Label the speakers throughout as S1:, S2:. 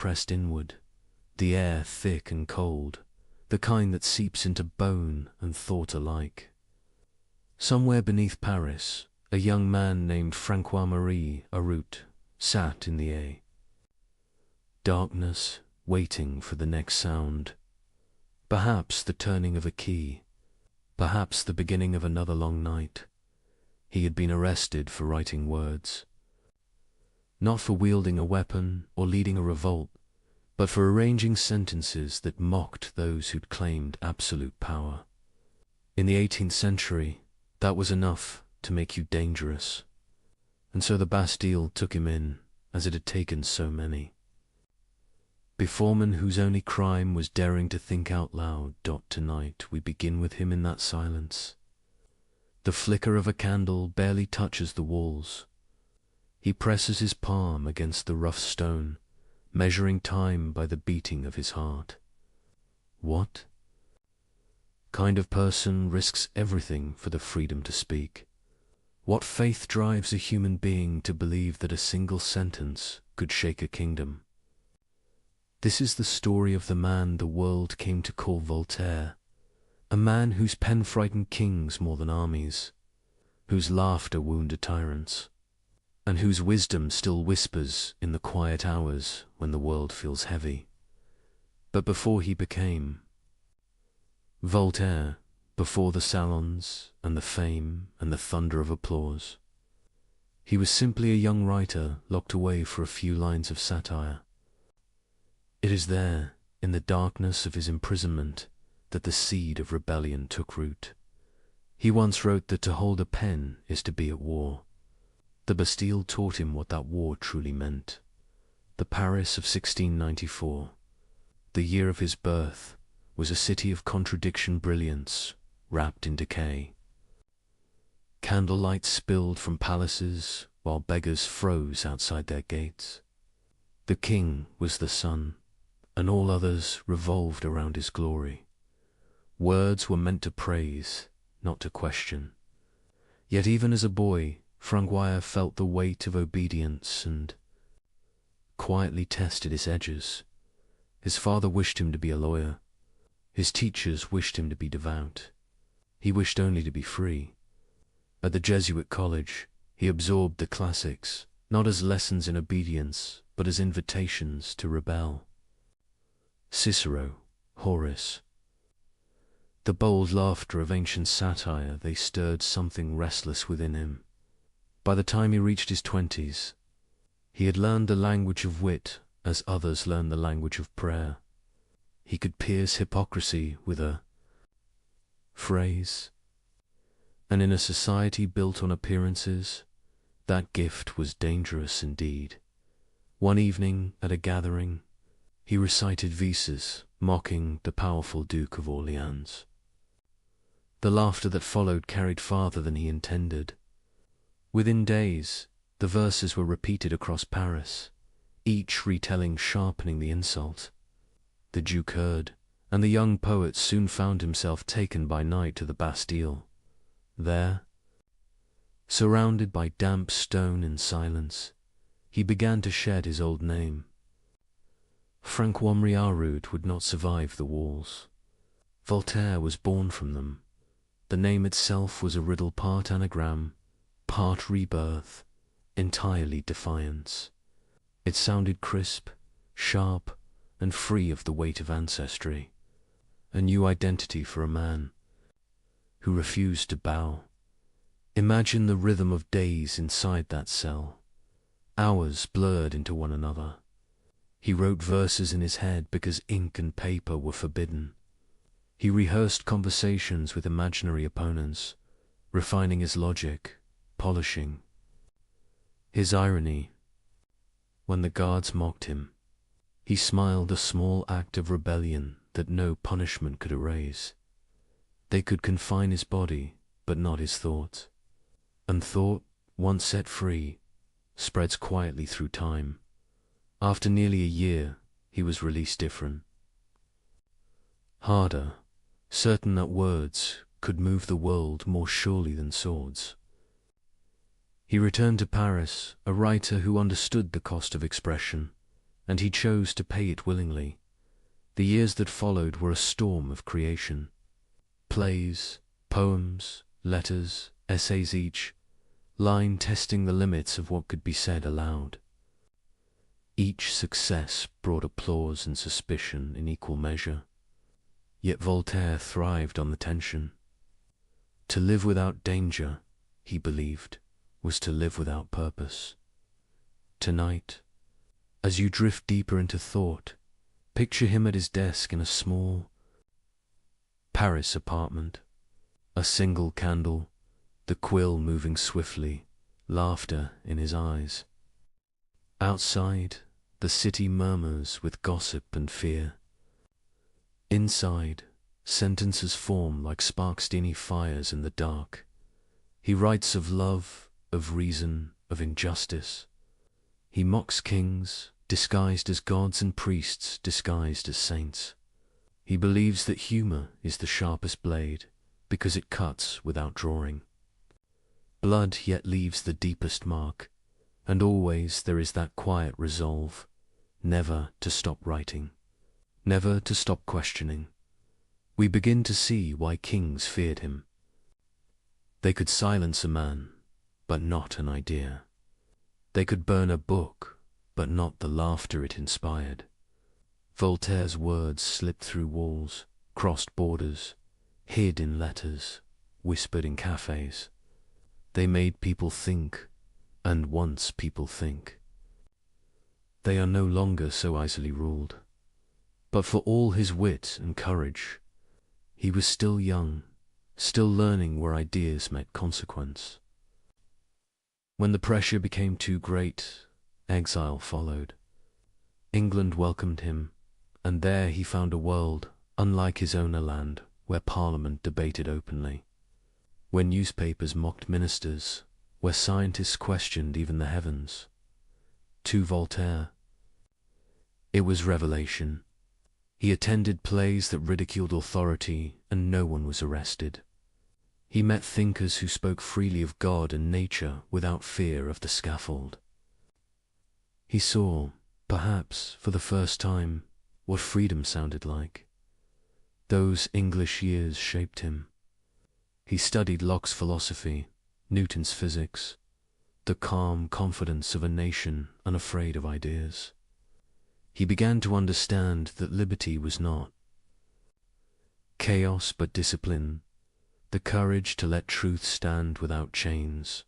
S1: pressed inward, the air thick and cold, the kind that seeps into bone and thought alike. Somewhere beneath Paris, a young man named Francois-Marie Arout sat in the A. Darkness, waiting for the next sound. Perhaps the turning of a key, perhaps the beginning of another long night. He had been arrested for writing words. Not for wielding a weapon or leading a revolt, but for arranging sentences that mocked those who'd claimed absolute power. In the 18th century, that was enough to make you dangerous. And so the Bastille took him in, as it had taken so many. Before men whose only crime was daring to think out loud. Tonight we begin with him in that silence. The flicker of a candle barely touches the walls. He presses his palm against the rough stone, measuring time by the beating of his heart. What kind of person risks everything for the freedom to speak? What faith drives a human being to believe that a single sentence could shake a kingdom? This is the story of the man the world came to call Voltaire, a man whose pen frightened kings more than armies, whose laughter wounded tyrants, and whose wisdom still whispers in the quiet hours when the world feels heavy. But before he became Voltaire, before the salons and the fame and the thunder of applause, he was simply a young writer locked away for a few lines of satire. It is there, in the darkness of his imprisonment, that the seed of rebellion took root. He once wrote that to hold a pen is to be at war. The Bastille taught him what that war truly meant. The Paris of 1694, the year of his birth, was a city of contradiction brilliance, wrapped in decay. Candlelight spilled from palaces, while beggars froze outside their gates. The king was the sun, and all others revolved around his glory. Words were meant to praise, not to question. Yet even as a boy, Francois felt the weight of obedience and quietly tested its edges. His father wished him to be a lawyer. His teachers wished him to be devout. He wished only to be free. At the Jesuit college, he absorbed the classics, not as lessons in obedience, but as invitations to rebel. Cicero, Horace. The bold laughter of ancient satire, they stirred something restless within him. By the time he reached his 20s, he had learned the language of wit as others learn the language of prayer. He could pierce hypocrisy with a phrase. And in a society built on appearances, that gift was dangerous indeed. One evening at a gathering, he recited Vices, mocking the powerful Duke of Orleans. The laughter that followed carried farther than he intended. Within days, the verses were repeated across Paris, each retelling sharpening the insult. The Duke heard, and the young poet soon found himself taken by night to the Bastille. There, surrounded by damp stone and silence, he began to shed his old name. Francois-Marie Arout would not survive the walls. Voltaire was born from them. The name itself was a riddle, part anagram, part rebirth, entirely defiance. It sounded crisp, sharp, and free of the weight of ancestry. A new identity for a man who refused to bow. Imagine the rhythm of days inside that cell. Hours blurred into one another. He wrote verses in his head because ink and paper were forbidden. He rehearsed conversations with imaginary opponents, refining his logic, polishing his irony. When the guards mocked him, he smiled, a small act of rebellion that no punishment could erase. They could confine his body, but not his thought. And thought, once set free, spreads quietly through time. After nearly a year, he was released different. Harder, certain that words could move the world more surely than swords. He returned to Paris, a writer who understood the cost of expression, and he chose to pay it willingly. The years that followed were a storm of creation. Plays, poems, letters, essays, each line testing the limits of what could be said aloud. Each success brought applause and suspicion in equal measure. Yet Voltaire thrived on the tension. To live without danger, he believed, was to live without purpose. Tonight, as you drift deeper into thought, picture him at his desk in a small Paris apartment. A single candle, the quill moving swiftly, laughter in his eyes. Outside, the city murmurs with gossip and fear. Inside, sentences form like spark-steamy fires in the dark. He writes of love, of reason, of injustice. He mocks kings, disguised as gods, and priests, disguised as saints. He believes that humor is the sharpest blade, because it cuts without drawing. Blood yet leaves the deepest mark, and always there is that quiet resolve, never to stop writing, never to stop questioning. We begin to see why kings feared him. They could silence a man, but not an idea. They could burn a book, but not the laughter it inspired. Voltaire's words slipped through walls, crossed borders, hid in letters, whispered in cafes. They made people think, and once people think. They are no longer so easily ruled. But for all his wit and courage, he was still young, still learning where ideas met consequence. When the pressure became too great, exile followed. England welcomed him, and there he found a world unlike his own land, where Parliament debated openly, where newspapers mocked ministers, where scientists questioned even the heavens. To Voltaire, it was revelation. He attended plays that ridiculed authority, and no one was arrested. He met thinkers who spoke freely of God and nature without fear of the scaffold. He saw, perhaps for the first time, what freedom sounded like. Those English years shaped him. He studied Locke's philosophy, Newton's physics, the calm confidence of a nation unafraid of ideas. He began to understand that liberty was not chaos but discipline, the courage to let truth stand without chains.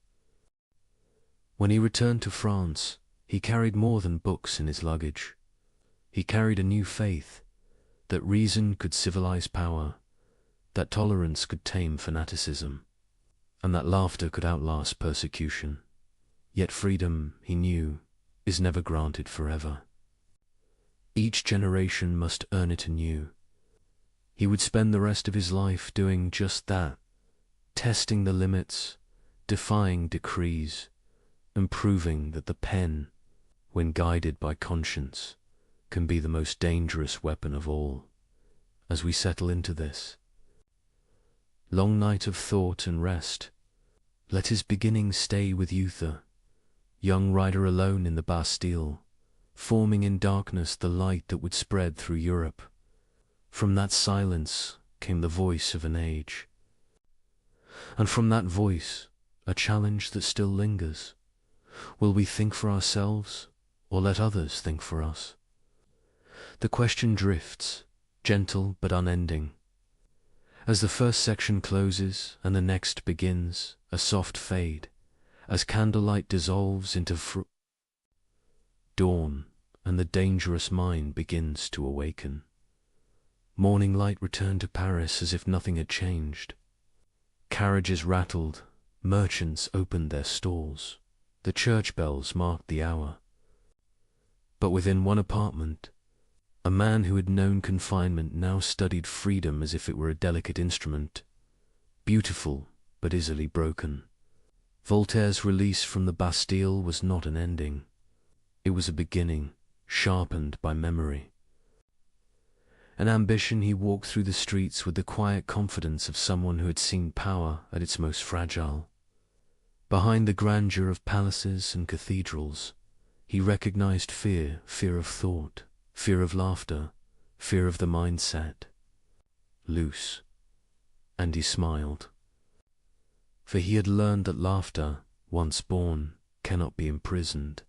S1: When he returned to France, he carried more than books in his luggage. He carried a new faith, that reason could civilize power, that tolerance could tame fanaticism, and that laughter could outlast persecution. Yet freedom, he knew, is never granted forever. Each generation must earn it anew. He would spend the rest of his life doing just that, testing the limits, defying decrees, and proving that the pen, when guided by conscience, can be the most dangerous weapon of all. As we settle into this long night of thought and rest, let his beginning stay with Uther, young rider alone in the Bastille, forming in darkness the light that would spread through Europe. From that silence came the voice of an age. And from that voice, a challenge that still lingers. Will we think for ourselves, or let others think for us? The question drifts, gentle but unending. As the first section closes and the next begins, a soft fade, as candlelight dissolves into dawn, and the dangerous mind begins to awaken. Morning light returned to Paris as if nothing had changed. Carriages rattled, merchants opened their stalls, the church bells marked the hour. But within one apartment, a man who had known confinement now studied freedom as if it were a delicate instrument, beautiful but easily broken. Voltaire's release from the Bastille was not an ending. It was a beginning, sharpened by memory. An ambition, he walked through the streets with the quiet confidence of someone who had seen power at its most fragile. Behind the grandeur of palaces and cathedrals, He recognized fear, fear of thought, fear of laughter, fear of the mindset. Loose. And he smiled. For he had learned that laughter, once born, cannot be imprisoned.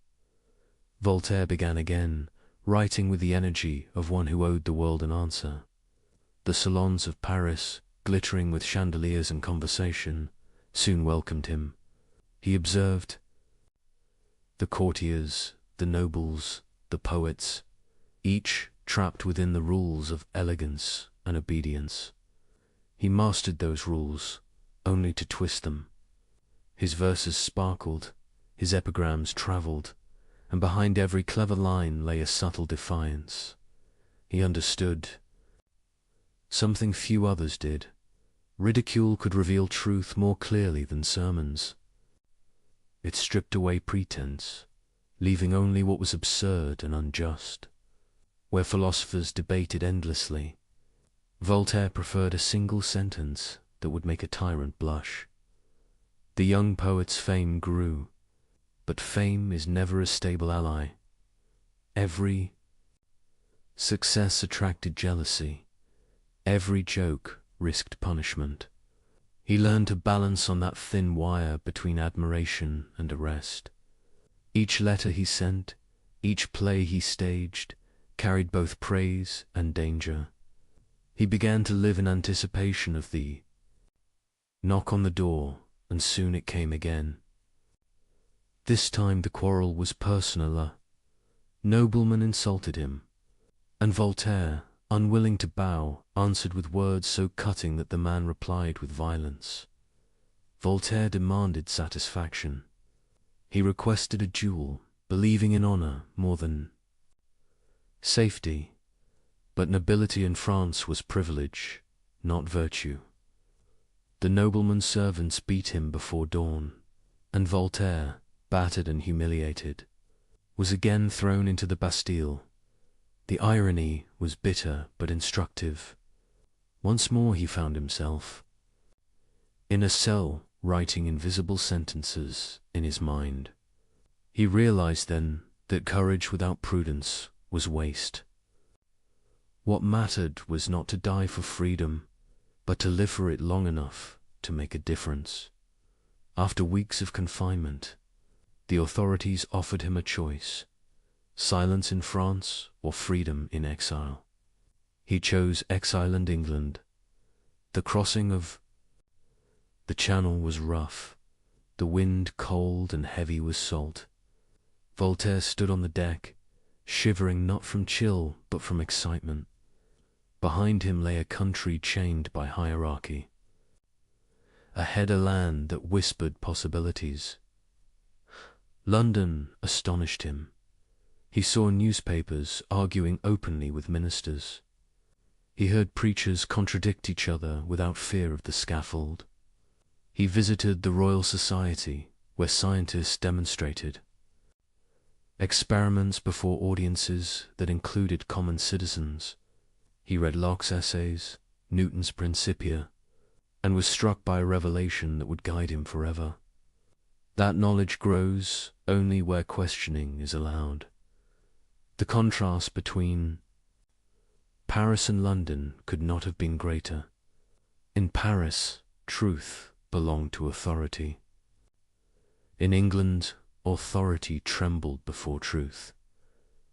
S1: Voltaire began again, writing with the energy of one who owed the world an answer. The salons of Paris, glittering with chandeliers and conversation, soon welcomed him. He observed the courtiers, the nobles, the poets, each trapped within the rules of elegance and obedience. He mastered those rules, only to twist them. His verses sparkled, his epigrams travelled, and behind every clever line lay a subtle defiance. He understood something few others did. Ridicule could reveal truth more clearly than sermons. It stripped away pretense, leaving only what was absurd and unjust. Where philosophers debated endlessly, Voltaire preferred a single sentence that would make a tyrant blush. The young poet's fame grew, but fame is never a stable ally. Every success attracted jealousy. Every joke risked punishment. He learned to balance on that thin wire between admiration and arrest. Each letter he sent, each play he staged, carried both praise and danger. He began to live in anticipation of the knock on the door, and soon it came again. This time the quarrel was personaler. Noblemen insulted him, and Voltaire, unwilling to bow, answered with words so cutting that the man replied with violence. Voltaire demanded satisfaction. He requested a duel, believing in honor more than safety. But nobility in France was privilege, not virtue. The nobleman's servants beat him before dawn, and Voltaire, battered and humiliated, was again thrown into the Bastille. The irony was bitter but instructive. Once more he found himself in a cell, writing invisible sentences in his mind. He realized then that courage without prudence was waste. What mattered was not to die for freedom, but to live for it long enough to make a difference. After weeks of confinement, the authorities offered him a choice: silence in France or freedom in exile. He chose exile in England. The crossing of the Channel was rough, the wind cold and heavy with salt. Voltaire stood on the deck, shivering not from chill but from excitement. Behind him lay a country chained by hierarchy. Ahead a land that whispered possibilities. London astonished him. He saw newspapers arguing openly with ministers. He heard preachers contradict each other without fear of the scaffold. He visited the Royal Society, where scientists demonstrated experiments before audiences that included common citizens. He read Locke's essays, Newton's Principia, and was struck by a revelation that would guide him forever. That knowledge grows only where questioning is allowed. The contrast between Paris and London could not have been greater. In Paris, truth belonged to authority. In England, authority trembled before truth.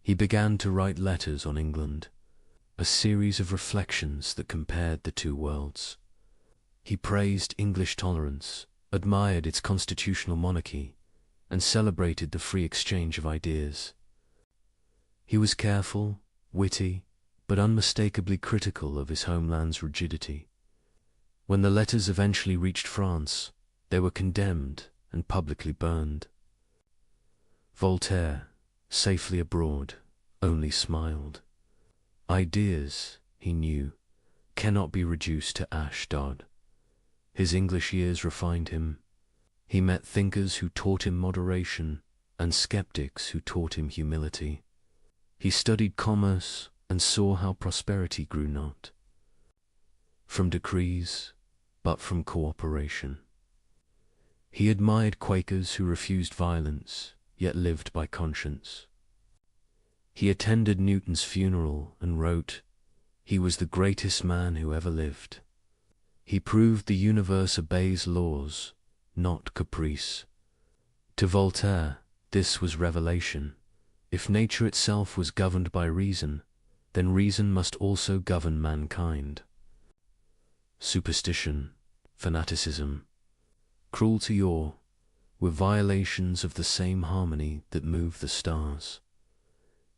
S1: He began to write letters on England, a series of reflections that compared the two worlds. He praised English tolerance, admired its constitutional monarchy, and celebrated the free exchange of ideas. He was careful, witty, but unmistakably critical of his homeland's rigidity. When the letters eventually reached France, they were condemned and publicly burned. Voltaire, safely abroad, only smiled. Ideas, he knew, cannot be reduced to Ashdod. His English years refined him. He met thinkers who taught him moderation and skeptics who taught him humility. He studied commerce and saw how prosperity grew not from decrees, but from cooperation. He admired Quakers who refused violence, yet lived by conscience. He attended Newton's funeral and wrote, "He was the greatest man who ever lived." He proved the universe obeys laws, not caprice. To Voltaire, this was revelation. If nature itself was governed by reason, then reason must also govern mankind. Superstition, fanaticism, cruelty or were violations of the same harmony that move the stars.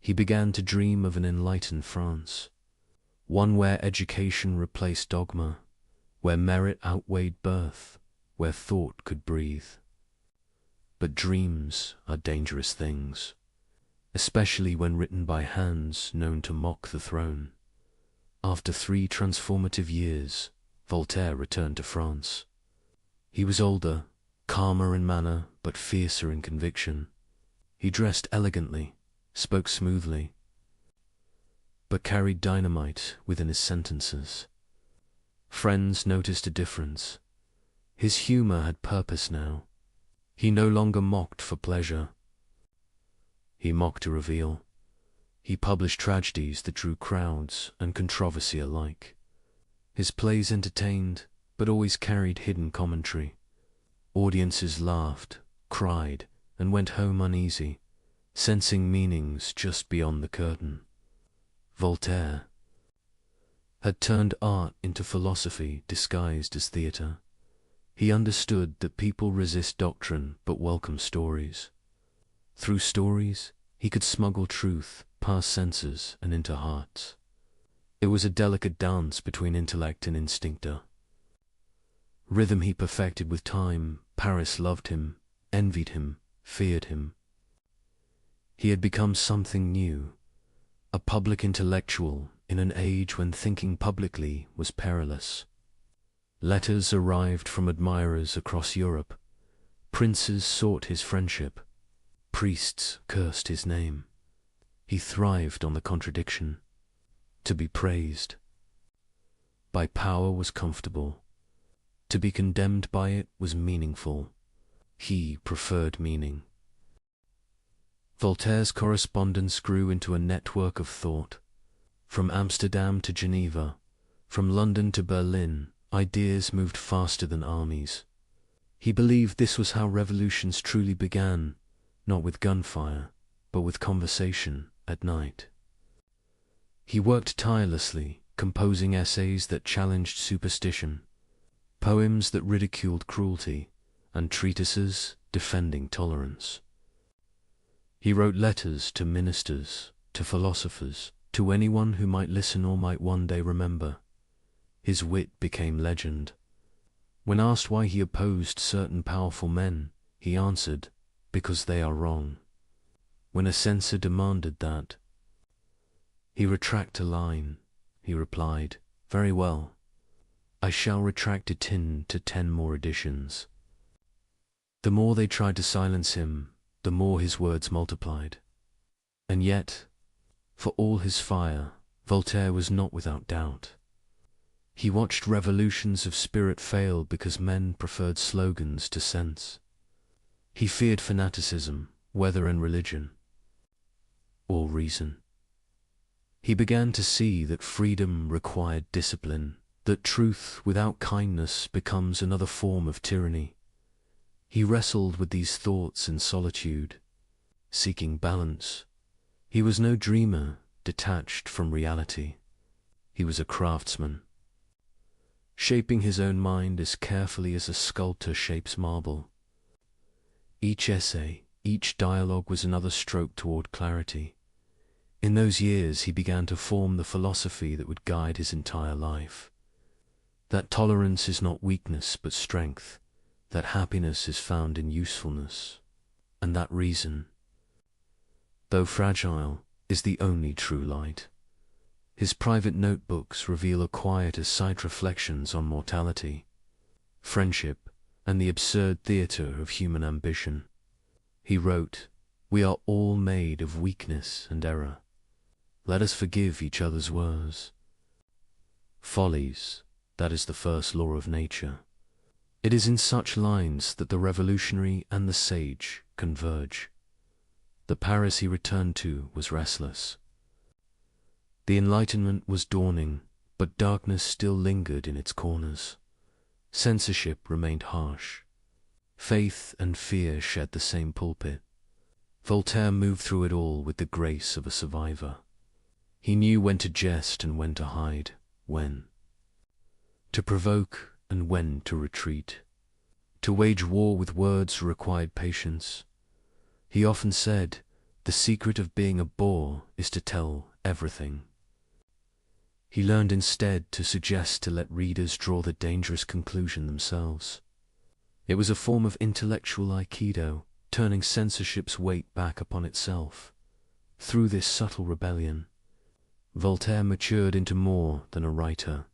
S1: He began to dream of an enlightened France, one where education replaced dogma, where merit outweighed birth, where thought could breathe. But dreams are dangerous things, especially when written by hands known to mock the throne. After 3 transformative years, Voltaire returned to France. He was older, calmer in manner, but fiercer in conviction. He dressed elegantly, spoke smoothly, but carried dynamite within his sentences. Friends noticed a difference. His humor had purpose now. He no longer mocked for pleasure. He mocked to reveal. He published tragedies that drew crowds and controversy alike. His plays entertained, but always carried hidden commentary. Audiences laughed, cried, and went home uneasy, sensing meanings just beyond the curtain. Voltaire had turned art into philosophy disguised as theatre. He understood that people resist doctrine but welcome stories. Through stories, he could smuggle truth past senses and into hearts. It was a delicate dance between intellect and instinctor. Rhythm he perfected with time. Paris loved him, envied him, feared him. He had become something new, a public intellectual in an age when thinking publicly was perilous. Letters arrived from admirers across Europe. Princes sought his friendship. Priests cursed his name. He thrived on the contradiction. To be praised by power was comfortable. To be condemned by it was meaningful. He preferred meaning. Voltaire's correspondence grew into a network of thought. From Amsterdam to Geneva, from London to Berlin, ideas moved faster than armies. He believed this was how revolutions truly began, not with gunfire, but with conversation at night. He worked tirelessly, composing essays that challenged superstition, poems that ridiculed cruelty, and treatises defending tolerance. He wrote letters to ministers, to philosophers, to anyone who might listen or might one day remember. His wit became legend. When asked why he opposed certain powerful men, he answered, "Because they are wrong." When a censor demanded that he retract a line, he replied, "Very well, I shall retract it to 10 more editions." The more they tried to silence him, the more his words multiplied. And yet, for all his fire, Voltaire was not without doubt. He watched revolutions of spirit fail because men preferred slogans to sense. He feared fanaticism, whether in religion or reason. He began to see that freedom required discipline, that truth without kindness becomes another form of tyranny. He wrestled with these thoughts in solitude, seeking balance. He was no dreamer, detached from reality. He was a craftsman, shaping his own mind as carefully as a sculptor shapes marble. Each essay, each dialogue was another stroke toward clarity. In those years he began to form the philosophy that would guide his entire life. That tolerance is not weakness but strength, that happiness is found in usefulness, and that reason, though fragile, is the only true light. His private notebooks reveal a quiet as sight reflections on mortality, friendship, and the absurd theatre of human ambition. He wrote, "We are all made of weakness and error. Let us forgive each other's words. Follies, that is the first law of nature." It is in such lines that the revolutionary and the sage converge. The Paris he returned to was restless. The Enlightenment was dawning, but darkness still lingered in its corners. Censorship remained harsh. Faith and fear shared the same pulpit. Voltaire moved through it all with the grace of a survivor. He knew when to jest and when to hide, when to provoke and when to retreat. To wage war with words required patience. He often said, "The secret of being a bore is to tell everything." He learned instead to suggest to let readers draw the dangerous conclusion themselves. It was a form of intellectual aikido, turning censorship's weight back upon itself. Through this subtle rebellion, Voltaire matured into more than a writer.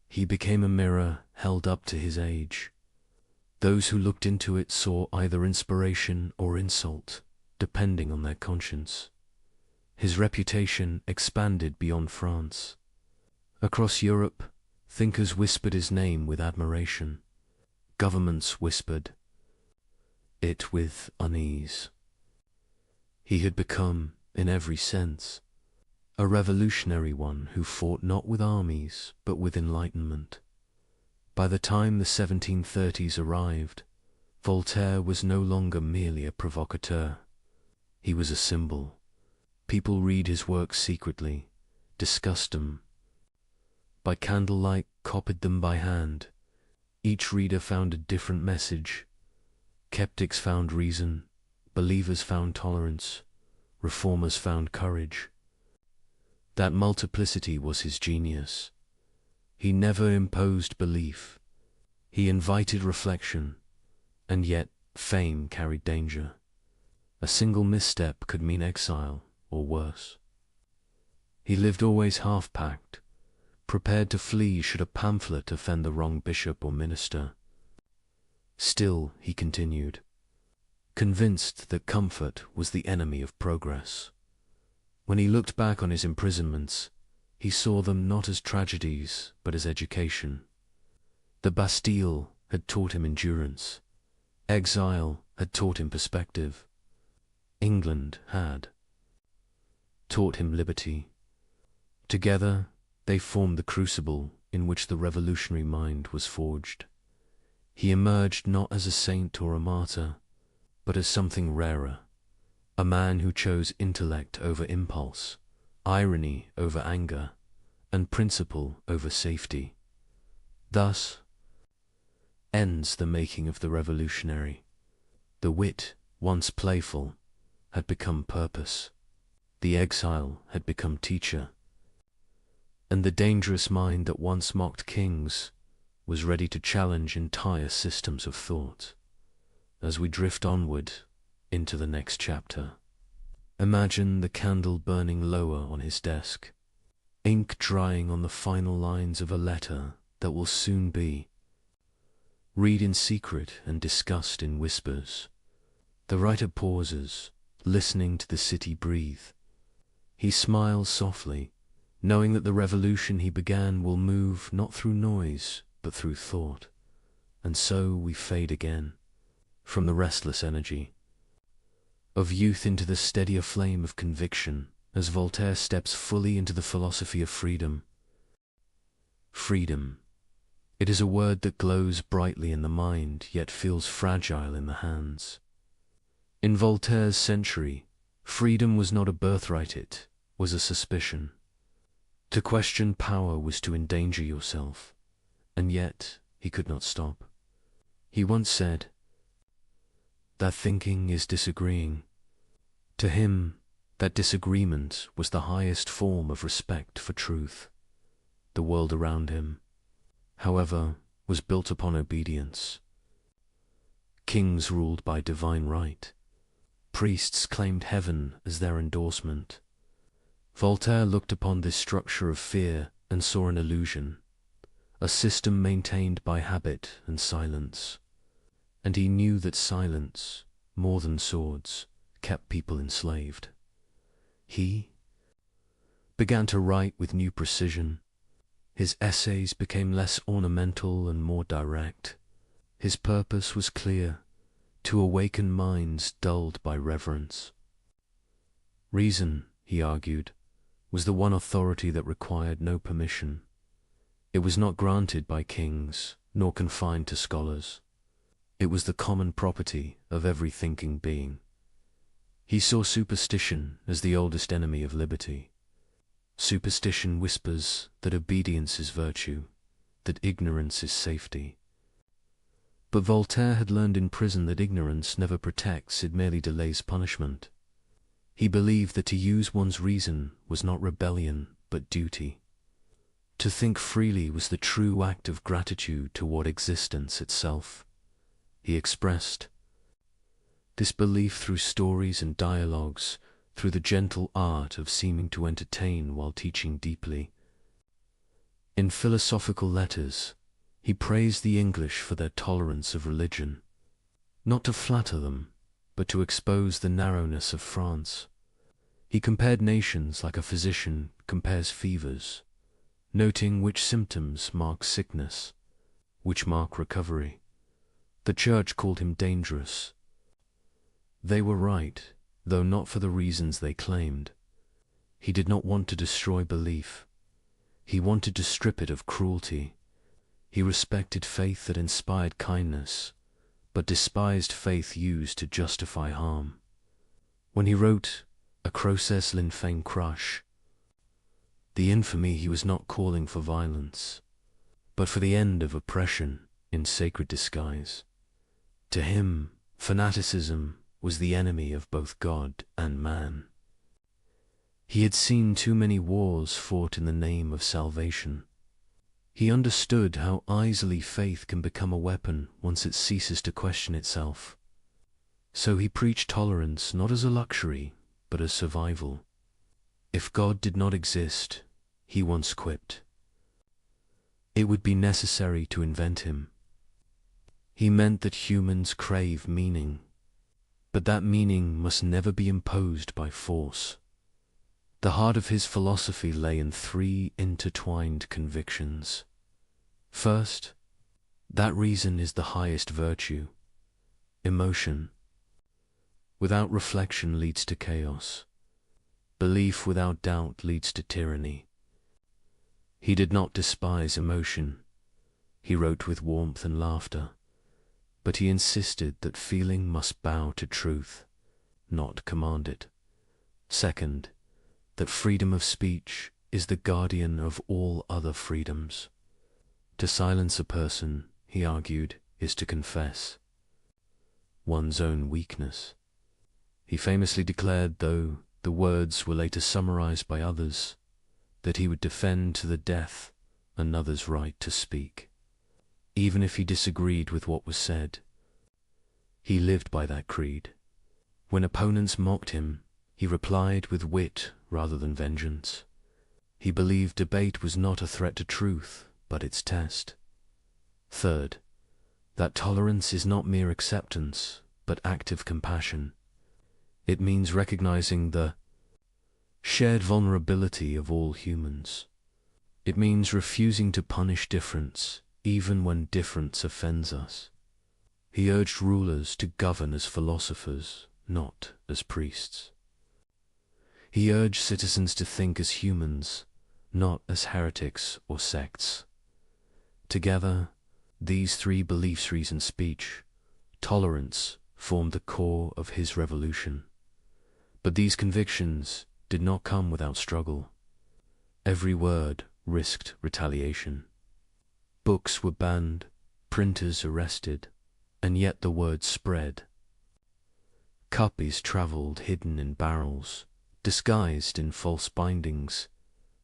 S1: He became a mirror held up to his age. Those who looked into it saw either inspiration or insult, depending on their conscience. His reputation expanded beyond France. Across Europe, thinkers whispered his name with admiration. Governments whispered it with unease. He had become, in every sense, a revolutionary one who fought not with armies, but with enlightenment. By the time the 1730s arrived, Voltaire was no longer merely a provocateur. He was a symbol. People read his works secretly, discussed them. By candlelight, copied them by hand. Each reader found a different message. Skeptics found reason, believers found tolerance, reformers found courage. That multiplicity was his genius. He never imposed belief. He invited reflection, and yet fame carried danger. A single misstep could mean exile, or worse. He lived always half-packed, prepared to flee should a pamphlet offend the wrong bishop or minister. Still, he continued, convinced that comfort was the enemy of progress. When he looked back on his imprisonments, he saw them not as tragedies, but as education. The Bastille had taught him endurance. Exile had taught him perspective. England had taught him liberty. Together, they formed the crucible in which the revolutionary mind was forged. He emerged not as a saint or a martyr, but as something rarer, a man who chose intellect over impulse, irony over anger, and principle over safety. Thus ends the making of the revolutionary. The wit, once playful, had become purpose. The exile had become teacher. And the dangerous mind that once mocked kings was ready to challenge entire systems of thought. As we drift onward into the next chapter, imagine the candle burning lower on his desk, ink drying on the final lines of a letter that will soon be. Read in secret and discussed in whispers. The writer pauses, listening to the city breathe. He smiles softly, knowing that the revolution he began will move not through noise, but through thought. And so we fade again, from the restless energy of youth into the steadier flame of conviction, as Voltaire steps fully into the philosophy of freedom. Freedom. It is a word that glows brightly in the mind, yet feels fragile in the hands. In Voltaire's century, freedom was not a birthright, it was a suspicion. To question power was to endanger yourself, and yet he could not stop. He once said that thinking is disagreeing. To him, that disagreement was the highest form of respect for truth. The world around him, however, was built upon obedience. Kings ruled by divine right. Priests claimed heaven as their endorsement. Voltaire looked upon this structure of fear and saw an illusion, a system maintained by habit and silence. And he knew that silence, more than swords, kept people enslaved. He began to write with new precision. His essays became less ornamental and more direct. His purpose was clear: to awaken minds dulled by reverence. Reason, he argued, was the one authority that required no permission. It was not granted by kings, nor confined to scholars. It was the common property of every thinking being. He saw superstition as the oldest enemy of liberty. Superstition whispers that obedience is virtue, that ignorance is safety. But Voltaire had learned in prison that ignorance never protects, it merely delays punishment. He believed that to use one's reason was not rebellion, but duty. To think freely was the true act of gratitude toward existence itself. He expressed this belief through stories and dialogues, through the gentle art of seeming to entertain while teaching deeply. In philosophical letters, he praised the English for their tolerance of religion, not to flatter them, but to expose the narrowness of France. He compared nations like a physician compares fevers, noting which symptoms mark sickness, which mark recovery. The Church called him dangerous. They were right, though not for the reasons they claimed. He did not want to destroy belief. He wanted to strip it of cruelty. He respected faith that inspired kindness, but despised faith used to justify harm. When he wrote A Crocès l'Infame Crush, the infamy, he was not calling for violence, but for the end of oppression in sacred disguise. To him, fanaticism was the enemy of both God and man. He had seen too many wars fought in the name of salvation. He understood how easily faith can become a weapon once it ceases to question itself. So he preached tolerance not as a luxury, but as survival. If God did not exist, he once quipped, it would be necessary to invent him. He meant that humans crave meaning, but that meaning must never be imposed by force. The heart of his philosophy lay in three intertwined convictions. First, that reason is the highest virtue. Emotion without reflection leads to chaos. Belief without doubt leads to tyranny. He did not despise emotion. He wrote with warmth and laughter, but he insisted that feeling must bow to truth, not command it. Second, that freedom of speech is the guardian of all other freedoms. To silence a person, he argued, is to confess one's own weakness. He famously declared, though the words were later summarized by others, that he would defend to the death another's right to speak, even if he disagreed with what was said. He lived by that creed. When opponents mocked him, he replied with wit rather than vengeance. He believed debate was not a threat to truth, but its test. Third, that tolerance is not mere acceptance, but active compassion. It means recognizing the shared vulnerability of all humans. It means refusing to punish difference, even when difference offends us. He urged rulers to govern as philosophers, not as priests. He urged citizens to think as humans, not as heretics or sects. Together, these three beliefs, reason, speech, tolerance, formed the core of his revolution. But these convictions did not come without struggle. Every word risked retaliation. Books were banned, printers arrested, and yet the word spread. Copies traveled hidden in barrels, disguised in false bindings,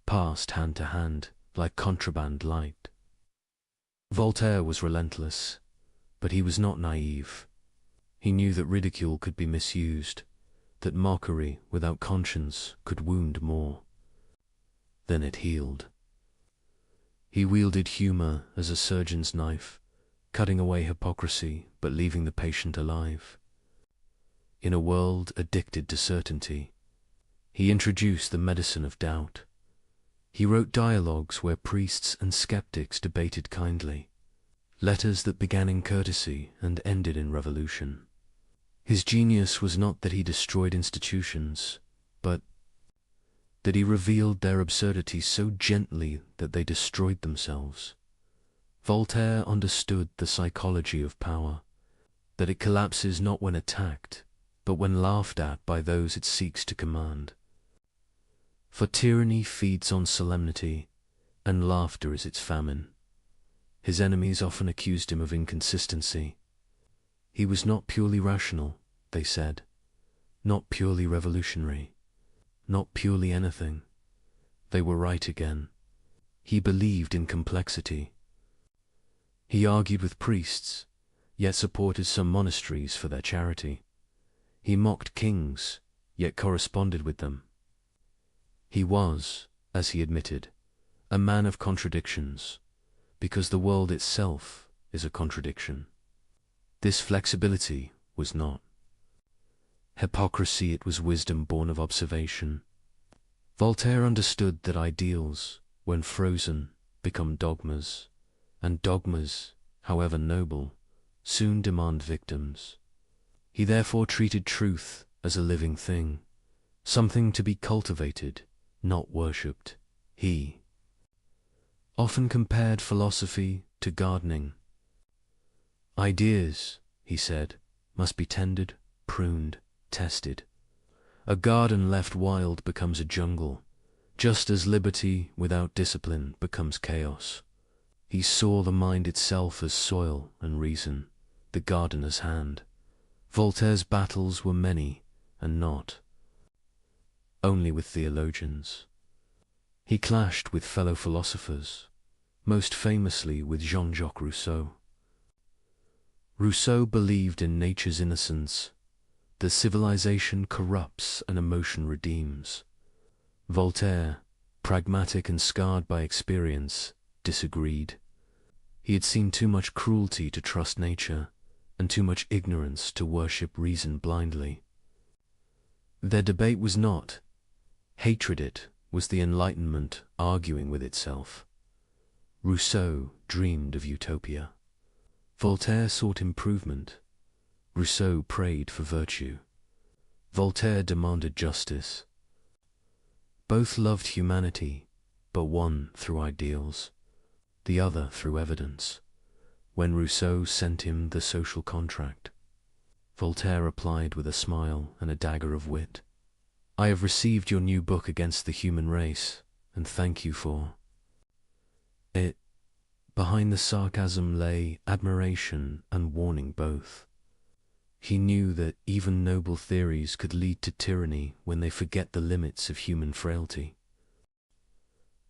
S1: passed hand to hand like contraband light. Voltaire was relentless, but he was not naive. He knew that ridicule could be misused, that mockery without conscience could wound more than it healed. He wielded humor as a surgeon's knife, cutting away hypocrisy but leaving the patient alive. In a world addicted to certainty, he introduced the medicine of doubt. He wrote dialogues where priests and skeptics debated kindly, letters that began in courtesy and ended in revolution. His genius was not that he destroyed institutions, but that he revealed their absurdity so gently that they destroyed themselves. Voltaire understood the psychology of power, that it collapses not when attacked, but when laughed at by those it seeks to command. For tyranny feeds on solemnity, and laughter is its famine. His enemies often accused him of inconsistency. He was not purely rational, they said, not purely revolutionary, not purely anything. They were right again. He believed in complexity. He argued with priests, yet supported some monasteries for their charity. He mocked kings, yet corresponded with them. He was, as he admitted, a man of contradictions, because the world itself is a contradiction. This flexibility was not hypocrisy, it was wisdom born of observation. Voltaire understood that ideals, when frozen, become dogmas, and dogmas, however noble, soon demand victims. He therefore treated truth as a living thing, something to be cultivated, not worshipped. He often compared philosophy to gardening. Ideas, he said, must be tended, pruned, tested. A garden left wild becomes a jungle, just as liberty without discipline becomes chaos. He saw the mind itself as soil and reason, the gardener's hand. Voltaire's battles were many, and not only with theologians. He clashed with fellow philosophers, most famously with Jean-Jacques Rousseau. Rousseau believed in nature's innocence, that civilization corrupts and emotion redeems. Voltaire, pragmatic and scarred by experience, disagreed. He had seen too much cruelty to trust nature, and too much ignorance to worship reason blindly. Their debate was not hatred, it was the Enlightenment arguing with itself. Rousseau dreamed of utopia. Voltaire sought improvement. Rousseau prayed for virtue. Voltaire demanded justice. Both loved humanity, but one through ideals, the other through evidence. When Rousseau sent him The Social Contract, Voltaire replied with a smile and a dagger of wit, "I have received your new book against the human race, and thank you for it." Behind the sarcasm lay admiration and warning both. He knew that even noble theories could lead to tyranny when they forget the limits of human frailty.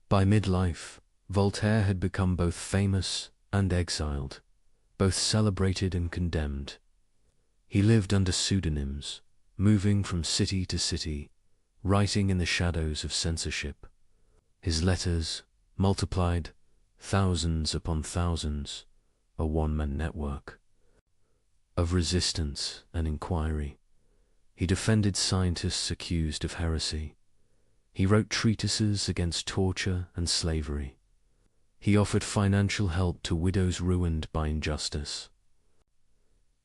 S1: By midlife, Voltaire had become both famous and exiled, both celebrated and condemned. He lived under pseudonyms, moving from city to city, writing in the shadows of censorship. His letters, multiplied thousands upon thousands, a one-man network of resistance and inquiry. He defended scientists accused of heresy. He wrote treatises against torture and slavery. He offered financial help to widows ruined by injustice.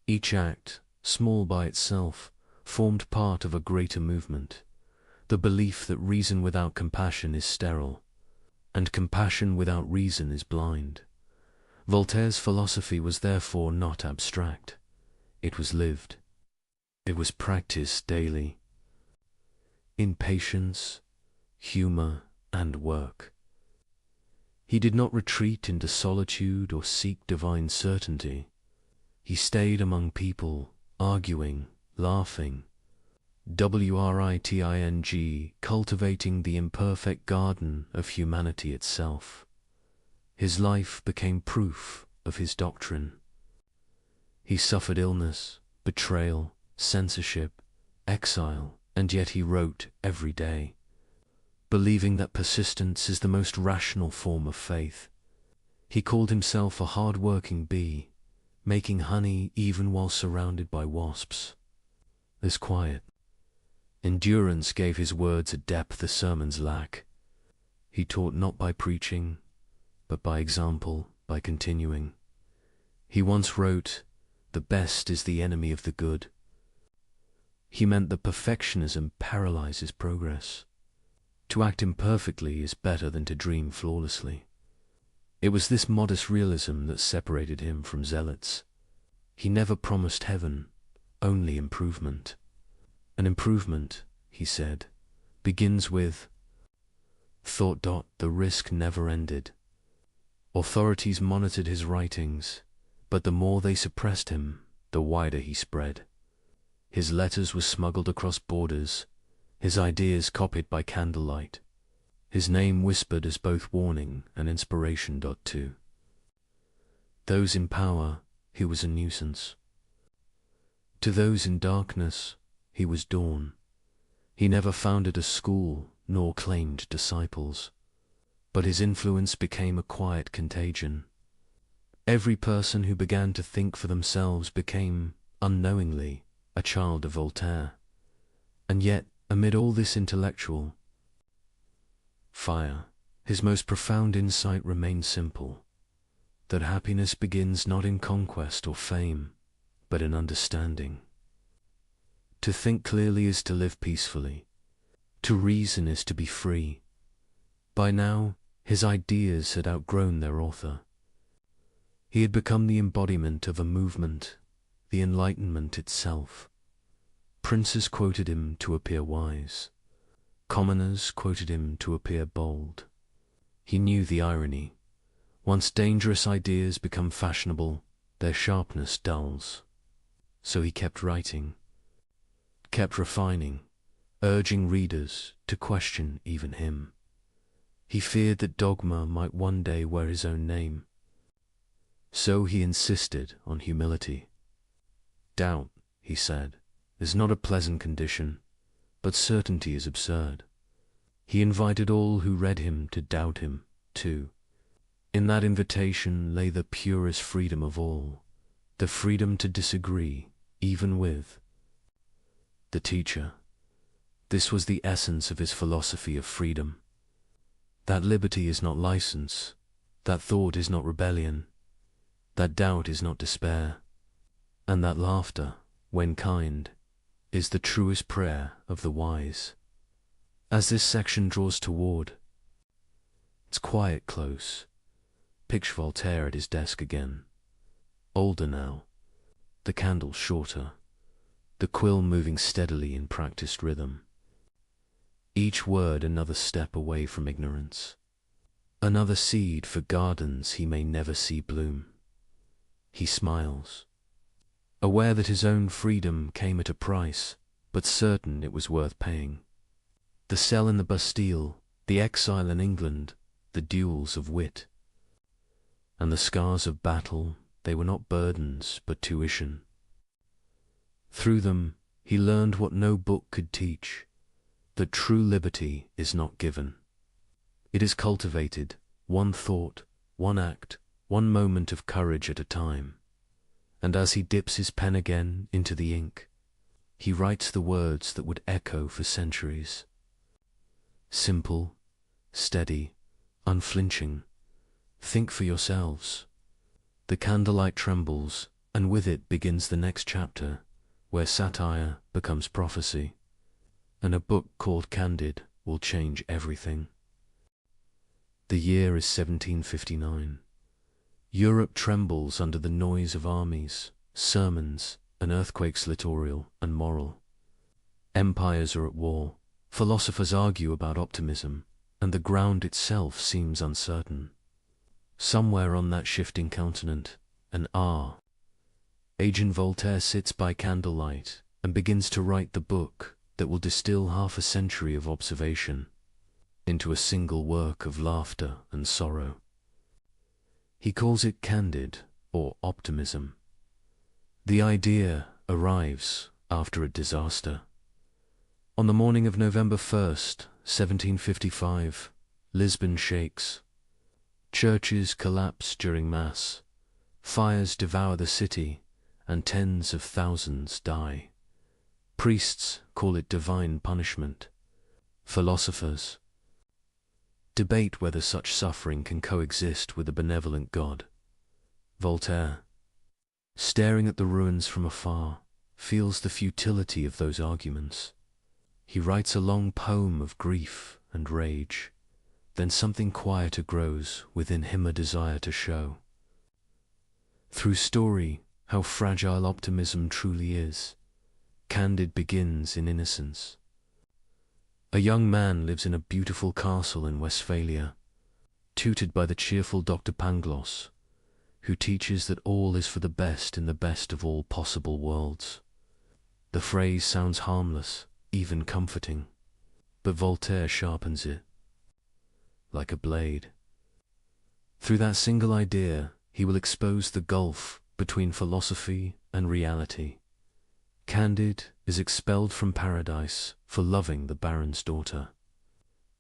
S1: Each act, small by itself, formed part of a greater movement, the belief that reason without compassion is sterile, and compassion without reason is blind. Voltaire's philosophy was therefore not abstract. It was lived. It was practiced daily, in patience, humor, and work. He did not retreat into solitude or seek divine certainty. He stayed among people, arguing, laughing, writing, cultivating the imperfect garden of humanity itself. His life became proof of his doctrine. He suffered illness, betrayal, censorship, exile, and yet he wrote every day, believing that persistence is the most rational form of faith. He called himself a hard-working bee, making honey even while surrounded by wasps. This quiet endurance gave his words a depth the sermons lack. He taught not by preaching, but by example, by continuing. He once wrote, "The best is the enemy of the good." He meant that perfectionism paralyzes progress. To act imperfectly is better than to dream flawlessly. It was this modest realism that separated him from zealots. He never promised heaven, only improvement. An improvement, he said, begins with thought. The risk never ended. Authorities monitored his writings, but the more they suppressed him, the wider he spread. His letters were smuggled across borders, his ideas copied by candlelight, his name whispered as both warning and inspiration. To those in power, he was a nuisance. To those in darkness, he was dawn. He never founded a school nor claimed disciples, but his influence became a quiet contagion. Every person who began to think for themselves became, unknowingly, a child of Voltaire. And yet, amid all this intellectual fire, his most profound insight remained simple, that happiness begins not in conquest or fame, but in understanding. To think clearly is to live peacefully. To reason is to be free. By now, his ideas had outgrown their author. He had become the embodiment of a movement, the Enlightenment itself. Princes quoted him to appear wise. Commoners quoted him to appear bold. He knew the irony. Once dangerous ideas become fashionable, their sharpness dulls. So he kept writing, kept refining, urging readers to question even him. He feared that dogma might one day wear his own name. So he insisted on humility. Doubt, he said, is not a pleasant condition, but certainty is absurd. He invited all who read him to doubt him, too. In that invitation lay the purest freedom of all, the freedom to disagree, even with the teacher. This was the essence of his philosophy of freedom. That liberty is not license, that thought is not rebellion, that doubt is not despair, and that laughter, when kind, is the truest prayer of the wise. As this section draws toward its quiet close, picture Voltaire at his desk again, older now, the candle shorter, the quill moving steadily in practiced rhythm. Each word another step away from ignorance, another seed for gardens he may never see bloom. He smiles, aware that his own freedom came at a price, but certain it was worth paying. The cell in the Bastille, the exile in England, the duels of wit, and the scars of battle, they were not burdens but tuition. Through them he learned what no book could teach, that true liberty is not given. It is cultivated, one thought, one act, one moment of courage at a time. And as he dips his pen again into the ink, he writes the words that would echo for centuries. Simple, steady, unflinching. Think for yourselves. The candlelight trembles, and with it begins the next chapter, where satire becomes prophecy, and a book called Candid will change everything. The year is 1759. Europe trembles under the noise of armies, sermons, and earthquakes littoral and moral. Empires are at war, philosophers argue about optimism, and the ground itself seems uncertain. Somewhere on that shifting continent, an agent Voltaire sits by candlelight and begins to write the book that will distill half a century of observation into a single work of laughter and sorrow. He calls it Candid, or optimism. The idea arrives after a disaster. On the morning of November 1st, 1755, Lisbon shakes. Churches collapse during Mass. Fires devour the city, and tens of thousands die. Priests call it divine punishment. Philosophers debate whether such suffering can coexist with a benevolent God. Voltaire, staring at the ruins from afar, feels the futility of those arguments. He writes a long poem of grief and rage. Then something quieter grows within him, a desire to show through story how fragile optimism truly is. Candid begins in innocence. A young man lives in a beautiful castle in Westphalia, tutored by the cheerful Dr. Pangloss, who teaches that all is for the best in the best of all possible worlds. The phrase sounds harmless, even comforting, but Voltaire sharpens it like a blade. Through that single idea, he will expose the gulf between philosophy and reality. Candid is expelled from paradise for loving the baron's daughter,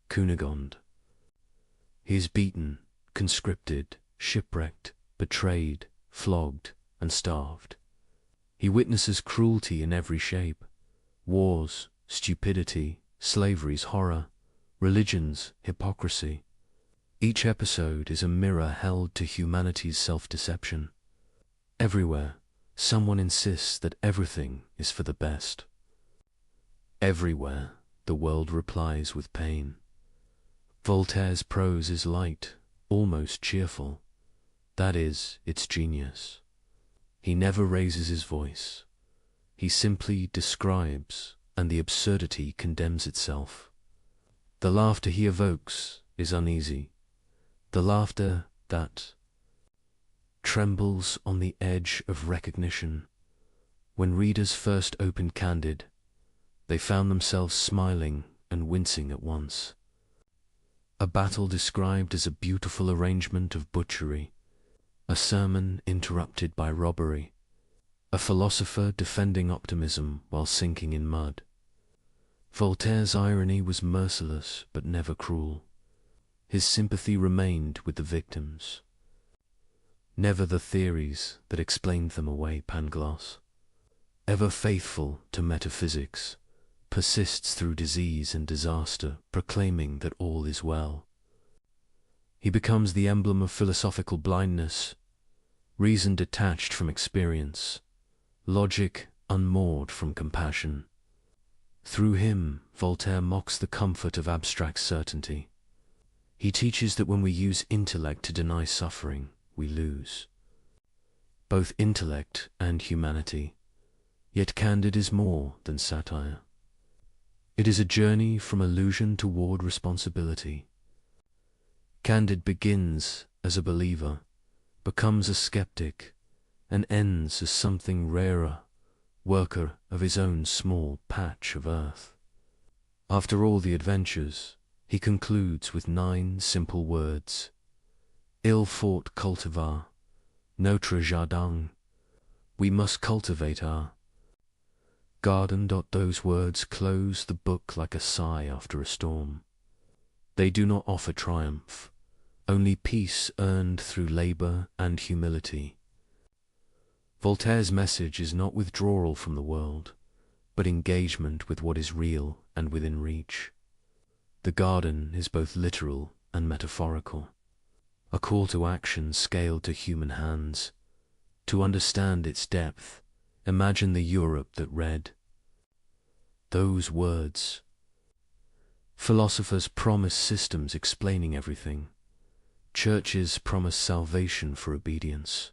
S1: Cunegonde. He is beaten, conscripted, shipwrecked, betrayed, flogged, and starved. He witnesses cruelty in every shape: wars, stupidity, slavery's horror, religion's hypocrisy. Each episode is a mirror held to humanity's self-deception. Everywhere, someone insists that everything is for the best. Everywhere, the world replies with pain. Voltaire's prose is light, almost cheerful. That is its genius. He never raises his voice. He simply describes, and the absurdity condemns itself. The laughter he evokes is uneasy. The laughter that trembles on the edge of recognition. When readers first opened Candid, they found themselves smiling and wincing at once. A battle described as a beautiful arrangement of butchery, a sermon interrupted by robbery, a philosopher defending optimism while sinking in mud. Voltaire's irony was merciless but never cruel. His sympathy remained with the victims, never the theories that explained them away. Pangloss, ever faithful to metaphysics, persists through disease and disaster, proclaiming that all is well. He becomes the emblem of philosophical blindness, reason detached from experience, logic unmoored from compassion. Through him, Voltaire mocks the comfort of abstract certainty. He teaches that when we use intellect to deny suffering, we lose both intellect and humanity. Yet Candid is more than satire. It is a journey from illusion toward responsibility. Candid begins as a believer, becomes a skeptic, and ends as something rarer, worker of his own small patch of earth. After all the adventures, he concludes with 9 simple words: Il faut cultiver notre jardin. We must cultivate our garden. Those words close the book like a sigh after a storm. They do not offer triumph, only peace earned through labor and humility. Voltaire's message is not withdrawal from the world, but engagement with what is real and within reach. The garden is both literal and metaphorical, a call to action scaled to human hands. To understand its depth, imagine the Europe that read those words. Philosophers promise systems explaining everything. Churches promise salvation for obedience.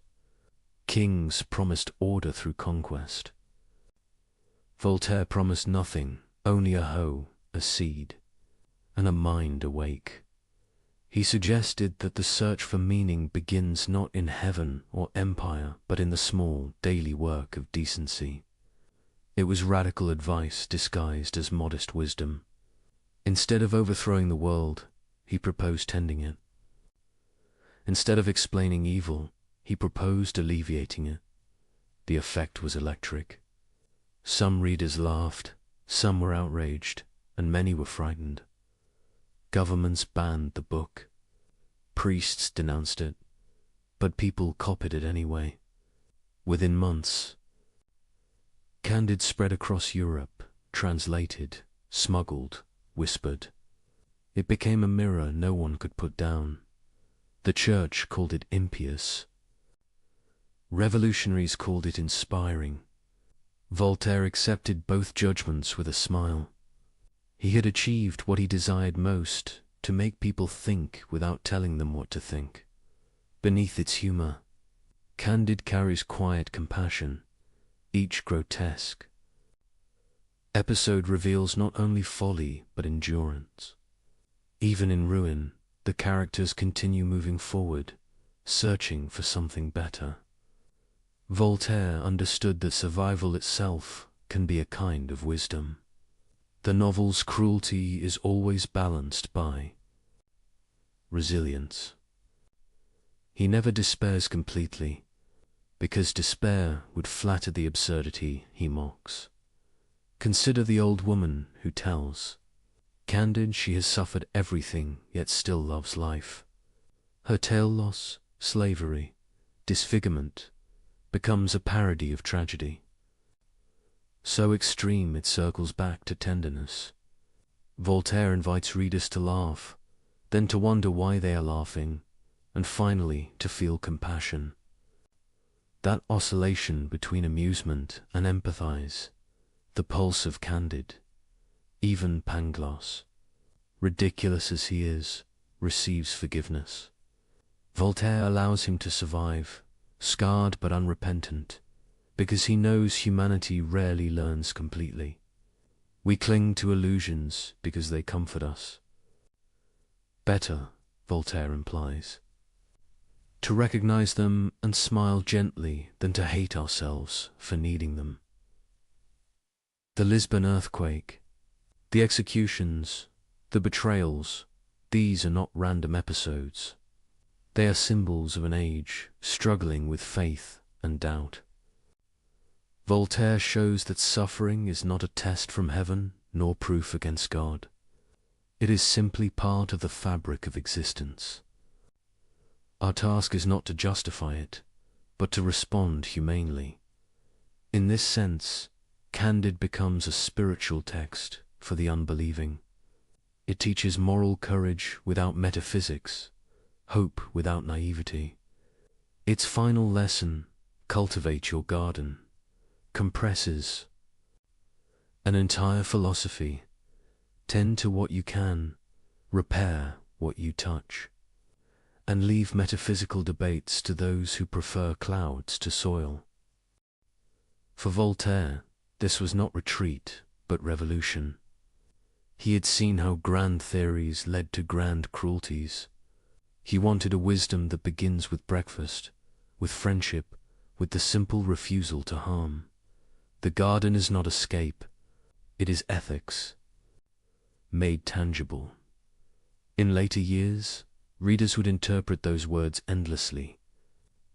S1: Kings promised order through conquest. Voltaire promised nothing, only a hoe, a seed, and a mind awake. He suggested that the search for meaning begins not in heaven or empire, but in the small, daily work of decency. It was radical advice disguised as modest wisdom. Instead of overthrowing the world, he proposed tending it. Instead of explaining evil, he proposed alleviating it. The effect was electric. Some readers laughed, some were outraged, and many were frightened. Governments banned the book. Priests denounced it, but people copied it anyway. Within months, Candid spread across Europe, translated, smuggled, whispered. It became a mirror no one could put down. The church called it impious. Revolutionaries called it inspiring. Voltaire accepted both judgments with a smile. He had achieved what he desired most, to make people think without telling them what to think. Beneath its humor, Candide carries quiet compassion, each grotesque episode reveals not only folly but endurance. Even in ruin, the characters continue moving forward, searching for something better. Voltaire understood that survival itself can be a kind of wisdom. The novel's cruelty is always balanced by resilience. He never despairs completely, because despair would flatter the absurdity he mocks. Consider the old woman who tells Candide she has suffered everything yet still loves life. Her tail loss, slavery, disfigurement becomes a parody of tragedy. So extreme it circles back to tenderness. Voltaire invites readers to laugh, then to wonder why they are laughing, and finally to feel compassion. That oscillation between amusement and empathize, the pulse of Candide. Even Pangloss, ridiculous as he is, receives forgiveness. Voltaire allows him to survive, scarred but unrepentant, because he knows humanity rarely learns completely. We cling to illusions because they comfort us. Better, Voltaire implies, to recognize them and smile gently than to hate ourselves for needing them. The Lisbon earthquake, the executions, the betrayals, these are not random episodes. They are symbols of an age struggling with faith and doubt. Voltaire shows that suffering is not a test from heaven nor proof against God. It is simply part of the fabric of existence. Our task is not to justify it, but to respond humanely. In this sense, Candide becomes a spiritual text for the unbelieving. It teaches moral courage without metaphysics, hope without naivety. Its final lesson, cultivate your garden, compresses an entire philosophy. Tend to what you can, repair what you touch, and leave metaphysical debates to those who prefer clouds to soil. For Voltaire, this was not retreat, but revolution. He had seen how grand theories led to grand cruelties. He wanted a wisdom that begins with breakfast, with friendship, with the simple refusal to harm. The garden is not escape, it is ethics, made tangible. In later years, readers would interpret those words endlessly.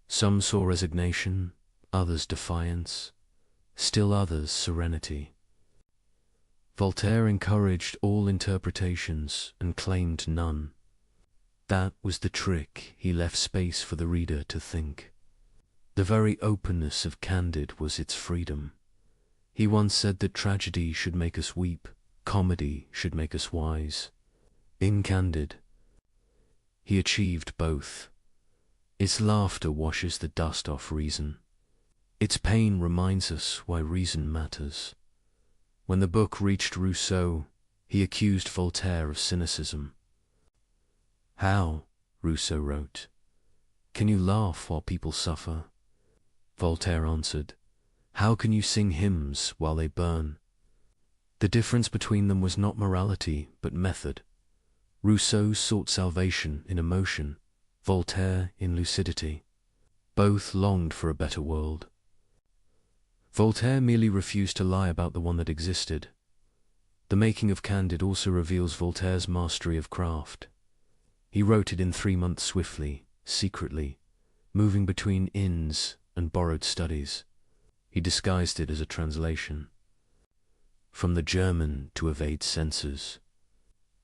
S1: Some saw resignation, others defiance, still others serenity. Voltaire encouraged all interpretations and claimed none. That was the trick. He left space for the reader to think. The very openness of Candide was its freedom. He once said that tragedy should make us weep, comedy should make us wise. In Candide, he achieved both. Its laughter washes the dust off reason. Its pain reminds us why reason matters. When the book reached Rousseau, he accused Voltaire of cynicism. "How," Rousseau wrote, "can you laugh while people suffer?" Voltaire answered, "How can you sing hymns while they burn?" The difference between them was not morality, but method. Rousseau sought salvation in emotion, Voltaire in lucidity. Both longed for a better world. Voltaire merely refused to lie about the one that existed. The making of Candide also reveals Voltaire's mastery of craft. He wrote it in 3 months swiftly, secretly, moving between inns and borrowed studies. He disguised it as a translation. From the German to evade censors.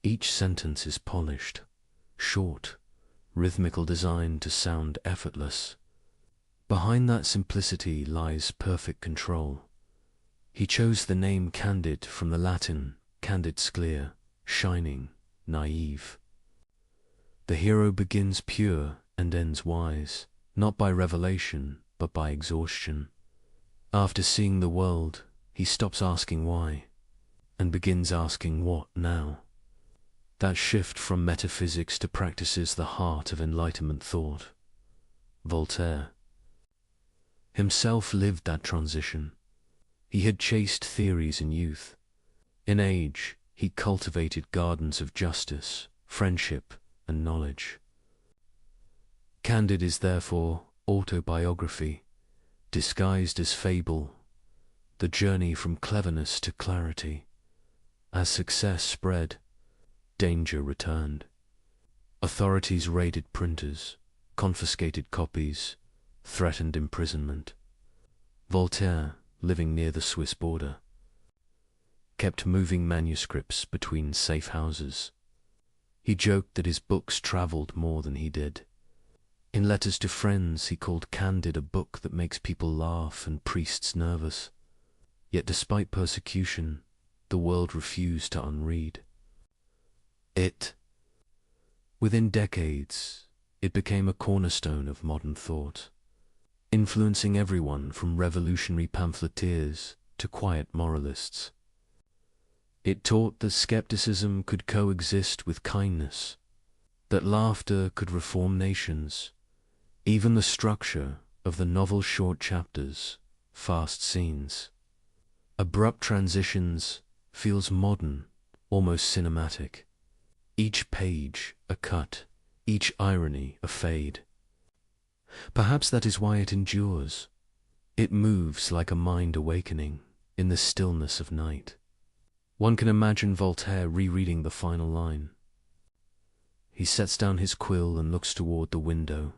S1: Each sentence is polished, short, rhythmical design to sound effortless. Behind that simplicity lies perfect control. He chose the name Candide from the Latin candid sclera, shining, naive. The hero begins pure and ends wise, not by revelation, but by exhaustion. After seeing the world, he stops asking why, and begins asking what now. That shift from metaphysics to practice is the heart of Enlightenment thought. Voltaire himself lived that transition. He had chased theories in youth. In age, he cultivated gardens of justice, friendship, and knowledge. Candide is therefore autobiography, disguised as fable, the journey from cleverness to clarity. As success spread, danger returned. Authorities raided printers, confiscated copies, threatened imprisonment. Voltaire, living near the Swiss border, kept moving manuscripts between safe houses. He joked that his books travelled more than he did. In letters to friends, he called Candide a book that makes people laugh and priests nervous. Yet despite persecution, the world refused to unread it. Within decades, it became a cornerstone of modern thought, influencing everyone from revolutionary pamphleteers to quiet moralists. It taught that skepticism could coexist with kindness, that laughter could reform nations. Even the structure of the novel's short chapters, fast scenes, abrupt transitions, feels modern, almost cinematic. Each page a cut, each irony a fade. Perhaps that is why it endures. It moves like a mind awakening in the stillness of night. One can imagine Voltaire rereading the final line. He sets down his quill and looks toward the window,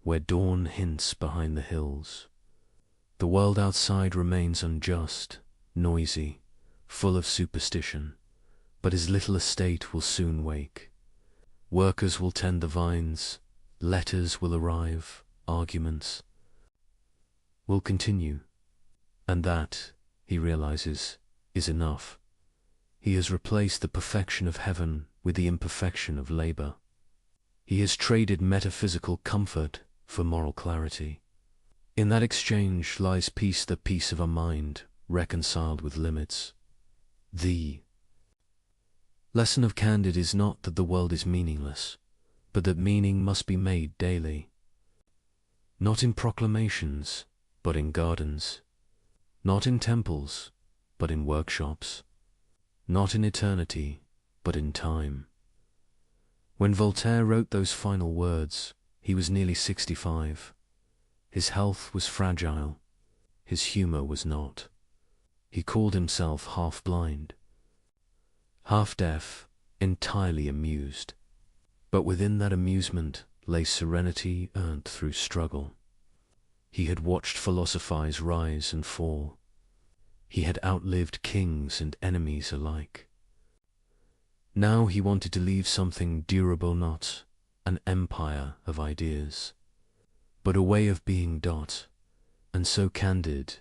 S1: where dawn hints behind the hills. The world outside remains unjust, noisy, full of superstition, but his little estate will soon wake. Workers will tend the vines, letters will arrive, arguments will continue. And that, he realizes, is enough. He has replaced the perfection of heaven with the imperfection of labor. He has traded metaphysical comfort for moral clarity. In that exchange lies peace, the peace of a mind reconciled with limits. The lesson of Candide is not that the world is meaningless, but that meaning must be made daily. Not in proclamations, but in gardens. Not in temples, but in workshops. Not in eternity, but in time. When Voltaire wrote those final words, he was nearly 65. His health was fragile. His humor was not. He called himself half-blind, half-deaf, entirely amused. But within that amusement lay serenity earned through struggle. He had watched philosophers rise and fall. He had outlived kings and enemies alike. Now he wanted to leave something durable, not an empire of ideas, but a way of being. And so Candide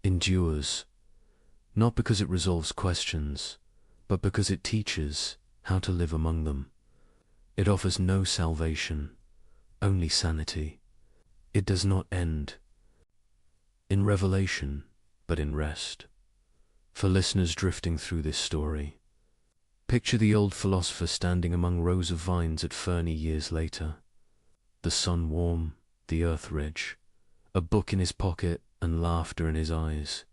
S1: endures, not because it resolves questions, but because it teaches how to live among them. It offers no salvation, only sanity. It does not end in revelation, but in rest. For listeners drifting through this story, picture the old philosopher standing among rows of vines at Fernie years later. The sun warm, the earth rich, a book in his pocket and laughter in his eyes.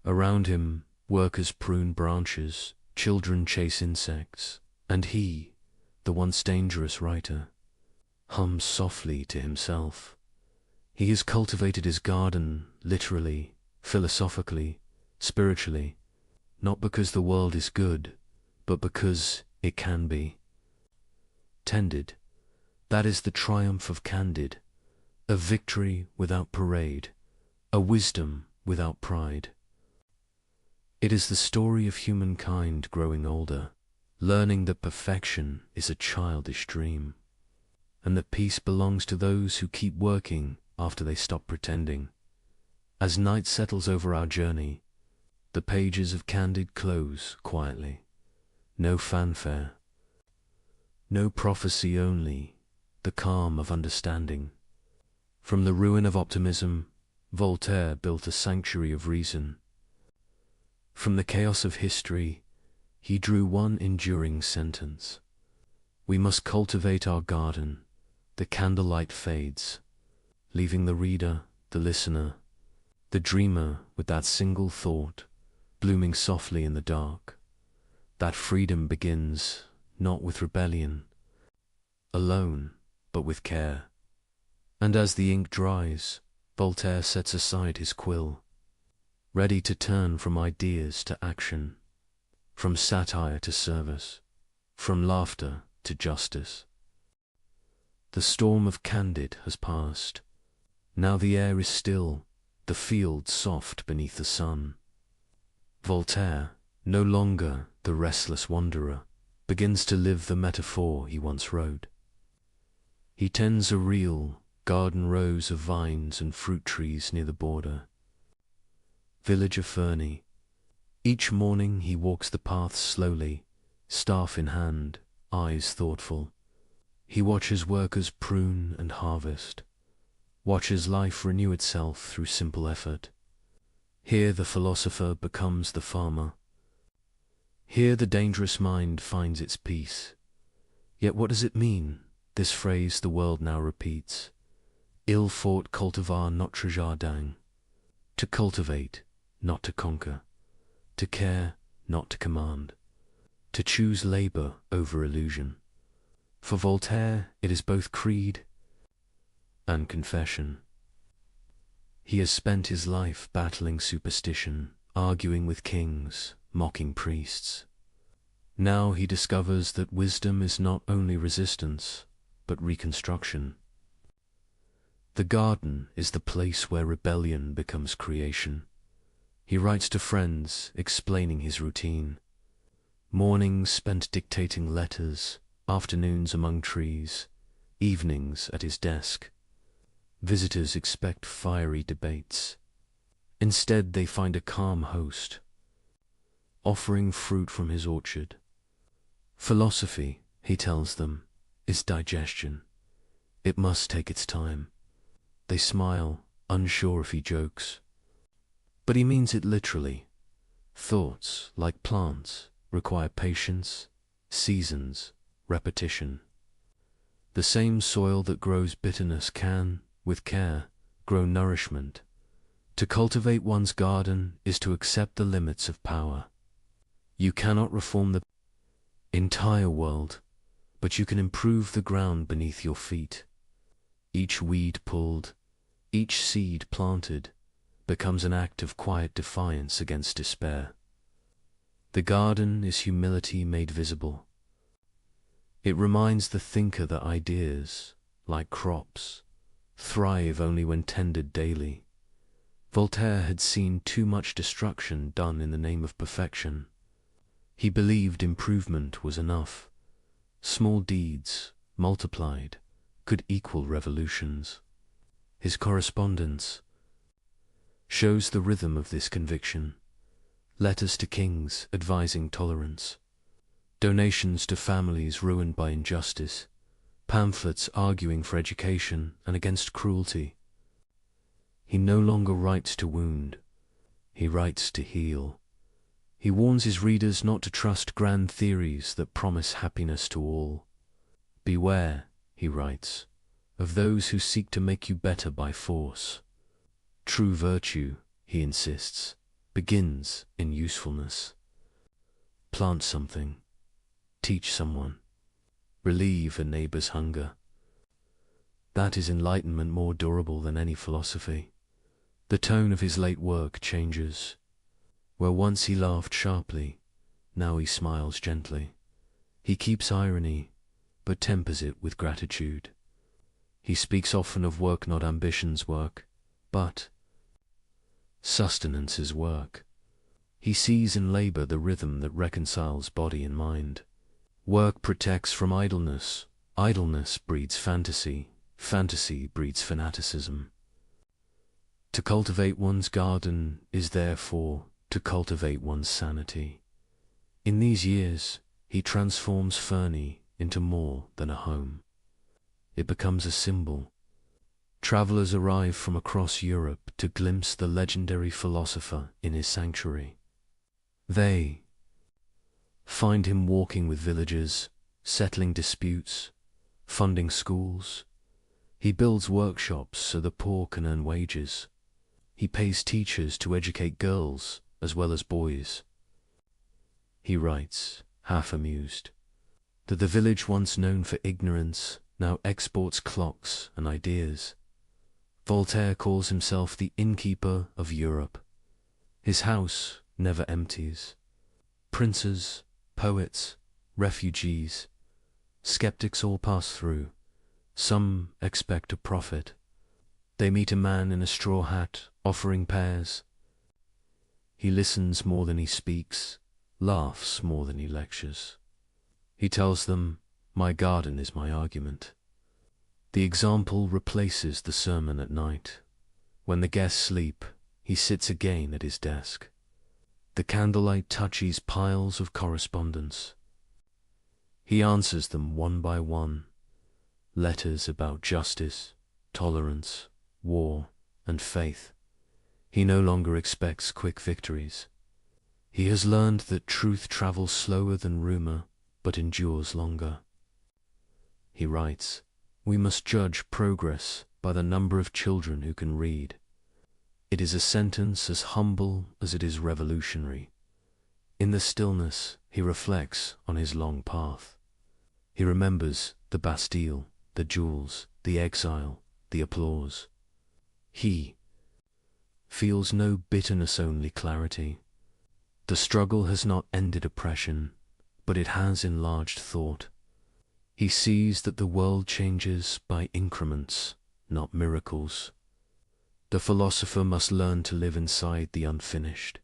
S1: Around him, workers prune branches, children chase insects, and he, the once dangerous writer, hums softly to himself. He has cultivated his garden, literally, philosophically, spiritually, not because the world is good, but because it can be. Tended, that is the triumph of Candide, a victory without parade, a wisdom without pride. It is the story of humankind growing older, learning that perfection is a childish dream, and that peace belongs to those who keep working after they stop pretending. As night settles over our journey, the pages of Candide close quietly. No fanfare, no prophecy, only the calm of understanding. From the ruin of optimism, Voltaire built a sanctuary of reason. From the chaos of history, he drew one enduring sentence: we must cultivate our garden. The candlelight fades, leaving the reader, the listener, the dreamer with that single thought, blooming softly in the dark. That freedom begins not with rebellion alone, but with care. And as the ink dries, Voltaire sets aside his quill, ready to turn from ideas to action, from satire to service, from laughter to justice. The storm of Candide has passed. Now the air is still, the field soft beneath the sun. Voltaire, no longer the restless wanderer, begins to live the metaphor he once wrote. He tends a real garden rows of vines and fruit trees near the border. Village of Ferney. Each morning he walks the paths slowly, staff in hand, eyes thoughtful. He watches workers prune and harvest, watches life renew itself through simple effort. Here the philosopher becomes the farmer. Here the dangerous mind finds its peace. Yet what does it mean, this phrase the world now repeats? Il faut cultiver notre jardin. To cultivate, not to conquer. To care, not to command. To choose labor over illusion. For Voltaire, it is both creed and confession. He has spent his life battling superstition, arguing with kings, mocking priests. Now he discovers that wisdom is not only resistance, but reconstruction. The garden is the place where rebellion becomes creation. He writes to friends, explaining his routine. Mornings spent dictating letters, afternoons among trees, evenings at his desk. Visitors expect fiery debates. Instead, they find a calm host, offering fruit from his orchard. Philosophy, he tells them, is digestion. It must take its time. They smile, unsure if he jokes. But he means it literally. Thoughts, like plants, require patience, seasons, repetition. The same soil that grows bitterness can, with care, grow nourishment. To cultivate one's garden is to accept the limits of power. You cannot reform the entire world, but you can improve the ground beneath your feet. Each weed pulled, each seed planted, becomes an act of quiet defiance against despair. The garden is humility made visible. It reminds the thinker that ideas, like crops, thrive only when tended daily. Voltaire had seen too much destruction done in the name of perfection. He believed improvement was enough. Small deeds, multiplied, could equal revolutions. His correspondence shows the rhythm of this conviction. Letters to kings advising tolerance. Donations to families ruined by injustice. Pamphlets arguing for education and against cruelty. He no longer writes to wound. He writes to heal. He warns his readers not to trust grand theories that promise happiness to all. Beware, he writes, of those who seek to make you better by force. True virtue, he insists, begins in usefulness. Plant something. Teach someone. Relieve a neighbor's hunger. That is enlightenment more durable than any philosophy. The tone of his late work changes. Where once he laughed sharply, now he smiles gently. He keeps irony, but tempers it with gratitude. He speaks often of work not ambition's work, but sustenance's work. He sees in labor the rhythm that reconciles body and mind. Work protects from idleness. Idleness breeds fantasy. Fantasy breeds fanaticism. To cultivate one's garden is therefore to cultivate one's sanity. In these years, he transforms Ferney into more than a home. It becomes a symbol. Travelers arrive from across Europe to glimpse the legendary philosopher in his sanctuary. They find him walking with villagers, settling disputes, funding schools. He builds workshops so the poor can earn wages. He pays teachers to educate girls as well as boys. He writes, half amused, that the village once known for ignorance now exports clocks and ideas. Voltaire calls himself the innkeeper of Europe. His house never empties. Princes, poets, refugees, skeptics all pass through. Some expect a profit. They meet a man in a straw hat offering pears. He listens more than he speaks, laughs more than he lectures. He tells them, "My garden is my argument." The example replaces the sermon at night. When the guests sleep, he sits again at his desk. The candlelight touches piles of correspondence. He answers them one by one. Letters about justice, tolerance, war, and faith. He no longer expects quick victories. He has learned that truth travels slower than rumor, but endures longer. He writes, "We must judge progress by the number of children who can read." It is a sentence as humble as it is revolutionary. In the stillness, he reflects on his long path. He remembers the Bastille, the duels, the exile, the applause. He feels no bitterness, only clarity. The struggle has not ended oppression, but it has enlarged thought. He sees that the world changes by increments, not miracles. The philosopher must learn to live inside the unfinished.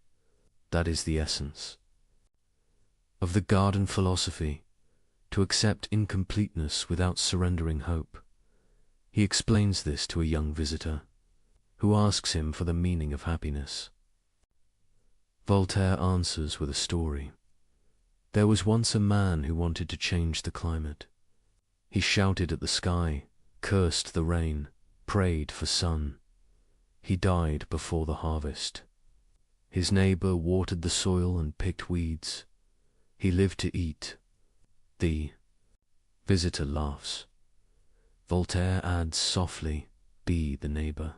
S1: That is the essence of the garden philosophy, to accept incompleteness without surrendering hope. He explains this to a young visitor, who asks him for the meaning of happiness. Voltaire answers with a story. There was once a man who wanted to change the climate. He shouted at the sky, cursed the rain, prayed for sun. He died before the harvest. His neighbor watered the soil and picked weeds. He lived to eat. The visitor laughs. Voltaire adds softly, "Be the neighbor."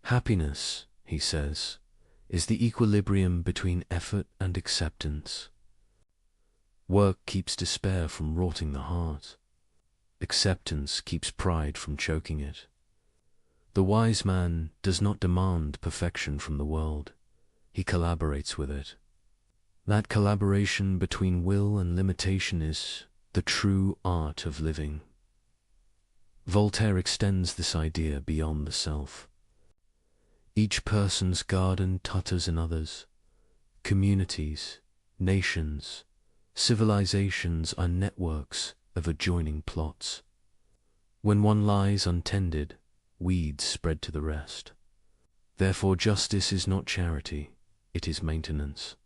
S1: Happiness, he says, is the equilibrium between effort and acceptance. Work keeps despair from rotting the heart. Acceptance keeps pride from choking it. The wise man does not demand perfection from the world. He collaborates with it. That collaboration between will and limitation is the true art of living. Voltaire extends this idea beyond the self. Each person's garden totters in others. Communities, nations, civilizations are networks of adjoining plots. When one lies untended, weeds spread to the rest. Therefore justice is not charity, it is maintenance.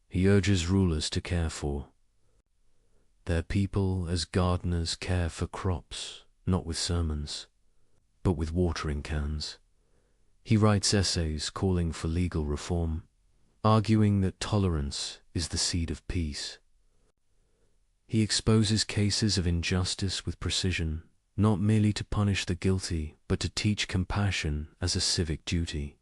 S1: He urges rulers to care for their people as gardeners care for crops, not with sermons, but with watering cans. He writes essays calling for legal reform, arguing that tolerance is the seed of peace. He exposes cases of injustice with precision, not merely to punish the guilty, but to teach compassion as a civic duty.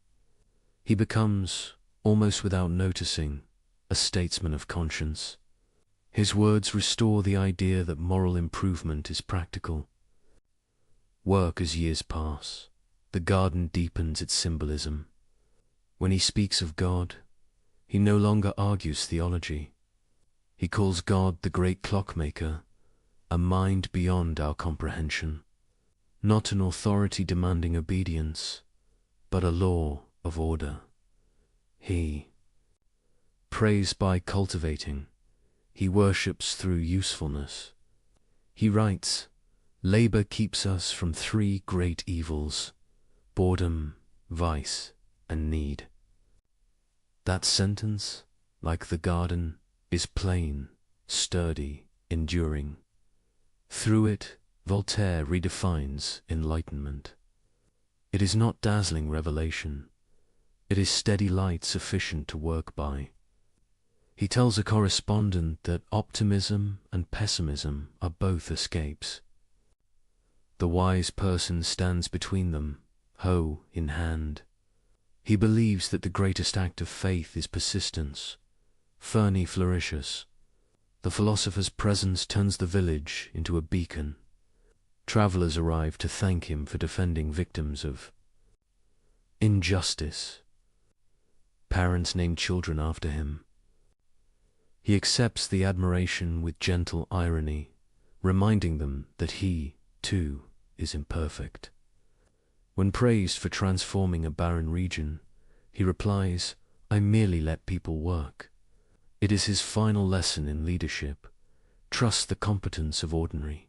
S1: He becomes, almost without noticing, a statesman of conscience. His words restore the idea that moral improvement is practical. Work as years pass. The garden deepens its symbolism. When he speaks of God, he no longer argues theology. He calls God the great clockmaker, a mind beyond our comprehension, not an authority demanding obedience, but a law of order. He prays by cultivating. He worships through usefulness. He writes, "Labor keeps us from three great evils: boredom, vice, and need." That sentence, like the garden, is plain, sturdy, enduring. Through it, Voltaire redefines enlightenment. It is not dazzling revelation. It is steady light sufficient to work by. He tells a correspondent that optimism and pessimism are both escapes. The wise person stands between them, hoe in hand. He believes that the greatest act of faith is persistence. Fernie flourishes. The philosopher's presence turns the village into a beacon. Travelers arrive to thank him for defending victims of injustice. Parents name children after him. He accepts the admiration with gentle irony, reminding them that he, too, is imperfect. When praised for transforming a barren region, he replies, "I merely let people work." It is his final lesson in leadership. Trust the competence of ordinary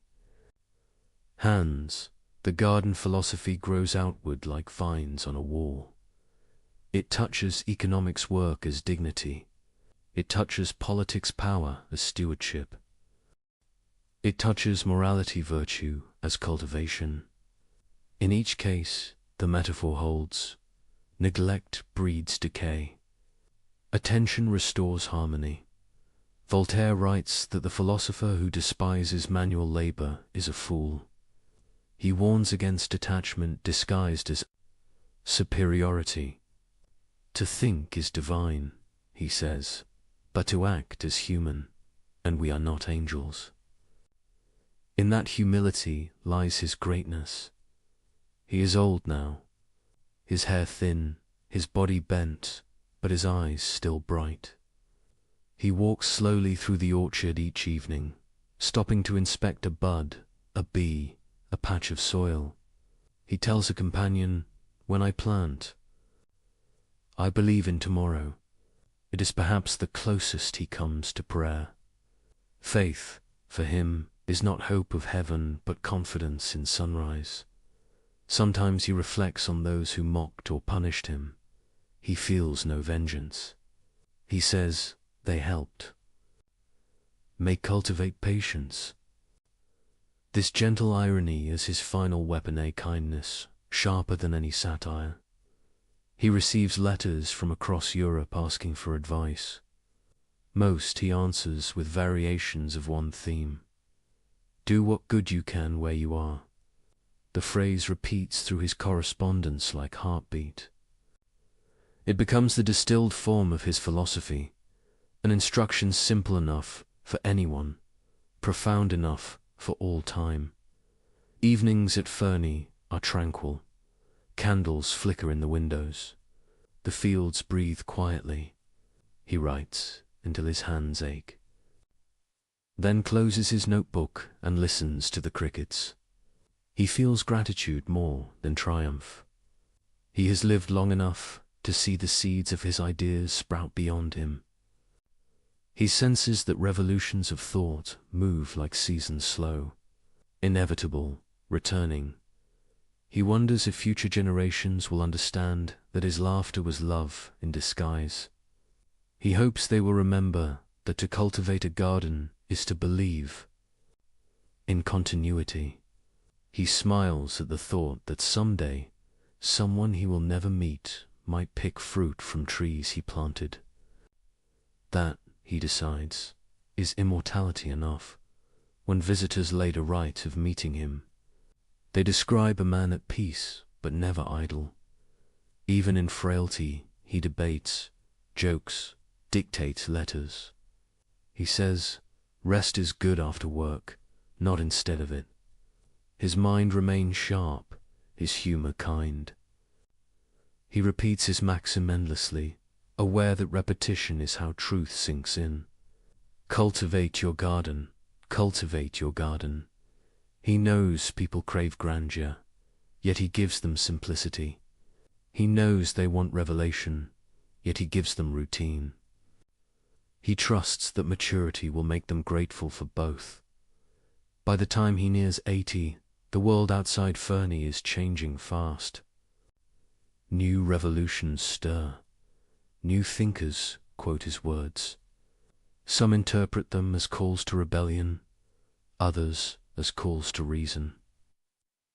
S1: hands. The garden philosophy grows outward like vines on a wall. It touches economics work as dignity. It touches politics power as stewardship. It touches morality virtue as cultivation. In each case, the metaphor holds. Neglect breeds decay. Attention restores harmony. Voltaire writes that the philosopher who despises manual labor is a fool. He warns against detachment disguised as superiority. To think is divine, he says, but to act is human, and we are not angels. In that humility lies his greatness. He is old now, his hair thin, his body bent, but his eyes still bright. He walks slowly through the orchard each evening, stopping to inspect a bud, a bee, a patch of soil. He tells a companion, "When I plant, I believe in tomorrow." It is perhaps the closest he comes to prayer. Faith, for him, is not hope of heaven but confidence in sunrise. Sometimes he reflects on those who mocked or punished him. He feels no vengeance. He says, "They helped." May cultivate patience. This gentle irony is his final weapon, a kindness, sharper than any satire. He receives letters from across Europe asking for advice. Most he answers with variations of one theme. Do what good you can where you are. The phrase repeats through his correspondence like heartbeat. It becomes the distilled form of his philosophy, an instruction simple enough for anyone, profound enough for all time. Evenings at Fernie are tranquil. Candles flicker in the windows. The fields breathe quietly. He writes until his hands ache. Then closes his notebook and listens to the crickets. He feels gratitude more than triumph. He has lived long enough to see the seeds of his ideas sprout beyond him. He senses that revolutions of thought move like seasons slow, inevitable, returning. He wonders if future generations will understand that his laughter was love in disguise. He hopes they will remember that to cultivate a garden is to believe in continuity. He smiles at the thought that someday someone he will never meet might pick fruit from trees he planted. That, he decides, is immortality enough. When visitors later write of meeting him, they describe a man at peace but never idle. Even in frailty, he debates, jokes, dictates letters. He says, rest is good after work, not instead of it. His mind remains sharp, his humor kind. He repeats his maxim endlessly, aware that repetition is how truth sinks in. Cultivate your garden, cultivate your garden. He knows people crave grandeur, yet he gives them simplicity. He knows they want revelation, yet he gives them routine. He trusts that maturity will make them grateful for both. By the time he nears 80, the world outside Fernie is changing fast. New revolutions stir. New thinkers quote his words. Some interpret them as calls to rebellion, others as calls to reason.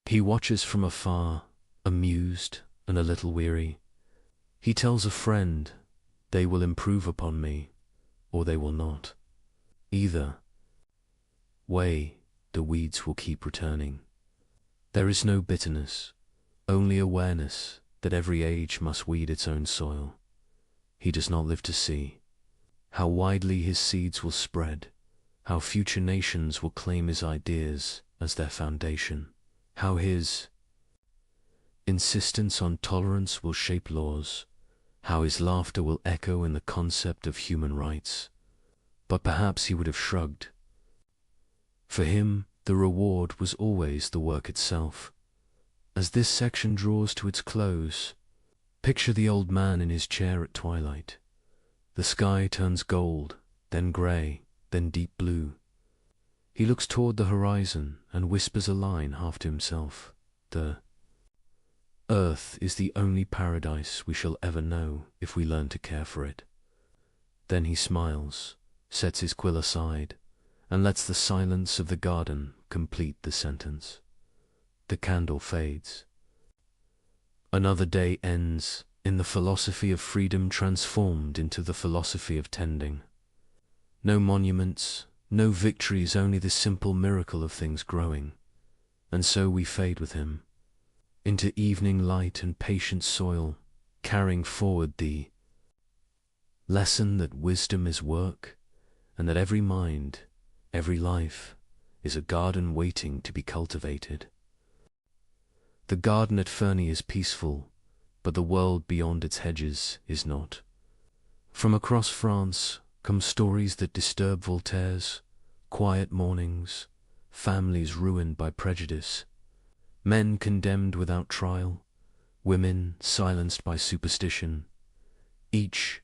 S1: He watches from afar, amused and a little weary. He tells a friend, "They will improve upon me, or they will not. Either way, the weeds will keep returning." There is no bitterness, only awareness that every age must weed its own soil. He does not live to see how widely his seeds will spread, how future nations will claim his ideas as their foundation, how his insistence on tolerance will shape laws, how his laughter will echo in the concept of human rights. But perhaps he would have shrugged. For him, the reward was always the work itself. As this section draws to its close, picture the old man in his chair at twilight. The sky turns gold, then grey, then deep blue. He looks toward the horizon and whispers a line half to himself. The earth is the only paradise we shall ever know if we learn to care for it. Then he smiles, sets his quill aside, and lets the silence of the garden complete the sentence. The candle fades. Another day ends in the philosophy of freedom transformed into the philosophy of tending. No monuments, no victories, only the simple miracle of things growing. And so we fade with him, into evening light and patient soil, carrying forward the lesson that wisdom is work, and that every mind, every life, is a garden waiting to be cultivated. The garden at Ferney is peaceful, but the world beyond its hedges is not. From across France come stories that disturb Voltaire's quiet mornings, families ruined by prejudice, men condemned without trial, women silenced by superstition. Each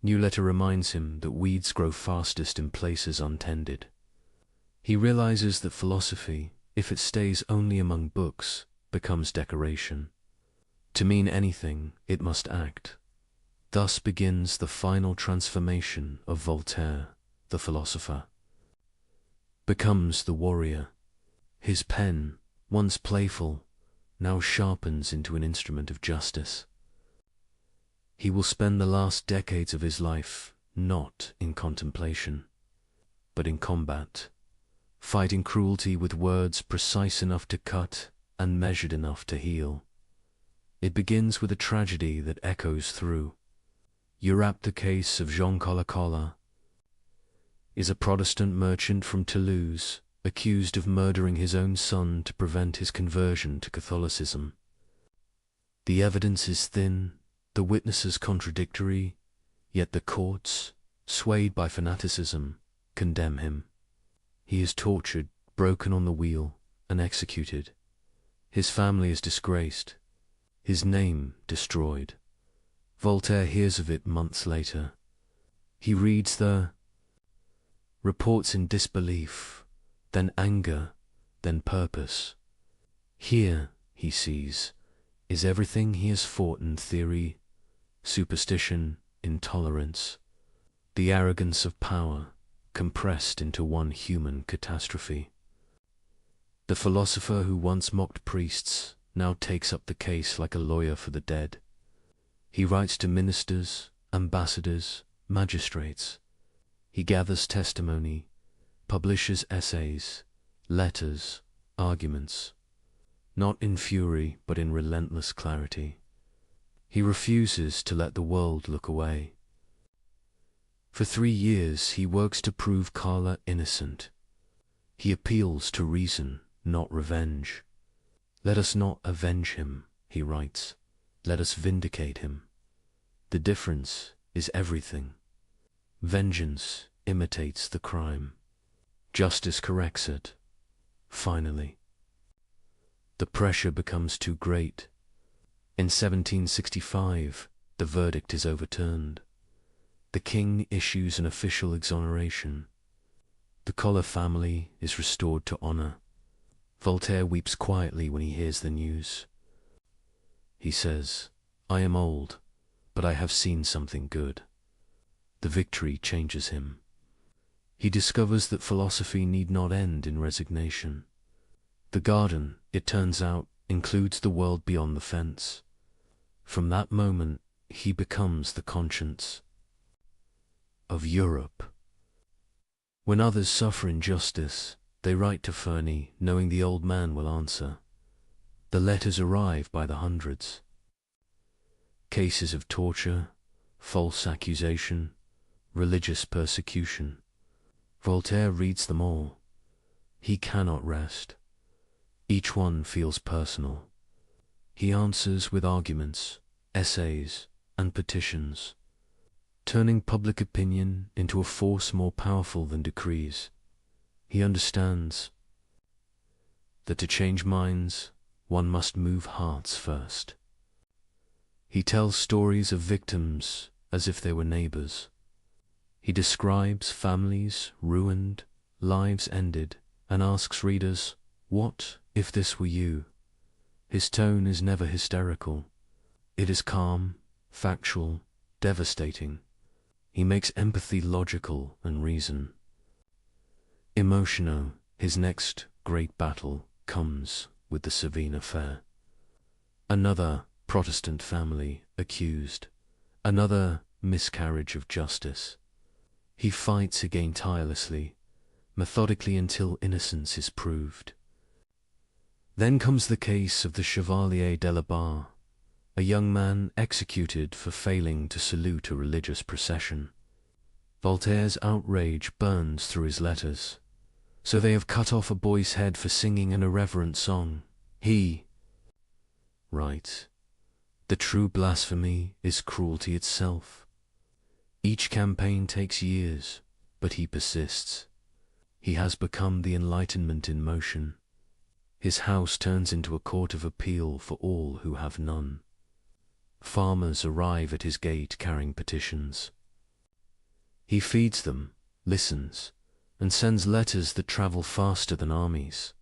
S1: new letter reminds him that weeds grow fastest in places untended. He realizes that philosophy, if it stays only among books, becomes decoration. To mean anything, it must act. Thus begins the final transformation of Voltaire, the philosopher. Becomes the warrior. His pen, once playful, now sharpens into an instrument of justice. He will spend the last decades of his life not in contemplation, but in combat, fighting cruelty with words precise enough to cut and measured enough to heal. It begins with a tragedy that echoes through. Europe, the case of Jean Cola is a Protestant merchant from Toulouse, accused of murdering his own son to prevent his conversion to Catholicism. The evidence is thin, the witnesses contradictory, yet the courts, swayed by fanaticism, condemn him. He is tortured, broken on the wheel, and executed. His family is disgraced, his name destroyed. Voltaire hears of it months later. He reads the reports in disbelief, then anger, then purpose. Here, he sees, is everything he has fought in theory, superstition, intolerance, the arrogance of power, compressed into one human catastrophe. The philosopher who once mocked priests now takes up the case like a lawyer for the dead. He writes to ministers, ambassadors, magistrates. He gathers testimony, publishes essays, letters, arguments, not in fury but in relentless clarity. He refuses to let the world look away. For 3 years he works to prove Carla innocent. He appeals to reason, not revenge. Let us not avenge him, he writes. Let us vindicate him. The difference is everything. Vengeance imitates the crime. Justice corrects it. Finally, the pressure becomes too great. In 1765, the verdict is overturned. The king issues an official exoneration. The Cola family is restored to honor. Voltaire weeps quietly when he hears the news. He says, "I am old, but I have seen something good." The victory changes him. He discovers that philosophy need not end in resignation. The garden, it turns out, includes the world beyond the fence. From that moment, he becomes the conscience of Europe. When others suffer injustice, they write to Fernie, knowing the old man will answer. The letters arrive by the hundreds. Cases of torture, false accusation, religious persecution. Voltaire reads them all. He cannot rest. Each one feels personal. He answers with arguments, essays, and petitions, turning public opinion into a force more powerful than decrees. He understands that to change minds, one must move hearts first. He tells stories of victims as if they were neighbors. He describes families ruined, lives ended, and asks readers, "What if this were you?" His tone is never hysterical. It is calm, factual, devastating. He makes empathy logical and reason. Emotional, his next great battle comes with the Savine affair. Another Protestant family accused. Another miscarriage of justice. He fights again tirelessly, methodically until innocence is proved. Then comes the case of the Chevalier de la Barre, a young man executed for failing to salute a religious procession. Voltaire's outrage burns through his letters. So they have cut off a boy's head for singing an irreverent song. He writes, "The true blasphemy is cruelty itself." Each campaign takes years, but he persists. He has become the Enlightenment in motion. His house turns into a court of appeal for all who have none. Farmers arrive at his gate carrying petitions. He feeds them, listens, and sends letters that travel faster than armies.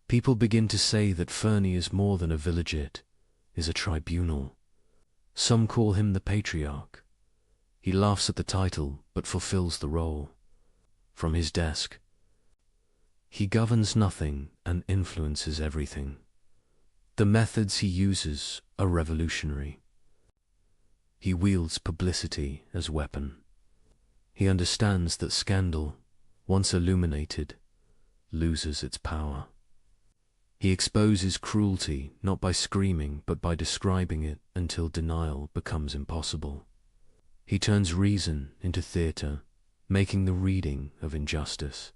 S1: People begin to say that Fernie is more than a villageite, is a tribunal. Some call him the patriarch. He laughs at the title, but fulfills the role. From his desk, he governs nothing and influences everything. The methods he uses are revolutionary. He wields publicity as weapon. He understands that scandal, once illuminated, loses its power. He exposes cruelty not by screaming but by describing it until denial becomes impossible. He turns reason into theatre, making the reading of injustice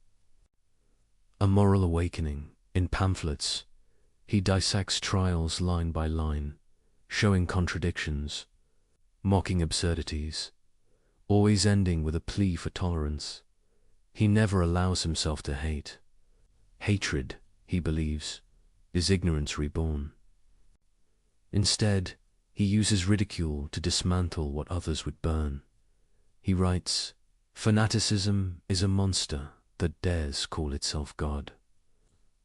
S1: a moral awakening. In pamphlets, he dissects trials line by line, showing contradictions, mocking absurdities, always ending with a plea for tolerance. He never allows himself to hate. Hatred, he believes, is ignorance reborn. Instead, he uses ridicule to dismantle what others would burn. He writes, "Fanaticism is a monster that dares call itself God."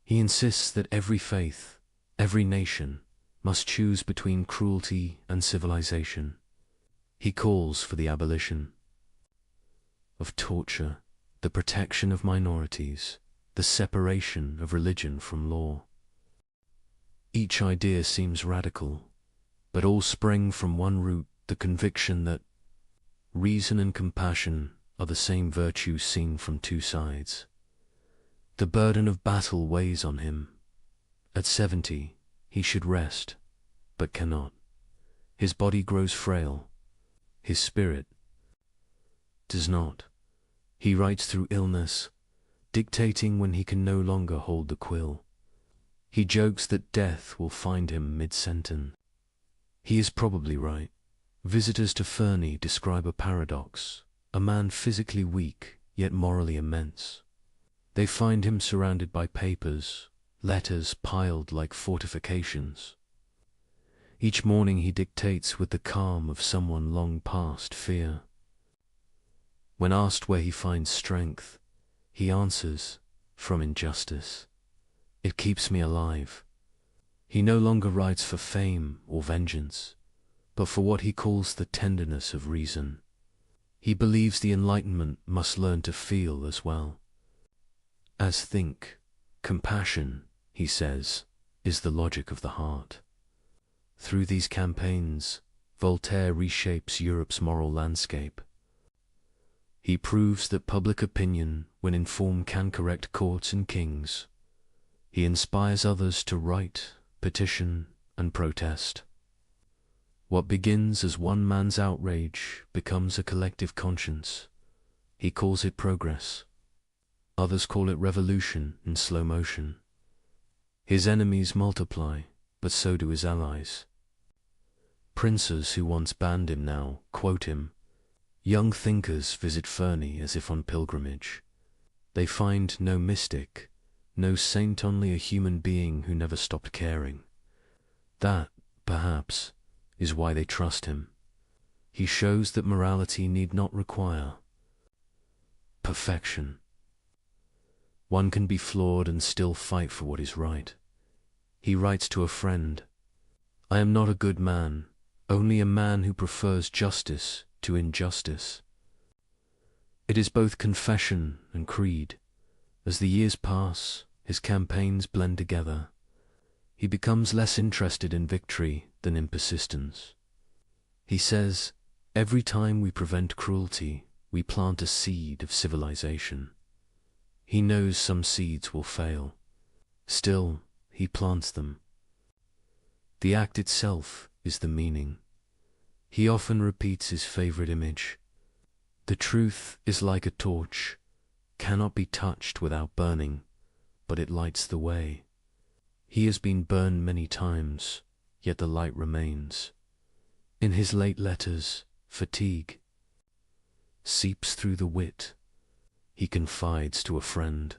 S1: He insists that every faith, every nation, must choose between cruelty and civilization. He calls for the abolition of torture, the protection of minorities, the separation of religion from law. Each idea seems radical, but all spring from one root, the conviction that reason and compassion are the same virtue seen from two sides. The burden of battle weighs on him. At 70, he should rest, but cannot. His body grows frail. His spirit does not. He writes through illness, dictating when he can no longer hold the quill. He jokes that death will find him mid-sentence. He is probably right. Visitors to Fernie describe a paradox, a man physically weak, yet morally immense. They find him surrounded by papers, letters piled like fortifications. Each morning he dictates with the calm of someone long past fear. When asked where he finds strength, he answers, "From injustice. It keeps me alive." He no longer writes for fame or vengeance, but for what he calls the tenderness of reason. He believes the Enlightenment must learn to feel as well as think. Compassion, he says, is the logic of the heart. Through these campaigns, Voltaire reshapes Europe's moral landscape. He proves that public opinion, when informed, can correct courts and kings. He inspires others to write, petition, and protest. What begins as one man's outrage becomes a collective conscience. He calls it progress. Others call it revolution in slow motion. His enemies multiply, but so do his allies. Princes who once banned him now quote him. Young thinkers visit Ferney as if on pilgrimage. They find no mystic, no saint, only a human being who never stopped caring. That, perhaps, is why they trust him. He shows that morality need not require perfection. One can be flawed and still fight for what is right. He writes to a friend, "I am not a good man, only a man who prefers justice to injustice." It is both confession and creed. As the years pass, his campaigns blend together. He becomes less interested in victory than in persistence. He says, "Every time we prevent cruelty, we plant a seed of civilization." He knows some seeds will fail. Still, he plants them. The act itself is the meaning. He often repeats his favorite image. The truth is like a torch, cannot be touched without burning, but it lights the way. He has been burned many times, yet the light remains. In his late letters, fatigue seeps through the wit. He confides to a friend,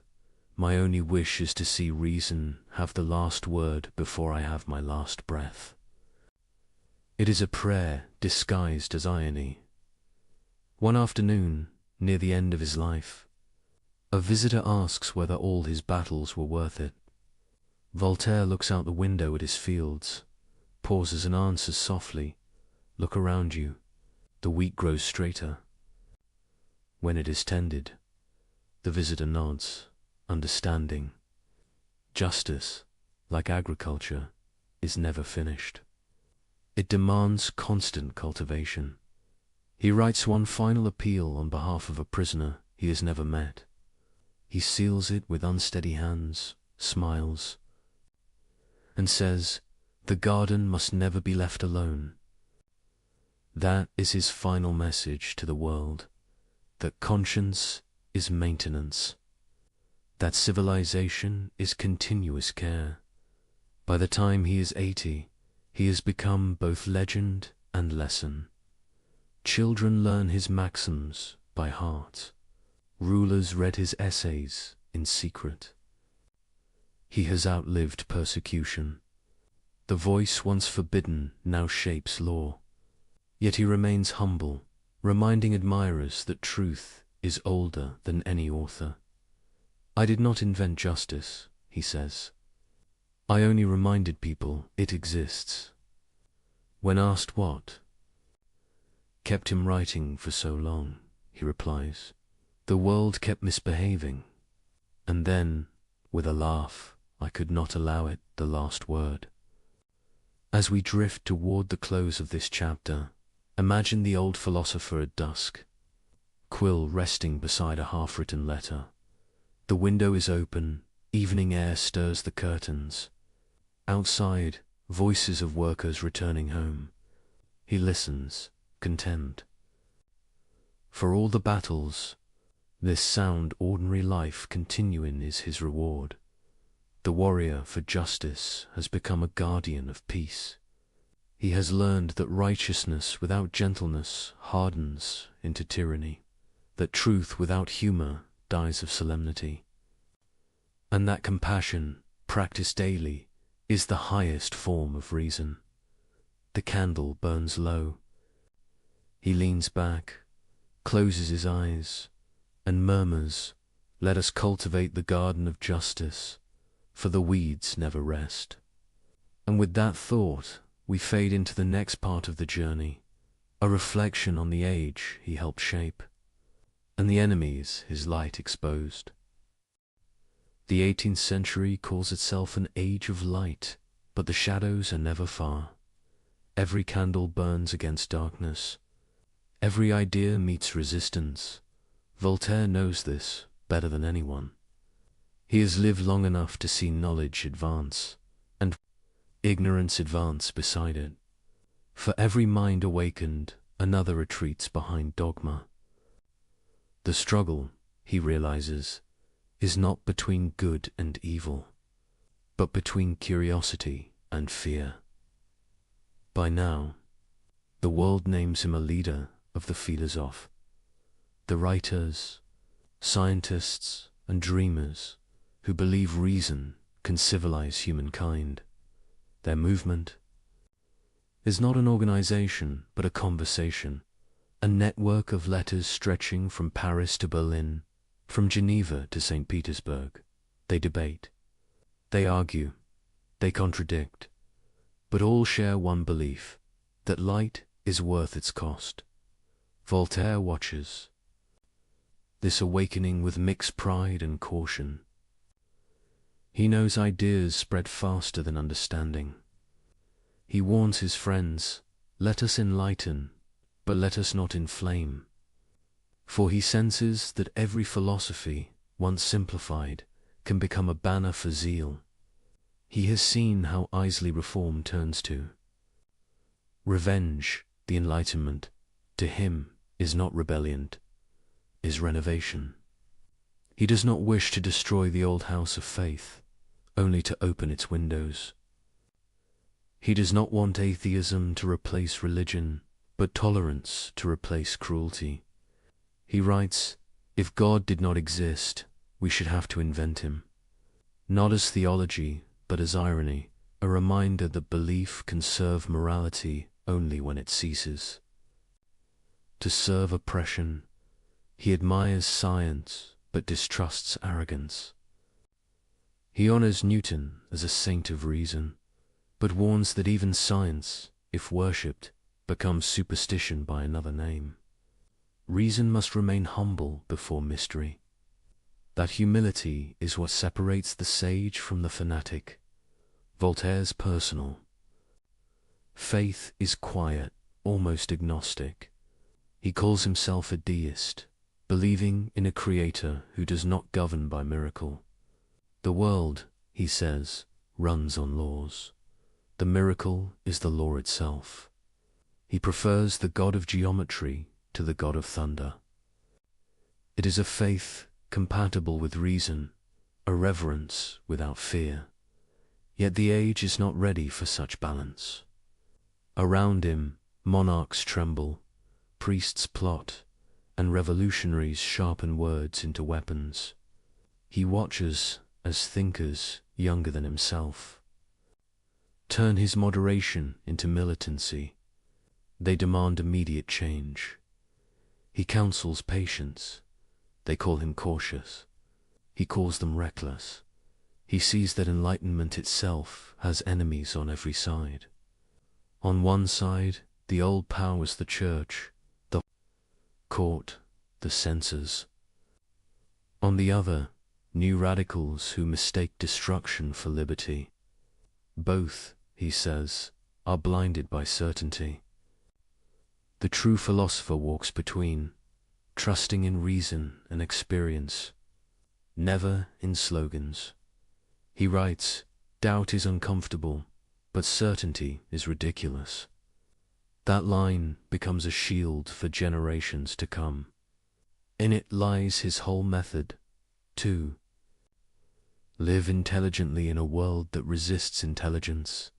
S1: "My only wish is to see reason have the last word before I have my last breath." It is a prayer disguised as irony. One afternoon, near the end of his life, a visitor asks whether all his battles were worth it. Voltaire looks out the window at his fields, pauses and answers softly, "Look around you. The wheat grows straighter when it is tended." The visitor nods, understanding. Justice, like agriculture, is never finished. It demands constant cultivation. He writes one final appeal on behalf of a prisoner he has never met. He seals it with unsteady hands, smiles, and says, "The garden must never be left alone." That is his final message to the world, that conscience is maintenance, that civilization is continuous care. By the time he is 80, he has become both legend and lesson. Children learn his maxims by heart. Rulers read his essays in secret. He has outlived persecution. The voice once forbidden now shapes law. Yet he remains humble, reminding admirers that truth is older than any author. "I did not invent justice," he says. "I only reminded people it exists." When asked what kept him writing for so long, he replies, "The world kept misbehaving, and then, with a laugh, I could not allow it the last word." As we drift toward the close of this chapter, imagine the old philosopher at dusk, quill resting beside a half-written letter. The window is open, evening air stirs the curtains. Outside, voices of workers returning home. He listens, content. For all the battles, this sound ordinary life continuing is his reward. The warrior for justice has become a guardian of peace. He has learned that righteousness without gentleness hardens into tyranny, that truth without humor dies of solemnity, and that compassion, practiced daily, is the highest form of reason. The candle burns low. He leans back, closes his eyes, and murmurs, "Let us cultivate the garden of justice, for the weeds never rest." And with that thought, we fade into the next part of the journey, a reflection on the age he helped shape, and the enemies his light exposed. The 18th century calls itself an age of light, but the shadows are never far. Every candle burns against darkness. Every idea meets resistance. Voltaire knows this better than anyone. He has lived long enough to see knowledge advance, and ignorance advance beside it. For every mind awakened, another retreats behind dogma. The struggle, he realizes, is not between good and evil, but between curiosity and fear. By now, the world names him a leader of the philosophes, the writers, scientists, and dreamers who believe reason can civilize humankind. Their movement is not an organization, but a conversation, a network of letters stretching from Paris to Berlin, from Geneva to St. Petersburg. They debate, they argue, they contradict, but all share one belief, that light is worth its cost. Voltaire watches this awakening with mixed pride and caution. He knows ideas spread faster than understanding. He warns his friends, let us enlighten, but let us not inflame. For he senses that every philosophy, once simplified, can become a banner for zeal. He has seen how easily reform turns to revenge. The Enlightenment, to him, is not rebellion, is renovation. He does not wish to destroy the old house of faith, only to open its windows. He does not want atheism to replace religion, but tolerance to replace cruelty. He writes, if God did not exist, we should have to invent him. Not as theology, but as irony, a reminder that belief can serve morality only when it ceases to serve oppression. He admires science, but distrusts arrogance. He honors Newton as a saint of reason, but warns that even science, if worshipped, becomes superstition by another name. Reason must remain humble before mystery. That humility is what separates the sage from the fanatic. Voltaire's personal faith is quiet, almost agnostic. He calls himself a deist, believing in a creator who does not govern by miracle. The world, he says, runs on laws. The miracle is the law itself. He prefers the god of geometry to the god of thunder. It is a faith compatible with reason, a reverence without fear. Yet the age is not ready for such balance. Around him, monarchs tremble, priests plot, and revolutionaries sharpen words into weapons. He watches as thinkers younger than himself turn his moderation into militancy. They demand immediate change. He counsels patience. They call him cautious. He calls them reckless. He sees that enlightenment itself has enemies on every side. On one side, the old powers, the church, the court, the censors. On the other, new radicals who mistake destruction for liberty. Both, he says, are blinded by certainty. The true philosopher walks between, trusting in reason and experience, never in slogans. He writes, doubt is uncomfortable, but certainty is ridiculous. That line becomes a shield for generations to come. In it lies his whole method, to live intelligently in a world that resists intelligence.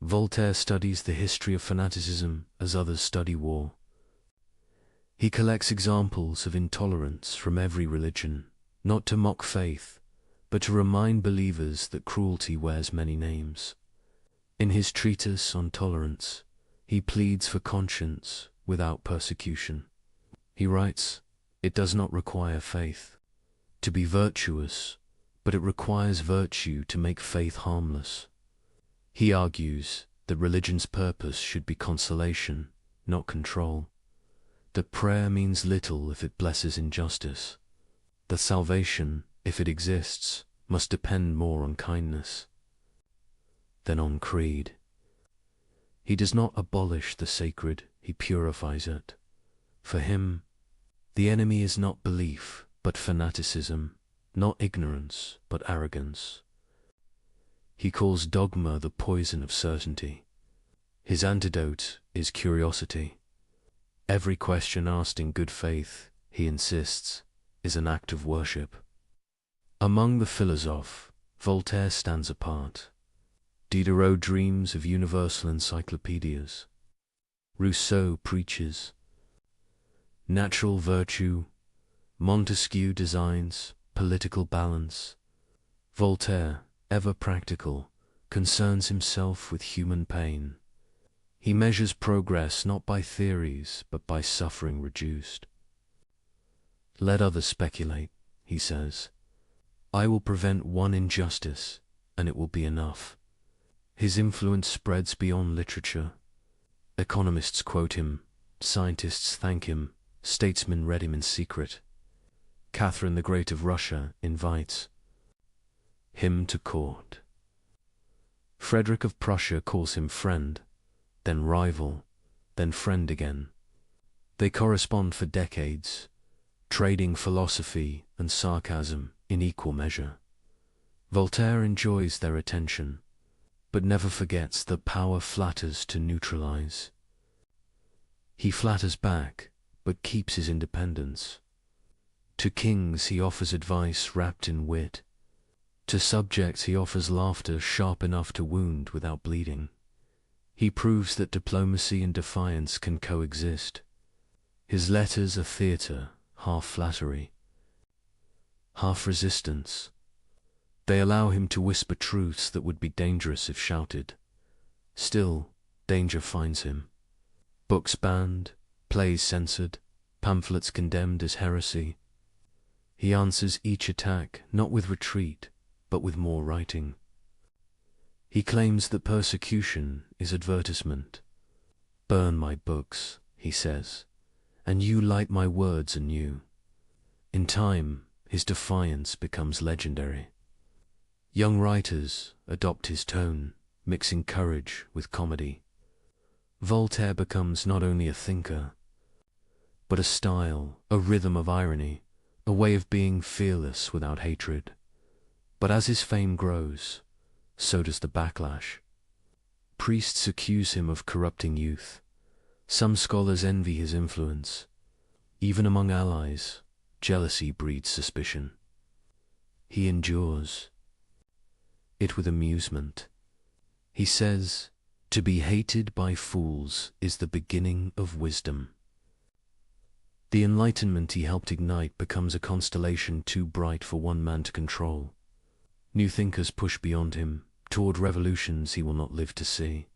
S1: Voltaire studies the history of fanaticism as others study war. He collects examples of intolerance from every religion, not to mock faith, but to remind believers that cruelty wears many names. In his treatise on tolerance, he pleads for conscience without persecution. He writes, it does not require faith to be virtuous, but it requires virtue to make faith harmless. He argues that religion's purpose should be consolation, not control. That prayer means little if it blesses injustice. That salvation, if it exists, must depend more on kindness than on creed. He does not abolish the sacred, he purifies it. For him, the enemy is not belief, but fanaticism, not ignorance, but arrogance. He calls dogma the poison of certainty. His antidote is curiosity. Every question asked in good faith, he insists, is an act of worship. Among the philosophes, Voltaire stands apart. Diderot dreams of universal encyclopedias. Rousseau preaches natural virtue. Montesquieu designs political balance. Voltaire, ever practical, concerns himself with human pain. He measures progress not by theories, but by suffering reduced. Let others speculate, he says. I will prevent one injustice, and it will be enough. His influence spreads beyond literature. Economists quote him, scientists thank him, statesmen read him in secret. Catherine the Great of Russia invites him to court. Frederick of Prussia calls him friend, then rival, then friend again. They correspond for decades, trading philosophy and sarcasm in equal measure. Voltaire enjoys their attention, but never forgets that power flatters to neutralize. He flatters back, but keeps his independence. To kings he offers advice wrapped in wit. To subjects he offers laughter sharp enough to wound without bleeding. He proves that diplomacy and defiance can coexist. His letters are theatre, half flattery, half resistance. They allow him to whisper truths that would be dangerous if shouted. Still, danger finds him. Books banned, plays censored, pamphlets condemned as heresy. He answers each attack not with retreat, but with more writing. He claims that persecution is advertisement. Burn my books, he says, and you light my words anew. In time, his defiance becomes legendary. Young writers adopt his tone, mixing courage with comedy. Voltaire becomes not only a thinker, but a style, a rhythm of irony, a way of being fearless without hatred. But as his fame grows, so does the backlash. Priests accuse him of corrupting youth. Some scholars envy his influence. Even among allies, jealousy breeds suspicion. He endures it with amusement. He says, "To be hated by fools is the beginning of wisdom." The enlightenment he helped ignite becomes a constellation too bright for one man to control. New thinkers push beyond him, toward revolutions he will not live to see.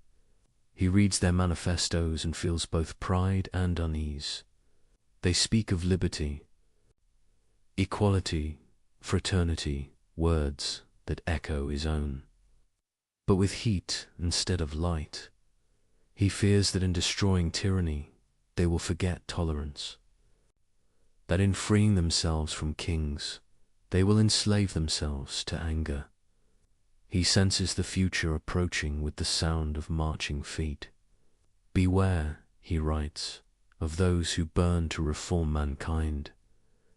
S1: He reads their manifestos and feels both pride and unease. They speak of liberty, equality, fraternity, words that echo his own. But with heat instead of light, he fears that in destroying tyranny, they will forget tolerance. That in freeing themselves from kings, they will enslave themselves to anger. He senses the future approaching with the sound of marching feet. Beware, he writes, of those who burn to reform mankind.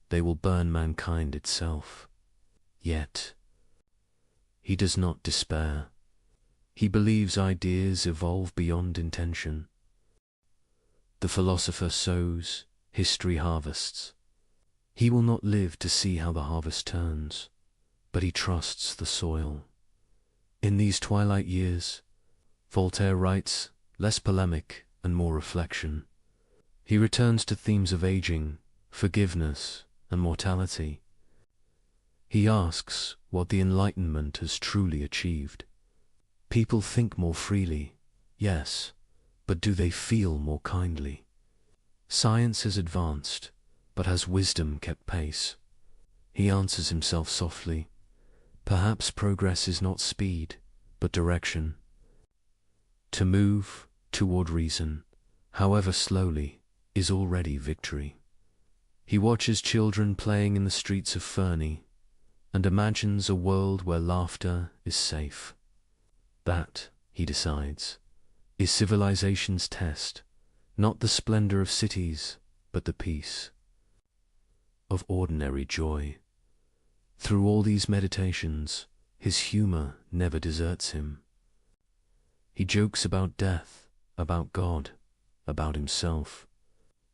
S1: They will burn mankind itself. Yet, he does not despair. He believes ideas evolve beyond intention. The philosopher sows, history harvests. He will not live to see how the harvest turns, but he trusts the soil. In these twilight years, Voltaire writes less polemic and more reflection. He returns to themes of aging, forgiveness, and mortality. He asks what the Enlightenment has truly achieved. People think more freely, yes, but do they feel more kindly? Science has advanced, but has wisdom kept pace? He answers himself softly, perhaps progress is not speed, but direction. To move toward reason, however slowly, is already victory. He watches children playing in the streets of Ferney. and imagines a world where laughter is safe. That, he decides, is civilization's test, not the splendor of cities, but the peace of ordinary joy. Through all these meditations, his humor never deserts him. He jokes about death, about God, about himself.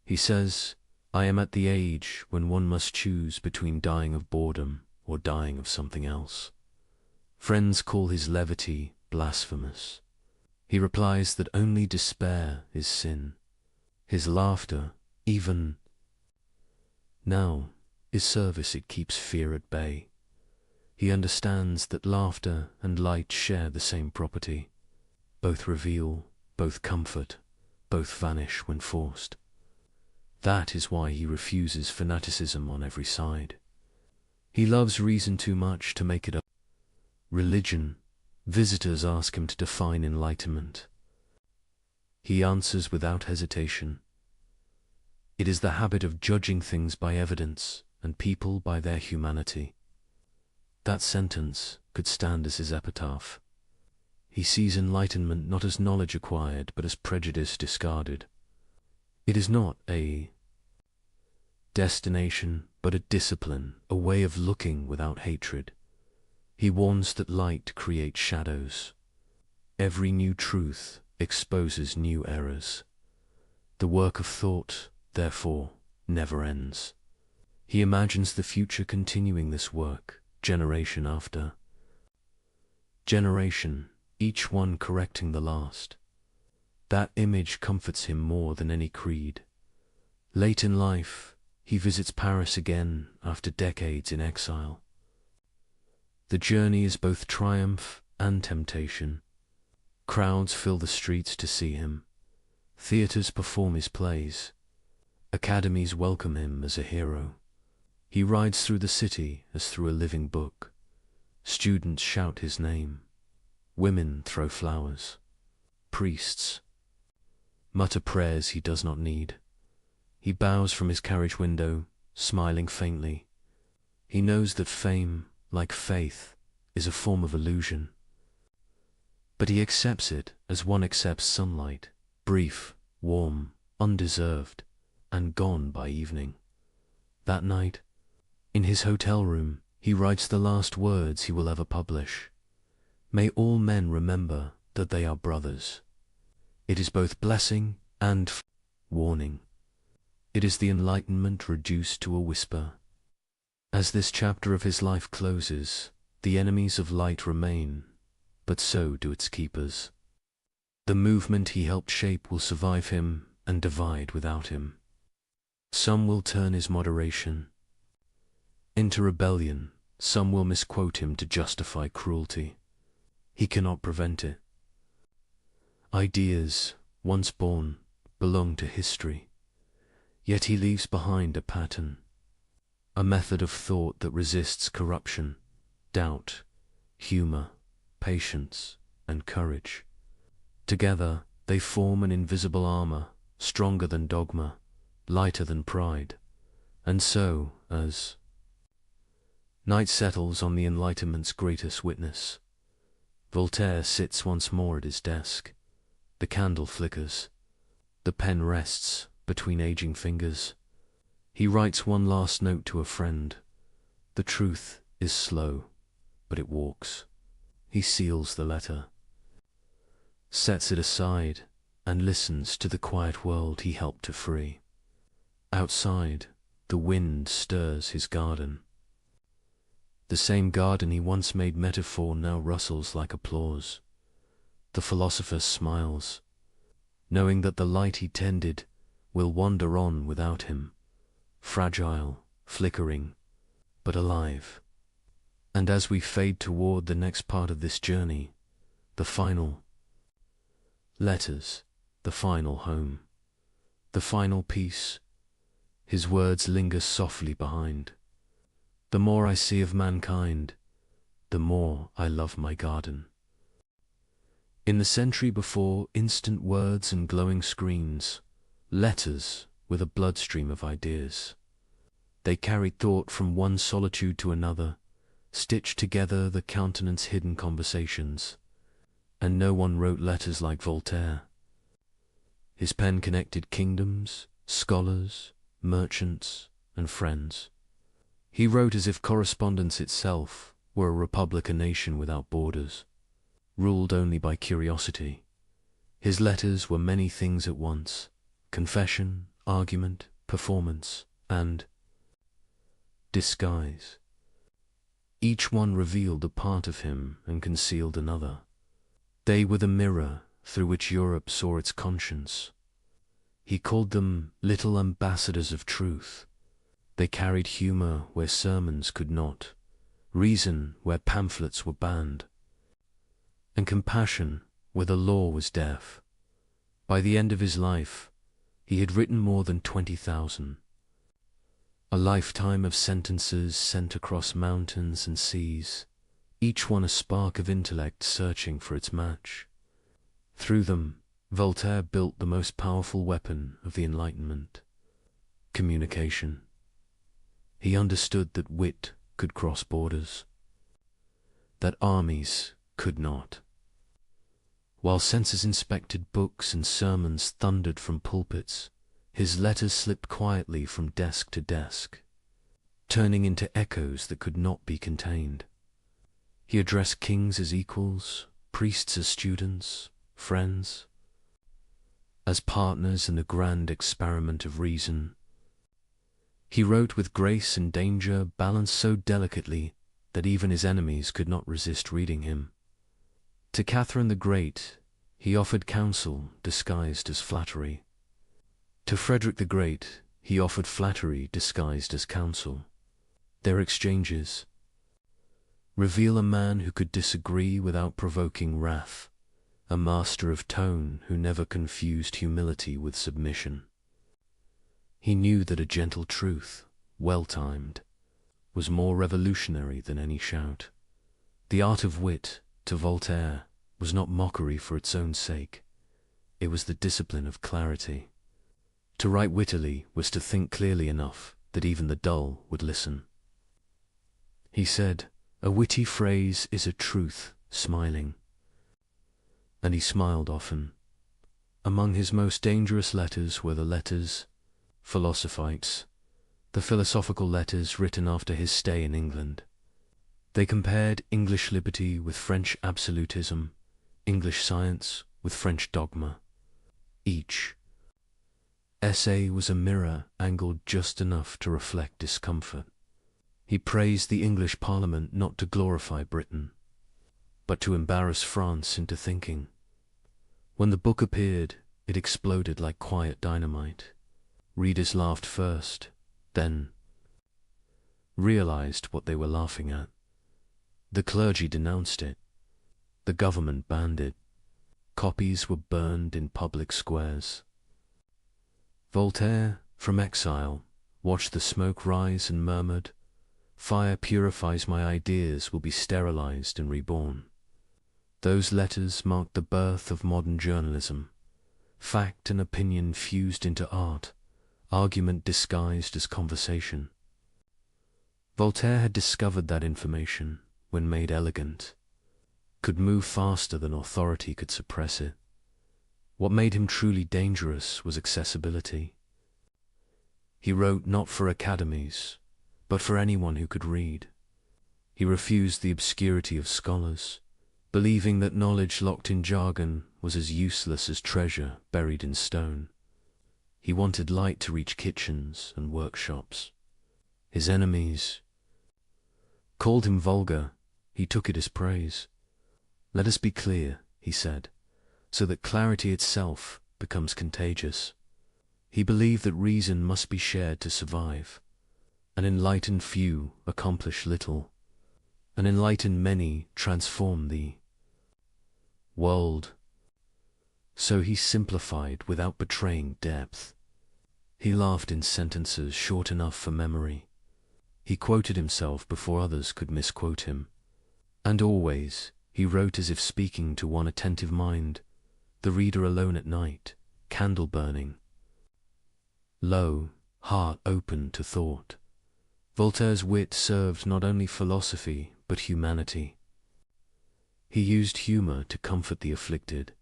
S1: He says, "I am at the age when one must choose between dying of boredom or dying of something else." Friends call his levity blasphemous. He replies that only despair is sin. His laughter, even now, is service. It keeps fear at bay. He understands that laughter and light share the same property. Both reveal, both comfort, both vanish when forced. That is why he refuses fanaticism on every side. He loves reason too much to make it up. Religion. Visitors ask him to define enlightenment. He answers without hesitation. It is the habit of judging things by evidence and people by their humanity. That sentence could stand as his epitaph. He sees enlightenment not as knowledge acquired, but as prejudice discarded. It is not a destination, but a discipline, a way of looking without hatred. He warns that light creates shadows. Every new truth exposes new errors. The work of thought, therefore, never ends. He imagines the future continuing this work, generation after generation, each one correcting the last. That image comforts him more than any creed. Late in life, he visits Paris again after decades in exile. The journey is both triumph and temptation. Crowds fill the streets to see him. Theaters perform his plays. Academies welcome him as a hero. He rides through the city as through a living book. Students shout his name. Women throw flowers. Priests mutter prayers he does not need. He bows from his carriage window, smiling faintly. He knows that fame, like faith, is a form of illusion. But he accepts it as one accepts sunlight, brief, warm, undeserved, and gone by evening. That night, in his hotel room, he writes the last words he will ever publish. May all men remember that they are brothers. It is both blessing and warning. It is the enlightenment reduced to a whisper. As this chapter of his life closes, the enemies of light remain, but so do its keepers. The movement he helped shape will survive him and divide without him. Some will turn his moderation into rebellion, some will misquote him to justify cruelty. He cannot prevent it. Ideas, once born, belong to history. Yet he leaves behind a pattern, a method of thought that resists corruption, doubt, humor, patience, and courage. Together, they form an invisible armor, stronger than dogma, lighter than pride. And so, as night settles on the Enlightenment's greatest witness, Voltaire sits once more at his desk. The candle flickers. The pen rests between aging fingers. He writes one last note to a friend. The truth is slow, but it walks. He seals the letter, sets it aside, and listens to the quiet world he helped to free. Outside, the wind stirs his garden. The same garden he once made metaphor now rustles like applause. The philosopher smiles, knowing that the light he tended will wander on without him, fragile, flickering, but alive. And as we fade toward the next part of this journey, the final letters, the final home, the final peace, his words linger softly behind. The more I see of mankind, the more I love my garden. In the century before instant words and glowing screens, letters with a bloodstream of ideas. They carried thought from one solitude to another, stitched together the countenance-hidden conversations, and no one wrote letters like Voltaire. His pen connected kingdoms, scholars, merchants, and friends. He wrote as if correspondence itself were a republic, a nation without borders, ruled only by curiosity. His letters were many things at once: confession, argument, performance, and disguise. Each one revealed a part of him and concealed another. They were the mirror through which Europe saw its conscience. He called them little ambassadors of truth. They carried humor where sermons could not, reason where pamphlets were banned, and compassion where the law was deaf. By the end of his life, he had written more than 20,000. A lifetime of sentences sent across mountains and seas, each one a spark of intellect searching for its match. Through them, Voltaire built the most powerful weapon of the Enlightenment: communication. He understood that wit could cross borders, that armies could not. While census-inspected books and sermons thundered from pulpits, his letters slipped quietly from desk to desk, turning into echoes that could not be contained. He addressed kings as equals, priests as students, friends as partners in the grand experiment of reason. He wrote with grace and danger balanced so delicately that even his enemies could not resist reading him. To Catherine the Great, he offered counsel disguised as flattery. To Frederick the Great, he offered flattery disguised as counsel. Their exchanges reveal a man who could disagree without provoking wrath, a master of tone who never confused humility with submission. He knew that a gentle truth, well-timed, was more revolutionary than any shout. The art of wit, to Voltaire, was not mockery for its own sake. It was the discipline of clarity. To write wittily was to think clearly enough that even the dull would listen. He said, "A witty phrase is a truth smiling." And he smiled often. Among his most dangerous letters were the letters philosophites, the philosophical letters written after his stay in England. They compared English liberty with French absolutism, English science with French dogma. Each essay was a mirror angled just enough to reflect discomfort. He praised the English Parliament not to glorify Britain, but to embarrass France into thinking. When the book appeared, it exploded like quiet dynamite. Readers laughed first, then realized what they were laughing at. The clergy denounced it. The government banned it. Copies were burned in public squares. Voltaire, from exile, watched the smoke rise and murmured, "Fire purifies my ideas, will be sterilized and reborn." Those letters marked the birth of modern journalism. Fact and opinion fused into art, argument disguised as conversation. Voltaire had discovered that information, when made elegant, could move faster than authority could suppress it. What made him truly dangerous was accessibility. He wrote not for academies, but for anyone who could read. He refused the obscurity of scholars, believing that knowledge locked in jargon was as useless as treasure buried in stone. He wanted light to reach kitchens and workshops. His enemies called him vulgar. He took it as praise. "Let us be clear," he said, "so that clarity itself becomes contagious." He believed that reason must be shared to survive. An enlightened few accomplish little. An enlightened many transform the world. So he simplified without betraying depth. He laughed in sentences short enough for memory. He quoted himself before others could misquote him. And always he wrote as if speaking to one attentive mind, the reader alone at night, candle burning, low, heart open to thought. Voltaire's wit served not only philosophy, but humanity. He used humor to comfort the afflicted,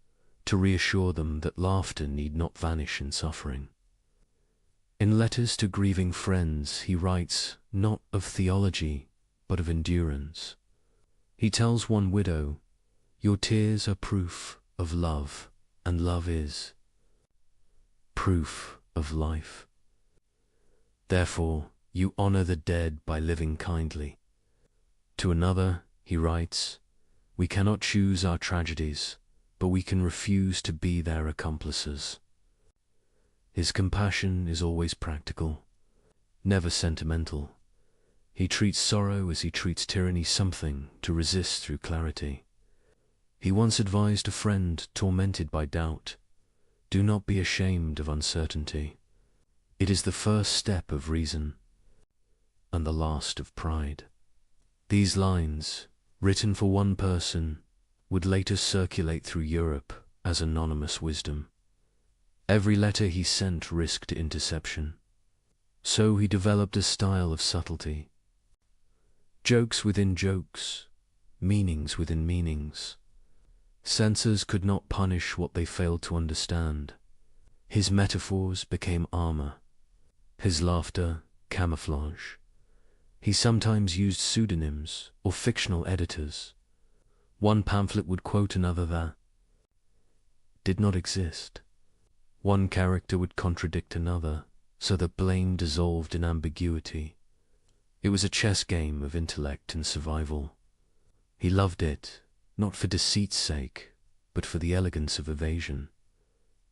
S1: to reassure them that laughter need not vanish in suffering. In letters to grieving friends, he writes not of theology, but of endurance. He tells one widow, "Your tears are proof of love, and love is proof of life. Therefore, you honor the dead by living kindly." To another, he writes, "We cannot choose our tragedies, but we can refuse to be their accomplices." His compassion is always practical, never sentimental. He treats sorrow as he treats tyranny, something to resist through clarity. He once advised a friend tormented by doubt, "Do not be ashamed of uncertainty. It is the first step of reason, and the last of pride." These lines, written for one person, would later circulate through Europe as anonymous wisdom. Every letter he sent risked interception. So he developed a style of subtlety. Jokes within jokes, meanings within meanings. Censors could not punish what they failed to understand. His metaphors became armor, his laughter camouflage. He sometimes used pseudonyms or fictional editors. One pamphlet would quote another that did not exist. One character would contradict another, so that blame dissolved in ambiguity. It was a chess game of intellect and survival. He loved it, not for deceit's sake, but for the elegance of evasion.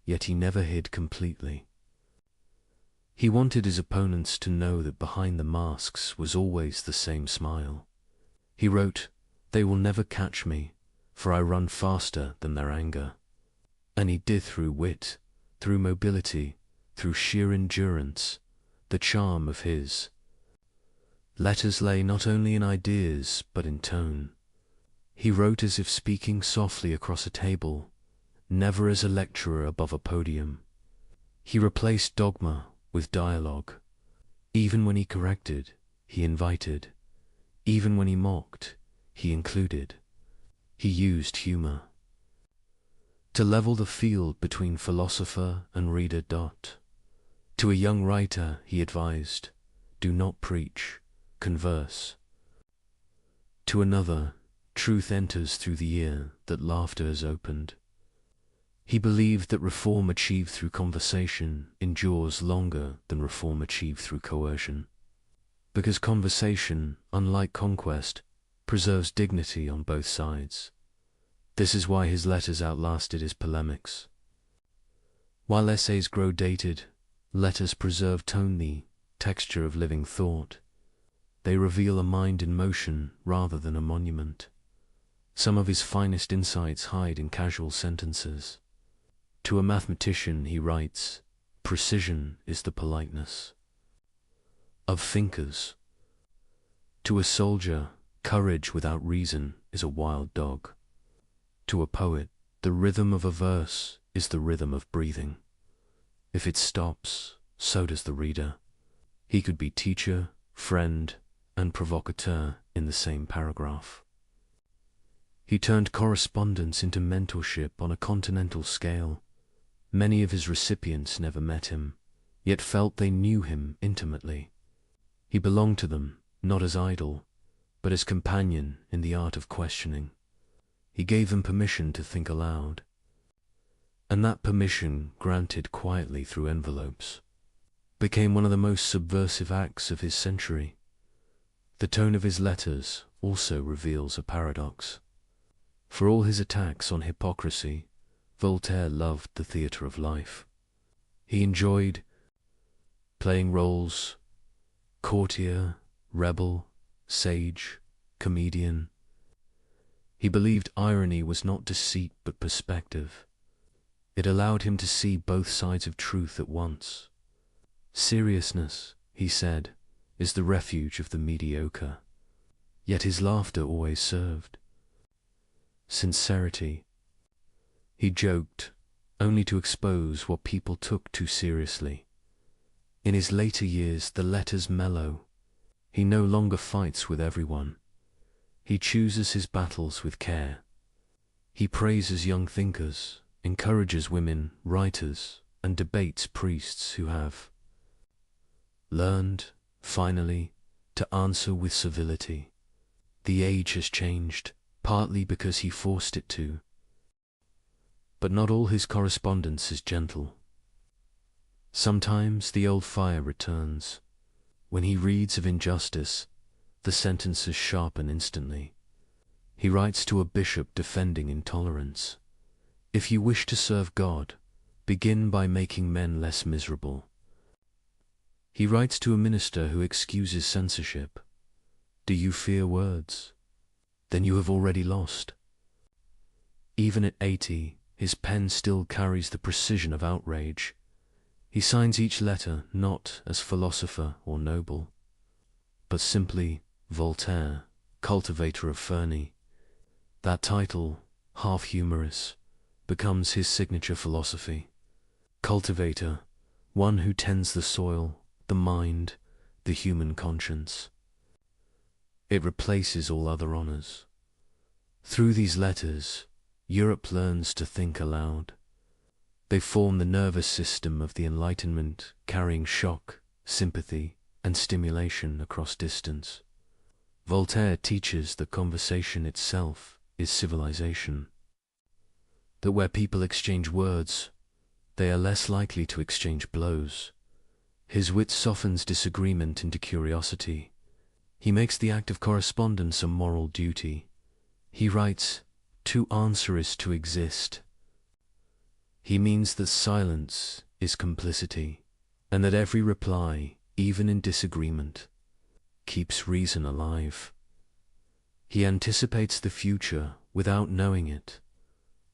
S1: Yet he never hid completely. He wanted his opponents to know that behind the masks was always the same smile. He wrote, "They will never catch me, for I run faster than their anger." And he did through wit, through mobility, through sheer endurance, the charm of his letters lay not only in ideas, but in tone. He wrote as if speaking softly across a table, never as a lecturer above a podium. He replaced dogma with dialogue. Even when he corrected, he invited. Even when he mocked, he included. He used humor to level the field between philosopher and reader. To a young writer, he advised, "Do not preach, converse." To another, truth enters through the ear that laughter has opened. He believed that reform achieved through conversation endures longer than reform achieved through coercion, because conversation, unlike conquest, preserves dignity on both sides. This is why his letters outlasted his polemics. While essays grow dated, letters preserve tone, the texture of living thought. They reveal a mind in motion rather than a monument. Some of his finest insights hide in casual sentences. To a mathematician he writes, "Precision is the politeness of thinkers." To a soldier, courage without reason is a wild dog. To a poet, the rhythm of a verse is the rhythm of breathing. If it stops, so does the reader. He could be teacher, friend, and provocateur in the same paragraph. He turned correspondence into mentorship on a continental scale. Many of his recipients never met him, yet felt they knew him intimately. He belonged to them, not as idol, but as companion in the art of questioning. He gave them permission to think aloud, and that permission, granted quietly through envelopes, became one of the most subversive acts of his century. The tone of his letters also reveals a paradox. For all his attacks on hypocrisy, Voltaire loved the theatre of life. He enjoyed playing roles: courtier, rebel, sage, comedian. He believed irony was not deceit but perspective. It allowed him to see both sides of truth at once. Seriousness, he said, is the refuge of the mediocre. Yet his laughter always served. Sincerity. He joked, only to expose what people took too seriously. In his later years, the letters mellow. He no longer fights with everyone. He chooses his battles with care. He praises young thinkers, encourages women, writers, and debates priests who have learned, finally, to answer with civility. The age has changed, partly because he forced it to. But not all his correspondence is gentle. Sometimes the old fire returns. When he reads of injustice, the sentences sharpen instantly. He writes to a bishop defending intolerance. If you wish to serve God, begin by making men less miserable. He writes to a minister who excuses censorship. Do you fear words? Then you have already lost. Even at 80, his pen still carries the precision of outrage. He signs each letter not as philosopher or noble, but simply Voltaire, cultivator of Ferney. That title, half humorous, becomes his signature philosophy. Cultivator, one who tends the soil, the mind, the human conscience. It replaces all other honors. Through these letters, Europe learns to think aloud. They form the nervous system of the Enlightenment, carrying shock, sympathy, and stimulation across distance. Voltaire teaches that conversation itself is civilization. That where people exchange words, they are less likely to exchange blows. His wit softens disagreement into curiosity. He makes the act of correspondence a moral duty. He writes, "To answer is to exist." He means that silence is complicity, and that every reply, even in disagreement, keeps reason alive. He anticipates the future without knowing it,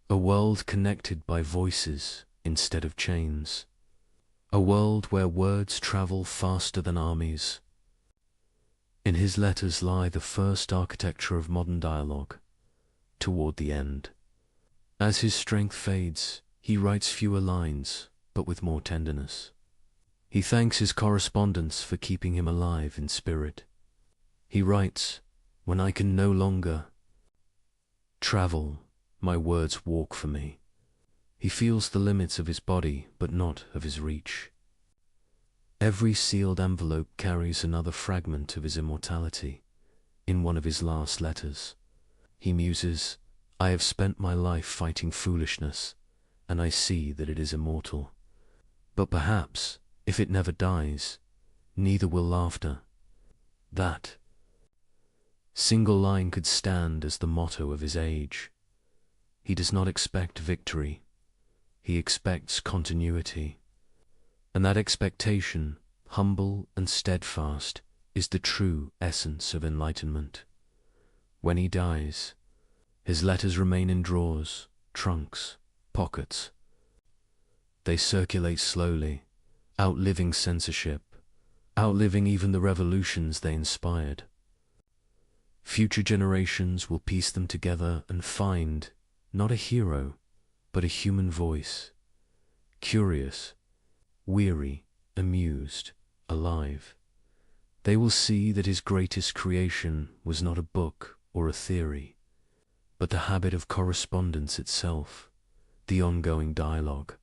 S1: a world connected by voices instead of chains, a world where words travel faster than armies. In his letters lie the first architecture of modern dialogue, toward the end. As his strength fades, he writes fewer lines, but with more tenderness. He thanks his correspondents for keeping him alive in spirit. He writes, "When I can no longer travel, my words walk for me." He feels the limits of his body, but not of his reach. Every sealed envelope carries another fragment of his immortality. In one of his last letters, he muses, "I have spent my life fighting foolishness, and I see that it is immortal. But perhaps, if it never dies, neither will laughter." That single line could stand as the motto of his age. He does not expect victory. He expects continuity. And that expectation, humble and steadfast, is the true essence of enlightenment. When he dies, his letters remain in drawers, trunks, pockets. They circulate slowly, outliving censorship, outliving even the revolutions they inspired. Future generations will piece them together and find not a hero, but a human voice, curious, weary, amused, alive. They will see that his greatest creation was not a book or a theory, but the habit of correspondence itself, the ongoing dialogue.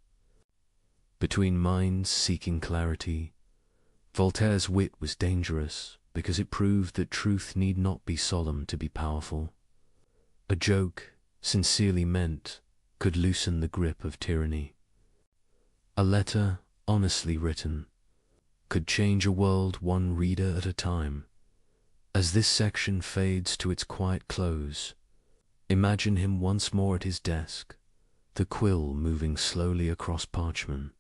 S1: Between minds seeking clarity, Voltaire's wit was dangerous because it proved that truth need not be solemn to be powerful. A joke, sincerely meant, could loosen the grip of tyranny. A letter, honestly written, could change a world one reader at a time. As this section fades to its quiet close, imagine him once more at his desk, the quill moving slowly across parchment.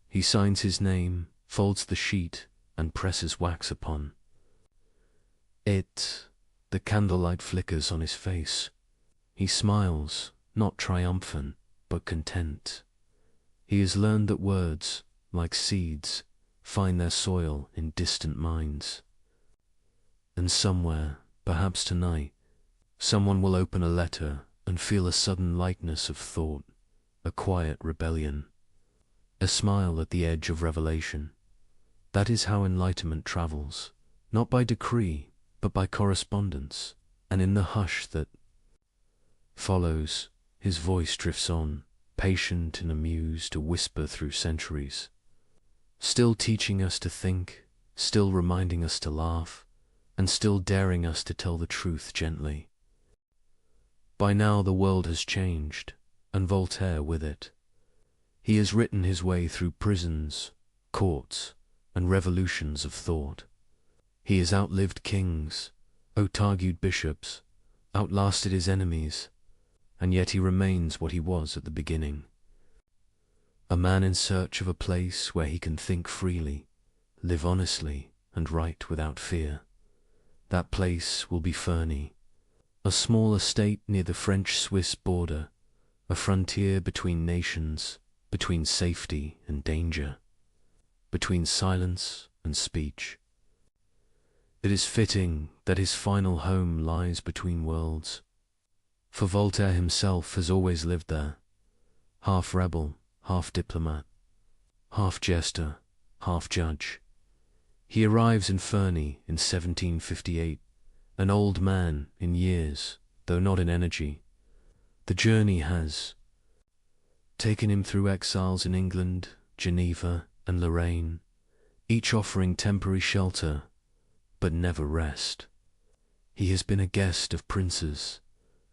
S1: He signs his name, folds the sheet, and presses wax upon it. The candlelight flickers on his face. He smiles, not triumphant, but content. He has learned that words, like seeds, find their soil in distant minds. And somewhere, perhaps tonight, someone will open a letter and feel a sudden lightness of thought, a quiet rebellion, a smile at the edge of revelation. That is how enlightenment travels, not by decree, but by correspondence, and in the hush that follows, his voice drifts on, patient and amused, a whisper through centuries, still teaching us to think, still reminding us to laugh, and still daring us to tell the truth gently. By now the world has changed, and Voltaire with it. He has written his way through prisons, courts, and revolutions of thought. He has outlived kings, out-argued bishops, outlasted his enemies, and yet he remains what he was at the beginning. A man in search of a place where he can think freely, live honestly, and write without fear. That place will be Ferney, a small estate near the French-Swiss border, a frontier between nations, between safety and danger, between silence and speech. It is fitting that his final home lies between worlds, for Voltaire himself has always lived there, half rebel, half diplomat, half jester, half judge. He arrives in Ferney in 1758, an old man in years, though not in energy. The journey has taken him through exiles in England, Geneva, and Lorraine, each offering temporary shelter, but never rest. He has been a guest of princes,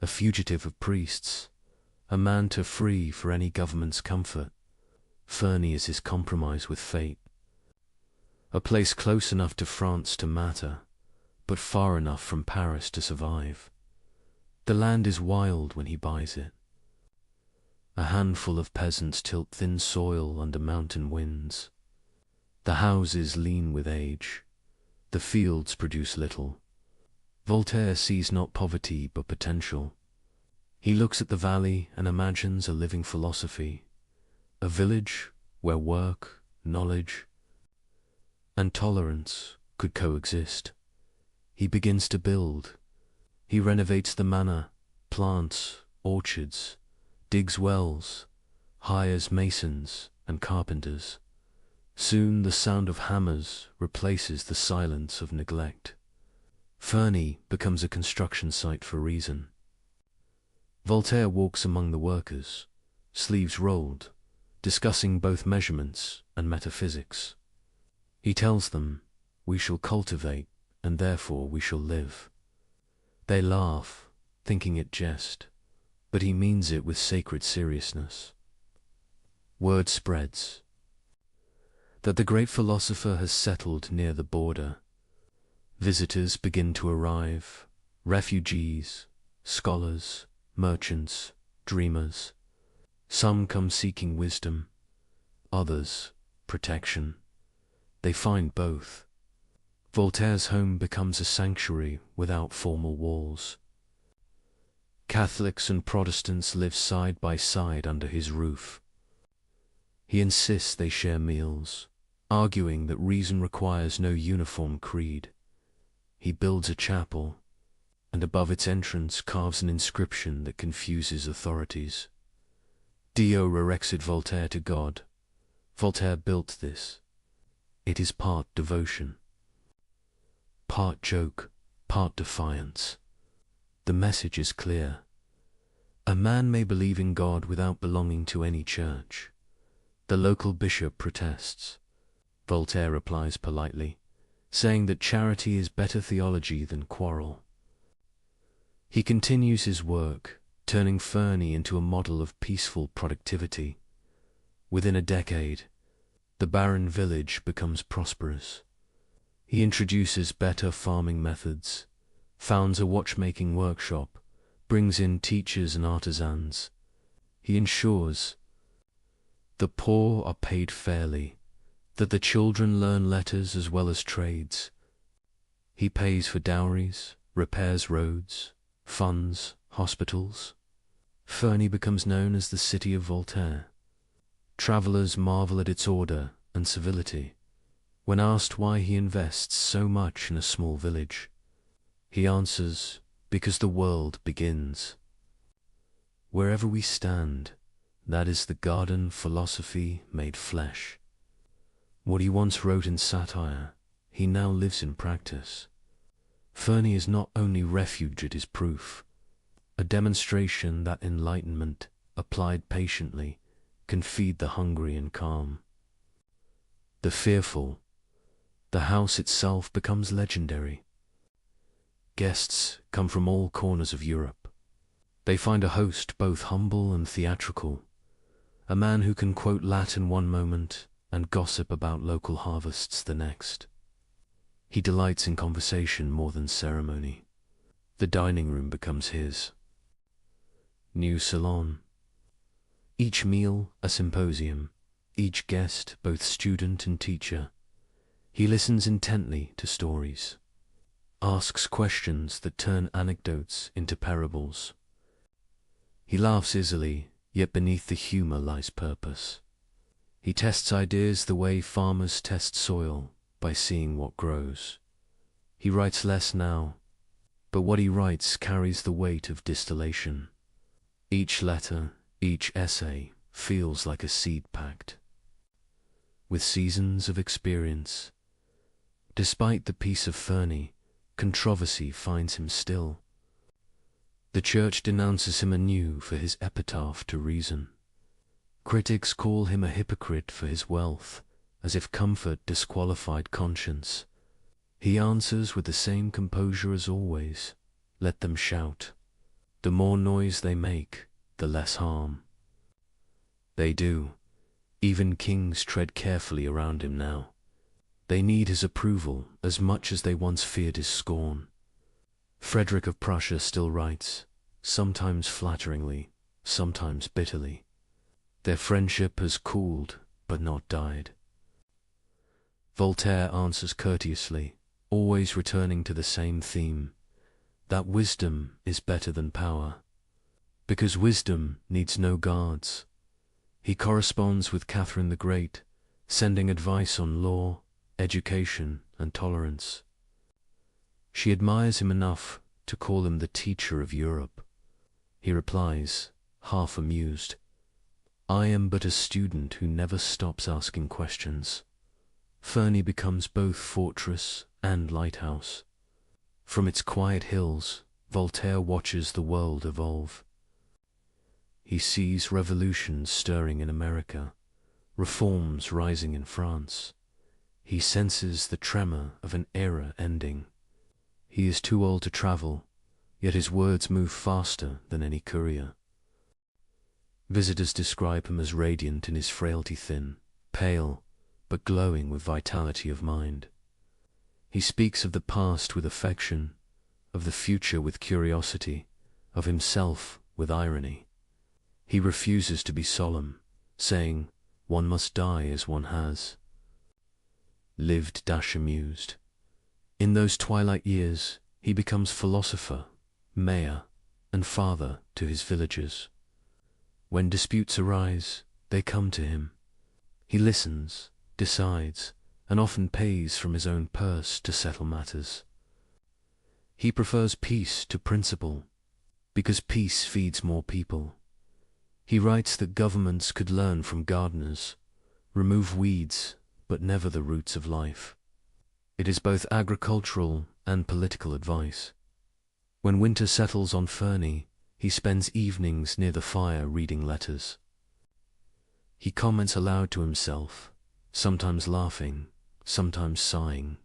S1: a fugitive of priests, a man to free for any government's comfort. Ferney is his compromise with fate. A place close enough to France to matter, but far enough from Paris to survive. The land is wild when he buys it. A handful of peasants tilt thin soil under mountain winds. The houses lean with age. The fields produce little. Voltaire sees not poverty but potential. He looks at the valley and imagines a living philosophy, a village where work, knowledge, and tolerance could coexist. He begins to build. He renovates the manor, plants orchards, digs wells, hires masons and carpenters. Soon the sound of hammers replaces the silence of neglect. Ferney becomes a construction site for reason. Voltaire walks among the workers, sleeves rolled, discussing both measurements and metaphysics. He tells them, "We shall cultivate, and therefore we shall live." They laugh, thinking it jest, but he means it with sacred seriousness. Word spreads that the great philosopher has settled near the border. Visitors begin to arrive, refugees, scholars, merchants, dreamers. Some come seeking wisdom, others protection. They find both. Voltaire's home becomes a sanctuary without formal walls. Catholics and Protestants live side by side under his roof. He insists they share meals, arguing that reason requires no uniform creed. He builds a chapel, and above its entrance carves an inscription that confuses authorities. Dio rerexit Voltaire to God. Voltaire built this. It is part devotion, part joke, part defiance. The message is clear. A man may believe in God without belonging to any church. The local bishop protests. Voltaire replies politely, saying that charity is better theology than quarrel. He continues his work, turning Ferney into a model of peaceful productivity. Within a decade, the barren village becomes prosperous. He introduces better farming methods, founds a watchmaking workshop, brings in teachers and artisans. He ensures the poor are paid fairly, that the children learn letters as well as trades. He pays for dowries, repairs roads, funds hospitals. Ferney becomes known as the city of Voltaire. Travelers marvel at its order and civility. When asked why he invests so much in a small village, he answers, because the world begins. Wherever we stand, that is the garden philosophy made flesh. What he once wrote in satire, he now lives in practice. Fernie is not only refuge, it is proof, a demonstration that enlightenment, applied patiently, can feed the hungry and calm the fearful. The house itself becomes legendary. Guests come from all corners of Europe. They find a host both humble and theatrical, a man who can quote Latin one moment and gossip about local harvests the next. He delights in conversation more than ceremony. The dining room becomes his new salon. Each meal a symposium, each guest both student and teacher. He listens intently to stories, asks questions that turn anecdotes into parables. He laughs easily, yet beneath the humor lies purpose. He tests ideas the way farmers test soil, by seeing what grows. He writes less now, but what he writes carries the weight of distillation. Each letter, each essay, feels like a seed packed with seasons of experience. Despite the peace of Fernie, controversy finds him still. The church denounces him anew for his epitaph to reason. Critics call him a hypocrite for his wealth, as if comfort disqualified conscience. He answers with the same composure as always. Let them shout. The more noise they make, the less harm they do. Even kings tread carefully around him now. They need his approval as much as they once feared his scorn. Frederick of Prussia still writes, sometimes flatteringly, sometimes bitterly. Their friendship has cooled, but not died. Voltaire answers courteously, always returning to the same theme, that wisdom is better than power, because wisdom needs no guards. He corresponds with Catherine the Great, sending advice on law, education, and tolerance. She admires him enough to call him the teacher of Europe. He replies, half amused, I am but a student who never stops asking questions. Fernie becomes both fortress and lighthouse. From its quiet hills, Voltaire watches the world evolve. He sees revolutions stirring in America, reforms rising in France. He senses the tremor of an era ending. He is too old to travel, yet his words move faster than any courier. Visitors describe him as radiant in his frailty thin, pale, but glowing with vitality of mind. He speaks of the past with affection, of the future with curiosity, of himself with irony. He refuses to be solemn, saying, one must die as one has lived amused. In those twilight years, he becomes philosopher, mayor, and father to his villagers. When disputes arise, they come to him. He listens, decides, and often pays from his own purse to settle matters. He prefers peace to principle, because peace feeds more people. He writes that governments could learn from gardeners, remove weeds, but never the roots of life. It is both agricultural and political advice. When winter settles on Fernie, he spends evenings near the fire reading letters. He comments aloud to himself, sometimes laughing, sometimes sighing.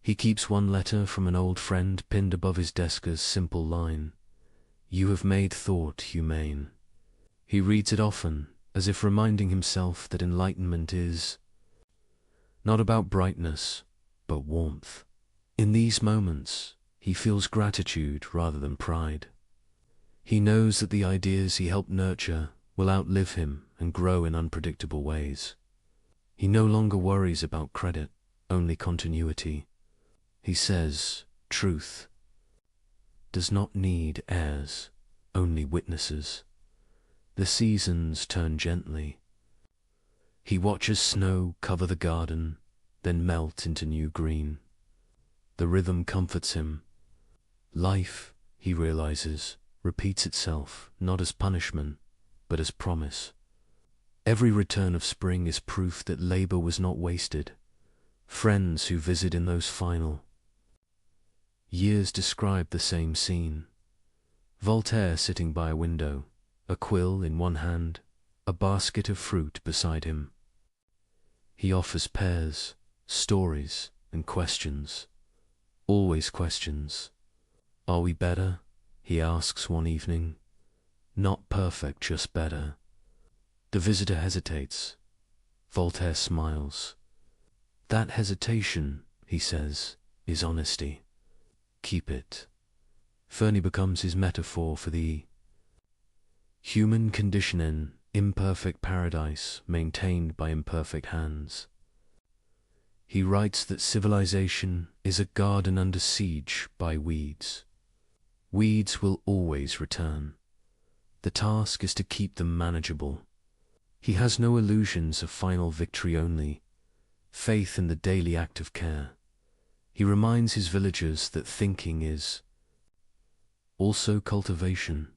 S1: He keeps one letter from an old friend pinned above his desk as simple line, "You have made thought humane." He reads it often, as if reminding himself that enlightenment is not about brightness, but warmth. In these moments, he feels gratitude rather than pride. He knows that the ideas he helped nurture will outlive him and grow in unpredictable ways. He no longer worries about credit, only continuity. He says, truth does not need heirs, only witnesses. The seasons turn gently. He watches snow cover the garden, then melt into new green. The rhythm comforts him. Life, he realizes, repeats itself, not as punishment, but as promise. Every return of spring is proof that labor was not wasted. Friends who visit in those final Years describe the same scene. Voltaire sitting by a window, a quill in one hand, a basket of fruit beside him. He offers pears, stories, and questions. Always questions. Are we better? He asks one evening. Not perfect, just better. The visitor hesitates. Voltaire smiles. That hesitation, he says, is honesty. Keep it. Fernie becomes his metaphor for the human condition in imperfect paradise maintained by imperfect hands. He writes that civilization is a garden under siege by weeds. Weeds will always return. The task is to keep them manageable. He has no illusions of final victory, only faith in the daily act of care. He reminds his villagers that thinking is also cultivation.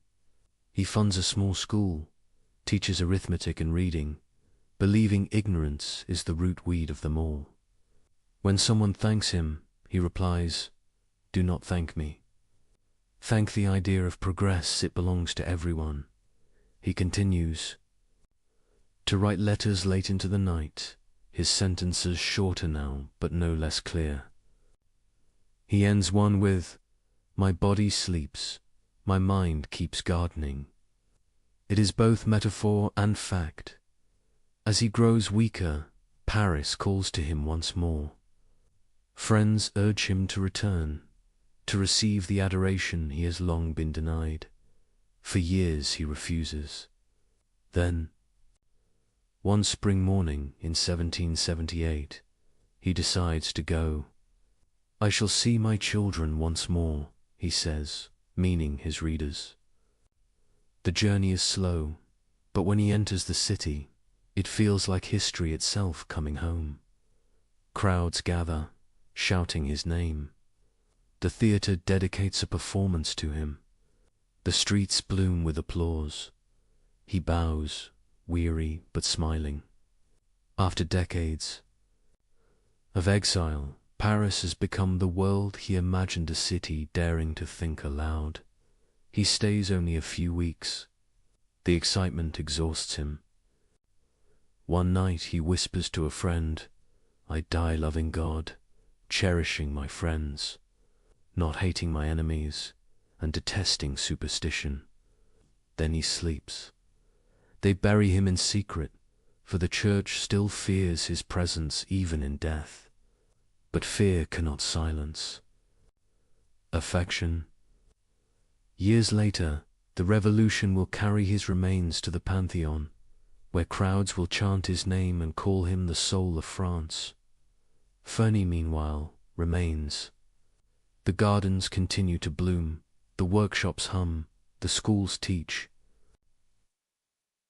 S1: He funds a small school, teaches arithmetic and reading, believing ignorance is the root weed of them all. When someone thanks him, he replies, "Do not thank me. Thank the idea of progress, it belongs to everyone." He continues to write letters late into the night, his sentences shorter now, but no less clear. He ends one with, "My body sleeps, my mind keeps gardening." It is both metaphor and fact. As he grows weaker, Paris calls to him once more. Friends urge him to return, to receive the adoration he has long been denied. For years he refuses. Then, one spring morning in 1778, he decides to go. "I shall see my children once more," he says, meaning his readers. The journey is slow, but when he enters the city, it feels like history itself coming home. Crowds gather, shouting his name. The theater dedicates a performance to him. The streets bloom with applause. He bows, weary but smiling. After decades of exile, Paris has become the world he imagined a city daring to think aloud. He stays only a few weeks. The excitement exhausts him. One night he whispers to a friend, "I die loving God, cherishing my friends, not hating my enemies, and detesting superstition." Then he sleeps. They bury him in secret, for the church still fears his presence even in death. But fear cannot silence affection. Years later, the revolution will carry his remains to the Pantheon, where crowds will chant his name and call him the soul of France. Fernie, meanwhile, remains. The gardens continue to bloom, the workshops hum, the schools teach.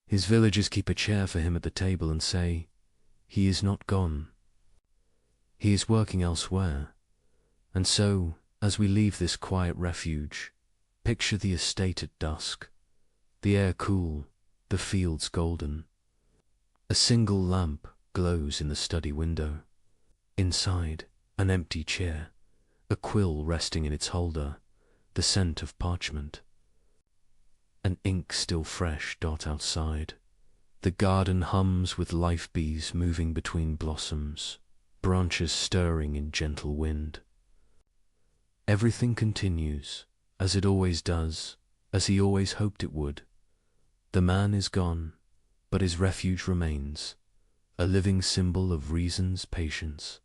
S1: His villagers keep a chair for him at the table and say, "He is not gone. He is working elsewhere." And so, as we leave this quiet refuge, picture the estate at dusk, the air cool, the fields golden. A single lamp glows in the study window. Inside, an empty chair, a quill resting in its holder, the scent of parchment. An ink still fresh dot outside. The garden hums with life bees moving between blossoms, branches stirring in gentle wind. Everything continues, as it always does, as he always hoped it would. The man is gone, but his refuge remains, a living symbol of reason's patience.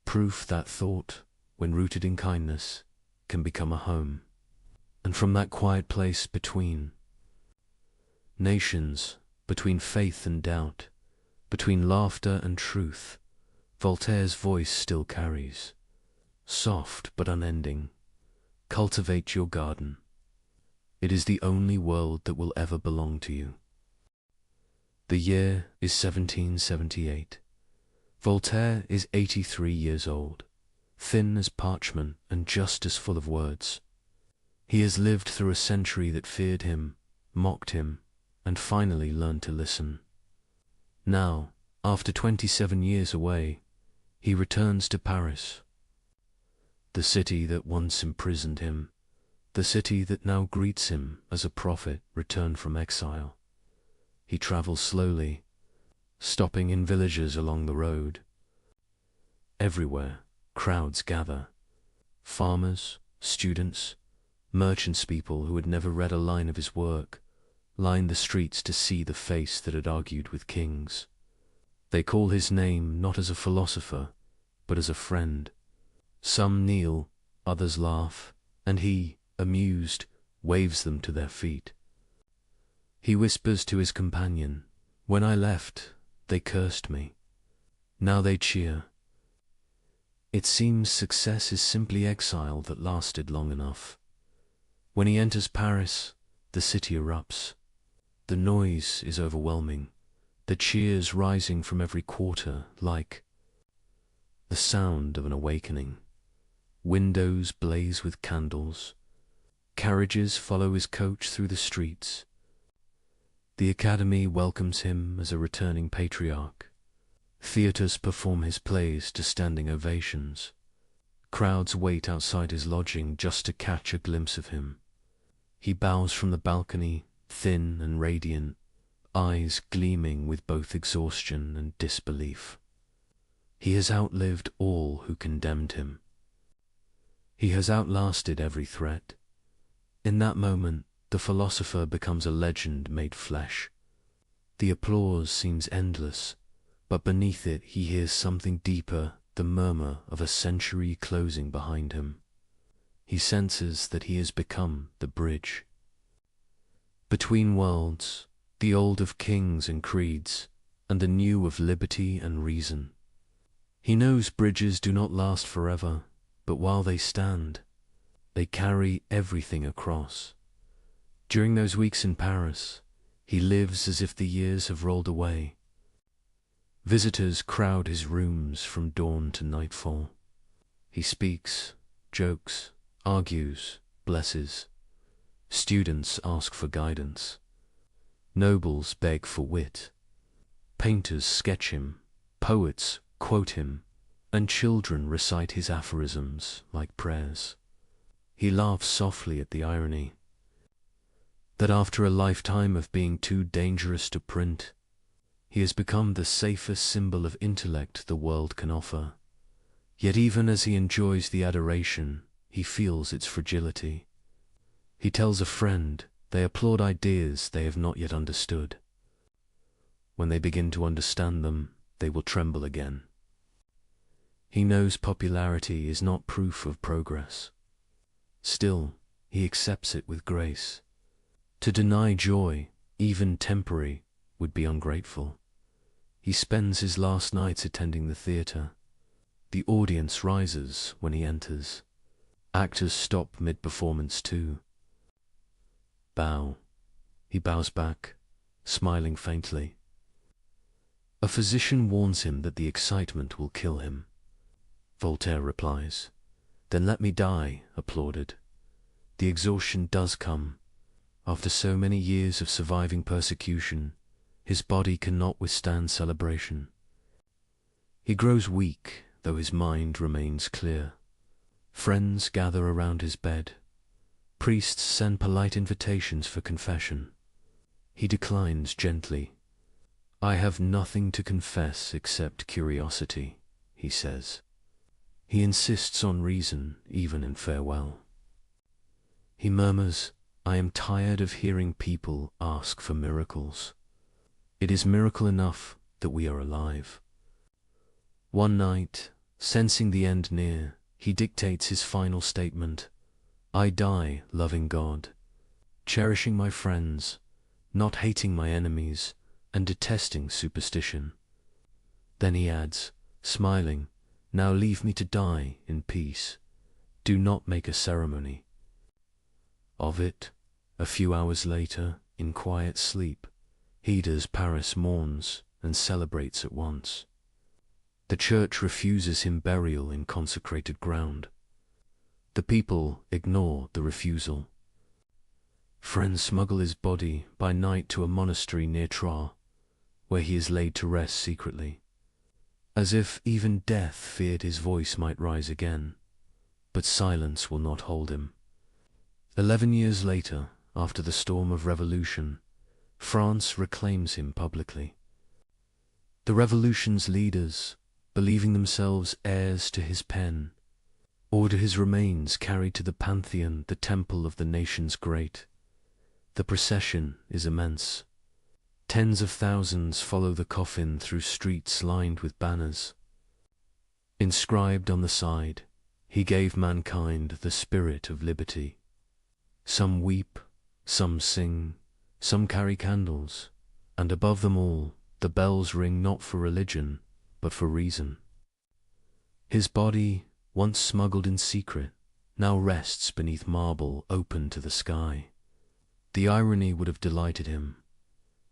S1: Proof that thought, when rooted in kindness, can become a home. And from that quiet place between nations, between faith and doubt, between laughter and truth, Voltaire's voice still carries, soft but unending, "Cultivate your garden. It is the only world that will ever belong to you." The year is 1778. Voltaire is 83 years old, thin as parchment and just as full of words. He has lived through a century that feared him, mocked him, and finally learned to listen. Now, after 27 years away, he returns to Paris. the city that once imprisoned him, the city that now greets him as a prophet returned from exile. He travels slowly, stopping in villages along the road. Everywhere, crowds gather. Farmers, students, merchants, people who had never read a line of his work, lined the streets to see the face that had argued with kings. They call his name not as a philosopher, but as a friend. Some kneel, others laugh, and he, amused, waves them to their feet. He whispers to his companion, "When I left, they cursed me. Now they cheer." It seems success is simply exile that lasted long enough. When he enters Paris, the city erupts. The noise is overwhelming, the cheers rising from every quarter like the sound of an awakening. Windows blaze with candles. Carriages follow his coach through the streets. The Academy welcomes him as a returning patriarch. Theatres perform his plays to standing ovations. Crowds wait outside his lodging just to catch a glimpse of him. He bows from the balcony, thin and radiant, eyes gleaming with both exhaustion and disbelief. He has outlived all who condemned him. He has outlasted every threat. In that moment, the philosopher becomes a legend made flesh. The applause seems endless, but beneath it he hears something deeper, the murmur of a century closing behind him. He senses that he has become the bridge between worlds, the old of kings and creeds, and the new of liberty and reason. He knows bridges do not last forever, but while they stand, they carry everything across. During those weeks in Paris, he lives as if the years have rolled away. Visitors crowd his rooms from dawn to nightfall. He speaks, jokes, argues, blesses. Students ask for guidance. Nobles beg for wit. Painters sketch him, poets quote him, and children recite his aphorisms like prayers. He laughs softly at the irony that after a lifetime of being too dangerous to print, he has become the safest symbol of intellect the world can offer. Yet even as he enjoys the adoration, he feels its fragility. He tells a friend they applaud ideas they have not yet understood. When they begin to understand them, they will tremble again. He knows popularity is not proof of progress. Still, he accepts it with grace. To deny joy, even temporary, would be ungrateful. He spends his last nights attending the theatre. The audience rises when he enters. Actors stop mid-performance too. Bow. He bows back, smiling faintly. A physician warns him that the excitement will kill him. Voltaire replies, "Then let me die," applauded. The exhaustion does come. After so many years of surviving persecution, his body cannot withstand celebration. He grows weak, though his mind remains clear. Friends gather around his bed. Priests send polite invitations for confession. He declines gently. "I have nothing to confess except curiosity," he says. He insists on reason, even in farewell. He murmurs, "I am tired of hearing people ask for miracles. It is miracle enough that we are alive." One night, sensing the end near, he dictates his final statement. "I die loving God, cherishing my friends, not hating my enemies, and detesting superstition." Then he adds, smiling, "Now leave me to die in peace. Do not make a ceremony." Of it, a few hours later, in quiet sleep, he does Paris mourns and celebrates at once. The church refuses him burial in consecrated ground. The people ignore the refusal. Friends smuggle his body by night to a monastery near Troyes, where he is laid to rest secretly. As if even death feared his voice might rise again, but silence will not hold him. 11 years later, after the storm of revolution, France reclaims him publicly. The revolution's leaders, believing themselves heirs to his pen, order his remains carried to the Pantheon, the temple of the nations great. The procession is immense. Tens of thousands follow the coffin through streets lined with banners. Inscribed on the side, he gave mankind the spirit of liberty. Some weep, some sing, some carry candles, and above them all, the bells ring not for religion, but for reason. His body, once smuggled in secret, now rests beneath marble open to the sky. The irony would have delighted him.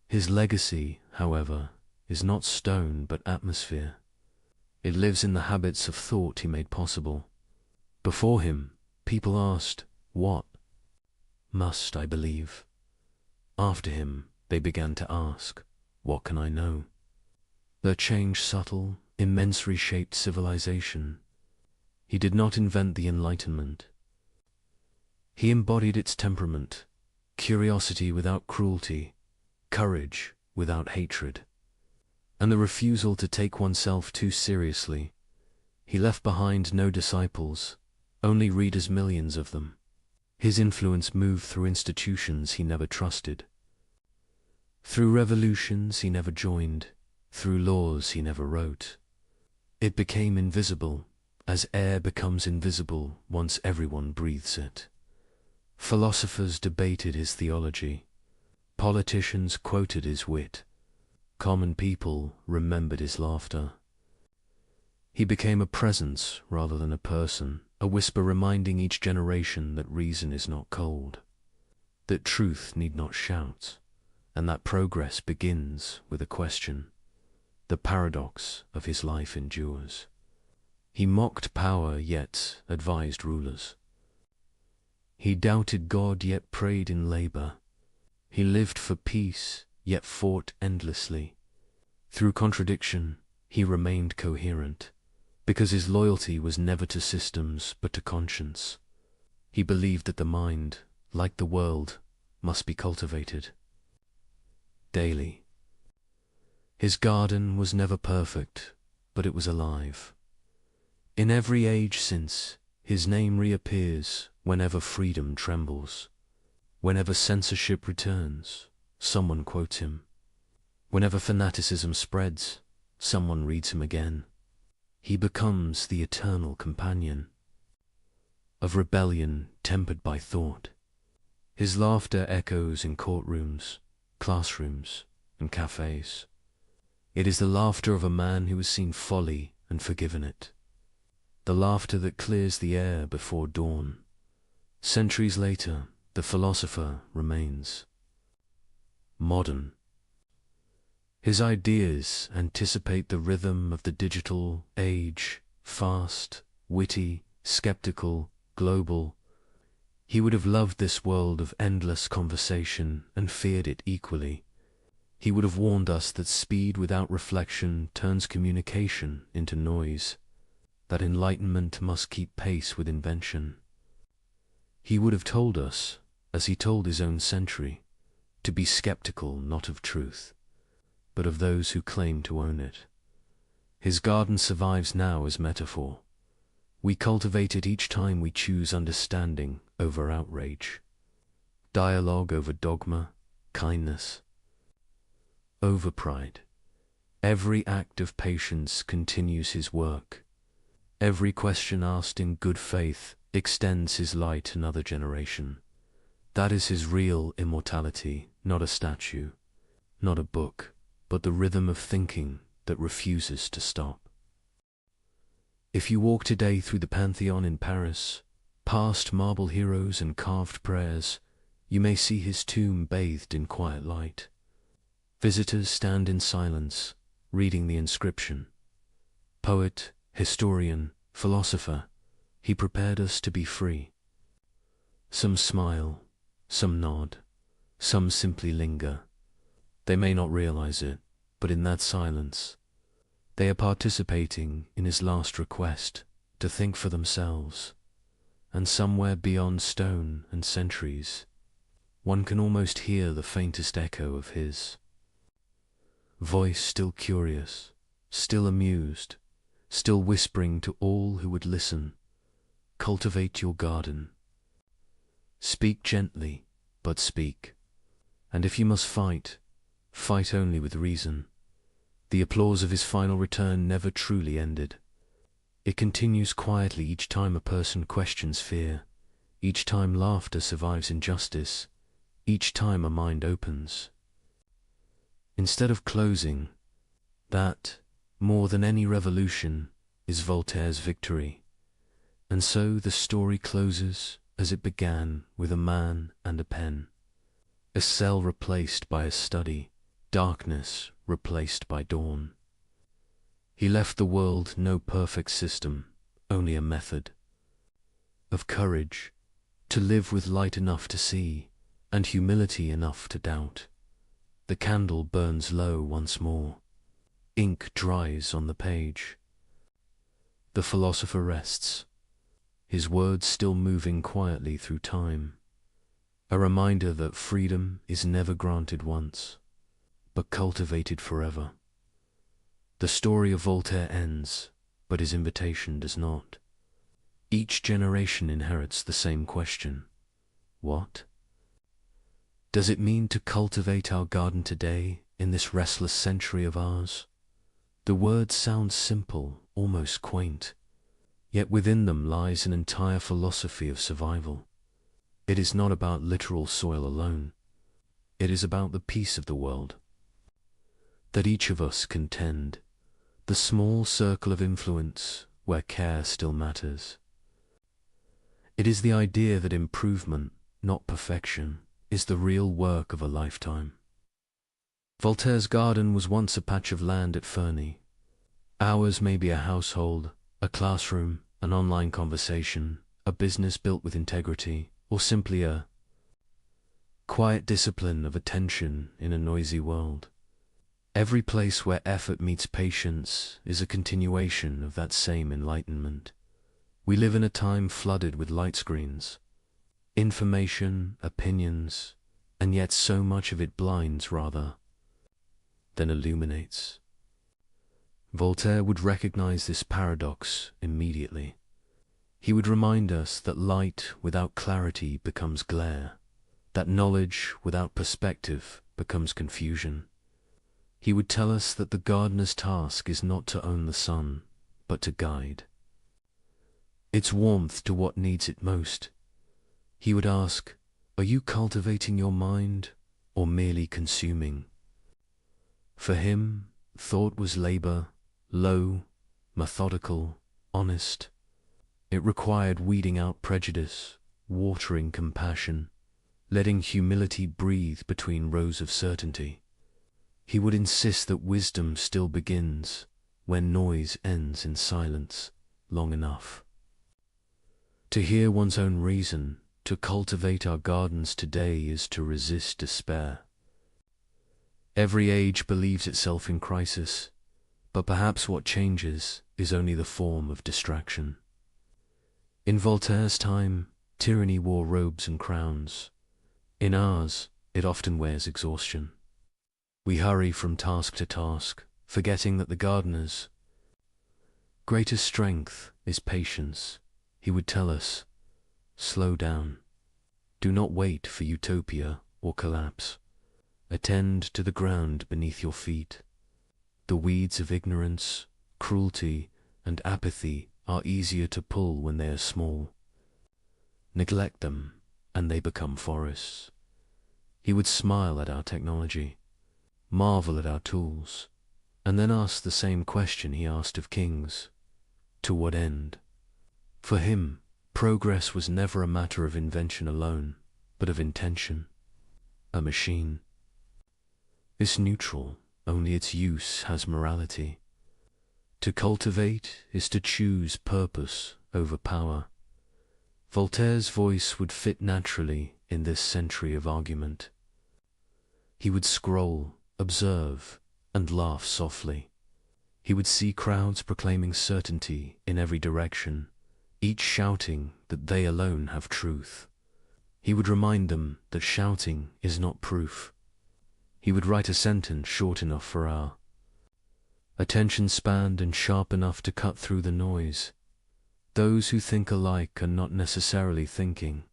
S1: His legacy, however, is not stone but atmosphere. It lives in the habits of thought he made possible. Before him, people asked, "What must I believe?" After him, they began to ask, "What can I know?" Their change subtle, immensely shaped civilization. He did not invent the Enlightenment. He embodied its temperament, curiosity without cruelty, courage without hatred, and the refusal to take oneself too seriously. He left behind no disciples, only readers, millions of them. His influence moved through institutions he never trusted. Through revolutions he never joined, through laws he never wrote. It became invisible, as air becomes invisible once everyone breathes it. Philosophers debated his theology. Politicians quoted his wit. Common people remembered his laughter. He became a presence rather than a person, a whisper reminding each generation that reason is not cold, that truth need not shout, and that progress begins with a question. The paradox of his life endures. He mocked power yet advised rulers. He doubted God yet prayed in labor. He lived for peace yet fought endlessly. Through contradiction, he remained coherent, because his loyalty was never to systems but to conscience. He believed that the mind, like the world, must be cultivated daily. His garden was never perfect, but it was alive. In every age since, his name reappears whenever freedom trembles. Whenever censorship returns, someone quotes him. Whenever fanaticism spreads, someone reads him again. He becomes the eternal companion of rebellion tempered by thought. His laughter echoes in courtrooms, classrooms, and cafes. It is the laughter of a man who has seen folly and forgiven it. The laughter that clears the air before dawn. Centuries later, the philosopher remains modern. His ideas anticipate the rhythm of the digital age, fast, witty, skeptical, global. He would have loved this world of endless conversation and feared it equally. He would have warned us that speed without reflection turns communication into noise, that enlightenment must keep pace with invention. He would have told us, as he told his own century, to be skeptical not of truth, but of those who claim to own it. His garden survives now as metaphor. We cultivate it each time we choose understanding over outrage, dialogue over dogma, kindness over pride. Every act of patience continues his work. Every question asked in good faith extends his light another generation. That is his real immortality, not a statue, not a book, but the rhythm of thinking that refuses to stop. If you walk today through the Pantheon in Paris, past marble heroes and carved prayers, you may see his tomb bathed in quiet light. Visitors stand in silence, reading the inscription. Poet, historian, philosopher, he prepared us to be free. Some smile, some nod, some simply linger. They may not realize it, but in that silence, they are participating in his last request to think for themselves, and somewhere beyond stone and centuries, one can almost hear the faintest echo of his voice, still curious, still amused, still whispering to all who would listen, "Cultivate your garden. Speak gently, but speak. And if you must fight, fight only with reason." The applause of his final return never truly ended. It continues quietly each time a person questions fear, each time laughter survives injustice, each time a mind opens. Instead of closing, that, more than any revolution, is Voltaire's victory. And so the story closes as it began, with a man and a pen. A cell replaced by a study, darkness replaced by dawn. He left the world no perfect system, only a method of courage, to live with light enough to see, and humility enough to doubt. The candle burns low once more. Ink dries on the page. The philosopher rests, his words still moving quietly through time. A reminder that freedom is never granted once, but cultivated forever. The story of Voltaire ends, but his invitation does not. Each generation inherits the same question. What does it mean to cultivate our garden today in this restless century of ours? The words sound simple, almost quaint, yet within them lies an entire philosophy of survival. It is not about literal soil alone. It is about the peace of the world that each of us can tend, the small circle of influence where care still matters. It is the idea that improvement, not perfection, is the real work of a lifetime. Voltaire's garden was once a patch of land at Ferney. Ours may be a household, a classroom, an online conversation, a business built with integrity, or simply a quiet discipline of attention in a noisy world. Every place where effort meets patience is a continuation of that same enlightenment. We live in a time flooded with light screens, information, opinions, and yet so much of it blinds rather than illuminates. Voltaire would recognize this paradox immediately. He would remind us that light without clarity becomes glare, that knowledge without perspective becomes confusion. He would tell us that the gardener's task is not to own the sun, but to guide its warmth to what needs it most. He would ask, are you cultivating your mind or merely consuming? For him, thought was labor, low, methodical, honest. It required weeding out prejudice, watering compassion, letting humility breathe between rows of certainty. He would insist that wisdom still begins when noise ends in silence long enough. To hear one's own reason, to cultivate our gardens today is to resist despair. Every age believes itself in crisis, but perhaps what changes is only the form of distraction. In Voltaire's time, tyranny wore robes and crowns. In ours, it often wears exhaustion. We hurry from task to task, forgetting that the gardener's greatest strength is patience. He would tell us, slow down. Do not wait for utopia or collapse. Attend to the ground beneath your feet. The weeds of ignorance, cruelty, and apathy are easier to pull when they are small. Neglect them, and they become forests. He would smile at our technology, marvel at our tools, and then ask the same question he asked of kings. To what end? For him, progress was never a matter of invention alone, but of intention. A machine is neutral, only its use has morality. To cultivate is to choose purpose over power. Voltaire's voice would fit naturally in this century of argument. He would scroll, observe, and laugh softly. He would see crowds proclaiming certainty in every direction, each shouting that they alone have truth. He would remind them that shouting is not proof. He would write a sentence short enough for our attention span and sharp enough to cut through the noise. Those who think alike are not necessarily thinking.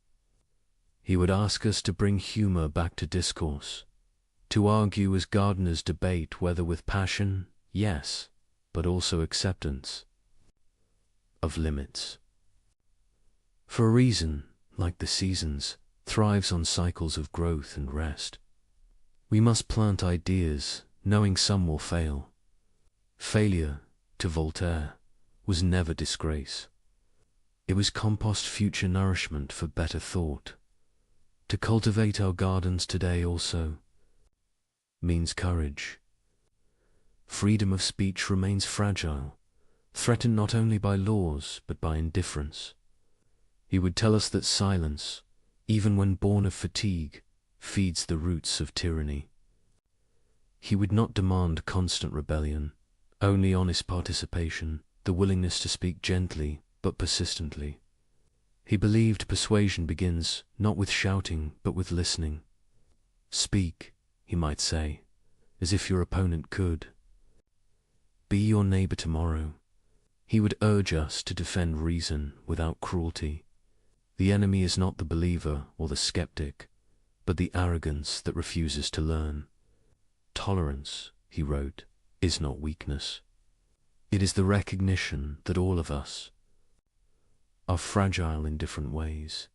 S1: He would ask us to bring humor back to discourse, to argue as gardeners debate, whether with passion, yes, but also acceptance of limits. For a reason, like the seasons, thrives on cycles of growth and rest. We must plant ideas, knowing some will fail. Failure, to Voltaire, was never disgrace. It was compost future nourishment for better thought. To cultivate our gardens today also means courage. Freedom of speech remains fragile, threatened not only by laws but by indifference. He would tell us that silence, even when born of fatigue, feeds the roots of tyranny. He would not demand constant rebellion, only honest participation, the willingness to speak gently but persistently. He believed persuasion begins not with shouting but with listening. Speak, he might say, as if your opponent could. Be your neighbor tomorrow. He would urge us to defend reason without cruelty. The enemy is not the believer or the skeptic, but the arrogance that refuses to learn. Tolerance, he wrote, is not weakness. It is the recognition that all of us are fragile in different ways.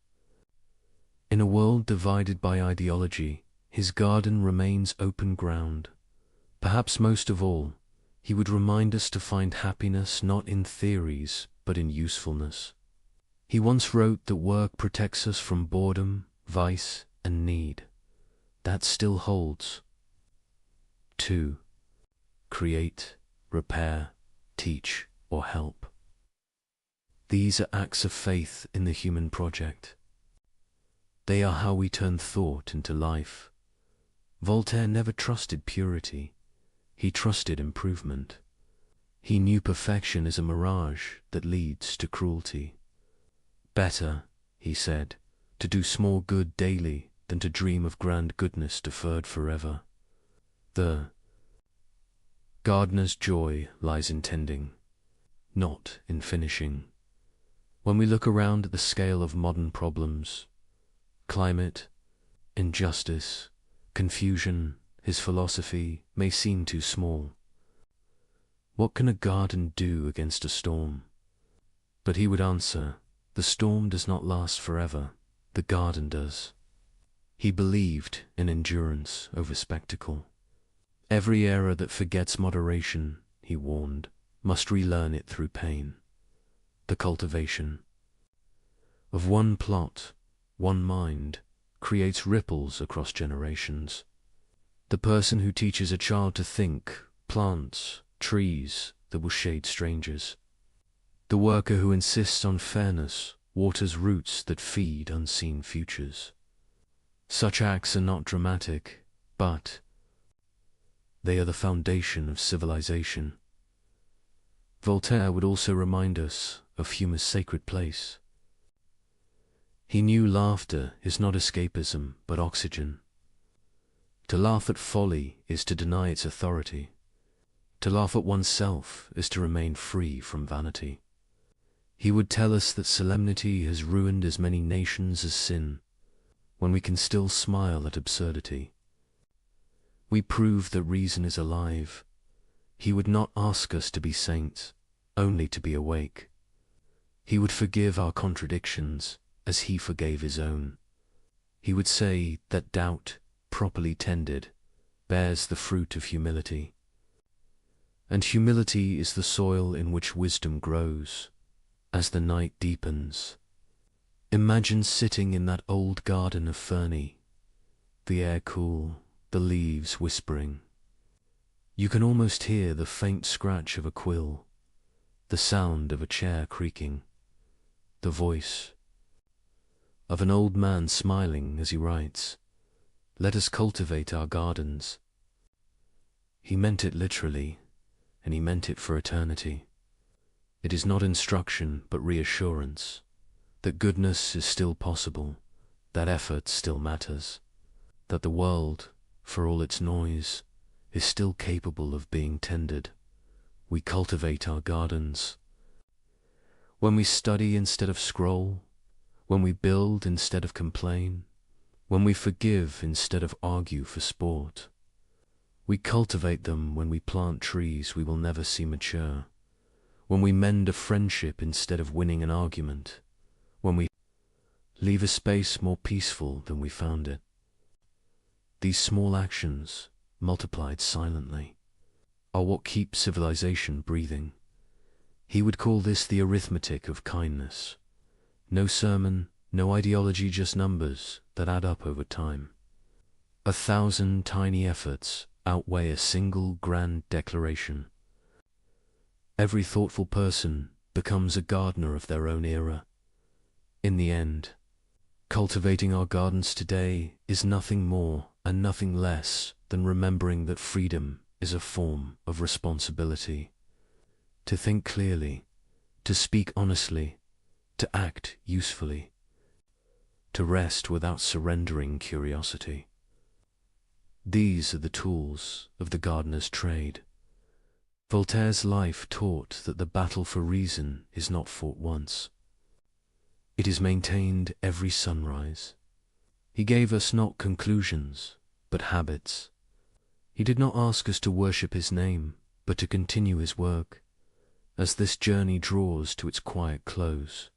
S1: In a world divided by ideology, his garden remains open ground. Perhaps most of all, he would remind us to find happiness not in theories, but in usefulness. He once wrote that work protects us from boredom, vice, and need. That still holds. 2. Create, repair, teach, or help. These are acts of faith in the human project. They are how we turn thought into life. Voltaire never trusted purity. He trusted improvement. He knew perfection is a mirage that leads to cruelty. Better, he said, to do small good daily than to dream of grand goodness deferred forever. The gardener's joy lies in tending, not in finishing. When we look around at the scale of modern problems, climate, injustice, confusion, his philosophy may seem too small. What can a garden do against a storm? But he would answer, the storm does not last forever, the garden does. He believed in endurance over spectacle. Every era that forgets moderation, he warned, must relearn it through pain. The cultivation of one plot, one mind, creates ripples across generations. The person who teaches a child to think plants trees that will shade strangers. The worker who insists on fairness waters roots that feed unseen futures. Such acts are not dramatic, but they are the foundation of civilization. Voltaire would also remind us of humor's sacred place. He knew laughter is not escapism, but oxygen. To laugh at folly is to deny its authority. To laugh at oneself is to remain free from vanity. He would tell us that solemnity has ruined as many nations as sin, when we can still smile at absurdity. We prove that reason is alive. He would not ask us to be saints, only to be awake. He would forgive our contradictions as he forgave his own. He would say that doubt, properly tended, bears the fruit of humility. And humility is the soil in which wisdom grows, as the night deepens. Imagine sitting in that old garden of Fernie, the air cool, the leaves whispering. You can almost hear the faint scratch of a quill, the sound of a chair creaking, the voice of an old man smiling as he writes, "Let us cultivate our gardens." He meant it literally, and he meant it for eternity. It is not instruction, but reassurance, that goodness is still possible, that effort still matters, that the world, for all its noise, is still capable of being tended. We cultivate our gardens. When we study instead of scroll, when we build instead of complain, when we forgive instead of argue for sport. We cultivate them when we plant trees we will never see mature, when we mend a friendship instead of winning an argument, when we leave a space more peaceful than we found it. These small actions, multiplied silently, are what keep civilization breathing. He would call this the arithmetic of kindness. No sermon, no ideology, just numbers that add up over time. 1,000 tiny efforts outweigh a single grand declaration. Every thoughtful person becomes a gardener of their own era. In the end, cultivating our gardens today is nothing more and nothing less than remembering that freedom is a form of responsibility. To think clearly, to speak honestly, to act usefully, to rest without surrendering curiosity. These are the tools of the gardener's trade. Voltaire's life taught that the battle for reason is not fought once. It is maintained every sunrise. He gave us not conclusions, but habits. He did not ask us to worship his name, but to continue his work. As this journey draws to its quiet close,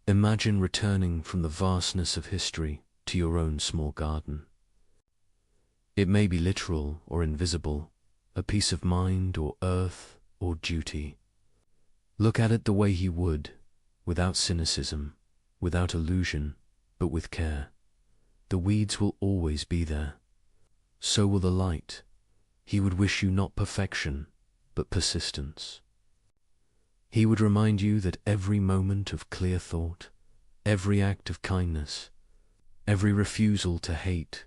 S1: imagine returning from the vastness of history to your own small garden. It may be literal or invisible, a piece of mind or earth or duty. Look at it the way he would, without cynicism, without illusion, but with care. The weeds will always be there. So will the light. He would wish you not perfection, but persistence. He would remind you that every moment of clear thought, every act of kindness, every refusal to hate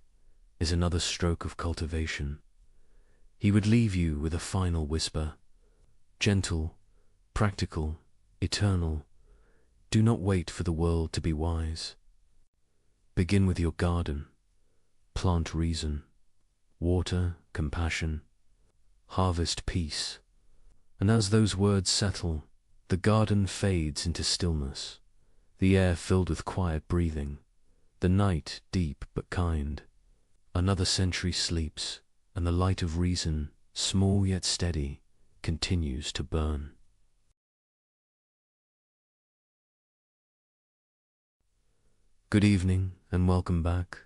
S1: is another stroke of cultivation. He would leave you with a final whisper, gentle, practical, eternal. Do not wait for the world to be wise. Begin with your garden. Plant reason, water compassion, harvest peace. And as those words settle, the garden fades into stillness, the air filled with quiet breathing, the night deep but kind. Another century sleeps, and the light of reason, small yet steady, continues to burn. Good evening and welcome back.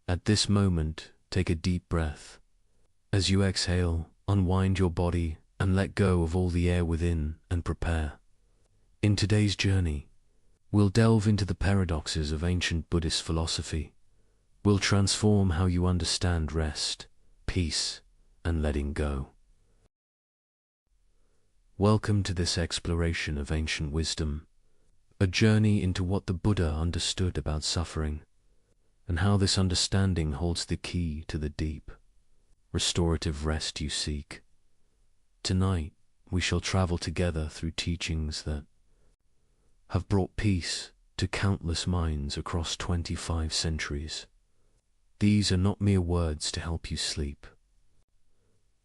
S1: At this moment, take a deep breath. As you exhale, unwind your body and let go of all the air within and prepare. In today's journey, we'll delve into the paradoxes of ancient Buddhist philosophy. We'll transform how you understand rest, peace, and letting go. Welcome to this exploration of ancient wisdom, a journey into what the Buddha understood about suffering, and how this understanding holds the key to the deep, restorative rest you seek. Tonight, we shall travel together through teachings that have brought peace to countless minds across 25 centuries. These are not mere words to help you sleep.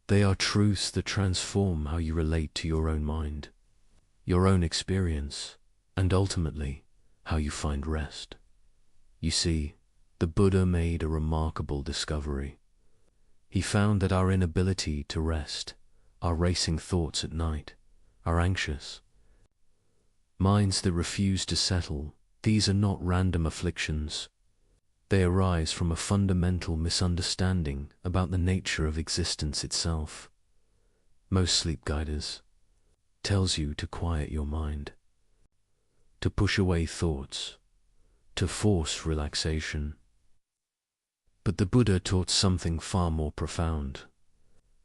S1: They are truths that transform how you relate to your own mind, your own experience, and ultimately, how you find rest. You see, the Buddha made a remarkable discovery. He found that our inability to rest, our racing thoughts at night, our anxious minds that refuse to settle, these are not random afflictions. They arise from a fundamental misunderstanding about the nature of existence itself. Most sleep guiders tells you to quiet your mind, to push away thoughts, to force relaxation. But the Buddha taught something far more profound.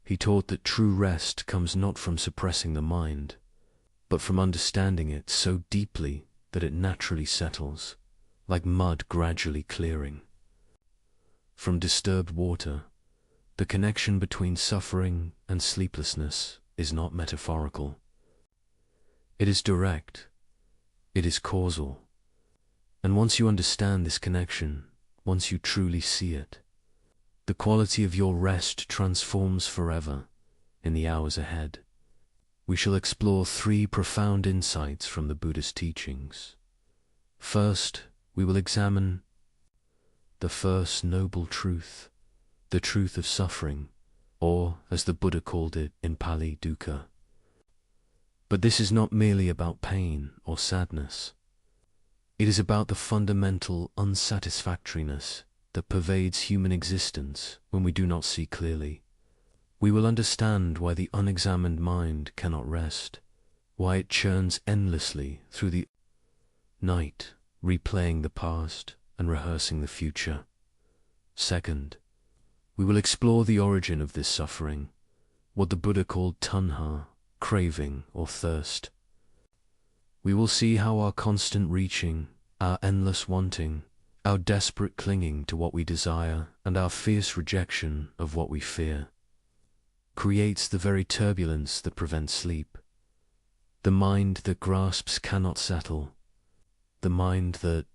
S1: He taught that true rest comes not from suppressing the mind, but from understanding it so deeply that it naturally settles, like mud gradually clearing. From disturbed water, the connection between suffering and sleeplessness is not metaphorical. It is direct, it is causal, and once you understand this connection, once you truly see it, the quality of your rest transforms forever in the hours ahead. We shall explore 3 profound insights from the Buddha's teachings. First, we will examine the first noble truth, the truth of suffering, or, as the Buddha called it in Pali, dukkha. But this is not merely about pain or sadness. It is about the fundamental unsatisfactoriness that pervades human existence when we do not see clearly. We will understand why the unexamined mind cannot rest, why it churns endlessly through the night, replaying the past and rehearsing the future. Second, we will explore the origin of this suffering, what the Buddha called tanha, craving or thirst. We will see how our constant reaching, our endless wanting, our desperate clinging to what we desire, and our fierce rejection of what we fear creates the very turbulence that prevents sleep. The mind that grasps cannot settle. The mind that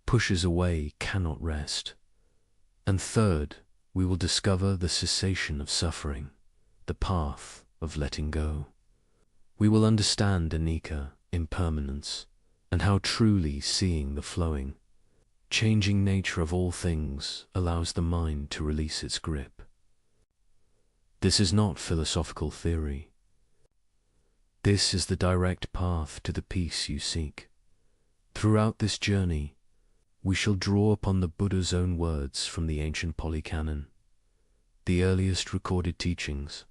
S1: pushes away cannot rest. And third, we will discover the cessation of suffering, the path of letting go. We will understand anicca, impermanence, and how truly seeing the flowing, changing nature of all things allows the mind to release its grip. This is not philosophical theory. This is the direct path to the peace you seek. Throughout this journey, we shall draw upon the Buddha's own words from the ancient Pali Canon, the earliest recorded teachings.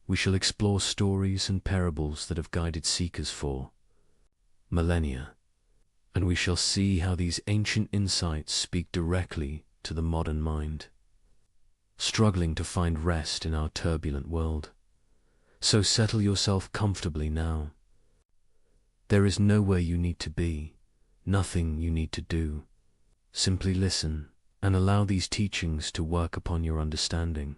S1: We shall explore stories and parables that have guided seekers for millennia, and we shall see how these ancient insights speak directly to the modern mind, struggling to find rest in our turbulent world. So settle yourself comfortably now. There is nowhere you need to be, nothing you need to do. Simply listen and allow these teachings to work upon your understanding.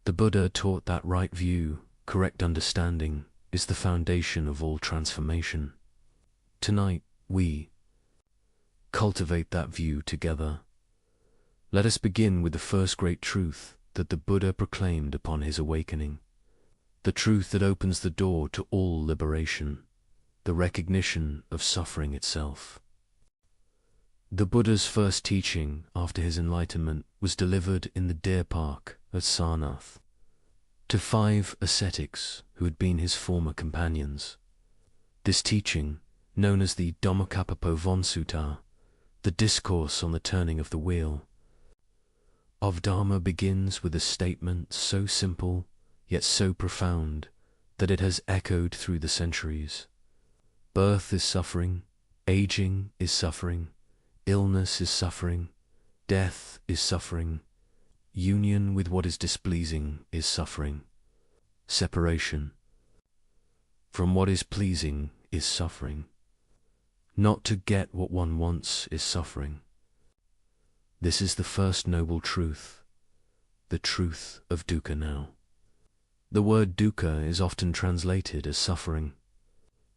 S1: The Buddha taught that right view, correct understanding, is the foundation of all transformation. Tonight, we cultivate that view together. Let us begin with the first great truth that the Buddha proclaimed upon his awakening, the truth that opens the door to all liberation, the recognition of suffering itself. The Buddha's first teaching after his enlightenment was delivered in the deer park at Sarnath to 5 ascetics who had been his former companions. This teaching, known as the Dhammacappapo-Sutta, the discourse on the turning of the wheel of Dharma, begins with a statement so simple yet so profound that it has echoed through the centuries. Birth is suffering, aging is suffering, illness is suffering, death is suffering, union with what is displeasing is suffering, separation from what is pleasing is suffering. Not to get what one wants is suffering. This is the first noble truth, the truth of dukkha now. The word dukkha is often translated as suffering,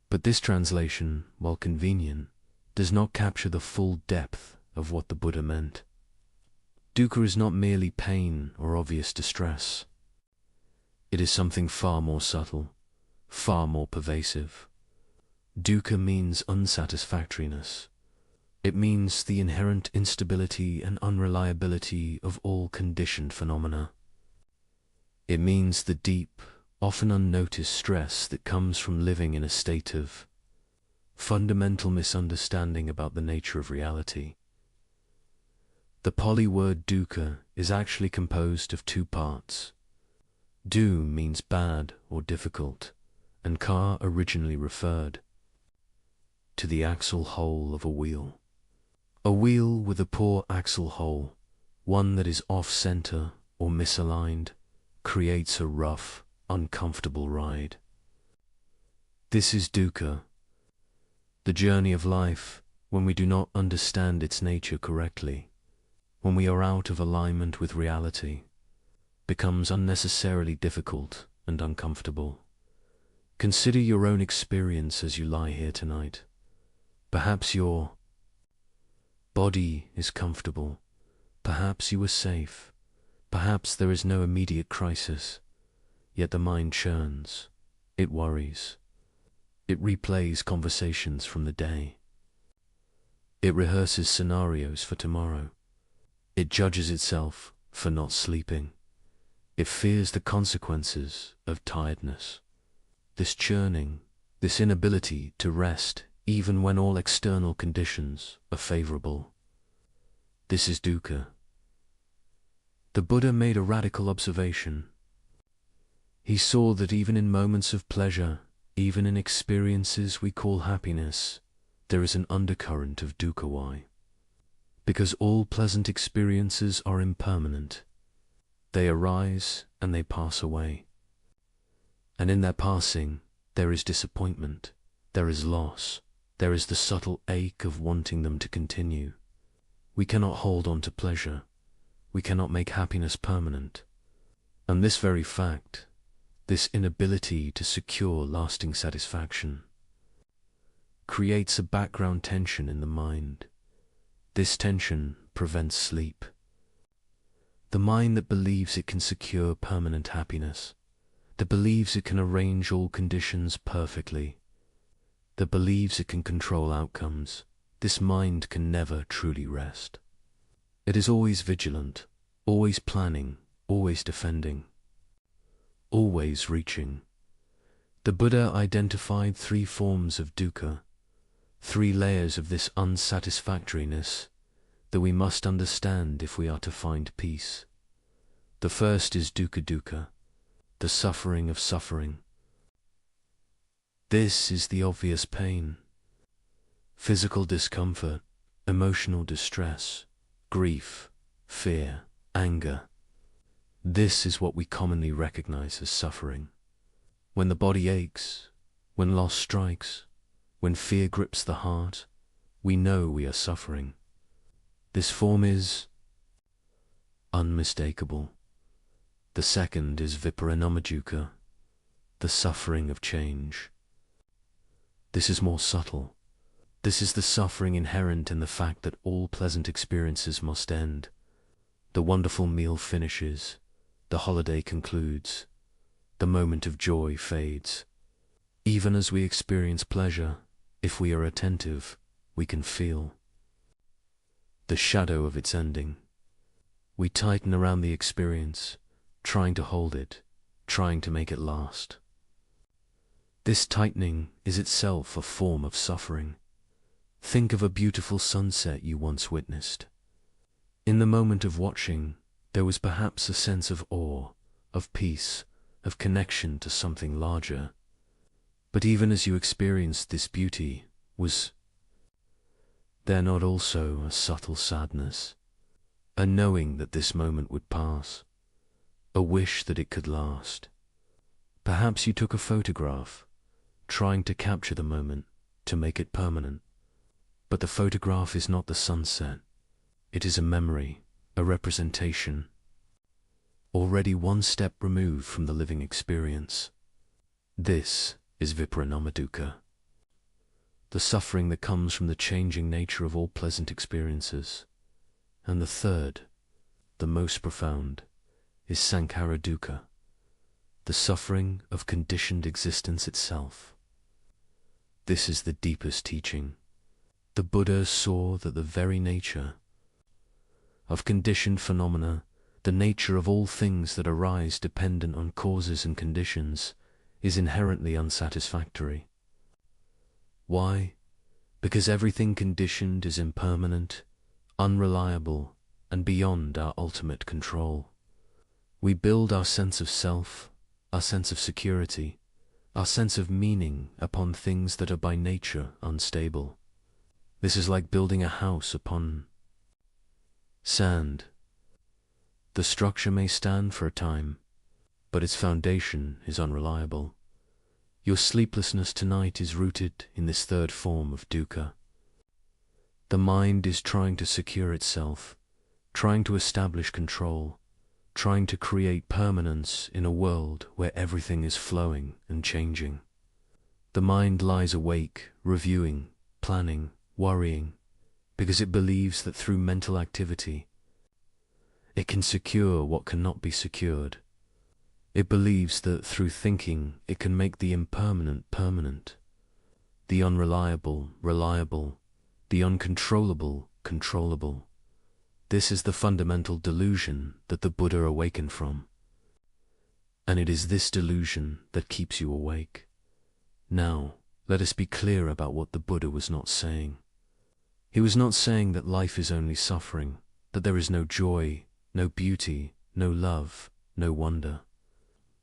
S1: but this translation, while convenient, does not capture the full depth of what the Buddha meant. Dukkha is not merely pain or obvious distress. It is something far more subtle, far more pervasive. Dukkha means unsatisfactoriness. It means the inherent instability and unreliability of all conditioned phenomena. It means the deep, often unnoticed stress that comes from living in a state of fundamental misunderstanding about the nature of reality. The Pali word dukkha is actually composed of 2 parts. Du means bad or difficult, and ka originally referred to the axle hole of a wheel. A wheel with a poor axle hole, one that is off-center or misaligned, creates a rough, uncomfortable ride. This is dukkha, the journey of life when we do not understand its nature correctly, when we are out of alignment with reality, becomes unnecessarily difficult and uncomfortable. Consider your own experience as you lie here tonight. Perhaps your body is comfortable. Perhaps you are safe. Perhaps there is no immediate crisis. Yet the mind churns. It worries. It replays conversations from the day. It rehearses scenarios for tomorrow. It judges itself for not sleeping. It fears the consequences of tiredness. This churning, this inability to rest even when all external conditions are favorable. This is dukkha. The Buddha made a radical observation. He saw that even in moments of pleasure, even in experiences we call happiness, there is an undercurrent of dukkha. Why? Because all pleasant experiences are impermanent. They arise and they pass away. And in their passing, there is disappointment, there is loss, there is the subtle ache of wanting them to continue. We cannot hold on to pleasure. We cannot make happiness permanent. And this very fact, this inability to secure lasting satisfaction, creates a background tension in the mind. This tension prevents sleep. The mind that believes it can secure permanent happiness, that believes it can arrange all conditions perfectly, that believes it can control outcomes, this mind can never truly rest. It is always vigilant, always planning, always defending, always reaching. The Buddha identified 3 forms of dukkha, 3 layers of this unsatisfactoriness that we must understand if we are to find peace. The first is dukkha, the suffering of suffering. This is the obvious pain, physical discomfort, emotional distress, grief, fear, anger. This is what we commonly recognize as suffering. When the body aches, when loss strikes, when fear grips the heart, we know we are suffering. This form is unmistakable. The second is viparinamadukkha, the suffering of change. This is more subtle. This is the suffering inherent in the fact that all pleasant experiences must end. The wonderful meal finishes, the holiday concludes, the moment of joy fades. Even as we experience pleasure, if we are attentive, we can feel the shadow of its ending. We tighten around the experience, trying to hold it, trying to make it last. This tightening is itself a form of suffering. Think of a beautiful sunset you once witnessed. In the moment of watching, there was perhaps a sense of awe, of peace, of connection to something larger. But even as you experienced this beauty, was there not also a subtle sadness, a knowing that this moment would pass, a wish that it could last? Perhaps you took a photograph, trying to capture the moment, to make it permanent. But the photograph is not the sunset. It is a memory, a representation, already one step removed from the living experience. This is viparinamadukkha, the suffering that comes from the changing nature of all pleasant experiences. And the third, the most profound, is sankhara dukkha, the suffering of conditioned existence itself. This is the deepest teaching. The Buddha saw that the very nature of conditioned phenomena, the nature of all things that arise dependent on causes and conditions, is inherently unsatisfactory. Why? Because everything conditioned is impermanent, unreliable, and beyond our ultimate control. We build our sense of self, our sense of security, our sense of meaning upon things that are by nature unstable. This is like building a house upon sand. The structure may stand for a time, but its foundation is unreliable. Your sleeplessness tonight is rooted in this third form of dukkha. The mind is trying to secure itself, trying to establish control, trying to create permanence in a world where everything is flowing and changing. The mind lies awake, reviewing, planning, worrying, because it believes that through mental activity, it can secure what cannot be secured. It believes that through thinking, it can make the impermanent permanent, the unreliable reliable, the uncontrollable controllable. This is the fundamental delusion that the Buddha awakened from. And it is this delusion that keeps you awake. Now, let us be clear about what the Buddha was not saying. He was not saying that life is only suffering, that there is no joy, no beauty, no love, no wonder.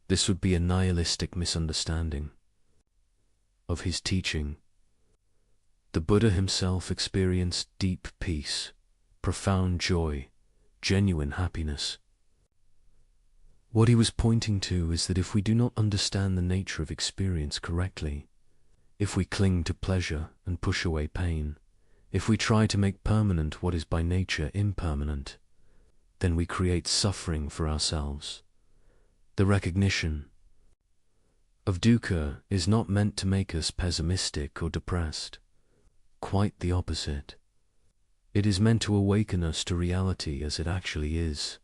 S1: This would be a nihilistic misunderstanding of his teaching. The Buddha himself experienced deep peace, profound joy, genuine happiness. What he was pointing to is that if we do not understand the nature of experience correctly, if we cling to pleasure and push away pain, if we try to make permanent what is by nature impermanent, then we create suffering for ourselves. The recognition of dukkha is not meant to make us pessimistic or depressed. Quite the opposite. It is meant to awaken us to reality as it actually is,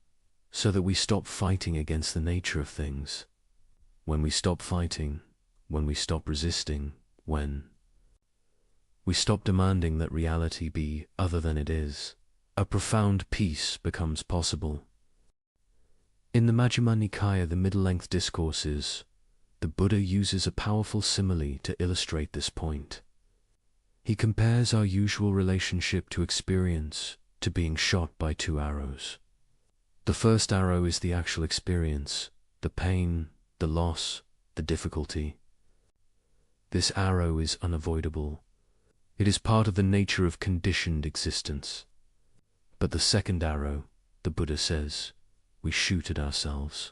S1: so that we stop fighting against the nature of things. When we stop fighting, when we stop resisting, when we stop demanding that reality be other than it is, a profound peace becomes possible. In the Majjhima Nikaya, the middle-length discourses, the Buddha uses a powerful simile to illustrate this point. He compares our usual relationship to experience to being shot by two arrows. The first arrow is the actual experience, the pain, the loss, the difficulty. This arrow is unavoidable. It is part of the nature of conditioned existence. But the second arrow, the Buddha says, we shoot at ourselves.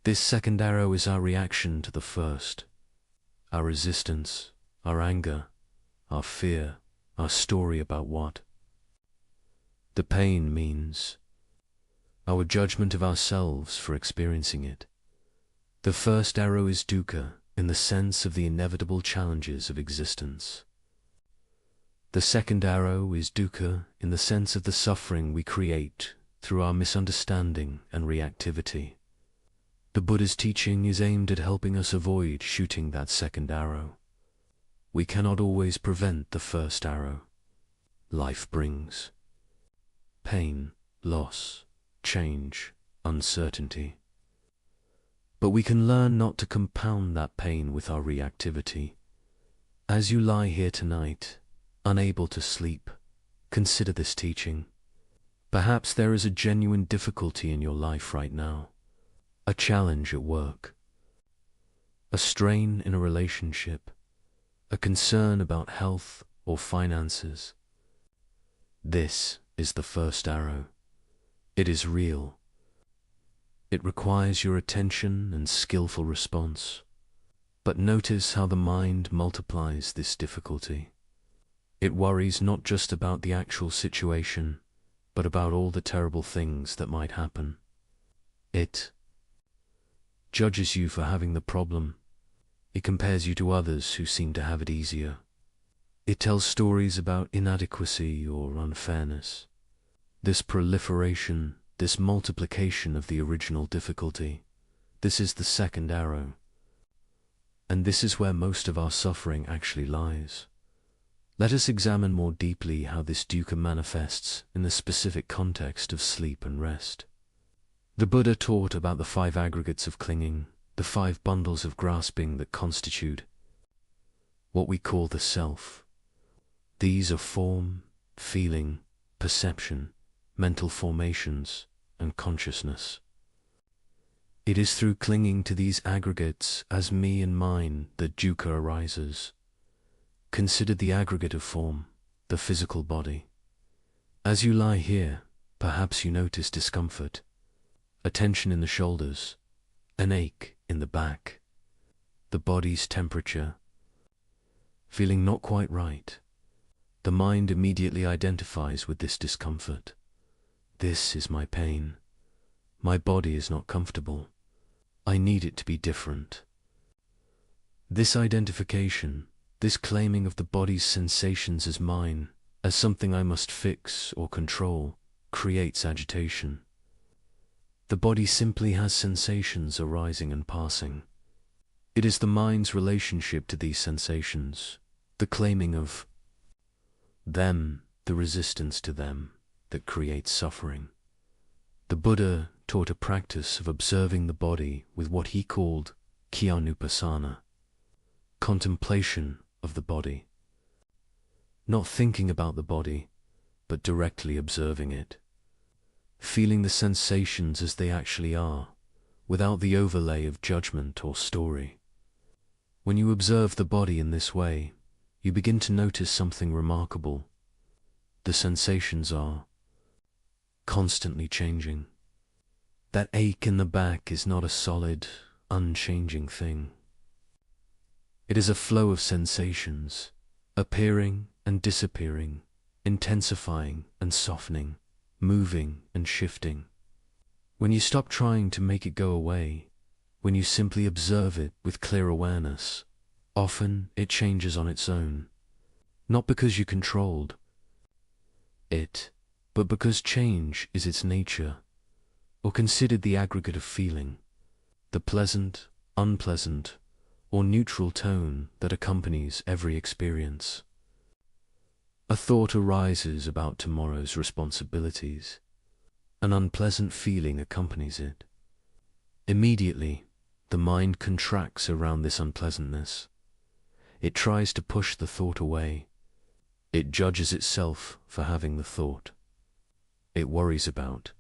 S1: This second arrow is our reaction to the first, our resistance, our anger, our fear, our story about what. The pain means our judgment of ourselves for experiencing it. The first arrow is dukkha in the sense of the inevitable challenges of existence. The second arrow is dukkha in the sense of the suffering we create through our misunderstanding and reactivity. The Buddha's teaching is aimed at helping us avoid shooting that second arrow. We cannot always prevent the first arrow. Life brings pain, loss, change, uncertainty. But we can learn not to compound that pain with our reactivity. As you lie here tonight, unable to sleep, consider this teaching. Perhaps there is a genuine difficulty in your life right now, a challenge at work, a strain in a relationship, a concern about health or finances. This is the first arrow. It is real. It requires your attention and skillful response. But notice how the mind multiplies this difficulty. It worries not just about the actual situation, but about all the terrible things that might happen. It judges you for having the problem. It compares you to others who seem to have it easier. It tells stories about inadequacy or unfairness. This proliferation, this multiplication of the original difficulty, this is the second arrow. And this is where most of our suffering actually lies. Let us examine more deeply how this dukkha manifests in the specific context of sleep and rest. The Buddha taught about the 5 aggregates of clinging, the 5 bundles of grasping that constitute what we call the self. These are form, feeling, perception, mental formations, and consciousness. It is through clinging to these aggregates as me and mine that dukkha arises. Consider the aggregate of form, the physical body. As you lie here, perhaps you notice discomfort, a tension in the shoulders, an ache in the back, the body's temperature, feeling not quite right. The mind immediately identifies with this discomfort. This is my pain. My body is not comfortable. I need it to be different. This identification, this claiming of the body's sensations as mine, as something I must fix or control, creates agitation. The body simply has sensations arising and passing. It is the mind's relationship to these sensations, the claiming of them, the resistance to them, that creates suffering. The Buddha taught a practice of observing the body with what he called kyanupasana, contemplation of the body. Not thinking about the body, but directly observing it. Feeling the sensations as they actually are, without the overlay of judgment or story. When you observe the body in this way, you begin to notice something remarkable. The sensations are constantly changing. That ache in the back is not a solid, unchanging thing. It is a flow of sensations, appearing and disappearing, intensifying and softening, moving and shifting. When you stop trying to make it go away, when you simply observe it with clear awareness, often it changes on its own, not because you controlled it, but because change is its nature, or considered the aggregate of feeling, the pleasant, unpleasant, or neutral tone that accompanies every experience. A thought arises about tomorrow's responsibilities. An unpleasant feeling accompanies it. Immediately, the mind contracts around this unpleasantness. It tries to push the thought away. It judges itself for having the thought. It worries about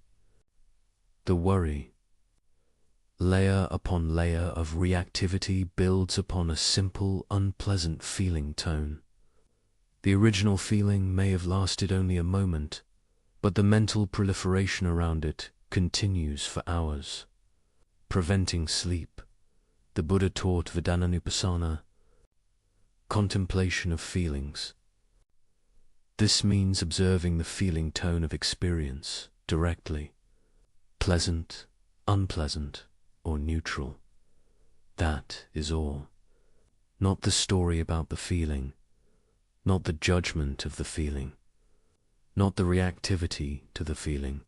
S1: the worry. Layer upon layer of reactivity builds upon a simple, unpleasant feeling tone. The original feeling may have lasted only a moment, but the mental proliferation around it continues for hours, preventing sleep. The Buddha taught Vedananupasana, contemplation of feelings. This means observing the feeling tone of experience directly, pleasant, unpleasant, or neutral. That is all. Not the story about the feeling, not the judgment of the feeling, not the reactivity to the feeling,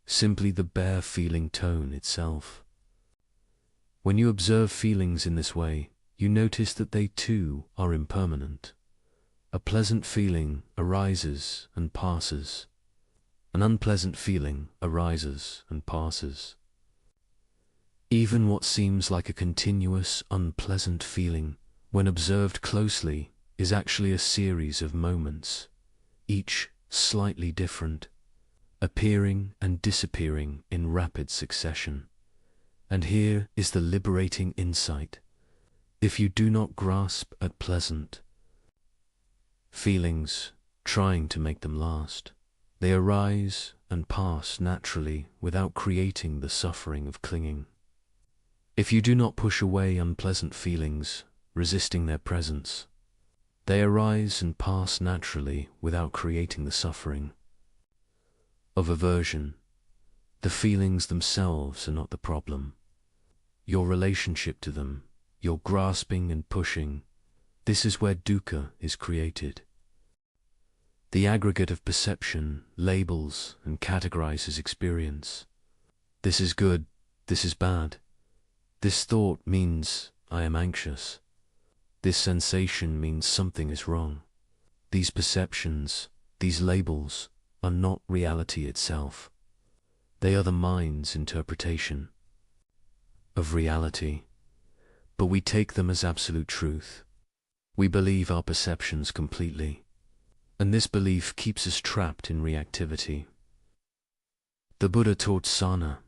S1: simply the bare feeling tone itself. When you observe feelings in this way, you notice that they too are impermanent. A pleasant feeling arises and passes. An unpleasant feeling arises and passes. Even what seems like a continuous, unpleasant feeling, when observed closely, is actually a series of moments, each slightly different, appearing and disappearing in rapid succession. And here is the liberating insight. If you do not grasp at pleasant feelings, trying to make them last, they arise and pass naturally without creating the suffering of clinging. If you do not push away unpleasant feelings, resisting their presence, they arise and pass naturally without creating the suffering of aversion. The feelings themselves are not the problem. Your relationship to them, your grasping and pushing, this is where dukkha is created. The aggregate of perception labels and categorizes experience. This is good, this is bad. This thought means I am anxious. This sensation means something is wrong. These perceptions, these labels, are not reality itself. They are the mind's interpretation of reality, but we take them as absolute truth. We believe our perceptions completely, and this belief keeps us trapped in reactivity. The Buddha taught sana,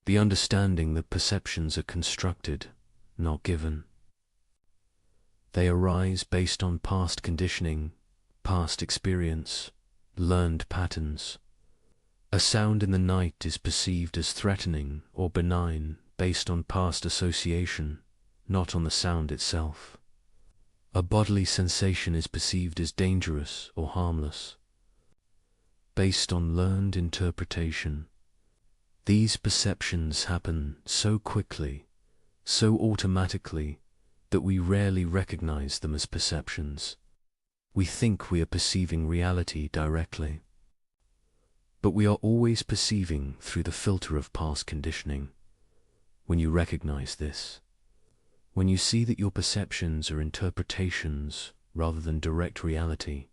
S1: the understanding that perceptions are constructed, not given. They arise based on past conditioning, past experience, learned patterns. A sound in the night is perceived as threatening or benign based on past association, not on the sound itself. A bodily sensation is perceived as dangerous or harmless, based on learned interpretation. These perceptions happen so quickly, so automatically, that we rarely recognize them as perceptions. We think we are perceiving reality directly, but we are always perceiving through the filter of past conditioning. When you recognize this, when you see that your perceptions are interpretations rather than direct reality,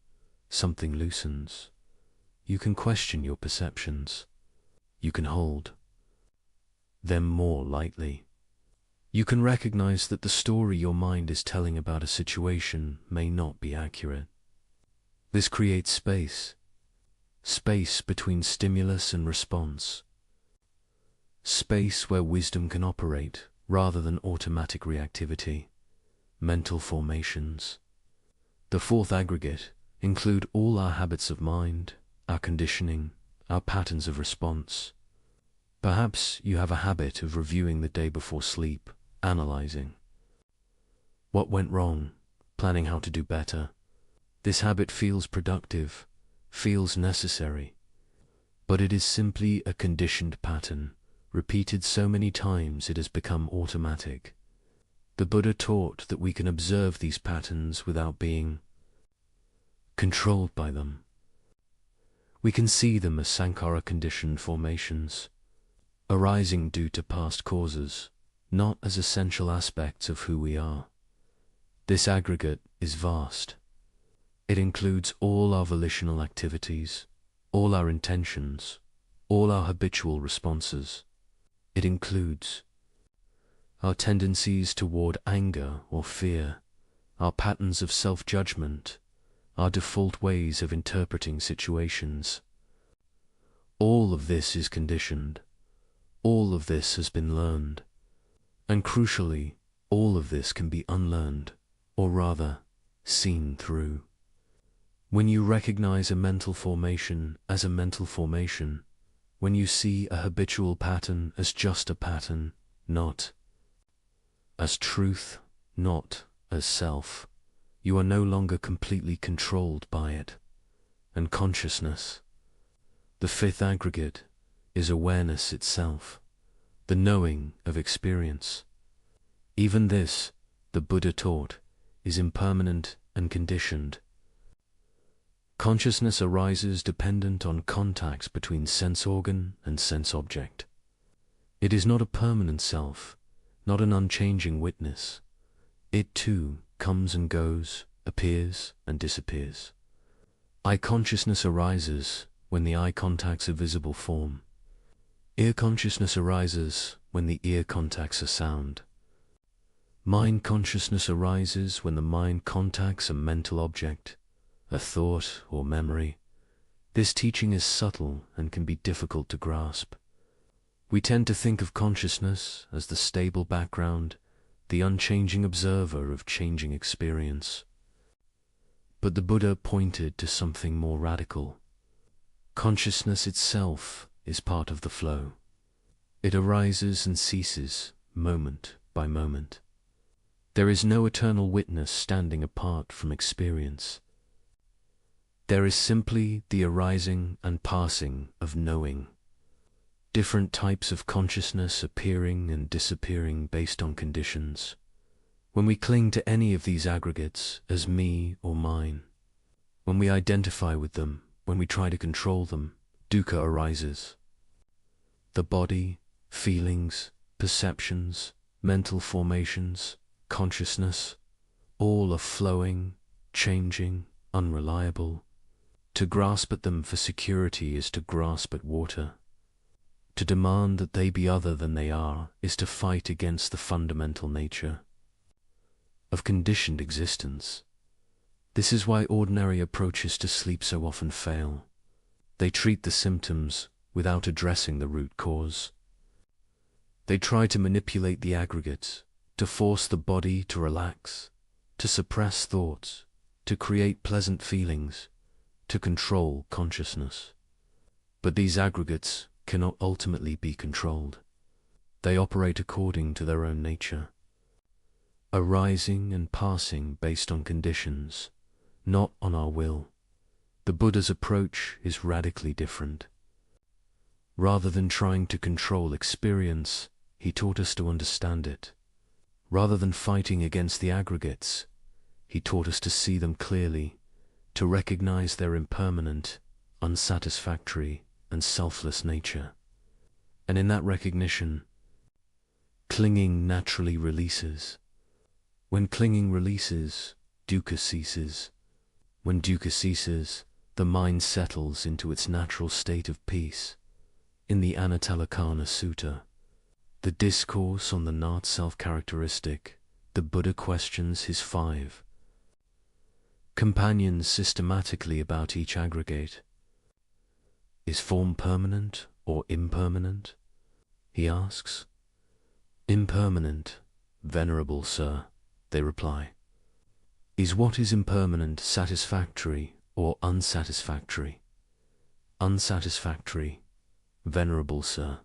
S1: something loosens. You can question your perceptions. You can hold them more lightly. You can recognize that the story your mind is telling about a situation may not be accurate. This creates space. Space between stimulus and response. Space where wisdom can operate rather than automatic reactivity. Mental formations. The fourth aggregate include all our habits of mind, our conditioning, our patterns of response. Perhaps you have a habit of reviewing the day before sleep, analyzing what went wrong, planning how to do better. This habit feels productive, feels necessary, but it is simply a conditioned pattern, repeated so many times it has become automatic. The Buddha taught that we can observe these patterns without being controlled by them. We can see them as sankhara-conditioned formations, arising due to past causes, not as essential aspects of who we are. This aggregate is vast. It includes all our volitional activities, all our intentions, all our habitual responses. It includes our tendencies toward anger or fear, our patterns of self-judgment, our default ways of interpreting situations. All of this is conditioned. All of this has been learned. And crucially, all of this can be unlearned, or rather, seen through. When you recognize a mental formation as a mental formation, when you see a habitual pattern as just a pattern, not as truth, not as self, you are no longer completely controlled by it. And consciousness, the fifth aggregate, is awareness itself, the knowing of experience. Even this, the Buddha taught, is impermanent and conditioned. Consciousness arises dependent on contacts between sense organ and sense object. It is not a permanent self, not an unchanging witness. It too comes and goes, appears and disappears. Eye consciousness arises when the eye contacts a visible form. Ear consciousness arises when the ear contacts a sound. Mind consciousness arises when the mind contacts a mental object, a thought or memory. This teaching is subtle and can be difficult to grasp. We tend to think of consciousness as the stable background, the unchanging observer of changing experience. But the Buddha pointed to something more radical. Consciousness itself is part of the flow. It arises and ceases, moment by moment. There is no eternal witness standing apart from experience. There is simply the arising and passing of knowing. Different types of consciousness appearing and disappearing based on conditions. When we cling to any of these aggregates as me or mine, when we identify with them, when we try to control them, dukkha arises. The body, feelings, perceptions, mental formations, consciousness, all are flowing, changing, unreliable. To grasp at them for security is to grasp at water. To demand that they be other than they are is to fight against the fundamental nature of conditioned existence. This is why ordinary approaches to sleep so often fail. They treat the symptoms without addressing the root cause. They try to manipulate the aggregates, to force the body to relax, to suppress thoughts, to create pleasant feelings, to control consciousness. But these aggregates cannot ultimately be controlled. They operate according to their own nature, arising and passing based on conditions, not on our will. The Buddha's approach is radically different. Rather than trying to control experience, he taught us to understand it. Rather than fighting against the aggregates, he taught us to see them clearly, to recognize their impermanent, unsatisfactory, and selfless nature. And in that recognition, clinging naturally releases. When clinging releases, dukkha ceases. When dukkha ceases, the mind settles into its natural state of peace. In the Anattalakkhana Sutta, the discourse on the not self-characteristic, the Buddha questions his 5 companions systematically about each aggregate. Is form permanent or impermanent? He asks. Impermanent, venerable sir, they reply. Is what is impermanent satisfactory or unsatisfactory? Unsatisfactory, venerable sir.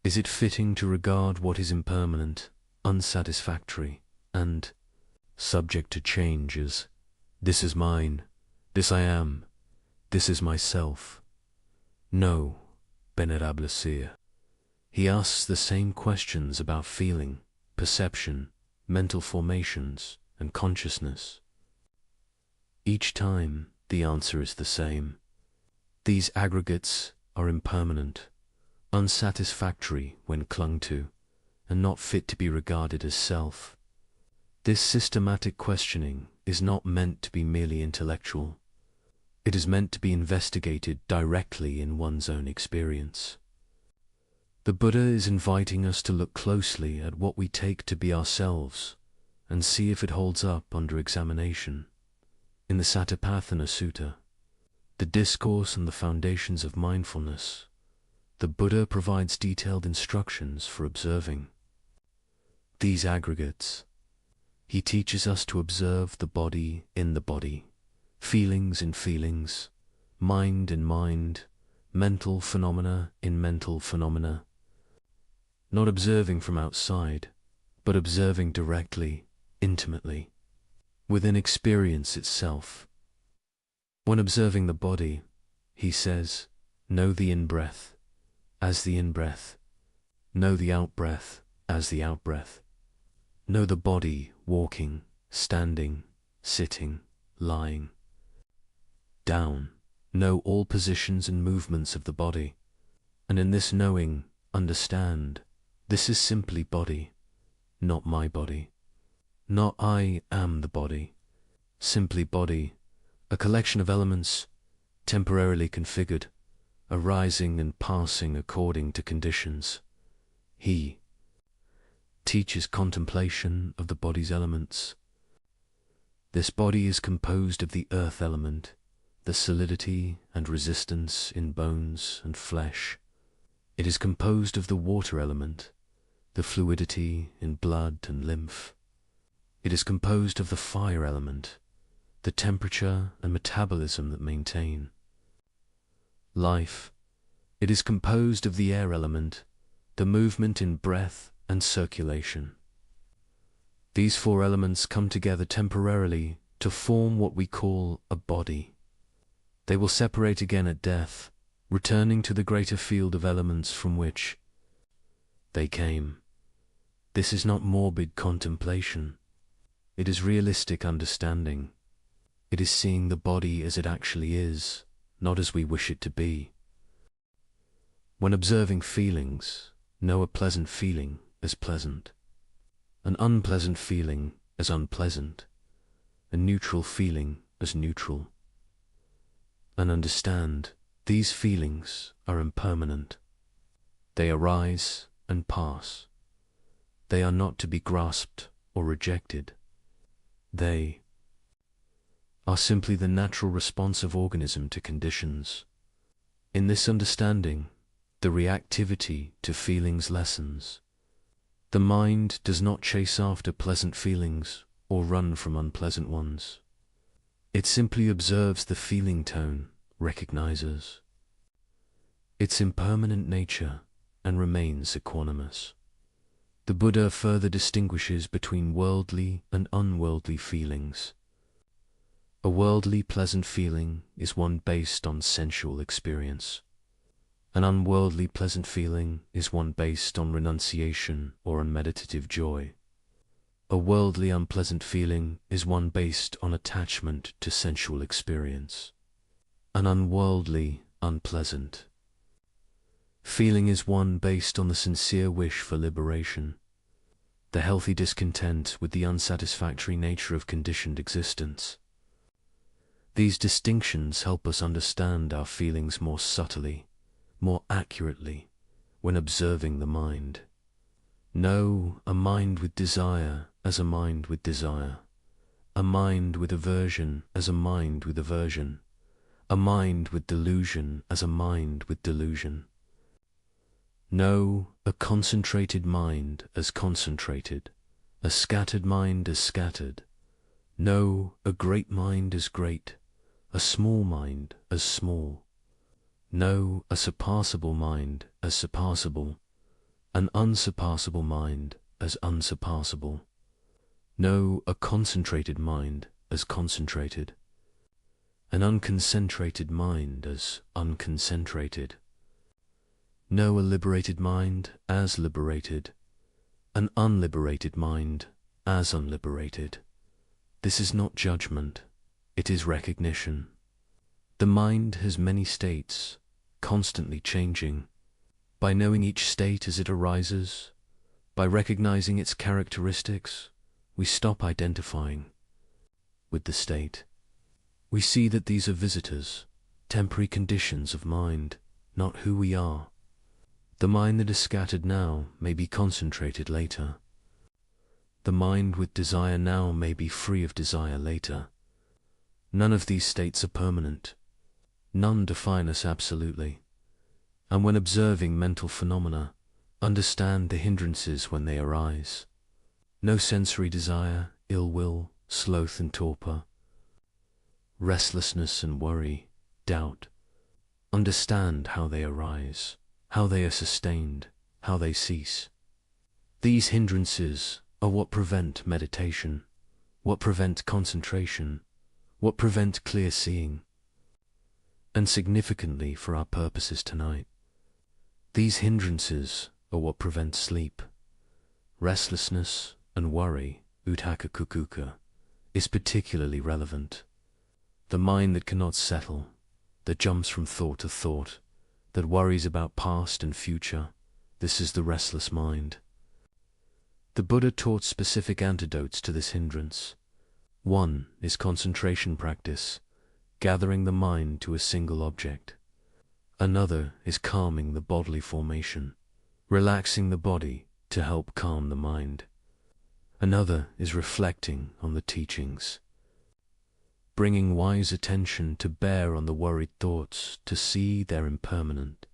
S1: Is it fitting to regard what is impermanent, unsatisfactory, and subject to change as, this is mine, this I am, this is myself? No, venerable sir. He asks the same questions about feeling, perception, mental formations, and consciousness. Each time, the answer is the same. These aggregates are impermanent, unsatisfactory when clung to, and not fit to be regarded as self. This systematic questioning is not meant to be merely intellectual. It is meant to be investigated directly in one's own experience. The Buddha is inviting us to look closely at what we take to be ourselves and see if it holds up under examination. In the Satipatthana Sutta, the discourse on the foundations of mindfulness, the Buddha provides detailed instructions for observing these aggregates. He teaches us to observe the body in the body, feelings in feelings, mind in mind, mental phenomena in mental phenomena, not observing from outside, but observing directly, intimately, within experience itself. When observing the body, he says, know the in-breath as the in-breath, know the out-breath as the out-breath, know the body walking, standing, sitting, lying, down, know all positions and movements of the body, and in this knowing, understand, this is simply body, not my body, not I am the body, simply body, a collection of elements, temporarily configured, arising and passing according to conditions. He teaches contemplation of the body's elements. This body is composed of the earth element, the solidity and resistance in bones and flesh. It is composed of the water element, the fluidity in blood and lymph. It is composed of the fire element, the temperature and metabolism that maintain life. It is composed of the air element, the movement in breath and circulation. These 4 elements come together temporarily to form what we call a body. They will separate again at death, returning to the greater field of elements from which they came. This is not morbid contemplation. It is realistic understanding. It is seeing the body as it actually is, not as we wish it to be. When observing feelings, know a pleasant feeling as pleasant, an unpleasant feeling as unpleasant, a neutral feeling as neutral, and understand these feelings are impermanent. They arise and pass. They are not to be grasped or rejected. They are simply the natural responsive organism to conditions. In this understanding, the reactivity to feelings lessens. The mind does not chase after pleasant feelings or run from unpleasant ones. It simply observes the feeling tone, recognizes its impermanent nature, and remains equanimous. The Buddha further distinguishes between worldly and unworldly feelings. A worldly pleasant feeling is one based on sensual experience. An unworldly pleasant feeling is one based on renunciation or on meditative joy. A worldly unpleasant feeling is one based on attachment to sensual experience. An unworldly, unpleasant feeling is one based on the sincere wish for liberation, the healthy discontent with the unsatisfactory nature of conditioned existence. These distinctions help us understand our feelings more subtly, more accurately, when observing the mind. Know a mind with desire as a mind with desire, a mind with aversion as a mind with aversion, a mind with delusion as a mind with delusion. Know a concentrated mind as concentrated, a scattered mind as scattered. Know a great mind as great, a small mind as small. Know a surpassable mind as surpassable, an unsurpassable mind as unsurpassable. Know a concentrated mind as concentrated, an unconcentrated mind as unconcentrated. Know a liberated mind as liberated, an unliberated mind as unliberated. This is not judgment, it is recognition. The mind has many states, constantly changing. By knowing each state as it arises, by recognizing its characteristics, we stop identifying with the state. We see that these are visitors, temporary conditions of mind, not who we are. The mind that is scattered now may be concentrated later. The mind with desire now may be free of desire later. None of these states are permanent. None define us absolutely. And when observing mental phenomena, understand the hindrances when they arise. No sensory desire, ill will, sloth and torpor, restlessness and worry, doubt. Understand how they arise, how they are sustained, how they cease. These hindrances are what prevent meditation, what prevent concentration, what prevent clear seeing. And significantly for our purposes tonight, these hindrances are what prevent sleep. Restlessness and worry, uthaka, is particularly relevant. The mind that cannot settle, that jumps from thought to thought, that worries about past and future, this is the restless mind. The Buddha taught specific antidotes to this hindrance. One is concentration practice, gathering the mind to a single object. Another is calming the bodily formation, relaxing the body to help calm the mind. Another is reflecting on the teachings, bringing wise attention to bear on the worried thoughts to see their impermanent,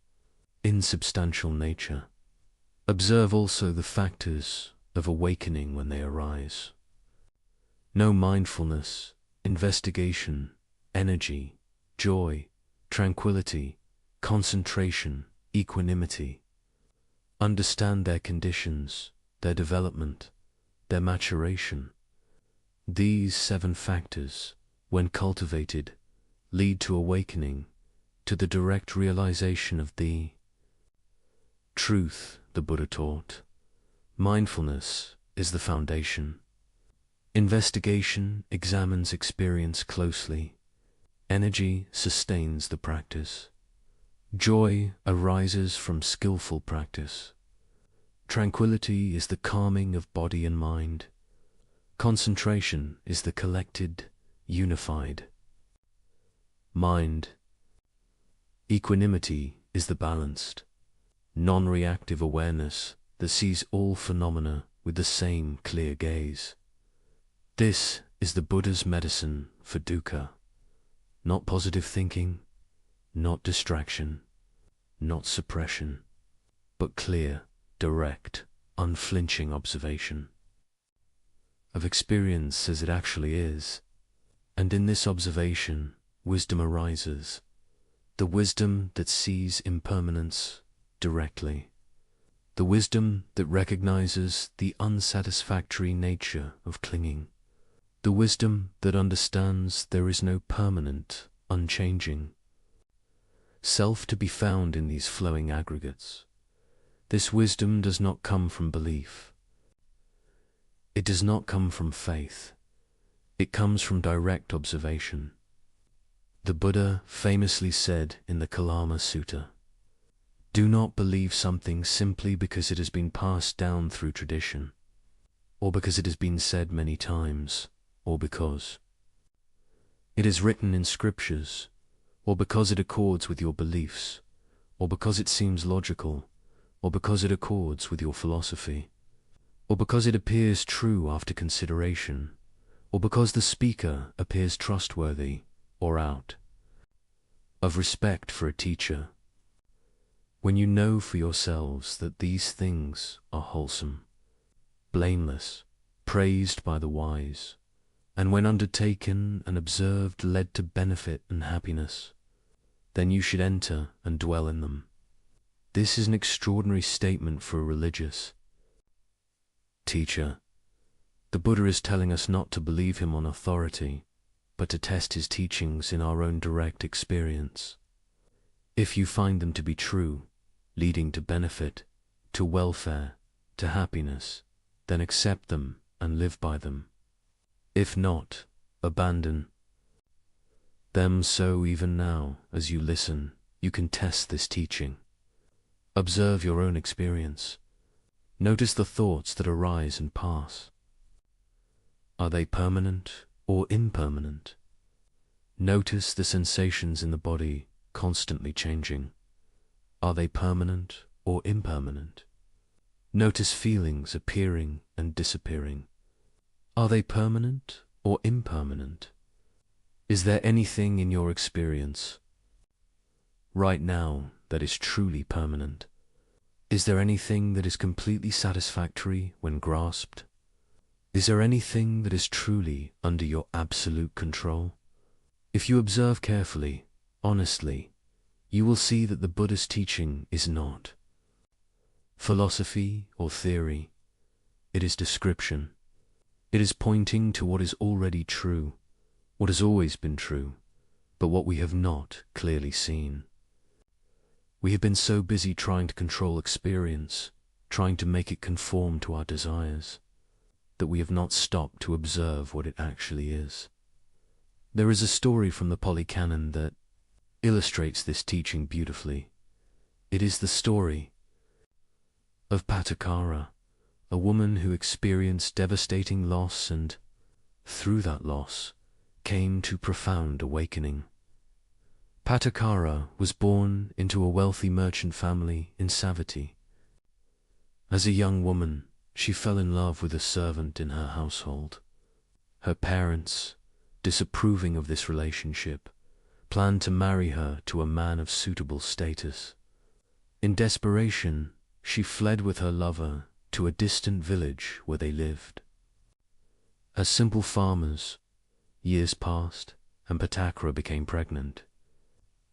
S1: insubstantial nature. Observe also the factors of awakening when they arise. Know mindfulness, investigation, energy, joy, tranquility, concentration, equanimity. Understand their conditions, their development, their maturation. These 7 factors, when cultivated, lead to awakening, to the direct realization of the truth the Buddha taught. Mindfulness is the foundation. Investigation examines experience closely. Energy sustains the practice. Joy arises from skillful practice. Tranquility is the calming of body and mind. Concentration is the collected, unified mind. Equanimity is the balanced, non-reactive awareness that sees all phenomena with the same clear gaze. This is the Buddha's medicine for dukkha. Not positive thinking, not distraction, not suppression, but clear, direct, unflinching observation of experience as it actually is. And in this observation, wisdom arises, the wisdom that sees impermanence directly, the wisdom that recognizes the unsatisfactory nature of clinging, the wisdom that understands there is no permanent, unchanging self to be found in these flowing aggregates. This wisdom does not come from belief. It does not come from faith. It comes from direct observation. The Buddha famously said in the Kalama Sutta, "Do not believe something simply because it has been passed down through tradition, or because it has been said many times, or because it is written in scriptures, or because it accords with your beliefs, or because it seems logical, or because it accords with your philosophy, or because it appears true after consideration, or because the speaker appears trustworthy, or out of respect for a teacher. When you know for yourselves that these things are wholesome, blameless, praised by the wise, and when undertaken and observed led to benefit and happiness, then you should enter and dwell in them." This is an extraordinary statement for a religious teacher. The Buddha is telling us not to believe him on authority, but to test his teachings in our own direct experience. If you find them to be true, leading to benefit, to welfare, to happiness, then accept them and live by them. If not, abandon them. So even now, as you listen, you can test this teaching. Observe your own experience. Notice the thoughts that arise and pass. Are they permanent or impermanent? Notice the sensations in the body constantly changing. Are they permanent or impermanent? Notice feelings appearing and disappearing. Are they permanent or impermanent? Is there anything in your experience right now that is truly permanent? Is there anything that is completely satisfactory when grasped? Is there anything that is truly under your absolute control? If you observe carefully, honestly, you will see that the Buddha's teaching is not philosophy or theory. It is description. It is pointing to what is already true, what has always been true, but what we have not clearly seen. We have been so busy trying to control experience, trying to make it conform to our desires, that we have not stopped to observe what it actually is. There is a story from the Pali Canon that illustrates this teaching beautifully. It is the story of Patakara, a woman who experienced devastating loss and, through that loss, came to profound awakening. Patakara was born into a wealthy merchant family in Savatthi. As a young woman, she fell in love with a servant in her household. Her parents, disapproving of this relationship, planned to marry her to a man of suitable status. In desperation, she fled with her lover to a distant village where they lived. As simple farmers, years passed, and Patakara became pregnant.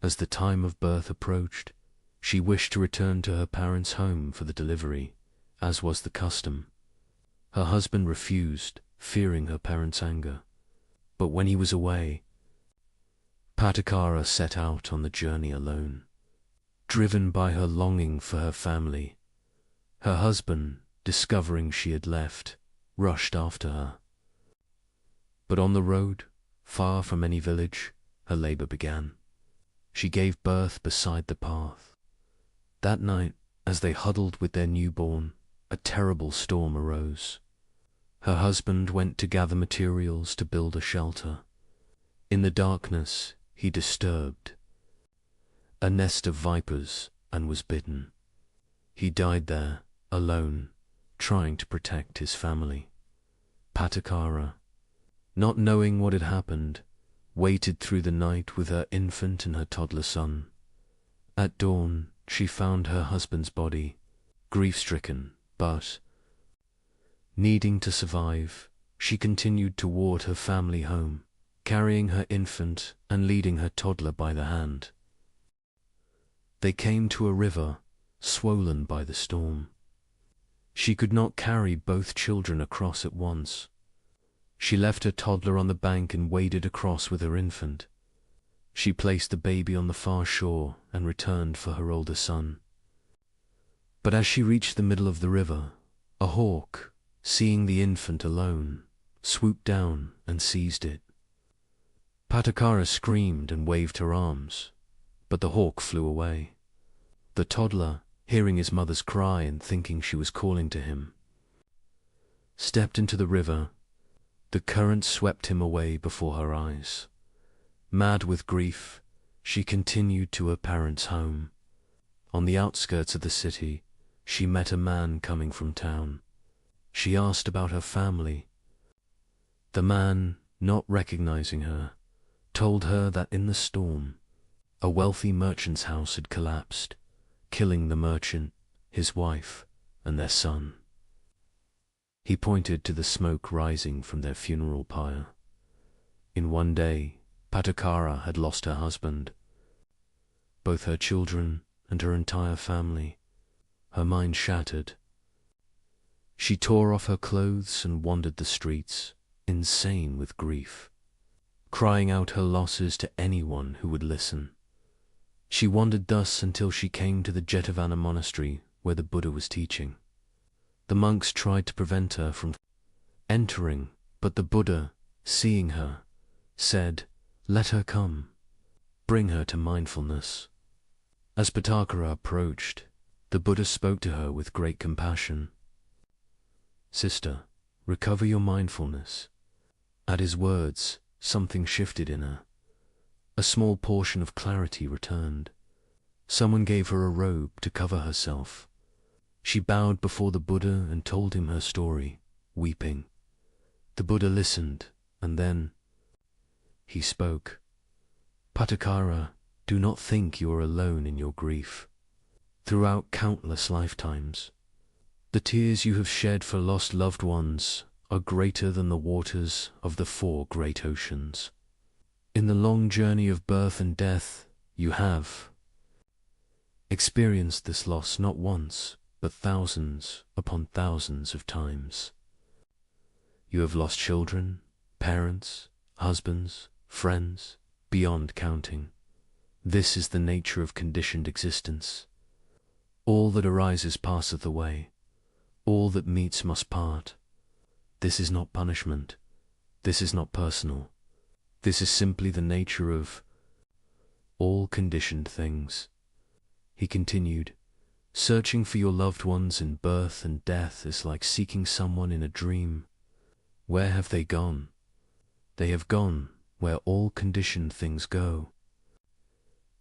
S1: As the time of birth approached, she wished to return to her parents' home for the delivery, as was the custom. Her husband refused, fearing her parents' anger. But when he was away, Patakara set out on the journey alone, driven by her longing for her family. Her husband, discovering she had left, rushed after her. But on the road, far from any village, her labor began. She gave birth beside the path. That night, as they huddled with their newborn, a terrible storm arose. Her husband went to gather materials to build a shelter. In the darkness, he disturbed a nest of vipers and was bitten. He died there, alone, trying to protect his family. Patakara, not knowing what had happened, waited through the night with her infant and her toddler son. At dawn, she found her husband's body, grief-stricken, but, needing to survive, she continued toward her family home, carrying her infant and leading her toddler by the hand. They came to a river, swollen by the storm. She could not carry both children across at once. She left her toddler on the bank and waded across with her infant. She placed the baby on the far shore and returned for her older son. But as she reached the middle of the river, a hawk, seeing the infant alone, swooped down and seized it. Patakara screamed and waved her arms, but the hawk flew away. The toddler, hearing his mother's cry and thinking she was calling to him, stepped into the river. The current swept him away before her eyes. Mad with grief, she continued to her parents' home. On the outskirts of the city, she met a man coming from town. She asked about her family. The man, not recognizing her, told her that in the storm, a wealthy merchant's house had collapsed, killing the merchant, his wife, and their son. He pointed to the smoke rising from their funeral pyre. In one day, Patakara had lost her husband, both her children and her entire family. Her mind shattered. She tore off her clothes and wandered the streets, insane with grief, crying out her losses to anyone who would listen. She wandered thus until she came to the Jetavana monastery where the Buddha was teaching. The monks tried to prevent her from entering, but the Buddha, seeing her, said, "Let her come. Bring her to mindfulness." As Patakara approached, the Buddha spoke to her with great compassion. "Sister, recover your mindfulness." At his words, something shifted in her. A small portion of clarity returned. Someone gave her a robe to cover herself. She bowed before the Buddha and told him her story, weeping. The Buddha listened, and then he spoke. "Patakara, do not think you are alone in your grief. Throughout countless lifetimes, the tears you have shed for lost loved ones are greater than the waters of the 4 great oceans. In the long journey of birth and death, you have experienced this loss not once, but thousands upon thousands of times. You have lost children, parents, husbands, friends, beyond counting. This is the nature of conditioned existence. All that arises passeth away. All that meets must part. This is not punishment. This is not personal. This is simply the nature of all conditioned things." He continued, "Searching for your loved ones in birth and death is like seeking someone in a dream. Where have they gone? They have gone where all conditioned things go.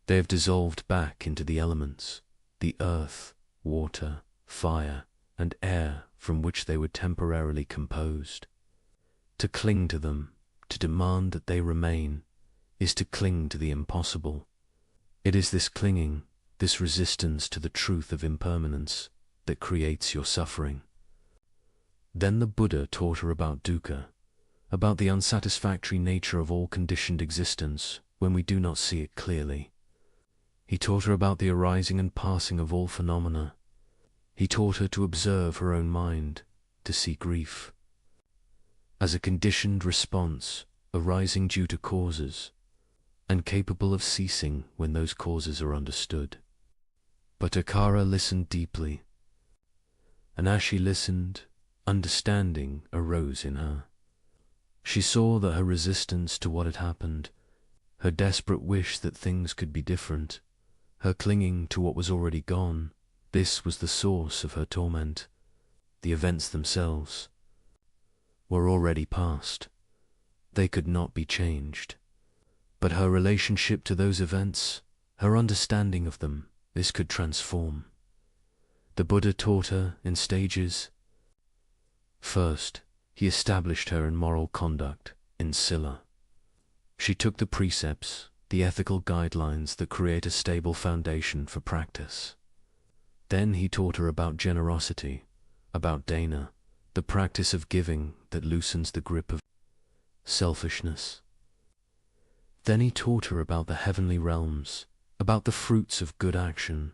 S1: They have dissolved back into the elements, the earth, water, fire, and air from which they were temporarily composed. To cling to them, to demand that they remain, is to cling to the impossible. It is this clinging, this resistance to the truth of impermanence, that creates your suffering." Then the Buddha taught her about dukkha, about the unsatisfactory nature of all conditioned existence when we do not see it clearly. He taught her about the arising and passing of all phenomena. He taught her to observe her own mind, to see grief as a conditioned response arising due to causes, and capable of ceasing when those causes are understood. But Akara listened deeply, and as she listened, understanding arose in her. She saw that her resistance to what had happened, her desperate wish that things could be different, her clinging to what was already gone, this was the source of her torment. The events themselves were already past. They could not be changed. But her relationship to those events, her understanding of them, this could transform. The Buddha taught her in stages. First, he established her in moral conduct, in sila. She took the precepts, the ethical guidelines that create a stable foundation for practice. Then he taught her about generosity, about dana, the practice of giving that loosens the grip of selfishness. Then he taught her about the heavenly realms, about the fruits of good action.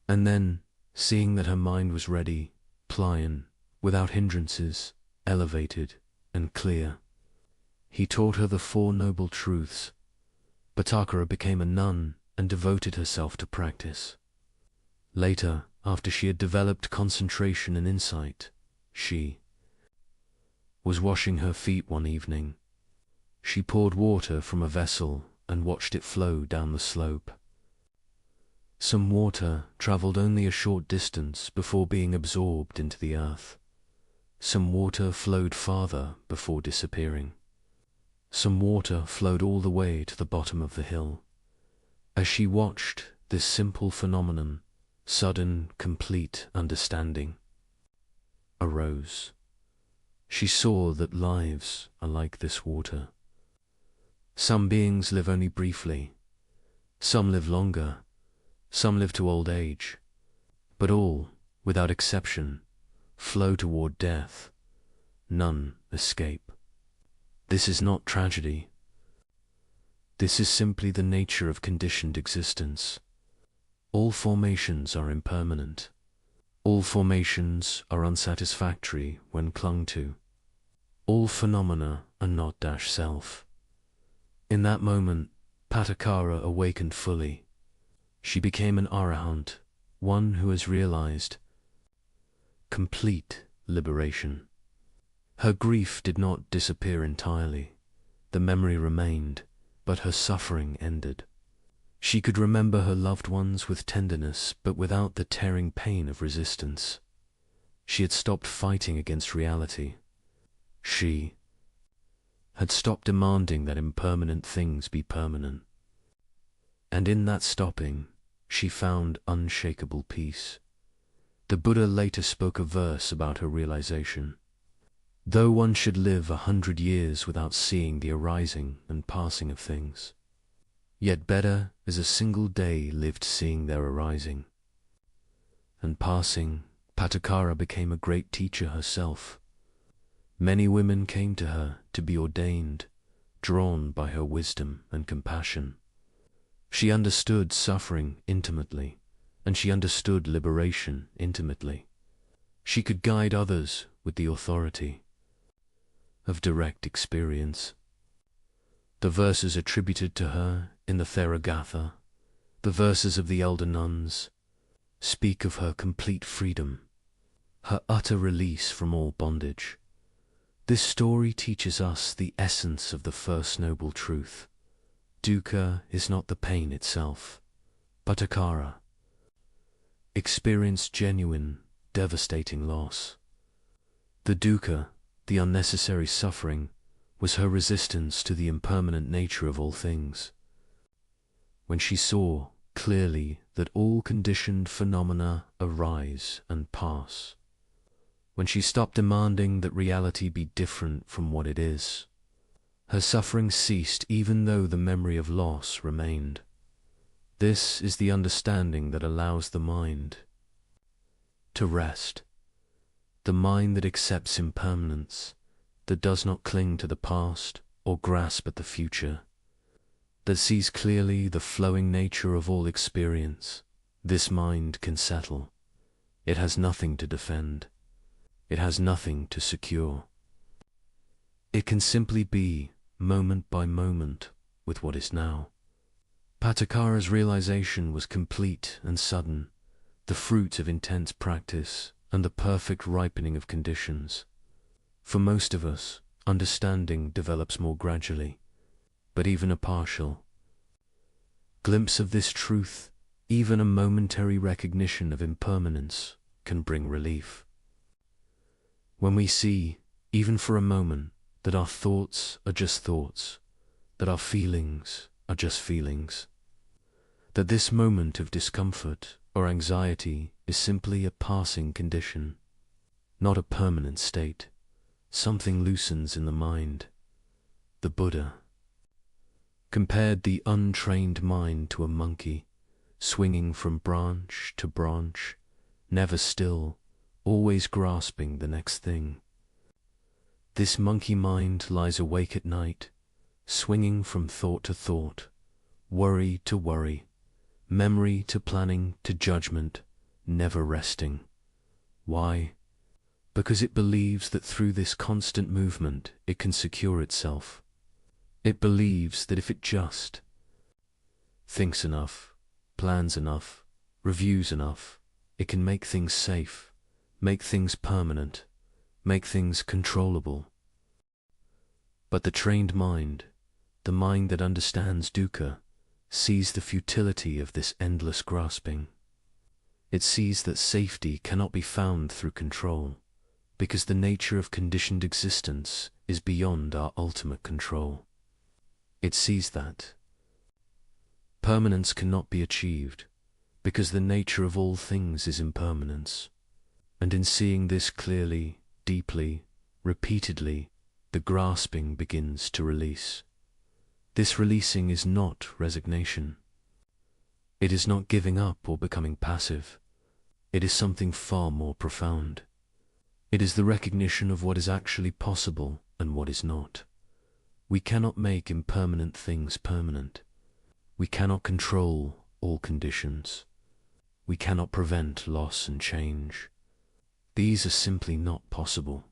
S1: And then, seeing that her mind was ready, pliant, without hindrances, elevated, and clear, he taught her the 4 noble truths. Patakara became a nun and devoted herself to practice. Later, after she had developed concentration and insight, She was washing her feet one evening. She poured water from a vessel and watched it flow down the slope. Some water traveled only a short distance before being absorbed into the earth. Some water flowed farther before disappearing. Some water flowed all the way to the bottom of the hill. As she watched this simple phenomenon, sudden, complete understanding arose. She saw that lives are like this water. Some beings live only briefly. Some live longer. Some live to old age. But all, without exception, flow toward death. None escape. This is not tragedy. This is simply the nature of conditioned existence. All formations are impermanent. All formations are unsatisfactory when clung to. All phenomena are not self. In that moment, Patakara awakened fully. She became an arahant, one who has realized complete liberation. Her grief did not disappear entirely. The memory remained, but her suffering ended. She could remember her loved ones with tenderness, but without the tearing pain of resistance. She had stopped fighting against reality. She had stopped demanding that impermanent things be permanent. And in that stopping, she found unshakable peace. The Buddha later spoke a verse about her realization. Though one should live 100 years without seeing the arising and passing of things, yet better is a single day lived seeing their arising and passing. Patakara became a great teacher herself. Many women came to her to be ordained, drawn by her wisdom and compassion. She understood suffering intimately, and she understood liberation intimately. She could guide others with the authority of direct experience. The verses attributed to her in the Theragatha, the verses of the elder nuns, speak of her complete freedom, her utter release from all bondage. This story teaches us the essence of the first noble truth. Dukkha is not the pain itself. Patakara experienced genuine, devastating loss. The dukkha, the unnecessary suffering, was her resistance to the impermanent nature of all things. When she saw clearly that all conditioned phenomena arise and pass, when she stopped demanding that reality be different from what it is, her suffering ceased even though the memory of loss remained. This is the understanding that allows the mind to rest, the mind that accepts impermanence, that does not cling to the past or grasp at the future, that sees clearly the flowing nature of all experience. This mind can settle. It has nothing to defend. It has nothing to secure. It can simply be, moment by moment, with what is now. Patakara's realization was complete and sudden, the fruit of intense practice and the perfect ripening of conditions. For most of us, understanding develops more gradually, but even a partial glimpse of this truth, even a momentary recognition of impermanence, can bring relief. When we see, even for a moment, that our thoughts are just thoughts, that our feelings are just feelings, that this moment of discomfort or anxiety is simply a passing condition, not a permanent state, something loosens in the mind. The Buddha compared the untrained mind to a monkey, swinging from branch to branch, never still, always grasping the next thing. This monkey mind lies awake at night, swinging from thought to thought, worry to worry, memory to planning to judgment, never resting. Why? Because it believes that through this constant movement it can secure itself. It believes that if it just thinks enough, plans enough, reviews enough, it can make things safe, make things permanent, make things controllable. But the trained mind, the mind that understands dukkha, sees the futility of this endless grasping. It sees that safety cannot be found through control, because the nature of conditioned existence is beyond our ultimate control. It sees that permanence cannot be achieved, because the nature of all things is impermanence. And in seeing this clearly, deeply, repeatedly, the grasping begins to release. This releasing is not resignation. It is not giving up or becoming passive. It is something far more profound. It is the recognition of what is actually possible and what is not. We cannot make impermanent things permanent. We cannot control all conditions. We cannot prevent loss and change. These are simply not possible.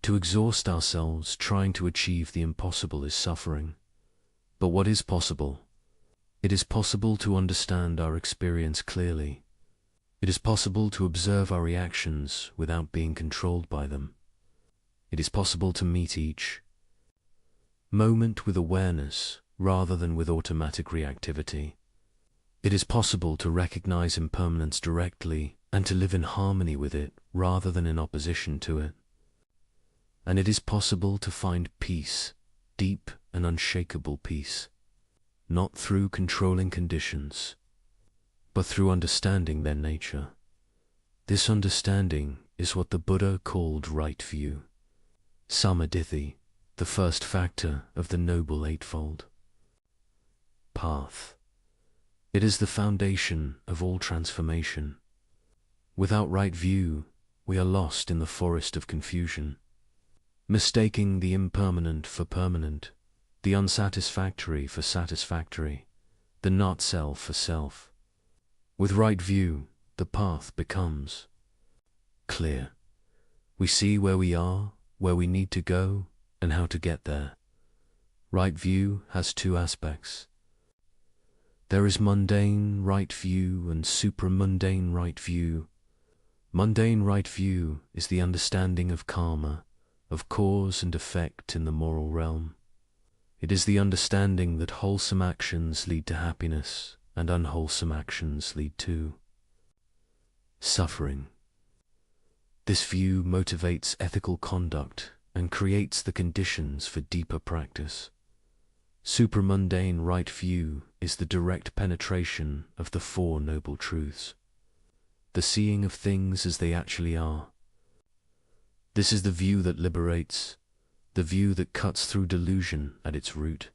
S1: To exhaust ourselves trying to achieve the impossible is suffering. But what is possible? It is possible to understand our experience clearly. It is possible to observe our reactions without being controlled by them. It is possible to meet each moment with awareness rather than with automatic reactivity. It is possible to recognize impermanence directly and to live in harmony with it rather than in opposition to it. And it is possible to find peace, deep and unshakable peace, not through controlling conditions, but through understanding their nature. This understanding is what the Buddha called right view, samadhi, the first factor of the Noble Eightfold Path. It is the foundation of all transformation. Without right view, we are lost in the forest of confusion, mistaking the impermanent for permanent, the unsatisfactory for satisfactory, the not self for self. With right view, the path becomes clear. We see where we are, where we need to go, and how to get there. Right view has two aspects. There is mundane right view and supramundane right view. Mundane right view is the understanding of karma, of cause and effect in the moral realm. It is the understanding that wholesome actions lead to happiness and unwholesome actions lead to suffering. This view motivates ethical conduct and creates the conditions for deeper practice. Supramundane right view is the direct penetration of the Four Noble Truths, the seeing of things as they actually are. This is the view that liberates, the view that cuts through delusion at its root.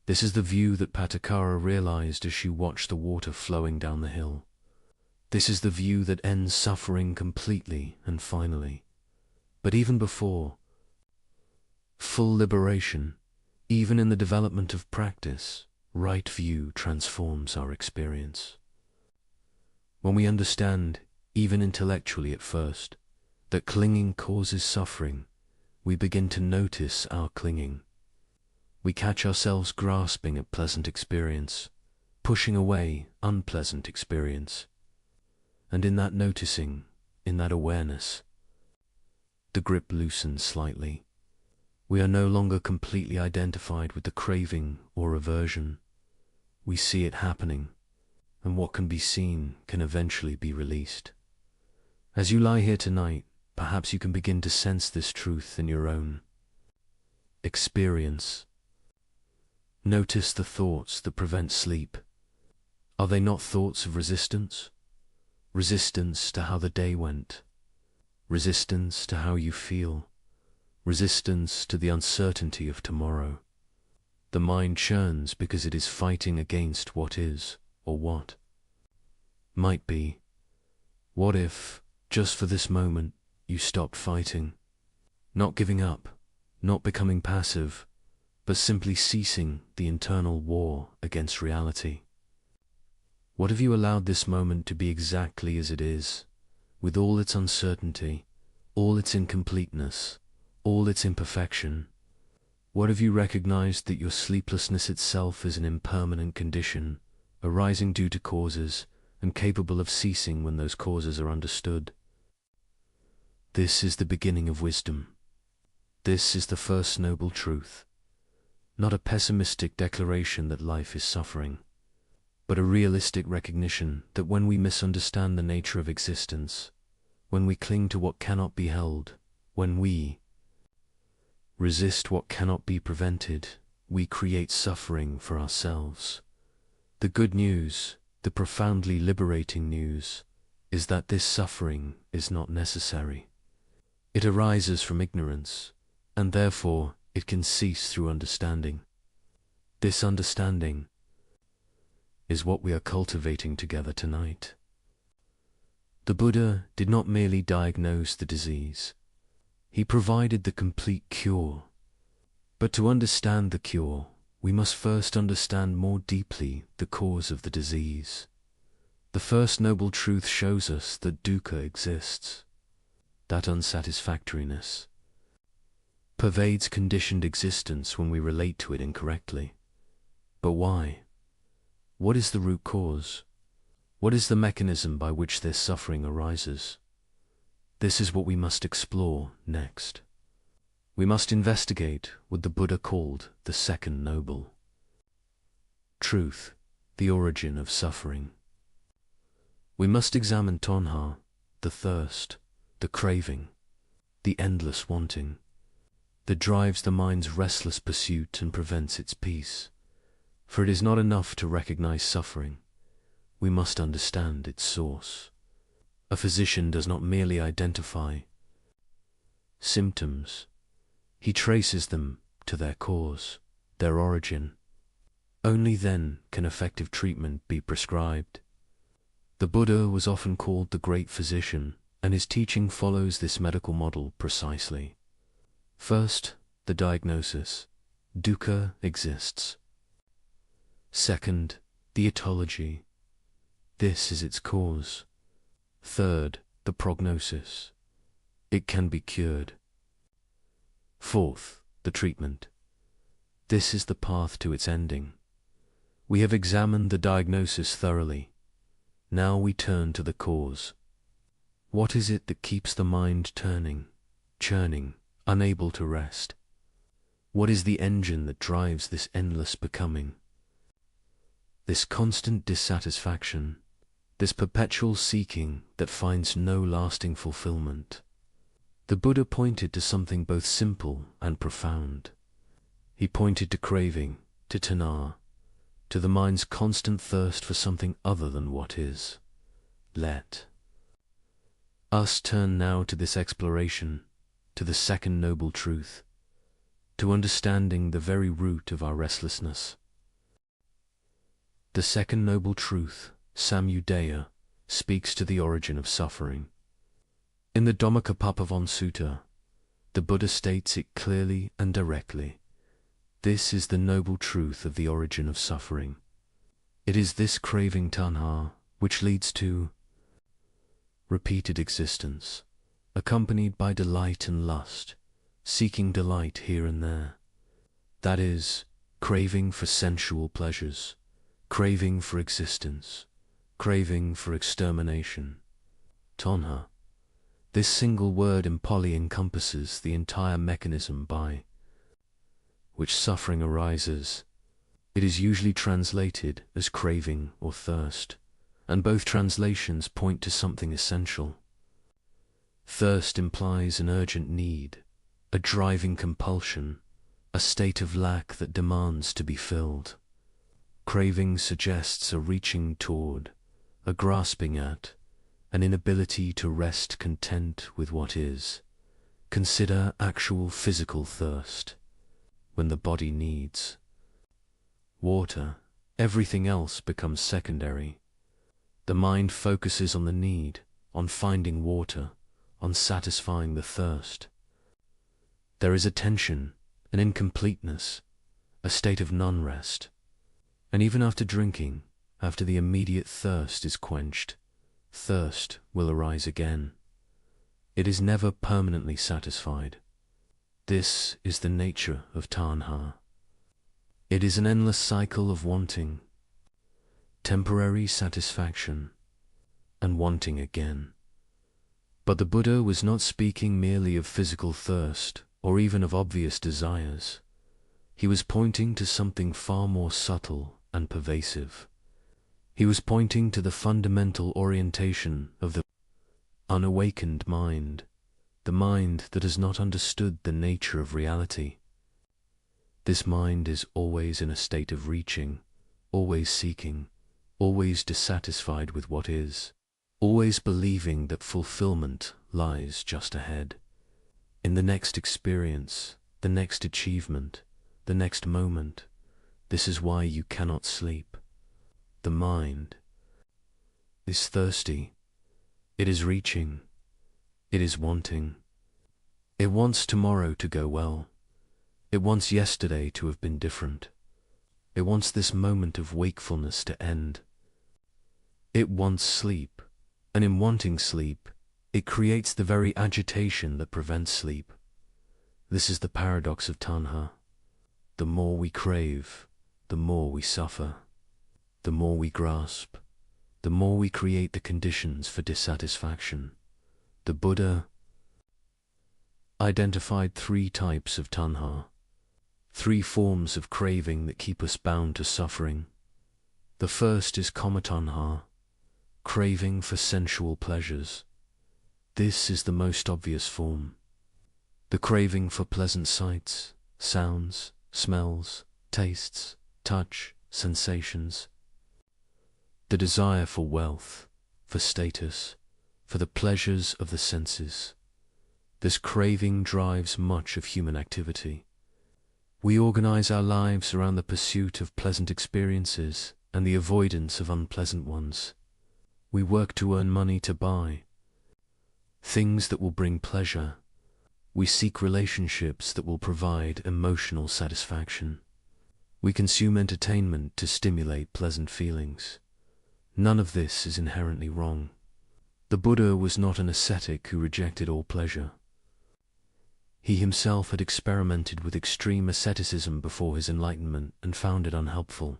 S1: This is the view that Patakara realized as she watched the water flowing down the hill. This is the view that ends suffering completely and finally. But even before full liberation, even in the development of practice, right view transforms our experience. When we understand, even intellectually at first, that clinging causes suffering, we begin to notice our clinging. We catch ourselves grasping at pleasant experience, pushing away unpleasant experience. And in that noticing, in that awareness, the grip loosens slightly. We are no longer completely identified with the craving or aversion. We see it happening, and what can be seen can eventually be released. As you lie here tonight, perhaps you can begin to sense this truth in your own experience. Notice the thoughts that prevent sleep. Are they not thoughts of resistance? Resistance to how the day went. Resistance to how you feel. Resistance to the uncertainty of tomorrow. The mind churns because it is fighting against what is, or what might be. What if, just for this moment, you stopped fighting? Not giving up, not becoming passive, but simply ceasing the internal war against reality. What if you allowed this moment to be exactly as it is, with all its uncertainty, all its incompleteness, all its imperfection? What if you recognized that your sleeplessness itself is an impermanent condition, arising due to causes, and capable of ceasing when those causes are understood? This is the beginning of wisdom. This is the first noble truth, not a pessimistic declaration that life is suffering, but a realistic recognition that when we misunderstand the nature of existence, when we cling to what cannot be held, when we resist what cannot be prevented, we create suffering for ourselves. The good news, the profoundly liberating news, is that this suffering is not necessary. It arises from ignorance, and therefore it can cease through understanding. This understanding is what we are cultivating together tonight. The Buddha did not merely diagnose the disease. He provided the complete cure. But to understand the cure, we must first understand more deeply the cause of the disease. The first noble truth shows us that dukkha exists. That unsatisfactoriness pervades conditioned existence when we relate to it incorrectly. But why? What is the root cause? What is the mechanism by which this suffering arises? This is what we must explore next. We must investigate what the Buddha called the second noble truth, the origin of suffering. We must examine tanha, the thirst, the craving, the endless wanting, that drives the mind's restless pursuit and prevents its peace. For it is not enough to recognize suffering. We must understand its source. A physician does not merely identify symptoms. He traces them to their cause, their origin. Only then can effective treatment be prescribed. The Buddha was often called the great physician, and his teaching follows this medical model precisely. First, the diagnosis. Dukkha exists. Second, the etiology. This is its cause. Third, the prognosis. It can be cured. Fourth, the treatment. This is the path to its ending. We have examined the diagnosis thoroughly. Now we turn to the cause. What is it that keeps the mind turning, churning, unable to rest? What is the engine that drives this endless becoming? This constant dissatisfaction, this perpetual seeking that finds no lasting fulfillment. The Buddha pointed to something both simple and profound. He pointed to craving, to tanha, to the mind's constant thirst for something other than what is. Let us turn now to this exploration, to the second noble truth, to understanding the very root of our restlessness. The second noble truth, samudaya, speaks to the origin of suffering. In the Dhammacappavan Sutta, the Buddha states it clearly and directly. This is the noble truth of the origin of suffering. It is this craving tanha which leads to repeated existence, accompanied by delight and lust, seeking delight here and there. That is, craving for sensual pleasures, craving for existence, craving for extermination. Tanha. This single word in Pali encompasses the entire mechanism by which suffering arises. It is usually translated as craving or thirst, and both translations point to something essential. Thirst implies an urgent need, a driving compulsion, a state of lack that demands to be filled. Craving suggests a reaching toward, a grasping at, an inability to rest content with what is. Consider actual physical thirst. When the body needs water, everything else becomes secondary. The mind focuses on the need, on finding water, on satisfying the thirst. There is a tension, an incompleteness, a state of non-rest. And even after drinking, after the immediate thirst is quenched, thirst will arise again. It is never permanently satisfied. This is the nature of tanha. It is an endless cycle of wanting, temporary satisfaction, and wanting again. But the Buddha was not speaking merely of physical thirst or even of obvious desires. He was pointing to something far more subtle and pervasive. He was pointing to the fundamental orientation of the unawakened mind, the mind that has not understood the nature of reality. This mind is always in a state of reaching, always seeking, always dissatisfied with what is, always believing that fulfillment lies just ahead, in the next experience, the next achievement, the next moment. This is why you cannot sleep. The mind is thirsty. It is reaching. It is wanting. It wants tomorrow to go well. It wants yesterday to have been different. It wants this moment of wakefulness to end. It wants sleep, and in wanting sleep, it creates the very agitation that prevents sleep. This is the paradox of tanha. The more we crave, the more we suffer. The more we grasp, the more we create the conditions for dissatisfaction. The Buddha identified 3 types of tanha, 3 forms of craving that keep us bound to suffering. The first is kama tanha, craving for sensual pleasures. This is the most obvious form. The craving for pleasant sights, sounds, smells, tastes, touch, sensations. The desire for wealth, for status, for the pleasures of the senses. This craving drives much of human activity. We organize our lives around the pursuit of pleasant experiences and the avoidance of unpleasant ones. We work to earn money to buy things that will bring pleasure. We seek relationships that will provide emotional satisfaction. We consume entertainment to stimulate pleasant feelings. None of this is inherently wrong. The Buddha was not an ascetic who rejected all pleasure. He himself had experimented with extreme asceticism before his enlightenment and found it unhelpful.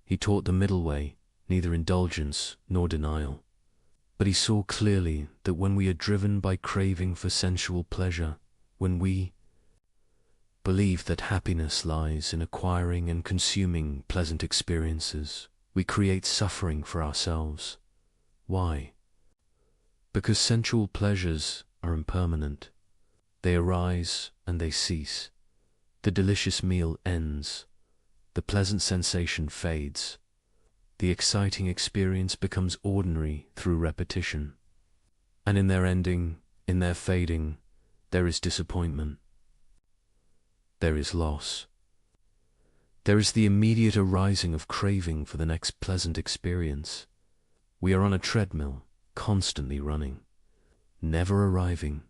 S1: He taught the middle way, neither indulgence nor denial. But he saw clearly that when we are driven by craving for sensual pleasure, when we believe that happiness lies in acquiring and consuming pleasant experiences, we create suffering for ourselves. Why? Because sensual pleasures are impermanent. They arise and they cease. The delicious meal ends. The pleasant sensation fades. The exciting experience becomes ordinary through repetition. And in their ending, in their fading, there is disappointment. There is loss. There is the immediate arising of craving for the next pleasant experience. We are on a treadmill, constantly running, never arriving.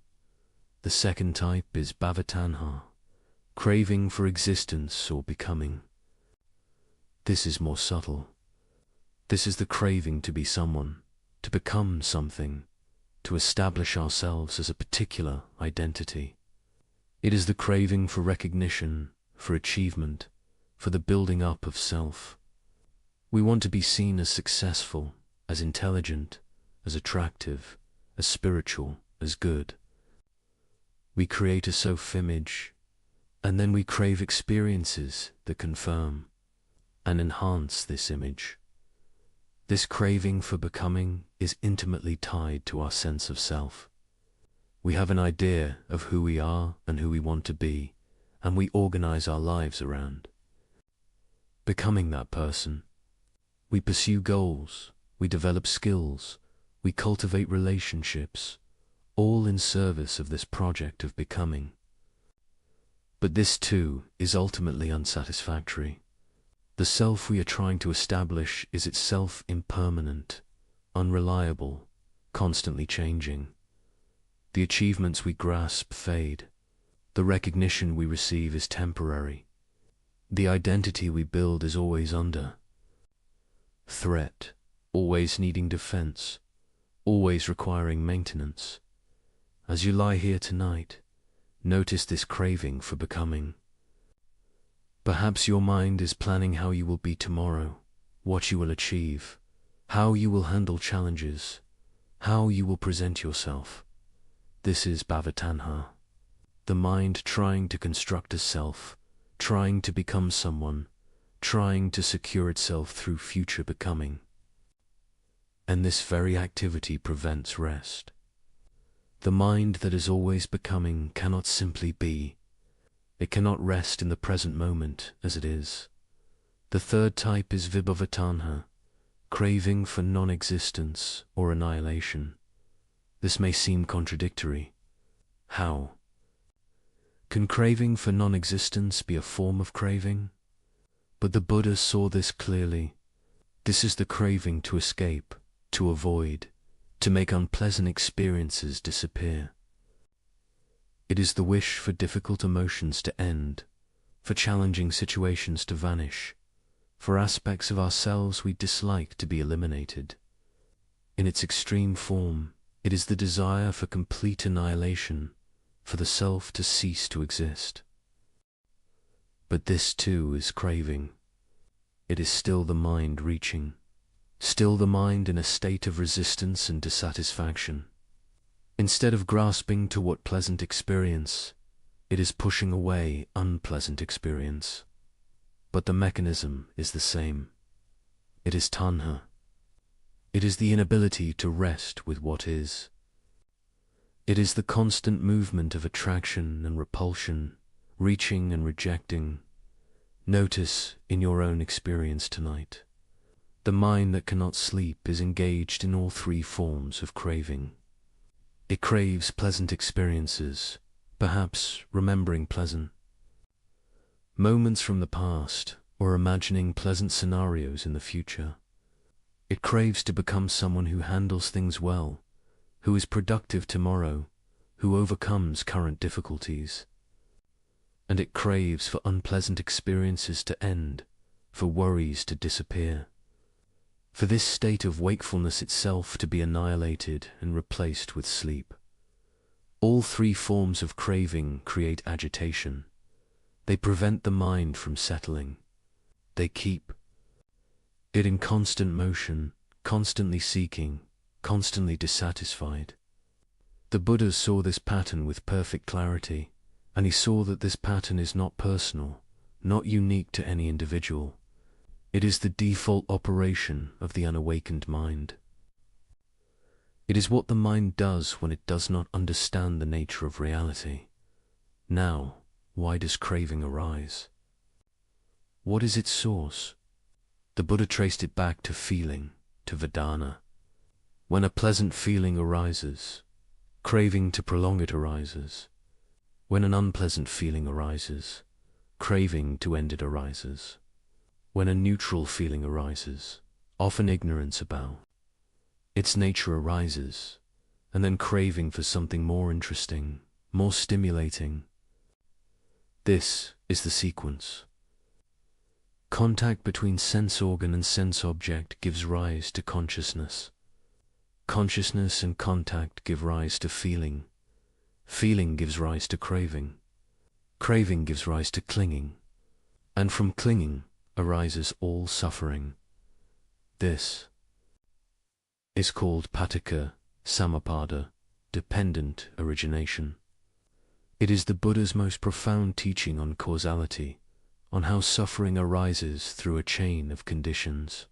S1: The second type is bhavatanha, craving for existence or becoming. This is more subtle. This is the craving to be someone, to become something, to establish ourselves as a particular identity. It is the craving for recognition, for achievement, for the building up of self. We want to be seen as successful, as intelligent, as attractive, as spiritual, as good. We create a self-image, and then we crave experiences that confirm and enhance this image. This craving for becoming is intimately tied to our sense of self. We have an idea of who we are and who we want to be, and we organize our lives around becoming that person. We pursue goals, we develop skills, we cultivate relationships, all in service of this project of becoming. But this too is ultimately unsatisfactory. The self we are trying to establish is itself impermanent, unreliable, constantly changing. The achievements we grasp fade. The recognition we receive is temporary. The identity we build is always under threat, always needing defense, always requiring maintenance. As you lie here tonight, notice this craving for becoming. Perhaps your mind is planning how you will be tomorrow, what you will achieve, how you will handle challenges, how you will present yourself. This is bhavatanha, the mind trying to construct a self, trying to become someone, trying to secure itself through future becoming. And this very activity prevents rest. The mind that is always becoming cannot simply be. It cannot rest in the present moment as it is. The third type is vibhavatanha, craving for non-existence or annihilation. This may seem contradictory. How? Can craving for non-existence be a form of craving? But the Buddha saw this clearly. This is the craving to escape, to avoid, to make unpleasant experiences disappear. It is the wish for difficult emotions to end, for challenging situations to vanish, for aspects of ourselves we dislike to be eliminated. In its extreme form, it is the desire for complete annihilation, for the self to cease to exist. But this too is craving. It is still the mind reaching, still the mind in a state of resistance and dissatisfaction. Instead of grasping to what pleasant experience, it is pushing away unpleasant experience. But the mechanism is the same. It is tanha. It is the inability to rest with what is. It is the constant movement of attraction and repulsion, reaching and rejecting. Notice in your own experience tonight. The mind that cannot sleep is engaged in all three forms of craving. It craves pleasant experiences, perhaps remembering pleasant moments from the past or imagining pleasant scenarios in the future. It craves to become someone who handles things well, who is productive tomorrow, who overcomes current difficulties. And it craves for unpleasant experiences to end, for worries to disappear, for this state of wakefulness itself to be annihilated and replaced with sleep. All three forms of craving create agitation. They prevent the mind from settling. They keep it in constant motion, constantly seeking, constantly dissatisfied. The Buddha saw this pattern with perfect clarity, and he saw that this pattern is not personal, not unique to any individual. It is the default operation of the unawakened mind. It is what the mind does when it does not understand the nature of reality. Now, why does craving arise? What is its source? The Buddha traced it back to feeling, to Vedana. When a pleasant feeling arises, craving to prolong it arises. When an unpleasant feeling arises, craving to end it arises. When a neutral feeling arises, often ignorance about its nature arises, and then craving for something more interesting, more stimulating. This is the sequence. Contact between sense organ and sense object gives rise to consciousness. Consciousness and contact give rise to feeling. Feeling gives rise to craving. Craving gives rise to clinging. And from clinging arises all suffering. This is called paticca samuppada, dependent origination. It is the Buddha's most profound teaching on causality, on how suffering arises through a chain of conditions.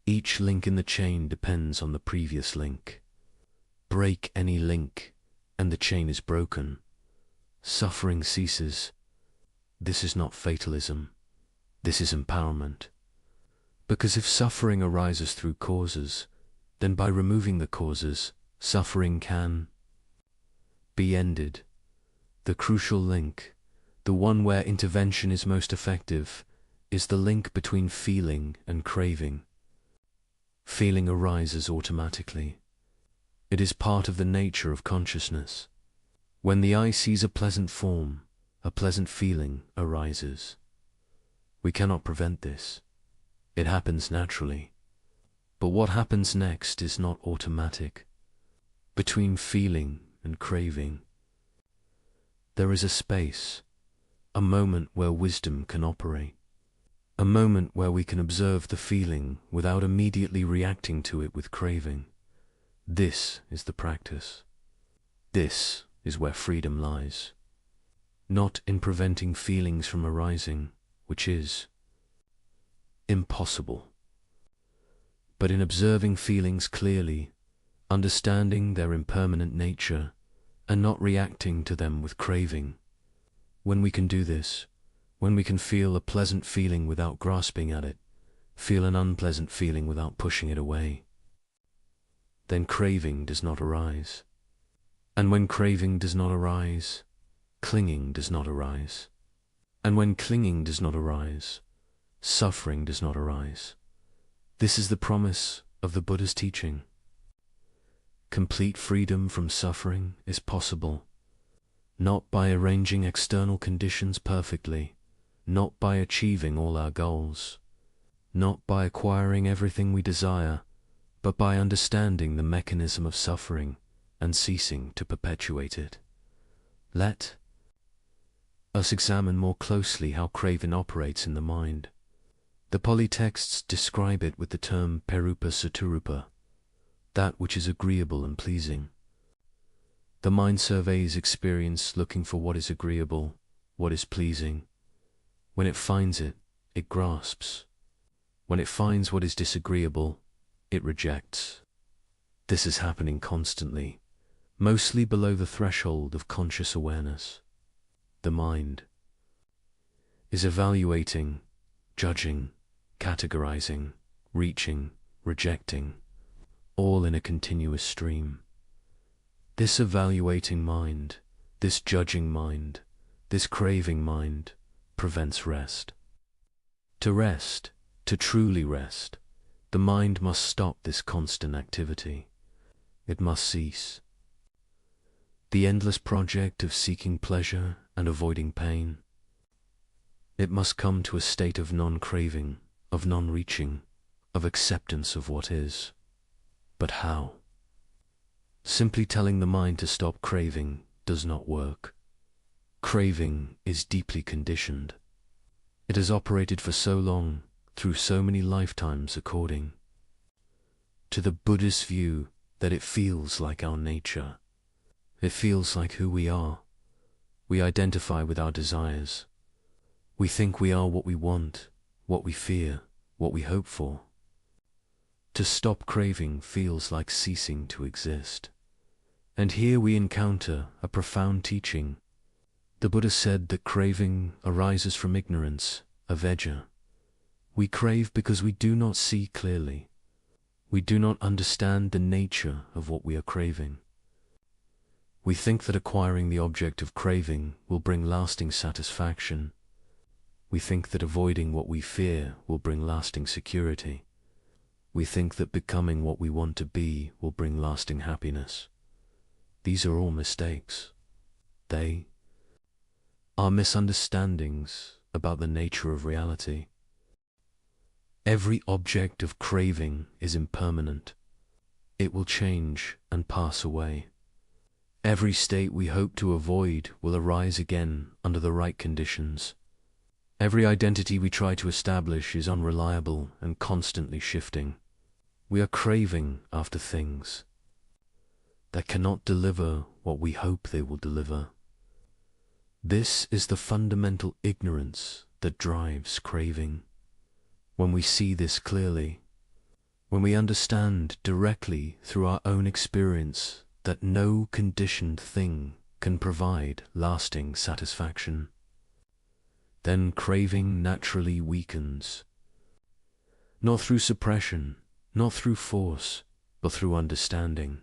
S1: Each link in the chain depends on the previous link. Break any link, and the chain is broken. Suffering ceases. This is not fatalism. This is empowerment. Because if suffering arises through causes, then by removing the causes, suffering can be ended. The crucial link, the one where intervention is most effective, is the link between feeling and craving. Feeling arises automatically. It is part of the nature of consciousness. When the eye sees a pleasant form, a pleasant feeling arises. We cannot prevent this. It happens naturally. But what happens next is not automatic. Between feeling and craving, there is a space, a moment where wisdom can operate, a moment where we can observe the feeling without immediately reacting to it with craving. This is the practice. This is where freedom lies. Not in preventing feelings from arising, which is impossible, but in observing feelings clearly, understanding their impermanent nature, and not reacting to them with craving. When we can do this, when we can feel a pleasant feeling without grasping at it, feel an unpleasant feeling without pushing it away, then craving does not arise. And when craving does not arise, clinging does not arise. And when clinging does not arise, suffering does not arise. This is the promise of the Buddha's teaching. Complete freedom from suffering is possible, not by arranging external conditions perfectly, not by achieving all our goals, not by acquiring everything we desire, but by understanding the mechanism of suffering and ceasing to perpetuate it. Let us examine more closely how craving operates in the mind. The Pali texts describe it with the term perupa saturupa, that which is agreeable and pleasing. The mind surveys experience looking for what is agreeable, what is pleasing. When it finds it, it grasps. When it finds what is disagreeable, it rejects. This is happening constantly, mostly below the threshold of conscious awareness. The mind is evaluating, judging, categorizing, reaching, rejecting, all in a continuous stream. This evaluating mind, this judging mind, this craving mind prevents rest. To rest, to truly rest, the mind must stop this constant activity. It must cease. The endless project of seeking pleasure and avoiding pain. It must come to a state of non-craving, of non-reaching, of acceptance of what is. But how? Simply telling the mind to stop craving does not work. Craving is deeply conditioned. It has operated for so long, through so many lifetimes according to the Buddhist view, that it feels like our nature. It feels like who we are. We identify with our desires. We think we are what we want, what we fear, what we hope for. To stop craving feels like ceasing to exist. And here we encounter a profound teaching. The Buddha said that craving arises from ignorance, avijja. We crave because we do not see clearly. We do not understand the nature of what we are craving. We think that acquiring the object of craving will bring lasting satisfaction. We think that avoiding what we fear will bring lasting security. We think that becoming what we want to be will bring lasting happiness. These are all mistakes. They are misunderstandings about the nature of reality. Every object of craving is impermanent. It will change and pass away. Every state we hope to avoid will arise again under the right conditions. Every identity we try to establish is unreliable and constantly shifting. We are craving after things that cannot deliver what we hope they will deliver. This is the fundamental ignorance that drives craving. When we see this clearly, when we understand directly through our own experience that no conditioned thing can provide lasting satisfaction, then craving naturally weakens. Not through suppression, not through force, but through understanding.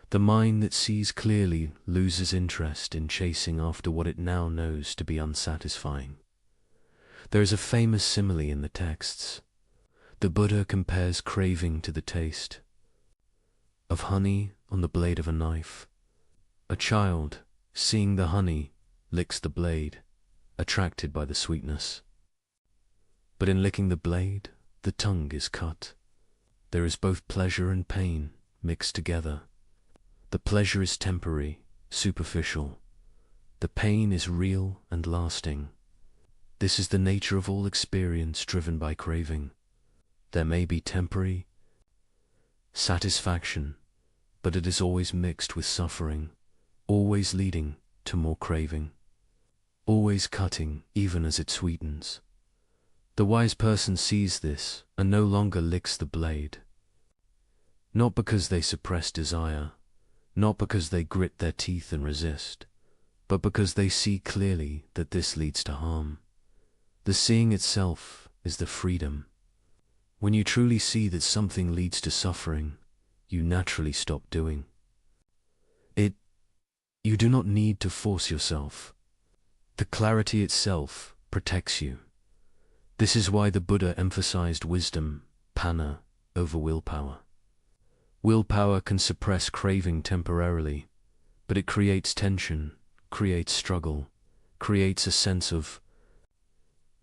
S1: The mind that sees clearly loses interest in chasing after what it now knows to be unsatisfying. There is a famous simile in the texts. The Buddha compares craving to the taste of honey on the blade of a knife. A child, seeing the honey, licks the blade, attracted by the sweetness. But in licking the blade, the tongue is cut. There is both pleasure and pain mixed together. The pleasure is temporary, superficial. The pain is real and lasting. This is the nature of all experience driven by craving. There may be temporary satisfaction, but it is always mixed with suffering, always leading to more craving, always cutting even as it sweetens. The wise person sees this and no longer licks the blade. Not because they suppress desire, not because they grit their teeth and resist, but because they see clearly that this leads to harm. The seeing itself is the freedom. When you truly see that something leads to suffering, you naturally stop doing it. You do not need to force yourself. The clarity itself protects you. This is why the Buddha emphasized wisdom, panna, over willpower. Willpower can suppress craving temporarily, but it creates tension, creates struggle, creates a sense of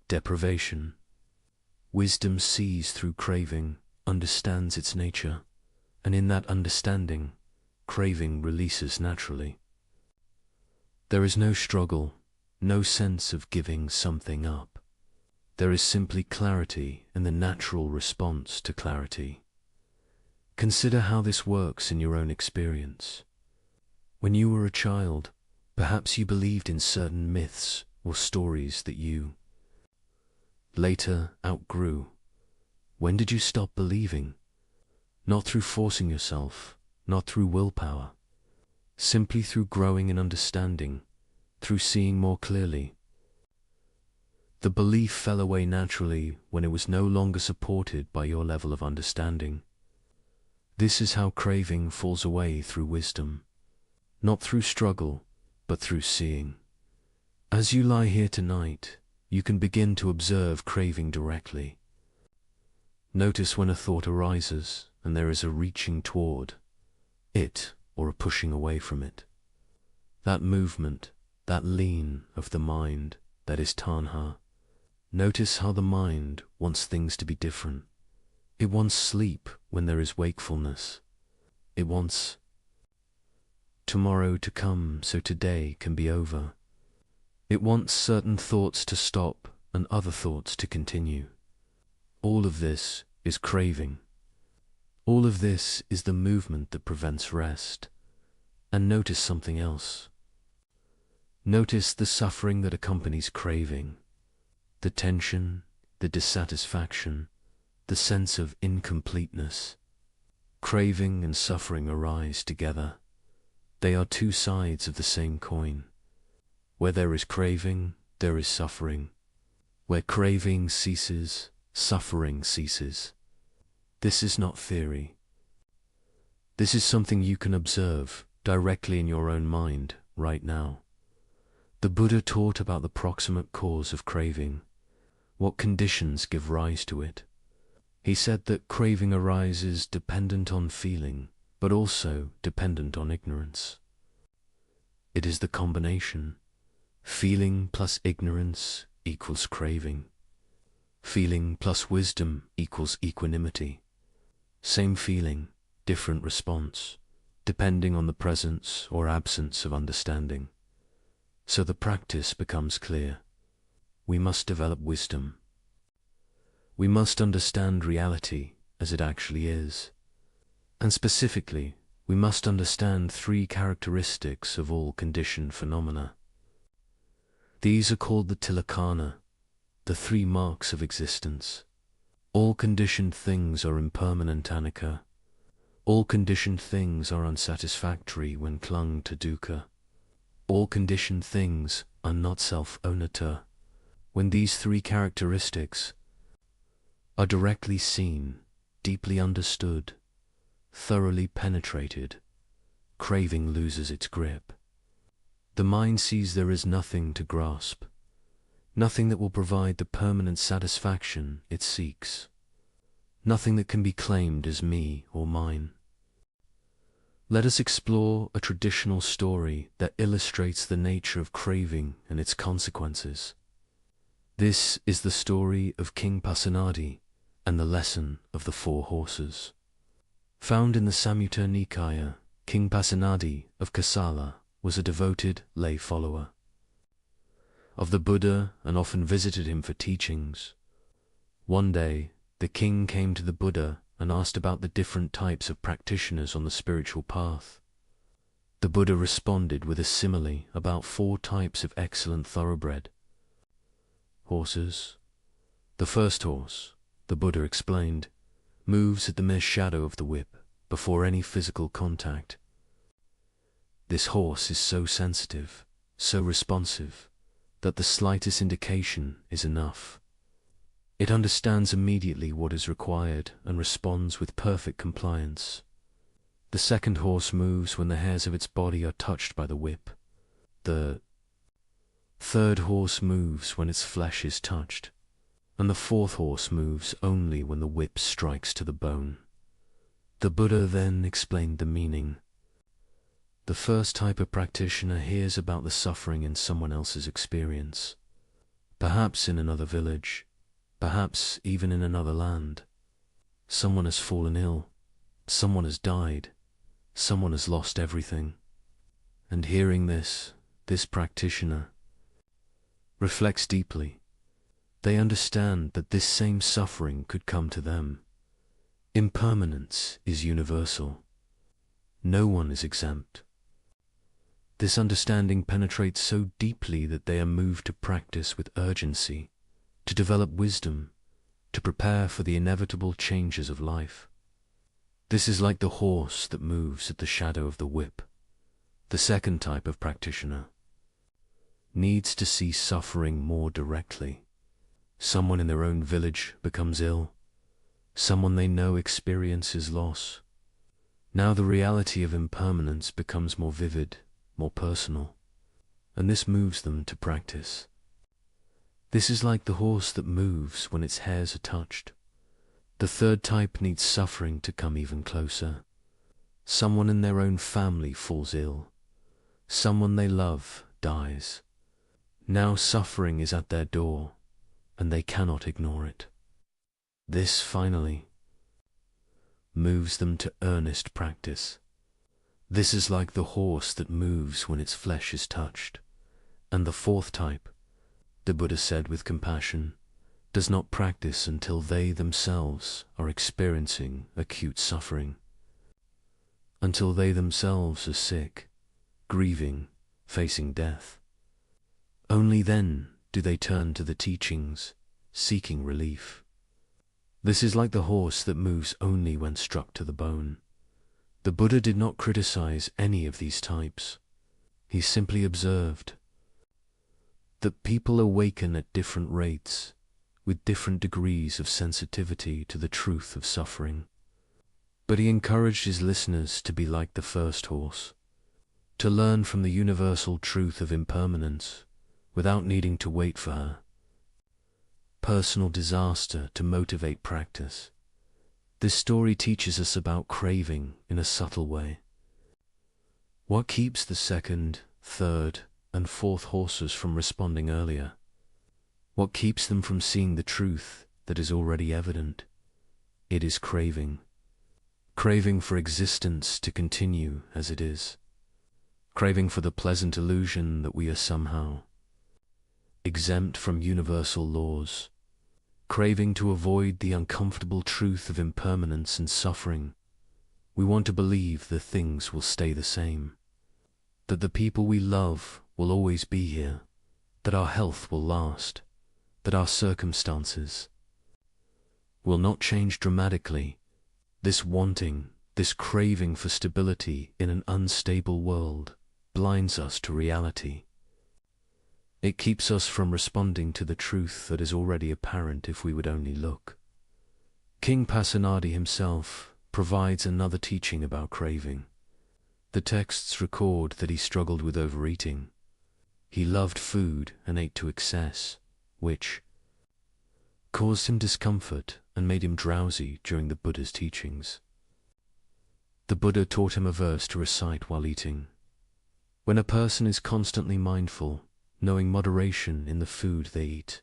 S1: deprivation. Wisdom sees through craving, understands its nature, and in that understanding, craving releases naturally. There is no struggle, no sense of giving something up. There is simply clarity and the natural response to clarity. Consider how this works in your own experience. When you were a child, perhaps you believed in certain myths or stories that you later outgrew. When did you stop believing? Not through forcing yourself, not through willpower, simply through growing in understanding, through seeing more clearly. The belief fell away naturally when it was no longer supported by your level of understanding. This is how craving falls away through wisdom, not through struggle, but through seeing. As you lie here tonight, you can begin to observe craving directly. Notice when a thought arises and there is a reaching toward it or a pushing away from it. That movement, that lean of the mind, that is tanha. Notice how the mind wants things to be different. It wants sleep when there is wakefulness. It wants tomorrow to come so today can be over. It wants certain thoughts to stop and other thoughts to continue. All of this is craving. All of this is the movement that prevents rest. And notice something else. Notice the suffering that accompanies craving, the tension, the dissatisfaction, the sense of incompleteness. Craving and suffering arise together. They are two sides of the same coin. Where there is craving, there is suffering. Where craving ceases, suffering ceases. This is not theory. This is something you can observe directly in your own mind right now. The Buddha taught about the proximate cause of craving, what conditions give rise to it. He said that craving arises dependent on feeling, but also dependent on ignorance. It is the combination. Feeling plus ignorance equals craving. Feeling plus wisdom equals equanimity. Same feeling, different response, depending on the presence or absence of understanding. So the practice becomes clear. We must develop wisdom. We must understand reality as it actually is. And specifically, we must understand three characteristics of all conditioned phenomena. These are called the tilakkhana, the three marks of existence. All conditioned things are impermanent anicca. All conditioned things are unsatisfactory when clung to dukkha. All conditioned things are not self-ownata. When these three characteristics are directly seen, deeply understood, thoroughly penetrated, craving loses its grip. The mind sees there is nothing to grasp, nothing that will provide the permanent satisfaction it seeks, nothing that can be claimed as me or mine. Let us explore a traditional story that illustrates the nature of craving and its consequences. This is the story of King Pasenadi and the lesson of the 4 horses. Found in the Samyutta Nikaya, King Pasenadi of Kosala was a devoted lay follower of the Buddha and often visited him for teachings. One day, the king came to the Buddha and asked about the different types of practitioners on the spiritual path. The Buddha responded with a simile about 4 types of excellent thoroughbred horses. The first horse, the Buddha explained, moves at the mere shadow of the whip, before any physical contact. This horse is so sensitive, so responsive, that the slightest indication is enough. It understands immediately what is required and responds with perfect compliance. The second horse moves when the hairs of its body are touched by the whip. The third horse moves when its flesh is touched, and the fourth horse moves only when the whip strikes to the bone. The Buddha then explained the meaning. The first type of practitioner hears about the suffering in someone else's experience, perhaps in another village, perhaps even in another land. Someone has fallen ill, someone has died, someone has lost everything. And hearing this practitioner reflects deeply. They understand that this same suffering could come to them. Impermanence is universal. No one is exempt. This understanding penetrates so deeply that they are moved to practice with urgency, to develop wisdom, to prepare for the inevitable changes of life. This is like the horse that moves at the shadow of the whip. The second type of practitioner needs to see suffering more directly. Someone in their own village becomes ill. Someone they know experiences loss. Now the reality of impermanence becomes more vivid, more personal, and this moves them to practice. This is like the horse that moves when its hairs are touched. The third type needs suffering to come even closer. Someone in their own family falls ill. Someone they love dies. Now suffering is at their door, and they cannot ignore it. This, finally, moves them to earnest practice. This is like the horse that moves when its flesh is touched. And the fourth type, the Buddha said with compassion, does not practice until they themselves are experiencing acute suffering, until they themselves are sick, grieving, facing death. Only then do they turn to the teachings, seeking relief. This is like the horse that moves only when struck to the bone. The Buddha did not criticize any of these types. He simply observed that people awaken at different rates, with different degrees of sensitivity to the truth of suffering. But he encouraged his listeners to be like the first horse, to learn from the universal truth of impermanence without needing to wait for her personal disaster to motivate practice. This story teaches us about craving in a subtle way. What keeps the second, third, and fourth horses from responding earlier? What keeps them from seeing the truth that is already evident? It is craving. Craving for existence to continue as it is. Craving for the pleasant illusion that we are somehow exempt from universal laws. Craving to avoid the uncomfortable truth of impermanence and suffering. We want to believe that things will stay the same, that the people we love will always be here, that our health will last, that our circumstances will not change dramatically. This wanting, this craving for stability in an unstable world blinds us to reality. It keeps us from responding to the truth that is already apparent if we would only look. King Pasenadi himself provides another teaching about craving. The texts record that he struggled with overeating. He loved food and ate to excess, which caused him discomfort and made him drowsy during the Buddha's teachings. The Buddha taught him a verse to recite while eating. When a person is constantly mindful, knowing moderation in the food they eat,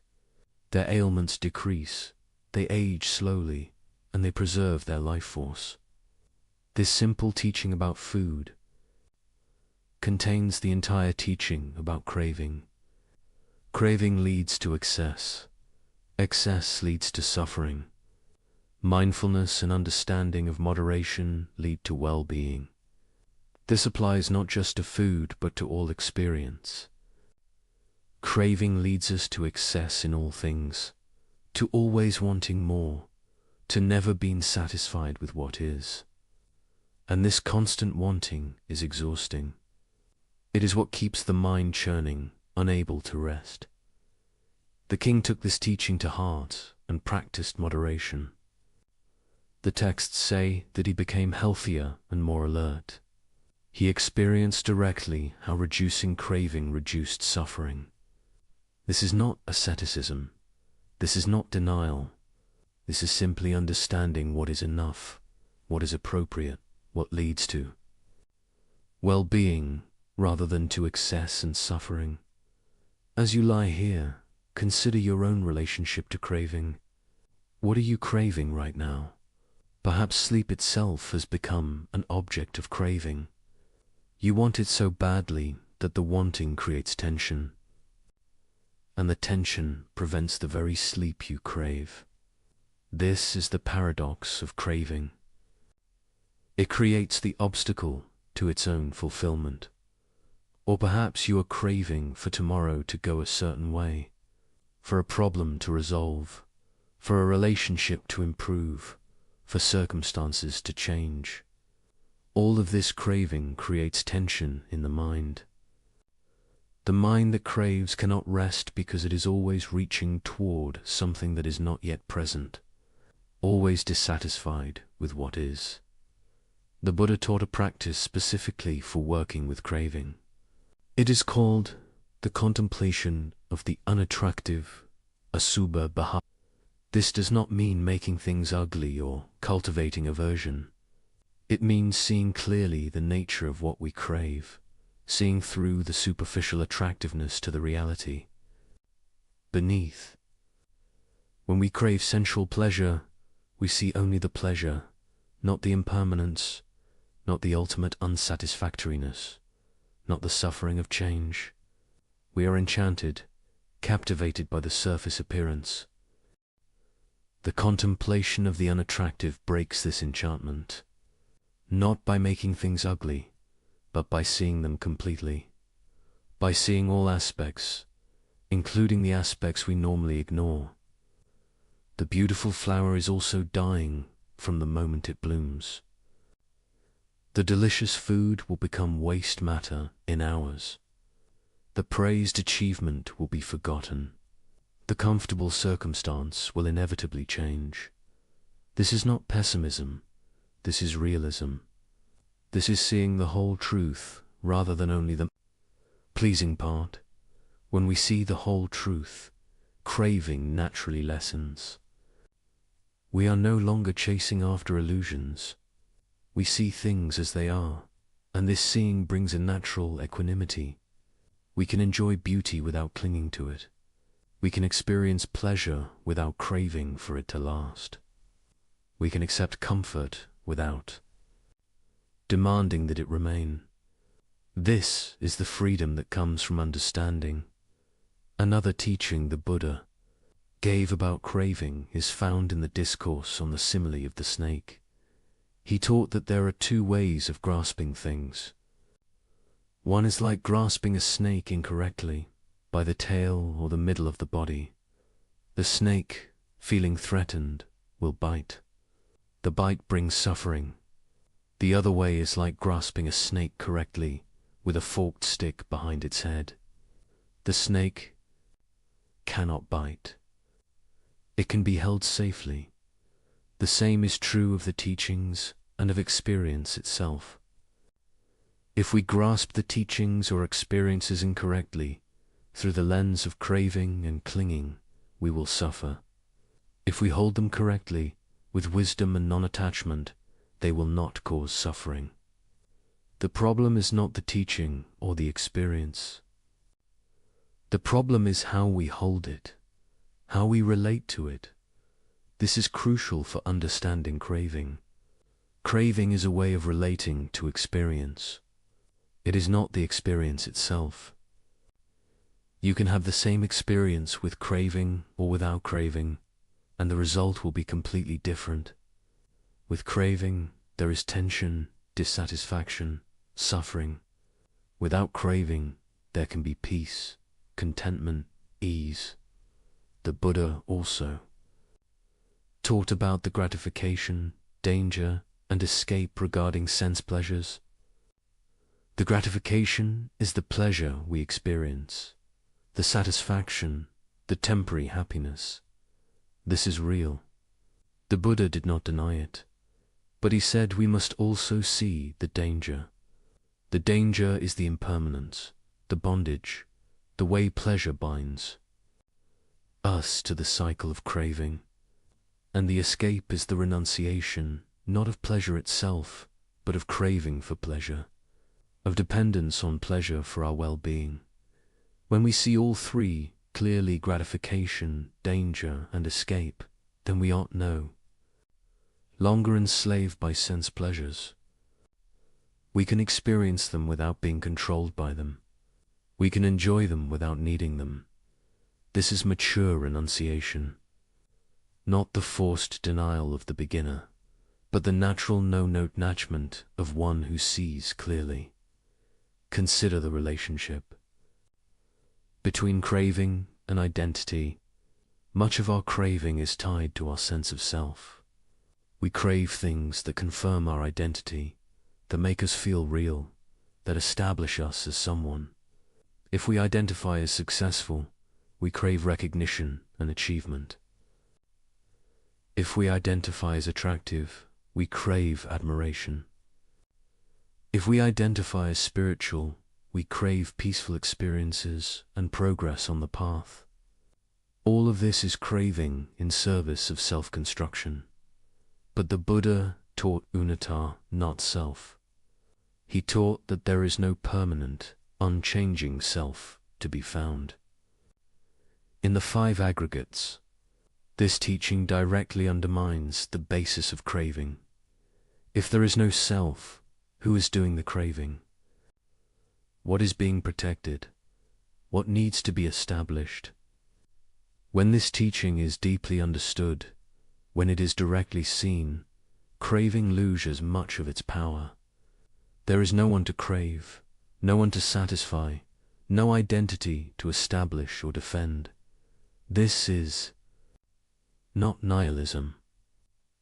S1: their ailments decrease, they age slowly, and they preserve their life force. This simple teaching about food contains the entire teaching about craving. Craving leads to excess. Excess leads to suffering. Mindfulness and understanding of moderation lead to well-being. This applies not just to food, but to all experience. Craving leads us to excess in all things, to always wanting more, to never being satisfied with what is. And this constant wanting is exhausting. It is what keeps the mind churning, unable to rest. The king took this teaching to heart and practiced moderation. The texts say that he became healthier and more alert. He experienced directly how reducing craving reduced suffering. This is not asceticism. This is not denial. This is simply understanding what is enough, what is appropriate, what leads to well-being rather than to excess and suffering. As you lie here, consider your own relationship to craving. What are you craving right now? Perhaps sleep itself has become an object of craving. You want it so badly that the wanting creates tension, and the tension prevents the very sleep you crave. This is the paradox of craving. It creates the obstacle to its own fulfillment. Or perhaps you are craving for tomorrow to go a certain way, for a problem to resolve, for a relationship to improve, for circumstances to change. All of this craving creates tension in the mind. The mind that craves cannot rest because it is always reaching toward something that is not yet present, always dissatisfied with what is. The Buddha taught a practice specifically for working with craving. It is called the contemplation of the unattractive, asubha bhava. This does not mean making things ugly or cultivating aversion. It means seeing clearly the nature of what we crave, seeing through the superficial attractiveness to the reality beneath. When we crave sensual pleasure, we see only the pleasure, not the impermanence, not the ultimate unsatisfactoriness, not the suffering of change. We are enchanted, captivated by the surface appearance. The contemplation of the unattractive breaks this enchantment, not by making things ugly, but by seeing them completely, by seeing all aspects, including the aspects we normally ignore. The beautiful flower is also dying from the moment it blooms. The delicious food will become waste matter in hours. The praised achievement will be forgotten. The comfortable circumstance will inevitably change. This is not pessimism. This is realism. This is seeing the whole truth rather than only the pleasing part. When we see the whole truth, craving naturally lessens. We are no longer chasing after illusions. We see things as they are, and this seeing brings a natural equanimity. We can enjoy beauty without clinging to it. We can experience pleasure without craving for it to last. We can accept comfort without demanding that it remain. This is the freedom that comes from understanding. Another teaching the Buddha gave about craving is found in the discourse on the simile of the snake. He taught that there are two ways of grasping things. One is like grasping a snake incorrectly, by the tail or the middle of the body. The snake, feeling threatened, will bite. The bite brings suffering. The other way is like grasping a snake correctly, with a forked stick behind its head. The snake cannot bite. It can be held safely. The same is true of the teachings and of experience itself. If we grasp the teachings or experiences incorrectly, through the lens of craving and clinging, we will suffer. If we hold them correctly, with wisdom and non-attachment, they will not cause suffering. The problem is not the teaching or the experience. The problem is how we hold it, how we relate to it. This is crucial for understanding craving. Craving is a way of relating to experience. It is not the experience itself. You can have the same experience with craving or without craving, and the result will be completely different. With craving, there is tension, dissatisfaction, suffering. Without craving, there can be peace, contentment, ease. The Buddha also taught about the gratification, danger, and escape regarding sense pleasures. The gratification is the pleasure we experience, the satisfaction, the temporary happiness. This is real. The Buddha did not deny it, but he said we must also see the danger. The danger is the impermanence, the bondage, the way pleasure binds us to the cycle of craving. And the escape is the renunciation, not of pleasure itself, but of craving for pleasure, of dependence on pleasure for our well-being. When we see all three clearly, gratification, danger, and escape, then we are no longer enslaved by sense pleasures. We can experience them without being controlled by them. We can enjoy them without needing them. This is mature renunciation, not the forced denial of the beginner, but the natural no-note attachment of one who sees clearly. Consider the relationship between craving and identity. Much of our craving is tied to our sense of self. We crave things that confirm our identity, that make us feel real, that establish us as someone. If we identify as successful, we crave recognition and achievement. If we identify as attractive, we crave admiration. If we identify as spiritual, we crave peaceful experiences and progress on the path. All of this is craving in service of self-construction. But the Buddha taught anatta, not self. He taught that there is no permanent, unchanging self to be found. In the five aggregates, this teaching directly undermines the basis of craving. If there is no self, who is doing the craving? What is being protected? What needs to be established? When this teaching is deeply understood, when it is directly seen, craving loses much of its power. There is no one to crave, no one to satisfy, no identity to establish or defend. This is not nihilism.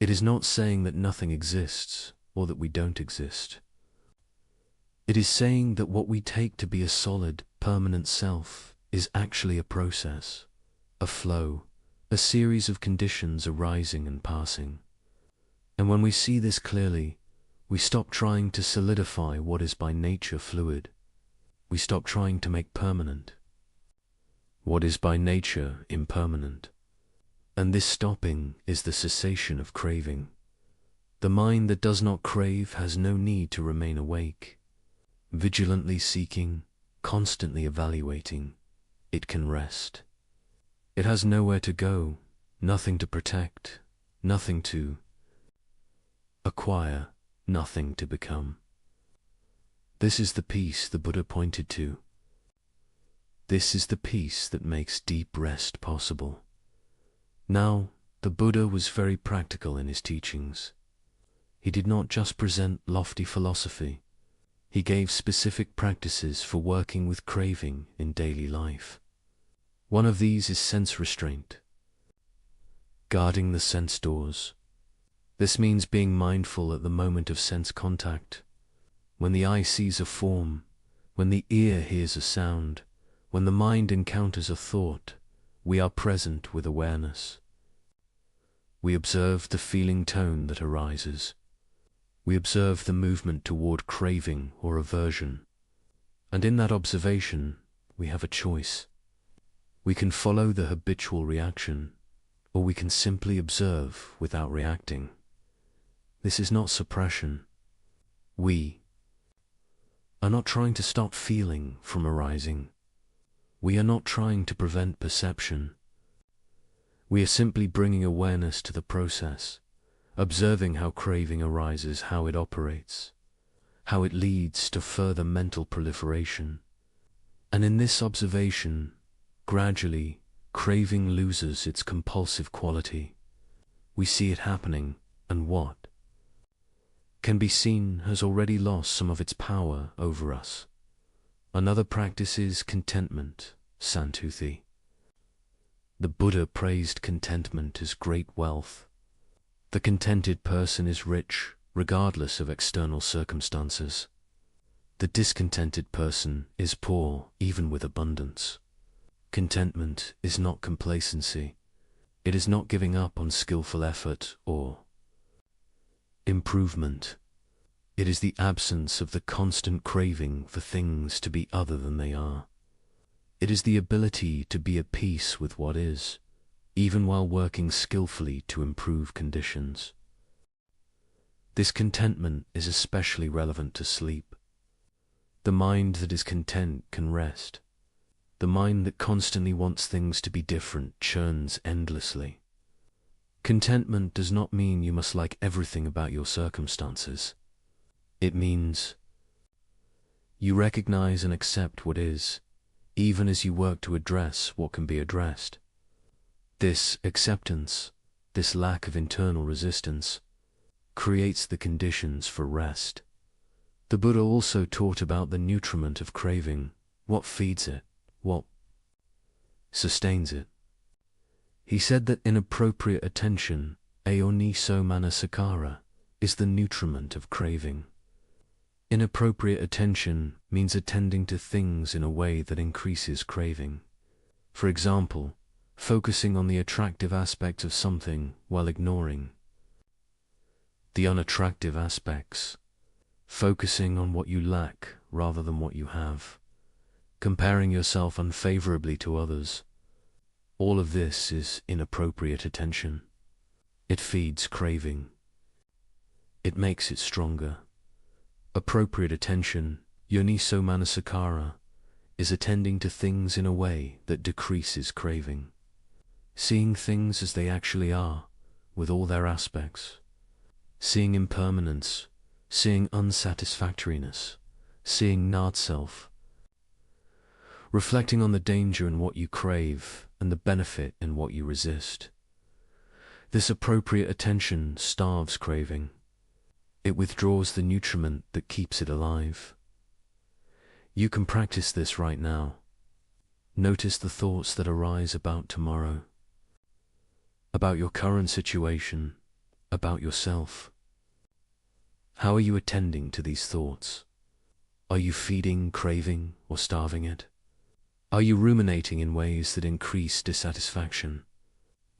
S1: It is not saying that nothing exists or that we don't exist. It is saying that what we take to be a solid, permanent self is actually a process, a flow, a series of conditions arising and passing. And when we see this clearly, we stop trying to solidify what is by nature fluid. We stop trying to make permanent what is by nature impermanent. And this stopping is the cessation of craving. The mind that does not crave has no need to remain awake, vigilantly seeking, constantly evaluating. It can rest. It has nowhere to go, nothing to protect, nothing to acquire, nothing to become. This is the peace the Buddha pointed to. This is the peace that makes deep rest possible. Now, the Buddha was very practical in his teachings. He did not just present lofty philosophy. He gave specific practices for working with craving in daily life. One of these is sense restraint, guarding the sense doors. This means being mindful at the moment of sense contact. When the eye sees a form, when the ear hears a sound, when the mind encounters a thought, we are present with awareness. We observe the feeling tone that arises. We observe the movement toward craving or aversion. And in that observation, we have a choice. We can follow the habitual reaction, or we can simply observe without reacting. This is not suppression. We are not trying to stop feeling from arising. We are not trying to prevent perception. We are simply bringing awareness to the process, observing how craving arises, how it operates, how it leads to further mental proliferation. And in this observation, gradually, craving loses its compulsive quality. we see it happening, and what can be seen has already lost some of its power over us. Another practice is contentment, santuthi. The Buddha praised contentment as great wealth. The contented person is rich, regardless of external circumstances. The discontented person is poor, even with abundance. Contentment is not complacency. It is not giving up on skillful effort or improvement. It is the absence of the constant craving for things to be other than they are. It is the ability to be at peace with what is, even while working skillfully to improve conditions. This contentment is especially relevant to sleep. The mind that is content can rest. The mind that constantly wants things to be different churns endlessly. Contentment does not mean you must like everything about your circumstances. It means you recognize and accept what is, even as you work to address what can be addressed. This acceptance, this lack of internal resistance, creates the conditions for rest. The Buddha also taught about the nutriment of craving, what feeds it, what sustains it. He said that inappropriate attention, ayoniso manasikara, is the nutriment of craving. Inappropriate attention means attending to things in a way that increases craving. For example, focusing on the attractive aspect of something while ignoring the unattractive aspects. Focusing on what you lack rather than what you have. Comparing yourself unfavorably to others. All of this is inappropriate attention. It feeds craving. It makes it stronger. Appropriate attention, yoniso manasikara, is attending to things in a way that decreases craving. Seeing things as they actually are, with all their aspects. Seeing impermanence, seeing unsatisfactoriness, seeing not-self. Reflecting on the danger in what you crave and the benefit in what you resist. This appropriate attention starves craving. It withdraws the nutriment that keeps it alive. You can practice this right now. Notice the thoughts that arise about tomorrow, about your current situation, about yourself. How are you attending to these thoughts? Are you feeding craving or starving it? Are you ruminating in ways that increase dissatisfaction?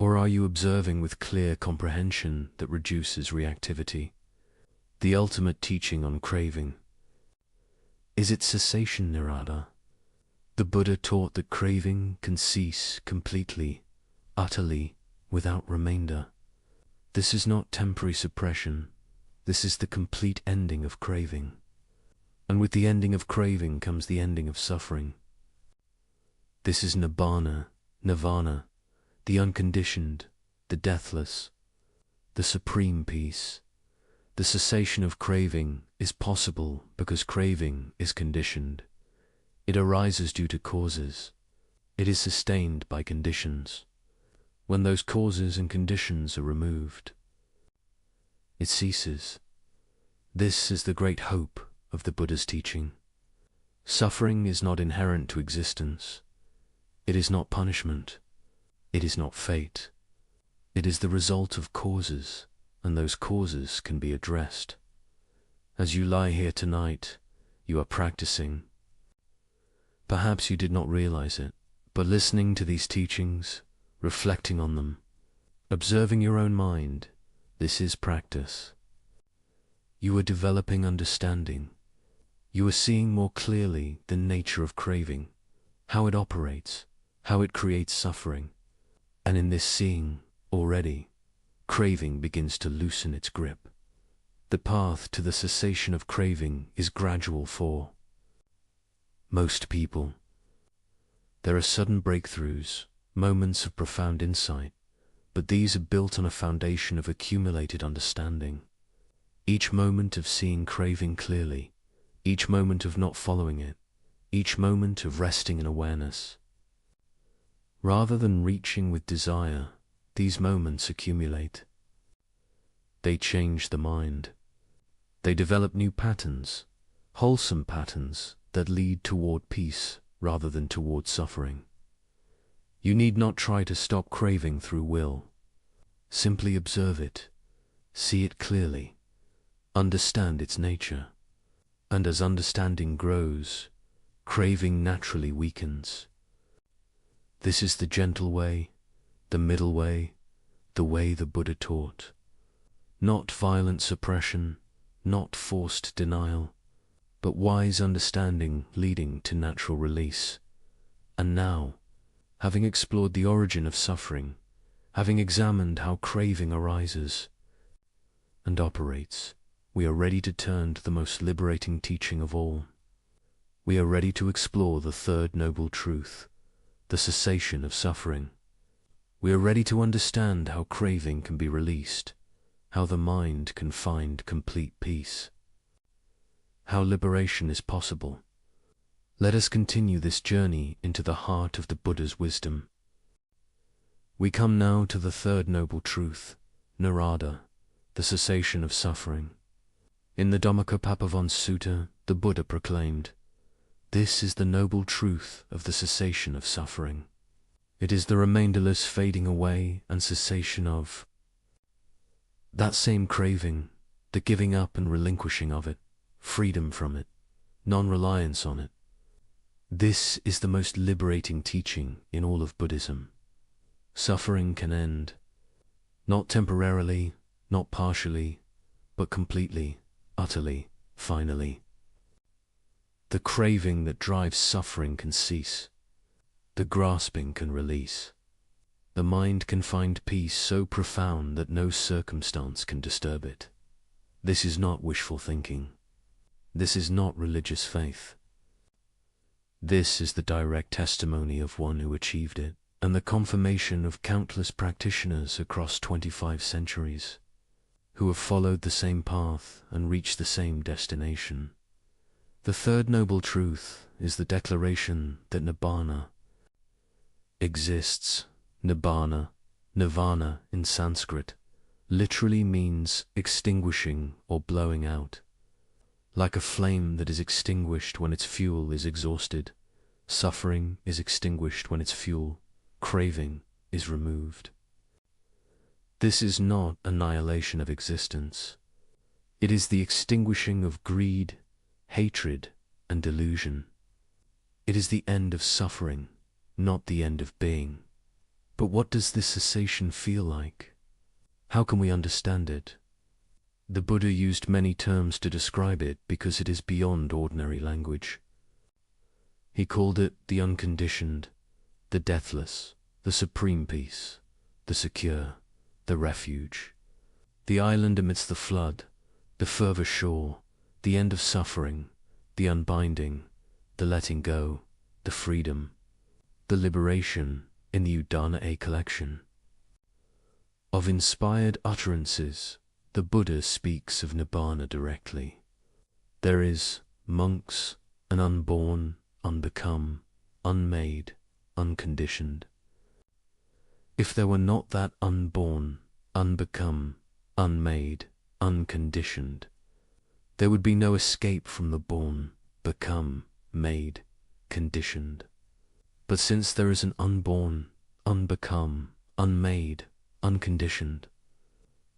S1: Or are you observing with clear comprehension that reduces reactivity? The ultimate teaching on craving. Is it cessation nirada? The Buddha taught that craving can cease completely, utterly, without remainder. This is not temporary suppression. This is the complete ending of craving. And with the ending of craving comes the ending of suffering. This is nibbana, nirvana, the unconditioned, the deathless, the supreme peace. The cessation of craving is possible because craving is conditioned. It arises due to causes. It is sustained by conditions. When those causes and conditions are removed, it ceases. This is the great hope of the Buddha's teaching. Suffering is not inherent to existence. It is not punishment. It is not fate. It is the result of causes, and those causes can be addressed. As you lie here tonight, you are practicing. Perhaps you did not realize it, but listening to these teachings, reflecting on them, observing your own mind, this is practice. You are developing understanding. You are seeing more clearly the nature of craving, how it operates, how it creates suffering. And in this seeing, already, craving begins to loosen its grip. The path to the cessation of craving is gradual for most people. There are sudden breakthroughs, moments of profound insight, but these are built on a foundation of accumulated understanding. Each moment of seeing craving clearly, each moment of not following it, each moment of resting in awareness. Rather than reaching with desire, these moments accumulate. They change the mind. They develop new patterns, wholesome patterns that lead toward peace rather than toward suffering. You need not try to stop craving through will. Simply observe it, see it clearly, understand its nature. And as understanding grows, craving naturally weakens. This is the gentle way, the middle way, the way the Buddha taught. Not violent suppression, not forced denial, but wise understanding leading to natural release. And now, having explored the origin of suffering, having examined how craving arises and operates, we are ready to turn to the most liberating teaching of all. We are ready to explore the third noble truth, the cessation of suffering. We are ready to understand how craving can be released, how the mind can find complete peace, how liberation is possible. Let us continue this journey into the heart of the Buddha's wisdom. We come now to the third noble truth, Narada, the cessation of suffering. In the Dhammacopappavan Sutta, the Buddha proclaimed, "This is the noble truth of the cessation of suffering. It is the remainderless fading away and cessation of that same craving, the giving up and relinquishing of it, freedom from it, non-reliance on it. This is the most liberating teaching in all of Buddhism. Suffering can end, not temporarily, not partially, but completely, utterly, finally. The craving that drives suffering can cease. The grasping can release. The mind can find peace so profound that no circumstance can disturb it. This is not wishful thinking. This is not religious faith. This is the direct testimony of one who achieved it, and the confirmation of countless practitioners across 25 centuries, who have followed the same path and reached the same destination. The third noble truth is the declaration that Nibbana exists. Nibbana, nirvana in Sanskrit, literally means extinguishing or blowing out. Like a flame that is extinguished when its fuel is exhausted, suffering is extinguished when its fuel, craving, is removed. This is not annihilation of existence. It is the extinguishing of greed, hatred, and delusion. It is the end of suffering, not the end of being. But what does this cessation feel like? How can we understand it? The Buddha used many terms to describe it because it is beyond ordinary language. He called it the unconditioned, the deathless, the supreme peace, the secure, the refuge, the island amidst the flood, the further shore, the end of suffering, the unbinding, the letting go, the freedom, the liberation in the Udana collection. Of inspired utterances, the Buddha speaks of Nibbana directly. There is, monks, an unborn, unbecome, unmade, unconditioned. If there were not that unborn, unbecome, unmade, unconditioned, there would be no escape from the born, become, made, conditioned. But since there is an unborn, unbecome, unmade, unconditioned,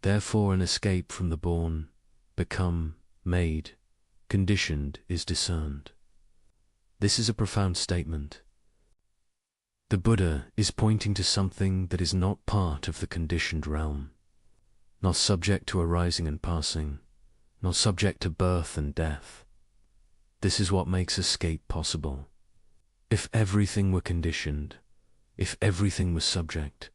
S1: therefore an escape from the born, become, made, conditioned is discerned. This is a profound statement. The Buddha is pointing to something that is not part of the conditioned realm, not subject to arising and passing, not subject to birth and death. This is what makes escape possible. If everything were conditioned, if everything was subject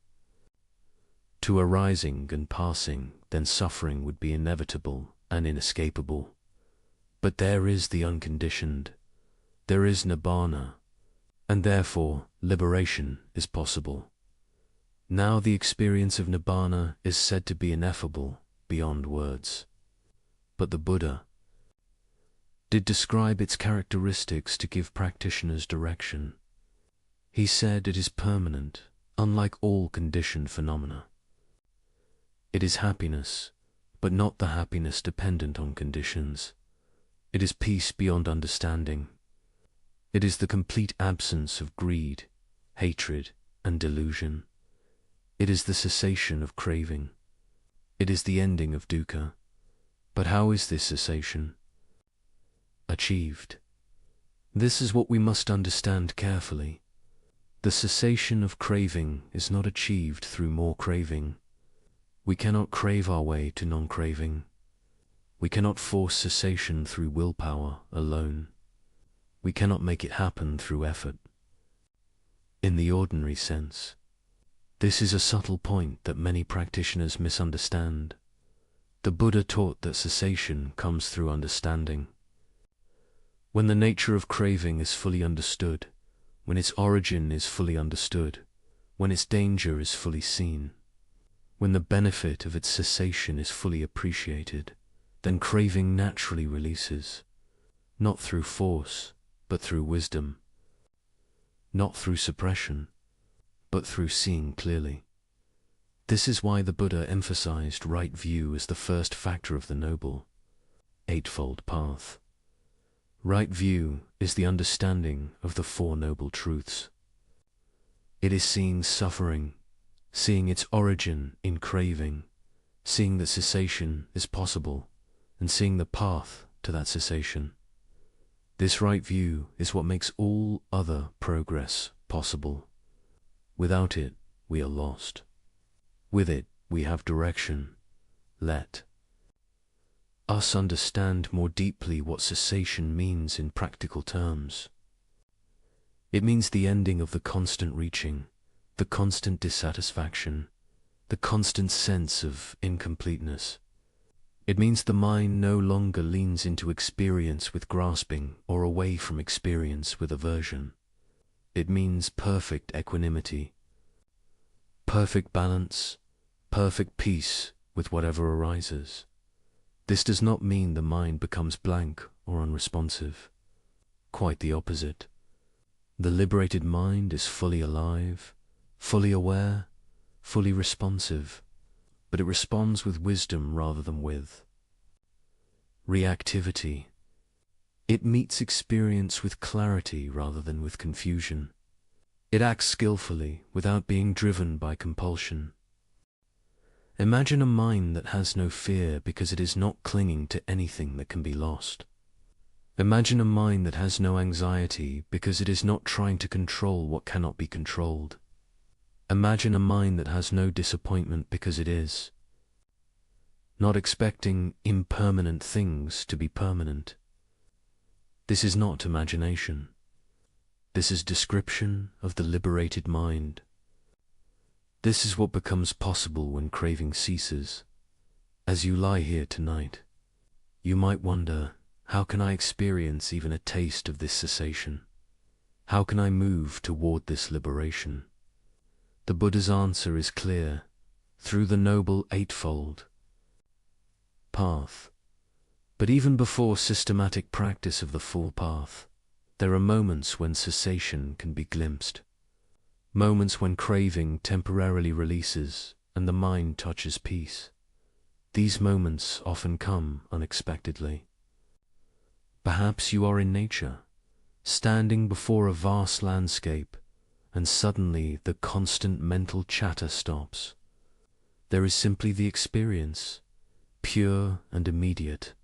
S1: to arising and passing, then suffering would be inevitable and inescapable. But there is the unconditioned, there is Nibbana, and therefore liberation is possible. Now the experience of Nibbana is said to be ineffable, beyond words. But the Buddha did describe its characteristics to give practitioners direction. He said it is permanent, unlike all conditioned phenomena. It is happiness, but not the happiness dependent on conditions. It is peace beyond understanding. It is the complete absence of greed, hatred, and delusion. It is the cessation of craving. It is the ending of dukkha. But how is this cessation achieved? This is what we must understand carefully. The cessation of craving is not achieved through more craving. We cannot crave our way to non-craving. We cannot force cessation through willpower alone. We cannot make it happen through effort. In the ordinary sense, this is a subtle point that many practitioners misunderstand. The Buddha taught that cessation comes through understanding. When the nature of craving is fully understood, when its origin is fully understood, when its danger is fully seen, when the benefit of its cessation is fully appreciated, then craving naturally releases, not through force, but through wisdom, not through suppression, but through seeing clearly. This is why the Buddha emphasized right view as the first factor of the Noble Eightfold Path. Right view is the understanding of the Four Noble Truths. It is seeing suffering, seeing its origin in craving, seeing that cessation is possible, and seeing the path to that cessation. This right view is what makes all other progress possible. Without it, we are lost. With it, we have direction. Let us understand more deeply what cessation means in practical terms. It means the ending of the constant reaching, the constant dissatisfaction, the constant sense of incompleteness. It means the mind no longer leans into experience with grasping or away from experience with aversion. It means perfect equanimity, perfect balance, perfect peace with whatever arises. This does not mean the mind becomes blank or unresponsive. Quite the opposite. The liberated mind is fully alive, fully aware, fully responsive, but it responds with wisdom rather than with reactivity. It meets experience with clarity rather than with confusion. It acts skillfully without being driven by compulsion. Imagine a mind that has no fear because it is not clinging to anything that can be lost. Imagine a mind that has no anxiety because it is not trying to control what cannot be controlled. Imagine a mind that has no disappointment because it is not expecting impermanent things to be permanent. This is not imagination. This is description of the liberated mind. This is what becomes possible when craving ceases. As you lie here tonight, you might wonder, how can I experience even a taste of this cessation? How can I move toward this liberation? The Buddha's answer is clear, through the Noble Eightfold Path. But even before systematic practice of the full path, there are moments when cessation can be glimpsed. Moments when craving temporarily releases and the mind touches peace. These moments often come unexpectedly. Perhaps you are in nature, standing before a vast landscape, and suddenly the constant mental chatter stops. There is simply the experience, pure and immediate,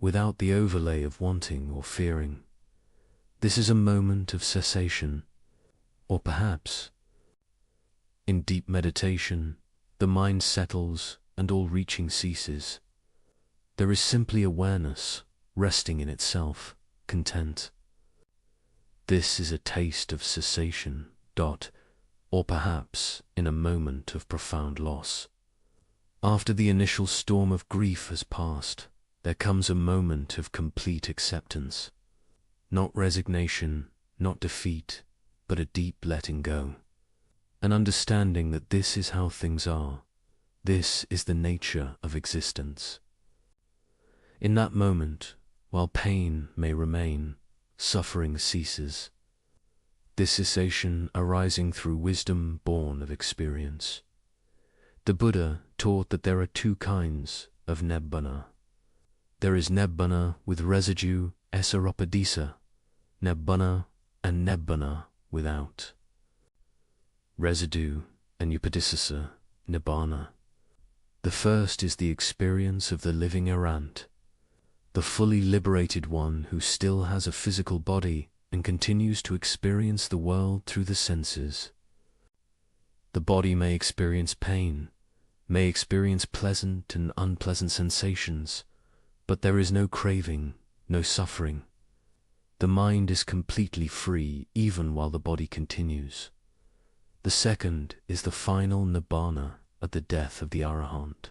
S1: without the overlay of wanting or fearing. This is a moment of cessation, or perhaps, in deep meditation, the mind settles and all reaching ceases. There is simply awareness, resting in itself, content. This is a taste of cessation, or perhaps in a moment of profound loss. After the initial storm of grief has passed, there comes a moment of complete acceptance. Not resignation, not defeat, but a deep letting go. An understanding that this is how things are. This is the nature of existence. In that moment, while pain may remain, suffering ceases. This cessation arising through wisdom born of experience. The Buddha taught that there are two kinds of nibbana. There is nibbana with residue esaropadisa, nibbana and nibbana without. Residue and upadisasa, nibbana. The first is the experience of the living errant, the fully liberated one who still has a physical body and continues to experience the world through the senses. The body may experience pain, may experience pleasant and unpleasant sensations, but there is no craving, no suffering. The mind is completely free even while the body continues. The second is the final nibbana at the death of the arahant,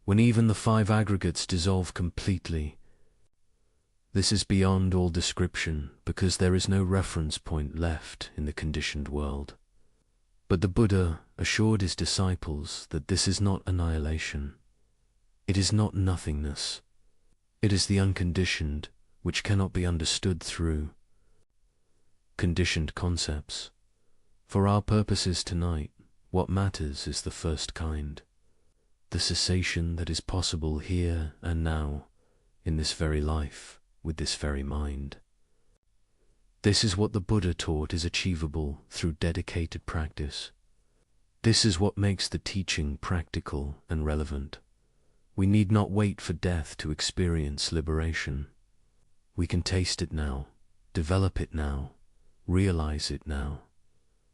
S1: when even the five aggregates dissolve completely. This is beyond all description because there is no reference point left in the conditioned world. But the Buddha assured his disciples that this is not annihilation. It is not nothingness. It is the unconditioned, which cannot be understood through conditioned concepts. For our purposes tonight, what matters is the first kind, the cessation that is possible here and now, in this very life, with this very mind. This is what the Buddha taught is achievable through dedicated practice. This is what makes the teaching practical and relevant. We need not wait for death to experience liberation. We can taste it now, develop it now, realize it now.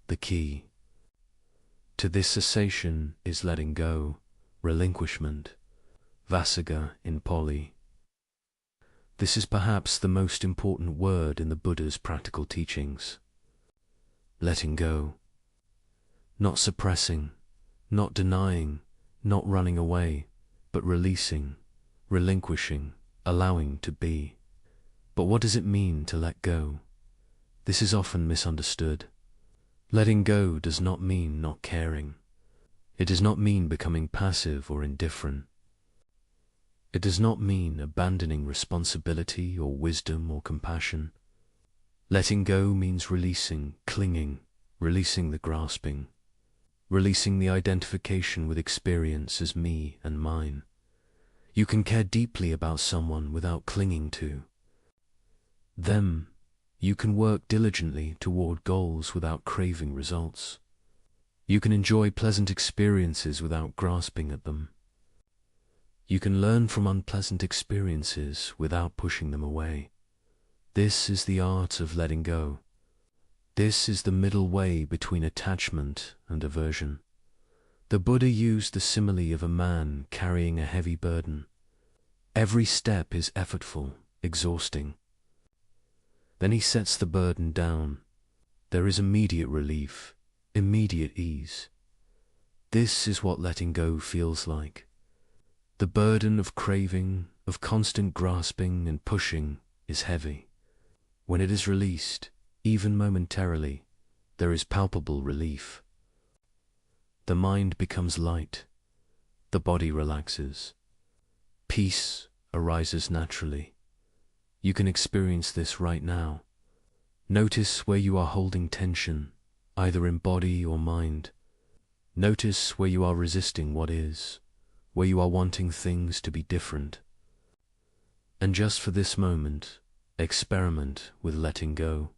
S1: The key to this cessation is letting go, relinquishment, vasaga in Pali. This is perhaps the most important word in the Buddha's practical teachings. Letting go. Not suppressing, not denying, not running away, but releasing, relinquishing, allowing to be. But what does it mean to let go? This is often misunderstood. Letting go does not mean not caring. It does not mean becoming passive or indifferent. It does not mean abandoning responsibility or wisdom or compassion. Letting go means releasing, clinging, releasing the grasping, releasing the identification with experience as me and mine. You can care deeply about someone without clinging to them. You can work diligently toward goals without craving results. You can enjoy pleasant experiences without grasping at them. You can learn from unpleasant experiences without pushing them away. This is the art of letting go. This is the middle way between attachment and aversion. The Buddha used the simile of a man carrying a heavy burden. Every step is effortful, exhausting. Then he sets the burden down. There is immediate relief, immediate ease. This is what letting go feels like. The burden of craving, of constant grasping and pushing is heavy. When it is released, even momentarily, there is palpable relief. The mind becomes light. The body relaxes. Peace arises naturally. You can experience this right now. Notice where you are holding tension, either in body or mind. Notice where you are resisting what is, where you are wanting things to be different. And just for this moment, experiment with letting go.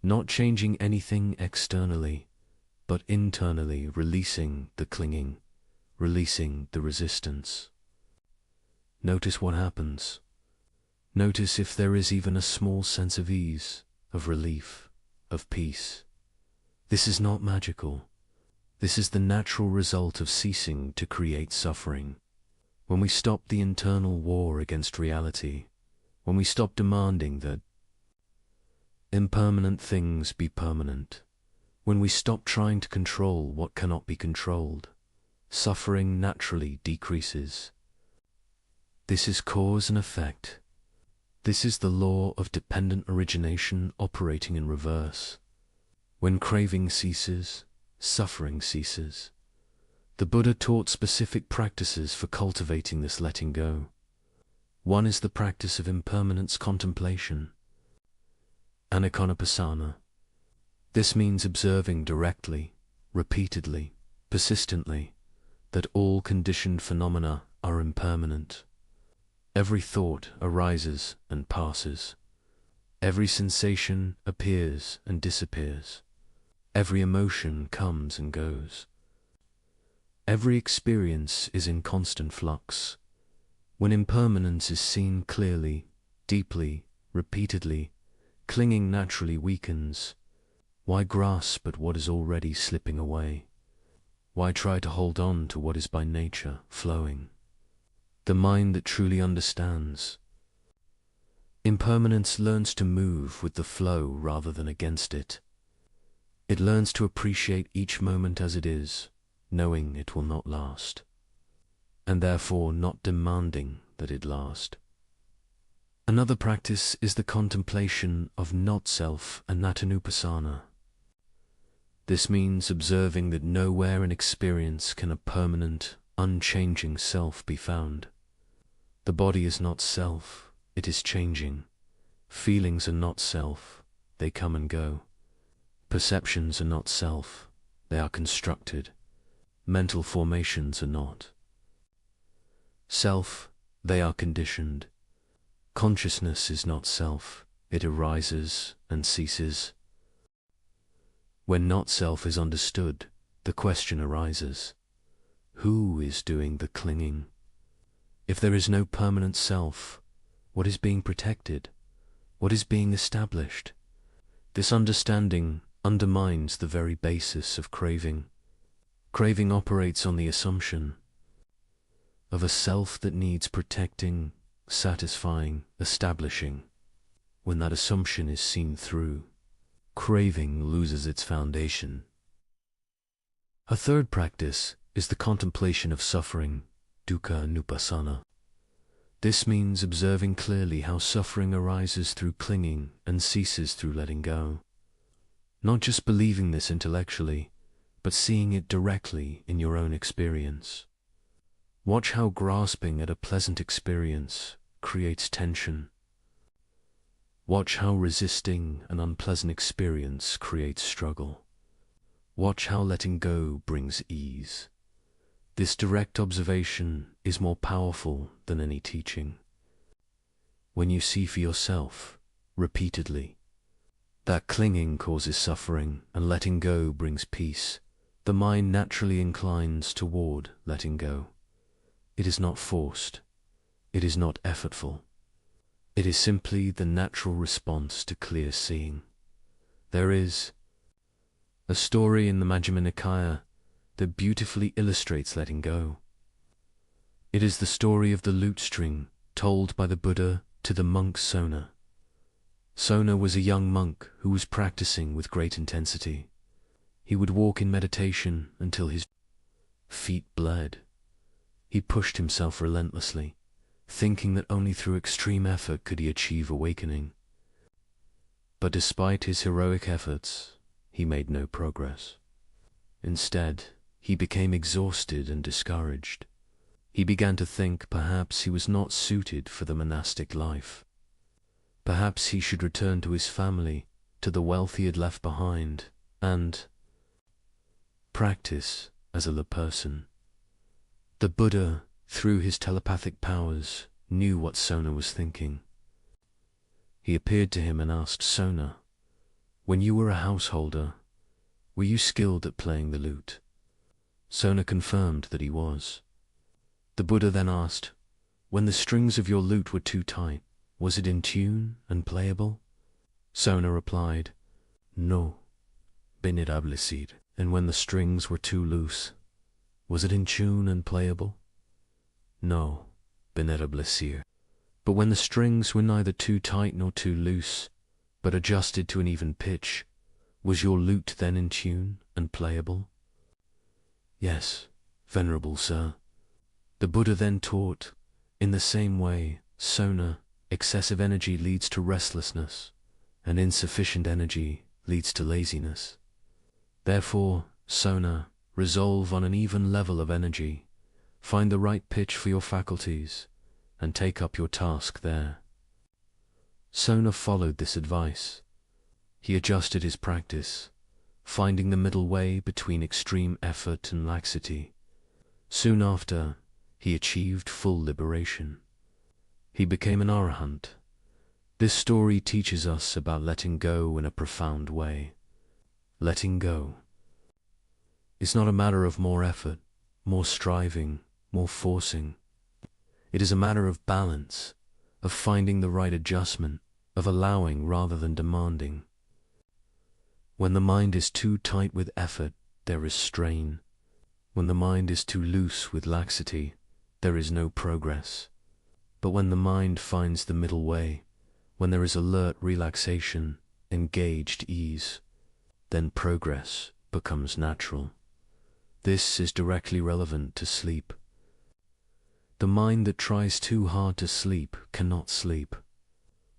S1: Not changing anything externally, but internally releasing the clinging, releasing the resistance. Notice what happens. Notice if there is even a small sense of ease, of relief, of peace. This is not magical. This is the natural result of ceasing to create suffering. When we stop the internal war against reality, when we stop demanding that impermanent things be permanent, when we stop trying to control what cannot be controlled, suffering naturally decreases. This is cause and effect. This is the law of dependent origination operating in reverse. When craving ceases, suffering ceases. The Buddha taught specific practices for cultivating this letting go. One is the practice of impermanence contemplation, anakonapassana. This means observing directly, repeatedly, persistently, that all conditioned phenomena are impermanent. Every thought arises and passes. Every sensation appears and disappears. Every emotion comes and goes. Every experience is in constant flux. When impermanence is seen clearly, deeply, repeatedly, clinging naturally weakens. Why grasp at what is already slipping away? Why try to hold on to what is by nature flowing? The mind that truly understands impermanence learns to move with the flow rather than against it. It learns to appreciate each moment as it is, knowing it will not last, and therefore not demanding that it last. Another practice is the contemplation of not-self and ananupassana. This means observing that nowhere in experience can a permanent, unchanging self be found. The body is not self, it is changing. Feelings are not self, they come and go. Perceptions are not self, they are constructed. Mental formations are not self, they are conditioned. Consciousness is not self, it arises and ceases. When not self is understood, the question arises, who is doing the clinging? If there is no permanent self, what is being protected? What is being established? This understanding undermines the very basis of craving. Craving operates on the assumption of a self that needs protecting, satisfying, establishing. When that assumption is seen through, craving loses its foundation. A third practice is the contemplation of suffering, dukkha nupassana. This means observing clearly how suffering arises through clinging and ceases through letting go. Not just believing this intellectually, but seeing it directly in your own experience. Watch how grasping at a pleasant experience creates tension. Watch how resisting an unpleasant experience creates struggle. Watch how letting go brings ease. This direct observation is more powerful than any teaching. When you see for yourself, repeatedly, that clinging causes suffering and letting go brings peace, the mind naturally inclines toward letting go. It is not forced. It is not effortful. It is simply the natural response to clear seeing. There is a story in the Majjhima Nikaya that beautifully illustrates letting go. It is the story of the lute string told by the Buddha to the monk Sona. Sona was a young monk who was practicing with great intensity. He would walk in meditation until his feet bled. He pushed himself relentlessly, thinking that only through extreme effort could he achieve awakening. But despite his heroic efforts, he made no progress. Instead, he became exhausted and discouraged. He began to think perhaps he was not suited for the monastic life. Perhaps he should return to his family, to the wealth he had left behind, and practice as a layperson. The Buddha, through his telepathic powers, knew what Sona was thinking. He appeared to him and asked Sona, "When you were a householder, were you skilled at playing the lute?" Sona confirmed that he was. The Buddha then asked, "When the strings of your lute were too tight, was it in tune and playable?" Sona replied, "No, venerable. And when the strings were too loose, was it in tune and playable?" "No, venerable. But when the strings were neither too tight nor too loose, but adjusted to an even pitch, was your lute then in tune and playable?" "Yes, venerable sir." The Buddha then taught, in the same way, Sona, excessive energy leads to restlessness, and insufficient energy leads to laziness. Therefore, Sona, resolve on an even level of energy, find the right pitch for your faculties, and take up your task there. Sona followed this advice. He adjusted his practice, finding the middle way between extreme effort and laxity. Soon after, he achieved full liberation. He became an arahant. This story teaches us about letting go in a profound way. Letting go is not a matter of more effort, more striving, more forcing. It is a matter of balance, of finding the right adjustment, of allowing rather than demanding. When the mind is too tight with effort, there is strain. When the mind is too loose with laxity, there is no progress. But when the mind finds the middle way, when there is alert relaxation, engaged ease, then progress becomes natural. This is directly relevant to sleep. The mind that tries too hard to sleep cannot sleep.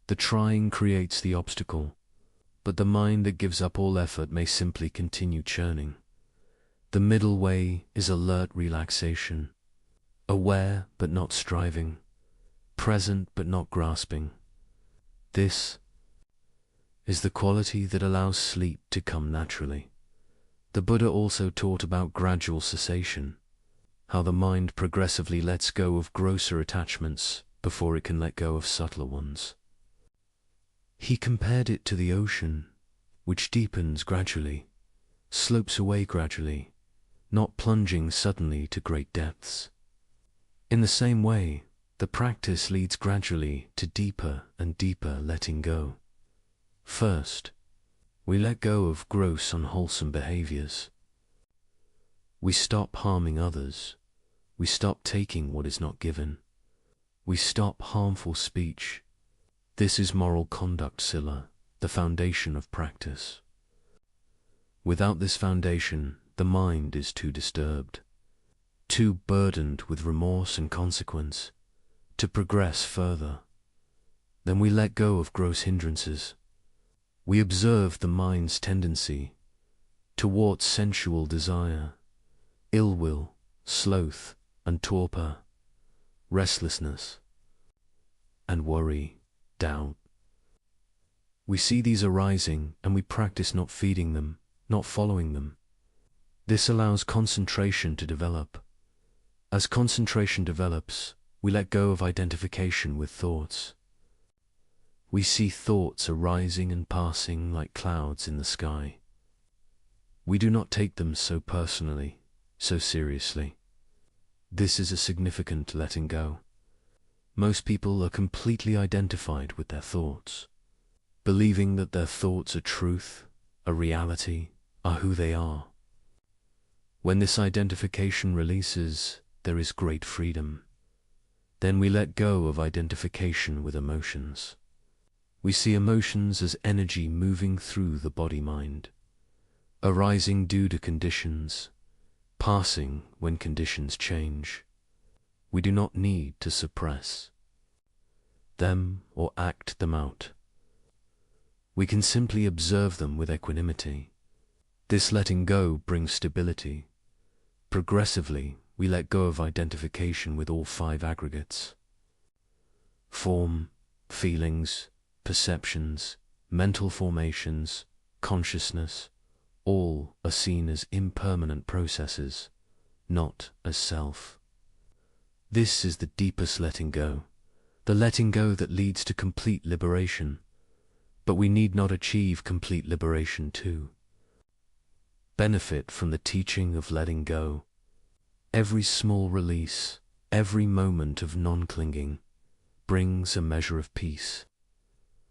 S1: The trying creates the obstacle, but the mind that gives up all effort may simply continue churning. The middle way is alert relaxation, aware but not striving, present but not grasping. This is the quality that allows sleep to come naturally. The Buddha also taught about gradual cessation, how the mind progressively lets go of grosser attachments before it can let go of subtler ones. He compared it to the ocean, which deepens gradually, slopes away gradually, not plunging suddenly to great depths. In the same way, the practice leads gradually to deeper and deeper letting go. First, we let go of gross unwholesome behaviors. We stop harming others. We stop taking what is not given. We stop harmful speech. This is moral conduct sila, the foundation of practice. Without this foundation, the mind is too disturbed, too burdened with remorse and consequence, to progress further. Then we let go of gross hindrances. We observe the mind's tendency towards sensual desire, ill will, sloth and torpor, restlessness and worry, doubt. We see these arising and we practice not feeding them, not following them. This allows concentration to develop. As concentration develops, we let go of identification with thoughts. We see thoughts arising and passing like clouds in the sky. We do not take them so personally, so seriously. This is a significant letting go. Most people are completely identified with their thoughts, believing that their thoughts are truth, a reality, are who they are. When this identification releases, there is great freedom. Then we let go of identification with emotions. We see emotions as energy moving through the body-mind, arising due to conditions, passing when conditions change. We do not need to suppress them or act them out. We can simply observe them with equanimity. This letting go brings stability. Progressively, we let go of identification with all five aggregates. Form, feelings, perceptions, mental formations, consciousness, all are seen as impermanent processes, not as self. This is the deepest letting go, the letting go that leads to complete liberation. But we need not achieve complete liberation to benefit from the teaching of letting go. Every small release, every moment of non-clinging, brings a measure of peace.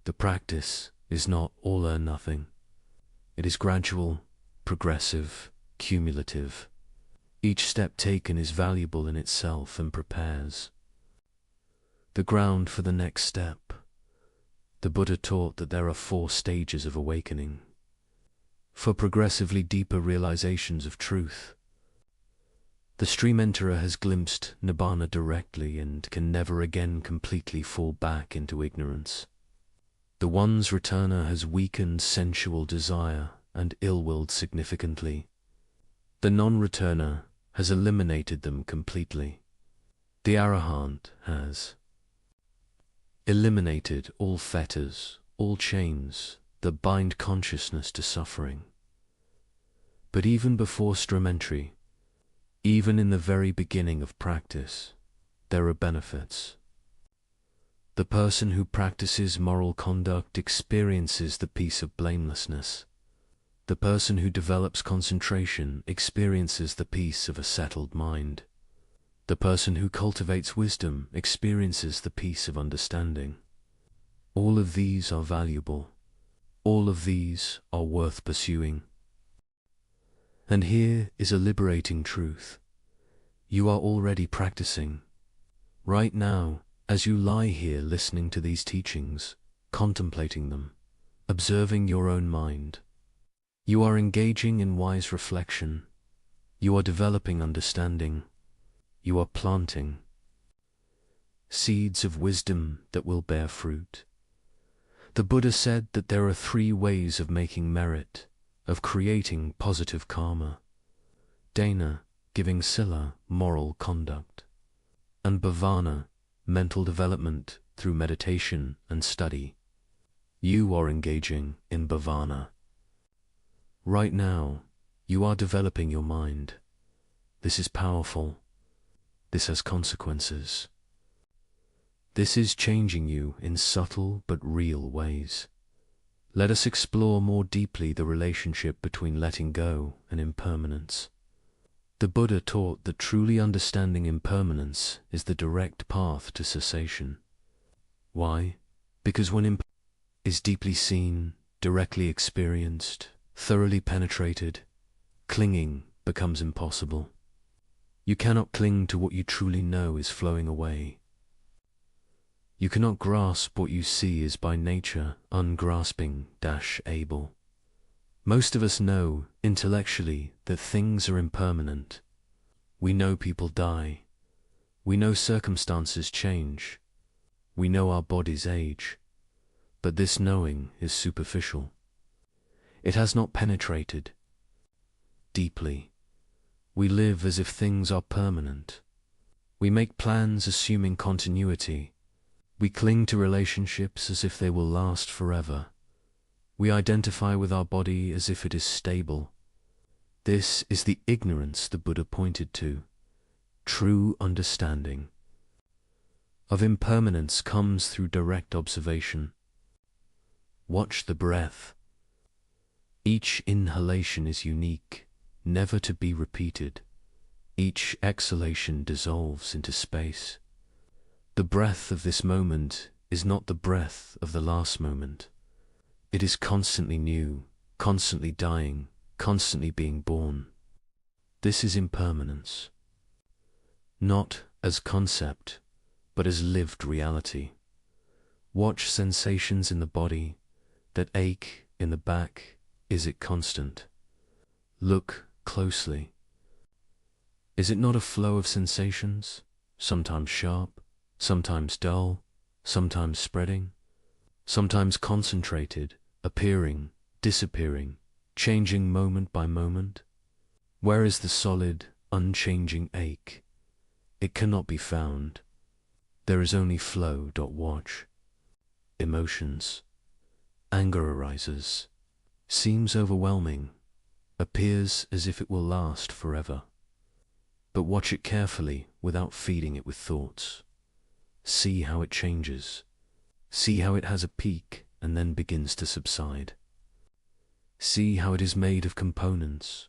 S1: The practice is not all or nothing. It is gradual, progressive, cumulative. Each step taken is valuable in itself and prepares the ground for the next step. The Buddha taught that there are 4 stages of awakening, for progressively deeper realizations of truth. The stream enterer has glimpsed nibbana directly and can never again completely fall back into ignorance. The one's returner has weakened sensual desire and ill-willed significantly. The non-returner has eliminated them completely. The arahant has eliminated all fetters, all chains that bind consciousness to suffering. But even before stream entry, even in the very beginning of practice, there are benefits. The person who practices moral conduct experiences the peace of blamelessness. The person who develops concentration experiences the peace of a settled mind. The person who cultivates wisdom experiences the peace of understanding. All of these are valuable. All of these are worth pursuing. And here is a liberating truth. You are already practicing. Right now, as you lie here listening to these teachings, contemplating them, observing your own mind, you are engaging in wise reflection. You are developing understanding. You are planting seeds of wisdom that will bear fruit. The Buddha said that there are 3 ways of making merit, of creating positive karma: dana, giving sila, moral conduct, and bhavana, mental development through meditation and study. You are engaging in bhavana. Right now, you are developing your mind. This is powerful. This has consequences. This is changing you in subtle but real ways. Let us explore more deeply the relationship between letting go and impermanence. The Buddha taught that truly understanding impermanence is the direct path to cessation. Why? Because when impermanence is deeply seen, directly experienced, thoroughly penetrated, clinging becomes impossible. You cannot cling to what you truly know is flowing away. You cannot grasp what you see is by nature ungrasping-able. Most of us know, intellectually, that things are impermanent. We know people die. We know circumstances change. We know our bodies age. But this knowing is superficial. It has not penetrated deeply. We live as if things are permanent. We make plans assuming continuity. We cling to relationships as if they will last forever. We identify with our body as if it is stable. This is the ignorance the Buddha pointed to. True understanding of impermanence comes through direct observation. Watch the breath. Each inhalation is unique, never to be repeated. Each exhalation dissolves into space. The breath of this moment is not the breath of the last moment. It is constantly new, constantly dying, constantly being born. This is impermanence. Not as concept, but as lived reality. Watch sensations in the body, that ache in the back. Is it constant? Look closely. Is it not a flow of sensations, sometimes sharp, sometimes dull, sometimes spreading, sometimes concentrated, appearing, disappearing, changing moment by moment? Where is the solid, unchanging ache? It cannot be found. There is only flow. Watch. Emotions. Anger arises. Seems overwhelming. Appears as if it will last forever. But watch it carefully without feeding it with thoughts. See how it changes. See how it has a peak and then begins to subside. See how it is made of components,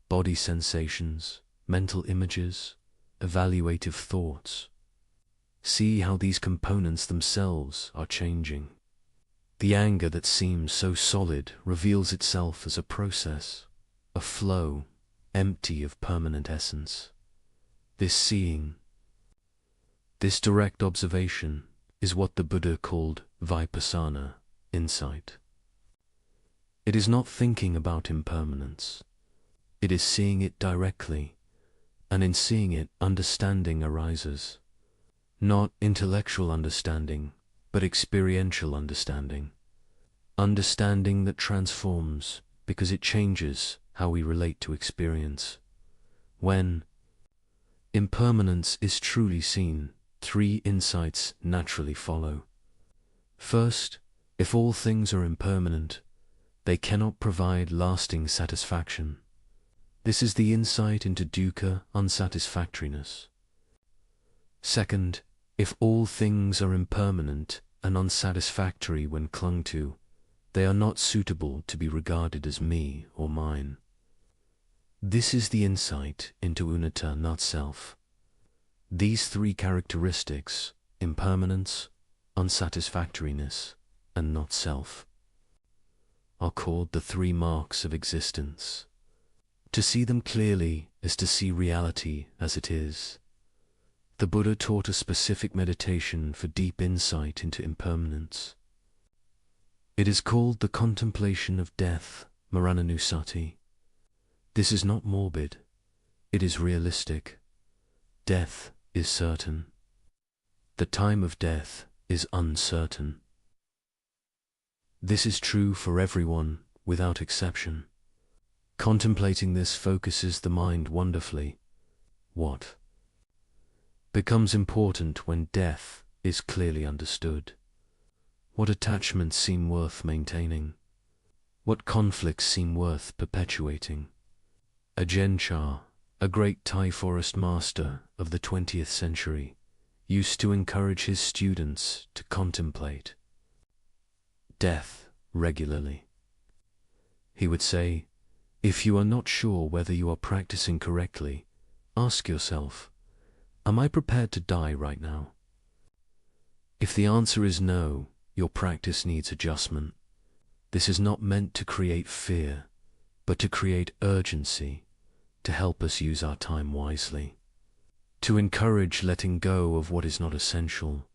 S1: body sensations, mental images, evaluative thoughts. See how these components themselves are changing. The anger that seems so solid reveals itself as a process, a flow, empty of permanent essence. This seeing, this direct observation, is what the Buddha called vipassana, insight. It is not thinking about impermanence. It is seeing it directly, and in seeing it, understanding arises. Not intellectual understanding, but experiential understanding. Understanding that transforms because it changes how we relate to experience. When impermanence is truly seen, 3 insights naturally follow. First, if all things are impermanent, they cannot provide lasting satisfaction. This is the insight into dukkha, unsatisfactoriness. Second, if all things are impermanent and unsatisfactory when clung to, they are not suitable to be regarded as me or mine. This is the insight into unita, not self. These three characteristics, impermanence, unsatisfactoriness, and not self, are called the three marks of existence. To see them clearly is to see reality as it is. The Buddha taught a specific meditation for deep insight into impermanence. It is called the contemplation of death, Marananusati. This is not morbid, it is realistic. Death is certain. The time of death is uncertain. This is true for everyone, without exception. Contemplating this focuses the mind wonderfully. What becomes important when death is clearly understood? What attachments seem worth maintaining? What conflicts seem worth perpetuating? Ajahn Chah, a great Thai forest master of the 20th century, used to encourage his students to contemplate death regularly. He would say, if you are not sure whether you are practicing correctly, ask yourself, am I prepared to die right now? If the answer is no, your practice needs adjustment. This is not meant to create fear, but to create urgency, to help us use our time wisely, to encourage letting go of what is not essential.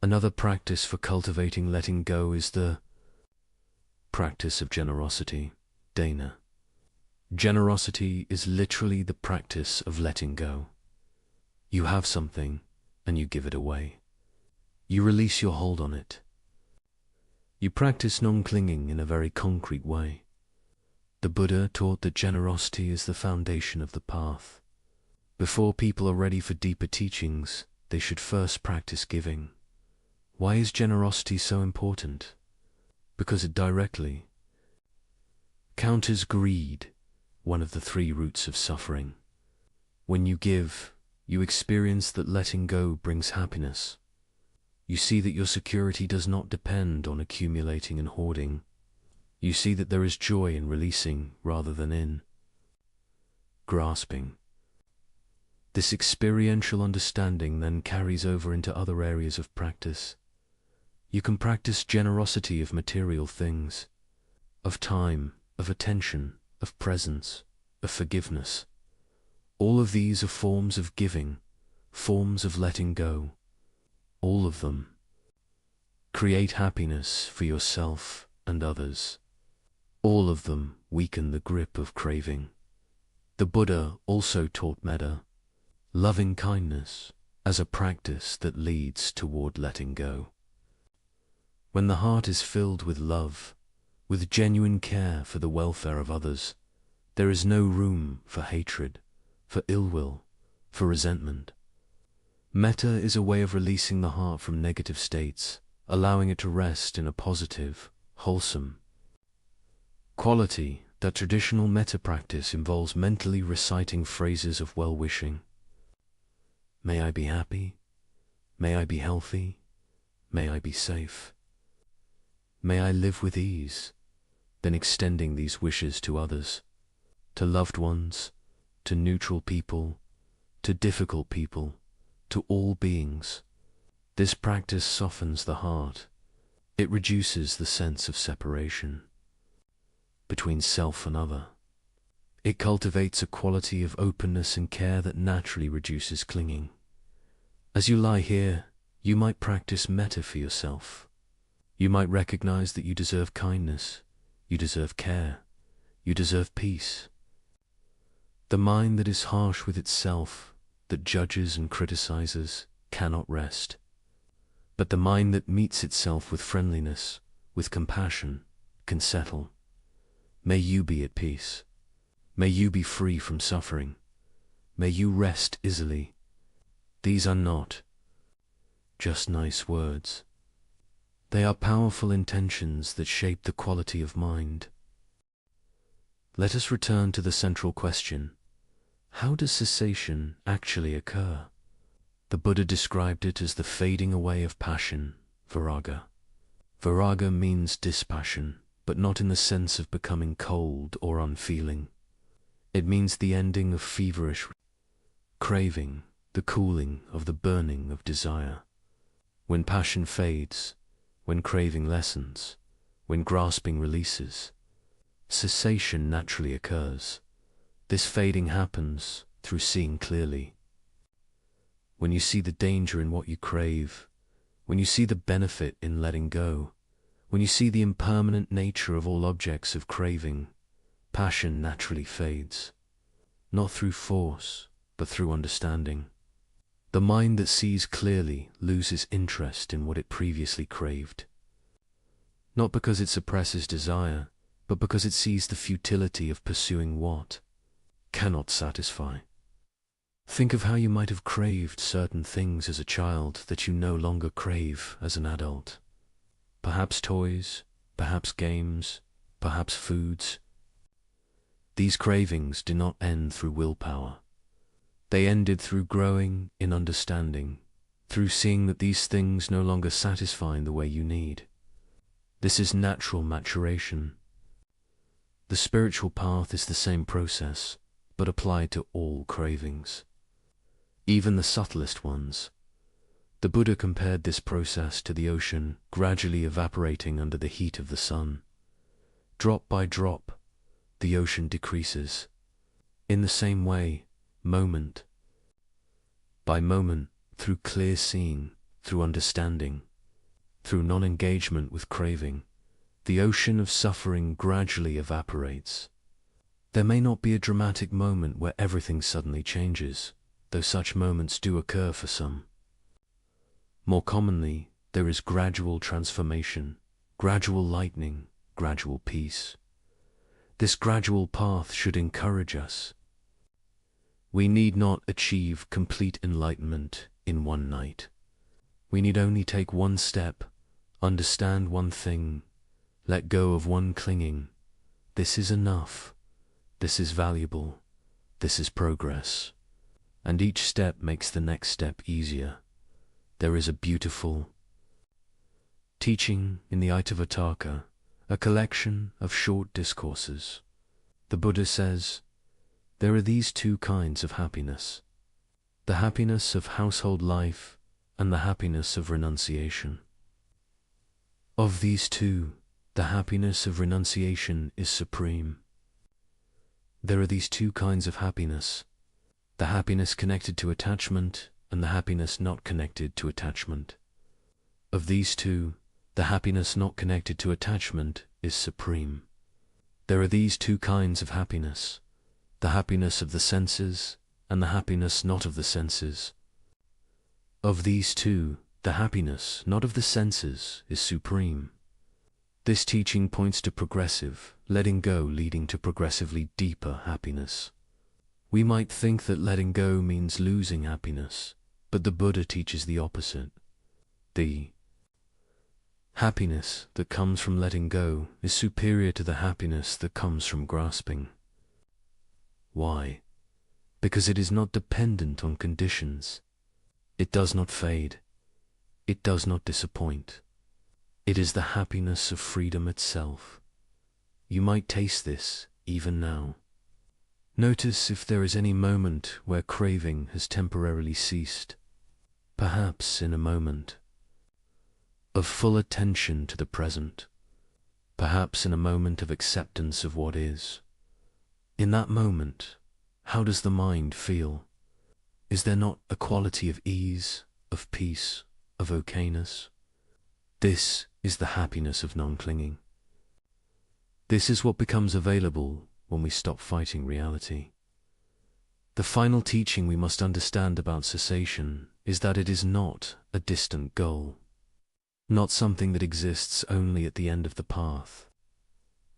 S1: Another practice for cultivating letting go is the practice of generosity, dana. Generosity is literally the practice of letting go. You have something, and you give it away. You release your hold on it. You practice non-clinging in a very concrete way. The Buddha taught that generosity is the foundation of the path. Before people are ready for deeper teachings, they should first practice giving. Why is generosity so important? Because it directly counters greed, one of the three roots of suffering. When you give, you experience that letting go brings happiness. You see that your security does not depend on accumulating and hoarding. You see that there is joy in releasing rather than in grasping. This experiential understanding then carries over into other areas of practice. You can practice generosity of material things, of time, of attention, of presence, of forgiveness. All of these are forms of giving, forms of letting go. All of them create happiness for yourself and others. All of them weaken the grip of craving. The Buddha also taught metta, loving kindness, as a practice that leads toward letting go. When the heart is filled with love, with genuine care for the welfare of others, there is no room for hatred, for ill will, for resentment. Metta is a way of releasing the heart from negative states, allowing it to rest in a positive, wholesome quality. That traditional metta practice involves mentally reciting phrases of well-wishing. May I be happy. May I be healthy. May I be safe. May I live with ease. Then extending these wishes to others, to loved ones, to neutral people, to difficult people, to all beings. This practice softens the heart. It reduces the sense of separation between self and other. It cultivates a quality of openness and care that naturally reduces clinging. As you lie here, you might practice metta for yourself. You might recognize that you deserve kindness, you deserve care, you deserve peace. The mind that is harsh with itself, that judges and criticizes, cannot rest. But the mind that meets itself with friendliness, with compassion, can settle. May you be at peace. May you be free from suffering. May you rest easily. These are not just nice words. They are powerful intentions that shape the quality of mind. Let us return to the central question. How does cessation actually occur? The Buddha described it as the fading away of passion, viraga. Viraga means dispassion, but not in the sense of becoming cold or unfeeling. It means the ending of feverish craving, the cooling of the burning of desire. When passion fades, when craving lessens, when grasping releases, cessation naturally occurs. This fading happens through seeing clearly. When you see the danger in what you crave, when you see the benefit in letting go, when you see the impermanent nature of all objects of craving, passion naturally fades. Not through force, but through understanding. The mind that sees clearly loses interest in what it previously craved. Not because it suppresses desire, but because it sees the futility of pursuing what cannot satisfy. Think of how you might have craved certain things as a child that you no longer crave as an adult. Perhaps toys, perhaps games, perhaps foods. These cravings do not end through willpower. They ended through growing in understanding, through seeing that these things no longer satisfy in the way you need. This is natural maturation. The spiritual path is the same process, but applied to all cravings, even the subtlest ones. The Buddha compared this process to the ocean gradually evaporating under the heat of the sun. Drop by drop, the ocean decreases. In the same way, moment by moment, through clear seeing, through understanding, through non-engagement with craving, the ocean of suffering gradually evaporates. There may not be a dramatic moment where everything suddenly changes, though such moments do occur for some. More commonly, there is gradual transformation, gradual lightening, gradual peace. This gradual path should encourage us. We need not achieve complete enlightenment in one night. We need only take one step, understand one thing, let go of one clinging. This is enough. This is valuable. This is progress. And each step makes the next step easier. There is a beautiful teaching in the Itavataka, a collection of short discourses. The Buddha says, there are these two kinds of happiness, the happiness of household life and the happiness of renunciation. Of these two, the happiness of renunciation is supreme. There are these two kinds of happiness, the happiness connected to attachment and the happiness not connected to attachment. Of these two, the happiness not connected to attachment is supreme. There are these two kinds of happiness, the happiness of the senses and the happiness not of the senses. Of these two, the happiness not of the senses is supreme. This teaching points to progressive, letting go leading to progressively deeper happiness. We might think that letting go means losing happiness, but the Buddha teaches the opposite. The happiness that comes from letting go is superior to the happiness that comes from grasping. Why? Because it is not dependent on conditions. It does not fade. It does not disappoint. It is the happiness of freedom itself. You might taste this even now. Notice if there is any moment where craving has temporarily ceased, perhaps in a moment of full attention to the present, perhaps in a moment of acceptance of what is. In that moment, how does the mind feel? Is there not a quality of ease, of peace, of okayness? This is the happiness of non-clinging. This is what becomes available when we stop fighting reality. The final teaching we must understand about cessation is that it is not a distant goal, not something that exists only at the end of the path.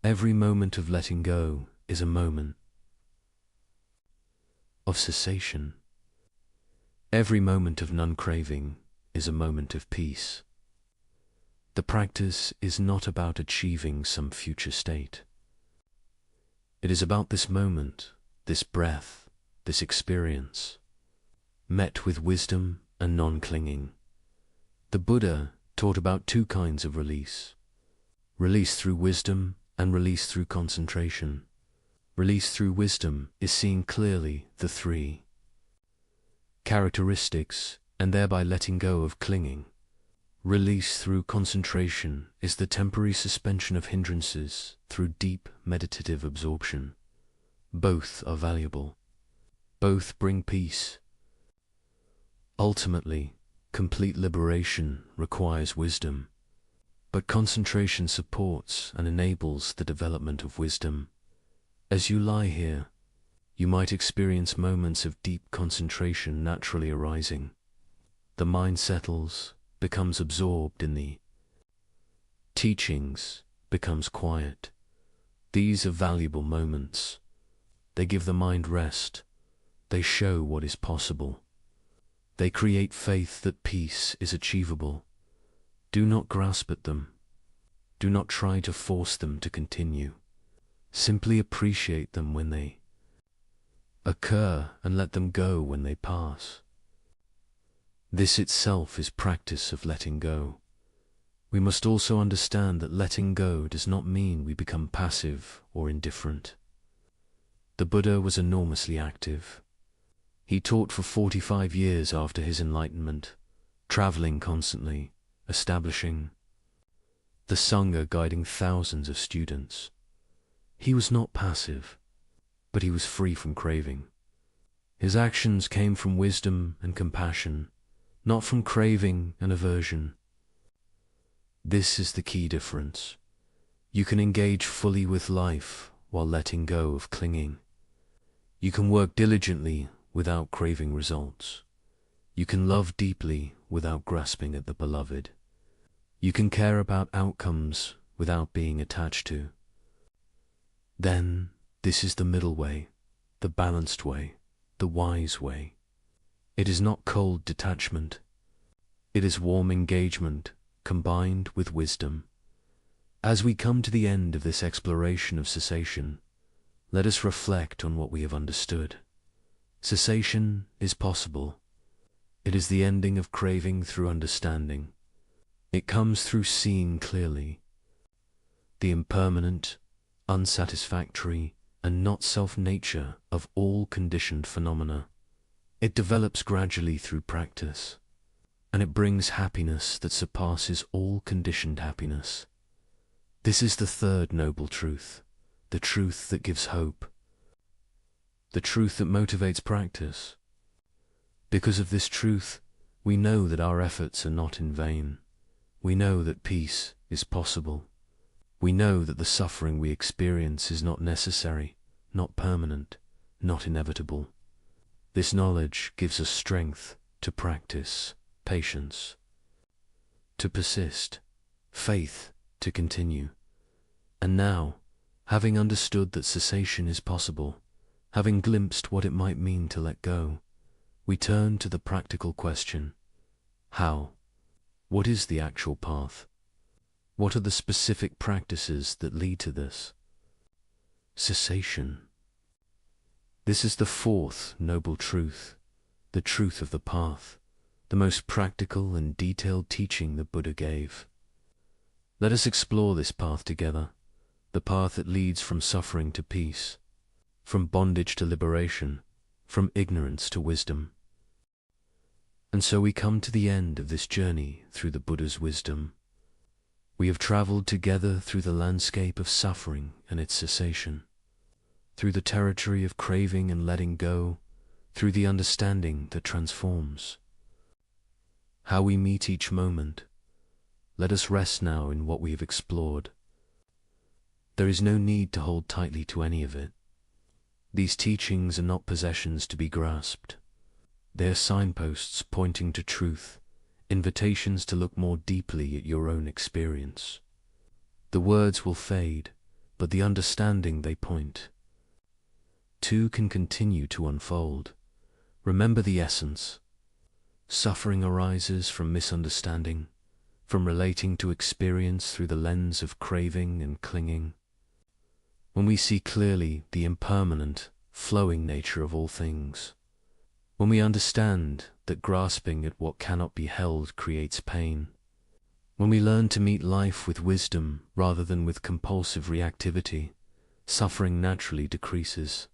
S1: Every moment of letting go is a moment of cessation. Every moment of non-craving is a moment of peace. The practice is not about achieving some future state. It is about this moment, this breath, this experience, met with wisdom and non-clinging. The Buddha taught about two kinds of release: release through wisdom and release through concentration. Release through wisdom is seeing clearly the three characteristics and thereby letting go of clinging. Release through concentration is the temporary suspension of hindrances through deep meditative absorption. Both are valuable. Both bring peace. Ultimately, complete liberation requires wisdom, but concentration supports and enables the development of wisdom. As you lie here, you might experience moments of deep concentration naturally arising. The mind settles, becomes absorbed in the teachings, becomes quiet. These are valuable moments. They give the mind rest. They show what is possible. They create faith that peace is achievable. Do not grasp at them. Do not try to force them to continue. Simply appreciate them when they occur and let them go when they pass. This itself is practice of letting go. We must also understand that letting go does not mean we become passive or indifferent. The Buddha was enormously active. He taught for 45 years after his enlightenment, traveling constantly, establishing the Sangha, guiding thousands of students. He was not passive, but he was free from craving. His actions came from wisdom and compassion, not from craving and aversion. This is the key difference. You can engage fully with life while letting go of clinging. You can work diligently without craving results. You can love deeply without grasping at the beloved. You can care about outcomes without being attached to. Then, this is the middle way, the balanced way, the wise way. It is not cold detachment. It is warm engagement combined with wisdom. As we come to the end of this exploration of cessation, let us reflect on what we have understood. Cessation is possible. It is the ending of craving through understanding. It comes through seeing clearly the impermanent, unsatisfactory, and not self-nature of all conditioned phenomena. It develops gradually through practice, and it brings happiness that surpasses all conditioned happiness. This is the third noble truth, the truth that gives hope, the truth that motivates practice. Because of this truth, we know that our efforts are not in vain. We know that peace is possible. We know that the suffering we experience is not necessary, not permanent, not inevitable. This knowledge gives us strength to practice, patience to persist, faith to continue. And now, having understood that cessation is possible, having glimpsed what it might mean to let go, we turn to the practical question: how? What is the actual path? What are the specific practices that lead to this? Cessation. This is the fourth noble truth, the truth of the path, the most practical and detailed teaching the Buddha gave. Let us explore this path together, the path that leads from suffering to peace, from bondage to liberation, from ignorance to wisdom. And so we come to the end of this journey through the Buddha's wisdom. We have traveled together through the landscape of suffering and its cessation, through the territory of craving and letting go, through the understanding that transforms. How we meet each moment. Let us rest now in what we have explored. There is no need to hold tightly to any of it. These teachings are not possessions to be grasped. They are signposts pointing to truth, invitations to look more deeply at your own experience. The words will fade, but the understanding they point to can continue to unfold. Remember the essence. Suffering arises from misunderstanding, from relating to experience through the lens of craving and clinging. When we see clearly the impermanent, flowing nature of all things, When we understand that grasping at what cannot be held creates pain, when we learn to meet life with wisdom rather than with compulsive reactivity, suffering naturally decreases.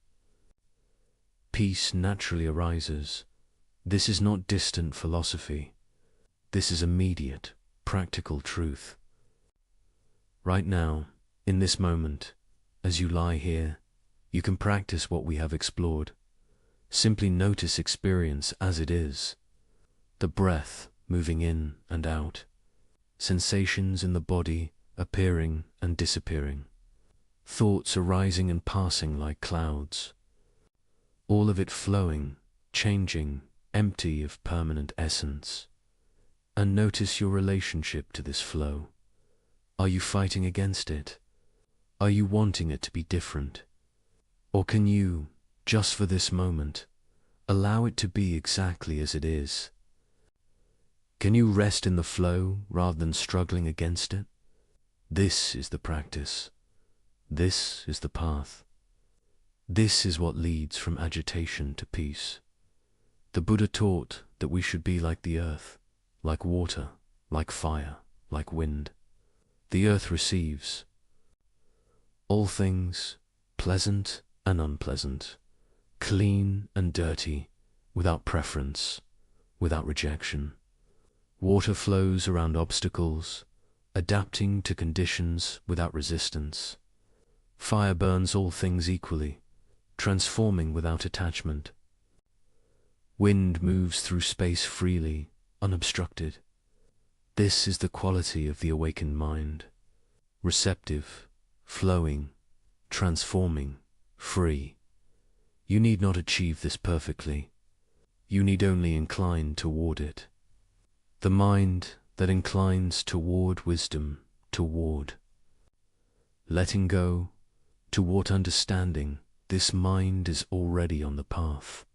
S1: Peace naturally arises. This is not distant philosophy. This is immediate, practical truth. Right now, in this moment, as you lie here, you can practice what we have explored. Simply notice experience as it is. The breath moving in and out. Sensations in the body appearing and disappearing. Thoughts arising and passing like clouds. All of it flowing, changing, empty of permanent essence. And notice your relationship to this flow. Are you fighting against it? Are you wanting it to be different? Or can you, just for this moment, allow it to be exactly as it is? Can you rest in the flow rather than struggling against it? This is the practice. This is the path. This is what leads from agitation to peace. The Buddha taught that we should be like the earth, like water, like fire, like wind. The earth receives all things, pleasant and unpleasant, clean and dirty, without preference, without rejection. Water flows around obstacles, adapting to conditions without resistance. Fire burns all things equally, transforming without attachment. Wind moves through space freely, unobstructed. This is the quality of the awakened mind. Receptive, flowing, transforming, free. You need not achieve this perfectly. You need only incline toward it. The mind that inclines toward wisdom, toward letting go, toward understanding, this mind is already on the path,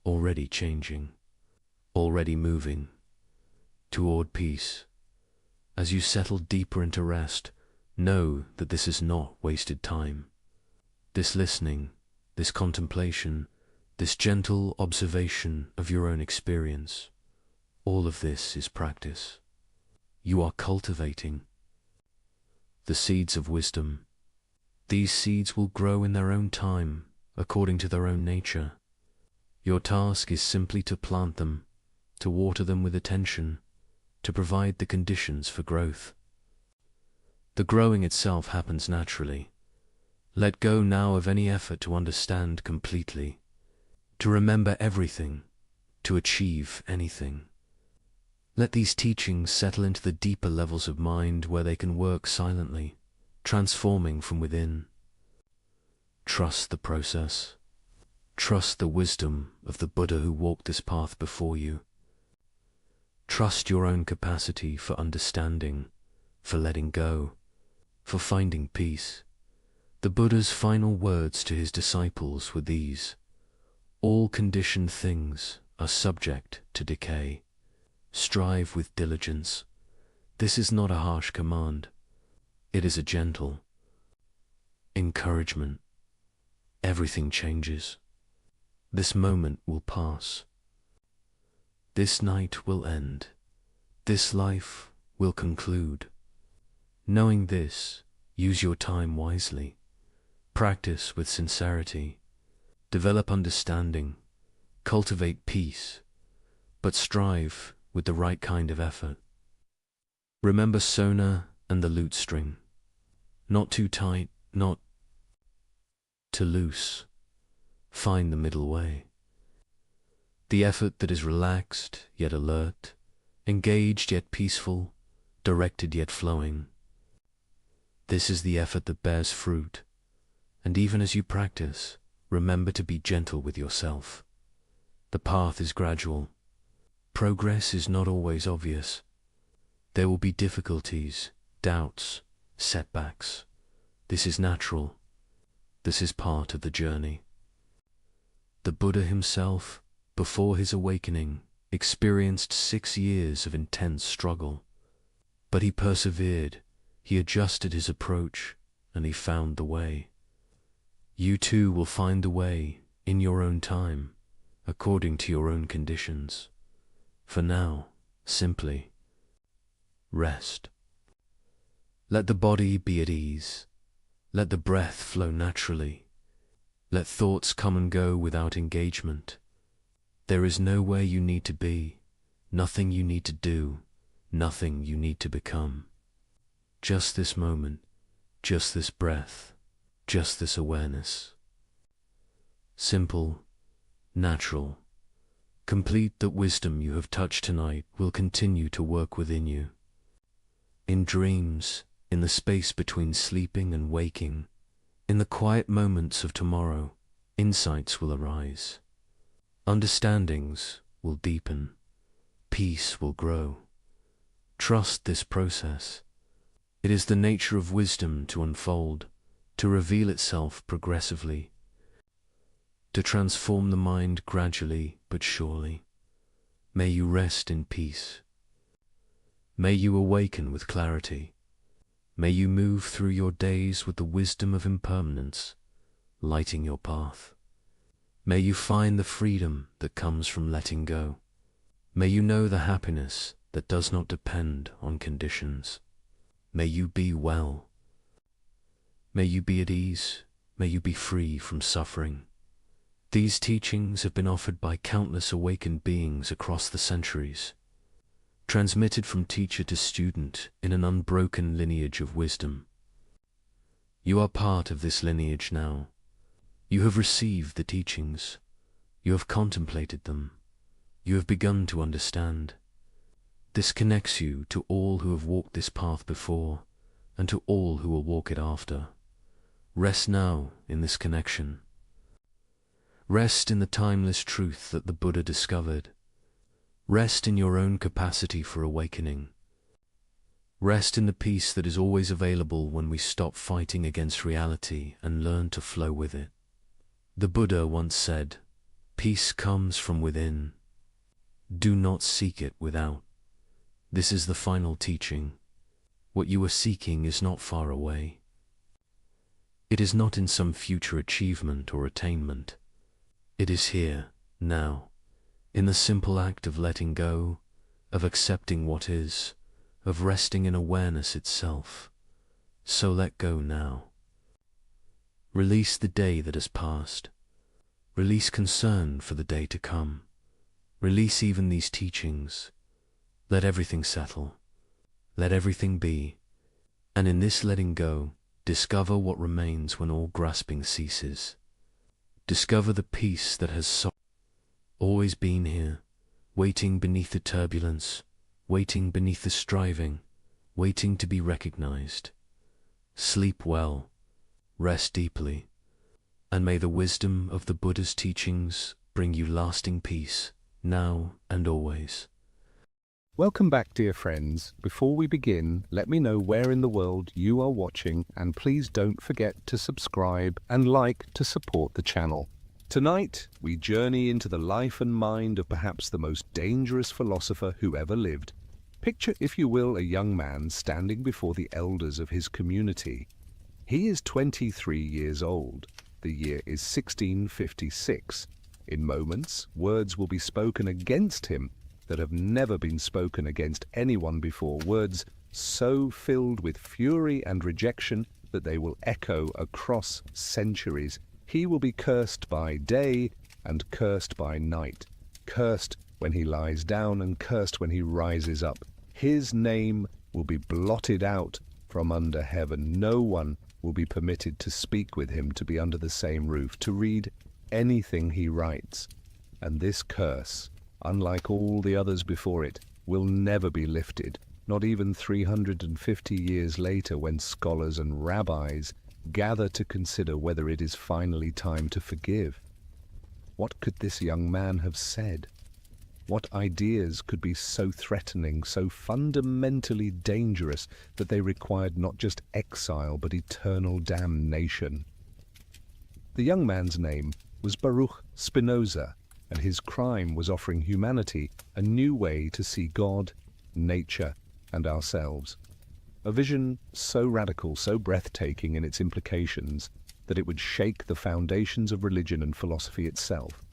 S1: already changing, already moving toward peace. As you settle deeper into rest, know that this is not wasted time. This listening, this contemplation, this gentle observation of your own experience, all of this is practice. You are cultivating the seeds of wisdom. These seeds will grow in their own time, according to their own nature. Your task is simply to plant them, to water them with attention, to provide the conditions for growth. The growing itself happens naturally. Let go now of any effort to understand completely, to remember everything, to achieve anything. Let these teachings settle into the deeper levels of mind where they can work silently, transforming from within. Trust the process. Trust the wisdom of the Buddha who walked this path before you. Trust your own capacity for understanding, for letting go, for finding peace. The Buddha's final words to his disciples were these: all conditioned things are subject to decay. Strive with diligence. This is not a harsh command. It is a gentle encouragement. Everything changes. This moment will pass. This night will end. This life will conclude. Knowing this, use your time wisely. Practice with sincerity. Develop understanding. Cultivate peace. But strive with the right kind of effort. Remember Sona and the lute string. Not too tight, not too loose. Find the middle way. The effort that is relaxed yet alert, engaged yet peaceful, directed yet flowing. This is the effort that bears fruit. And even as you practice, remember to be gentle with yourself. The path is gradual. Progress is not always obvious. There will be difficulties, doubts, setbacks. This is natural. This is part of the journey. The Buddha himself, before his awakening, experienced 6 years of intense struggle. But he persevered, he adjusted his approach, and he found the way. You too will find the way in your own time. according to your own conditions. For now, simply rest. Let the body be at ease. Let the breath flow naturally. Let thoughts come and go without engagement. There is nowhere you need to be, nothing you need to do, nothing you need to become. Just this moment, just this breath, just this awareness. Simple, natural, complete. That wisdom you have touched tonight will continue to work within you. In dreams, in the space between sleeping and waking, in the quiet moments of tomorrow, insights will arise. Understandings will deepen. Peace will grow. Trust this process. It is the nature of wisdom to unfold, to reveal itself progressively, to transform the mind gradually but surely. May you rest in peace. May you awaken with clarity. May you move through your days with the wisdom of impermanence, lighting your path. May you find the freedom that comes from letting go. May you know the happiness that does not depend on conditions. May you be well. May you be at ease. May you be free from suffering. These teachings have been offered by countless awakened beings across the centuries, transmitted from teacher to student in an unbroken lineage of wisdom. You are part of this lineage now. You have received the teachings. You have contemplated them. You have begun to understand. This connects you to all who have walked this path before and to all who will walk it after. Rest now in this connection. Rest in the timeless truth that the Buddha discovered. Rest in your own capacity for awakening. Rest in the peace that is always available when we stop fighting against reality and learn to flow with it. The Buddha once said, "Peace comes from within. Do not seek it without." This is the final teaching. What you are seeking is not far away. It is not in some future achievement or attainment. It is here, now, in the simple act of letting go, of accepting what is, of resting in awareness itself. So let go now. Release the day that has passed. Release concern for the day to come. Release even these teachings. Let everything settle. Let everything be. And in this letting go, discover what remains when all grasping ceases. Discover the peace that has always been here, waiting beneath the turbulence, waiting beneath the striving, waiting to be recognized. Sleep well, rest deeply, and may the wisdom of the Buddha's teachings bring you lasting peace, now and always.
S2: Welcome back, dear friends. Before we begin, let me know where in the world you are watching, and please don't forget to subscribe and like to support the channel. Tonight, we journey into the life and mind of perhaps the most dangerous philosopher who ever lived. Picture, if you will, a young man standing before the elders of his community. He is 23 years old. The year is 1656. In moments, words will be spoken against him that have never been spoken against anyone before, words so filled with fury and rejection that they will echo across centuries. He will be cursed by day and cursed by night, cursed when he lies down and cursed when he rises up. His name will be blotted out from under heaven. No one will be permitted to speak with him, to be under the same roof, to read anything he writes. And this curse, unlike all the others before it, will never be lifted, not even 350 years later, when scholars and rabbis gather to consider whether it is finally time to forgive. What could this young man have said? What ideas could be so threatening, so fundamentally dangerous, that they required not just exile but eternal damnation? The young man's name was Baruch Spinoza, and his crime was offering humanity a new way to see God, nature, and ourselves. A vision so radical, so breathtaking in its implications, that it would shake the foundations of religion and philosophy itself.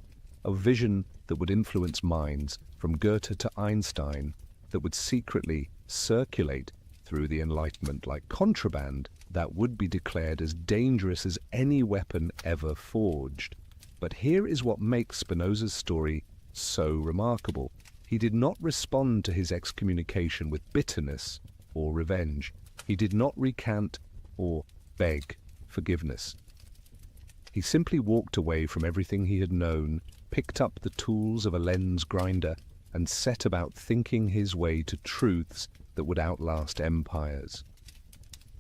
S2: a vision that would influence minds from Goethe to Einstein, that would secretly circulate through the Enlightenment like contraband, that would be declared as dangerous as any weapon ever forged. But here is what makes Spinoza's story so remarkable. He did not respond to his excommunication with bitterness or revenge. He did not recant or beg forgiveness. He simply walked away from everything he had known, picked up the tools of a lens grinder, and set about thinking his way to truths that would outlast empires.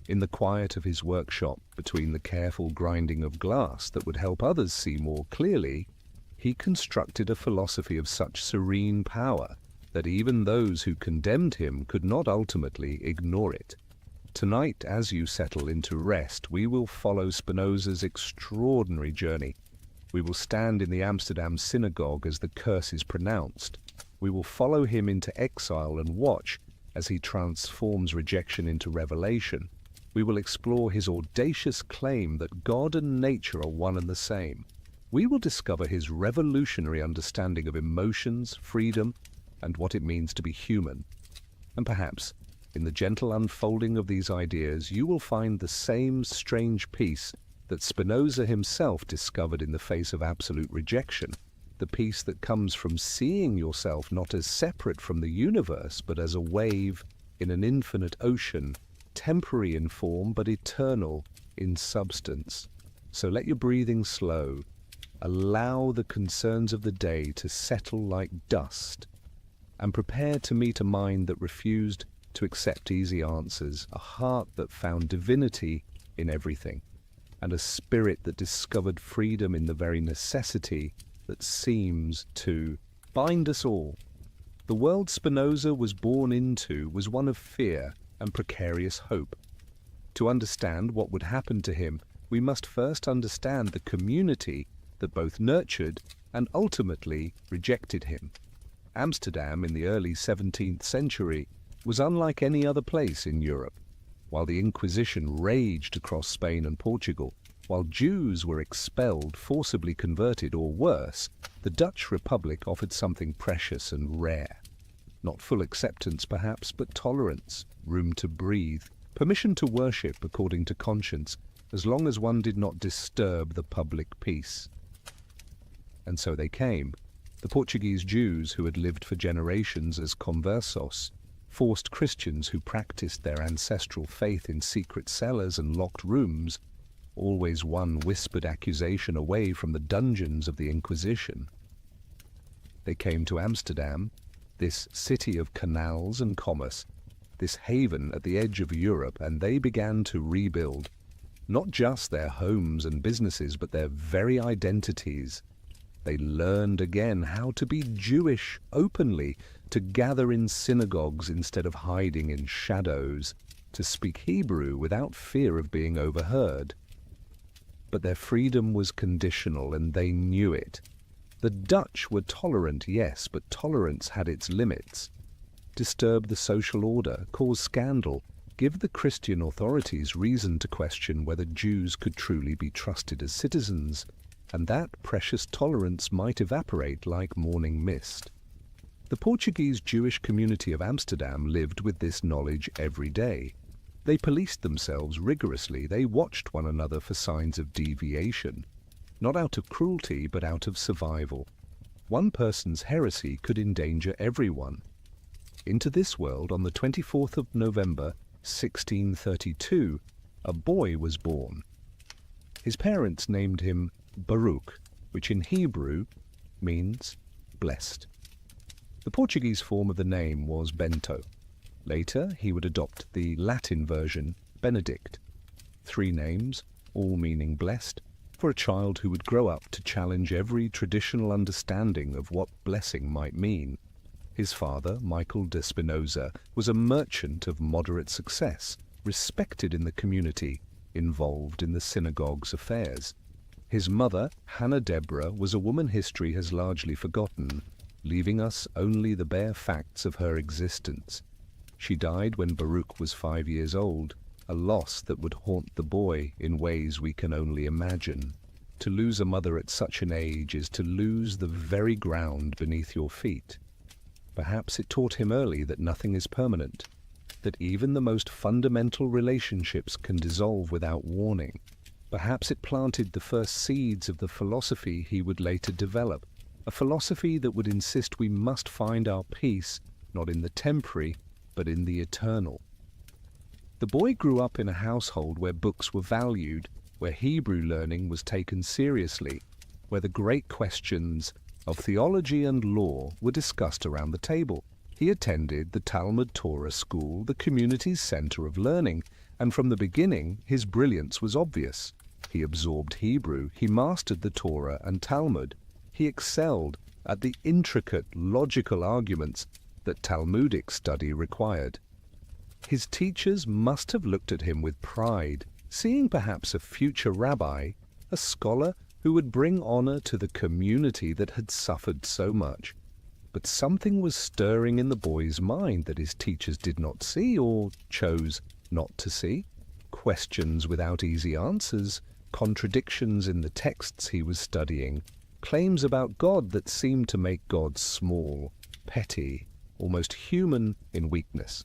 S2: In the quiet of his workshop, between the careful grinding of glass that would help others see more clearly, he constructed a philosophy of such serene power that even those who condemned him could not ultimately ignore it. Tonight, as you settle into rest, we will follow Spinoza's extraordinary journey. We will stand in the Amsterdam synagogue as the curse is pronounced. We will follow him into exile and watch as he transforms rejection into revelation. We will explore his audacious claim that God and nature are one and the same. We will discover his revolutionary understanding of emotions, freedom, and what it means to be human. And perhaps, in the gentle unfolding of these ideas, you will find the same strange peace that Spinoza himself discovered in the face of absolute rejection, the peace that comes from seeing yourself not as separate from the universe, but as a wave in an infinite ocean, temporary in form, but eternal in substance. So let your breathing slow. Allow the concerns of the day to settle like dust, and prepare to meet a mind that refused to accept easy answers, a heart that found divinity in everything, and a spirit that discovered freedom in the very necessity that seems to bind us all. The world Spinoza was born into was one of fear and precarious hope. To understand what would happen to him, we must first understand the community that both nurtured and ultimately rejected him. Amsterdam in the early 17th century was unlike any other place in Europe. While the Inquisition raged across Spain and Portugal, while Jews were expelled, forcibly converted, or worse, the Dutch Republic offered something precious and rare. Not full acceptance, perhaps, but tolerance, room to breathe, permission to worship according to conscience, as long as one did not disturb the public peace. And so they came. The Portuguese Jews, who had lived for generations as conversos, forced Christians who practiced their ancestral faith in secret cellars and locked rooms, always one whispered accusation away from the dungeons of the Inquisition. They came to Amsterdam, this city of canals and commerce, this haven at the edge of Europe, and they began to rebuild, not just their homes and businesses, but their very identities. They learned again how to be Jewish openly, to gather in synagogues instead of hiding in shadows, to speak Hebrew without fear of being overheard. But their freedom was conditional, and they knew it. The Dutch were tolerant, yes, but tolerance had its limits. Disturb the social order, cause scandal, give the Christian authorities reason to question whether Jews could truly be trusted as citizens, and that precious tolerance might evaporate like morning mist. The Portuguese Jewish community of Amsterdam lived with this knowledge every day. They policed themselves rigorously. They watched one another for signs of deviation, not out of cruelty, but out of survival. One person's heresy could endanger everyone. Into this world, on the 24th of November, 1632, a boy was born. His parents named him Baruch, which in Hebrew means blessed. The Portuguese form of the name was Bento. Later, he would adopt the Latin version, Benedict. 3 names, all meaning blessed, for a child who would grow up to challenge every traditional understanding of what blessing might mean. His father, Michael de Spinoza, was a merchant of moderate success, respected in the community, involved in the synagogue's affairs. His mother, Hannah Deborah, was a woman history has largely forgotten, leaving us only the bare facts of her existence. She died when Baruch was 5 years old, a loss that would haunt the boy in ways we can only imagine. To lose a mother at such an age is to lose the very ground beneath your feet. Perhaps it taught him early that nothing is permanent, that even the most fundamental relationships can dissolve without warning. Perhaps it planted the first seeds of the philosophy he would later develop, a philosophy that would insist we must find our peace not in the temporary, but in the eternal. The boy grew up in a household where books were valued, where Hebrew learning was taken seriously, where the great questions of theology and law were discussed around the table. He attended the Talmud Torah school, the community's center of learning, and from the beginning his brilliance was obvious. He absorbed Hebrew, he mastered the Torah and Talmud, he excelled at the intricate logical arguments that Talmudic study required. His teachers must have looked at him with pride, seeing perhaps a future rabbi, a scholar who would bring honor to the community that had suffered so much. But something was stirring in the boy's mind that his teachers did not see or chose not to see. Questions without easy answers, contradictions in the texts he was studying, claims about God that seemed to make God small, petty, almost human in weakness.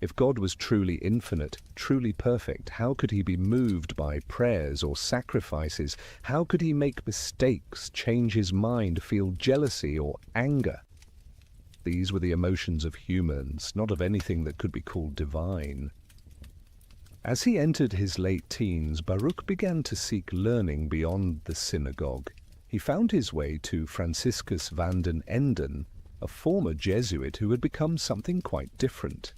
S2: If God was truly infinite, truly perfect, how could he be moved by prayers or sacrifices? How could he make mistakes, change his mind, feel jealousy or anger? These were the emotions of humans, not of anything that could be called divine. As he entered his late teens, Baruch began to seek learning beyond the synagogue. He found his way to Franciscus van den Enden, a former Jesuit who had become something quite different.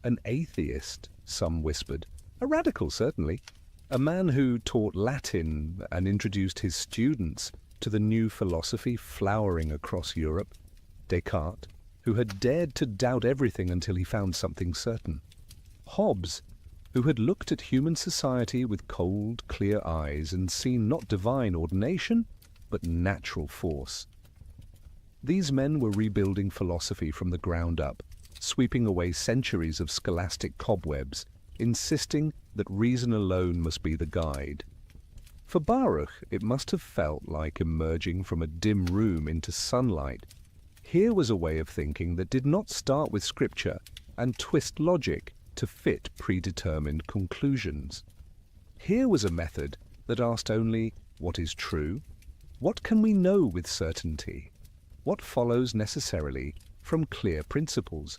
S2: An atheist, some whispered. A radical, certainly. A man who taught Latin and introduced his students to the new philosophy flowering across Europe. Descartes, who had dared to doubt everything until he found something certain. Hobbes, who had looked at human society with cold, clear eyes and seen not divine ordination, but natural force. These men were rebuilding philosophy from the ground up, sweeping away centuries of scholastic cobwebs, insisting that reason alone must be the guide. For Baruch, it must have felt like emerging from a dim room into sunlight. Here was a way of thinking that did not start with scripture and twist logic to fit predetermined conclusions. Here was a method that asked only, what is true? What can we know with certainty? What follows necessarily from clear principles?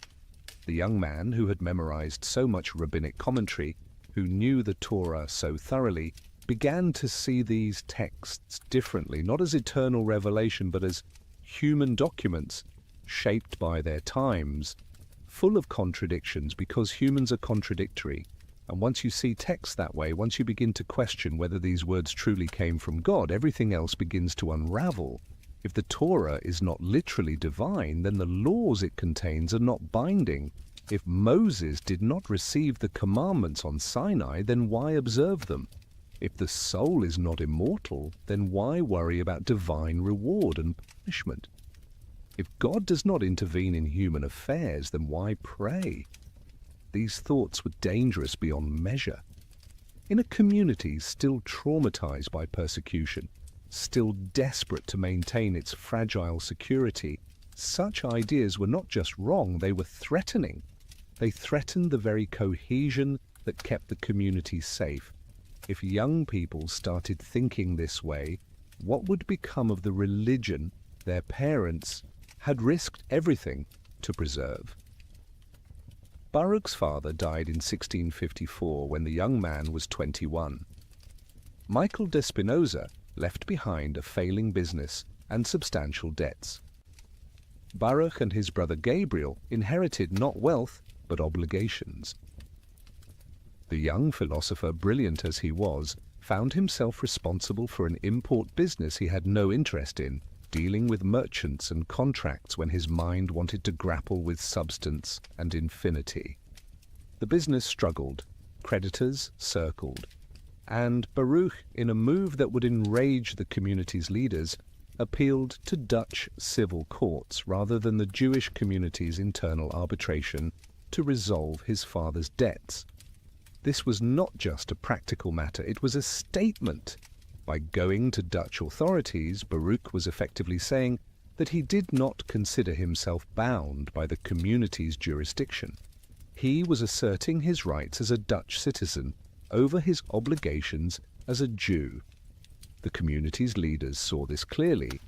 S2: The young man who had memorized so much rabbinic commentary, who knew the Torah so thoroughly, began to see these texts differently, not as eternal revelation, but as human documents shaped by their times, full of contradictions because humans are contradictory. And once you see text that way, once you begin to question whether these words truly came from God, everything else begins to unravel. If the Torah is not literally divine, then the laws it contains are not binding. If Moses did not receive the commandments on Sinai, then why observe them? If the soul is not immortal, then why worry about divine reward and punishment? If God does not intervene in human affairs, then why pray? These thoughts were dangerous beyond measure. In a community still traumatized by persecution, still desperate to maintain its fragile security, such ideas were not just wrong, they were threatening. They threatened the very cohesion that kept the community safe. If young people started thinking this way, what would become of the religion their parents had risked everything to preserve? Baruch's father died in 1654 when the young man was 21. Michael de Spinoza left behind a failing business and substantial debts. Baruch and his brother Gabriel inherited not wealth, but obligations. The young philosopher, brilliant as he was, found himself responsible for an import business he had no interest in, dealing with merchants and contracts when his mind wanted to grapple with substance and infinity. The business struggled, creditors circled, and Baruch, in a move that would enrage the community's leaders, appealed to Dutch civil courts rather than the Jewish community's internal arbitration to resolve his father's debts. This was not just a practical matter, it was a statement. By going to Dutch authorities, Baruch was effectively saying that he did not consider himself bound by the community's jurisdiction. He was asserting his rights as a Dutch citizen over his obligations as a Jew. The community's leaders saw this clearly.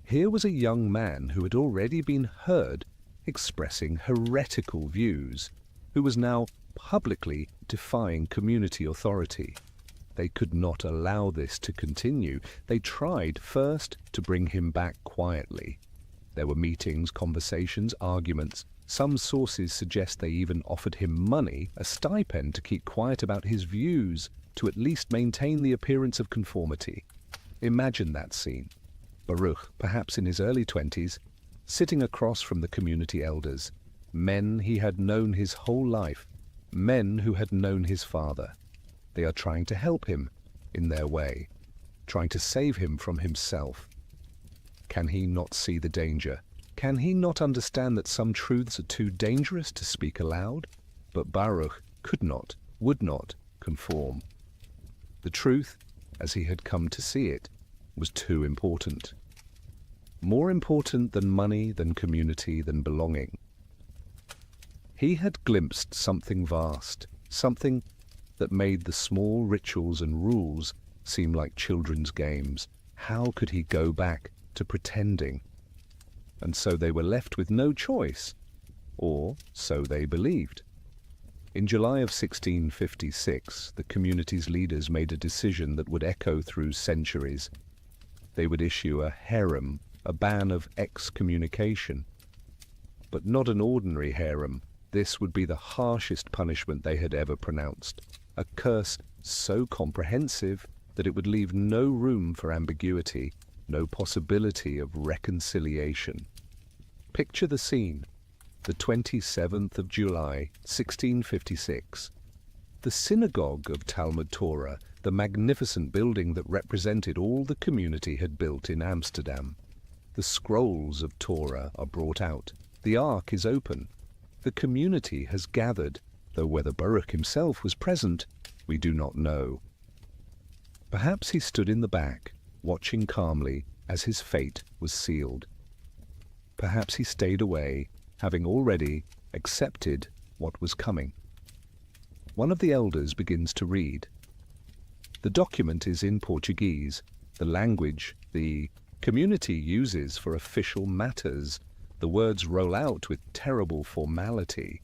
S2: Here was a young man who had already been heard expressing heretical views, who was now publicly defying community authority. They could not allow this to continue. They tried first to bring him back quietly. There were meetings, conversations, arguments. Some sources suggest they even offered him money, a stipend, to keep quiet about his views, to at least maintain the appearance of conformity. Imagine that scene. Baruch, perhaps in his early 20s, sitting across from the community elders, men he had known his whole life, men who had known his father. They are trying to help him in their way, trying to save him from himself. Can he not see the danger? Can he not understand that some truths are too dangerous to speak aloud? But Baruch could not, would not conform. The truth, as he had come to see it, was too important. More important than money, than community, than belonging. He had glimpsed something vast, something that made the small rituals and rules seem like children's games. How could he go back to pretending? And so they were left with no choice, or so they believed. In July of 1656, the community's leaders made a decision that would echo through centuries. They would issue a herem, a ban of excommunication. But not an ordinary herem. This would be the harshest punishment they had ever pronounced. A curse so comprehensive that it would leave no room for ambiguity, no possibility of reconciliation. Picture the scene. The 27th of July, 1656. The synagogue of Talmud Torah, the magnificent building that represented all the community, had built in Amsterdam. The scrolls of Torah are brought out. The ark is open. The community has gathered, though whether Baruch himself was present, we do not know. Perhaps he stood in the back, watching calmly as his fate was sealed. Perhaps he stayed away, having already accepted what was coming. One of the elders begins to read. The document is in Portuguese, the language the community uses for official matters. The words roll out with terrible formality.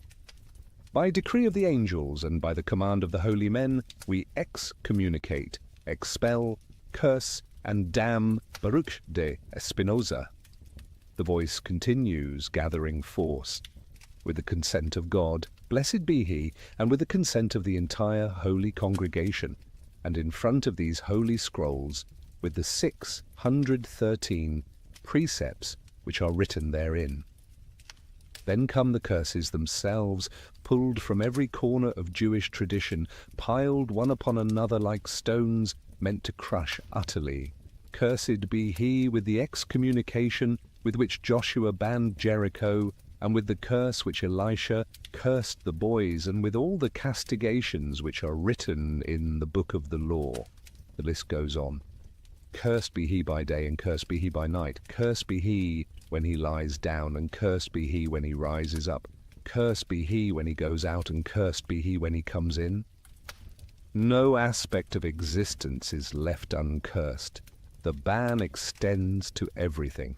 S2: By decree of the angels and by the command of the holy men, we excommunicate, expel, curse, and damn Baruch de Espinosa. The voice continues, gathering force. With the consent of God, blessed be he, and with the consent of the entire holy congregation, and in front of these holy scrolls, with the 613 precepts which are written therein. Then come the curses themselves, pulled from every corner of Jewish tradition, piled one upon another like stones, meant to crush utterly. Cursed be he with the excommunication with which Joshua banned Jericho, and with the curse which Elisha cursed the boys, and with all the castigations which are written in the book of the law. The list goes on. Cursed be he by day, and cursed be he by night. Cursed be he when he lies down, and cursed be he when he rises up. Cursed be he when he goes out, and cursed be he when he comes in. No aspect of existence is left uncursed. The ban extends to everything.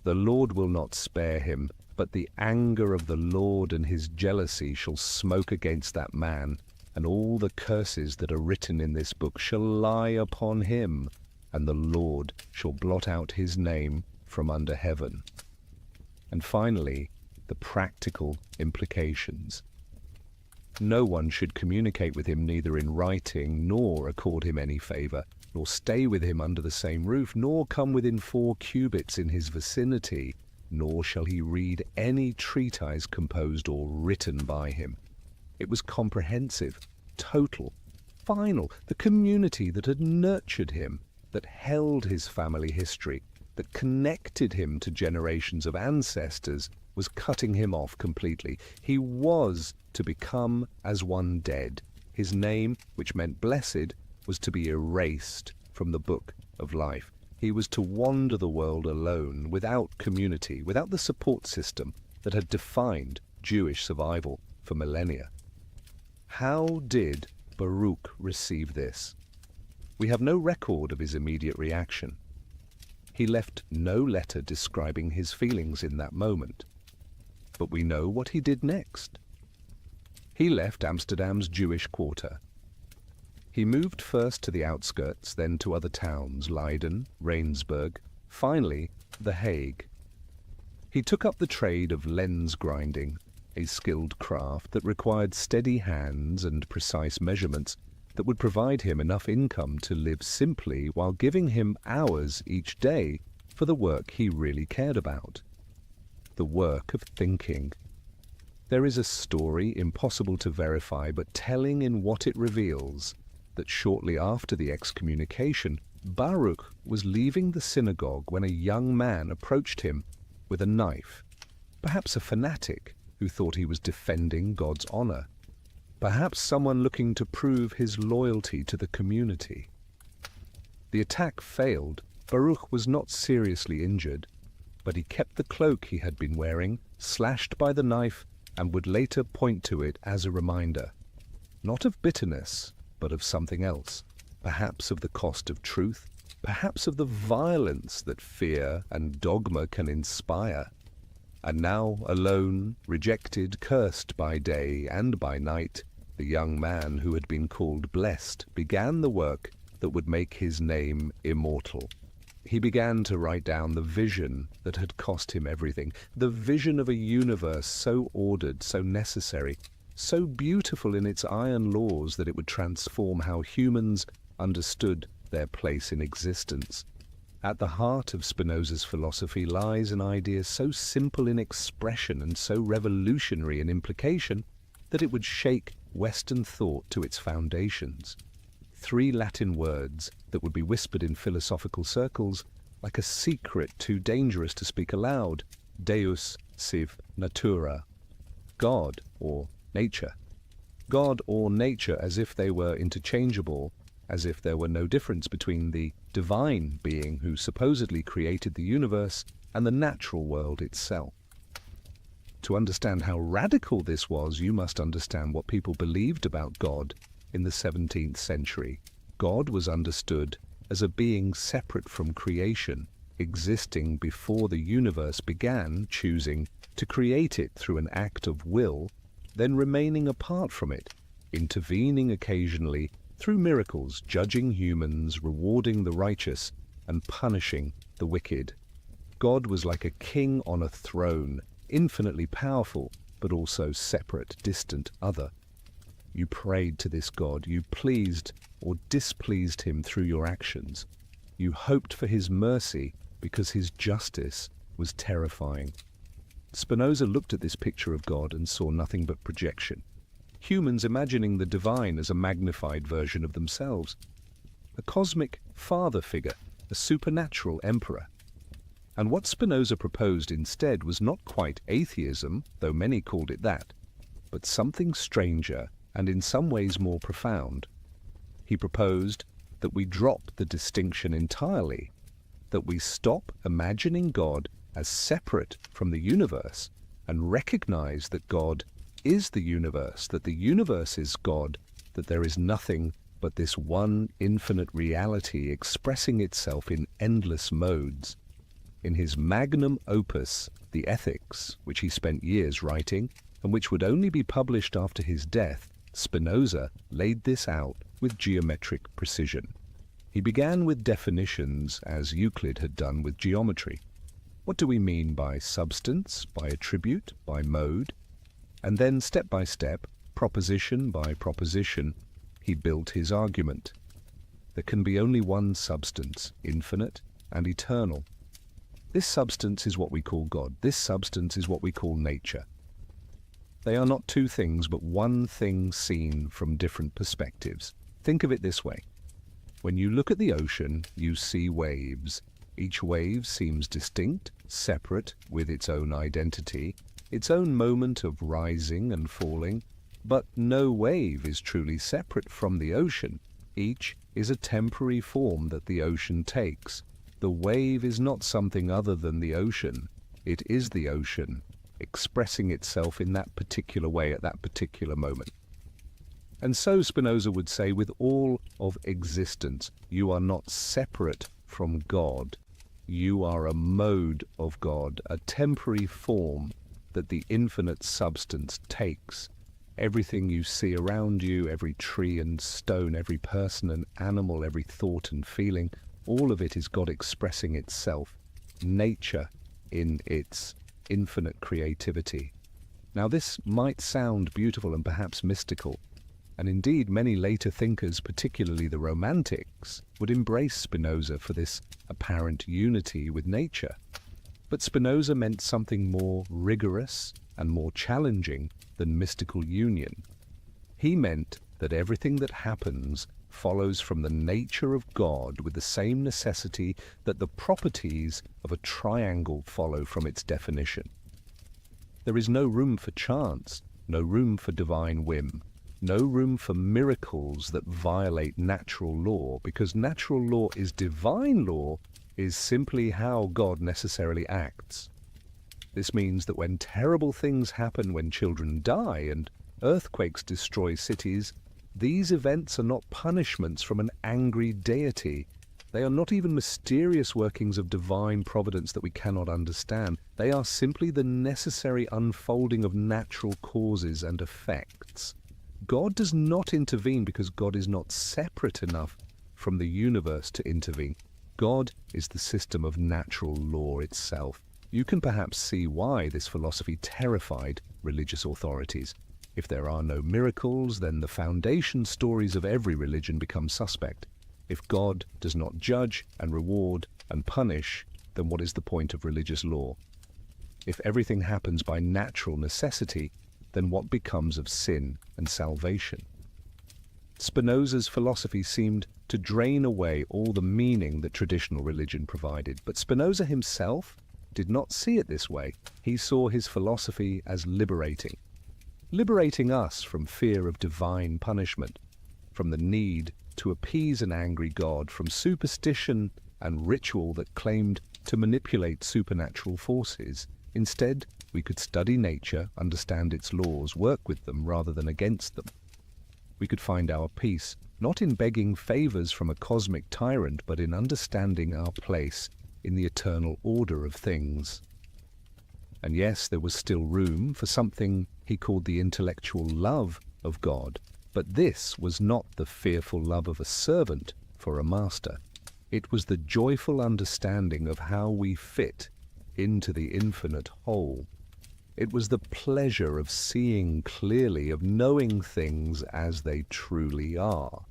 S2: The Lord will not spare him, but the anger of the Lord and his jealousy shall smoke against that man, and all the curses that are written in this book shall lie upon him, and the Lord shall blot out his name from under heaven. And finally, the practical implications. No one should communicate with him neither in writing, nor accord him any favor, nor stay with him under the same roof, nor come within 4 cubits in his vicinity, nor shall he read any treatise composed or written by him. It was comprehensive, total, final. The community that had nurtured him, that held his family history, that connected him to generations of ancestors, was cutting him off completely. He was to become as one dead. His name, which meant blessed, was to be erased from the book of life. He was to wander the world alone, without community, without the support system that had defined Jewish survival for millennia. How did Baruch receive this? We have no record of his immediate reaction. He left no letter describing his feelings in that moment. But we know what he did next. He left Amsterdam's Jewish quarter. He moved first to the outskirts, then to other towns, Leiden, Ravensburg, finally The Hague. He took up the trade of lens grinding, a skilled craft that required steady hands and precise measurements that would provide him enough income to live simply while giving him hours each day for the work he really cared about. The work of thinking. There is a story impossible to verify, but telling in what it reveals, that shortly after the excommunication, Baruch was leaving the synagogue when a young man approached him with a knife, perhaps a fanatic who thought he was defending God's honor, perhaps someone looking to prove his loyalty to the community. The attack failed. Baruch was not seriously injured, but he kept the cloak he had been wearing, slashed by the knife, and would later point to it as a reminder, not of bitterness, but of something else, perhaps of the cost of truth, perhaps of the violence that fear and dogma can inspire. And now, alone, rejected, cursed by day and by night, the young man who had been called blessed began the work that would make his name immortal. He began to write down the vision that had cost him everything, the vision of a universe so ordered, so necessary, so beautiful in its iron laws that it would transform how humans understood their place in existence. At the heart of Spinoza's philosophy lies an idea so simple in expression and so revolutionary in implication that it would shake Western thought to its foundations. 3 Latin words that would be whispered in philosophical circles like a secret too dangerous to speak aloud: Deus sive natura, God or nature. God or nature, as if they were interchangeable, as if there were no difference between the divine being who supposedly created the universe and the natural world itself. To understand how radical this was, you must understand what people believed about God in the 17th century. God was understood as a being separate from creation, existing before the universe began, choosing to create it through an act of will, then remaining apart from it, intervening occasionally through miracles, judging humans, rewarding the righteous, and punishing the wicked. God was like a king on a throne, infinitely powerful, but also separate, distant, other. You prayed to this God, you pleased or displeased him through your actions. You hoped for his mercy because his justice was terrifying. Spinoza looked at this picture of God and saw nothing but projection. Humans imagining the divine as a magnified version of themselves. A cosmic father figure, a supernatural emperor. And what Spinoza proposed instead was not quite atheism, though many called it that, but something stranger and in some ways more profound. He proposed that we drop the distinction entirely, that we stop imagining God as separate from the universe and recognize that God is the universe, that the universe is God, that there is nothing but this one infinite reality expressing itself in endless modes. In his magnum opus, The Ethics, which he spent years writing, and which would only be published after his death, Spinoza laid this out with geometric precision. He began with definitions, as Euclid had done with geometry. What do we mean by substance, by attribute, by mode? And then, step by step, proposition by proposition, he built his argument. There can be only one substance, infinite and eternal. This substance is what we call God. This substance is what we call nature. They are not two things, but one thing seen from different perspectives. Think of it this way. When you look at the ocean, you see waves. Each wave seems distinct, separate, with its own identity, its own moment of rising and falling, but no wave is truly separate from the ocean. Each is a temporary form that the ocean takes. The wave is not something other than the ocean. It is the ocean, expressing itself in that particular way at that particular moment. And so Spinoza would say, with all of existence, you are not separate from God. You are a mode of God, a temporary form that the infinite substance takes. Everything you see around you, every tree and stone, every person and animal, every thought and feeling, all of it is God expressing itself, nature in its infinite creativity. Now this might sound beautiful and perhaps mystical, and indeed many later thinkers, particularly the Romantics, would embrace Spinoza for this apparent unity with nature. But Spinoza meant something more rigorous and more challenging than mystical union. He meant that everything that happens follows from the nature of God with the same necessity that the properties of a triangle follow from its definition. There is no room for chance, no room for divine whim, no room for miracles that violate natural law, because natural law is divine law, is simply how God necessarily acts. This means that when terrible things happen, when children die and earthquakes destroy cities, these events are not punishments from an angry deity. They are not even mysterious workings of divine providence that we cannot understand. They are simply the necessary unfolding of natural causes and effects. God does not intervene because God is not separate enough from the universe to intervene. God is the system of natural law itself. You can perhaps see why this philosophy terrified religious authorities. If there are no miracles, then the foundation stories of every religion become suspect. If God does not judge and reward and punish, then what is the point of religious law? If everything happens by natural necessity, then what becomes of sin and salvation? Spinoza's philosophy seemed to drain away all the meaning that traditional religion provided, but Spinoza himself did not see it this way. He saw his philosophy as liberating us from fear of divine punishment, from the need to appease an angry God, from superstition and ritual that claimed to manipulate supernatural forces. Instead, we could study nature, understand its laws, work with them rather than against them. We could find our peace, not in begging favors from a cosmic tyrant, but in understanding our place in the eternal order of things. And yes, there was still room for something he called the intellectual love of God, but this was not the fearful love of a servant for a master. It was the joyful understanding of how we fit into the infinite whole. It was the pleasure of seeing clearly, of knowing things as they truly are.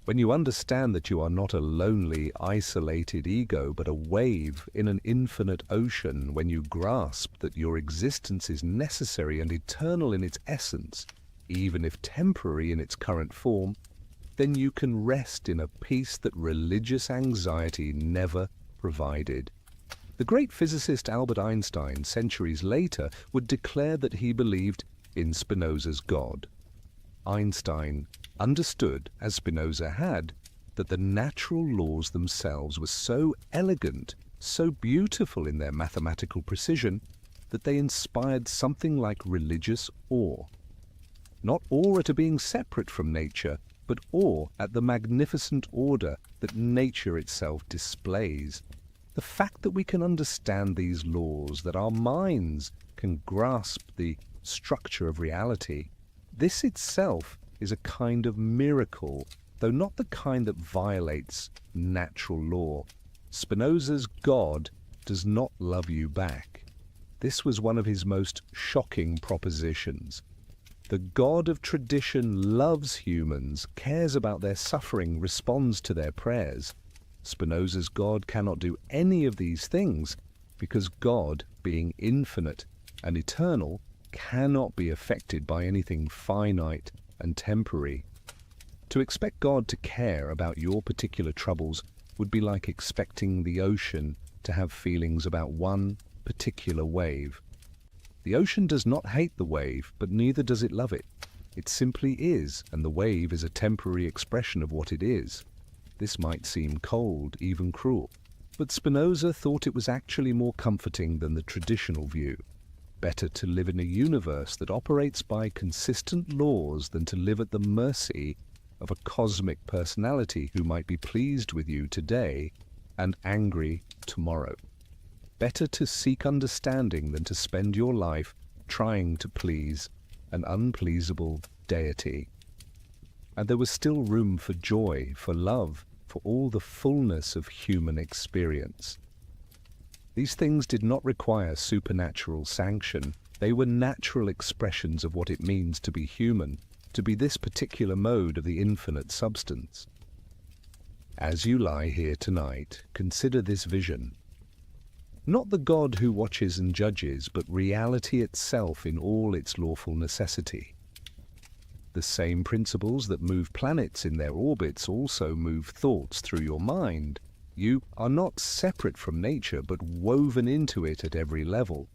S2: When you understand that you are not a lonely, isolated ego, but a wave in an infinite ocean, when you grasp that your existence is necessary and eternal in its essence, even if temporary in its current form, then you can rest in a peace that religious anxiety never provided. The great physicist Albert Einstein, centuries later, would declare that he believed in Spinoza's God. Einstein understood, as Spinoza had, that the natural laws themselves were so elegant, so beautiful in their mathematical precision, that they inspired something like religious awe. Not awe at a being separate from nature, but awe at the magnificent order that nature itself displays. The fact that we can understand these laws, that our minds can grasp the structure of reality, this itself is a kind of miracle, though not the kind that violates natural law. Spinoza's God does not love you back. This was one of his most shocking propositions. The God of tradition loves humans, cares about their suffering, responds to their prayers. Spinoza's God cannot do any of these things because God, being infinite and eternal, cannot be affected by anything finite and temporary. To expect God to care about your particular troubles would be like expecting the ocean to have feelings about one particular wave. The ocean does not hate the wave, but neither does it love it. It simply is, and the wave is a temporary expression of what it is. This might seem cold, even cruel, but Spinoza thought it was actually more comforting than the traditional view. Better to live in a universe that operates by consistent laws than to live at the mercy of a cosmic personality who might be pleased with you today and angry tomorrow. Better to seek understanding than to spend your life trying to please an unpleasable deity. And there was still room for joy, for love, for all the fullness of human experience. These things did not require supernatural sanction. They were natural expressions of what it means to be human, to be this particular mode of the infinite substance. As you lie here tonight, consider this vision. Not the God who watches and judges, but reality itself in all its lawful necessity. The same principles that move planets in their orbits also move thoughts through your mind. You are not separate from nature, but woven into it at every level.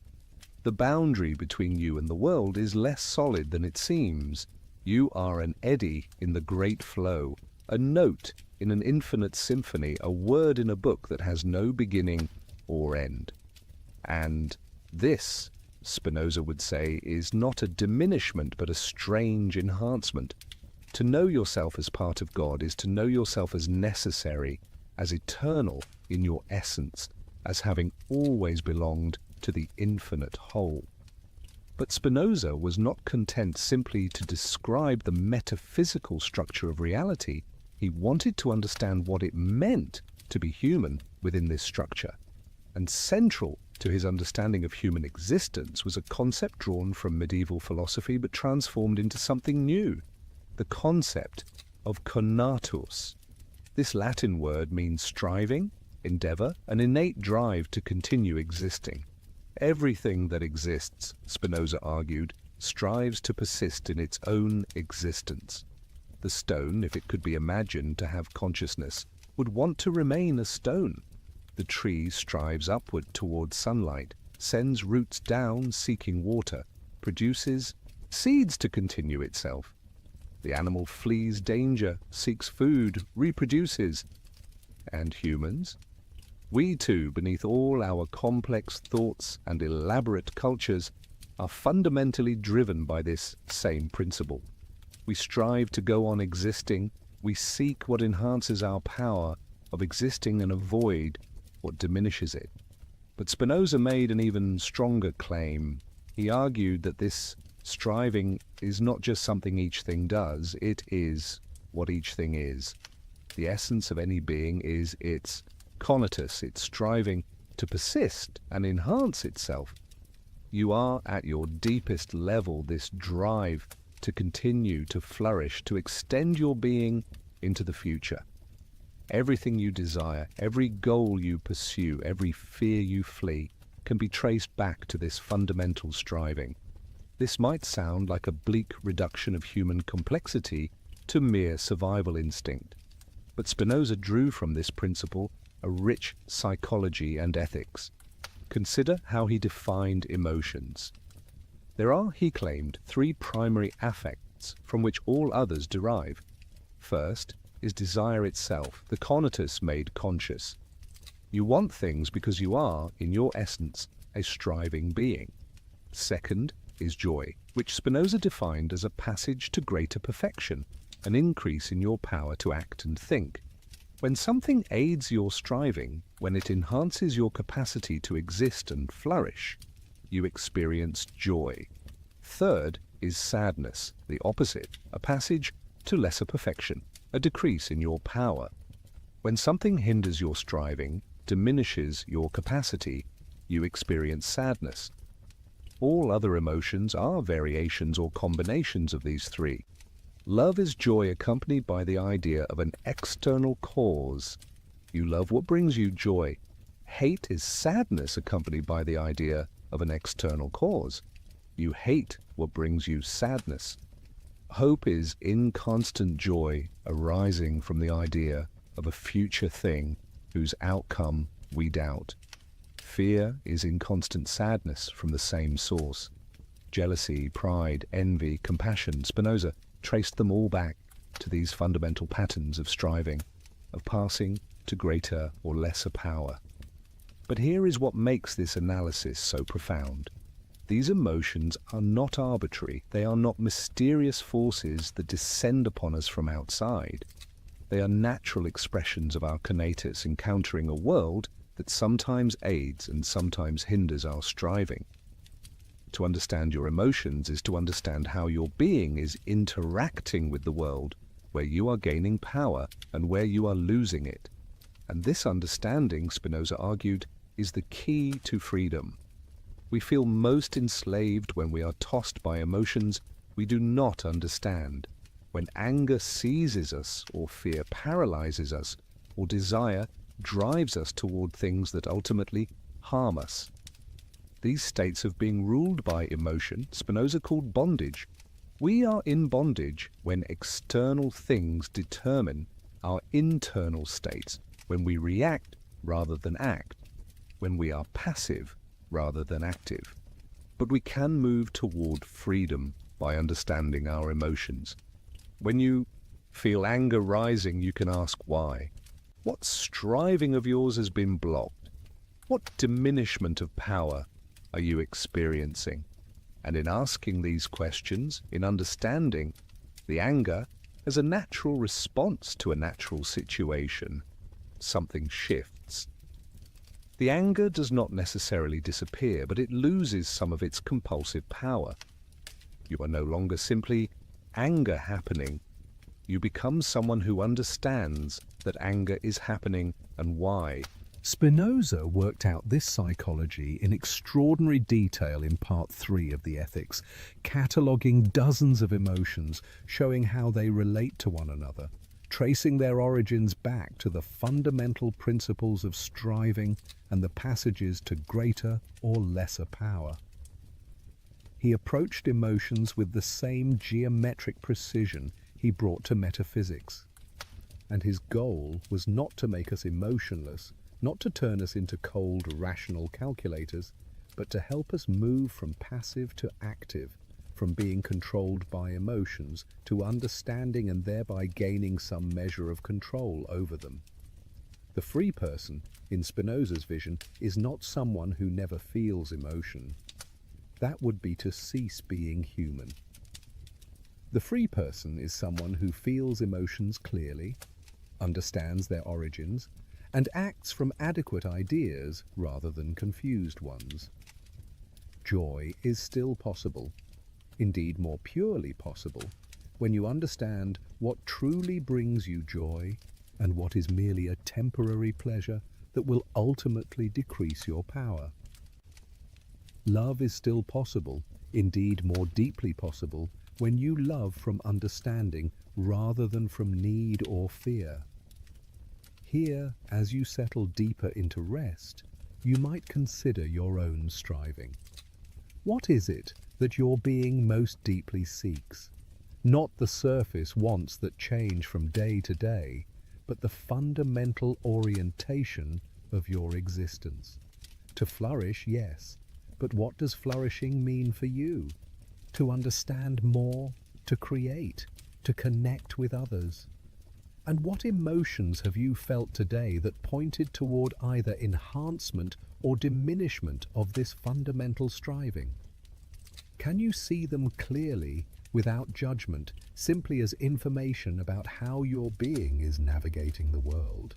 S2: The boundary between you and the world is less solid than it seems. You are an eddy in the great flow, a note in an infinite symphony, a word in a book that has no beginning or end. And this, Spinoza would say, is not a diminishment but a strange enhancement. To know yourself as part of God is to know yourself as necessary, as eternal in your essence, as having always belonged to the infinite whole. But Spinoza was not content simply to describe the metaphysical structure of reality. He wanted to understand what it meant to be human within this structure. And central to his understanding of human existence was a concept drawn from medieval philosophy but transformed into something new, the concept of conatus. This Latin word means striving, endeavor, an innate drive to continue existing. Everything that exists, Spinoza argued, strives to persist in its own existence. The stone, if it could be imagined to have consciousness, would want to remain a stone. The tree strives upward towards sunlight, sends roots down seeking water, produces seeds to continue itself. The animal flees danger, seeks food, reproduces. And humans? We too, beneath all our complex thoughts and elaborate cultures, are fundamentally driven by this same principle. We strive to go on existing, we seek what enhances our power of existing and avoid what diminishes it. But Spinoza made an even stronger claim. He argued that this striving is not just something each thing does, it is what each thing is. The essence of any being is its conatus, its striving to persist and enhance itself. You are at your deepest level this drive to continue, to flourish, to extend your being into the future. Everything you desire, every goal you pursue, every fear you flee, can be traced back to this fundamental striving. This might sound like a bleak reduction of human complexity to mere survival instinct, but Spinoza drew from this principle a rich psychology and ethics. Consider how he defined emotions. There are, he claimed, three primary affects from which all others derive. First is desire itself, the conatus made conscious. You want things because you are, in your essence, a striving being. Second is joy, which Spinoza defined as a passage to greater perfection, an increase in your power to act and think. When something aids your striving, when it enhances your capacity to exist and flourish, you experience joy. Third is sadness, the opposite, a passage to lesser perfection, a decrease in your power. When something hinders your striving, diminishes your capacity, you experience sadness. All other emotions are variations or combinations of these three. Love is joy accompanied by the idea of an external cause. You love what brings you joy. Hate is sadness accompanied by the idea of an external cause. You hate what brings you sadness. Hope is inconstant joy arising from the idea of a future thing whose outcome we doubt. Fear is inconstant sadness from the same source. Jealousy, pride, envy, compassion, Spinoza traced them all back to these fundamental patterns of striving. of passing to greater or lesser power. But here is what makes this analysis so profound. These emotions are not arbitrary. They are not mysterious forces that descend upon us from outside. They are natural expressions of our conatus encountering a world that sometimes aids and sometimes hinders our striving. To understand your emotions is to understand how your being is interacting with the world, where you are gaining power and where you are losing it. And this understanding, Spinoza argued, is the key to freedom. We feel most enslaved when we are tossed by emotions we do not understand, when anger seizes us, or fear paralyzes us, or desire drives us toward things that ultimately harm us. These states of being ruled by emotion, Spinoza called bondage. We are in bondage when external things determine our internal states, when we react rather than act, when we are passive rather than active. But we can move toward freedom by understanding our emotions. When you feel anger rising, you can ask why. What striving of yours has been blocked? What diminishment of power are you experiencing? And in asking these questions, in understanding the anger as a natural response to a natural situation, something shifts. The anger does not necessarily disappear, but it loses some of its compulsive power. You are no longer simply anger happening. You become someone who understands that anger is happening and why.
S3: Spinoza worked out this psychology in extraordinary detail in Part 3 of the Ethics, cataloguing dozens of emotions, showing how they relate to one another, tracing their origins back to the fundamental principles of striving and the passages to greater or lesser power. He approached emotions with the same geometric precision he brought to metaphysics. And his goal was not to make us emotionless, not to turn us into cold, rational calculators, but to help us move from passive to active, from being controlled by emotions to understanding and thereby gaining some measure of control over them. The free person, in Spinoza's vision, is not someone who never feels emotion. That would be to cease being human. The free person is someone who feels emotions clearly, understands their origins, and acts from adequate ideas rather than confused ones. Joy is still possible, indeed more purely possible, when you understand what truly brings you joy and what is merely a temporary pleasure that will ultimately decrease your power. Love is still possible, indeed more deeply possible, when you love from understanding rather than from need or fear. Here, as you settle deeper into rest, you might consider your own striving. What is it that your being most deeply seeks? Not the surface wants that change from day to day, but the fundamental orientation of your existence. To flourish, yes, but what does flourishing mean for you? To understand more, to create, to connect with others. And what emotions have you felt today that pointed toward either enhancement or diminishment of this fundamental striving? Can you see them clearly, without judgment, simply as information about how your being is navigating the world?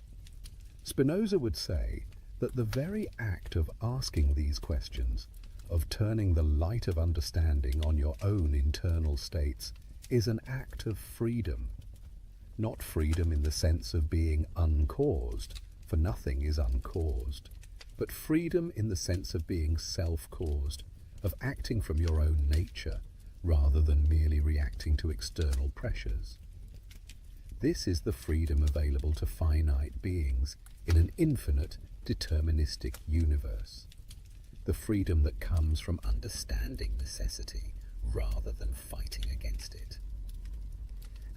S3: Spinoza would say that the very act of asking these questions, of turning the light of understanding on your own internal states, is an act of freedom. Not freedom in the sense of being uncaused, for nothing is uncaused, but freedom in the sense of being self-caused, of acting from your own nature, rather than merely reacting to external pressures. This is the freedom available to finite beings in an infinite, deterministic universe. The freedom that comes from understanding necessity rather than fighting against it.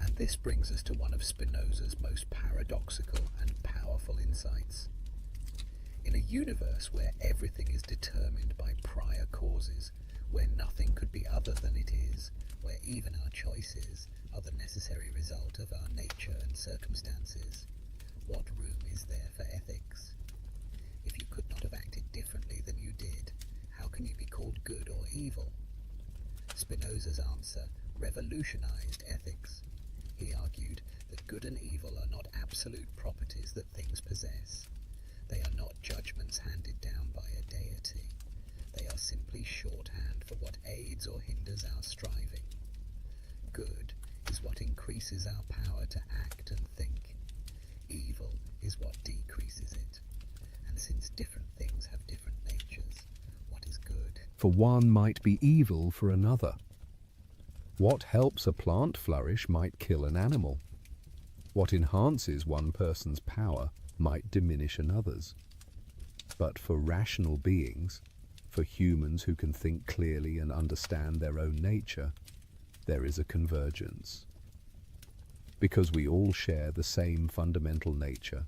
S3: And this brings us to one of Spinoza's most paradoxical and powerful insights. In a universe where everything is determined by prior causes, where nothing could be other than it is, where even our choices are the necessary result of our nature and circumstances,
S4: What room is there for ethics? If you could not have acted differently than you did, how can you be called good or evil? Spinoza's answer revolutionized ethics. He argued that good and evil are not absolute properties that things possess. They are not judgments handed down by a deity. They are simply shorthand for what aids or hinders our striving. Good is what increases our power to act and think. Evil is what decreases it. And since different things have different natures, what is good?
S3: For one might be evil for another. What helps a plant flourish might kill an animal. What enhances one person's power might diminish another's. But for rational beings, for humans who can think clearly and understand their own nature, there is a convergence. Because we all share the same fundamental nature,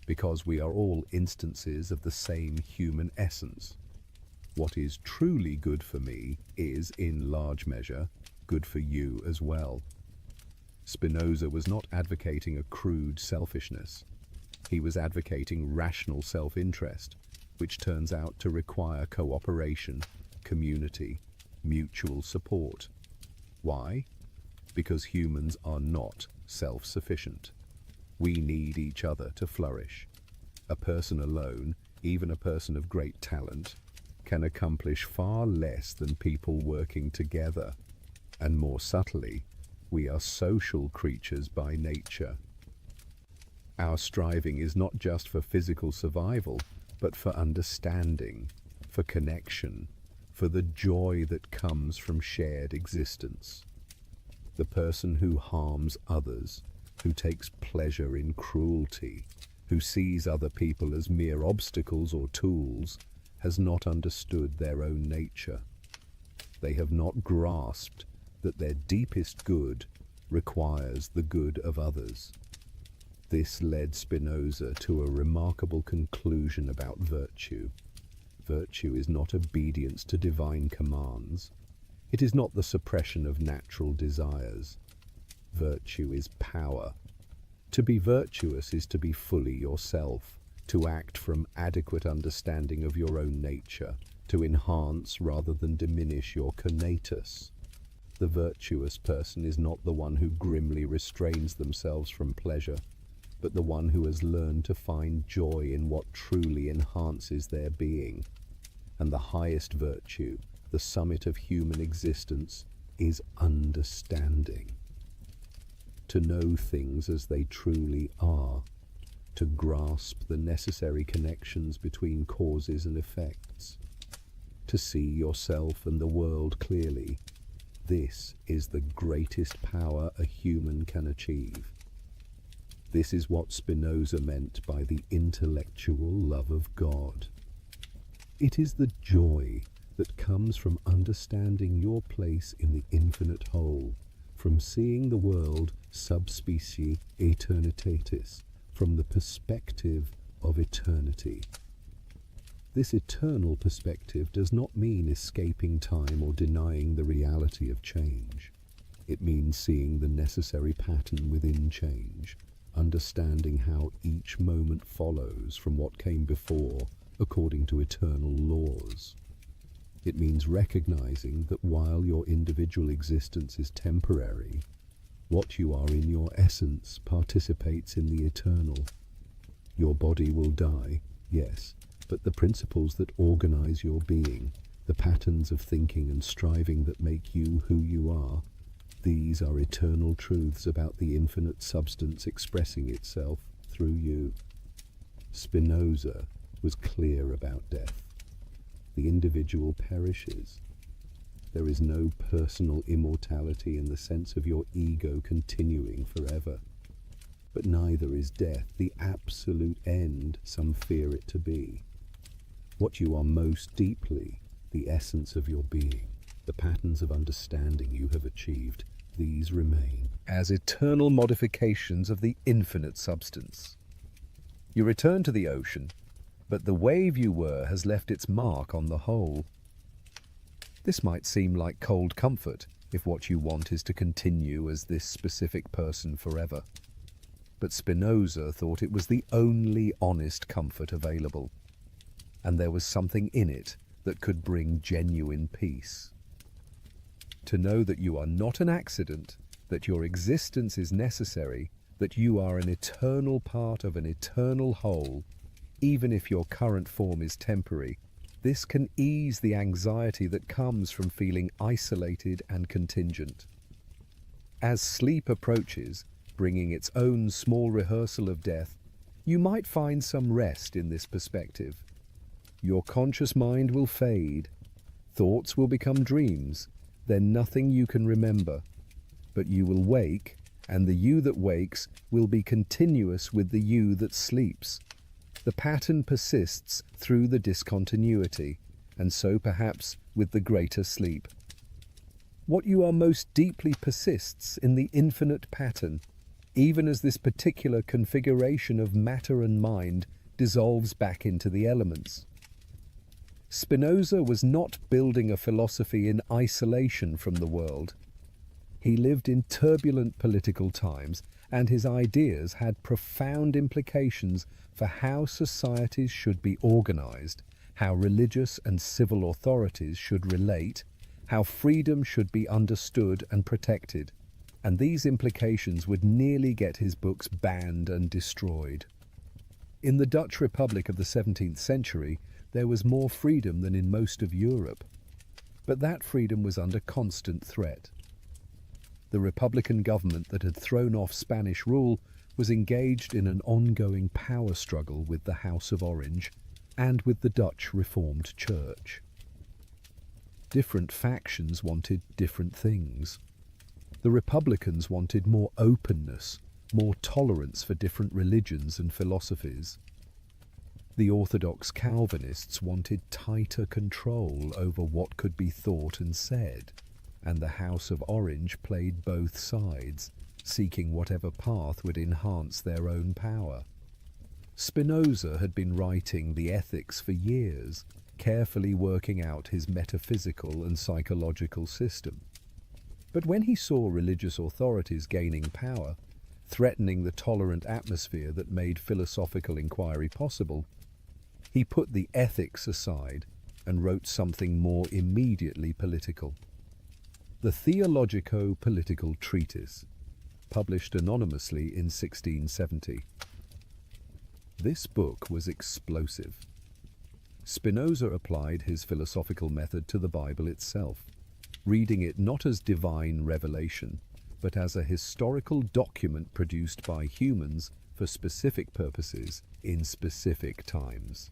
S3: because we are all instances of the same human essence, what is truly good for me is, in large measure, good for you as well. Spinoza was not advocating a crude selfishness. He was advocating rational self-interest, which turns out to require cooperation, community, mutual support. Why? Because humans are not self-sufficient. We need each other to flourish. A person alone, even a person of great talent, can accomplish far less than people working together. And more subtly, we are social creatures by nature. Our striving is not just for physical survival, but for understanding, for connection, for the joy that comes from shared existence. The person who harms others, who takes pleasure in cruelty, who sees other people as mere obstacles or tools, has not understood their own nature. They have not grasped that their deepest good requires the good of others. This led Spinoza to a remarkable conclusion about virtue. Virtue is not obedience to divine commands. It is not the suppression of natural desires. Virtue is power. To be virtuous is to be fully yourself, to act from adequate understanding of your own nature, to enhance rather than diminish your conatus. The virtuous person is not the one who grimly restrains themselves from pleasure, but the one who has learned to find joy in what truly enhances their being. And the highest virtue, the summit of human existence, is understanding. To know things as they truly are, to grasp the necessary connections between causes and effects, to see yourself and the world clearly. This is the greatest power a human can achieve. This is what Spinoza meant by the intellectual love of God. It is the joy that comes from understanding your place in the infinite whole, from seeing the world sub specie aeternitatis, from the perspective of eternity. This eternal perspective does not mean escaping time or denying the reality of change. It means seeing the necessary pattern within change, understanding how each moment follows from what came before according to eternal laws. It means recognizing that while your individual existence is temporary, what you are in your essence participates in the eternal. Your body will die, yes, but the principles that organize your being, the patterns of thinking and striving that make you who you are, these are eternal truths about the infinite substance expressing itself through you. Spinoza was clear about death. The individual perishes. There is no personal immortality in the sense of your ego continuing forever. But neither is death the absolute end some fear it to be. What you are most deeply, the essence of your being, the patterns of understanding you have achieved, these remain as eternal modifications of the infinite substance. You return to the ocean, but the wave you were has left its mark on the whole. This might seem like cold comfort if what you want is to continue as this specific person forever. but Spinoza thought it was the only honest comfort available, and there was something in it that could bring genuine peace. To know that you are not an accident, that your existence is necessary, that you are an eternal part of an eternal whole, even if your current form is temporary, this can ease the anxiety that comes from feeling isolated and contingent. As sleep approaches, bringing its own small rehearsal of death, you might find some rest in this perspective. Your conscious mind will fade, thoughts will become dreams, then nothing you can remember. But you will wake, and the you that wakes will be continuous with the you that sleeps. The pattern persists through the discontinuity, and so perhaps with the greater sleep. What you are most deeply persists in the infinite pattern, even as this particular configuration of matter and mind dissolves back into the elements. Spinoza was not building a philosophy in isolation from the world. He lived in turbulent political times, and his ideas had profound implications for how societies should be organized, how religious and civil authorities should relate, how freedom should be understood and protected, and these implications would nearly get his books banned and destroyed. In the Dutch Republic of the 17th century, there was more freedom than in most of Europe, but that freedom was under constant threat. The Republican government that had thrown off Spanish rule was engaged in an ongoing power struggle with the House of Orange and with the Dutch Reformed Church. Different factions wanted different things. The Republicans wanted more openness, more tolerance for different religions and philosophies. The Orthodox Calvinists wanted tighter control over what could be thought and said, and the House of Orange played both sides, seeking whatever path would enhance their own power. Spinoza had been writing the Ethics for years, carefully working out his metaphysical and psychological system. But when he saw religious authorities gaining power, threatening the tolerant atmosphere that made philosophical inquiry possible, he put the ethics aside and wrote something more immediately political. The Theologico-Political Treatise, published anonymously in 1670. This book was explosive. Spinoza applied his philosophical method to the Bible itself, reading it not as divine revelation, but as a historical document produced by humans for specific purposes in specific times.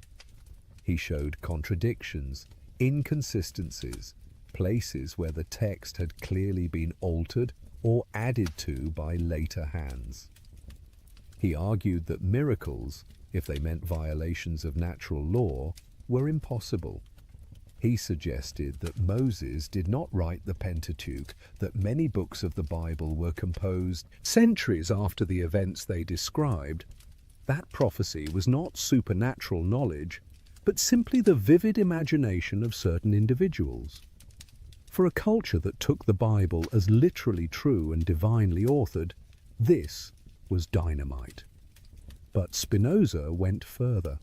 S3: He showed contradictions, inconsistencies, places where the text had clearly been altered or added to by later hands. He argued that miracles, if they meant violations of natural law, were impossible. He suggested that Moses did not write the Pentateuch, that many books of the Bible were composed centuries after the events they described. That prophecy was not supernatural knowledge, but simply the vivid imagination of certain individuals. For a culture that took the Bible as literally true and divinely authored, this was dynamite. But Spinoza went further.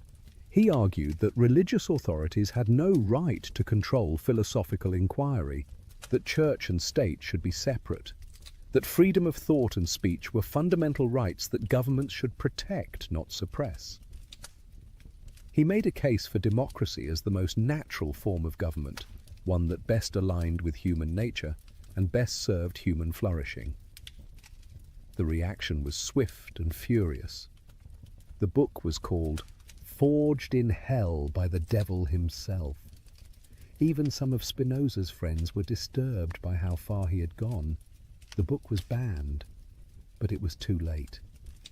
S3: He argued that religious authorities had no right to control philosophical inquiry, that church and state should be separate, that freedom of thought and speech were fundamental rights that governments should protect, not suppress. He made a case for democracy as the most natural form of government, one that best aligned with human nature and best served human flourishing. The reaction was swift and furious. The book was called Forged in Hell by the Devil himself. Even some of Spinoza's friends were disturbed by how far he had gone. The book was banned, but it was too late.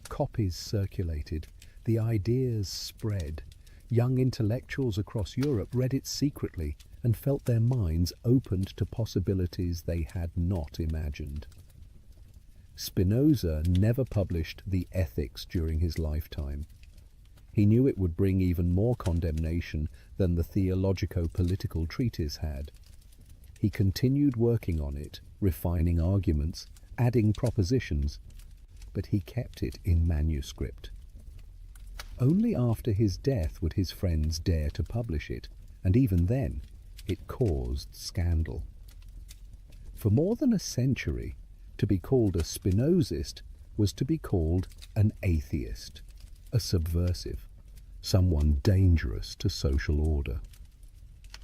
S3: Copies circulated, the ideas spread. Young intellectuals across Europe read it secretly and felt their minds opened to possibilities they had not imagined. Spinoza never published the Ethics during his lifetime. He knew it would bring even more condemnation than the Theologico-Political Treatise had. He continued working on it, refining arguments, adding propositions, but he kept it in manuscript. Only after his death would his friends dare to publish it, and even then, it caused scandal. For more than a century, to be called a Spinozist was to be called an atheist, a subversive, someone dangerous to social order.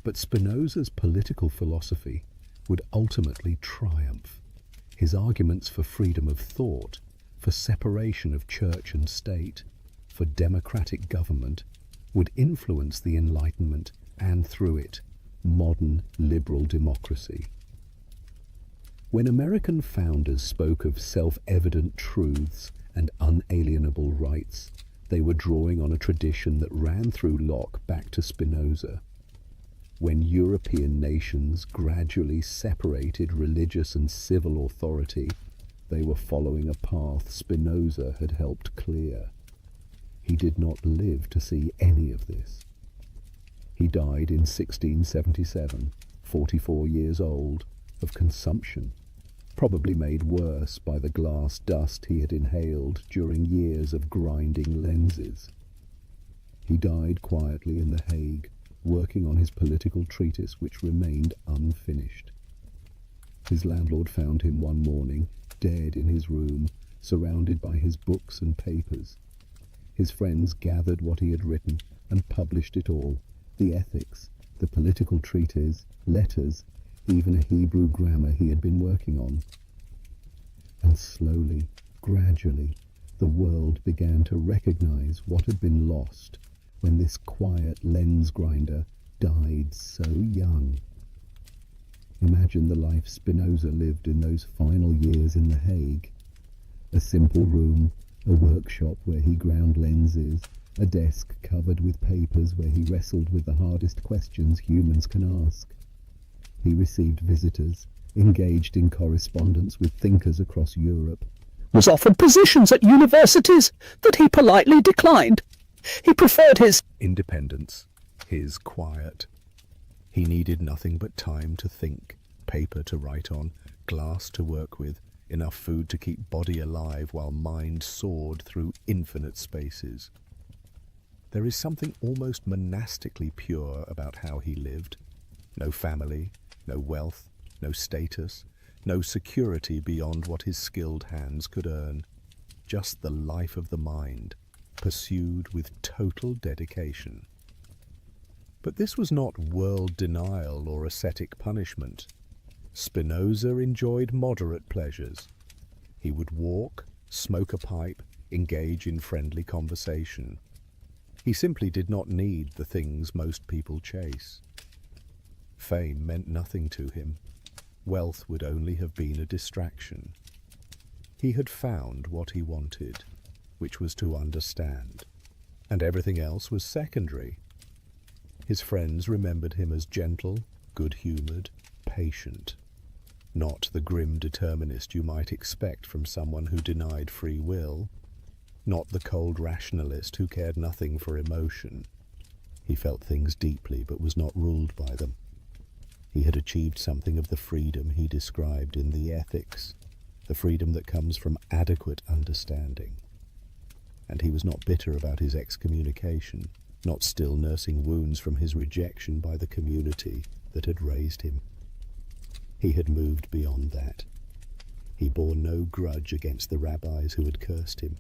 S3: But Spinoza's political philosophy would ultimately triumph. His arguments for freedom of thought, for separation of church and state, for democratic government, would influence the Enlightenment and, through it, modern liberal democracy. When American founders spoke of self-evident truths and unalienable rights, they were drawing on a tradition that ran through Locke back to Spinoza. When European nations gradually separated religious and civil authority, they were following a path Spinoza had helped clear. He did not live to see any of this. He died in 1677, 44 years old, of consumption, probably made worse by the glass dust he had inhaled during years of grinding lenses. He died quietly in The Hague, working on his political treatise which remained unfinished. His landlord found him one morning, dead in his room, surrounded by his books and papers. His friends gathered what he had written and published it all, the ethics, the political treatise, letters, even a Hebrew grammar he had been working on. And slowly, gradually, the world began to recognize what had been lost when this quiet lens grinder died so young. Imagine the life Spinoza lived in those final years in The Hague. A simple room, a workshop where he ground lenses, a desk covered with papers where he wrestled with the hardest questions humans can ask. He received visitors, engaged in correspondence with thinkers across Europe,
S5: was offered positions at universities that he politely declined. He preferred his
S3: independence, his quiet. He needed nothing but time to think, paper to write on, glass to work with, enough food to keep body alive while mind soared through infinite spaces. There is something almost monastically pure about how he lived. No family, no wealth, no status, no security beyond what his skilled hands could earn. Just the life of the mind, pursued with total dedication. But this was not world denial or ascetic punishment. Spinoza enjoyed moderate pleasures. He would walk, smoke a pipe, engage in friendly conversation. He simply did not need the things most people chase. Fame meant nothing to him. Wealth would only have been a distraction. He had found what he wanted, which was to understand, and everything else was secondary. His friends remembered him as gentle, good-humoured, patient, not the grim determinist you might expect from someone who denied free will, not the cold rationalist who cared nothing for emotion. He felt things deeply but was not ruled by them. He had achieved something of the freedom he described in the Ethics, the freedom that comes from adequate understanding. And he was not bitter about his excommunication, not still nursing wounds from his rejection by the community that had raised him. He had moved beyond that. He bore no grudge against the rabbis who had cursed him.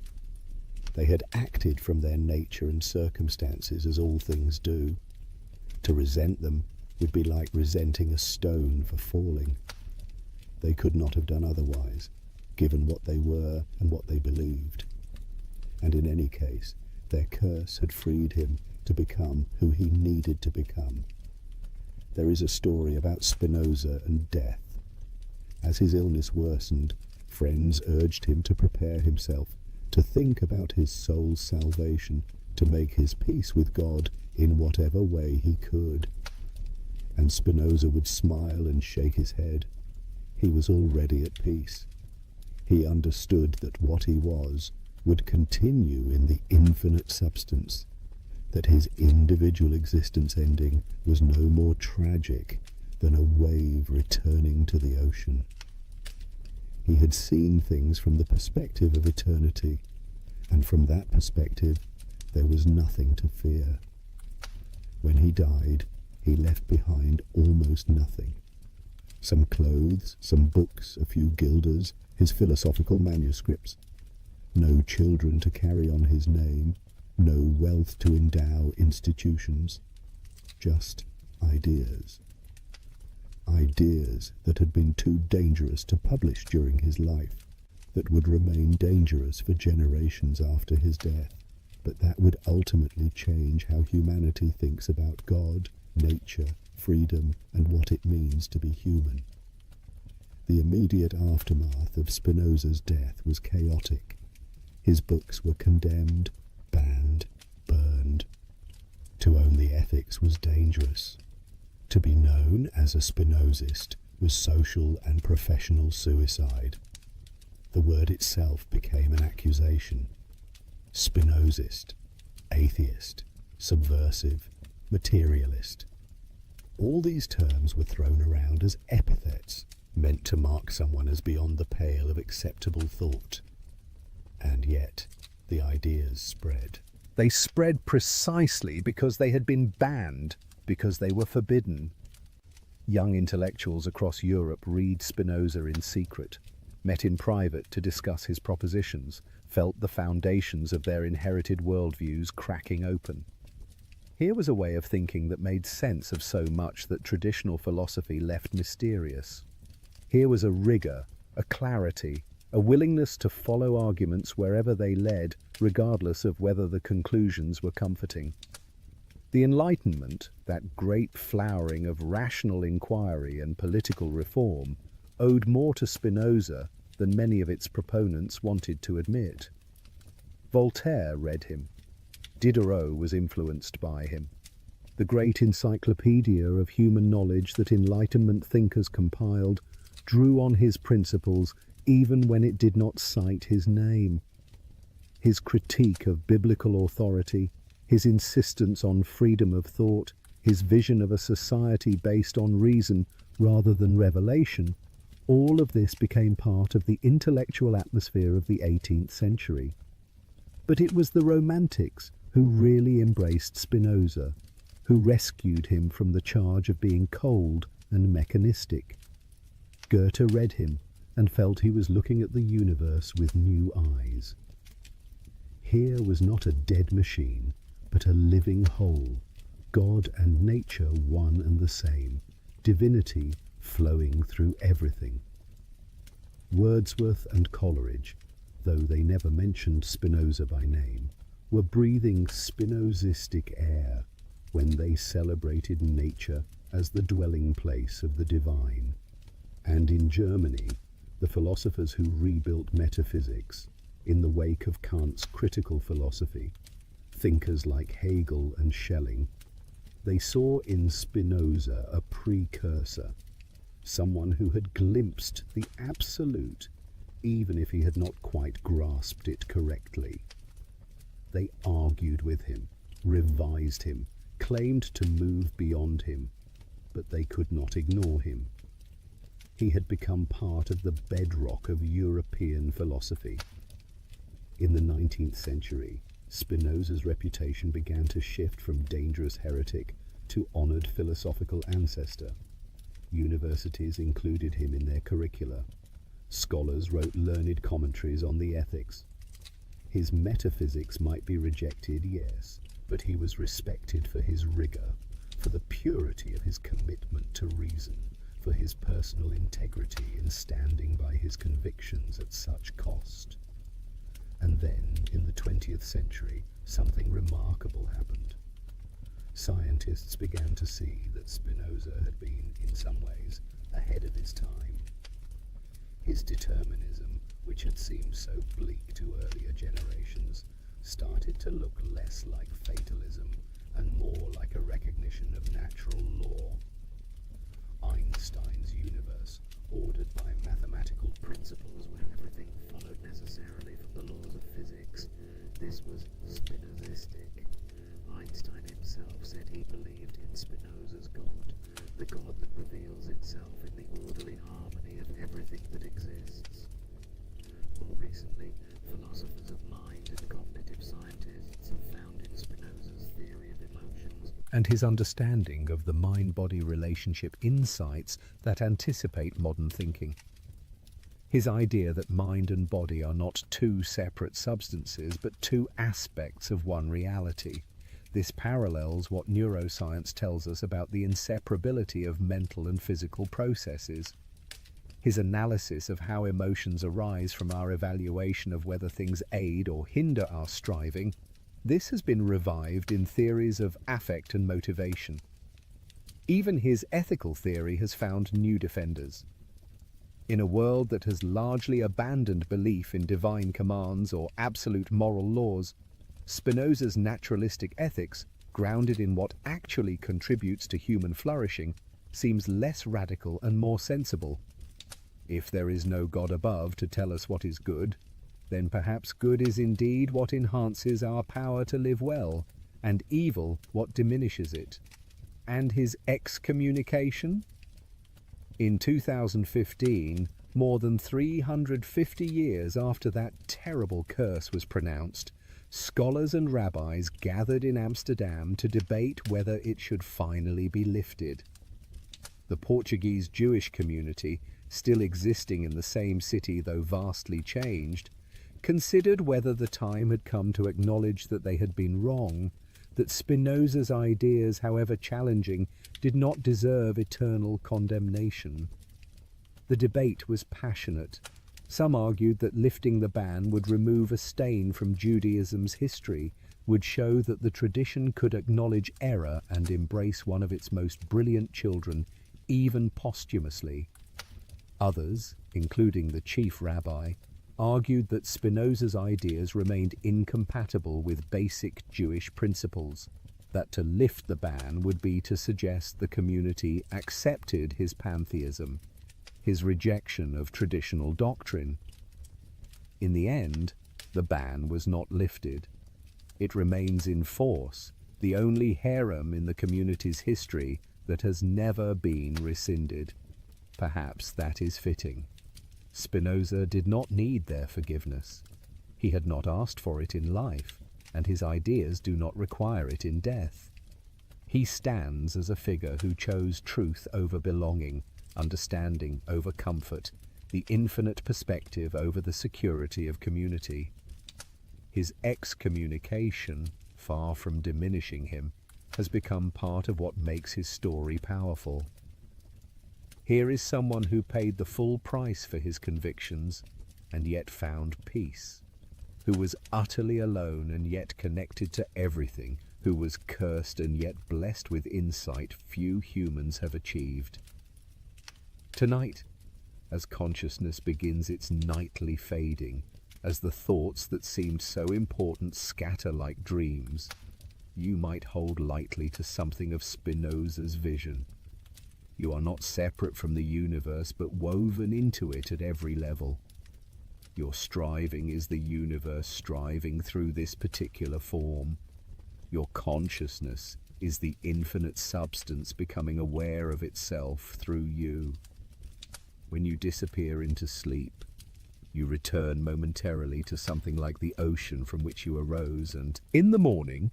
S3: They had acted from their nature and circumstances as all things do. To resent them would be like resenting a stone for falling. They could not have done otherwise, given what they were and what they believed. And in any case, their curse had freed him to become who he needed to become. There is a story about Spinoza and death. As his illness worsened, friends urged him to prepare himself, to think about his soul's salvation, to make his peace with God in whatever way he could. And Spinoza would smile and shake his head. He was already at peace. He understood that what he was would continue in the infinite substance, that his individual existence ending was no more tragic than a wave returning to the ocean. He had seen things from the perspective of eternity, and from that perspective there was nothing to fear. When he died, he left behind almost nothing. Some clothes, some books, a few guilders, his philosophical manuscripts. No children to carry on his name, no wealth to endow institutions. Just ideas. Ideas that had been too dangerous to publish during his life, that would remain dangerous for generations after his death, but that would ultimately change how humanity thinks about God, nature, freedom, and what it means to be human. The immediate aftermath of Spinoza's death was chaotic. His books were condemned, banned, burned. To own the ethics was dangerous. To be known as a Spinozist was social and professional suicide. The word itself became an accusation. Spinozist, atheist, subversive, materialist. All these terms were thrown around as epithets meant to mark someone as beyond the pale of acceptable thought. And yet, the ideas spread.
S2: They spread precisely because they had been banned, because they were forbidden. Young intellectuals across Europe read Spinoza in secret, met in private to discuss his propositions, felt the foundations of their inherited worldviews cracking open. Here was a way of thinking that made sense of so much that traditional philosophy left mysterious. Here was a rigor, a clarity, a willingness to follow arguments wherever they led, regardless of whether the conclusions were comforting. The Enlightenment, that great flowering of rational inquiry and political reform, owed more to Spinoza than many of its proponents wanted to admit. Voltaire read him. Diderot was influenced by him. The great encyclopedia of human knowledge that Enlightenment thinkers compiled drew on his principles even when it did not cite his name. His critique of biblical authority, his insistence on freedom of thought, his vision of a society based on reason rather than revelation, all of this became part of the intellectual atmosphere of the 18th century. But it was the Romantics who really embraced Spinoza, who rescued him from the charge of being cold and mechanistic. Goethe read him and felt he was looking at the universe with new eyes. Here was not a dead machine, but a living whole, God and nature one and the same, divinity flowing through everything. Wordsworth and Coleridge, though they never mentioned Spinoza by name, were breathing Spinozistic air when they celebrated nature as the dwelling place of the divine. And in Germany, the philosophers who rebuilt metaphysics in the wake of Kant's critical philosophy, thinkers like Hegel and Schelling, they saw in Spinoza a precursor, someone who had glimpsed the absolute, even if he had not quite grasped it correctly. They argued with him, revised him, claimed to move beyond him, but they could not ignore him. He had become part of the bedrock of European philosophy. In the 19th century, Spinoza's reputation began to shift from dangerous heretic to honored philosophical ancestor. Universities included him in their curricula. Scholars wrote learned commentaries on the ethics. His metaphysics might be rejected, yes, but he was respected for his rigor, for the purity of his commitment to reason, for his personal integrity in standing by his convictions at such cost. And then, in the 20th century, something remarkable happened. Scientists began to see that Spinoza had been, in some ways, ahead of his time. His determinism, which had seemed so bleak to earlier generations, started to look less like fatalism and more like a recognition of natural law. Einstein's universe, ordered by mathematical principles where everything followed necessarily from the laws of physics, this was Spinozistic. Einstein himself said he believed in Spinoza's God, the God that reveals itself in the orderly harmony of everything that exists.
S3: and his understanding of the mind-body relationship insights that anticipate modern thinking. His idea that mind and body are not two separate substances, but two aspects of one reality. This parallels what neuroscience tells us about the inseparability of mental and physical processes. His analysis of how emotions arise from our evaluation of whether things aid or hinder our striving, this has been revived in theories of affect and motivation. Even his ethical theory has found new defenders. In a world that has largely abandoned belief in divine commands or absolute moral laws, Spinoza's naturalistic ethics, grounded in what actually contributes to human flourishing, seems less radical and more sensible. If there is no God above to tell us what is good, then perhaps good is indeed what enhances our power to live well, and evil what diminishes it. And his excommunication? In 2015, more than 350 years after that terrible curse was pronounced, scholars and rabbis gathered in Amsterdam to debate whether it should finally be lifted. The Portuguese Jewish community, still existing in the same city though vastly changed, considered whether the time had come to acknowledge that they had been wrong, that Spinoza's ideas, however challenging, did not deserve eternal condemnation. The debate was passionate. Some argued that lifting the ban would remove a stain from Judaism's history, would show that the tradition could acknowledge error and embrace one of its most brilliant children, even posthumously. Others, including the chief rabbi, argued that Spinoza's ideas remained incompatible with basic Jewish principles, that to lift the ban would be to suggest the community accepted his pantheism, his rejection of traditional doctrine. In the end, the ban was not lifted. It remains in force, the only harem in the community's history that has never been rescinded. Perhaps that is fitting. Spinoza did not need their forgiveness. He had not asked for it in life, and his ideas do not require it in death. He stands as a figure who chose truth over belonging, understanding over comfort, the infinite perspective over the security of community. His excommunication, far from diminishing him, has become part of what makes his story powerful. Here is someone who paid the full price for his convictions and yet found peace, who was utterly alone and yet connected to everything, who was cursed and yet blessed with insight few humans have achieved. Tonight, as consciousness begins its nightly fading, as the thoughts that seemed so important scatter like dreams, you might hold lightly to something of Spinoza's vision. You are not separate from the universe, but woven into it at every level. Your striving is the universe striving through this particular form. Your consciousness is the infinite substance becoming aware of itself through you. When you disappear into sleep, you return momentarily to something like the ocean from which you arose, and in the morning,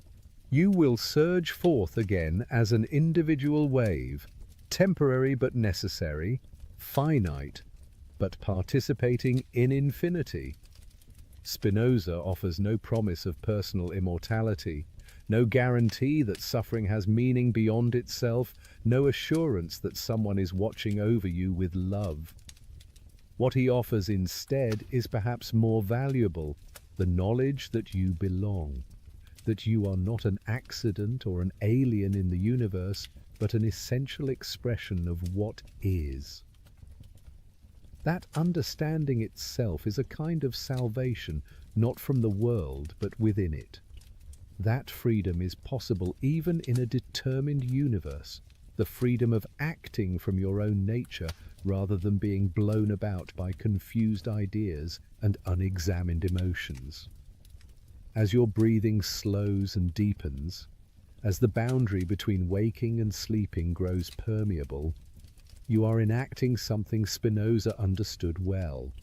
S3: you will surge forth again as an individual wave, temporary but necessary, finite but participating in infinity. Spinoza offers no promise of personal immortality, no guarantee that suffering has meaning beyond itself, no assurance that someone is watching over you with love. What he offers instead is perhaps more valuable, the knowledge that you belong, that you are not an accident or an alien in the universe, but an essential expression of what is. That understanding itself is a kind of salvation, not from the world, but within it. That freedom is possible even in a determined universe, the freedom of acting from your own nature rather than being blown about by confused ideas and unexamined emotions. As your breathing slows and deepens, as the boundary between waking and sleeping grows permeable, you are enacting something Spinoza understood well.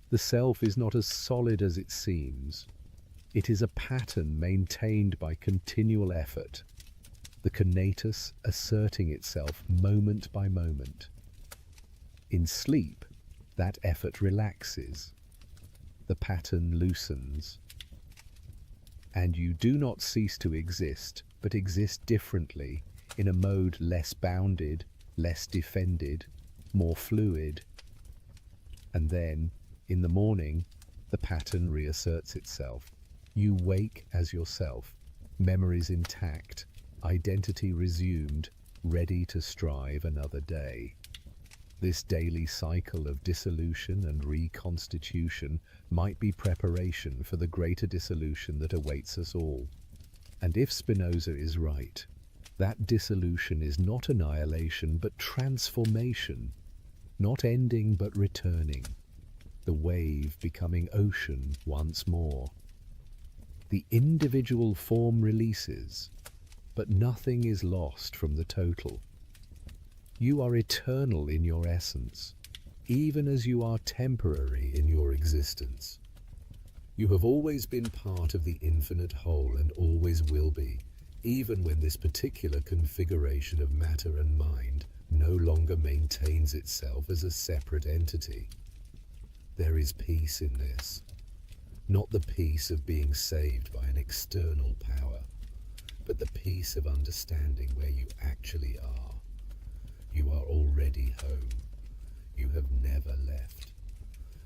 S3: The self is not as solid as it seems. It is a pattern maintained by continual effort. the conatus asserting itself moment by moment. In sleep, that effort relaxes, the pattern loosens, and you do not cease to exist, but exist differently, in a mode less bounded, less defended, more fluid. And then, in the morning, the pattern reasserts itself. You wake as yourself, memories intact, identity resumed, ready to strive another day. This daily cycle of dissolution and reconstitution might be preparation for the greater dissolution that awaits us all. And if Spinoza is right, that dissolution is not annihilation but transformation, not ending but returning, the wave becoming ocean once more. The individual form releases, but nothing is lost from the total. You are eternal in your essence, even as you are temporary in your existence. You have always been part of the infinite whole and always will be, even when this particular configuration of matter and mind no longer maintains itself as a separate entity. There is peace in this, not the peace of being saved by an external power, but the peace of understanding where you actually are. You are already home. You have never left.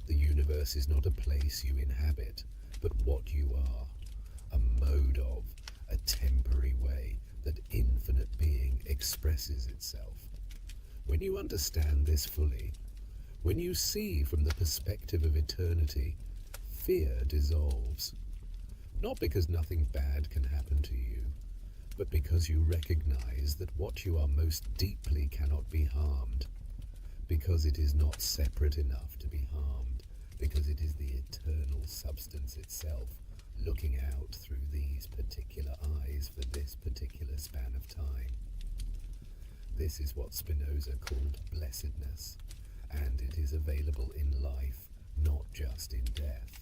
S3: The universe is not a place you inhabit, but what you are, a mode of, a temporary way that infinite being expresses itself. When you understand this fully, when you see from the perspective of eternity, fear dissolves. Not because nothing bad can happen to you, but because you recognize that what you are most deeply cannot be harmed, because it is not separate enough to be harmed, because it is the eternal substance itself looking out through these particular eyes for this particular span of time. This is what Spinoza called blessedness, and it is available in life, not just in death.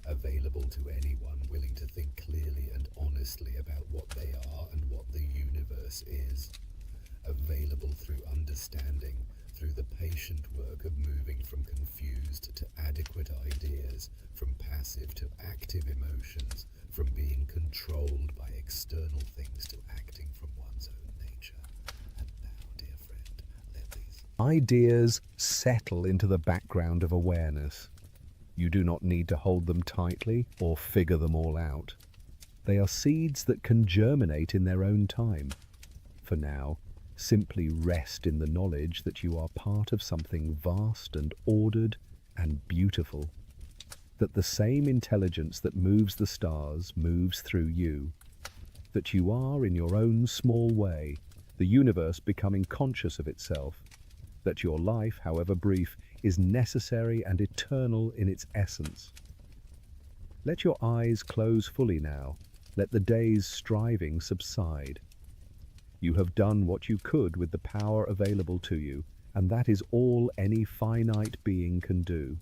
S3: Available to anyone willing to think clearly and honestly about what they are and what the universe is. Available through understanding, through the patient work of moving from confused to adequate ideas, from passive to active emotions, from being controlled by external things to acting from one's own nature. And now, dear friend, let these
S2: Ideas settle into the background of awareness. You do not need to hold them tightly or figure them all out. They are seeds that can germinate in their own time. For now, simply rest in the knowledge that you are part of something vast and ordered and beautiful, that the same intelligence that moves the stars moves through you, that you are, in your own small way, the universe becoming conscious of itself, that your life, however brief, is necessary and eternal in its essence. Let your eyes close fully now. Let the day's striving subside. You have done what you could with the power available to you, and that is all any finite being can do.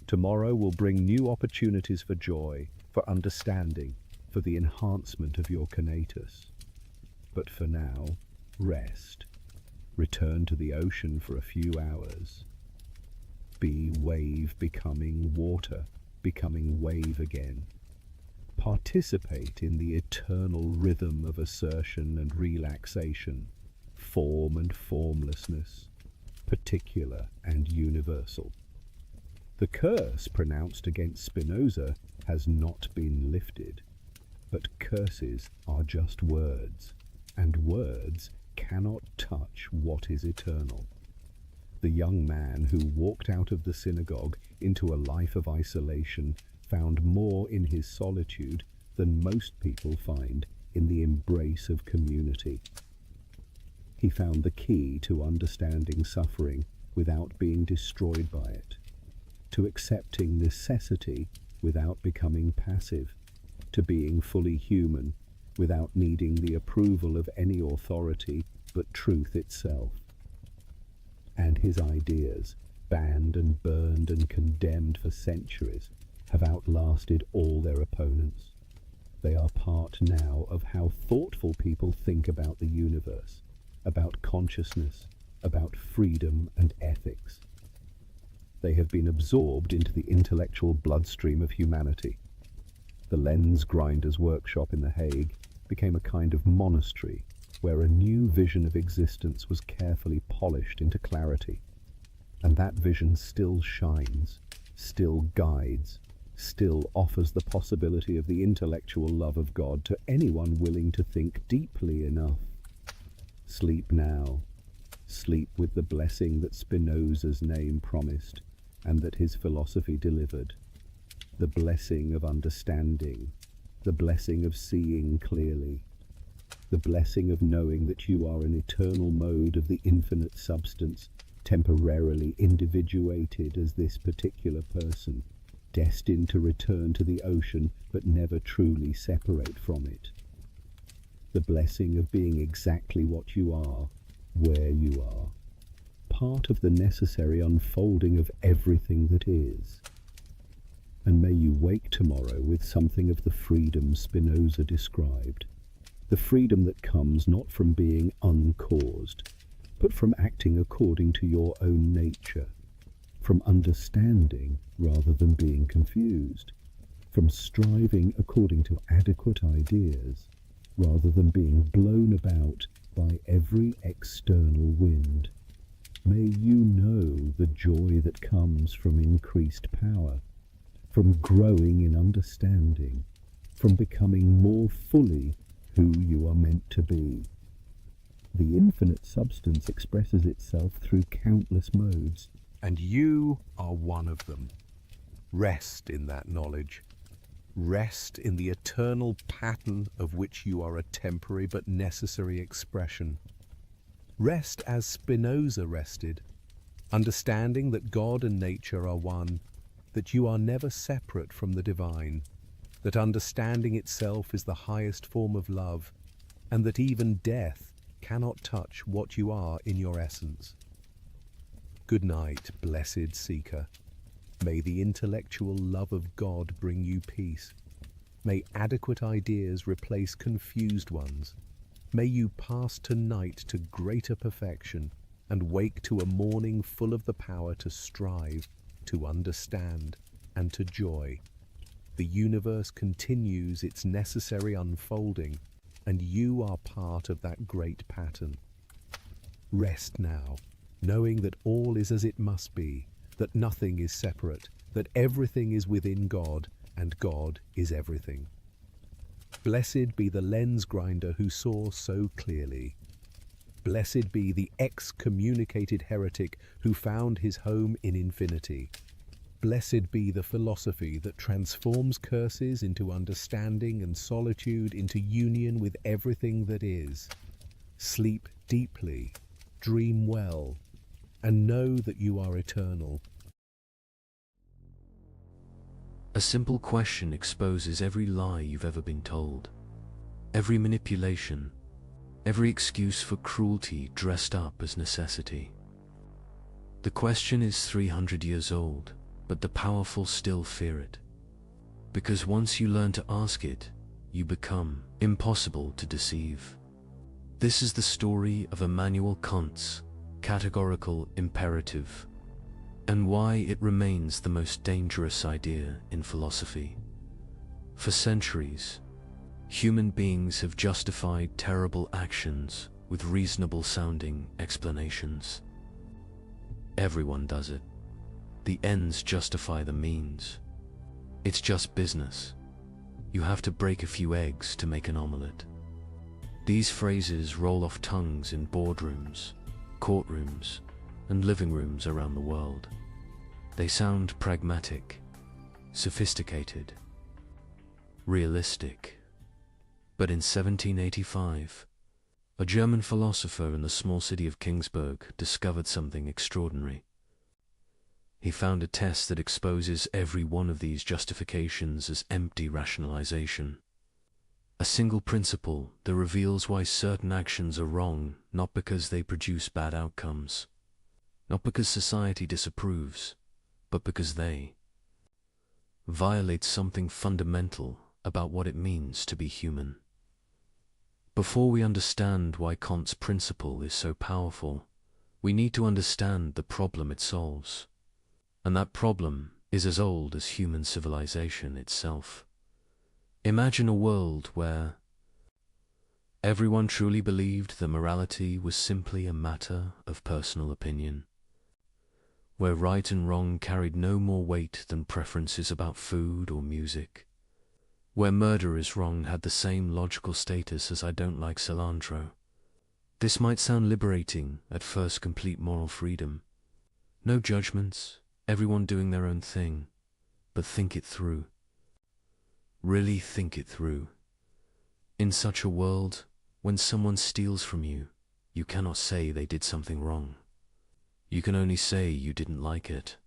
S2: Tomorrow will bring new opportunities for joy, for understanding, for the enhancement of your conatus. But for now, rest. Return to the ocean for a few hours. Be wave becoming water, becoming wave again. Participate in the eternal rhythm of assertion and relaxation, form and formlessness, particular and universal. The curse pronounced against Spinoza has not been lifted, but curses are just words, and words cannot touch what is eternal. The young man who walked out of the synagogue into a life of isolation found more in his solitude than most people find in the embrace of community. He found the key to understanding suffering without being destroyed by it, to accepting necessity without becoming passive, to being fully human without needing the approval of any authority but truth itself. And his ideas, banned and burned and condemned for centuries, have outlasted all their opponents.
S3: They are part now of how thoughtful people think about the universe, about consciousness, about freedom and ethics. They have been absorbed into the intellectual bloodstream of humanity. The lens grinder's workshop in The Hague became a kind of monastery where a new vision of existence was carefully polished into clarity. And that vision still shines, still guides, still offers the possibility of the intellectual love of God to anyone willing to think deeply enough. Sleep now. Sleep with the blessing that Spinoza's name promised and that his philosophy delivered. The blessing of understanding, the blessing of seeing clearly, the blessing of knowing that you are an eternal mode of the infinite substance, temporarily individuated as this particular person, destined to return to the ocean but never truly separate from it. The blessing of being exactly what you are, where you are, part of the necessary unfolding of everything that is. And may you wake tomorrow with something of the freedom Spinoza described, the freedom that comes not from being uncaused, but from acting according to your own nature, from understanding rather than being confused, from striving according to adequate ideas rather than being blown about by every external wind. May you know the joy that comes from increased power, from growing in understanding, from becoming more fully who you are meant to be. The infinite substance expresses itself through countless modes,
S2: And you are one of them. Rest in that knowledge. Rest in the eternal pattern of which you are a temporary but necessary expression. Rest as Spinoza rested, understanding that God and nature are one, that you are never separate from the divine, that understanding itself is the highest form of love, and that even death cannot touch what you are in your essence. Good night, blessed seeker. May the intellectual love of God bring you peace. May adequate ideas replace confused ones. May you pass tonight to greater perfection and wake to a morning full of the power to strive, to understand, and to joy. The universe continues its necessary unfolding, and you are part of that great pattern. Rest now, knowing that all is as it must be, that nothing is separate, that everything is within God, and God is everything. Blessed be the lens grinder who saw so clearly. Blessed be the excommunicated heretic who found his home in infinity. Blessed be the philosophy that transforms curses into understanding and solitude into union with everything that is. Sleep deeply, dream well, and know that you are eternal.
S1: A simple question exposes every lie you've ever been told, every manipulation, every excuse for cruelty dressed up as necessity. The question is 300 years old, but the powerful still fear it. Because once you learn to ask it, you become impossible to deceive. This is the story of Immanuel Kant's categorical imperative, and why it remains the most dangerous idea in philosophy. For centuries, human beings have justified terrible actions with reasonable-sounding explanations. Everyone does it. The ends justify the means. It's just business. You have to break a few eggs to make an omelette. These phrases roll off tongues in boardrooms, courtrooms, and living rooms around the world. They sound pragmatic, sophisticated, realistic. But in 1785, a German philosopher in the small city of Kingsburg discovered something extraordinary. He found a test that exposes every one of these justifications as empty rationalization. A single principle that reveals why certain actions are wrong, not because they produce bad outcomes, not because society disapproves, but because they violate something fundamental about what it means to be human. Before we understand why Kant's principle is so powerful, we need to understand the problem it solves. And that problem is as old as human civilization itself. Imagine a world where everyone truly believed that morality was simply a matter of personal opinion, where right and wrong carried no more weight than preferences about food or music, where murder is wrong had the same logical status as I don't like cilantro. This might sound liberating at first, complete moral freedom. No judgments, everyone doing their own thing. But think it through. Really think it through. In such a world, when someone steals from you, you cannot say they did something wrong. You can only say you didn't like it.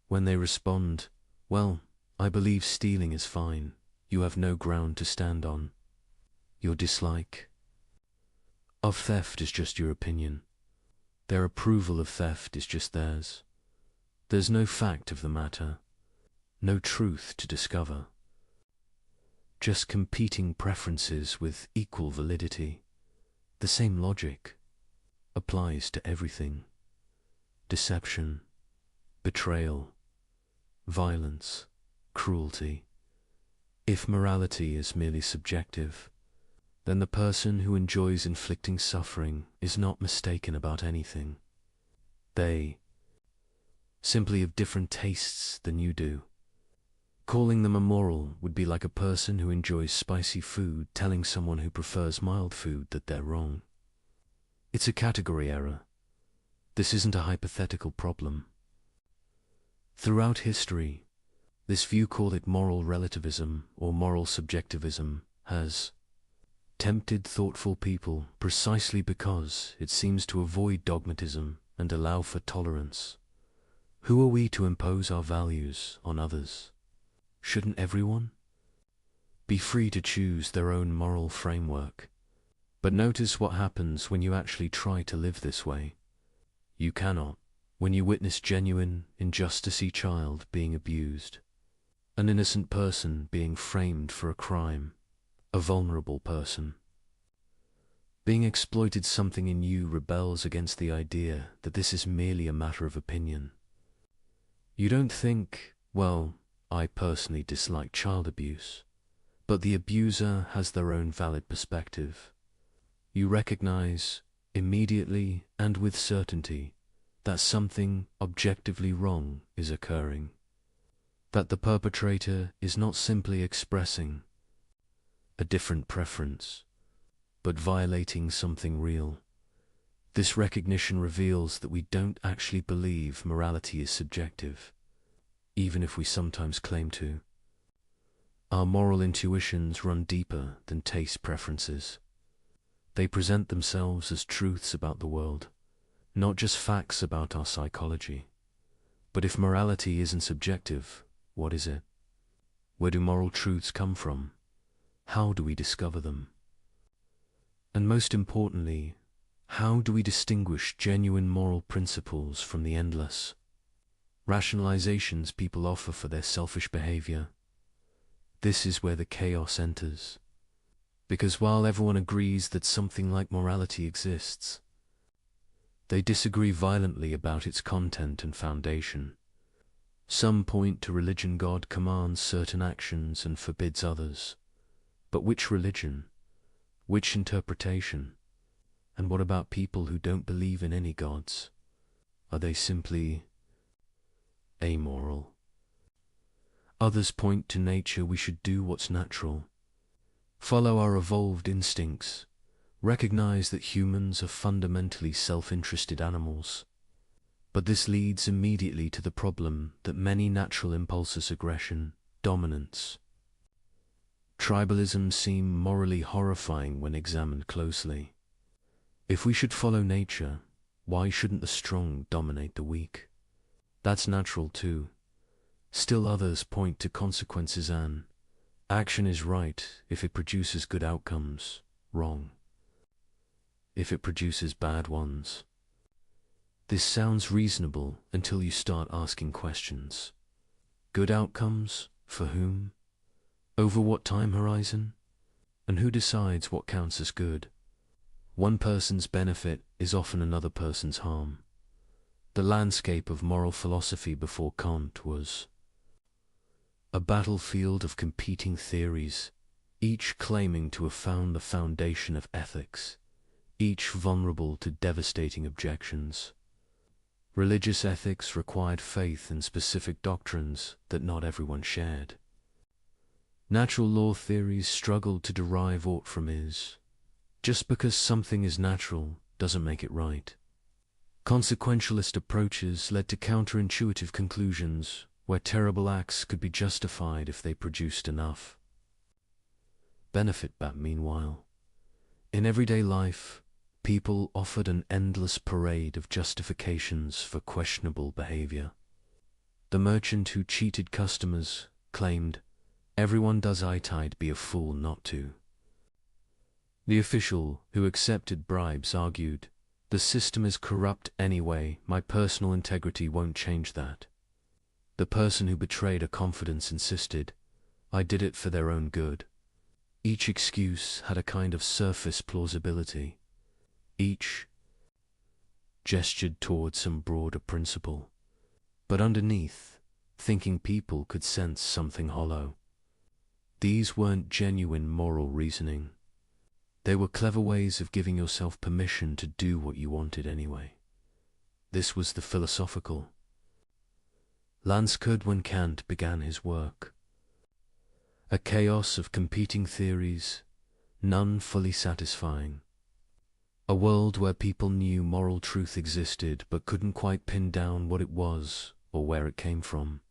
S1: When they respond, well, I believe stealing is fine, you have no ground to stand on. Your dislike of theft is just your opinion. Their approval of theft is just theirs. There's no fact of the matter, no truth to discover. Just competing preferences with equal validity. The same logic applies to everything. Deception, betrayal, violence, cruelty. If morality is merely subjective, then the person who enjoys inflicting suffering is not mistaken about anything. They simply have different tastes than you do. Calling them immoral would be like a person who enjoys spicy food telling someone who prefers mild food that they're wrong. It's a category error. This isn't a hypothetical problem. Throughout history, this view, call it moral relativism or moral subjectivism, has tempted thoughtful people precisely because it seems to avoid dogmatism and allow for tolerance. Who are we to impose our values on others? Shouldn't everyone be free to choose their own moral framework? But notice what happens when you actually try to live this way. You cannot. When you witness genuine, injusticey child being abused, an innocent person being framed for a crime, a vulnerable person being exploited, something in you rebels against the idea that this is merely a matter of opinion. You don't think, well, I personally dislike child abuse, but the abuser has their own valid perspective. You recognize immediately and with certainty that something objectively wrong is occurring, that the perpetrator is not simply expressing a different preference, but violating something real. This recognition reveals that we don't actually believe morality is subjective, even if we sometimes claim to. Our moral intuitions run deeper than taste preferences. They present themselves as truths about the world, not just facts about our psychology. But if morality isn't subjective, what is it? Where do moral truths come from? How do we discover them? And most importantly, how do we distinguish genuine moral principles from the endless rationalizations people offer for their selfish behavior? This is where the chaos enters. Because while everyone agrees that something like morality exists, they disagree violently about its content and foundation. Some point to religion. God commands certain actions and forbids others. But which religion? Which interpretation? And what about people who don't believe in any gods? Are they simply amoral? Others point to nature. We should do what's natural, follow our evolved instincts, recognize that humans are fundamentally self-interested animals. But this leads immediately to the problem that many natural impulses, aggression, dominance, tribalism, seem morally horrifying when examined closely. If we should follow nature, why shouldn't the strong dominate the weak? That's natural too. Still others point to consequences. An action is right if it produces good outcomes, wrong if it produces bad ones. This sounds reasonable until you start asking questions. Good outcomes? For whom? Over what time horizon? And who decides what counts as good? One person's benefit is often another person's harm. The landscape of moral philosophy before Kant was a battlefield of competing theories, each claiming to have found the foundation of ethics, each vulnerable to devastating objections. Religious ethics required faith in specific doctrines that not everyone shared. Natural law theories struggled to derive aught from is. Just because something is natural doesn't make it right. Consequentialist approaches led to counterintuitive conclusions where terrible acts could be justified if they produced enough benefit. But meanwhile, in everyday life, people offered an endless parade of justifications for questionable behavior. The merchant who cheated customers claimed, "Everyone does it, I'd be a fool not to." The official who accepted bribes argued, "The system is corrupt anyway, my personal integrity won't change that." The person who betrayed a confidence insisted, "I did it for their own good." Each excuse had a kind of surface plausibility. Each gestured toward some broader principle. But underneath, thinking people could sense something hollow. These weren't genuine moral reasoning. They were clever ways of giving yourself permission to do what you wanted anyway. This was the philosophical landscape when Kant began his work. A chaos of competing theories, none fully satisfying. A world where people knew moral truth existed but couldn't quite pin down what it was or where it came from.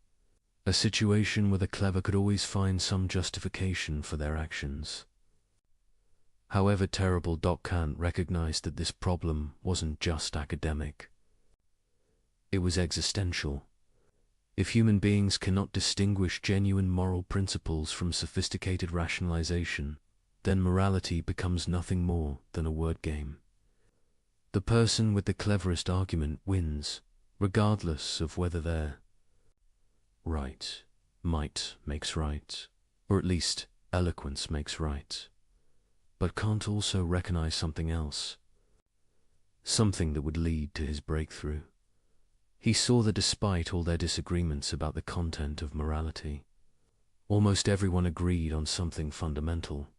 S1: A situation where the clever could always find some justification for their actions. However terrible, Kant recognized that this problem wasn't just academic. It was existential. If human beings cannot distinguish genuine moral principles from sophisticated rationalization, then morality becomes nothing more than a word game. The person with the cleverest argument wins, regardless of whether they're right. Might makes right, or at least eloquence makes right. But Kant also recognized something else, something that would lead to his breakthrough. He saw that despite all their disagreements about the content of morality, almost everyone agreed on something fundamental.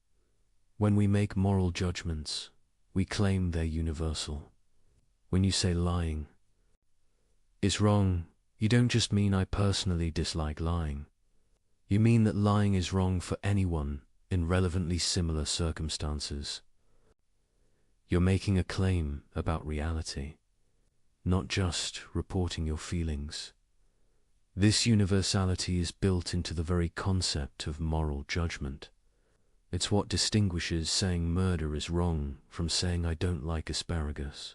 S1: When we make moral judgments, we claim they're universal. When you say lying is wrong, you don't just mean I personally dislike lying. You mean that lying is wrong for anyone in relevantly similar circumstances. You're making a claim about reality, not just reporting your feelings. This universality is built into the very concept of moral judgment. It's what distinguishes saying murder is wrong from saying I don't like asparagus.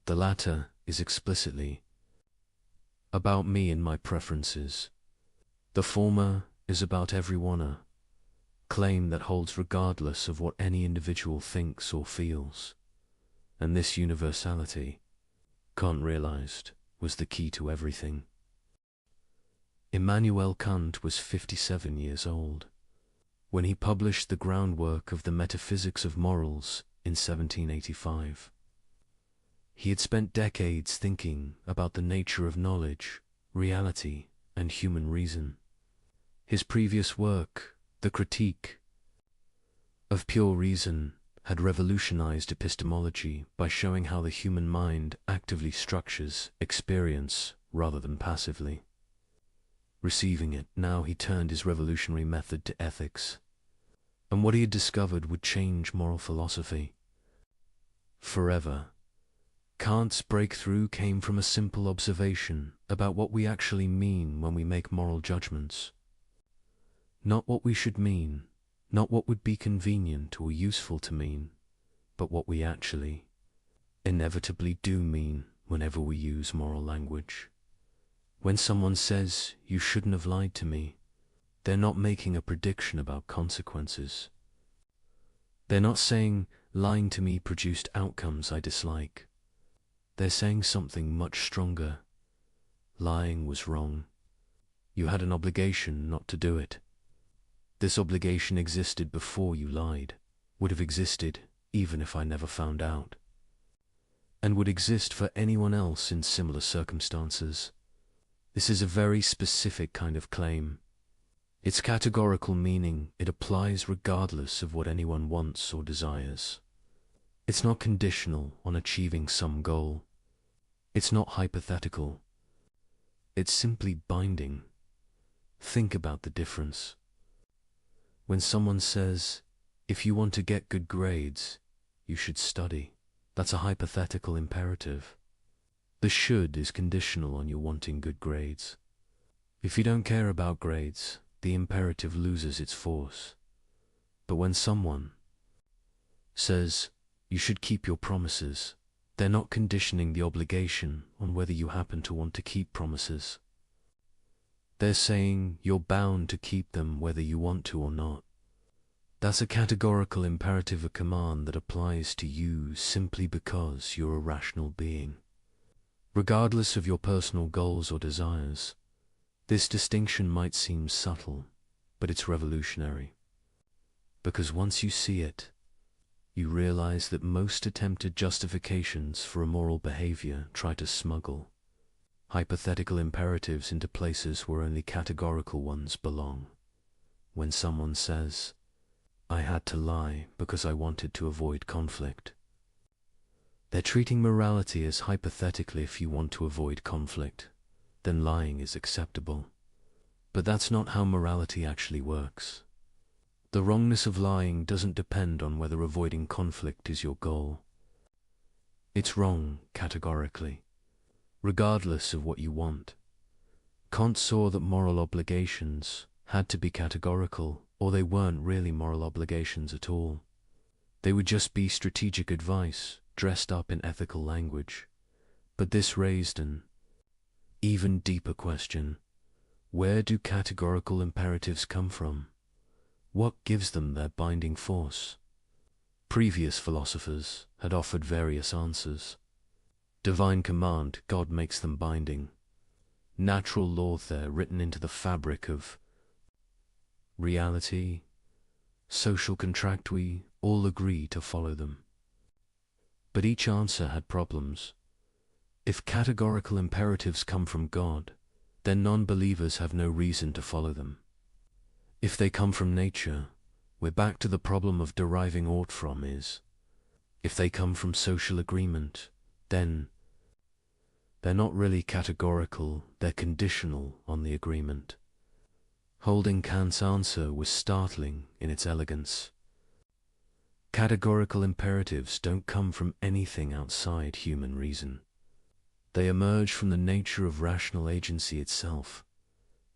S1: The latter is explicitly about me and my preferences. The former is about everyone, a claim that holds regardless of what any individual thinks or feels. And this universality, Kant realized, was the key to everything. Immanuel Kant was 57 years old when he published the groundwork of the Metaphysics of Morals in 1785. He had spent decades thinking about the nature of knowledge, reality, and human reason. His previous work, The Critique of Pure Reason, had revolutionized epistemology by showing how the human mind actively structures experience rather than passively receiving it. Now he turned his revolutionary method to ethics, and what he had discovered would change moral philosophy forever. Kant's breakthrough came from a simple observation about what we actually mean when we make moral judgments. Not what we should mean, not what would be convenient or useful to mean, but what we actually, inevitably do mean whenever we use moral language. When someone says, "You shouldn't have lied to me," they're not making a prediction about consequences. They're not saying, "Lying to me produced outcomes I dislike." They're saying something much stronger. Lying was wrong. You had an obligation not to do it. This obligation existed before you lied, would have existed even if I never found out, and would exist for anyone else in similar circumstances. This is a very specific kind of claim. Its categorical meaning, it applies regardless of what anyone wants or desires. It's not conditional on achieving some goal. It's not hypothetical. It's simply binding. Think about the difference. When someone says, if you want to get good grades, you should study, that's a hypothetical imperative. The should is conditional on you wanting good grades. If you don't care about grades, the imperative loses its force. But when someone says, you should keep your promises, they're not conditioning the obligation on whether you happen to want to keep promises. They're saying you're bound to keep them whether you want to or not. That's a categorical imperative, a command that applies to you simply because you're a rational being. Regardless of your personal goals or desires, this distinction might seem subtle, but it's revolutionary. Because once you see it, you realize that most attempted justifications for immoral behavior try to smuggle hypothetical imperatives into places where only categorical ones belong. When someone says, I had to lie because I wanted to avoid conflict, they're treating morality as hypothetically, if you want to avoid conflict, then lying is acceptable. But that's not how morality actually works. The wrongness of lying doesn't depend on whether avoiding conflict is your goal. It's wrong categorically, regardless of what you want. Kant saw that moral obligations had to be categorical, or they weren't really moral obligations at all. They would just be strategic advice dressed up in ethical language. But this raised an even deeper question. Where do categorical imperatives come from? What gives them their binding force? Previous philosophers had offered various answers. Divine command, God makes them binding. Natural law, they're written into the fabric of reality. Social contract, we all agree to follow them. But each answer had problems. If categorical imperatives come from God, then non-believers have no reason to follow them. If they come from nature, we're back to the problem of deriving ought from is. If they come from social agreement, then they're not really categorical, they're conditional on the agreement. Holding Kant's answer was startling in its elegance. Categorical imperatives don't come from anything outside human reason. They emerge from the nature of rational agency itself.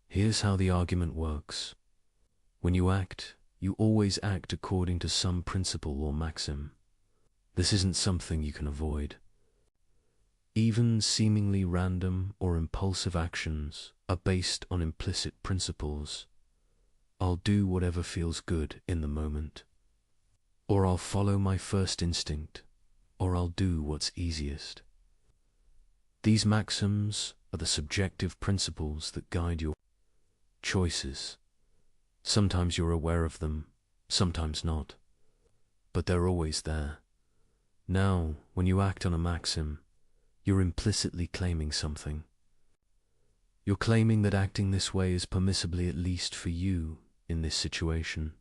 S1: Here's how the argument works. When you act, you always act according to some principle or maxim. This isn't something you can avoid. Even seemingly random or impulsive actions are based on implicit principles. I'll do whatever feels good in the moment. Or I'll follow my first instinct. Or I'll do what's easiest. These maxims are the subjective principles that guide your choices. Sometimes you're aware of them, sometimes not. But they're always there. Now, when you act on a maxim, you're implicitly claiming something. You're claiming that acting this way is permissibly at least for you in this situation.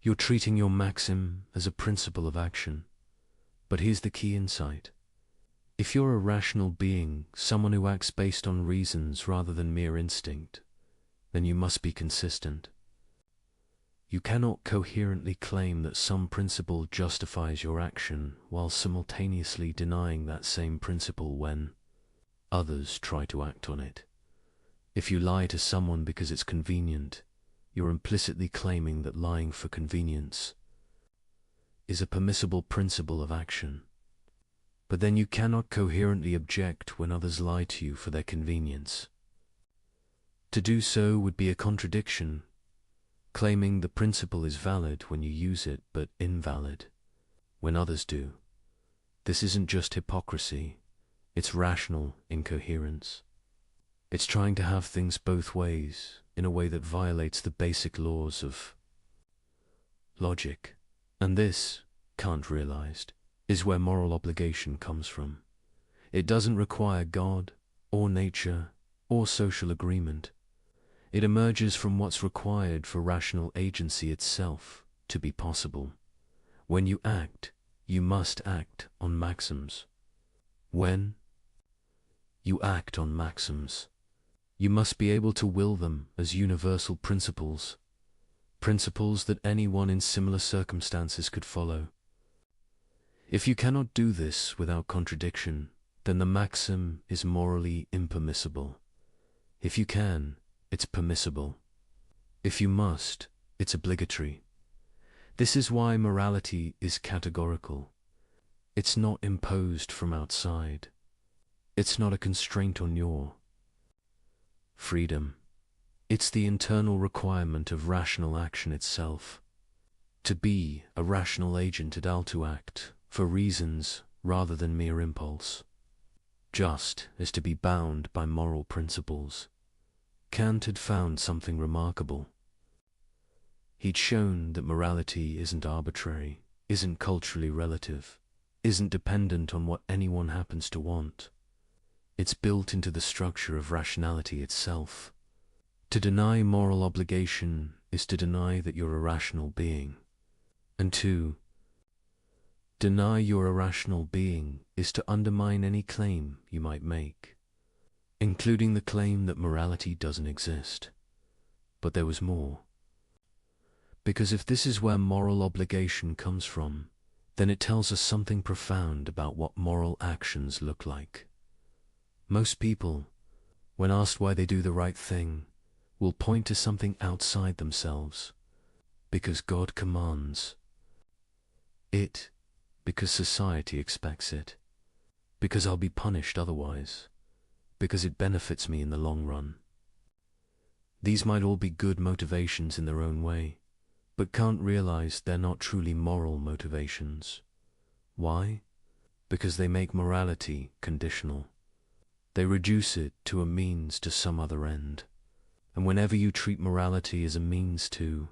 S1: You're treating your maxim as a principle of action. But here's the key insight. If you're a rational being, someone who acts based on reasons rather than mere instinct, then you must be consistent. You cannot coherently claim that some principle justifies your action while simultaneously denying that same principle when others try to act on it. If you lie to someone because it's convenient, you're implicitly claiming that lying for convenience is a permissible principle of action. But then you cannot coherently object when others lie to you for their convenience. To do so would be a contradiction, claiming the principle is valid when you use it, but invalid when others do. This isn't just hypocrisy, it's rational incoherence. It's trying to have things both ways in a way that violates the basic laws of logic. And this, Kant realized, is where moral obligation comes from. It doesn't require God, or nature, or social agreement. It emerges from what's required for rational agency itself to be possible. When you act, you must act on maxims. When you act on maxims, you must be able to will them as universal principles, principles that anyone in similar circumstances could follow. If you cannot do this without contradiction, then the maxim is morally impermissible. If you can, it's permissible. If you must, it's obligatory. This is why morality is categorical. It's not imposed from outside. It's not a constraint on your freedom. It's the internal requirement of rational action itself. To be a rational agent it ought to act for reasons rather than mere impulse. Just as to be bound by moral principles. Kant had found something remarkable. He'd shown that morality isn't arbitrary, isn't culturally relative, isn't dependent on what anyone happens to want. It's built into the structure of rationality itself. To deny moral obligation is to deny that you're a rational being. And to deny you're a rational being is to undermine any claim you might make, including the claim that morality doesn't exist. But there was more. Because if this is where moral obligation comes from, then it tells us something profound about what moral actions look like. Most people, when asked why they do the right thing, will point to something outside themselves, because God commands it, because society expects it, because I'll be punished otherwise, because it benefits me in the long run. These might all be good motivations in their own way, but Kant realized they're not truly moral motivations. Why? Because they make morality conditional. They reduce it to a means to some other end. And whenever you treat morality as a means to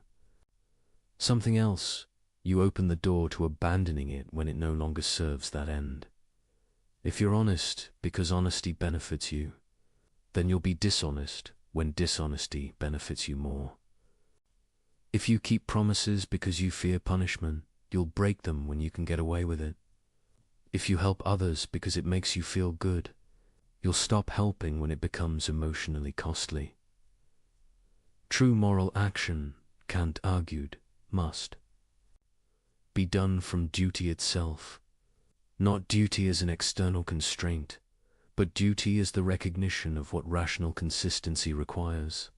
S1: something else, you open the door to abandoning it when it no longer serves that end. If you're honest because honesty benefits you, then you'll be dishonest when dishonesty benefits you more. If you keep promises because you fear punishment, you'll break them when you can get away with it. If you help others because it makes you feel good, you'll stop helping when it becomes emotionally costly. True moral action, Kant argued, must be done from duty itself, not duty as an external constraint, but duty as the recognition of what rational consistency requires.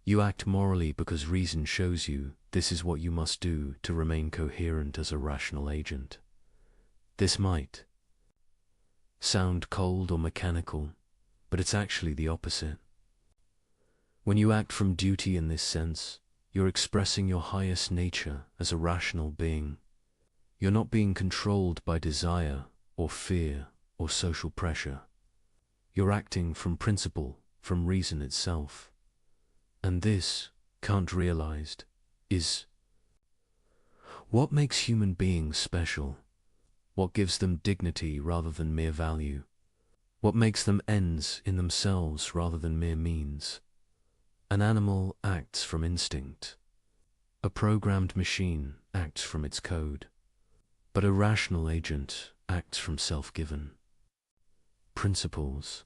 S1: You act morally because reason shows you this is what you must do to remain coherent as a rational agent. This might sound cold or mechanical, but it's actually the opposite. When you act from duty in this sense, you're expressing your highest nature as a rational being. You're not being controlled by desire or fear or social pressure. You're acting from principle, from reason itself. And this, Kant realized, is what makes human beings special, what gives them dignity rather than mere value, what makes them ends in themselves rather than mere means. An animal acts from instinct. A programmed machine acts from its code. But a rational agent acts from self-given principles.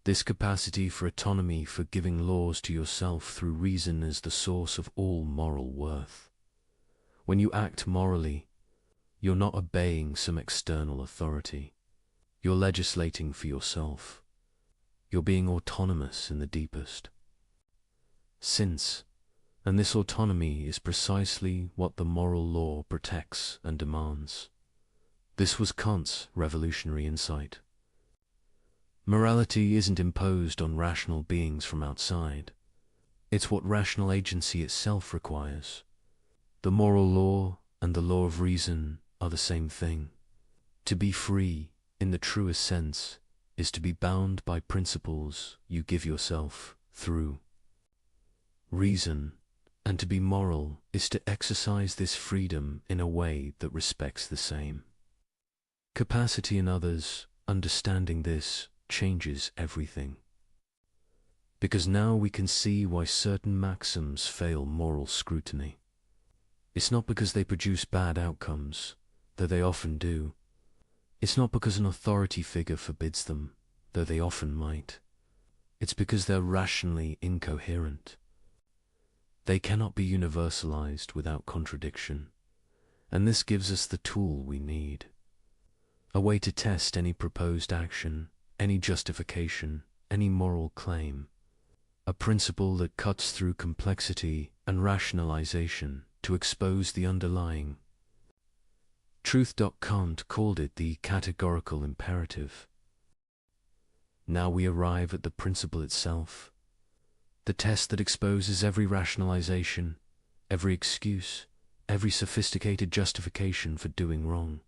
S1: This capacity for autonomy, for giving laws to yourself through reason, is the source of all moral worth. When you act morally, you're not obeying some external authority. You're legislating for yourself. You're being autonomous in the deepest sense, and this autonomy is precisely what the moral law protects and demands. This was Kant's revolutionary insight. Morality isn't imposed on rational beings from outside. It's what rational agency itself requires. The moral law and the law of reason are the same thing. To be free, in the truest sense, is to be bound by principles you give yourself through reason, and to be moral is to exercise this freedom in a way that respects the same capacity in others. Understanding this changes everything. Because now we can see why certain maxims fail moral scrutiny. It's not because they produce bad outcomes, though they often do. It's not because an authority figure forbids them, though they often might. It's because they're rationally incoherent. They cannot be universalized without contradiction, and this gives us the tool we need. A way to test any proposed action, any justification, any moral claim. A principle that cuts through complexity and rationalization to expose the underlying truth. Kant called it the categorical imperative. Now we arrive at the principle itself, the test that exposes every rationalization, every excuse, every sophisticated justification for doing wrong.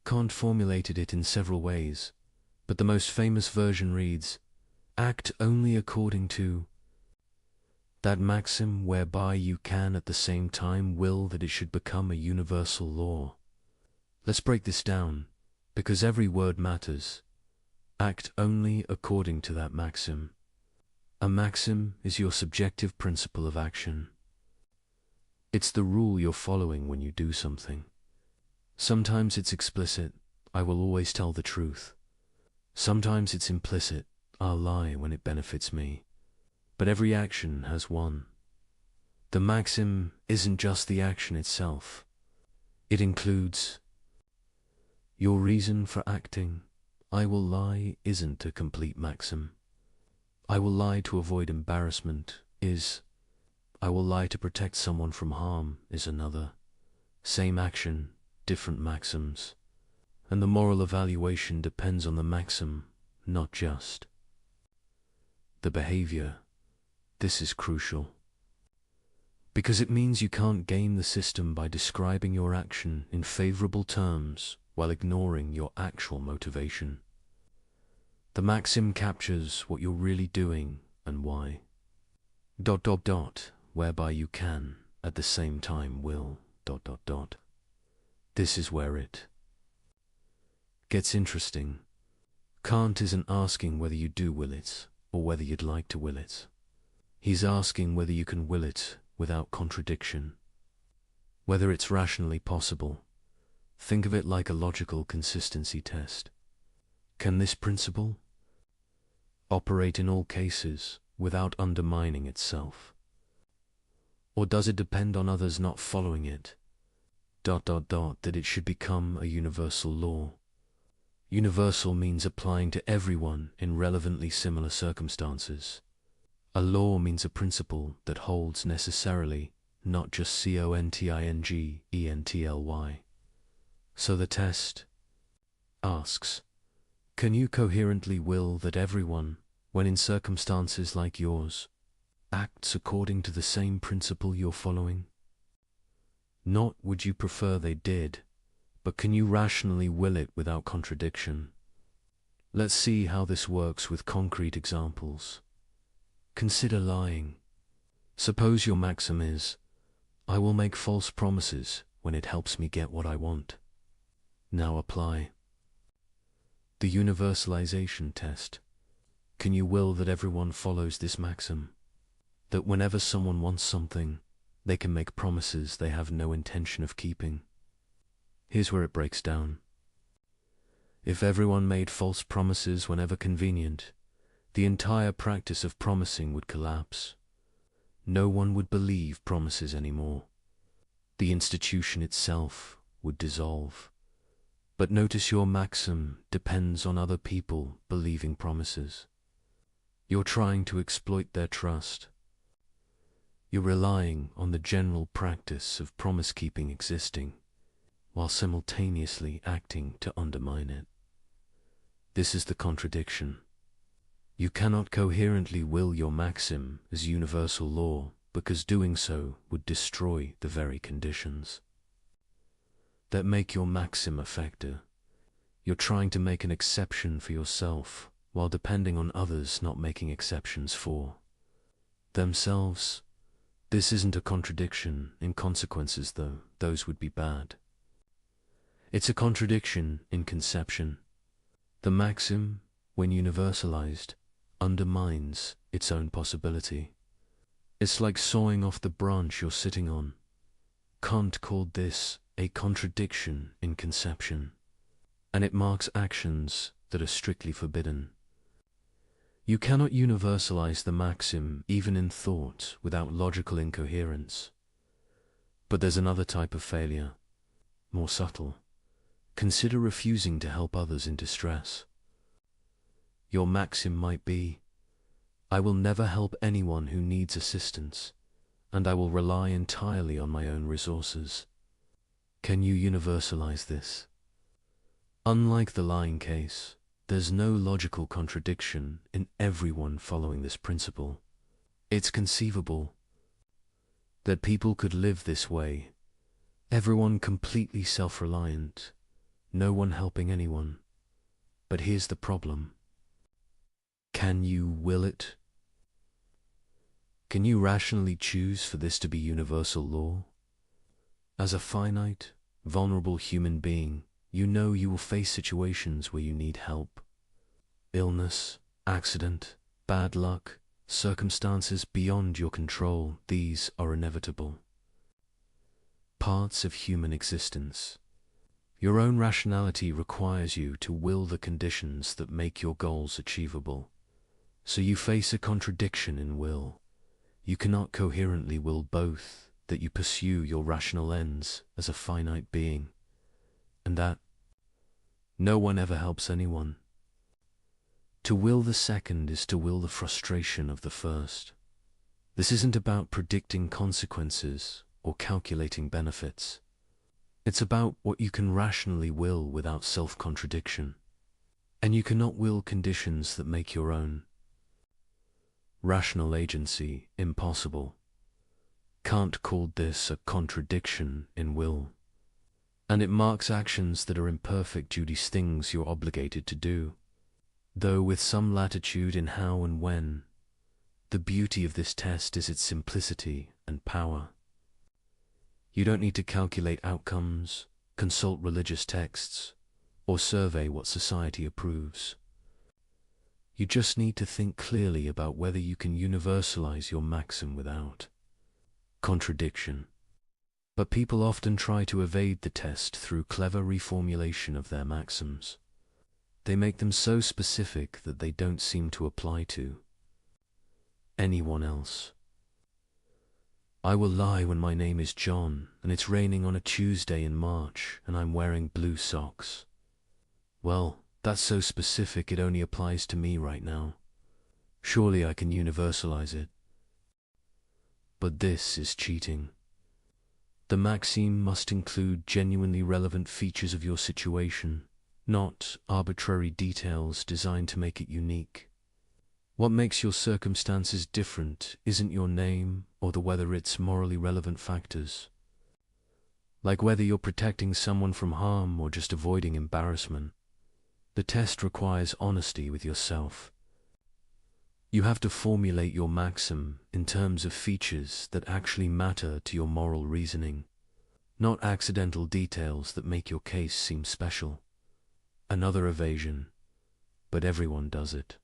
S1: Kant formulated it in several ways, but the most famous version reads, "Act only according to that maxim whereby you can at the same time will that it should become a universal law." Let's break this down, because every word matters. Act only according to that maxim. A maxim is your subjective principle of action. It's the rule you're following when you do something. Sometimes it's explicit, I will always tell the truth. Sometimes it's implicit, I'll lie when it benefits me. But every action has one. The maxim isn't just the action itself. It includes your reason for acting. I will lie isn't a complete maxim. I will lie to avoid embarrassment is. I will lie to protect someone from harm is another. Same action, different maxims. And the moral evaluation depends on the maxim, not just the behavior. This is crucial, because it means you can't game the system by describing your action in favorable terms while ignoring your actual motivation. The maxim captures what you're really doing and why. ... whereby you can, at the same time will ... This is where it gets interesting. Kant isn't asking whether you do will it, or whether you'd like to will it. He's asking whether you can will it without contradiction, whether it's rationally possible. Think of it like a logical consistency test. Can this principle operate in all cases without undermining itself? Or does it depend on others not following it? ... that it should become a universal law. Universal means applying to everyone in relevantly similar circumstances. A law means a principle that holds necessarily, not just contingently. So the test asks, can you coherently will that everyone, when in circumstances like yours, acts according to the same principle you're following? Not would you prefer they did, but can you rationally will it without contradiction? Let's see how this works with concrete examples. Consider lying. Suppose your maxim is, I will make false promises when it helps me get what I want. Now apply the universalization test. Can you will that everyone follows this maxim? That whenever someone wants something, they can make promises they have no intention of keeping? Here's where it breaks down. If everyone made false promises whenever convenient, the entire practice of promising would collapse. No one would believe promises anymore. The institution itself would dissolve. But notice your maxim depends on other people believing promises. You're trying to exploit their trust. You're relying on the general practice of promise-keeping existing, while simultaneously acting to undermine it. This is the contradiction. You cannot coherently will your maxim as universal law, because doing so would destroy the very conditions that make your maxim a factor. You're trying to make an exception for yourself while depending on others not making exceptions for themselves. This isn't a contradiction in consequences, though. Those would be bad. It's a contradiction in conception. The maxim, when universalized, undermines its own possibility. It's like sawing off the branch you're sitting on. Kant called this a contradiction in conception, and it marks actions that are strictly forbidden. You cannot universalize the maxim even in thought without logical incoherence. But there's another type of failure, more subtle. Consider refusing to help others in distress. Your maxim might be, I will never help anyone who needs assistance, and I will rely entirely on my own resources. Can you universalize this? Unlike the lying case, there's no logical contradiction in everyone following this principle. It's conceivable that people could live this way, everyone completely self-reliant, no one helping anyone. But here's the problem. Can you will it? Can you rationally choose for this to be universal law? As a finite, vulnerable human being, you know you will face situations where you need help. Illness, accident, bad luck, circumstances beyond your control, these are inevitable. Parts of human existence. Your own rationality requires you to will the conditions that make your goals achievable. So you face a contradiction in will. You cannot coherently will both that you pursue your rational ends as a finite being, and that no one ever helps anyone. To will the second is to will the frustration of the first. This isn't about predicting consequences or calculating benefits. It's about what you can rationally will without self-contradiction. And you cannot will conditions that make your own rational agency impossible. Kant called this a contradiction in will. And it marks actions that are imperfect due to things you're obligated to do, though with some latitude in how and when. The beauty of this test is its simplicity and power. You don't need to calculate outcomes, consult religious texts, or survey what society approves. You just need to think clearly about whether you can universalize your maxim without contradiction. But people often try to evade the test through clever reformulation of their maxims. They make them so specific that they don't seem to apply to anyone else. I will lie when my name is John, and it's raining on a Tuesday in March, and I'm wearing blue socks. Well, that's so specific it only applies to me right now. Surely I can universalize it. But this is cheating. The maxim must include genuinely relevant features of your situation, not arbitrary details designed to make it unique. What makes your circumstances different isn't your name or the whether it's morally relevant factors. Like whether you're protecting someone from harm or just avoiding embarrassment. The test requires honesty with yourself. You have to formulate your maxim in terms of features that actually matter to your moral reasoning, not accidental details that make your case seem special. Another evasion, but everyone does it.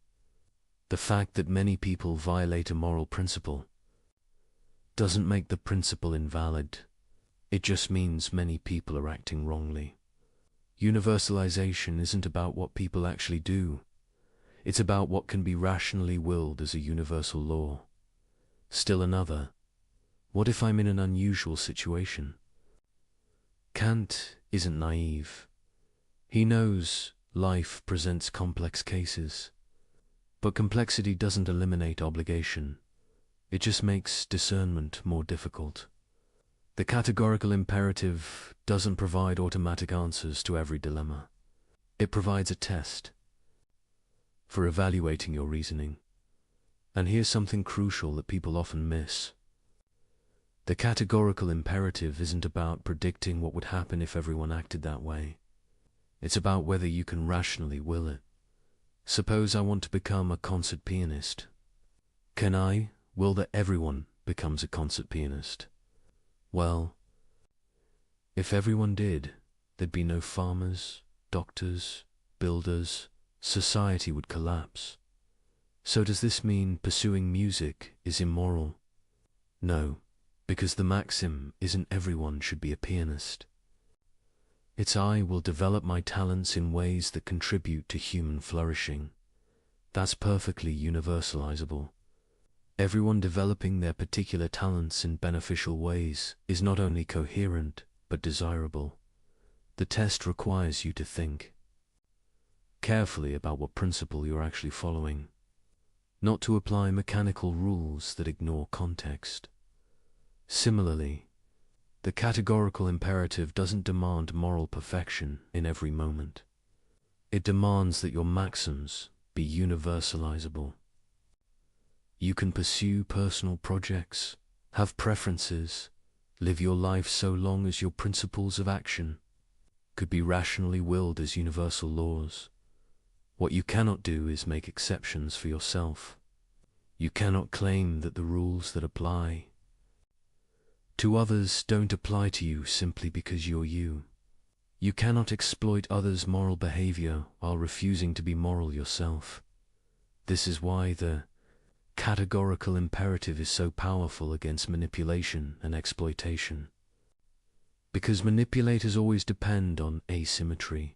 S1: The fact that many people violate a moral principle doesn't make the principle invalid. It just means many people are acting wrongly. Universalization isn't about what people actually do. It's about what can be rationally willed as a universal law. Still another, what if I'm in an unusual situation? Kant isn't naive. He knows life presents complex cases. But complexity doesn't eliminate obligation. It just makes discernment more difficult. The categorical imperative doesn't provide automatic answers to every dilemma. It provides a test for evaluating your reasoning. And here's something crucial that people often miss. The categorical imperative isn't about predicting what would happen if everyone acted that way. It's about whether you can rationally will it. Suppose I want to become a concert pianist. Can I will that everyone becomes a concert pianist? Well, if everyone did, there'd be no farmers, doctors, builders, society would collapse. So does this mean pursuing music is immoral? No, because the maxim isn't everyone should be a pianist. It's I will develop my talents in ways that contribute to human flourishing. That's perfectly universalizable. Everyone developing their particular talents in beneficial ways is not only coherent, but desirable. The test requires you to think carefully about what principle you're actually following, not to apply mechanical rules that ignore context. Similarly, the categorical imperative doesn't demand moral perfection in every moment. It demands that your maxims be universalizable. You can pursue personal projects, have preferences, live your life so long as your principles of action could be rationally willed as universal laws. What you cannot do is make exceptions for yourself. You cannot claim that the rules that apply to others don't apply to you simply because you're you. You cannot exploit others' moral behavior while refusing to be moral yourself. This is why the categorical imperative is so powerful against manipulation and exploitation. Because manipulators always depend on asymmetry.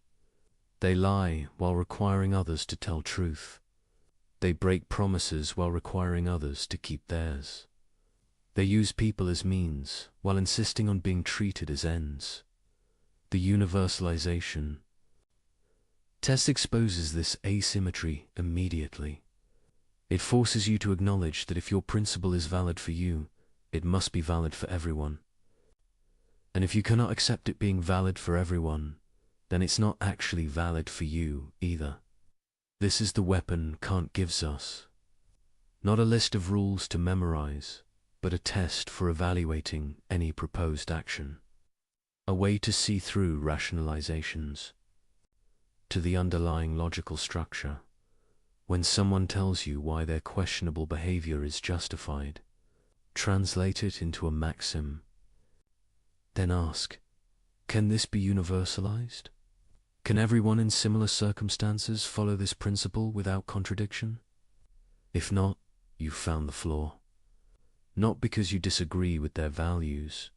S1: They lie while requiring others to tell truth. They break promises while requiring others to keep theirs. They use people as means while insisting on being treated as ends. The universalization test exposes this asymmetry immediately. It forces you to acknowledge that if your principle is valid for you, it must be valid for everyone. And if you cannot accept it being valid for everyone, then it's not actually valid for you either. This is the weapon Kant gives us. Not a list of rules to memorize, but a test for evaluating any proposed action. A way to see through rationalizations to the underlying logical structure. When someone tells you why their questionable behavior is justified, translate it into a maxim. Then ask, can this be universalized? Can everyone in similar circumstances follow this principle without contradiction? If not, you've found the flaw. Not because you disagree with their values,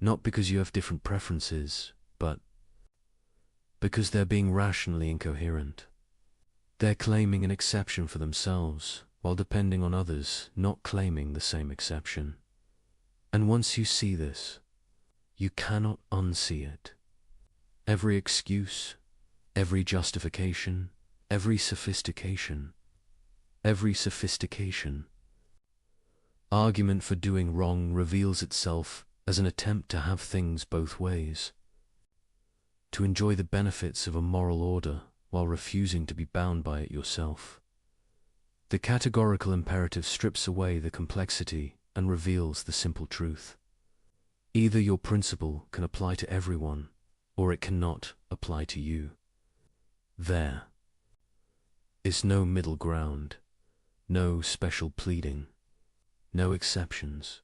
S1: not because you have different preferences, but because they're being rationally incoherent. They're claiming an exception for themselves, while depending on others not claiming the same exception. And once you see this, you cannot unsee it. Every excuse, every justification, every sophistication, argument for doing wrong reveals itself as an attempt to have things both ways, to enjoy the benefits of a moral order while refusing to be bound by it yourself. The categorical imperative strips away the complexity and reveals the simple truth. Either your principle can apply to everyone, or it cannot apply to you. There is no middle ground, no special pleading, no exceptions.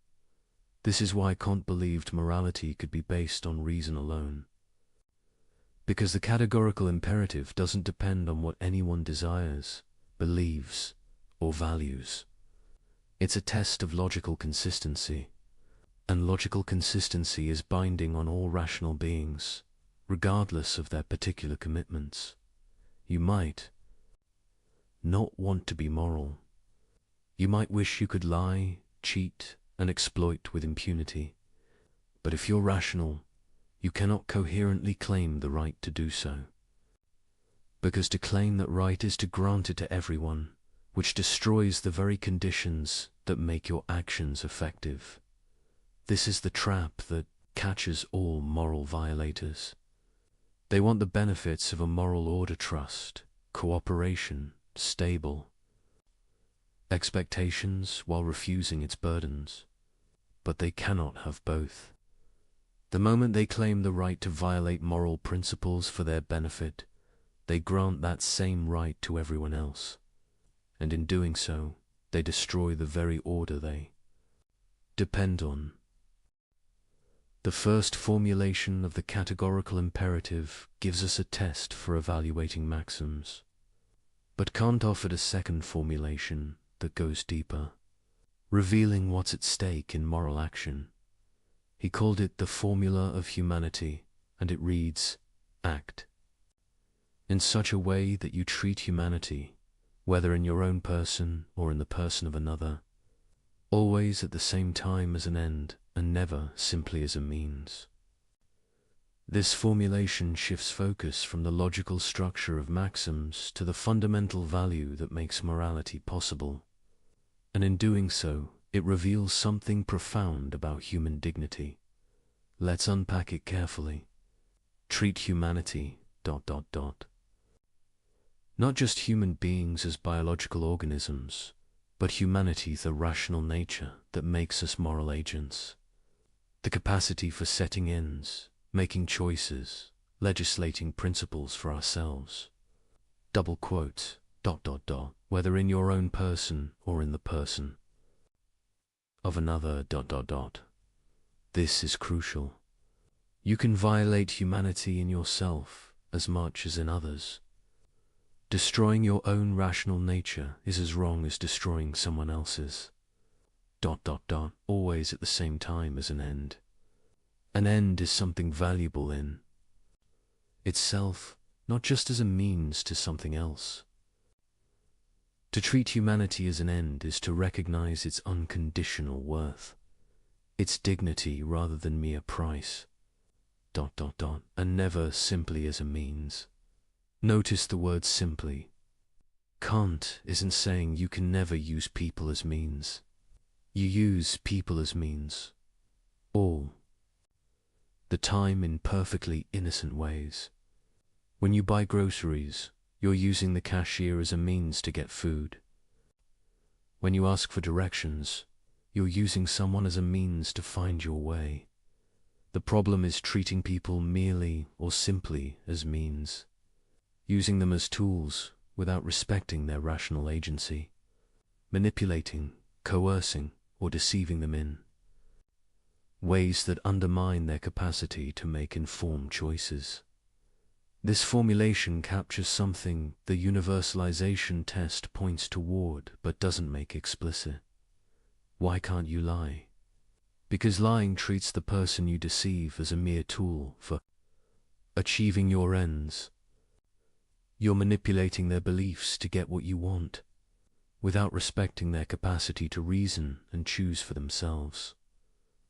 S1: This is why Kant believed morality could be based on reason alone. Because the categorical imperative doesn't depend on what anyone desires, believes, or values. It's a test of logical consistency, and logical consistency is binding on all rational beings, regardless of their particular commitments. You might not want to be moral. You might wish you could lie, cheat, and exploit with impunity. But if you're rational, you cannot coherently claim the right to do so. Because to claim that right is to grant it to everyone, which destroys the very conditions that make your actions effective. This is the trap that catches all moral violators. They want the benefits of a moral order trust, cooperation, stable expectations while refusing its burdens. But they cannot have both. The moment they claim the right to violate moral principles for their benefit, they grant that same right to everyone else. And in doing so, they destroy the very order they depend on. The first formulation of the categorical imperative gives us a test for evaluating maxims. But Kant offered a second formulation that goes deeper, revealing what's at stake in moral action. He called it the formula of humanity, and it reads, act in such a way that you treat humanity, whether in your own person or in the person of another, always at the same time as an end and never simply as a means. This formulation shifts focus from the logical structure of maxims to the fundamental value that makes morality possible. And in doing so, it reveals something profound about human dignity. Let's unpack it carefully. Treat humanity ... Not just human beings as biological organisms, but humanity, the rational nature that makes us moral agents. The capacity for setting ends, making choices, legislating principles for ourselves. Double quotes, ... whether in your own person or in the person of another ... This is crucial. You can violate humanity in yourself as much as in others. Destroying your own rational nature is as wrong as destroying someone else's. ... Always at the same time as an end. An end is something valuable in itself, not just as a means to something else. To treat humanity as an end is to recognize its unconditional worth, its dignity rather than mere price. ... And never simply as a means. Notice the word simply. Kant isn't saying you can never use people as means. You use people as means all the time in perfectly innocent ways. When you buy groceries, you're using the cashier as a means to get food. When you ask for directions, you're using someone as a means to find your way. The problem is treating people merely or simply as means, using them as tools without respecting their rational agency, manipulating, coercing, or deceiving them in ways that undermine their capacity to make informed choices. This formulation captures something the universalization test points toward but doesn't make explicit. Why can't you lie? Because lying treats the person you deceive as a mere tool for achieving your ends. You're manipulating their beliefs to get what you want, without respecting their capacity to reason and choose for themselves.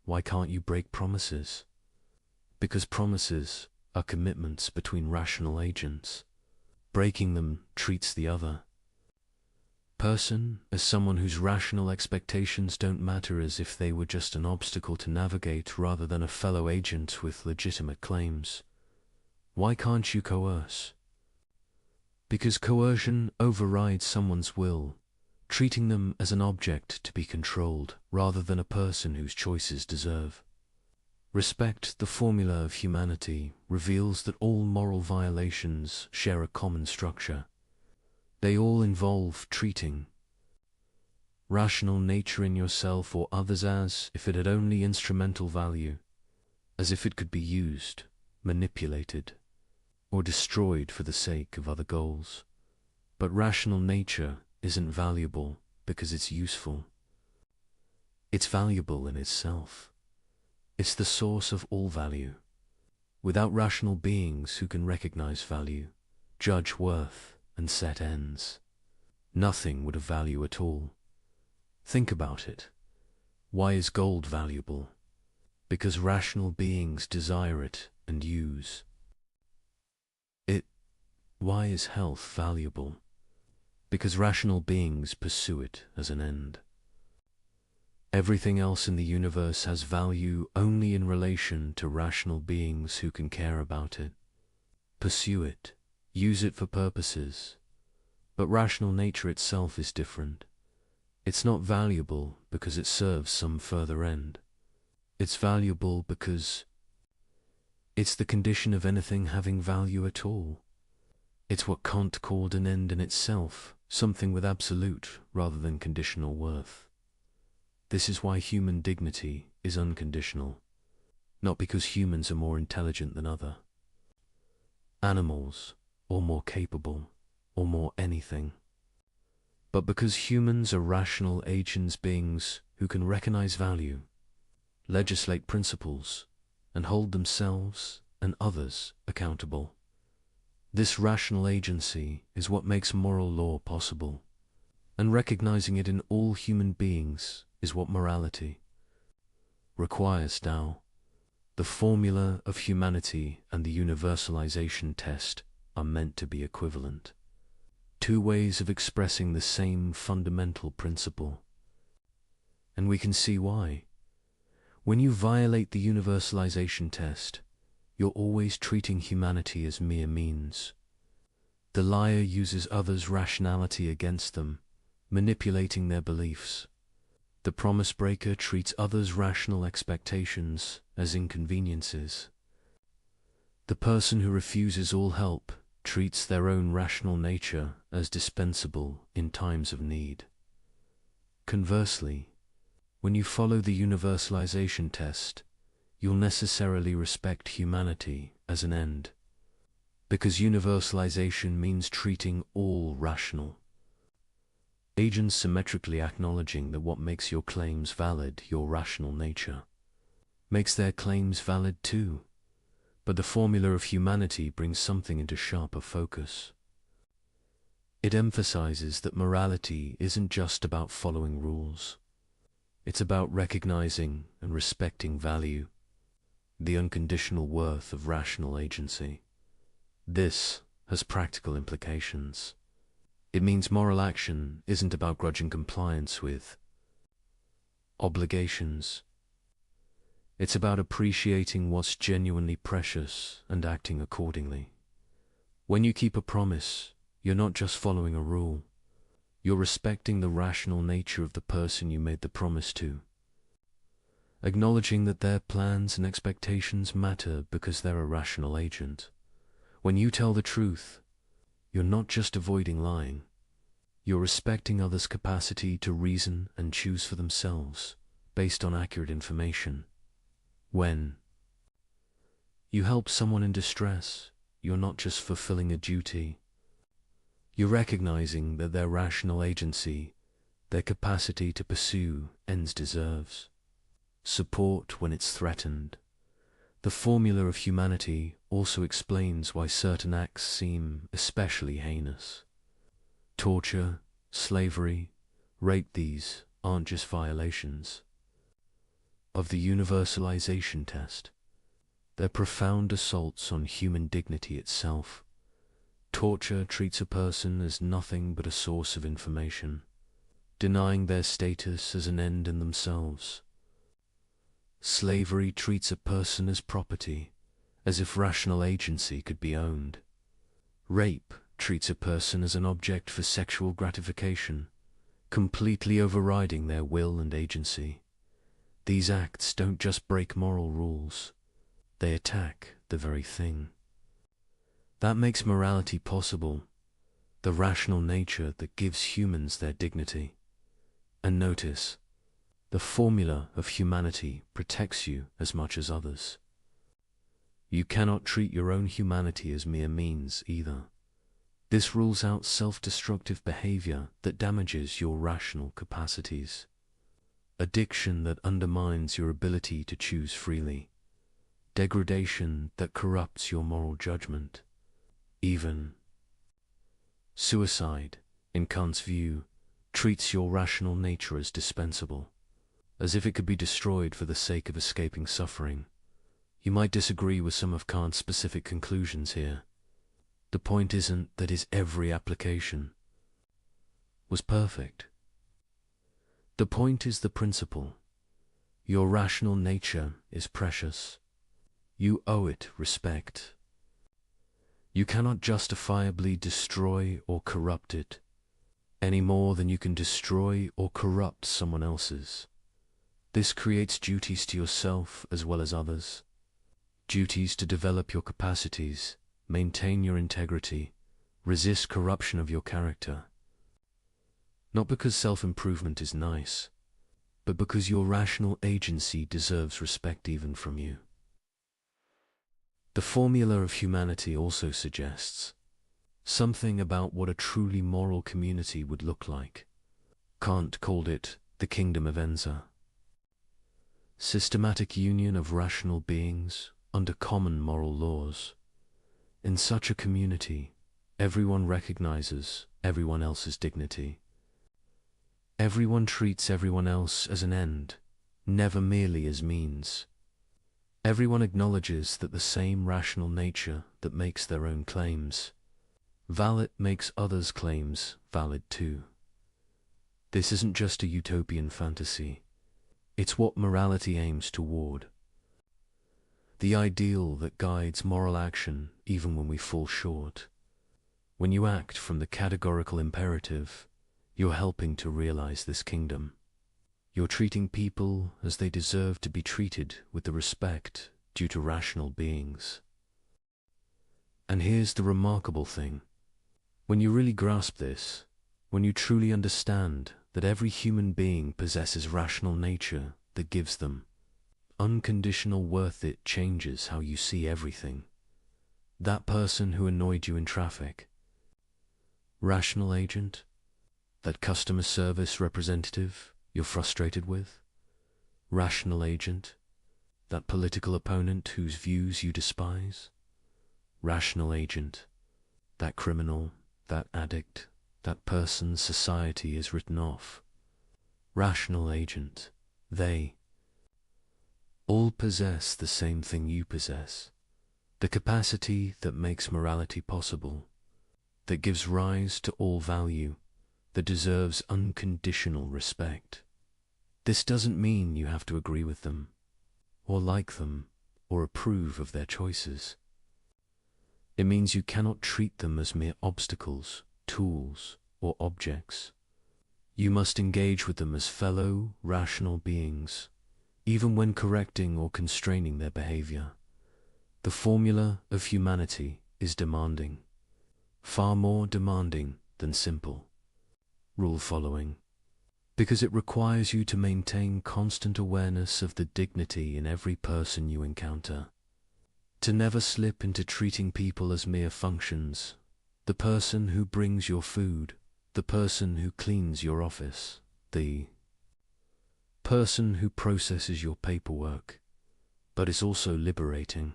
S1: Why can't you break promises? Because promises are commitments between rational agents. Breaking them treats the other person as someone whose rational expectations don't matter, as if they were just an obstacle to navigate rather than a fellow agent with legitimate claims. Why can't you coerce? Because coercion overrides someone's will, treating them as an object to be controlled rather than a person whose choices deserve. Respect, the formula of humanity, reveals that all moral violations share a common structure. They all involve treating rational nature in yourself or others as if it had only instrumental value, as if it could be used, manipulated, or destroyed for the sake of other goals. But rational nature isn't valuable because it's useful. It's valuable in itself. It's the source of all value. Without rational beings who can recognize value, judge worth, and set ends, nothing would have value at all. Think about it. Why is gold valuable? Because rational beings desire it and use it. Why is health valuable? Because rational beings pursue it as an end. Everything else in the universe has value only in relation to rational beings who can care about it, pursue it, use it for purposes. But rational nature itself is different. It's not valuable because it serves some further end. It's valuable because It's the condition of anything having value at all. It's what Kant called an end in itself, something with absolute rather than conditional worth. This is why human dignity is unconditional, not because humans are more intelligent than other animals, or more capable, or more anything, but because humans are rational agents beings who can recognize value, legislate principles, and hold themselves and others accountable. This rational agency is what makes moral law possible, and recognizing it in all human beings is what morality requires now. The formula of humanity and the universalization test are meant to be equivalent. Two ways of expressing the same fundamental principle. And we can see why. When you violate the universalization test, you're always treating humanity as mere means. The liar uses others' rationality against them, manipulating their beliefs. The promise breaker treats others' rational expectations as inconveniences. The person who refuses all help treats their own rational nature as dispensable in times of need. Conversely, when you follow the universalization test, you'll necessarily respect humanity as an end, because universalization means treating all rational agents symmetrically, acknowledging that what makes your claims valid, your rational nature, makes their claims valid too. But the formula of humanity brings something into sharper focus. It emphasizes that morality isn't just about following rules. It's about recognizing and respecting value, the unconditional worth of rational agency. This has practical implications. It means moral action isn't about grudging compliance with obligations. It's about appreciating what's genuinely precious and acting accordingly. When you keep a promise, you're not just following a rule. You're respecting the rational nature of the person you made the promise to, acknowledging that their plans and expectations matter because they're a rational agent. When you tell the truth, you're not just avoiding lying. You're respecting others' capacity to reason and choose for themselves based on accurate information. When you help someone in distress, you're not just fulfilling a duty. You're recognizing that their rational agency, their capacity to pursue ends deserves support when it's threatened. The formula of humanity also explains why certain acts seem especially heinous. Torture, slavery, rape, these aren't just violations of the universalization test. They're profound assaults on human dignity itself. Torture treats a person as nothing but a source of information, denying their status as an end in themselves. Slavery treats a person as property, as if rational agency could be owned. Rape treats a person as an object for sexual gratification, completely overriding their will and agency. These acts don't just break moral rules, they attack the very thing that makes morality possible, the rational nature that gives humans their dignity. And notice, the formula of humanity protects you as much as others. You cannot treat your own humanity as mere means either. This rules out self-destructive behavior that damages your rational capacities, addiction that undermines your ability to choose freely, degradation that corrupts your moral judgment. Even suicide, in Kant's view, treats your rational nature as dispensable, as if it could be destroyed for the sake of escaping suffering. You might disagree with some of Kant's specific conclusions here. The point isn't that his every application was perfect. The point is the principle. Your rational nature is precious. You owe it respect. You cannot justifiably destroy or corrupt it, any more than you can destroy or corrupt someone else's. This creates duties to yourself as well as others. duties to develop your capacities, maintain your integrity, resist corruption of your character. Not because self-improvement is nice, but because your rational agency deserves respect even from you. The formula of humanity also suggests something about what a truly moral community would look like. Kant called it the kingdom of Enza. Systematic union of rational beings under common moral laws. In such a community, everyone recognizes everyone else's dignity. Everyone treats everyone else as an end, never merely as means. Everyone acknowledges that the same rational nature that makes their own claims valid makes others' claims valid too. This isn't just a utopian fantasy. It's what morality aims toward. The ideal that guides moral action even when we fall short. When you act from the categorical imperative, you're helping to realize this kingdom. You're treating people as they deserve to be treated with the respect due to rational beings. And here's the remarkable thing. When you really grasp this, when you truly understand that every human being possesses rational nature that gives them unconditional worth, it changes how you see everything. That person who annoyed you in traffic, rational agent, that customer service representative you're frustrated with, rational agent, that political opponent whose views you despise, rational agent, that criminal, that addict, that person society has written off, rational agent, they all possess the same thing you possess, the capacity that makes morality possible, that gives rise to all value, that deserves unconditional respect. This doesn't mean you have to agree with them, or like them, or approve of their choices. It means you cannot treat them as mere obstacles, tools, or objects. You must engage with them as fellow, rational beings, even when correcting or constraining their behavior. The formula of humanity is demanding, far more demanding than simple rule following, because it requires you to maintain constant awareness of the dignity in every person you encounter, to never slip into treating people as mere functions, the person who brings your food, the person who cleans your office, the person who processes your paperwork. But it's also liberating,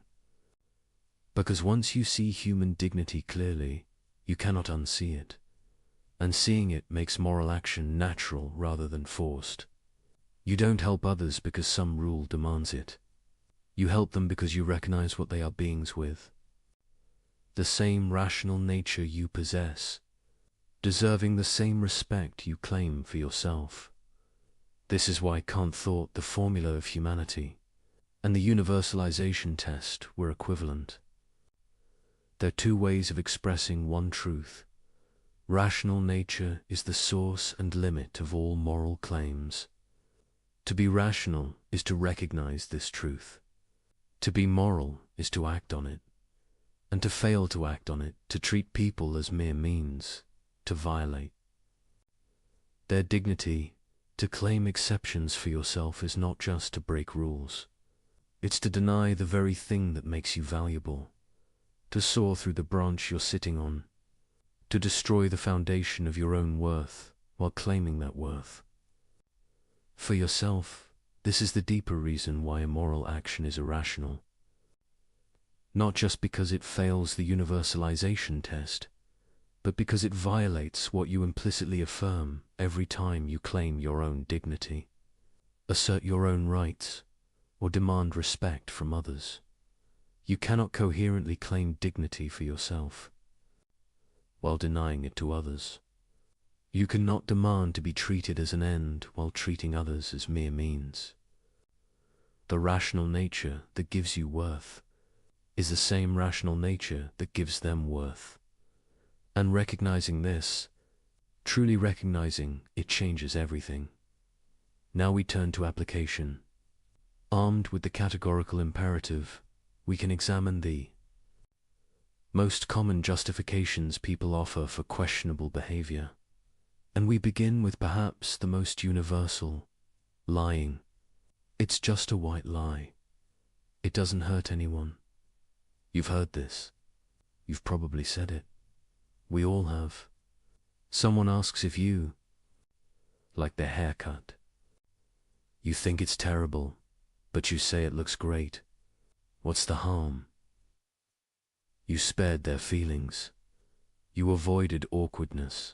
S1: because once you see human dignity clearly, you cannot unsee it. And seeing it makes moral action natural rather than forced. You don't help others because some rule demands it. You help them because you recognize what they are beings with. The same rational nature you possess, deserving the same respect you claim for yourself. This is why Kant thought the formula of humanity and the universalization test were equivalent. They're two ways of expressing one truth. Rational nature is the source and limit of all moral claims. To be rational is to recognize this truth. To be moral is to act on it. And to fail to act on it, to treat people as mere means, to violate their dignity, to claim exceptions for yourself is not just to break rules. It's to deny the very thing that makes you valuable, to saw through the branch you're sitting on, to destroy the foundation of your own worth while claiming that worth. For yourself, this is the deeper reason why immoral action is irrational. Not just because it fails the universalization test, but because it violates what you implicitly affirm every time you claim your own dignity, assert your own rights, or demand respect from others. You cannot coherently claim dignity for yourself while denying it to others. You cannot demand to be treated as an end while treating others as mere means. The rational nature that gives you worth is the same rational nature that gives them worth. And recognizing this, truly recognizing it, changes everything. Now we turn to application. Armed with the categorical imperative, we can examine the most common justifications people offer for questionable behavior. And we begin with perhaps the most universal: lying. It's just a white lie. It doesn't hurt anyone. You've heard this. You've probably said it. We all have. Someone asks if you like their haircut. You think it's terrible, but you say it looks great. What's the harm? You spared their feelings. You avoided awkwardness.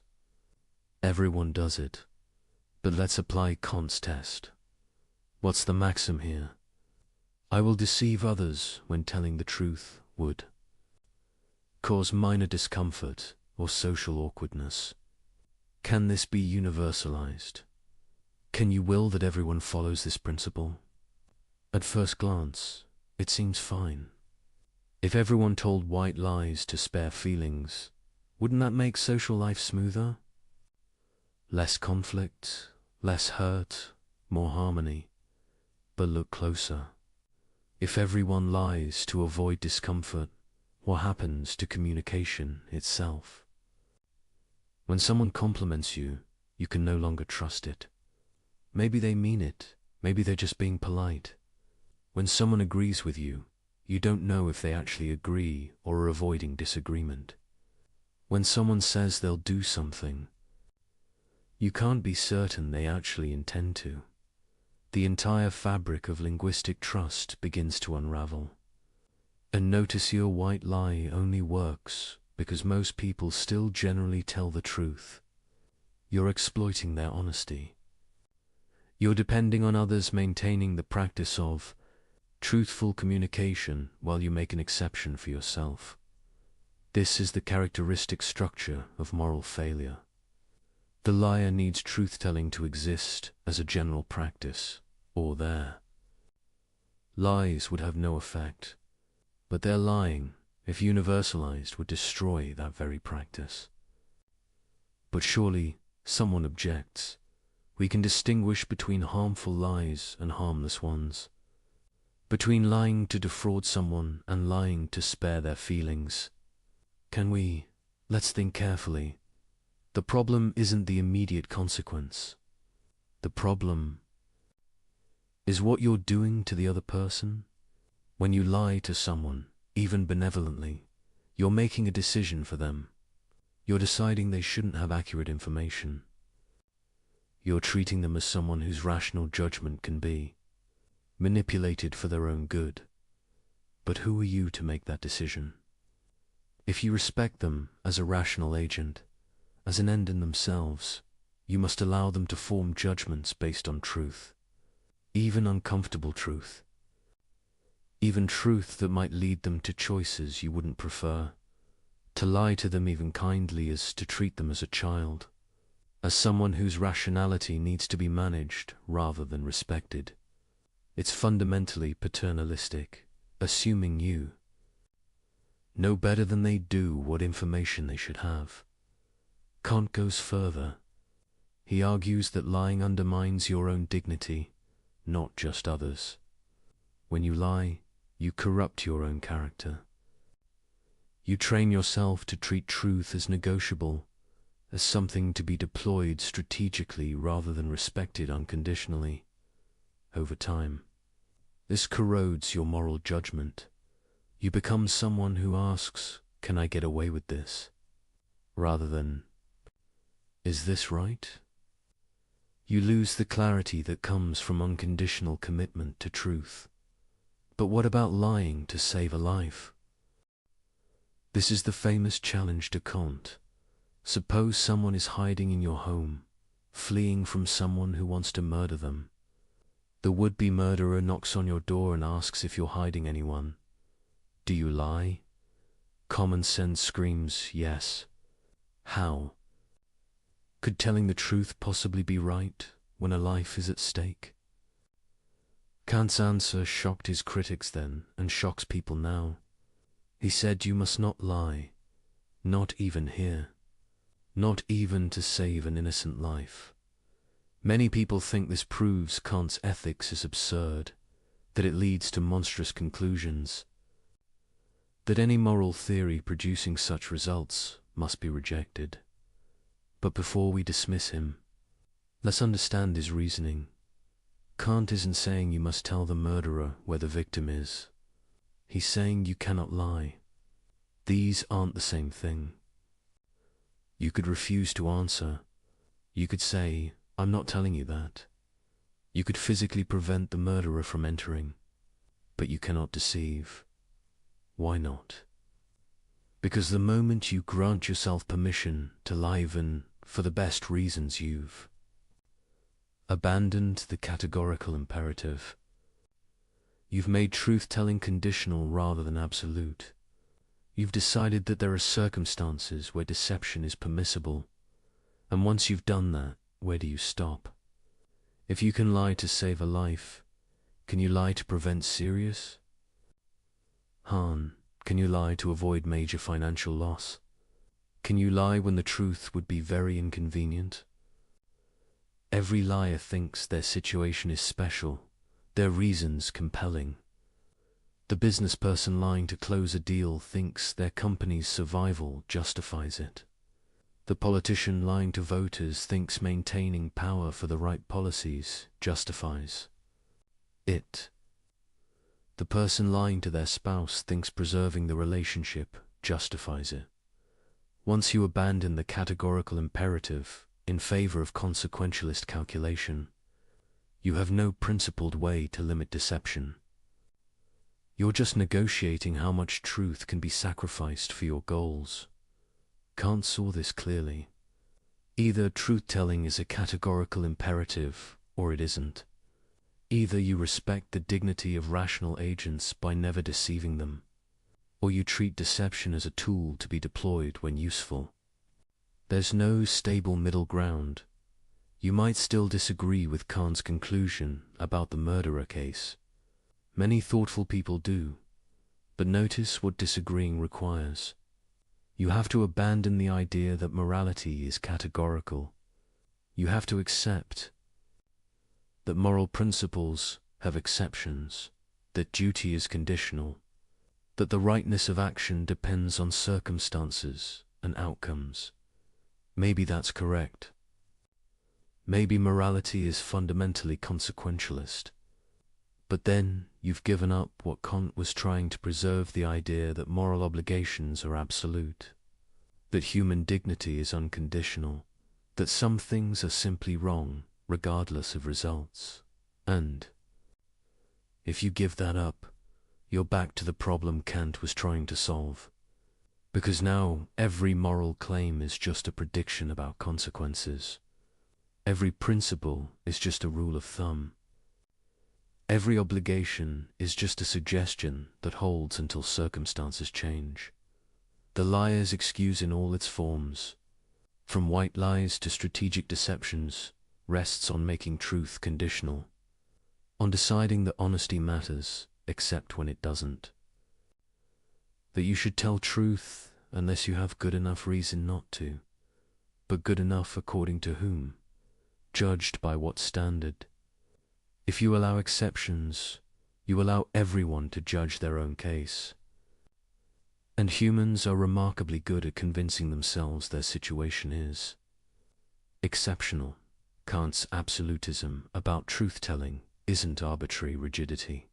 S1: Everyone does it. But let's apply Kant's test. What's the maxim here? I will deceive others when telling the truth would cause minor discomfort or social awkwardness. Can this be universalized? Can you will that everyone follows this principle? At first glance, it seems fine. If everyone told white lies to spare feelings, wouldn't that make social life smoother? Less conflict, less hurt, more harmony. But look closer. If everyone lies to avoid discomfort, what happens to communication itself? When someone compliments you, you can no longer trust it. Maybe they mean it, maybe they're just being polite. When someone agrees with you, you don't know if they actually agree or are avoiding disagreement. When someone says they'll do something, you can't be certain they actually intend to. The entire fabric of linguistic trust begins to unravel. And notice your white lie only works because most people still generally tell the truth. You're exploiting their honesty. You're depending on others maintaining the practice of truthful communication while you make an exception for yourself. This is the characteristic structure of moral failure. The liar needs truth-telling to exist as a general practice, or their lies would have no effect, but their lying, if universalized, would destroy that very practice. But surely someone objects. We can distinguish between harmful lies and harmless ones, between lying to defraud someone and lying to spare their feelings. Can we? Let's think carefully. The problem isn't the immediate consequence. The problem is what you're doing to the other person. When you lie to someone, even benevolently, you're making a decision for them. You're deciding they shouldn't have accurate information. You're treating them as someone whose rational judgment can be manipulated for their own good. But who are you to make that decision? If you respect them as a rational agent, as an end in themselves, you must allow them to form judgments based on truth, even uncomfortable truth, even truth that might lead them to choices you wouldn't prefer. To lie to them even kindly is to treat them as a child, as someone whose rationality needs to be managed rather than respected. It's fundamentally paternalistic, assuming you know better than they do what information they should have. Kant goes further. He argues that lying undermines your own dignity, not just others. When you lie, you corrupt your own character. You train yourself to treat truth as negotiable, as something to be deployed strategically rather than respected unconditionally. Over time, this corrodes your moral judgment. You become someone who asks, "Can I get away with this?" rather than, "Is this right?" You lose the clarity that comes from unconditional commitment to truth. But what about lying to save a life? This is the famous challenge to Kant. Suppose someone is hiding in your home, fleeing from someone who wants to murder them. The would-be murderer knocks on your door and asks if you're hiding anyone. Do you lie? Common sense screams yes. How? Could telling the truth possibly be right when a life is at stake? Kant's answer shocked his critics then and shocks people now. He said you must not lie, not even here, not even to save an innocent life. Many people think this proves Kant's ethics is absurd, that it leads to monstrous conclusions. that any moral theory producing such results must be rejected. But before we dismiss him, let's understand his reasoning. Kant isn't saying you must tell the murderer where the victim is. He's saying you cannot lie. These aren't the same thing. You could refuse to answer. You could say, "I'm not telling you that." You could physically prevent the murderer from entering, but you cannot deceive. Why not? Because the moment you grant yourself permission to lie even for the best reasons, you've abandoned the categorical imperative. You've made truth-telling conditional rather than absolute. You've decided that there are circumstances where deception is permissible, and once you've done that, where do you stop? If you can lie to save a life, can you lie to prevent serious harm? Can you lie to avoid major financial loss? Can you lie when the truth would be very inconvenient? Every liar thinks their situation is special, their reasons compelling. The business person lying to close a deal thinks their company's survival justifies it. The politician lying to voters thinks maintaining power for the right policies justifies it. The person lying to their spouse thinks preserving the relationship justifies it. Once you abandon the categorical imperative in favor of consequentialist calculation, you have no principled way to limit deception. You're just negotiating how much truth can be sacrificed for your goals. Kant saw this clearly. Either truth-telling is a categorical imperative, or it isn't. Either you respect the dignity of rational agents by never deceiving them, or you treat deception as a tool to be deployed when useful. There's no stable middle ground. You might still disagree with Kant's conclusion about the murderer case. Many thoughtful people do, but notice what disagreeing requires. You have to abandon the idea that morality is categorical. You have to accept that moral principles have exceptions, that duty is conditional, that the rightness of action depends on circumstances and outcomes. Maybe that's correct. Maybe morality is fundamentally consequentialist. But then you've given up what Kant was trying to preserve, the idea that moral obligations are absolute, that human dignity is unconditional, that some things are simply wrong regardless of results. And if you give that up, you're back to the problem Kant was trying to solve. Because now every moral claim is just a prediction about consequences. Every principle is just a rule of thumb. Every obligation is just a suggestion that holds until circumstances change. The liar's excuse in all its forms, from white lies to strategic deceptions, rests on making truth conditional, on deciding that honesty matters except when it doesn't, that you should tell truth unless you have good enough reason not to, but good enough according to whom? Judged by what standard? If you allow exceptions, you allow everyone to judge their own case. And humans are remarkably good at convincing themselves their situation is exceptional. Kant's absolutism about truth-telling isn't arbitrary rigidity.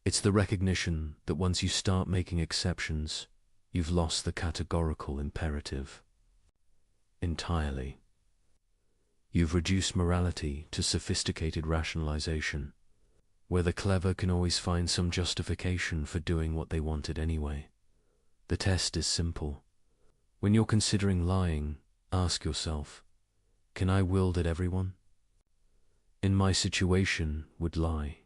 S1: It's the recognition that once you start making exceptions, you've lost the categorical imperative entirely. You've reduced morality to sophisticated rationalization, where the clever can always find some justification for doing what they wanted anyway. The test is simple. When you're considering lying, ask yourself, can I will that everyone in my situation would lie?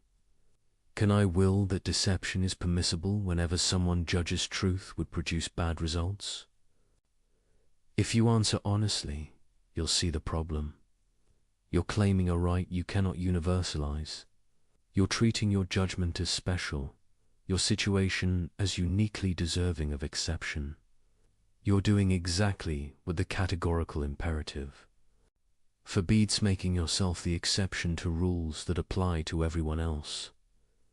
S1: Can I will that deception is permissible whenever someone judges truth would produce bad results? If you answer honestly, you'll see the problem. You're claiming a right you cannot universalize. You're treating your judgment as special, your situation as uniquely deserving of exception. You're doing exactly what the categorical imperative forbids, making yourself the exception to rules that apply to everyone else.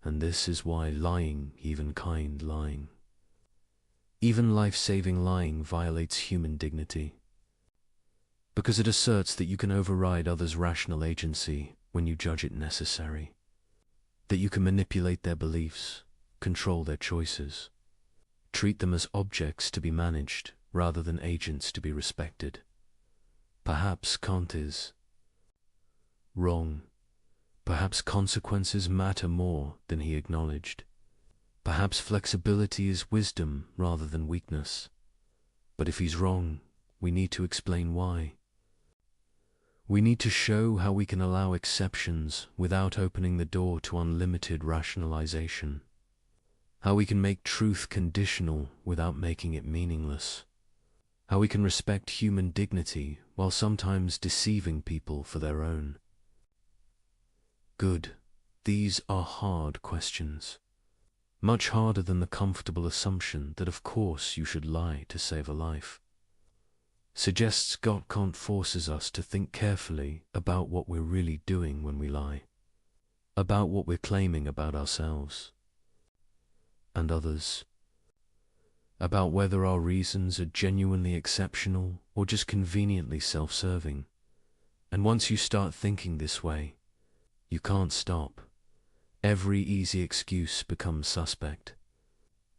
S1: And this is why lying, even kind lying, Even life-saving lying violates human dignity, because it asserts that you can override others' rational agency when you judge it necessary, that you can manipulate their beliefs, control their choices, treat them as objects to be managed rather than agents to be respected. Perhaps Kant is wrong. Perhaps consequences matter more than he acknowledged. Perhaps flexibility is wisdom rather than weakness. But if he's wrong, we need to explain why. We need to show how we can allow exceptions without opening the door to unlimited rationalization. How we can make truth conditional without making it meaningless. How we can respect human dignity while sometimes deceiving people for their own. Good. These are hard questions. Much harder than the comfortable assumption that of course you should lie to save a life. Suggests Kant forces us to think carefully about what we're really doing when we lie, about what we're claiming about ourselves and others, about whether our reasons are genuinely exceptional or just conveniently self-serving. And once you start thinking this way, you can't stop. Every easy excuse becomes suspect.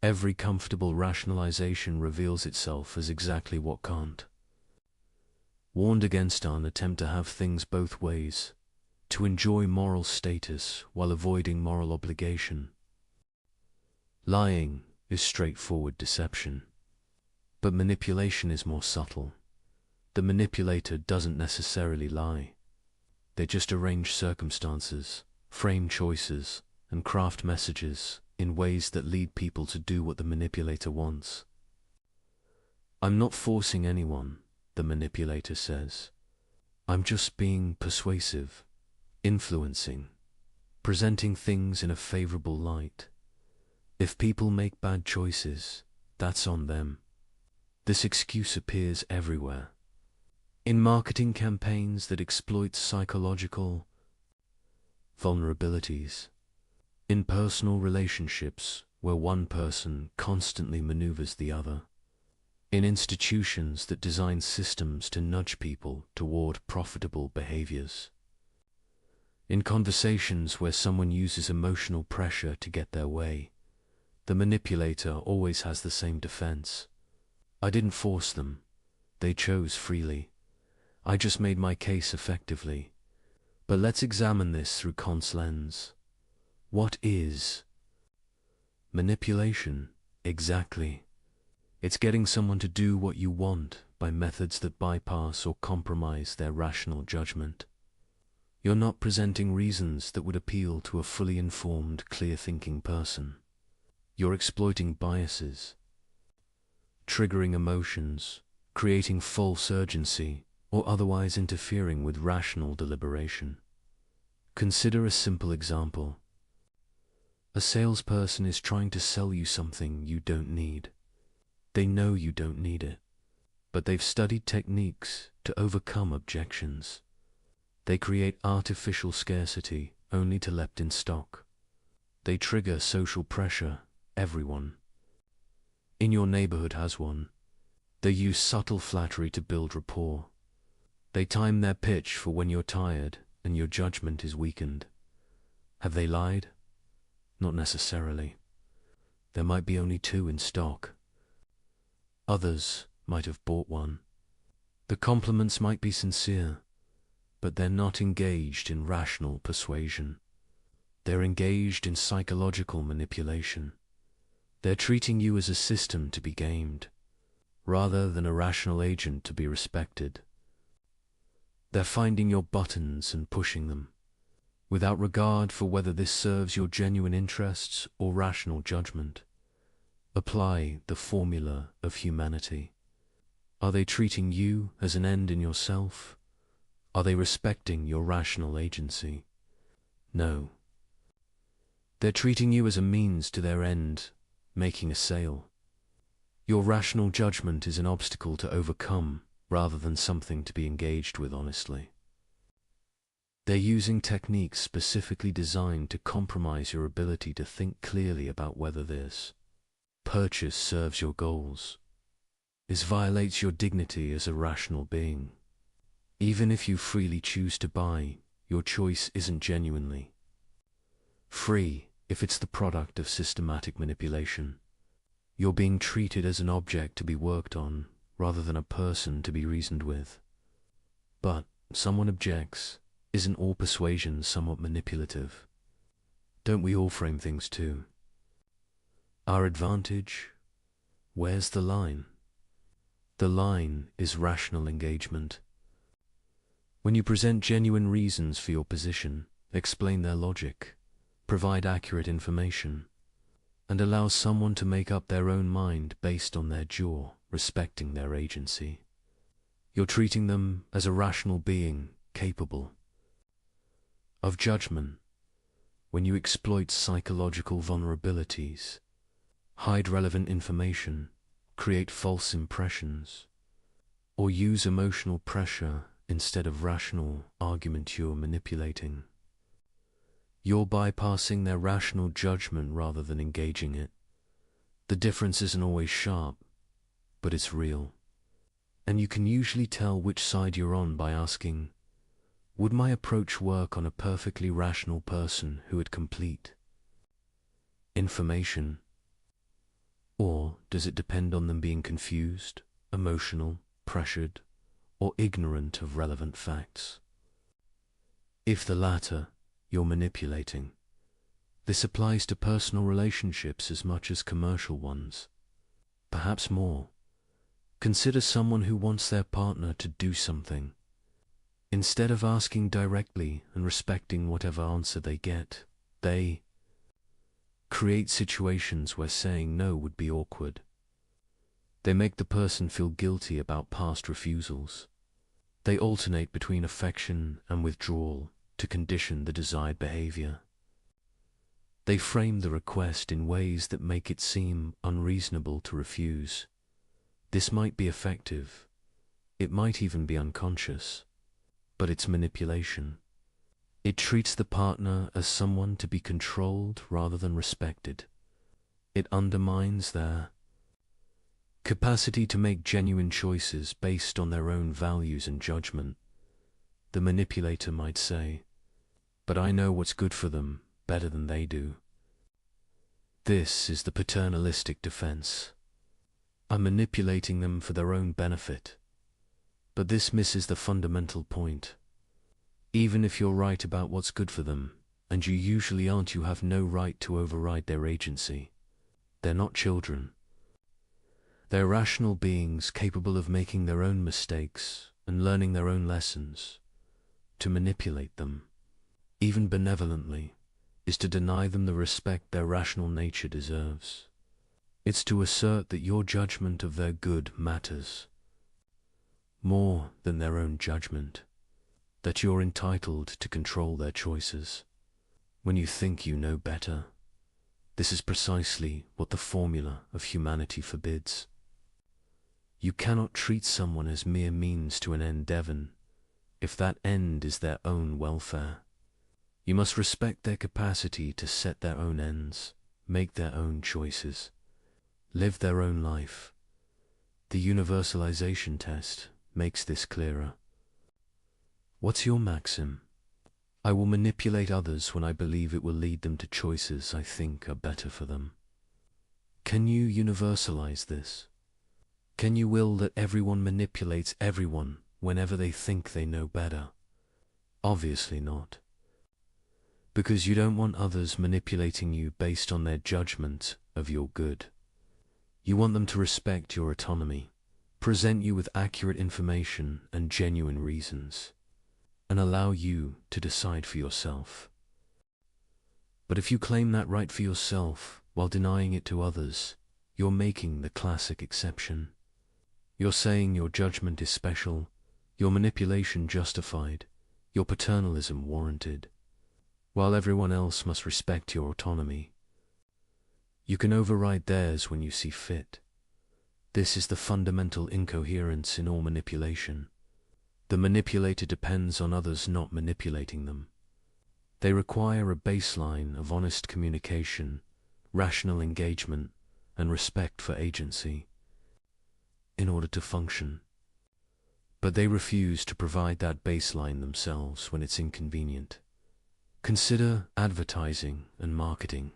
S1: Every comfortable rationalization reveals itself as exactly what Kant warned against: an attempt to have things both ways, to enjoy moral status while avoiding moral obligation. Lying is straightforward deception, but manipulation is more subtle. The manipulator doesn't necessarily lie. They just arrange circumstances, frame choices, and craft messages in ways that lead people to do what the manipulator wants. I'm not forcing anyone, the manipulator says. I'm just being persuasive, influencing, presenting things in a favorable light. If people make bad choices, that's on them. This excuse appears everywhere. In marketing campaigns that exploit psychological vulnerabilities, in personal relationships where one person constantly maneuvers the other, in institutions that design systems to nudge people toward profitable behaviors, in conversations where someone uses emotional pressure to get their way, the manipulator always has the same defense. I didn't force them. They chose freely. I just made my case effectively. But let's examine this through Kant's lens. What is manipulation? Exactly. It's getting someone to do what you want by methods that bypass or compromise their rational judgment. You're not presenting reasons that would appeal to a fully informed, clear-thinking person. You're exploiting biases, triggering emotions, creating false urgency, or otherwise interfering with rational deliberation. Consider a simple example. A salesperson is trying to sell you something you don't need. They know you don't need it, but they've studied techniques to overcome objections. They create artificial scarcity only to left in stock. They trigger social pressure. Everyone in your neighborhood has one. They use subtle flattery to build rapport. They time their pitch for when you're tired and your judgment is weakened. Have they lied? Not necessarily. There might be only 2 in stock. Others might have bought one. The compliments might be sincere, but they're not engaged in rational persuasion. They're engaged in psychological manipulation. They're treating you as a system to be gamed, rather than a rational agent to be respected. They're finding your buttons and pushing them, without regard for whether this serves your genuine interests or rational judgment. Apply the formula of humanity. Are they treating you as an end in yourself? Are they respecting your rational agency? No. They're treating you as a means to their end, making a sale. Your rational judgment is an obstacle to overcome rather than something to be engaged with honestly. They're using techniques specifically designed to compromise your ability to think clearly about whether this purchase serves your goals. This violates your dignity as a rational being. Even if you freely choose to buy, your choice isn't genuinely free if it's the product of systematic manipulation. You're being treated as an object to be worked on, rather than a person to be reasoned with. But, someone objects, isn't all persuasion somewhat manipulative? Don't we all frame things too? Our advantage? Where's the line? The line is rational engagement. When you present genuine reasons for your position, explain their logic, provide accurate information, and allow someone to make up their own mind based on their jaw, respecting their agency, you're treating them as a rational being capable of judgment. When you exploit psychological vulnerabilities, hide relevant information, create false impressions, or use emotional pressure instead of rational argument, you're manipulating. You're bypassing their rational judgment rather than engaging it. The difference isn't always sharp, but it's real. And you can usually tell which side you're on by asking, would my approach work on a perfectly rational person who had complete information? Or does it depend on them being confused, emotional, pressured, or ignorant of relevant facts? If the latter, you're manipulating. This applies to personal relationships as much as commercial ones. Perhaps more. Consider someone who wants their partner to do something. Instead of asking directly and respecting whatever answer they get, they create situations where saying no would be awkward. They make the person feel guilty about past refusals. They alternate between affection and withdrawal to condition the desired behavior. They frame the request in ways that make it seem unreasonable to refuse. This might be effective. It might even be unconscious. But it's manipulation. It treats the partner as someone to be controlled rather than respected. It undermines their capacity to make genuine choices based on their own values and judgment. The manipulator might say, but I know what's good for them better than they do. This is the paternalistic defense. I'm manipulating them for their own benefit. But this misses the fundamental point. Even if you're right about what's good for them, and you usually aren't, you have no right to override their agency. They're not children. They're rational beings capable of making their own mistakes and learning their own lessons. To manipulate them, even benevolently, is to deny them the respect their rational nature deserves. It's to assert that your judgment of their good matters more than their own judgment, that you're entitled to control their choices when you think you know better. This is precisely what the formula of humanity forbids. You cannot treat someone as mere means to an end, Devon, if that end is their own welfare. You must respect their capacity to set their own ends, make their own choices, live their own life. The universalization test makes this clearer. What's your maxim? I will manipulate others when I believe it will lead them to choices I think are better for them. Can you universalize this? Can you will that everyone manipulates everyone whenever they think they know better? Obviously not. Because you don't want others manipulating you based on their judgment of your good. You want them to respect your autonomy, present you with accurate information and genuine reasons, and allow you to decide for yourself. But if you claim that right for yourself while denying it to others, you're making the classic exception. You're saying your judgment is special, your manipulation justified, your paternalism warranted, while everyone else must respect your autonomy. You can override theirs when you see fit. This is the fundamental incoherence in all manipulation. The manipulator depends on others not manipulating them. They require a baseline of honest communication, rational engagement, and respect for agency in order to function. But they refuse to provide that baseline themselves when it's inconvenient. Consider advertising and marketing,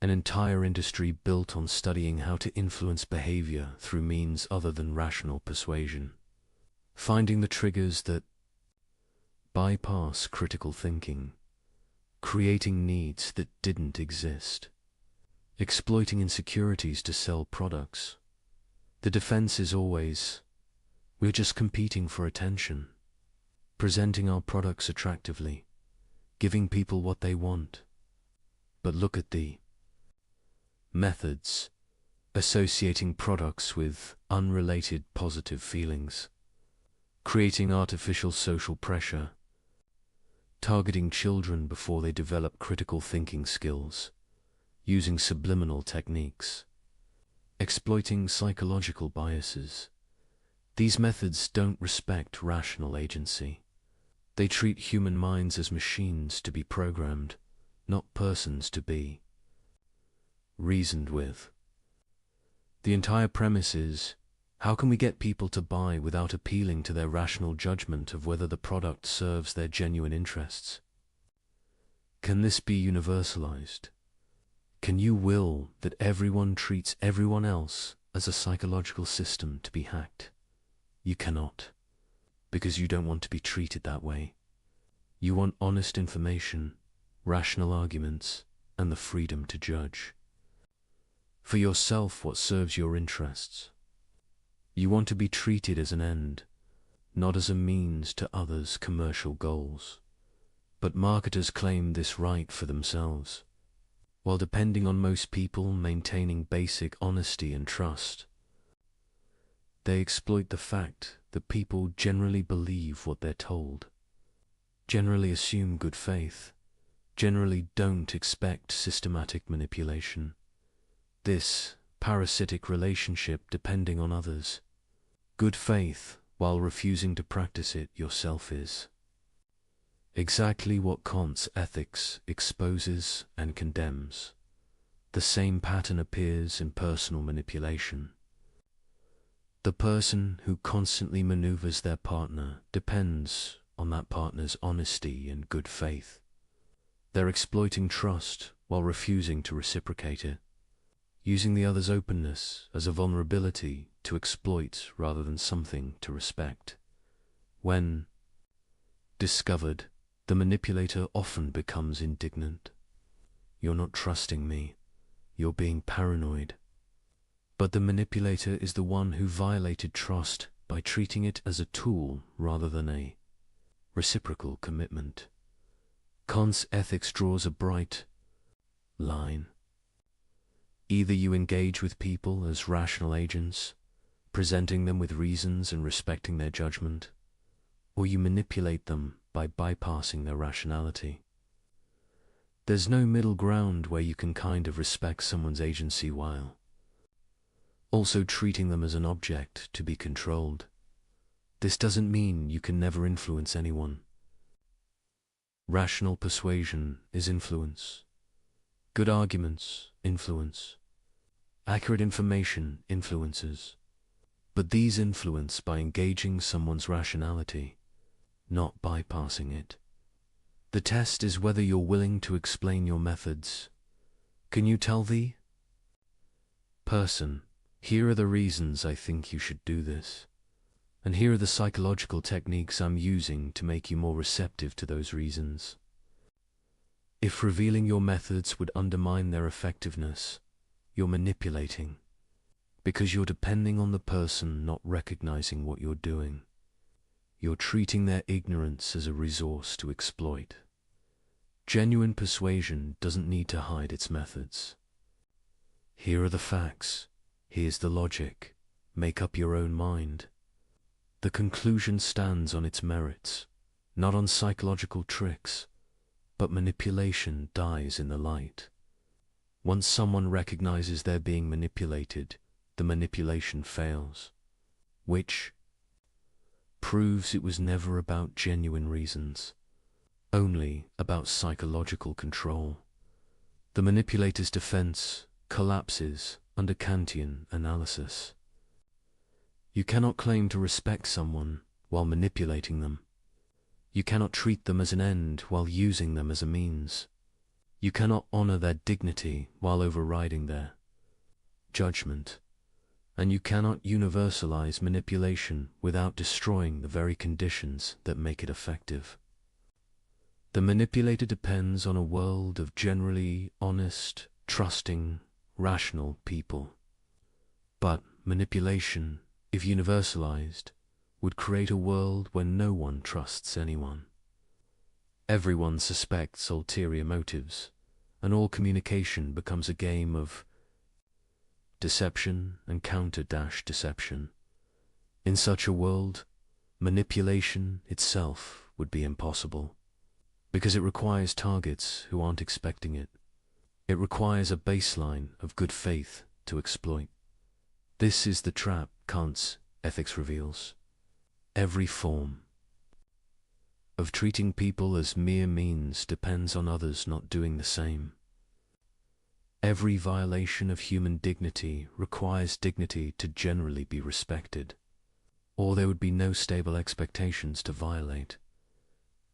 S1: an entire industry built on studying how to influence behavior through means other than rational persuasion, finding the triggers that bypass critical thinking, creating needs that didn't exist, exploiting insecurities to sell products. The defense is always, we're just competing for attention, presenting our products attractively, giving people what they want. But look at the methods, associating products with unrelated positive feelings, creating artificial social pressure, targeting children before they develop critical thinking skills, using subliminal techniques, exploiting psychological biases. These methods don't respect rational agency. They treat human minds as machines to be programmed, not persons to be reasoned with. The entire premise is, how can we get people to buy without appealing to their rational judgment of whether the product serves their genuine interests? Can this be universalized? Can you will that everyone treats everyone else as a psychological system to be hacked? You cannot, because you don't want to be treated that way. You want honest information, rational arguments, and the freedom to judge for yourself what serves your interests. You want to be treated as an end, not as a means to others' commercial goals. But marketers claim this right for themselves, while depending on most people maintaining basic honesty and trust. They exploit the fact that people generally believe what they're told, generally assume good faith, generally don't expect systematic manipulation. This parasitic relationship depending on others, good faith while refusing to practice it yourself is exactly what Kant's ethics exposes and condemns. The same pattern appears in personal manipulation. The person who constantly maneuvers their partner depends on that partner's honesty and good faith. They're exploiting trust while refusing to reciprocate it, using the other's openness as a vulnerability to exploit rather than something to respect. When discovered, the manipulator often becomes indignant. You're not trusting me. You're being paranoid. But the manipulator is the one who violated trust by treating it as a tool rather than a reciprocal commitment. Kant's ethics draws a bright line. Either you engage with people as rational agents, presenting them with reasons and respecting their judgment, or you manipulate them by bypassing their rationality. There's no middle ground where you can kind of respect someone's agency while also treating them as an object to be controlled. This doesn't mean you can never influence anyone. Rational persuasion is influence. Good arguments, influence. Accurate information influences. But these influence by engaging someone's rationality, not bypassing it. The test is whether you're willing to explain your methods. Can you tell the person, here are the reasons I think you should do this, and here are the psychological techniques I'm using to make you more receptive to those reasons? If revealing your methods would undermine their effectiveness, you're manipulating, because you're depending on the person not recognizing what you're doing. You're treating their ignorance as a resource to exploit. Genuine persuasion doesn't need to hide its methods. Here are the facts. Here's the logic. Make up your own mind. The conclusion stands on its merits, not on psychological tricks, but manipulation dies in the light. Once someone recognizes they're being manipulated, the manipulation fails, which proves it was never about genuine reasons, only about psychological control. The manipulator's defense collapses under Kantian analysis. You cannot claim to respect someone while manipulating them. You cannot treat them as an end while using them as a means. You cannot honor their dignity while overriding their judgment. And you cannot universalize manipulation without destroying the very conditions that make it effective. The manipulator depends on a world of generally honest, trusting, rational people. But manipulation, if universalized, would create a world where no one trusts anyone. Everyone suspects ulterior motives, and all communication becomes a game of deception and counter-deception. In such a world, manipulation itself would be impossible, because it requires targets who aren't expecting it. It requires a baseline of good faith to exploit. This is the trap Kant's ethics reveals. Every form of treating people as mere means depends on others not doing the same. Every violation of human dignity requires dignity to generally be respected, or there would be no stable expectations to violate.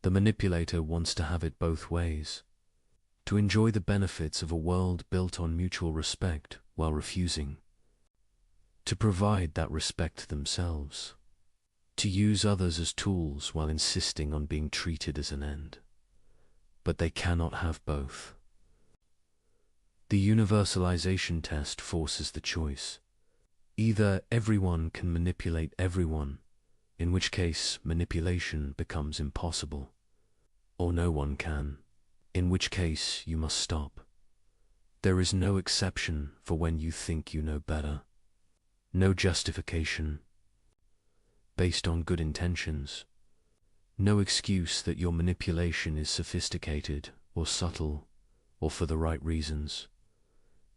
S1: The manipulator wants to have it both ways, to enjoy the benefits of a world built on mutual respect while refusing to provide that respect themselves, to use others as tools while insisting on being treated as an end. But they cannot have both. The universalization test forces the choice. Either everyone can manipulate everyone, in which case manipulation becomes impossible, or no one can, in which case you must stop. There is no exception for when you think you know better. No justification based on good intentions. No excuse that your manipulation is sophisticated or subtle or for the right reasons.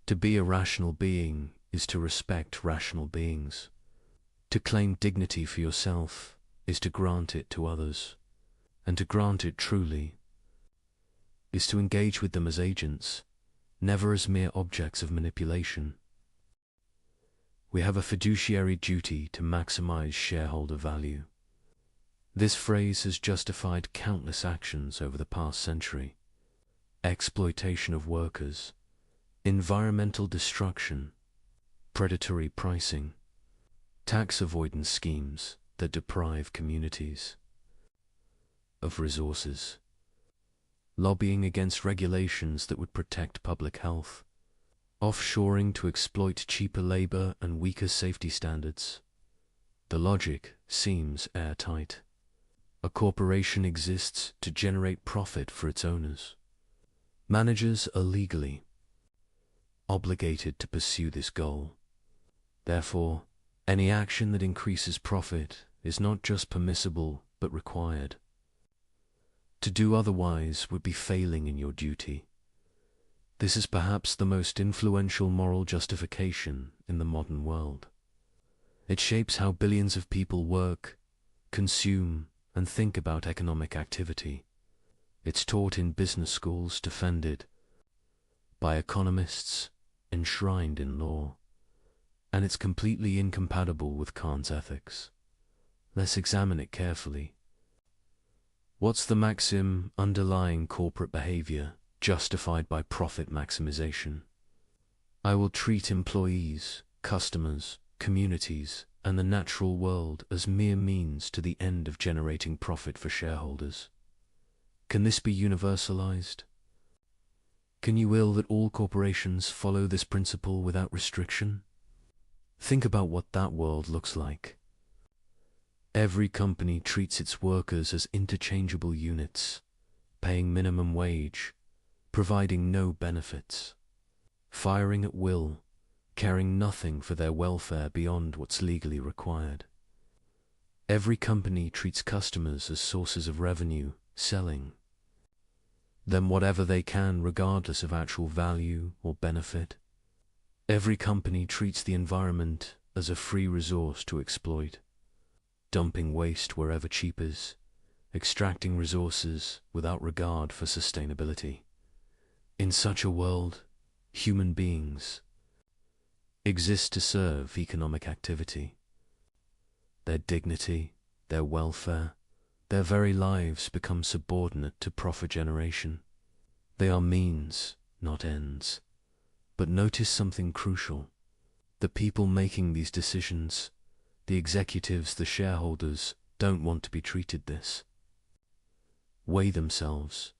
S1: To be a rational being is to respect rational beings. To claim dignity for yourself is to grant it to others, and to grant it truly is to engage with them as agents, never as mere objects of manipulation. We have a fiduciary duty to maximize shareholder value. This phrase has justified countless actions over the past century. Exploitation of workers, environmental destruction, predatory pricing, tax avoidance schemes that deprive communities of resources, lobbying against regulations that would protect public health, offshoring to exploit cheaper labor and weaker safety standards. The logic seems airtight. A corporation exists to generate profit for its owners. Managers are legally obligated to pursue this goal. Therefore, any action that increases profit is not just permissible but required. To do otherwise would be failing in your duty. This is perhaps the most influential moral justification in the modern world. It shapes how billions of people work, consume, and think about economic activity. It's taught in business schools, defended by economists, enshrined in law, and it's completely incompatible with Kant's ethics. Let's examine it carefully. What's the maxim underlying corporate behavior justified by profit maximization? I will treat employees, customers, communities, and the natural world as mere means to the end of generating profit for shareholders. Can this be universalized? Can you will that all corporations follow this principle without restriction? Think about what that world looks like. Every company treats its workers as interchangeable units, paying minimum wage, providing no benefits, firing at will, caring nothing for their welfare beyond what's legally required. Every company treats customers as sources of revenue, selling them whatever they can regardless of actual value or benefit. Every company treats the environment as a free resource to exploit, dumping waste wherever cheap is, extracting resources without regard for sustainability. In such a world, human beings, exist to serve economic activity. Their dignity, their welfare, their very lives become subordinate to profit generation. They are means, not ends. But notice something crucial. The people making these decisions, the executives, the shareholders, don't want to be treated this way themselves.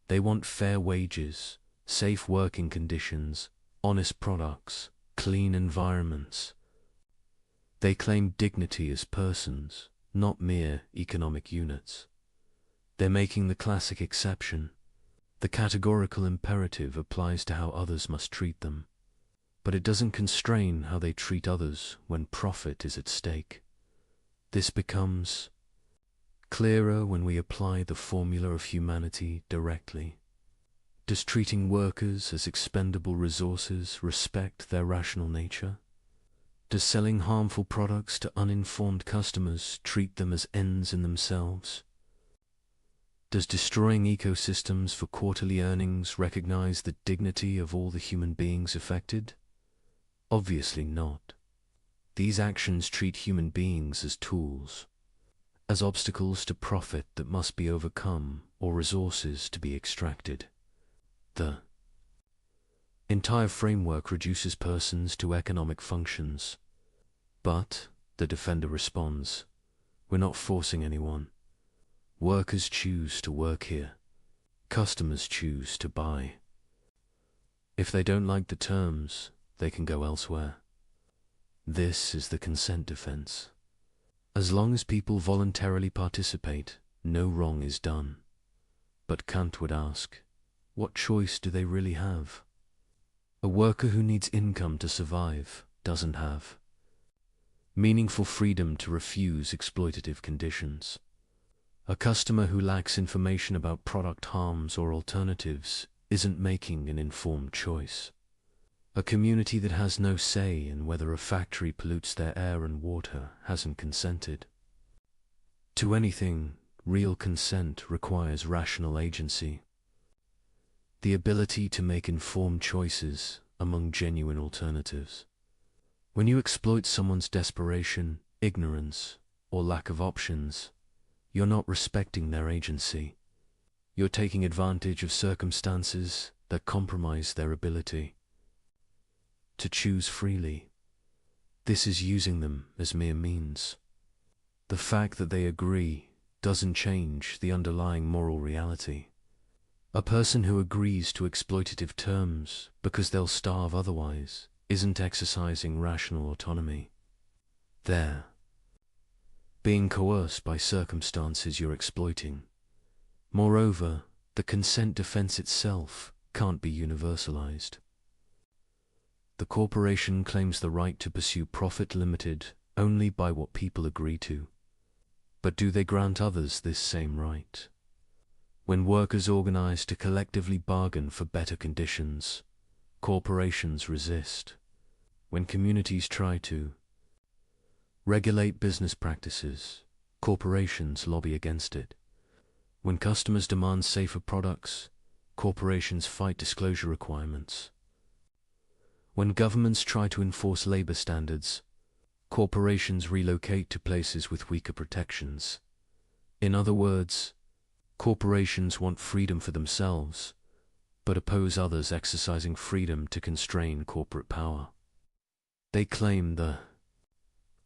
S1: They want fair wages, safe working conditions, honest products, clean environments. They claim dignity as persons, not mere economic units. They're making the classic exception. The categorical imperative applies to how others must treat them, but it doesn't constrain how they treat others when profit is at stake. This becomes clearer when we apply the formula of humanity directly. Does treating workers as expendable resources respect their rational nature? Does selling harmful products to uninformed customers treat them as ends in themselves? Does destroying ecosystems for quarterly earnings recognize the dignity of all the human beings affected? Obviously not. These actions treat human beings as tools, as obstacles to profit that must be overcome or resources to be extracted. The entire framework reduces persons to economic functions. But, the defender responds, we're not forcing anyone. Workers choose to work here. Customers choose to buy. If they don't like the terms, they can go elsewhere. This is the consent defense. As long as people voluntarily participate, no wrong is done. But Kant would ask, what choice do they really have? A worker who needs income to survive doesn't have meaningful freedom to refuse exploitative conditions. A customer who lacks information about product harms or alternatives isn't making an informed choice. A community that has no say in whether a factory pollutes their air and water hasn't consented. To anything, real consent requires rational agency. The ability to make informed choices among genuine alternatives. When you exploit someone's desperation, ignorance, or lack of options, you're not respecting their agency. You're taking advantage of circumstances that compromise their ability to choose freely. This is using them as mere means. The fact that they agree doesn't change the underlying moral reality. A person who agrees to exploitative terms because they'll starve otherwise isn't exercising rational autonomy. They're being coerced by circumstances you're exploiting. Moreover, the consent defense itself can't be universalized. The corporation claims the right to pursue profit limited only by what people agree to. But do they grant others this same right? When workers organize to collectively bargain for better conditions, corporations resist. When communities try to regulate business practices, corporations lobby against it. When customers demand safer products, corporations fight disclosure requirements. When governments try to enforce labor standards, corporations relocate to places with weaker protections. In other words, corporations want freedom for themselves, but oppose others exercising freedom to constrain corporate power. They claim the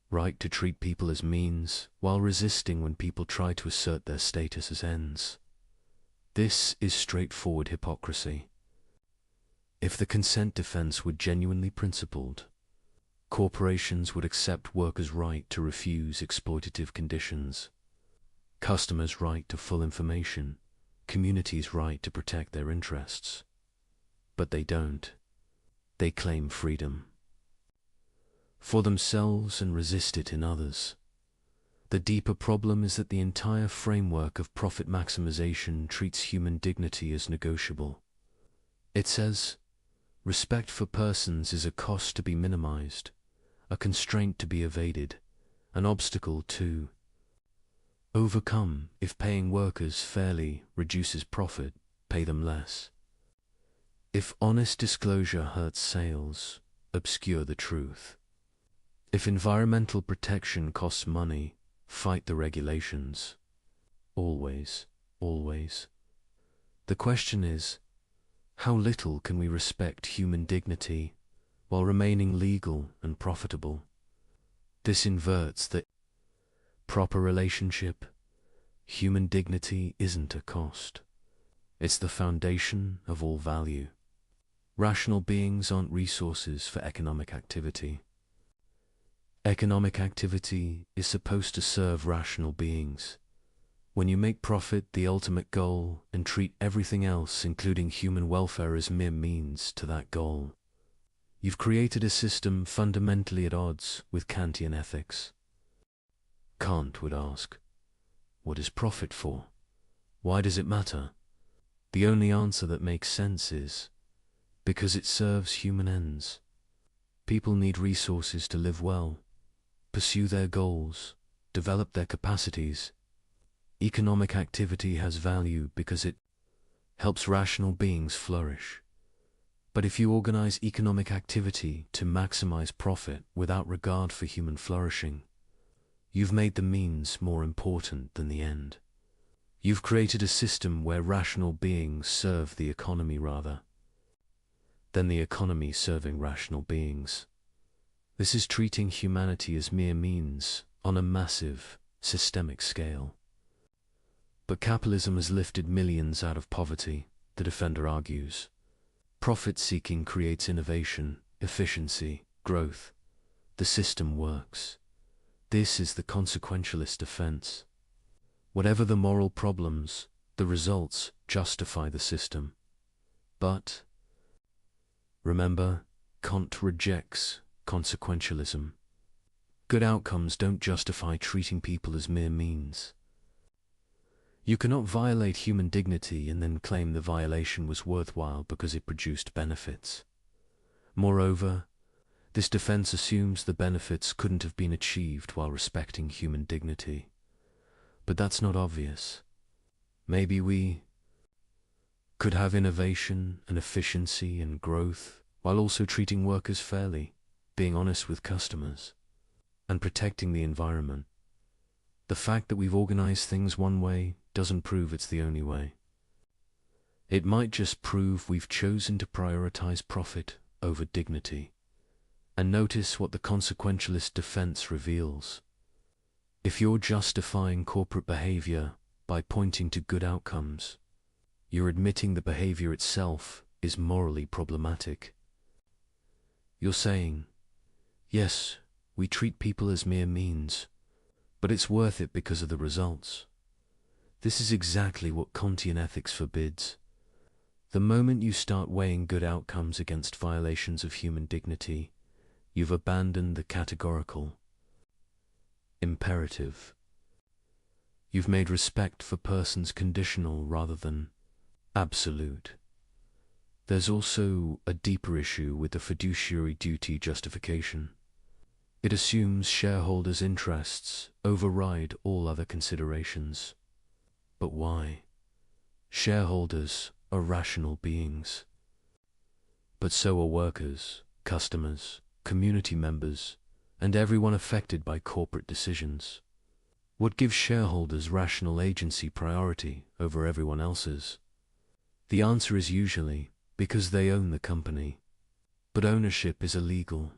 S1: right to treat people as means while resisting when people try to assert their status as ends. This is straightforward hypocrisy. If the consent defense were genuinely principled, corporations would accept workers' right to refuse exploitative conditions, customers' right to full information, communities' right to protect their interests. But they don't. They claim freedom for themselves and resist it in others. The deeper problem is that the entire framework of profit maximization treats human dignity as negotiable. It says, respect for persons is a cost to be minimized, a constraint to be evaded, an obstacle to overcome. If paying workers fairly reduces profit, pay them less. If honest disclosure hurts sales, obscure the truth. If environmental protection costs money, fight the regulations. Always, always. The question is, how little can we respect human dignity while remaining legal and profitable? This inverts the proper relationship. Human dignity isn't a cost. It's the foundation of all value. Rational beings aren't resources for economic activity. Economic activity is supposed to serve rational beings. When you make profit the ultimate goal and treat everything else, including human welfare, as mere means to that goal, you've created a system fundamentally at odds with Kantian ethics. Kant would ask, what is profit for? Why does it matter? The only answer that makes sense is, because it serves human ends. People need resources to live well, pursue their goals, develop their capacities. Economic activity has value because it helps rational beings flourish. But if you organize economic activity to maximize profit without regard for human flourishing, you've made the means more important than the end. You've created a system where rational beings serve the economy rather than the economy serving rational beings. This is treating humanity as mere means on a massive, systemic scale. But capitalism has lifted millions out of poverty, the defender argues. Profit-seeking creates innovation, efficiency, growth. The system works. This is the consequentialist defense. Whatever the moral problems, the results justify the system. But remember, Kant rejects consequentialism. Good outcomes don't justify treating people as mere means. You cannot violate human dignity and then claim the violation was worthwhile because it produced benefits. Moreover, this defense assumes the benefits couldn't have been achieved while respecting human dignity. But that's not obvious. Maybe we could have innovation and efficiency and growth while also treating workers fairly, being honest with customers, and protecting the environment. The fact that we've organized things one way doesn't prove it's the only way. It might just prove we've chosen to prioritize profit over dignity. And notice what the consequentialist defense reveals. If you're justifying corporate behavior by pointing to good outcomes, you're admitting the behavior itself is morally problematic. You're saying, yes, we treat people as mere means, but it's worth it because of the results. This is exactly what Kantian ethics forbids. The moment you start weighing good outcomes against violations of human dignity, you've abandoned the categorical imperative. You've made respect for persons conditional rather than absolute. There's also a deeper issue with the fiduciary duty justification. It assumes shareholders' interests override all other considerations. But why? Shareholders are rational beings. But so are workers, customers, community members, and everyone affected by corporate decisions. What gives shareholders rational agency priority over everyone else's? The answer is usually because they own the company. But ownership is illegal.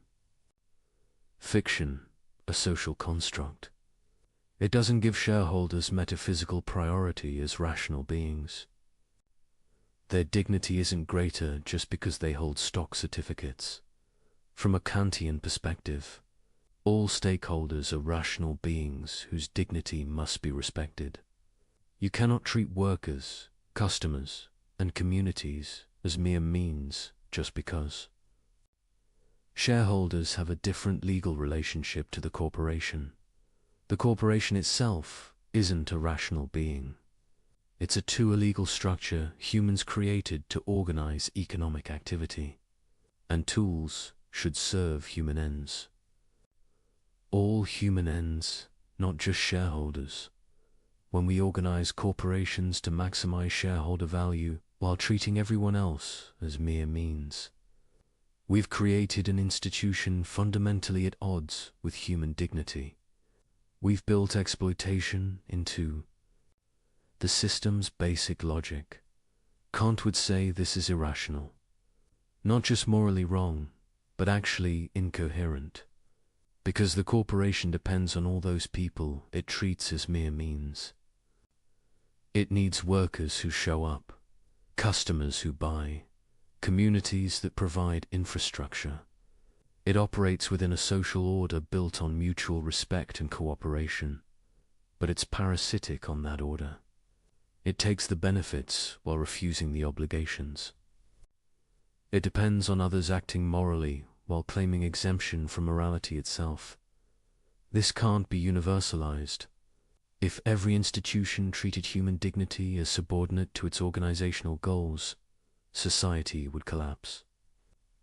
S1: Fiction, a social construct. It doesn't give shareholders metaphysical priority as rational beings. Their dignity isn't greater just because they hold stock certificates. From a Kantian perspective, all stakeholders are rational beings whose dignity must be respected. You cannot treat workers, customers, and communities as mere means just because. Shareholders have a different legal relationship to the corporation. The corporation itself isn't a rational being. It's a too illegal structure humans created to organize economic activity. And tools should serve human ends. All human ends, not just shareholders. When we organize corporations to maximize shareholder value, while treating everyone else as mere means. We've created an institution fundamentally at odds with human dignity. We've built exploitation into the system's basic logic. Kant would say this is irrational. Not just morally wrong, but actually incoherent. Because the corporation depends on all those people it treats as mere means. It needs workers who show up, customers who buy, communities that provide infrastructure. It operates within a social order built on mutual respect and cooperation, but it's parasitic on that order. It takes the benefits while refusing the obligations. It depends on others acting morally while claiming exemption from morality itself. This can't be universalized. If every institution treated human dignity as subordinate to its organizational goals, society would collapse.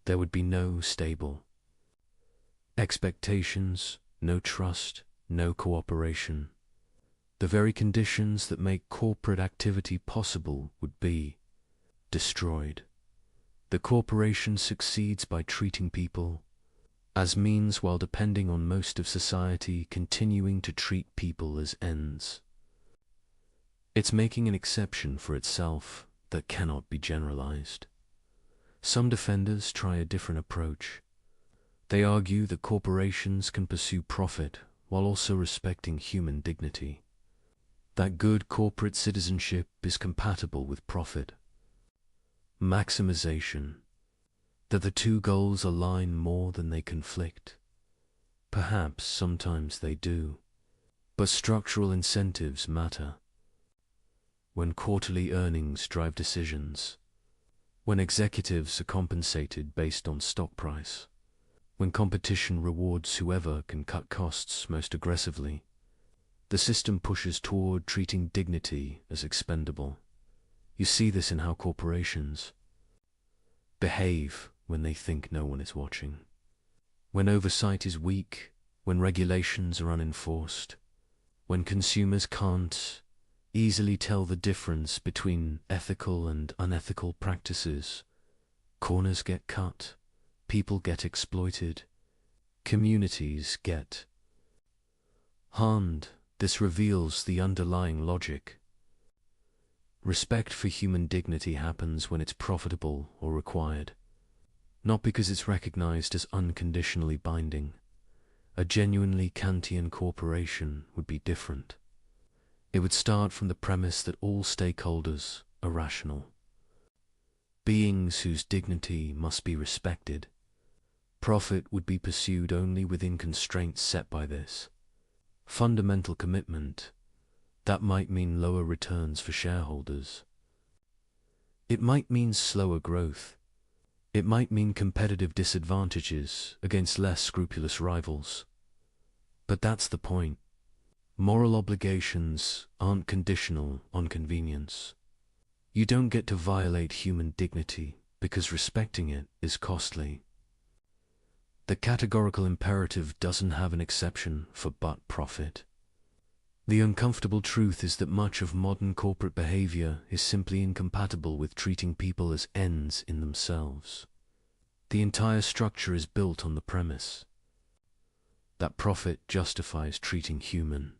S1: There would be no stable expectations, no trust, no cooperation. The very conditions that make corporate activity possible would be destroyed. The corporation succeeds by treating people as means while depending on most of society continuing to treat people as ends. It's making an exception for itself that cannot be generalized. Some defenders try a different approach. They argue that corporations can pursue profit while also respecting human dignity. That good corporate citizenship is compatible with profit. Maximization. That the two goals align more than they conflict. Perhaps sometimes they do, but structural incentives matter. When quarterly earnings drive decisions, when executives are compensated based on stock price, when competition rewards whoever can cut costs most aggressively, the system pushes toward treating dignity as expendable. You see this in how corporations behave when they think no one is watching. When oversight is weak, when regulations are unenforced, when consumers can't easily tell the difference between ethical and unethical practices, corners get cut, people get exploited, communities get harmed. This reveals the underlying logic. Respect for human dignity happens when it's profitable or required, not because it's recognized as unconditionally binding. A genuinely Kantian corporation would be different. It would start from the premise that all stakeholders are rational, beings whose dignity must be respected. Profit would be pursued only within constraints set by this fundamental commitment. That might mean lower returns for shareholders. It might mean slower growth. It might mean competitive disadvantages against less scrupulous rivals. But that's the point. Moral obligations aren't conditional on convenience. You don't get to violate human dignity because respecting it is costly. The categorical imperative doesn't have an exception for but profit. The uncomfortable truth is that much of modern corporate behavior is simply incompatible with treating people as ends in themselves. The entire structure is built on the premise that profit justifies treating human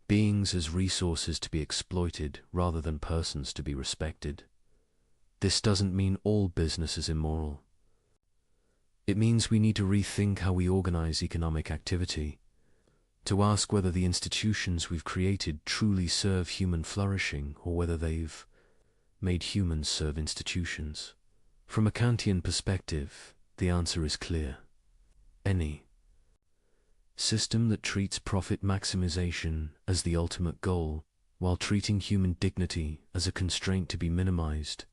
S1: beings as resources to be exploited rather than persons to be respected. This doesn't mean all business is immoral. It means we need to rethink how we organize economic activity, to ask whether the institutions we've created truly serve human flourishing or whether they've made humans serve institutions. From a Kantian perspective, the answer is clear. Any system that treats profit maximization as the ultimate goal, while treating human dignity as a constraint to be minimized,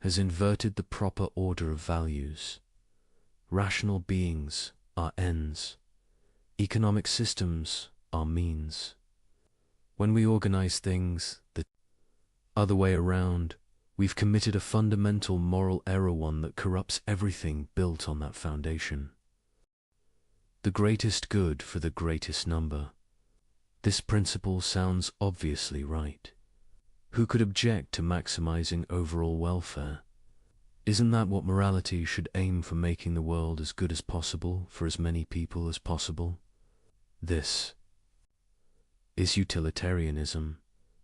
S1: has inverted the proper order of values. Rational beings are ends. Economic systems are means. When we organize things the other way around, we've committed a fundamental moral error, one that corrupts everything built on that foundation. The greatest good for the greatest number. This principle sounds obviously right. Who could object to maximizing overall welfare? Isn't that what morality should aim for, making the world as good as possible for as many people as possible? This is utilitarianism,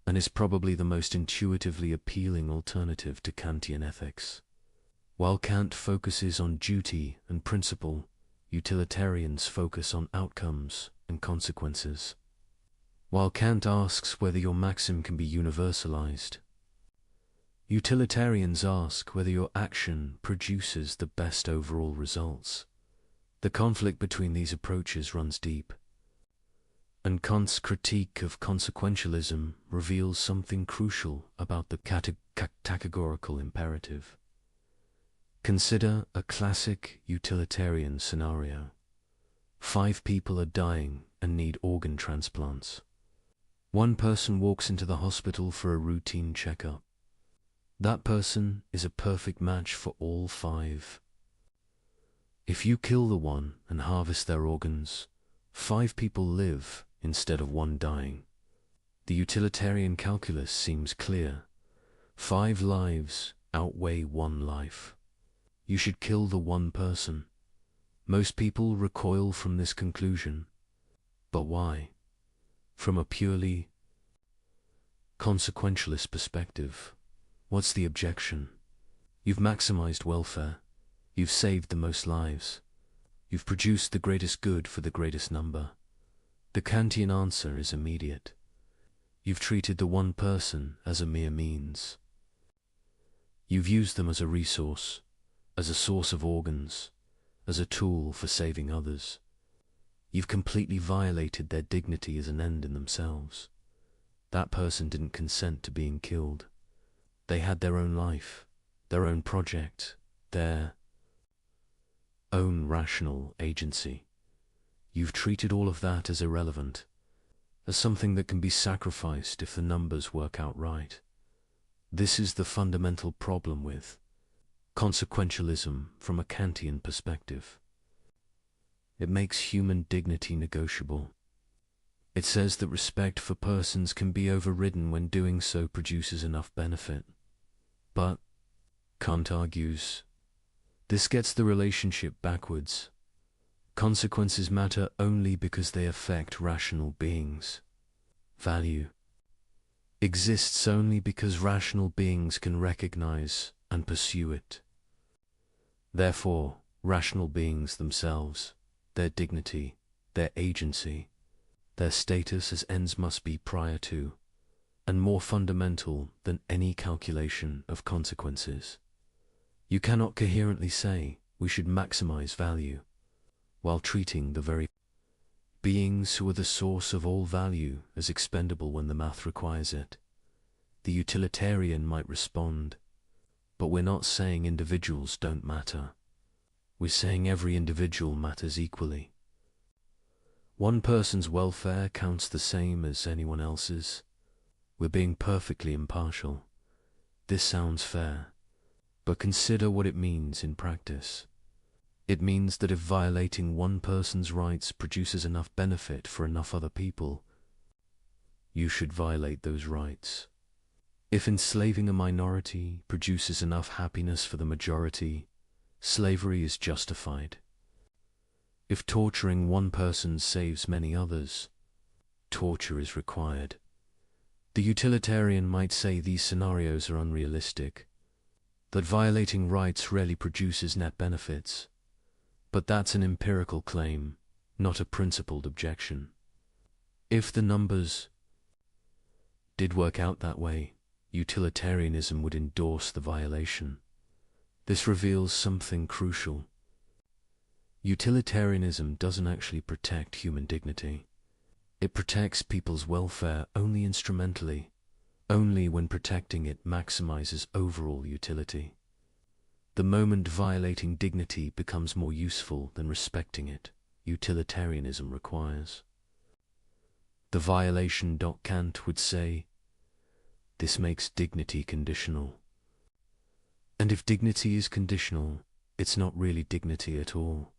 S1: and is probably the most intuitively appealing alternative to Kantian ethics. While Kant focuses on duty and principle, utilitarians focus on outcomes and consequences. While Kant asks whether your maxim can be universalized, utilitarians ask whether your action produces the best overall results. The conflict between these approaches runs deep, and Kant's critique of consequentialism reveals something crucial about the categorical imperative. Consider a classic utilitarian scenario. 5 people are dying and need organ transplants. One person walks into the hospital for a routine checkup. That person is a perfect match for all 5. If you kill the one and harvest their organs, 5 people live instead of 1 dying. The utilitarian calculus seems clear. 5 lives outweigh 1 life. You should kill the one person. Most people recoil from this conclusion. But why? From a purely consequentialist perspective, what's the objection? You've maximized welfare. You've saved the most lives. You've produced the greatest good for the greatest number. The Kantian answer is immediate. You've treated the one person as a mere means. You've used them as a resource, as a source of organs, as a tool for saving others. You've completely violated their dignity as an end in themselves. That person didn't consent to being killed. They had their own life, their own project, their own rational agency. You've treated all of that as irrelevant, as something that can be sacrificed if the numbers work out right. This is the fundamental problem with consequentialism from a Kantian perspective. It makes human dignity negotiable. It says that respect for persons can be overridden when doing so produces enough benefit. But, Kant argues, this gets the relationship backwards. Consequences matter only because they affect rational beings. Value exists only because rational beings can recognize and pursue it. Therefore, rational beings themselves, their dignity, their agency, their status as ends must be prior to, and more fundamental than any calculation of consequences. You cannot coherently say we should maximize value, while treating the very beings who are the source of all value as expendable when the math requires it. The utilitarian might respond, but we're not saying individuals don't matter. We're saying every individual matters equally. One person's welfare counts the same as anyone else's. We're being perfectly impartial. This sounds fair, but consider what it means in practice. It means that if violating one person's rights produces enough benefit for enough other people, you should violate those rights. If enslaving a minority produces enough happiness for the majority, slavery is justified. If torturing one person saves many others, torture is required. The utilitarian might say these scenarios are unrealistic, that violating rights rarely produces net benefits. But that's an empirical claim, not a principled objection. If the numbers did work out that way, utilitarianism would endorse the violation. This reveals something crucial. Utilitarianism doesn't actually protect human dignity. It protects people's welfare only instrumentally, only when protecting it maximizes overall utility. The moment violating dignity becomes more useful than respecting it, utilitarianism requires. The violation, Kant would say, this makes dignity conditional. And if dignity is conditional, it's not really dignity at all.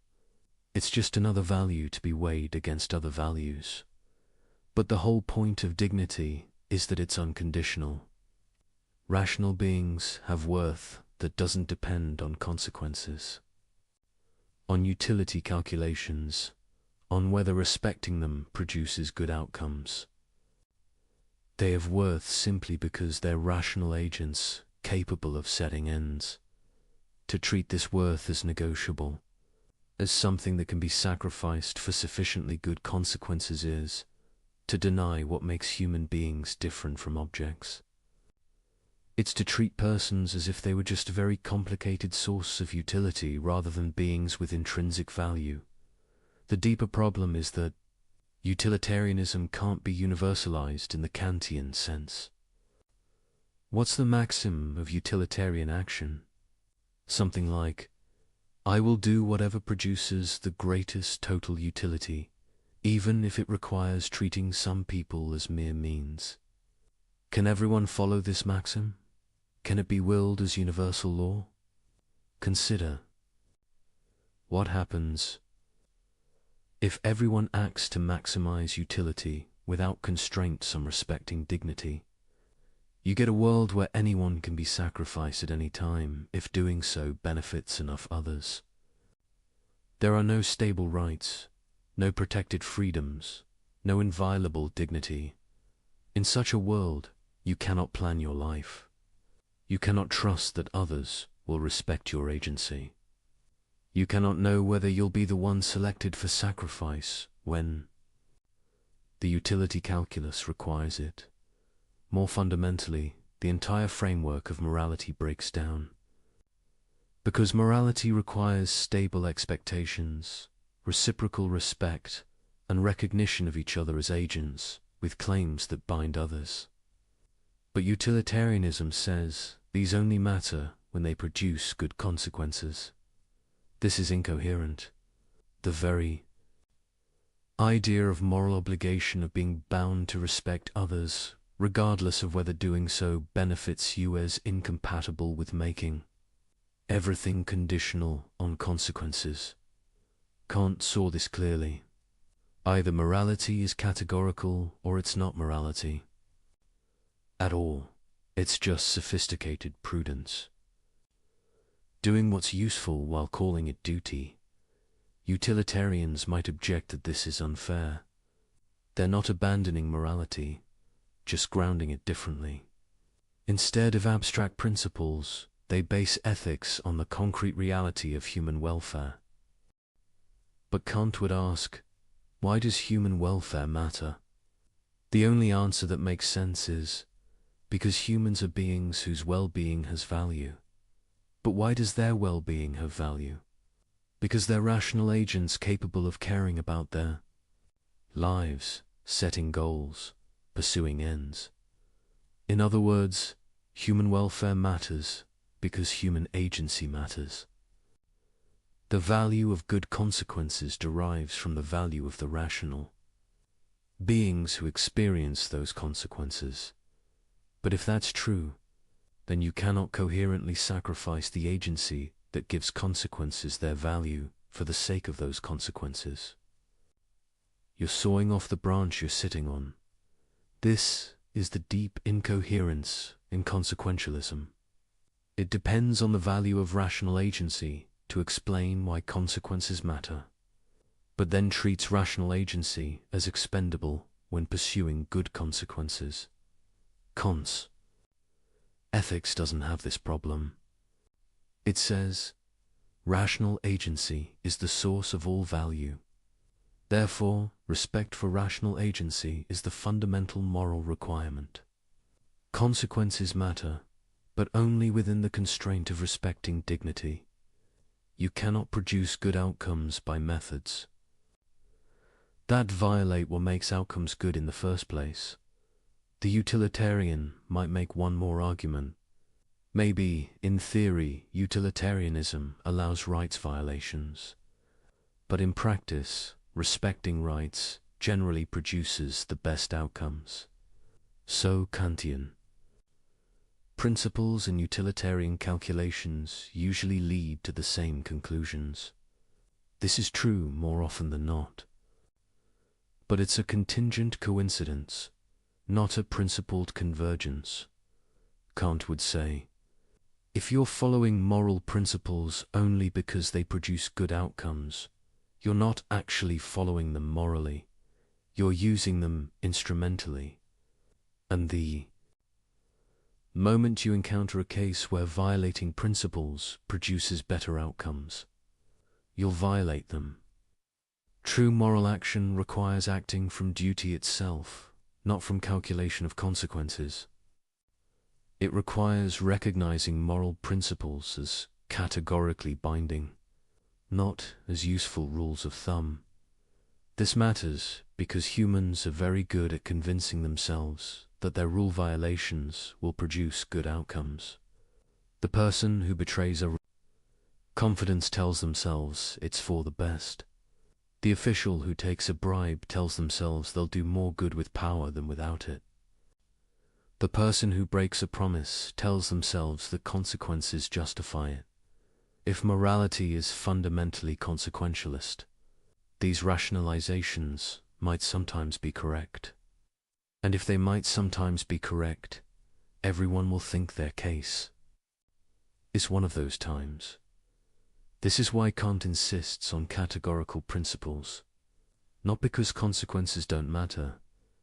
S1: It's just another value to be weighed against other values. But the whole point of dignity is that it's unconditional. Rational beings have worth that doesn't depend on consequences, on utility calculations, on whether respecting them produces good outcomes. They have worth simply because they're rational agents capable of setting ends. To treat this worth as negotiable, as something that can be sacrificed for sufficiently good consequences, is to deny what makes human beings different from objects. It's to treat persons as if they were just a very complicated source of utility rather than beings with intrinsic value. The deeper problem is that utilitarianism can't be universalized in the Kantian sense. What's the maxim of utilitarian action? Something like, I will do whatever produces the greatest total utility, even if it requires treating some people as mere means. Can everyone follow this maxim? Can it be willed as universal law? Consider, what happens if everyone acts to maximize utility without constraints on respecting dignity? You get a world where anyone can be sacrificed at any time if doing so benefits enough others. There are no stable rights, no protected freedoms, no inviolable dignity. In such a world, you cannot plan your life. You cannot trust that others will respect your agency. You cannot know whether you'll be the one selected for sacrifice when the utility calculus requires it. More fundamentally, the entire framework of morality breaks down. Because morality requires stable expectations, reciprocal respect, and recognition of each other as agents with claims that bind others. But utilitarianism says these only matter when they produce good consequences. This is incoherent. The very idea of moral obligation of being bound to respect others, regardless of whether doing so benefits you, is incompatible with making everything conditional on consequences. Kant saw this clearly. Either morality is categorical or it's not morality at all. It's just sophisticated prudence. Doing what's useful while calling it duty. Utilitarians might object that this is unfair. They're not abandoning morality, just grounding it differently. Instead of abstract principles, they base ethics on the concrete reality of human welfare. But Kant would ask, why does human welfare matter? The only answer that makes sense is, because humans are beings whose well-being has value. But why does their well-being have value? Because they're rational agents capable of caring about their lives, setting goals, pursuing ends. In other words, human welfare matters because human agency matters. The value of good consequences derives from the value of the rational beings who experience those consequences. But if that's true, then you cannot coherently sacrifice the agency that gives consequences their value for the sake of those consequences. You're sawing off the branch you're sitting on. This is the deep incoherence in consequentialism. It depends on the value of rational agency to explain why consequences matter, but then treats rational agency as expendable when pursuing good consequences. Kant's ethics doesn't have this problem. It says, rational agency is the source of all value. Therefore, respect for rational agency is the fundamental moral requirement. Consequences matter, but only within the constraint of respecting dignity. You cannot produce good outcomes by methods that violate what makes outcomes good in the first place. The utilitarian might make one more argument. Maybe, in theory, utilitarianism allows rights violations. But in practice, respecting rights generally produces the best outcomes. So Kantian. Principles and utilitarian calculations usually lead to the same conclusions. This is true more often than not. But it's a contingent coincidence, not a principled convergence. Kant would say. If you're following moral principles only because they produce good outcomes, you're not actually following them morally. You're using them instrumentally. And the moment you encounter a case where violating principles produces better outcomes, you'll violate them. True moral action requires acting from duty itself, not from calculation of consequences. It requires recognizing moral principles as categorically binding, not as useful rules of thumb. This matters because humans are very good at convincing themselves that their rule violations will produce good outcomes. The person who betrays a confidence tells themselves it's for the best. The official who takes a bribe tells themselves they'll do more good with power than without it. The person who breaks a promise tells themselves that consequences justify it. If morality is fundamentally consequentialist, these rationalizations might sometimes be correct. And if they might sometimes be correct, everyone will think their case is one of those times. This is why Kant insists on categorical principles, not because consequences don't matter,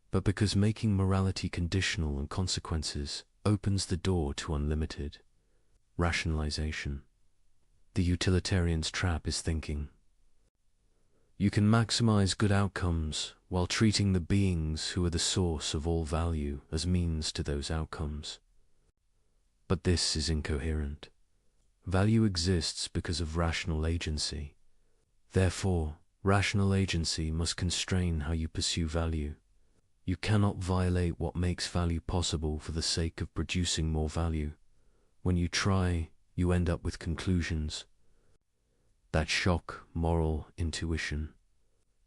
S1: but because making morality conditional on consequences opens the door to unlimited rationalization. The utilitarian's trap is thinking you can maximize good outcomes while treating the beings who are the source of all value as means to those outcomes. But this is incoherent. Value exists because of rational agency. Therefore, rational agency must constrain how you pursue value. You cannot violate what makes value possible for the sake of producing more value. When you try, you end up with conclusions that shock moral intuition,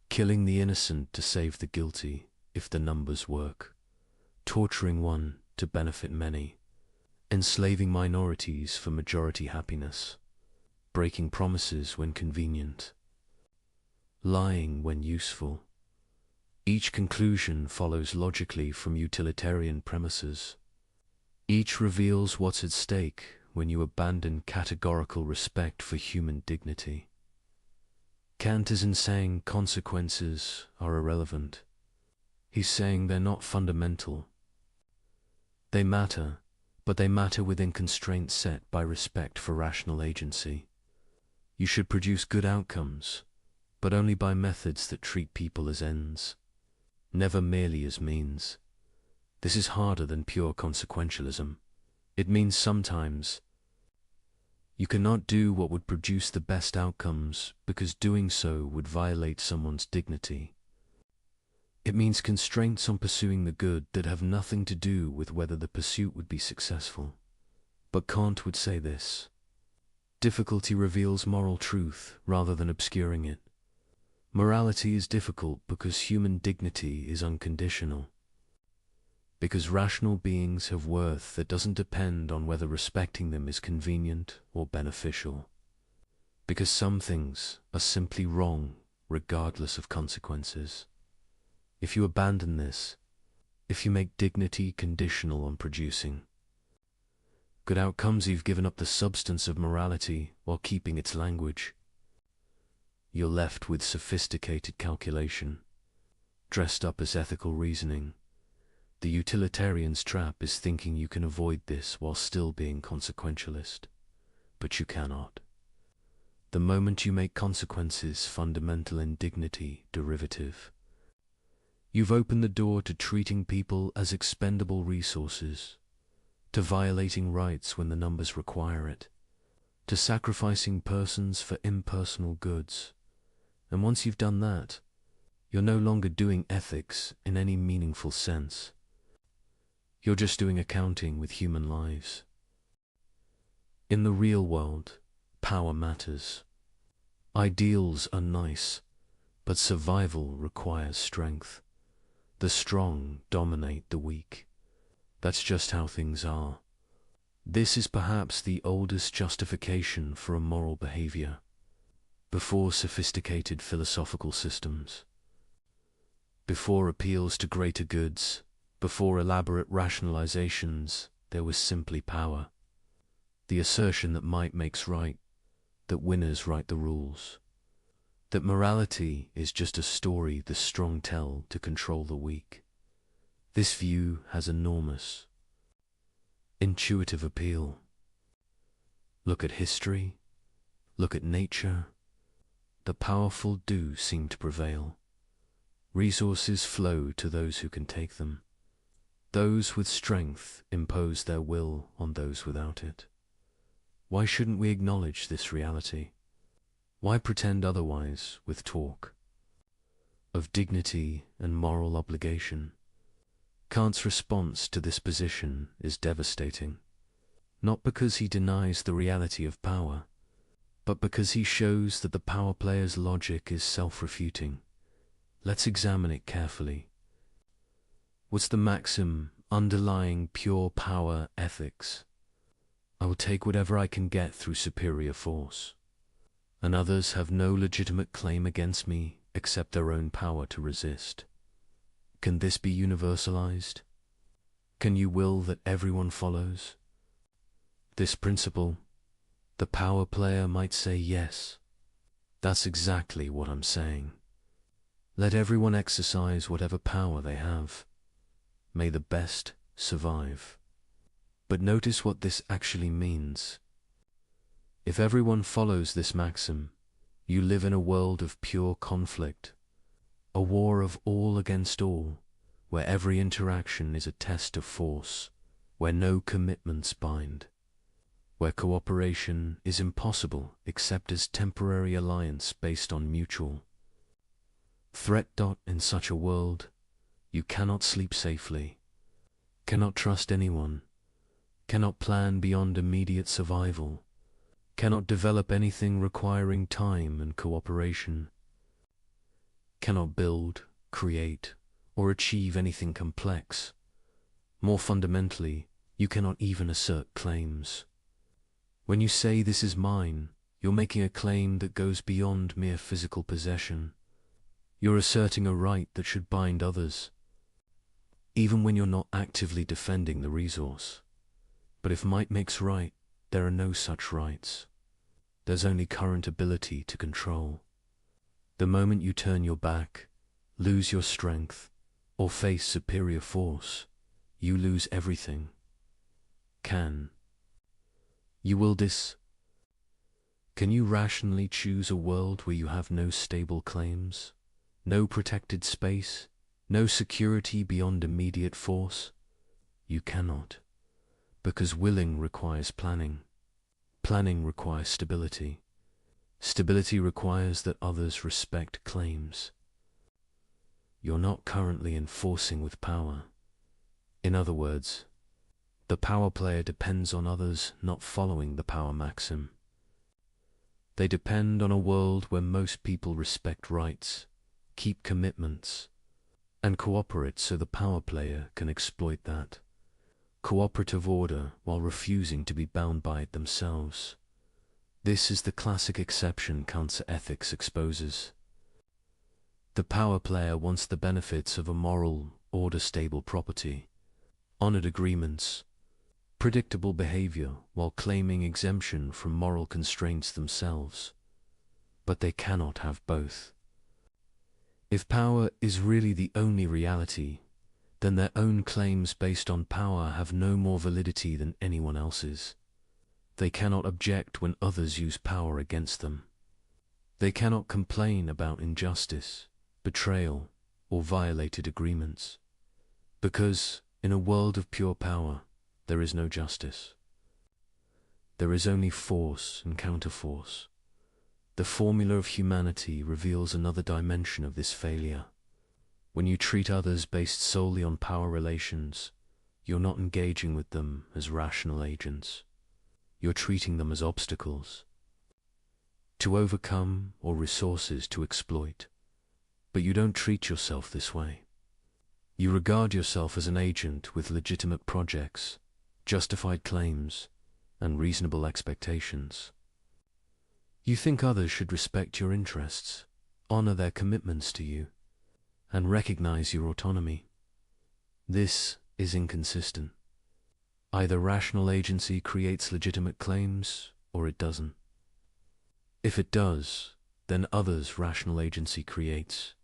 S1: killing the innocent to save the guilty if the numbers work, torturing one to benefit many, enslaving minorities for majority happiness, breaking promises when convenient, lying when useful. Each conclusion follows logically from utilitarian premises. Each reveals what's at stake when you abandon categorical respect for human dignity. Kant isn't saying consequences are irrelevant. He's saying they're not fundamental. They matter, but they matter within constraints set by respect for rational agency. You should produce good outcomes, but only by methods that treat people as ends, never merely as means. This is harder than pure consequentialism. It means sometimes you cannot do what would produce the best outcomes because doing so would violate someone's dignity. It means constraints on pursuing the good that have nothing to do with whether the pursuit would be successful. But Kant would say this: difficulty reveals moral truth rather than obscuring it. Morality is difficult because human dignity is unconditional. Because rational beings have worth that doesn't depend on whether respecting them is convenient or beneficial. Because some things are simply wrong regardless of consequences. If you abandon this, if you make dignity conditional on producing good outcomes, you've given up the substance of morality while keeping its language. You're left with sophisticated calculation, dressed up as ethical reasoning. The utilitarian's trap is thinking you can avoid this while still being consequentialist, but you cannot. The moment you make consequences fundamental and dignity derivative, you've opened the door to treating people as expendable resources, to violating rights when the numbers require it, to sacrificing persons for impersonal goods. And once you've done that, you're no longer doing ethics in any meaningful sense. You're just doing accounting with human lives. In the real world, power matters. Ideals are nice, but survival requires strength. The strong dominate the weak. That's just how things are. This is perhaps the oldest justification for a moral behavior, before sophisticated philosophical systems, before appeals to greater goods, before elaborate rationalizations. there was simply power. The assertion that might makes right, that winners write the rules, that morality is just a story the strong tell to control the weak. This view has enormous, intuitive appeal. Look at history, look at nature. The powerful do seem to prevail. Resources flow to those who can take them. Those with strength impose their will on those without it. Why shouldn't we acknowledge this reality? Why pretend otherwise with talk of dignity and moral obligation? Kant's response to this position is devastating, not because he denies the reality of power, but because he shows that the power player's logic is self-refuting. Let's examine it carefully. What's the maxim underlying pure power ethics? I will take whatever I can get through superior force, and others have no legitimate claim against me except their own power to resist. Can this be universalized? Can you will that everyone follows this principle? The power player might say yes. That's exactly what I'm saying. Let everyone exercise whatever power they have. May the best survive. But notice what this actually means. If everyone follows this maxim, you live in a world of pure conflict, a war of all against all, where every interaction is a test of force, where no commitments bind, where cooperation is impossible except as temporary alliance based on mutual threat. In such a world, you cannot sleep safely, cannot trust anyone, cannot plan beyond immediate survival, cannot develop anything requiring time and cooperation, cannot build, create, or achieve anything complex. More fundamentally, you cannot even assert claims. When you say this is mine, you're making a claim that goes beyond mere physical possession. You're asserting a right that should bind others, even when you're not actively defending the resource. But if might makes right, there are no such rights. There's only current ability to control. The moment you turn your back, lose your strength, or face superior force, you lose everything. Can you will this? Can you rationally choose a world where you have no stable claims, no protected space, no security beyond immediate force? You cannot, because willing requires planning. Planning requires stability. Stability requires that others respect claims. You're not currently enforcing with power. In other words, the power player depends on others not following the power maxim. They depend on a world where most people respect rights, keep commitments, and cooperate so the power player can exploit that cooperative order while refusing to be bound by it themselves. This is the classic exception Kant's ethics exposes. The power player wants the benefits of a moral, order-stable property, honored agreements, predictable behavior while claiming exemption from moral constraints themselves. But they cannot have both. If power is really the only reality, then their own claims based on power have no more validity than anyone else's. They cannot object when others use power against them. They cannot complain about injustice, betrayal, or violated agreements. Because, in a world of pure power, there is no justice. There is only force and counterforce. The formula of humanity reveals another dimension of this failure. When you treat others based solely on power relations, you're not engaging with them as rational agents. You're treating them as obstacles to overcome or resources to exploit. But you don't treat yourself this way. You regard yourself as an agent with legitimate projects, justified claims, and reasonable expectations. You think others should respect your interests, honor their commitments to you, and recognize your autonomy. This is inconsistent. Either rational agency creates legitimate claims, or it doesn't. If it does, then others' rational agency creates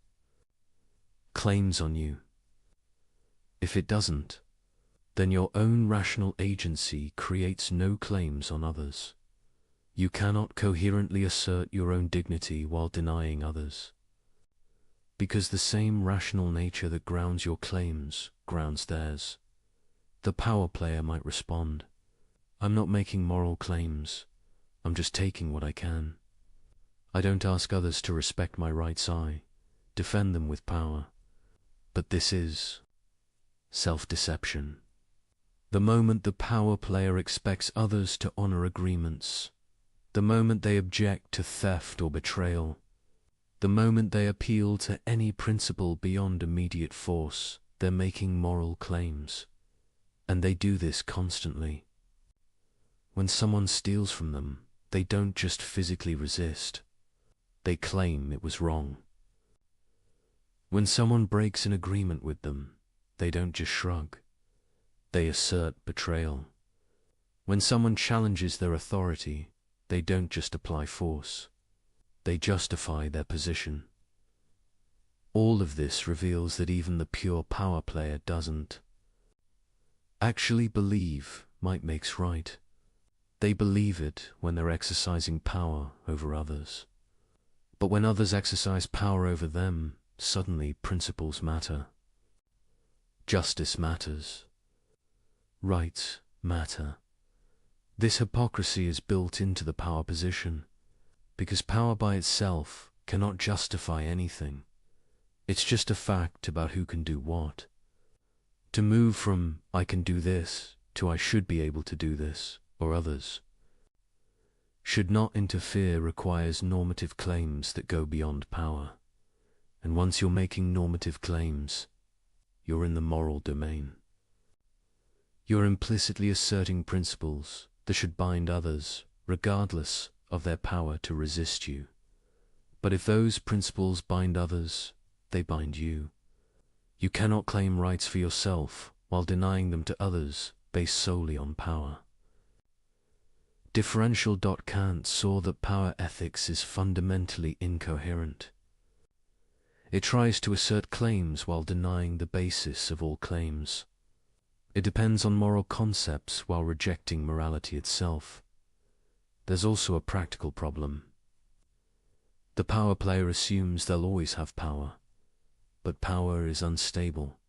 S1: claims on you. If it doesn't, then your own rational agency creates no claims on others. You cannot coherently assert your own dignity while denying others, because the same rational nature that grounds your claims grounds theirs. The power player might respond, "I'm not making moral claims, I'm just taking what I can. I don't ask others to respect my rights, I defend them with power." But this is self-deception. The moment the power player expects others to honor agreements, the moment they object to theft or betrayal, the moment they appeal to any principle beyond immediate force, they're making moral claims. And they do this constantly. When someone steals from them, they don't just physically resist, they claim it was wrong. When someone breaks an agreement with them, they don't just shrug, they assert betrayal. When someone challenges their authority, they don't just apply force, they justify their position. All of this reveals that even the pure power player doesn't actually believe might makes right. They believe it when they're exercising power over others. But when others exercise power over them, suddenly principles matter. Justice matters. Rights matter. This hypocrisy is built into the power position, because power by itself cannot justify anything. It's just a fact about who can do what. To move from "I can do this" to "I should be able to do this," or others should not interfere requires normative claims that go beyond power. And once you're making normative claims, you're in the moral domain. You're implicitly asserting principles that should bind others, regardless of their power to resist you. But if those principles bind others, they bind you. You cannot claim rights for yourself while denying them to others based solely on power. Differential. Kant saw that power ethics is fundamentally incoherent. It tries to assert claims while denying the basis of all claims. It depends on moral concepts while rejecting morality itself. There's also a practical problem. The power player assumes they'll always have power, but power is unstable.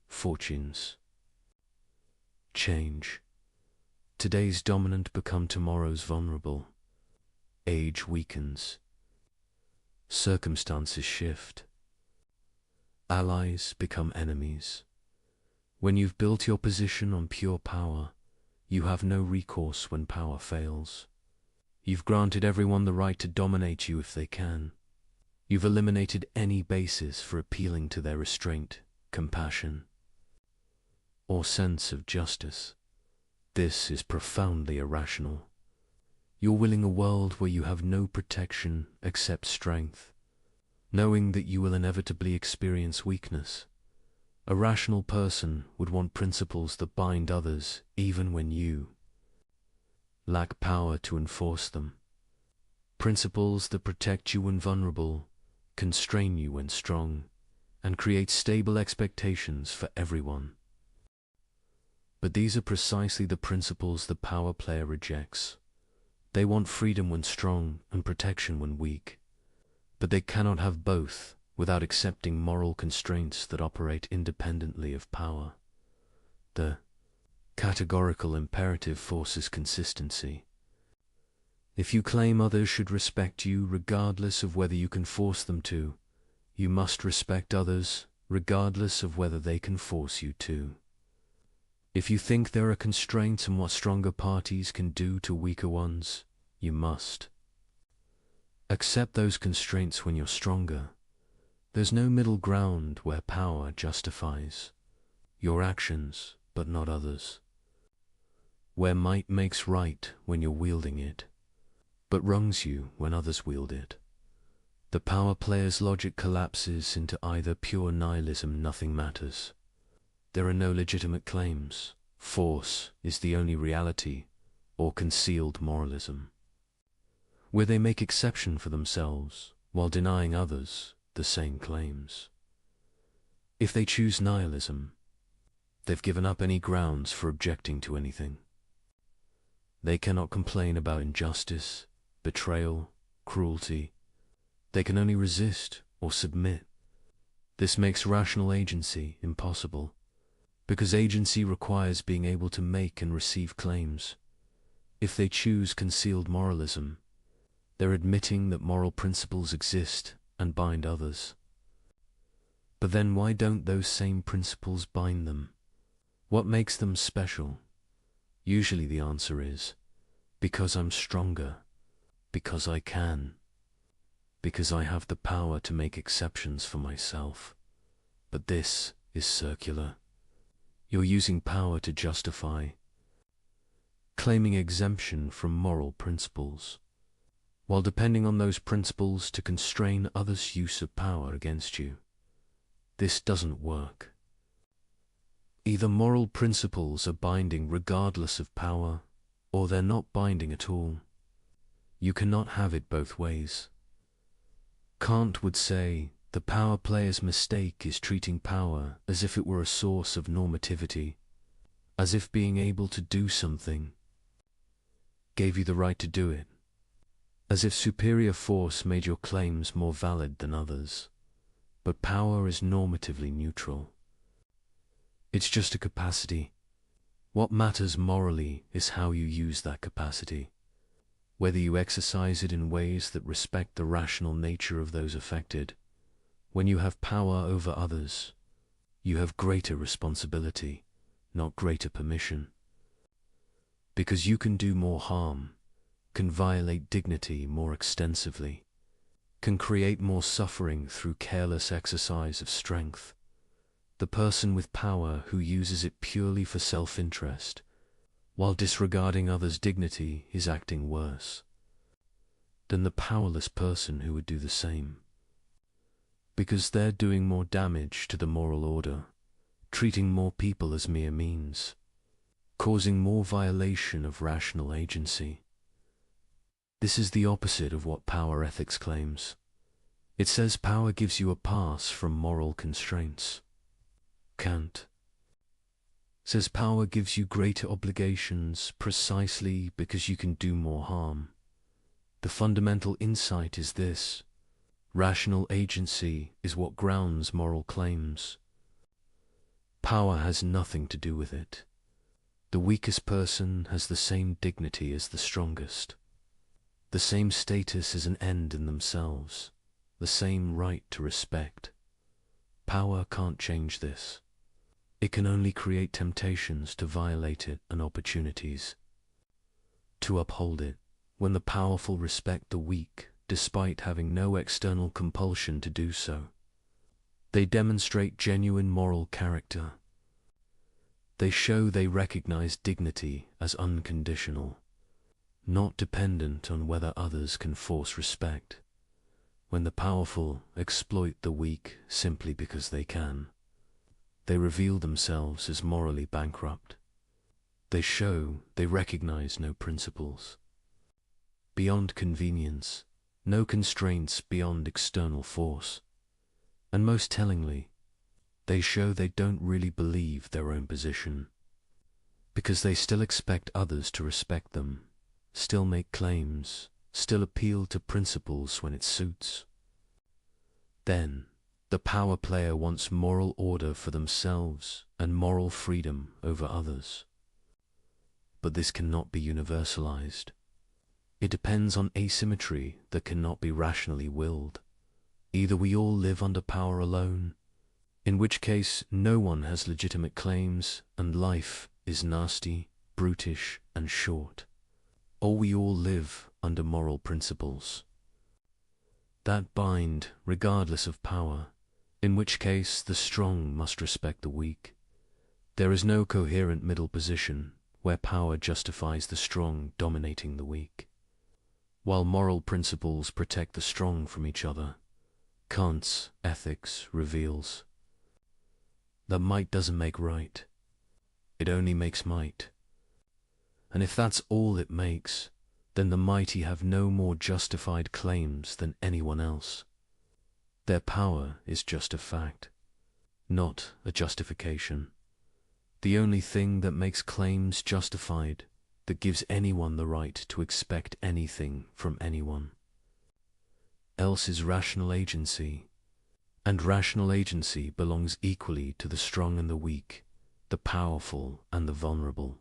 S1: Fortunes change. Today's dominant become tomorrow's vulnerable. Age weakens. Circumstances shift. Allies become enemies. When you've built your position on pure power, you have no recourse when power fails. You've granted everyone the right to dominate you if they can. You've eliminated any basis for appealing to their restraint, compassion, or sense of justice. This is profoundly irrational. You're willing a world where you have no protection except strength, knowing that you will inevitably experience weakness. A rational person would want principles that bind others even when you lack power to enforce them. Principles that protect you when vulnerable, constrain you when strong, and create stable expectations for everyone. But these are precisely the principles the power player rejects. They want freedom when strong and protection when weak. But they cannot have both without accepting moral constraints that operate independently of power. The categorical imperative forces consistency. If you claim others should respect you regardless of whether you can force them to, you must respect others regardless of whether they can force you to. If you think there are constraints on what stronger parties can do to weaker ones, you must accept those constraints when you're stronger. There's no middle ground where power justifies your actions, but not others. Where might makes right when you're wielding it, but wrongs you when others wield it. The power player's logic collapses into either pure nihilism, nothing matters. There are no legitimate claims, force is the only reality, or concealed moralism, where they make exception for themselves while denying others the same claims. If they choose nihilism, they've given up any grounds for objecting to anything. They cannot complain about injustice, betrayal, cruelty. They can only resist or submit. This makes rational agency impossible, because agency requires being able to make and receive claims. If they choose concealed moralism, they're admitting that moral principles exist and bind others. But then why don't those same principles bind them? What makes them special? Usually the answer is, because I'm stronger, because I can, because I have the power to make exceptions for myself. But this is circular. You're using power to justify, claiming exemption from moral principles, while depending on those principles to constrain others' use of power against you. This doesn't work. Either moral principles are binding regardless of power, or they're not binding at all. You cannot have it both ways. Kant would say, the power player's mistake is treating power as if it were a source of normativity, as if being able to do something gave you the right to do it, as if superior force made your claims more valid than others. But power is normatively neutral. It's just a capacity. What matters morally is how you use that capacity, whether you exercise it in ways that respect the rational nature of those affected. When you have power over others, you have greater responsibility, not greater permission. Because you can do more harm, can violate dignity more extensively, can create more suffering through careless exercise of strength. The person with power who uses it purely for self-interest, while disregarding others' dignity, is acting worse than the powerless person who would do the same. Because they're doing more damage to the moral order, treating more people as mere means, causing more violation of rational agency. This is the opposite of what power ethics claims. It says power gives you a pass from moral constraints. Kant says power gives you greater obligations precisely because you can do more harm. The fundamental insight is this: rational agency is what grounds moral claims. Power has nothing to do with it. The weakest person has the same dignity as the strongest, the same status as an end in themselves, the same right to respect. Power can't change this. It can only create temptations to violate it and opportunities to uphold it. When the powerful respect the weak, despite having no external compulsion to do so, they demonstrate genuine moral character. They show they recognize dignity as unconditional, not dependent on whether others can force respect. When the powerful exploit the weak simply because they can, they reveal themselves as morally bankrupt. They show they recognize no principles beyond convenience, no constraints beyond external force. And most tellingly, they show they don't really believe their own position, because they still expect others to respect them, still make claims, still appeal to principles when it suits. Then, the power player wants moral order for themselves and moral freedom over others. But this cannot be universalized. It depends on asymmetry that cannot be rationally willed. Either we all live under power alone, in which case no one has legitimate claims and life is nasty, brutish, and short, or we all live under moral principles that bind regardless of power, in which case the strong must respect the weak. There is no coherent middle position where power justifies the strong dominating the weak, while moral principles protect the strong from each other. Kant's ethics reveals that might doesn't make right. It only makes might. And if that's all it makes, then the mighty have no more justified claims than anyone else. Their power is just a fact, not a justification. The only thing that makes claims justified, that gives anyone the right to expect anything from anyone else, is rational agency. And rational agency belongs equally to the strong and the weak, the powerful and the vulnerable,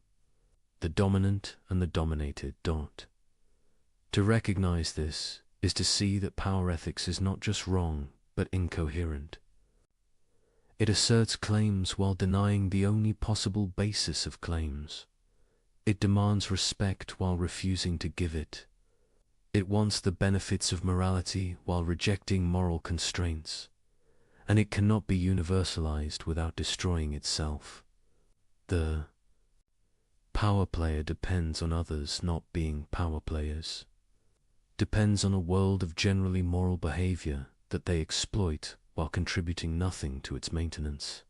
S1: the dominant and the dominated. To recognize this is to see that power ethics is not just wrong, but incoherent. It asserts claims while denying the only possible basis of claims. It demands respect while refusing to give it. It wants the benefits of morality while rejecting moral constraints. And it cannot be universalized without destroying itself. The power player depends on others not being power players. Depends on a world of generally moral behavior that they exploit while contributing nothing to its maintenance.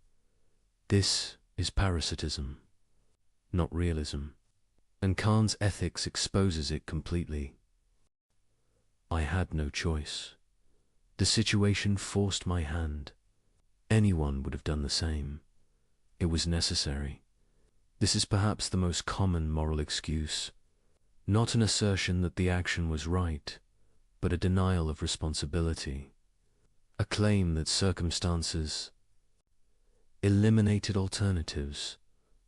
S1: This is parasitism, not realism, and Kant's ethics exposes it completely. I had no choice. The situation forced my hand. Anyone would have done the same. It was necessary. This is perhaps the most common moral excuse. Not an assertion that the action was right, but a denial of responsibility. A claim that circumstances eliminated alternatives,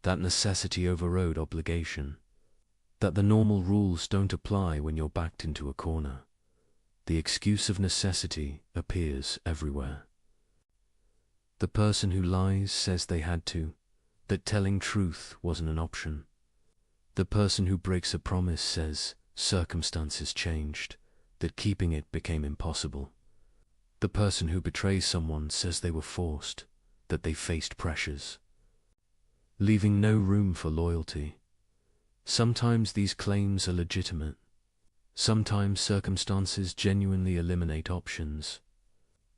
S1: that necessity overrode obligation, that the normal rules don't apply when you're backed into a corner. The excuse of necessity appears everywhere. The person who lies says they had to, that telling truth wasn't an option. The person who breaks a promise says circumstances changed, that keeping it became impossible. The person who betrays someone says they were forced, that they faced pressures, leaving no room for loyalty. Sometimes these claims are legitimate. Sometimes circumstances genuinely eliminate options,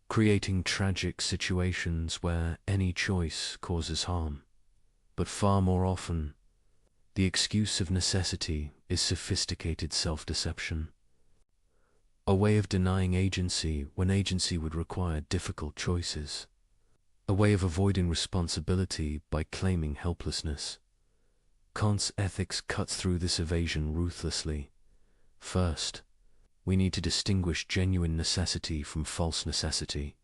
S1: creating tragic situations where any choice causes harm. But far more often, the excuse of necessity is sophisticated self-deception. A way of denying agency when agency would require difficult choices. A way of avoiding responsibility by claiming helplessness. Kant's ethics cuts through this evasion ruthlessly. First, we need to distinguish genuine necessity from false necessity.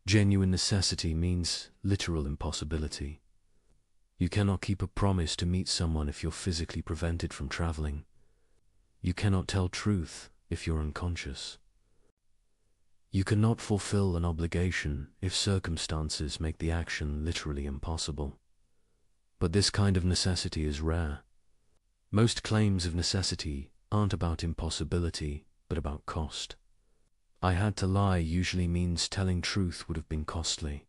S1: Genuine necessity means literal impossibility. You cannot keep a promise to meet someone if you're physically prevented from traveling. You cannot tell truth if you're unconscious. You cannot fulfill an obligation if circumstances make the action literally impossible. But this kind of necessity is rare. Most claims of necessity aren't about impossibility, but about cost. I had to lie usually means telling truth would have been costly.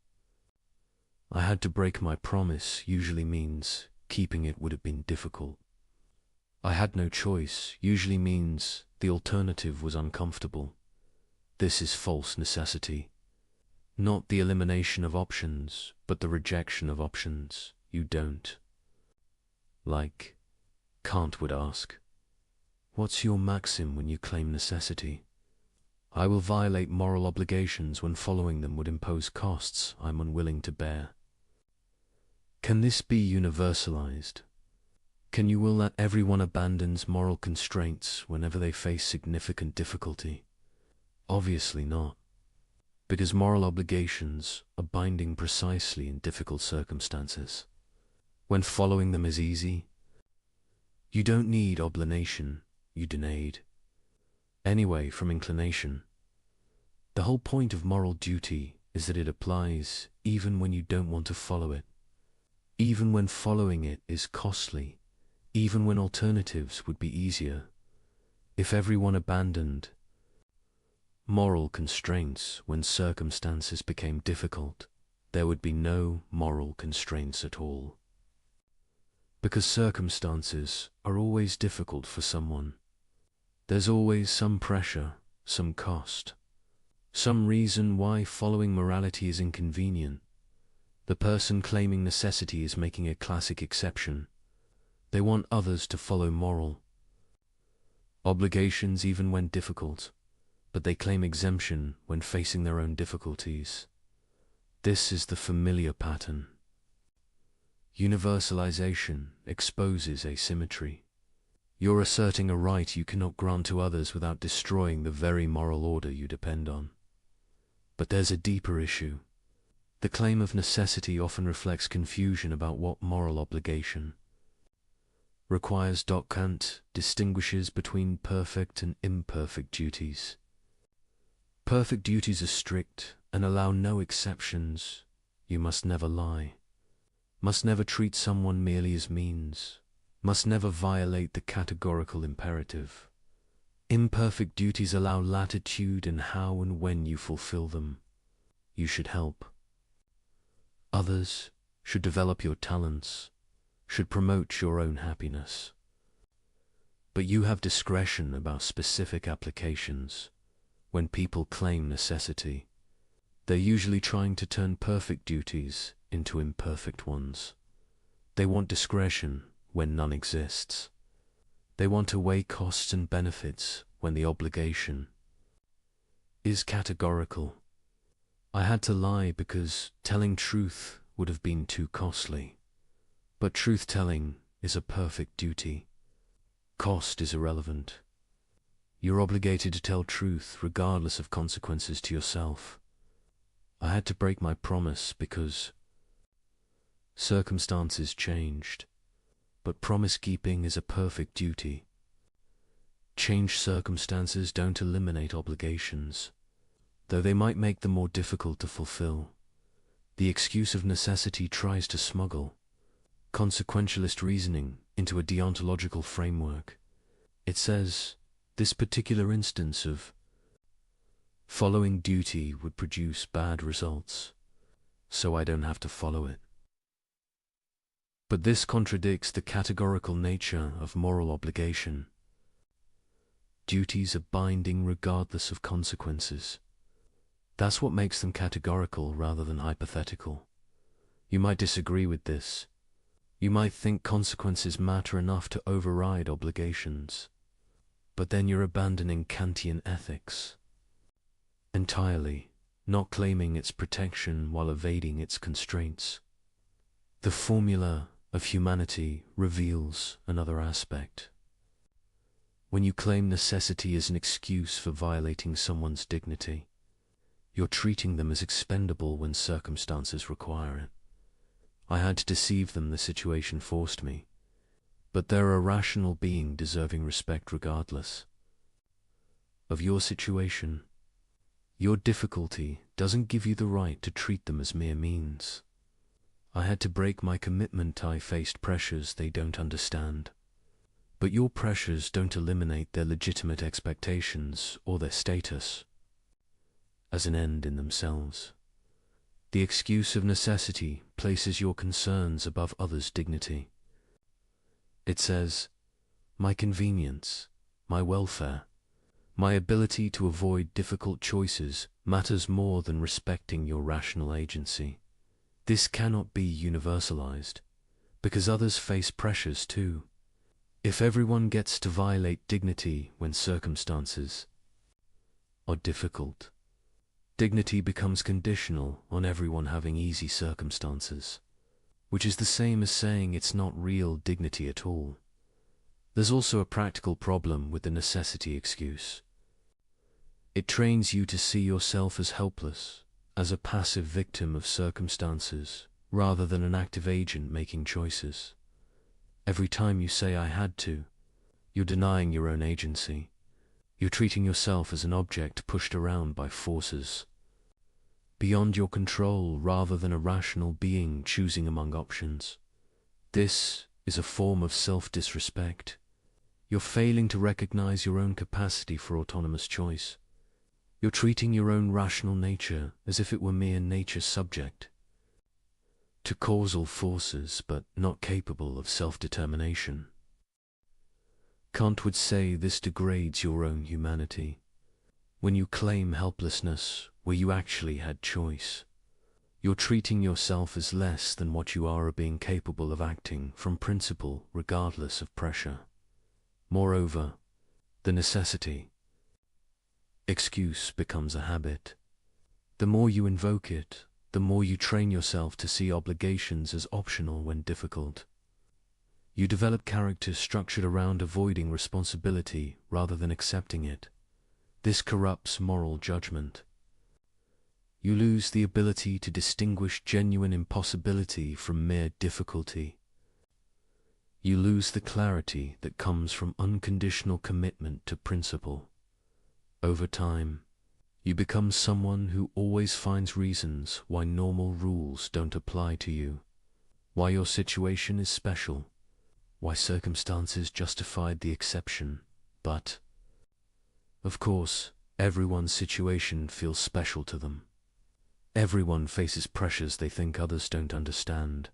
S1: I had to break my promise usually means keeping it would have been difficult. I had no choice usually means the alternative was uncomfortable. This is false necessity. Not the elimination of options, but the rejection of options you don't. Like, Kant would ask, what's your maxim when you claim necessity? I will violate moral obligations when following them would impose costs I'm unwilling to bear. Can this be universalized? Can you will that everyone abandons moral constraints whenever they face significant difficulty? Obviously not, because moral obligations are binding precisely in difficult circumstances. When following them is easy, you don't need obligation, you denade. Anyway, from inclination. The whole point of moral duty is that it applies even when you don't want to follow it. Even when following it is costly, even when alternatives would be easier. If everyone abandoned moral constraints when circumstances became difficult, there would be no moral constraints at all. Because circumstances are always difficult for someone. There's always some pressure, some cost, some reason why following morality is inconvenient. The person claiming necessity is making a classic exception. They want others to follow moral obligations even when difficult, but they claim exemption when facing their own difficulties. This is the familiar pattern. Universalization exposes asymmetry. You're asserting a right you cannot grant to others without destroying the very moral order you depend on. But there's a deeper issue. The claim of necessity often reflects confusion about what moral obligation requires. Kant distinguishes between perfect and imperfect duties. Perfect duties are strict and allow no exceptions. You must never lie, must never treat someone merely as means, must never violate the categorical imperative. Imperfect duties allow latitude in how and when you fulfill them. You should help others, should develop your talents, should promote your own happiness. But you have discretion about specific applications. When people claim necessity, they're usually trying to turn perfect duties into imperfect ones. They want discretion when none exists. They want to weigh costs and benefits when the obligation is categorical. I had to lie because telling truth would have been too costly. But truth-telling is a perfect duty. Cost is irrelevant. You're obligated to tell truth regardless of consequences to yourself. I had to break my promise because circumstances changed. But promise-keeping is a perfect duty. Changed circumstances don't eliminate obligations, though they might make them more difficult to fulfill. The excuse of necessity tries to smuggle consequentialist reasoning into a deontological framework. It says, this particular instance of following duty would produce bad results, so I don't have to follow it. But this contradicts the categorical nature of moral obligation. Duties are binding regardless of consequences. That's what makes them categorical rather than hypothetical. You might disagree with this. You might think consequences matter enough to override obligations. But then you're abandoning Kantian ethics entirely, not claiming its protection while evading its constraints. The formula of humanity reveals another aspect. When you claim necessity as an excuse for violating someone's dignity, you're treating them as expendable when circumstances require it. I had to deceive them, the situation forced me. But they're a rational being deserving respect regardless of your situation. Your difficulty doesn't give you the right to treat them as mere means. I had to break my commitment. I faced pressures they don't understand. But your pressures don't eliminate their legitimate expectations or their status as an end in themselves. The excuse of necessity places your concerns above others' dignity. It says, my convenience, my welfare, my ability to avoid difficult choices matters more than respecting your rational agency. This cannot be universalized, because others face pressures too. If everyone gets to violate dignity when circumstances are difficult, dignity becomes conditional on everyone having easy circumstances, which is the same as saying it's not real dignity at all. There's also a practical problem with the necessity excuse. It trains you to see yourself as helpless, as a passive victim of circumstances, rather than an active agent making choices. Every time you say I had to, you're denying your own agency. You're treating yourself as an object pushed around by forces beyond your control rather than a rational being choosing among options. This is a form of self-disrespect. You're failing to recognize your own capacity for autonomous choice. You're treating your own rational nature as if it were mere nature subject to causal forces but not capable of self-determination. Kant would say this degrades your own humanity. When you claim helplessness where you actually had choice, You're treating yourself as less than what you are, being capable of acting from principle regardless of pressure. Moreover, the necessity excuse becomes a habit. The more you invoke it, the more you train yourself to see obligations as optional when difficult. You develop characters structured around avoiding responsibility rather than accepting it. This corrupts moral judgment. You lose the ability to distinguish genuine impossibility from mere difficulty. You lose the clarity that comes from unconditional commitment to principle. Over time, you become someone who always finds reasons why normal rules don't apply to you, why your situation is special, why circumstances justified the exception. But, of course, everyone's situation feels special to them. Everyone faces pressures they think others don't understand.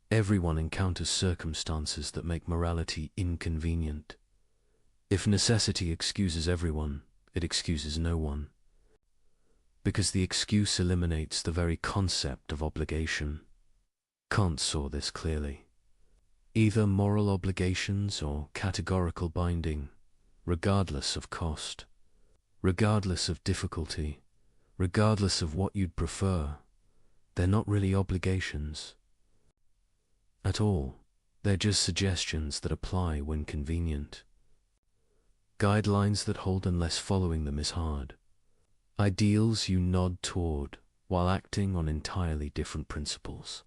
S1: Everyone encounters circumstances that make morality inconvenient. If necessity excuses everyone, it excuses no one. Because the excuse eliminates the very concept of obligation. Kant saw this clearly. Either moral obligations or categorical binding, regardless of cost, regardless of difficulty, regardless of what you'd prefer, they're not really obligations at all. They're just suggestions that apply when convenient. Guidelines that hold unless following them is hard. Ideals you nod toward while acting on entirely different principles.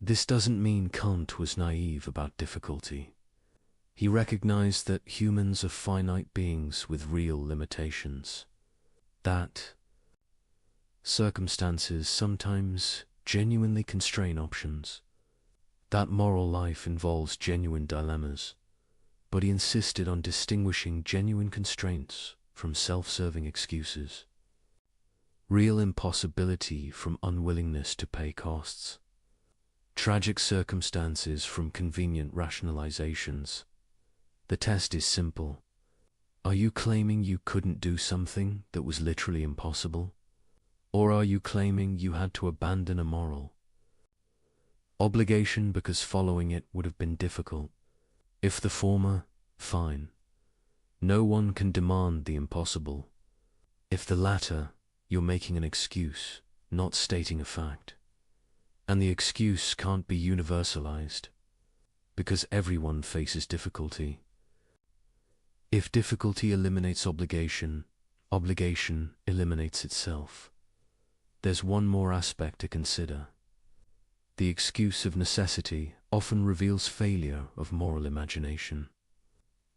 S1: This doesn't mean Kant was naive about difficulty. He recognized that humans are finite beings with real limitations. That circumstances sometimes genuinely constrain options. That moral life involves genuine dilemmas. But he insisted on distinguishing genuine constraints from self-serving excuses. Real impossibility from unwillingness to pay costs. Tragic circumstances from convenient rationalizations. The test is simple. Are you claiming you couldn't do something that was literally impossible? Or are you claiming you had to abandon a moral obligation because following it would have been difficult? If the former, fine. No one can demand the impossible. If the latter, you're making an excuse, not stating a fact. And the excuse can't be universalized, because everyone faces difficulty. If difficulty eliminates obligation, obligation eliminates itself. There's one more aspect to consider. The excuse of necessity often reveals failure of moral imagination,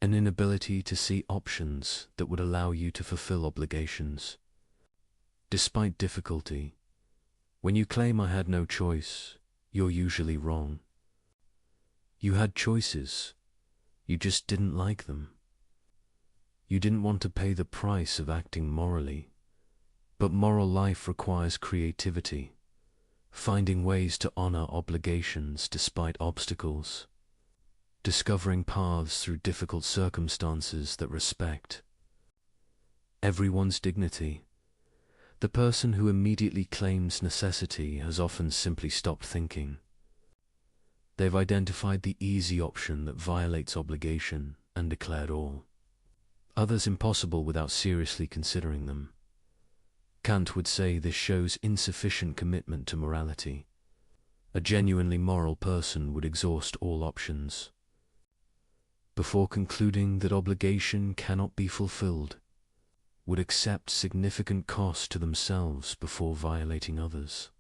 S1: an inability to see options that would allow you to fulfill obligations. Despite difficulty, when you claim I had no choice, you're usually wrong. You had choices, you just didn't like them. You didn't want to pay the price of acting morally, but moral life requires creativity. Finding ways to honor obligations despite obstacles, discovering paths through difficult circumstances that respect everyone's dignity. The person who immediately claims necessity has often simply stopped thinking. They've identified the easy option that violates obligation and declared all others impossible without seriously considering them. Kant would say this shows insufficient commitment to morality. A genuinely moral person would exhaust all options before concluding that obligation cannot be fulfilled, would accept significant cost to themselves before violating others.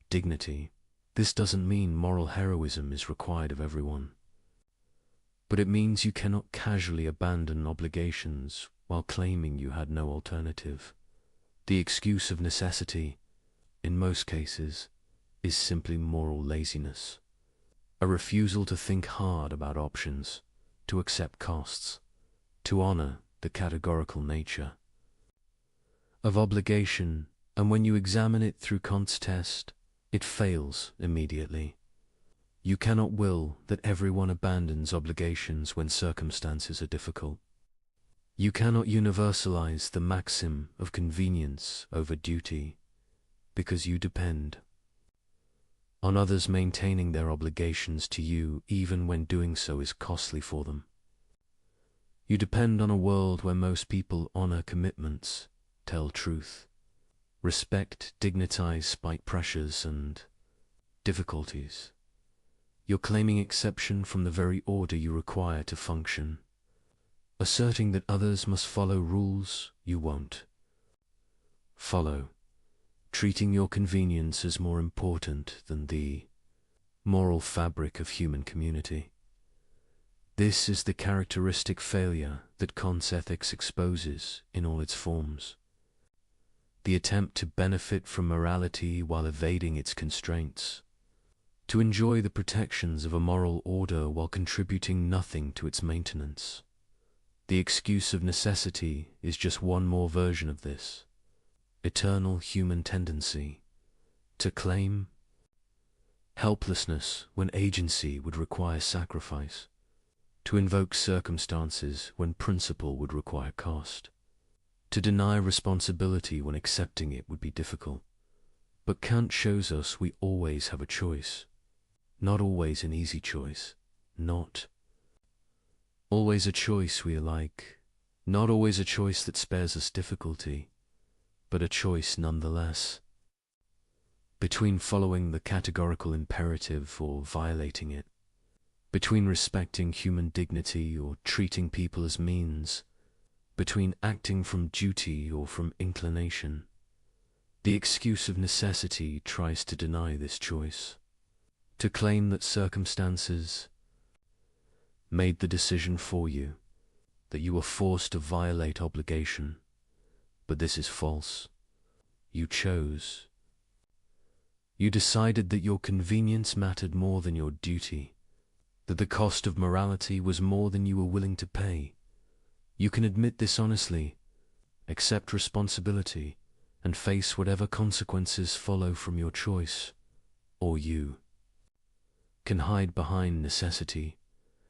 S1: Dignity. This doesn't mean moral heroism is required of everyone, but it means you cannot casually abandon obligations while claiming you had no alternative. The excuse of necessity, in most cases, is simply moral laziness. A refusal to think hard about options, to accept costs, to honor the categorical nature of obligation, and when you examine it through Kant's test, it fails immediately. You cannot will that everyone abandons obligations when circumstances are difficult. You cannot universalize the maxim of convenience over duty. because you depend on others maintaining their obligations to you even when doing so is costly for them. You depend on a world where most people honor commitments, tell truth, respect, dignitize spite pressures and difficulties. You're claiming exception from the very order you require to function, asserting that others must follow rules you won't follow, treating your convenience as more important than the moral fabric of human community. This is the characteristic failure that Kant's ethics exposes in all its forms. The attempt to benefit from morality while evading its constraints, to enjoy the protections of a moral order while contributing nothing to its maintenance. The excuse of necessity is just one more version of this eternal human tendency to claim helplessness when agency would require sacrifice, to invoke circumstances when principle would require cost, to deny responsibility when accepting it would be difficult. But Kant shows us we always have a choice, not always an easy choice, not always a choice we like, not always a choice that spares us difficulty, but a choice nonetheless, between following the categorical imperative or violating it, between respecting human dignity or treating people as means, between acting from duty or from inclination. The excuse of necessity tries to deny this choice, to claim that circumstances made the decision for you, that you were forced to violate obligation. But this is false. You chose. You decided that your convenience mattered more than your duty, that the cost of morality was more than you were willing to pay. You can admit this honestly, accept responsibility, and face whatever consequences follow from your choice, or you can hide behind necessity,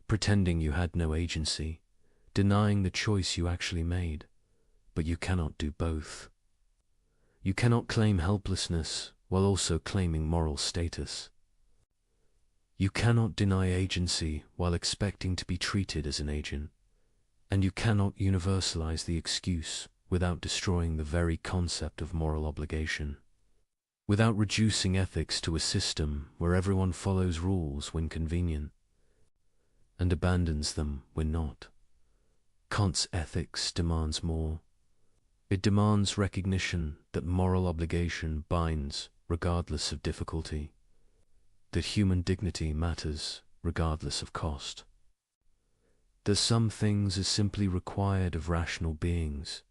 S1: pretending you had no agency, denying the choice you actually made. But you cannot do both. You cannot claim helplessness while also claiming moral status. You cannot deny agency while expecting to be treated as an agent, and you cannot universalize the excuse without destroying the very concept of moral obligation, without reducing ethics to a system where everyone follows rules when convenient and abandons them when not. Kant's ethics demands more. It demands recognition that moral obligation binds regardless of difficulty, that human dignity matters regardless of cost, that some things are simply required of rational beings,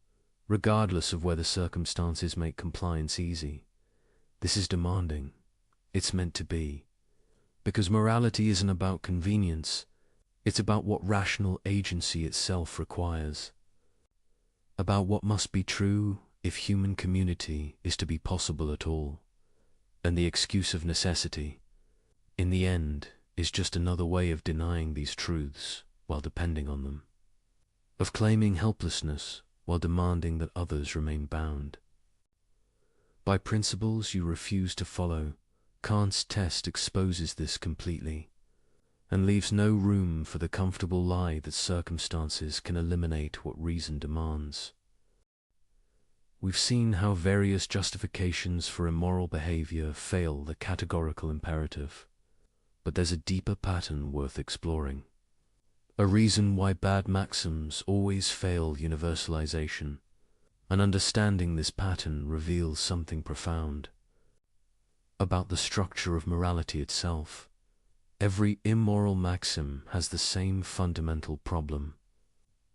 S1: regardless of whether circumstances make compliance easy. This is demanding. It's meant to be. Because morality isn't about convenience, it's about what rational agency itself requires, about what must be true if human community is to be possible at all. And the excuse of necessity, in the end, is just another way of denying these truths while depending on them, of claiming helplessness while demanding that others remain bound by principles you refuse to follow. Kant's test exposes this completely and leaves no room for the comfortable lie that circumstances can eliminate what reason demands. We've seen how various justifications for immoral behavior fail the categorical imperative, but there's a deeper pattern worth exploring. A reason why bad maxims always fail universalization, and understanding this pattern reveals something profound about the structure of morality itself. Every immoral maxim has the same fundamental problem.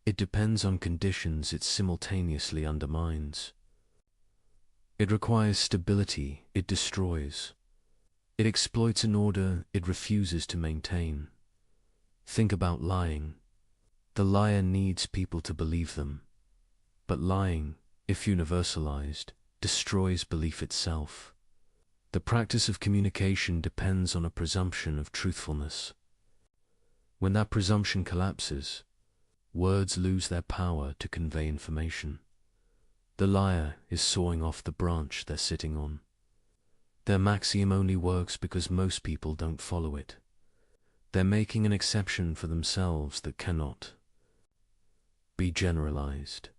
S1: It depends on conditions it simultaneously undermines. It requires stability it destroys. It exploits an order it refuses to maintain. Think about lying. The liar needs people to believe them. But lying, if universalized, destroys belief itself. The practice of communication depends on a presumption of truthfulness. When that presumption collapses, words lose their power to convey information. The liar is sawing off the branch they're sitting on. Their maxim only works because most people don't follow it. They're making an exception for themselves that cannot be generalized.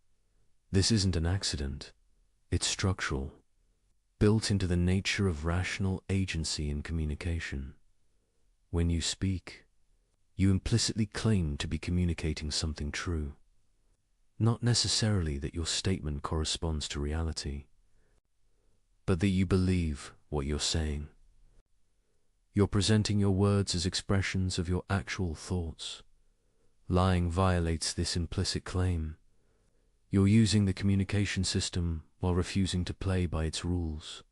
S1: This isn't an accident. It's structural, built into the nature of rational agency in communication. When you speak, you implicitly claim to be communicating something true. Not necessarily that your statement corresponds to reality, but that you believe what you're saying. You're presenting your words as expressions of your actual thoughts. Lying violates this implicit claim. You're using the communication system while refusing to play by its rules.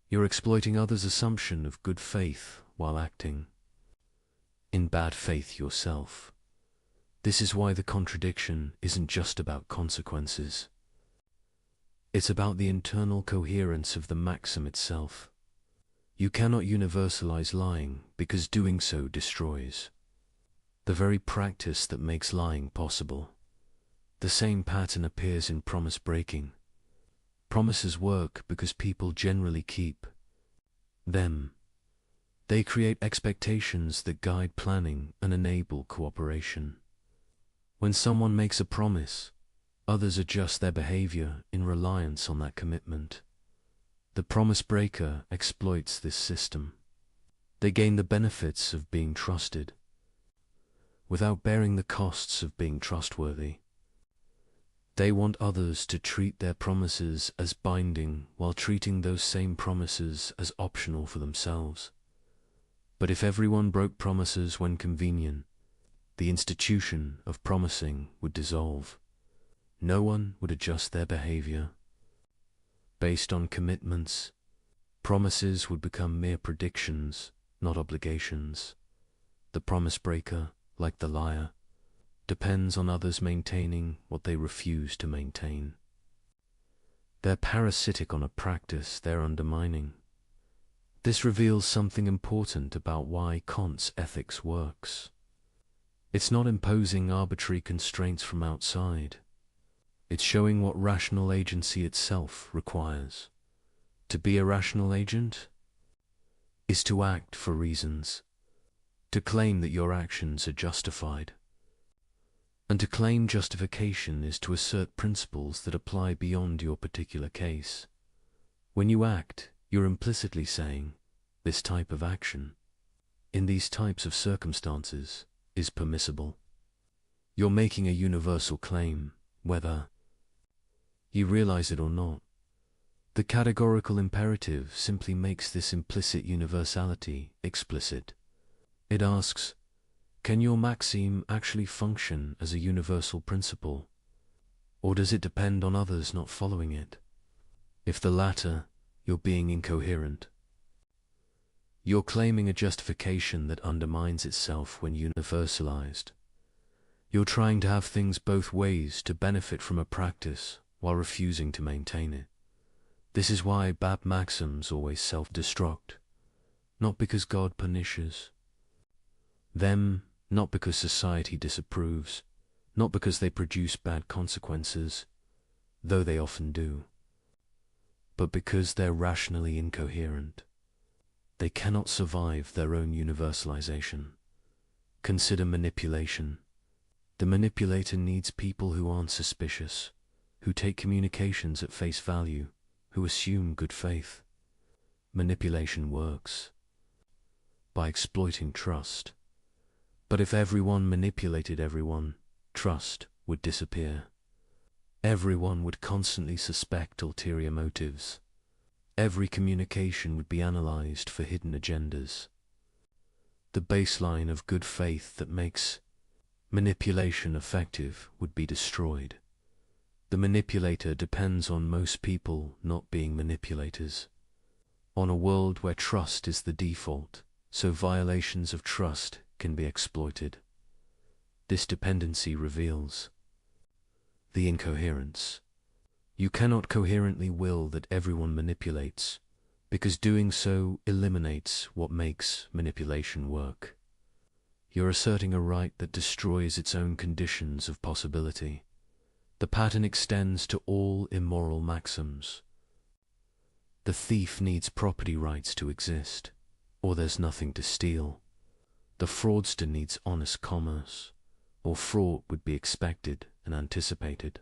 S1: You're exploiting others' assumption of good faith while acting in bad faith yourself. This is why the contradiction isn't just about consequences. It's about the internal coherence of the maxim itself. You cannot universalize lying because doing so destroys the very practice that makes lying possible. The same pattern appears in promise breaking. Promises work because people generally keep them. They create expectations that guide planning and enable cooperation. When someone makes a promise, others adjust their behavior in reliance on that commitment. The promise breaker exploits this system. They gain the benefits of being trusted, without bearing the costs of being trustworthy. They want others to treat their promises as binding while treating those same promises as optional for themselves. But if everyone broke promises when convenient, the institution of promising would dissolve. No one would adjust their behavior based on commitments. Promises would become mere predictions, not obligations. The promise breaker, like the liar, depends on others maintaining what they refuse to maintain. They're parasitic on a practice they're undermining. This reveals something important about why Kant's ethics works. It's not imposing arbitrary constraints from outside. It's showing what rational agency itself requires. To be a rational agent is to act for reasons, to claim that your actions are justified. And to claim justification is to assert principles that apply beyond your particular case. When you act, you're implicitly saying, this type of action, in these types of circumstances, is permissible. You're making a universal claim, whether you realize it or not. The categorical imperative simply makes this implicit universality explicit. It asks, can your maxim actually function as a universal principle, or does it depend on others not following it? If the latter, you're being incoherent. You're claiming a justification that undermines itself when universalized. You're trying to have things both ways to benefit from a practice while refusing to maintain it. This is why bad maxims always self-destruct, not because God punishes them, not because society disapproves, not because they produce bad consequences, though they often do, but because they're rationally incoherent. They cannot survive their own universalization. Consider manipulation. The manipulator needs people who aren't suspicious, who take communications at face value, who assume good faith. Manipulation works by exploiting trust. But if everyone manipulated everyone, trust would disappear. Everyone would constantly suspect ulterior motives. Every communication would be analyzed for hidden agendas. The baseline of good faith that makes manipulation effective would be destroyed. The manipulator depends on most people not being manipulators. On a world where trust is the default, so violations of trust can be exploited. This dependency reveals the incoherence. You cannot coherently will that everyone manipulates, because doing so eliminates what makes manipulation work. You're asserting a right that destroys its own conditions of possibility. The pattern extends to all immoral maxims. The thief needs property rights to exist, or there's nothing to steal. The fraudster needs honest commerce, or fraud would be expected and anticipated.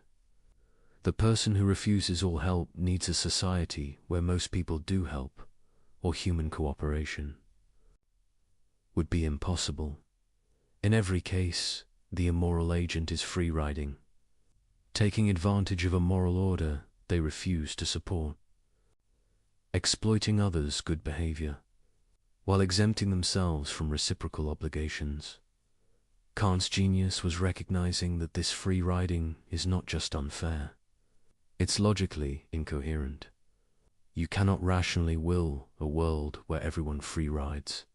S1: The person who refuses all help needs a society where most people do help, or human cooperation. Would be impossible. In every case, the immoral agent is free-riding, taking advantage of a moral order they refuse to support, exploiting others' good behavior, while exempting themselves from reciprocal obligations. Kant's genius was recognizing that this free riding is not just unfair, it's logically incoherent. You cannot rationally will a world where everyone free rides,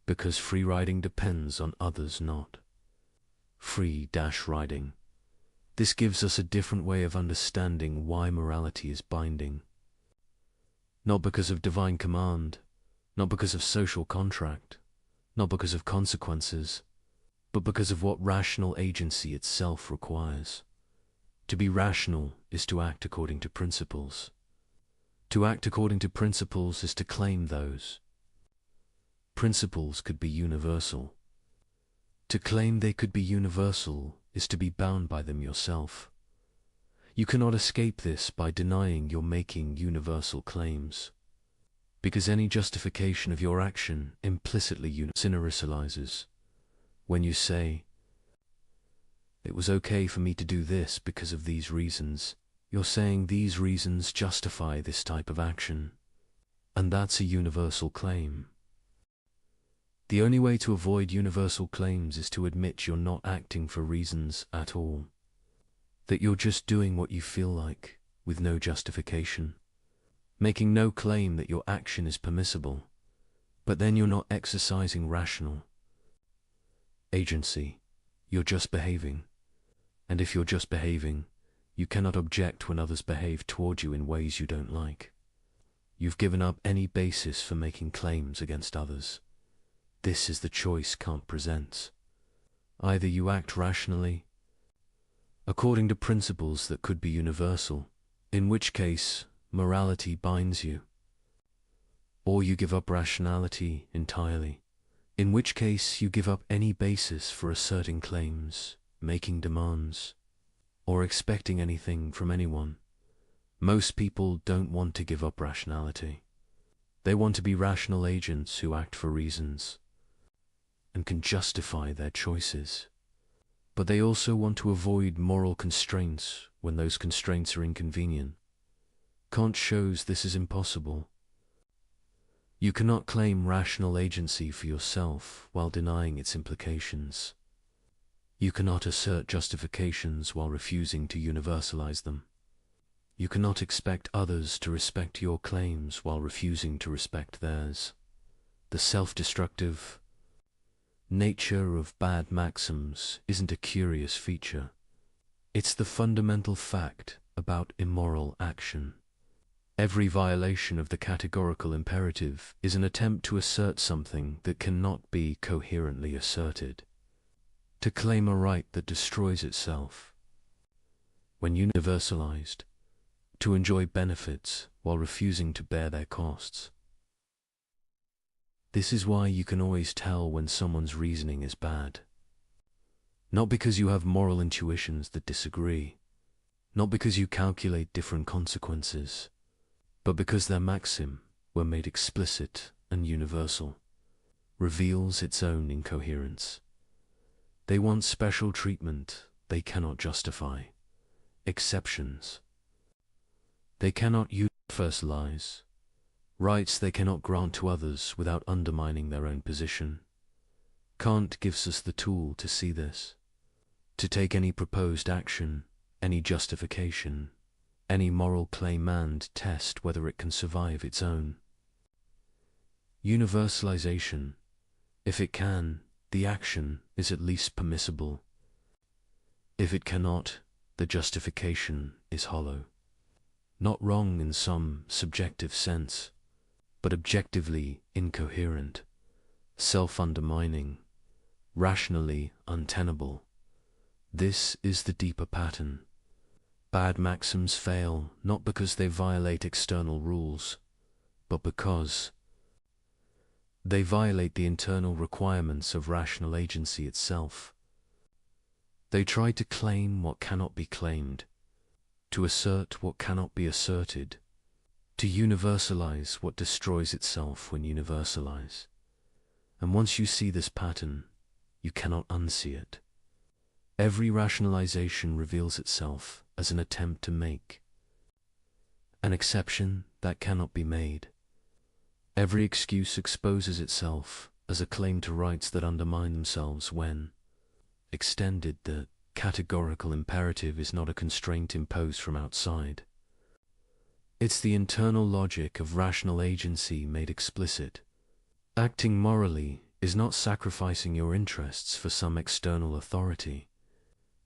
S1: because free riding depends on others not. Free-riding. This gives us a different way of understanding why morality is binding. Not because of divine command, not because of social contract, not because of consequences, but because of what rational agency itself requires. To be rational is to act according to principles. To act according to principles is to claim those. Principles could be universal. To claim they could be universal is to be bound by them yourself. You cannot escape this by denying you're making universal claims, because any justification of your action implicitly universalizes. When you say, "It was okay for me to do this because of these reasons," you're saying these reasons justify this type of action, and that's a universal claim. The only way to avoid universal claims is to admit you're not acting for reasons at all, that you're just doing what you feel like, with no justification, making no claim that your action is permissible, but then you're not exercising rational agency. You're just behaving, and if you're just behaving, you cannot object when others behave toward you in ways you don't like. You've given up any basis for making claims against others. This is the choice Kant presents. Either you act rationally, according to principles that could be universal, in which case morality binds you, or you give up rationality entirely, in which case you give up any basis for asserting claims, making demands, or expecting anything from anyone. Most people don't want to give up rationality. They want to be rational agents who act for reasons and can justify their choices. But they also want to avoid moral constraints when those constraints are inconvenient. Kant shows this is impossible. You cannot claim rational agency for yourself while denying its implications. You cannot assert justifications while refusing to universalize them. You cannot expect others to respect your claims while refusing to respect theirs. The self-destructive nature of bad maxims isn't a curious feature. It's the fundamental fact about immoral action. Every violation of the categorical imperative is an attempt to assert something that cannot be coherently asserted, to claim a right that destroys itself. When universalized, to enjoy benefits while refusing to bear their costs. This is why you can always tell when someone's reasoning is bad. Not because you have moral intuitions that disagree, not because you calculate different consequences, but because their maxim, when made explicit and universal, reveals its own incoherence. They want special treatment they cannot justify, exceptions. They cannot universalize, rights they cannot grant to others without undermining their own position. Kant gives us the tool to see this, to take any proposed action, any justification, any moral claim and test whether it can survive its own universalization. If it can, the action is at least permissible. If it cannot, the justification is hollow. Not wrong in some subjective sense, but objectively incoherent, self-undermining, rationally untenable. This is the deeper pattern. Bad maxims fail not because they violate external rules, but because they violate the internal requirements of rational agency itself. They try to claim what cannot be claimed, to assert what cannot be asserted, to universalize what destroys itself when universalized. And once you see this pattern, you cannot unsee it. Every rationalization reveals itself as an attempt to make an exception that cannot be made. Every excuse exposes itself as a claim to rights that undermine themselves when, extended, the categorical imperative is not a constraint imposed from outside. It's the internal logic of rational agency made explicit. Acting morally is not sacrificing your interests for some external authority.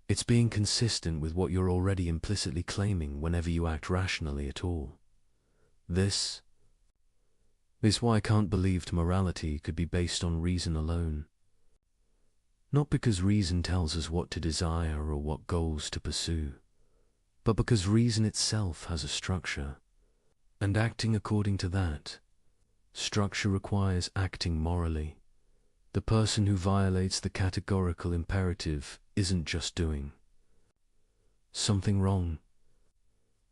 S1: It's being consistent with what you're already implicitly claiming whenever you act rationally at all. This is why I can't believe morality could be based on reason alone. Not because reason tells us what to desire or what goals to pursue, but because reason itself has a structure, and acting according to that structure requires acting morally. The person who violates the categorical imperative isn't just doing something wrong.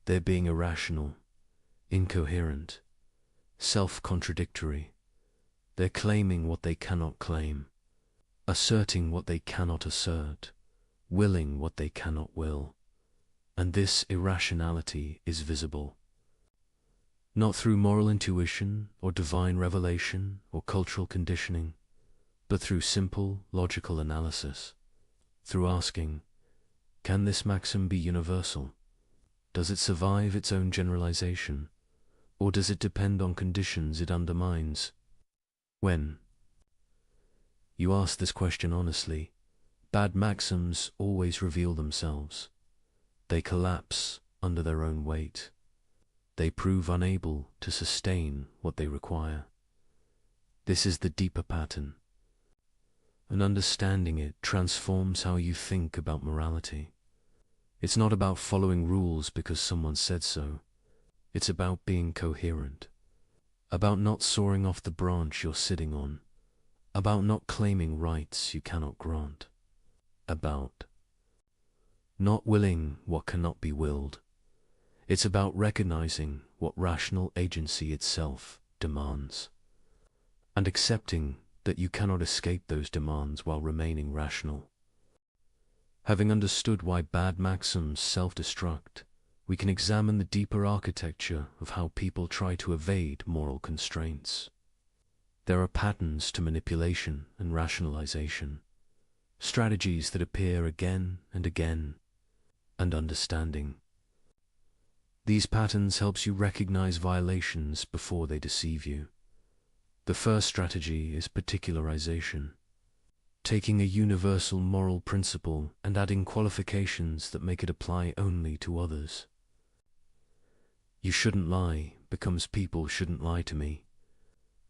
S1: They're being irrational, incoherent, self-contradictory. They're claiming what they cannot claim, asserting what they cannot assert, willing what they cannot will. And this irrationality is visible, not through moral intuition or divine revelation or cultural conditioning, but through simple, logical analysis, through asking, can this maxim be universal? Does it survive its own generalization, or does it depend on conditions it undermines? When you ask this question honestly, bad maxims always reveal themselves. They collapse under their own weight. They prove unable to sustain what they require. This is the deeper pattern, and understanding it transforms how you think about morality. It's not about following rules because someone said so. It's about being coherent, about not soaring off the branch you're sitting on, about not claiming rights you cannot grant, about not willing what cannot be willed. It's about recognizing what rational agency itself demands, and accepting that you cannot escape those demands while remaining rational. Having understood why bad maxims self-destruct, we can examine the deeper architecture of how people try to evade moral constraints. There are patterns to manipulation and rationalization, strategies that appear again and again, and understanding these patterns helps you recognize violations before they deceive you. The first strategy is particularization, taking a universal moral principle and adding qualifications that make it apply only to others. You shouldn't lie becomes people shouldn't lie to me.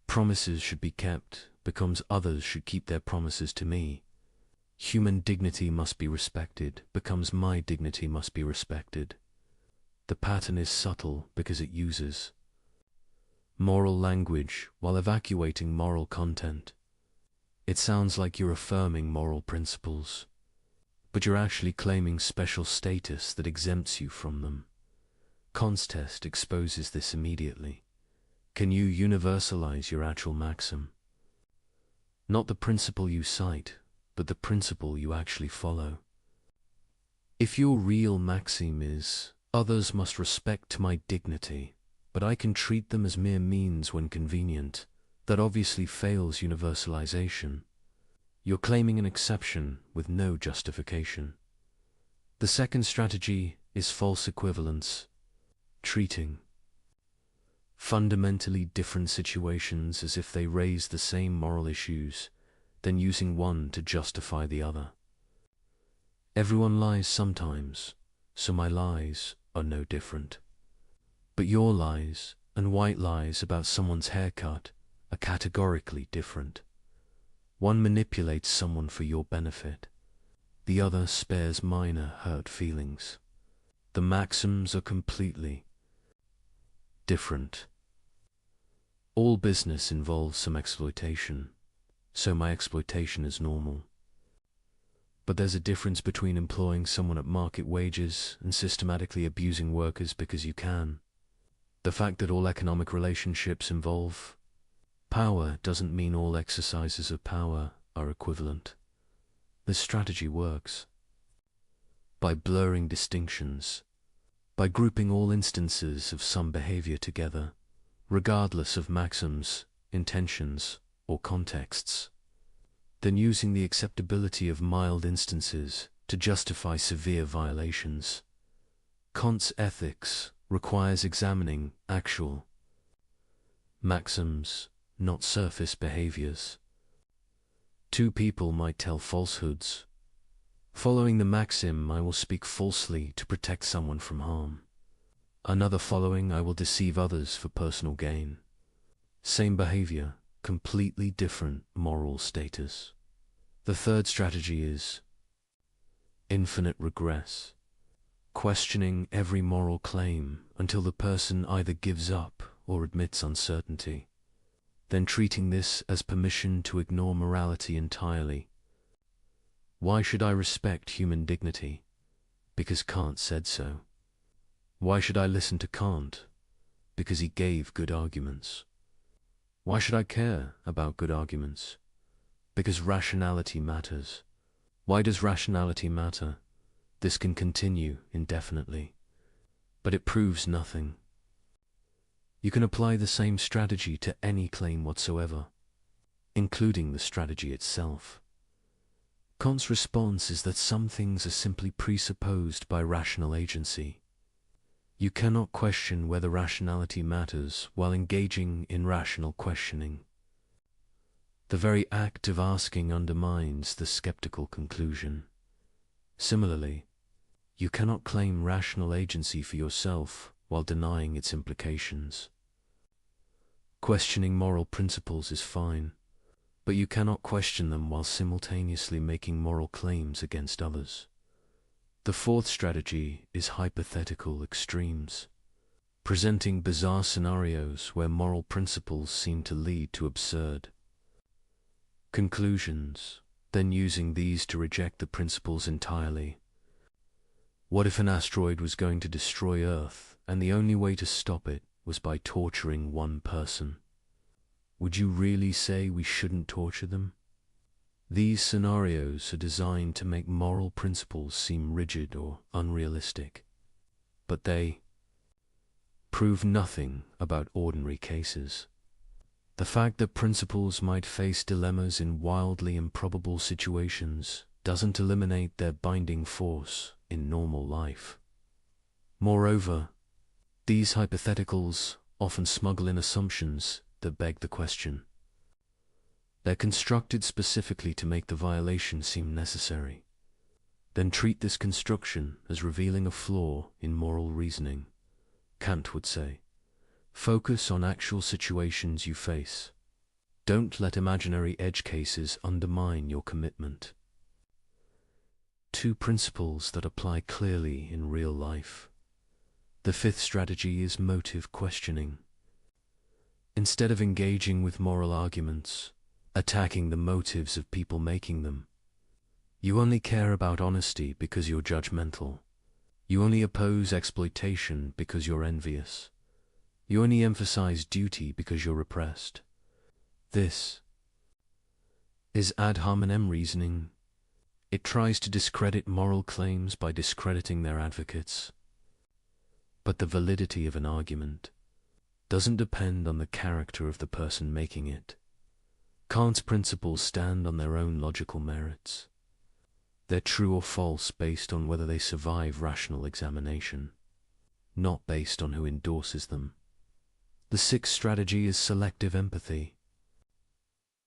S1: Promises should be kept becomes others should keep their promises to me. Human dignity must be respected becomes my dignity must be respected. The pattern is subtle because it uses moral language while evacuating moral content. It sounds like you're affirming moral principles, but you're actually claiming special status that exempts you from them. Kant's test exposes this immediately. Can you universalize your actual maxim? Not the principle you cite, but the principle you actually follow. If your real maxim is, others must respect my dignity, but I can treat them as mere means when convenient, that obviously fails universalization. You're claiming an exception with no justification. The second strategy is false equivalence, treating fundamentally different situations as if they raise the same moral issues, then using one to justify the other. Everyone lies sometimes, so my lies are no different. But your lies and white lies about someone's haircut are categorically different. One manipulates someone for your benefit. The other spares minor hurt feelings. The maxims are completely different. All business involves some exploitation, so my exploitation is normal. But there's a difference between employing someone at market wages and systematically abusing workers because you can. The fact that all economic relationships involve power doesn't mean all exercises of power are equivalent. This strategy works by blurring distinctions, by grouping all instances of some behavior together, regardless of maxims, intentions, or contexts, then using the acceptability of mild instances to justify severe violations. Kant's ethics requires examining actual maxims, not surface behaviors. Two people might tell falsehoods. Following the maxim, I will speak falsely to protect someone from harm. Another following, I will deceive others for personal gain. Same behavior, completely different moral status. The third strategy is infinite regress, questioning every moral claim until the person either gives up or admits uncertainty, then treating this as permission to ignore morality entirely. Why should I respect human dignity? Because Kant said so. Why should I listen to Kant? Because he gave good arguments. Why should I care about good arguments? Because rationality matters. Why does rationality matter? This can continue indefinitely, but it proves nothing. You can apply the same strategy to any claim whatsoever, including the strategy itself. Kant's response is that some things are simply presupposed by rational agency. You cannot question whether rationality matters while engaging in rational questioning. The very act of asking undermines the skeptical conclusion. Similarly, you cannot claim rational agency for yourself while denying its implications. Questioning moral principles is fine, but you cannot question them while simultaneously making moral claims against others. The fourth strategy is hypothetical extremes, presenting bizarre scenarios where moral principles seem to lead to absurd conclusions, then using these to reject the principles entirely. What if an asteroid was going to destroy Earth, and the only way to stop it was by torturing one person? Would you really say we shouldn't torture them? These scenarios are designed to make moral principles seem rigid or unrealistic, but they prove nothing about ordinary cases. The fact that principles might face dilemmas in wildly improbable situations doesn't eliminate their binding force in normal life. Moreover, these hypotheticals often smuggle in assumptions that beg the question. They're constructed specifically to make the violation seem necessary. Then treat this construction as revealing a flaw in moral reasoning. Kant would say, focus on actual situations you face. Don't let imaginary edge cases undermine your commitment. Two principles that apply clearly in real life. The fifth strategy is motive questioning. Instead of engaging with moral arguments, attacking the motives of people making them, you only care about honesty because you're judgmental. You only oppose exploitation because you're envious. You only emphasize duty because you're repressed. This is ad hominem reasoning. It tries to discredit moral claims by discrediting their advocates. But the validity of an argument doesn't depend on the character of the person making it. Kant's principles stand on their own logical merits. They're true or false based on whether they survive rational examination, not based on who endorses them. The sixth strategy is selective empathy,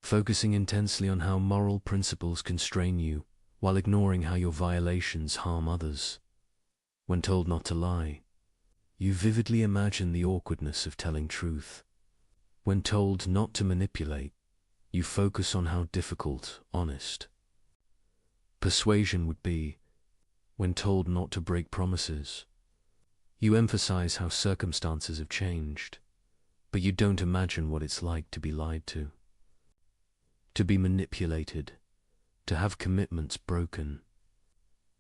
S1: focusing intensely on how moral principles constrain you while ignoring how your violations harm others. When told not to lie, you vividly imagine the awkwardness of telling truth. When told not to manipulate, you focus on how difficult, honest persuasion would be. When told not to break promises, You emphasize how circumstances have changed, but you don't imagine what it's like to be lied to be manipulated, to have commitments broken.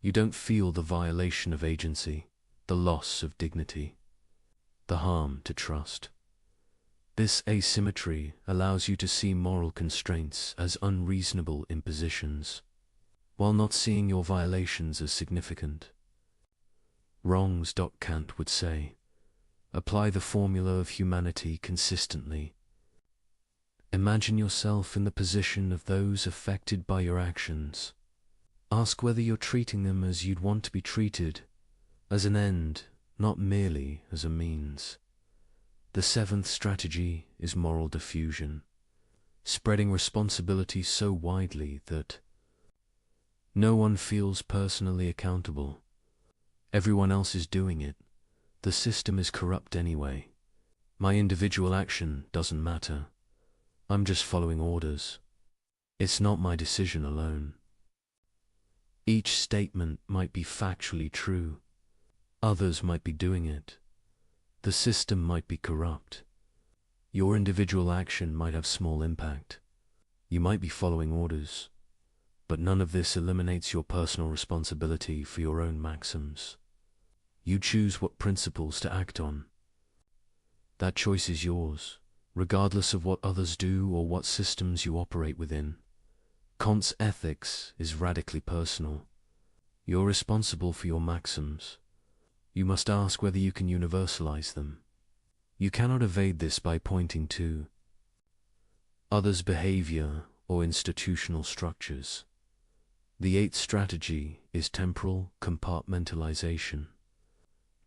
S1: You don't feel the violation of agency, the loss of dignity, the harm to trust. This asymmetry allows you to see moral constraints as unreasonable impositions, while not seeing your violations as significant. Wrongs, Kant would say, apply the formula of humanity consistently. Imagine yourself in the position of those affected by your actions. Ask whether you're treating them as you'd want to be treated, as an end, not merely as a means. The seventh strategy is moral diffusion, spreading responsibility so widely that no one feels personally accountable. Everyone else is doing it. The system is corrupt anyway. My individual action doesn't matter. I'm just following orders. It's not my decision alone. Each statement might be factually true. Others might be doing it. The system might be corrupt. Your individual action might have small impact. You might be following orders. But none of this eliminates your personal responsibility for your own maxims. You choose what principles to act on. That choice is yours, regardless of what others do or what systems you operate within. Kant's ethics is radically personal. You're responsible for your maxims. You must ask whether you can universalize them. You cannot evade this by pointing to others' behavior or institutional structures. The eighth strategy is temporal compartmentalization,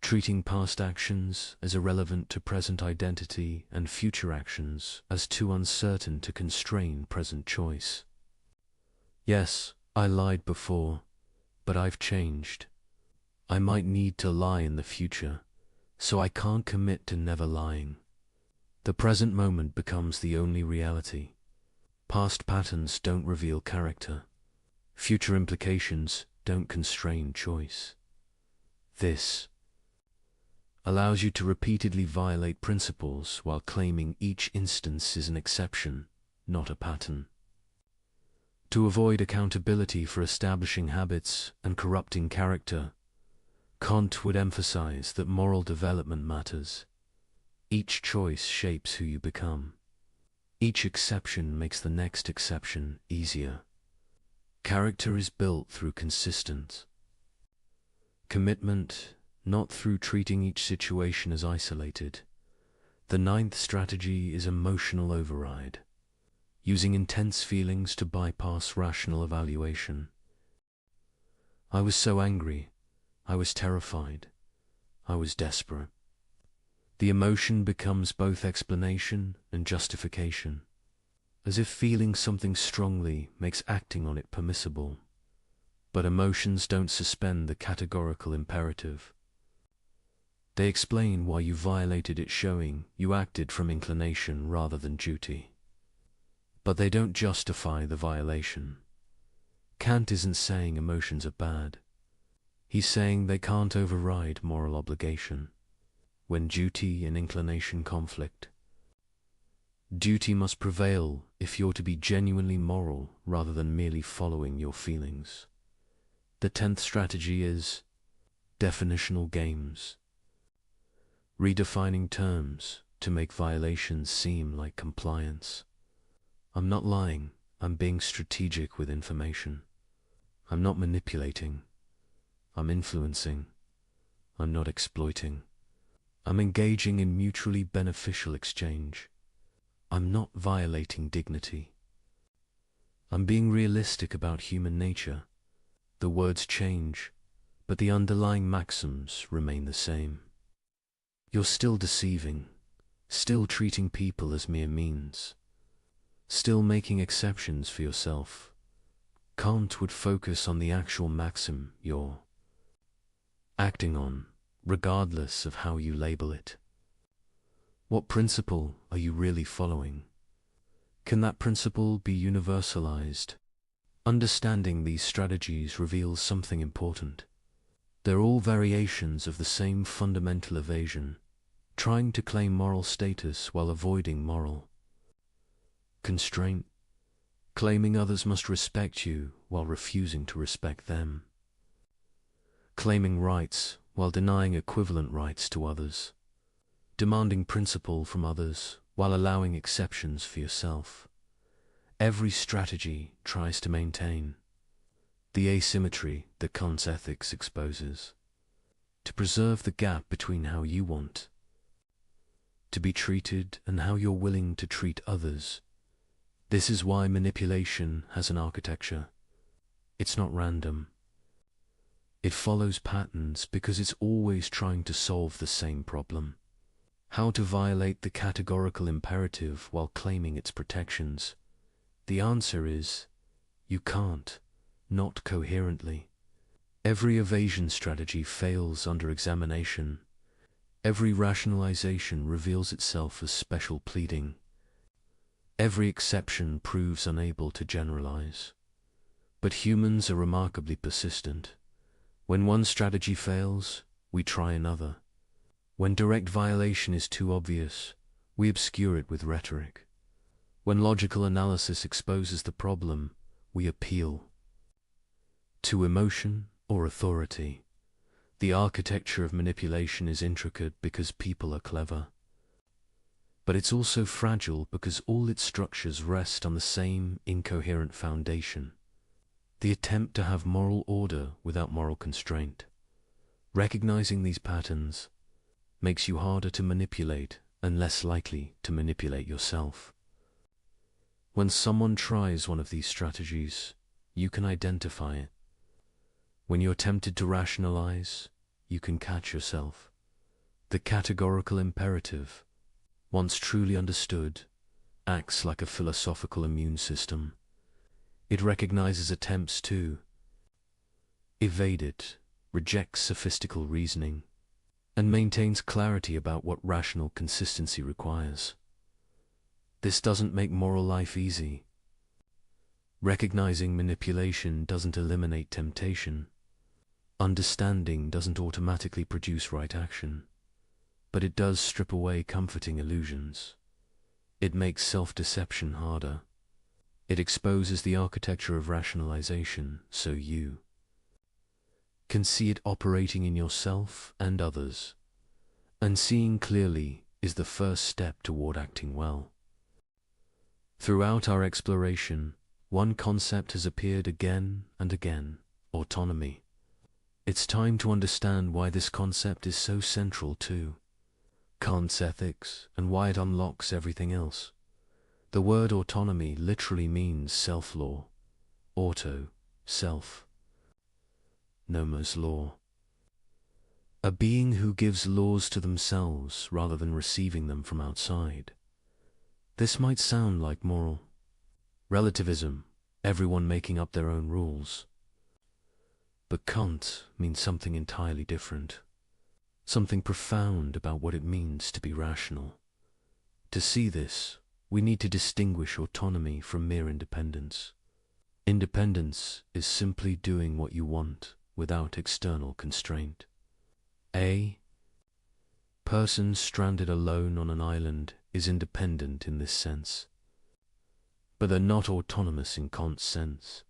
S1: treating past actions as irrelevant to present identity and future actions as too uncertain to constrain present choice. Yes, I lied before, but I've changed. I might need to lie in the future, so I can't commit to never lying. The present moment becomes the only reality. Past patterns don't reveal character. Future implications don't constrain choice. This allows you to repeatedly violate principles while claiming each instance is an exception, not a pattern. To avoid accountability for establishing habits and corrupting character, Kant would emphasize that moral development matters. Each choice shapes who you become. Each exception makes the next exception easier. Character is built through consistent commitment, not through treating each situation as isolated. The ninth strategy is emotional override, using intense feelings to bypass rational evaluation. I was so angry. I was terrified. I was desperate. The emotion becomes both explanation and justification, as if feeling something strongly makes acting on it permissible. But emotions don't suspend the categorical imperative. They explain why you violated it, showing you acted from inclination rather than duty. But they don't justify the violation. Kant isn't saying emotions are bad. He's saying they can't override moral obligation. When duty and inclination conflict, duty must prevail if you're to be genuinely moral rather than merely following your feelings. The 10th strategy is definitional games, redefining terms to make violations seem like compliance. I'm not lying, I'm being strategic with information. I'm not manipulating, I'm influencing. I'm not exploiting. I'm engaging in mutually beneficial exchange. I'm not violating dignity. I'm being realistic about human nature. The words change, but the underlying maxims remain the same. You're still deceiving, still treating people as mere means, still making exceptions for yourself. Kant would focus on the actual maxim you're acting on, regardless of how you label it. What principle are you really following? Can that principle be universalized? Understanding these strategies reveals something important. They're all variations of the same fundamental evasion, trying to claim moral status while avoiding moral constraint, claiming others must respect you while refusing to respect them, claiming rights while denying equivalent rights to others, demanding principle from others while allowing exceptions for yourself. Every strategy tries to maintain the asymmetry that Kant's ethics exposes, to preserve the gap between how you want to be treated and how you're willing to treat others. This is why manipulation has an architecture. It's not random. It follows patterns because it's always trying to solve the same problem. How to violate the categorical imperative while claiming its protections. The answer is, you can't, not coherently. Every evasion strategy fails under examination. Every rationalization reveals itself as special pleading. Every exception proves unable to generalize. But humans are remarkably persistent. When one strategy fails, we try another. When direct violation is too obvious, we obscure it with rhetoric. When logical analysis exposes the problem, we appeal to emotion or authority. The architecture of manipulation is intricate because people are clever. But it's also fragile because all its structures rest on the same incoherent foundation. The attempt to have moral order without moral constraint. Recognizing these patterns makes you harder to manipulate and less likely to manipulate yourself. When someone tries one of these strategies, you can identify it. When you're tempted to rationalize, you can catch yourself. The categorical imperative, once truly understood, acts like a philosophical immune system. It recognizes attempts to evade it, rejects sophistical reasoning, and maintains clarity about what rational consistency requires. This doesn't make moral life easy. Recognizing manipulation doesn't eliminate temptation. Understanding doesn't automatically produce right action. But it does strip away comforting illusions. It makes self-deception harder. It exposes the architecture of rationalization so you can see it operating in yourself and others. And seeing clearly is the first step toward acting well. Throughout our exploration, one concept has appeared again and again: autonomy. It's time to understand why this concept is so central to Kant's ethics and why it unlocks everything else. The word autonomy literally means self-law. Auto, self. Nomos law. A being who gives laws to themselves rather than receiving them from outside. This might sound like moral relativism, everyone making up their own rules. But Kant means something entirely different. Something profound about what it means to be rational. To see this, we need to distinguish autonomy from mere independence. Independence is simply doing what you want without external constraint. A person stranded alone on an island is independent in this sense. But they're not autonomous in Kant's sense.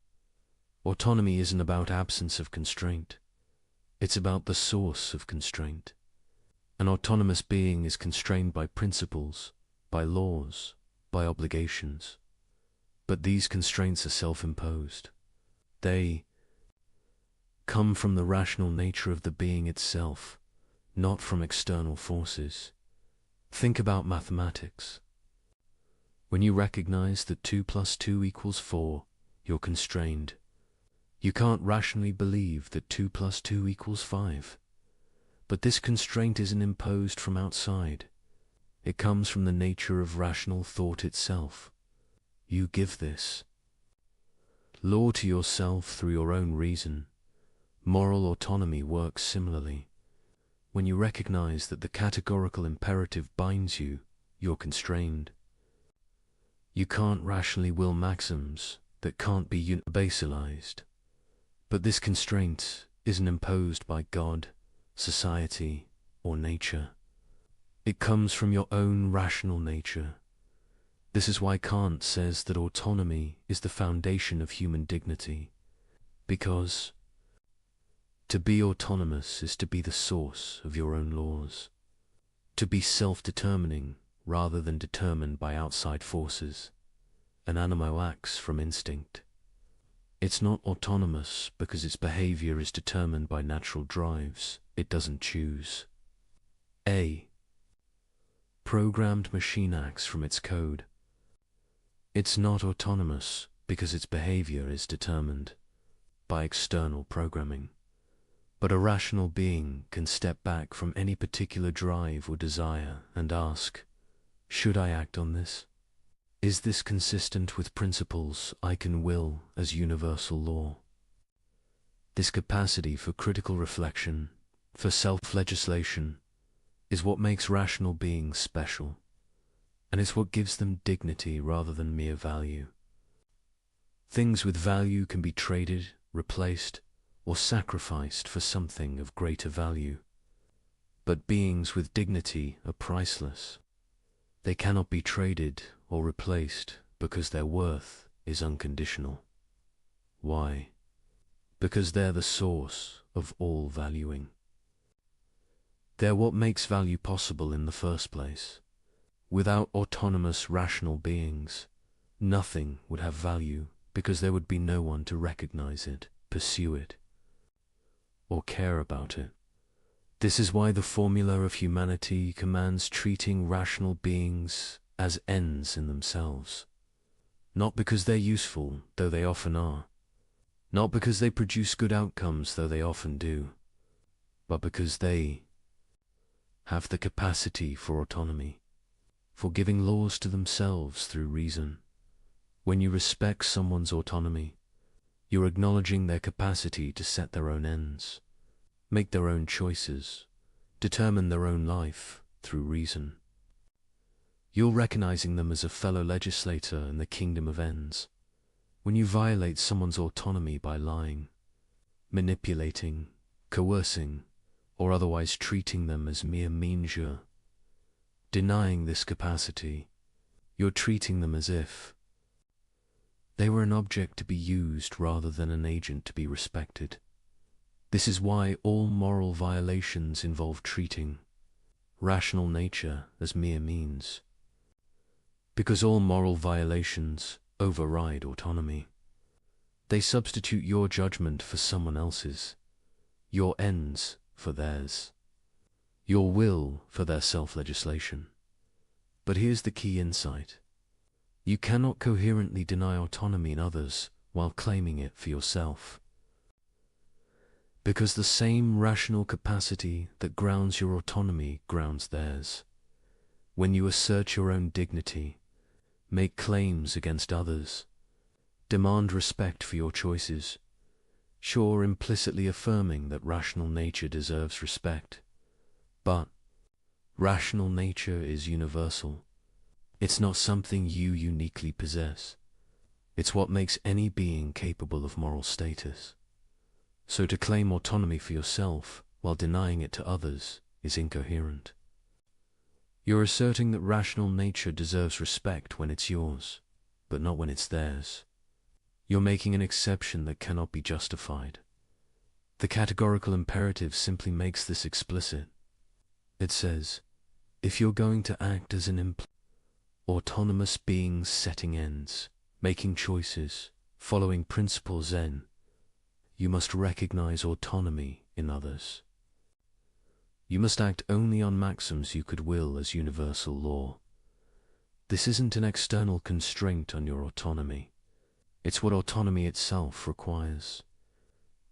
S1: Autonomy isn't about absence of constraint. It's about the source of constraint. An autonomous being is constrained by principles, by laws, by obligations. But these constraints are self-imposed. They come from the rational nature of the being itself, not from external forces. Think about mathematics. When you recognize that 2 + 2 = 4, you're constrained. You can't rationally believe that 2 + 2 = 5. But this constraint isn't imposed from outside. It comes from the nature of rational thought itself. You give this law to yourself through your own reason. Moral autonomy works similarly. When you recognize that the categorical imperative binds you, you're constrained. You can't rationally will maxims that can't be basalized. But this constraint isn't imposed by God, society, or nature. It comes from your own rational nature. This is why Kant says that autonomy is the foundation of human dignity, because to be autonomous is to be the source of your own laws, to be self-determining rather than determined by outside forces. An animal acts from instinct. It's not autonomous because its behavior is determined by natural drives it doesn't choose. A programmed machine acts from its code. It's not autonomous because its behavior is determined by external programming. But a rational being can step back from any particular drive or desire and ask, should I act on this? Is this consistent with principles I can will as universal law? This capacity for critical reflection, for self-legislation, is what makes rational beings special, and it's what gives them dignity rather than mere value. Things with value can be traded, replaced, or sacrificed for something of greater value. But beings with dignity are priceless. They cannot be traded or replaced because their worth is unconditional. Why? Because they're the source of all valuing. They're what makes value possible in the first place. Without autonomous, rational beings, nothing would have value because there would be no one to recognize it, pursue it, or care about it. This is why the formula of humanity commands treating rational beings as ends in themselves. Not because they're useful, though they often are. Not because they produce good outcomes, though they often do. But because they have the capacity for autonomy, for giving laws to themselves through reason. When you respect someone's autonomy, you're acknowledging their capacity to set their own ends, make their own choices, determine their own life through reason. You're recognizing them as a fellow legislator in the kingdom of ends. When you violate someone's autonomy by lying, manipulating, coercing, or otherwise treating them as mere means, denying this capacity, you're treating them as if they were an object to be used rather than an agent to be respected. This is why all moral violations involve treating rational nature as mere means. Because all moral violations override autonomy. They substitute your judgment for someone else's, your ends for theirs, your will for their self-legislation. But here's the key insight. You cannot coherently deny autonomy in others while claiming it for yourself. Because the same rational capacity that grounds your autonomy grounds theirs. When you assert your own dignity, make claims against others, demand respect for your choices, sure, implicitly affirming that rational nature deserves respect. But rational nature is universal. It's not something you uniquely possess. It's what makes any being capable of moral status. So to claim autonomy for yourself while denying it to others is incoherent. You're asserting that rational nature deserves respect when it's yours, but not when it's theirs. You're making an exception that cannot be justified. The categorical imperative simply makes this explicit. It says, if you're going to act as an autonomous being setting ends, making choices, following principles Zen, you must recognize autonomy in others. You must act only on maxims you could will as universal law. This isn't an external constraint on your autonomy. It's what autonomy itself requires.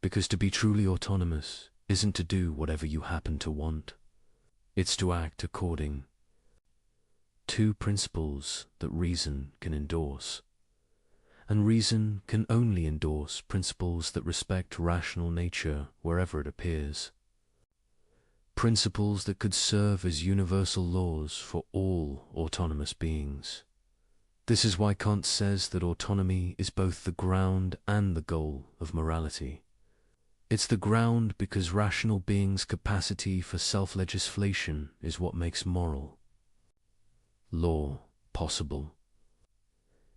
S1: Because to be truly autonomous isn't to do whatever you happen to want. It's to act according to principles that reason can endorse. And reason can only endorse principles that respect rational nature wherever it appears. Principles that could serve as universal laws for all autonomous beings. This is why Kant says that autonomy is both the ground and the goal of morality. It's the ground because rational beings' capacity for self-legislation is what makes moral law possible.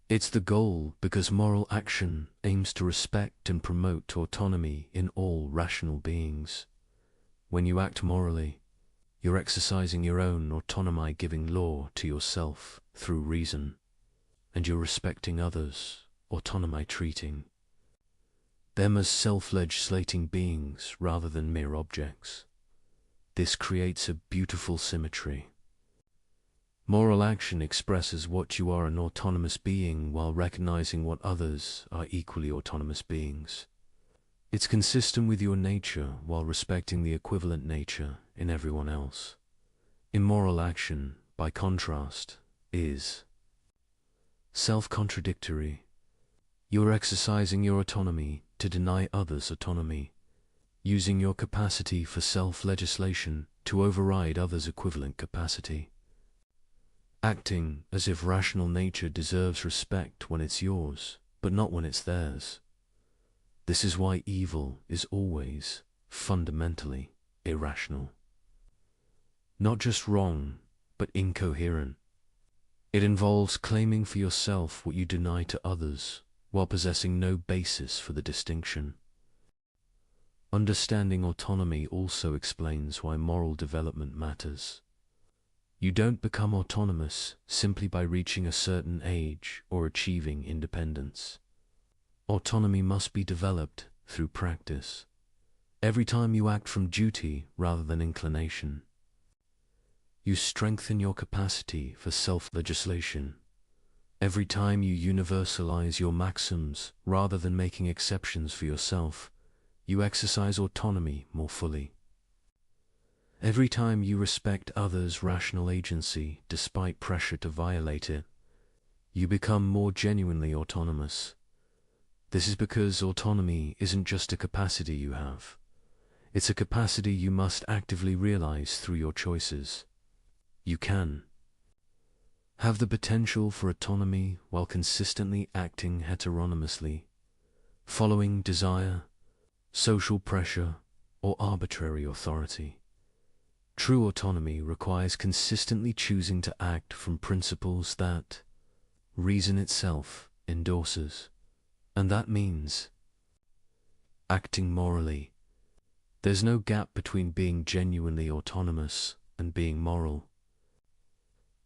S1: It's the goal because moral action aims to respect and promote autonomy in all rational beings. When you act morally, you're exercising your own autonomy, giving law to yourself through reason, and you're respecting others, autonomy treating them as self-legislating beings rather than mere objects. This creates a beautiful symmetry. Moral action expresses what you are, an autonomous being, while recognizing what others are equally autonomous beings. It's consistent with your nature while respecting the equivalent nature in everyone else. Immoral action, by contrast, is self-contradictory. You're exercising your autonomy to deny others autonomy, using your capacity for self-legislation to override others' equivalent capacity. Acting as if rational nature deserves respect when it's yours, but not when it's theirs. This is why evil is always fundamentally irrational. Not just wrong, but incoherent. It involves claiming for yourself what you deny to others, while possessing no basis for the distinction. Understanding autonomy also explains why moral development matters. You don't become autonomous simply by reaching a certain age or achieving independence. Autonomy must be developed through practice. Every time you act from duty rather than inclination, you strengthen your capacity for self-legislation. Every time you universalize your maxims rather than making exceptions for yourself, you exercise autonomy more fully. Every time you respect others' rational agency despite pressure to violate it, you become more genuinely autonomous. This is because autonomy isn't just a capacity you have. It's a capacity you must actively realize through your choices. You can have the potential for autonomy while consistently acting heteronomously, following desire, social pressure, or arbitrary authority. True autonomy requires consistently choosing to act from principles that reason itself endorses, and that means acting morally. There's no gap between being genuinely autonomous and being moral.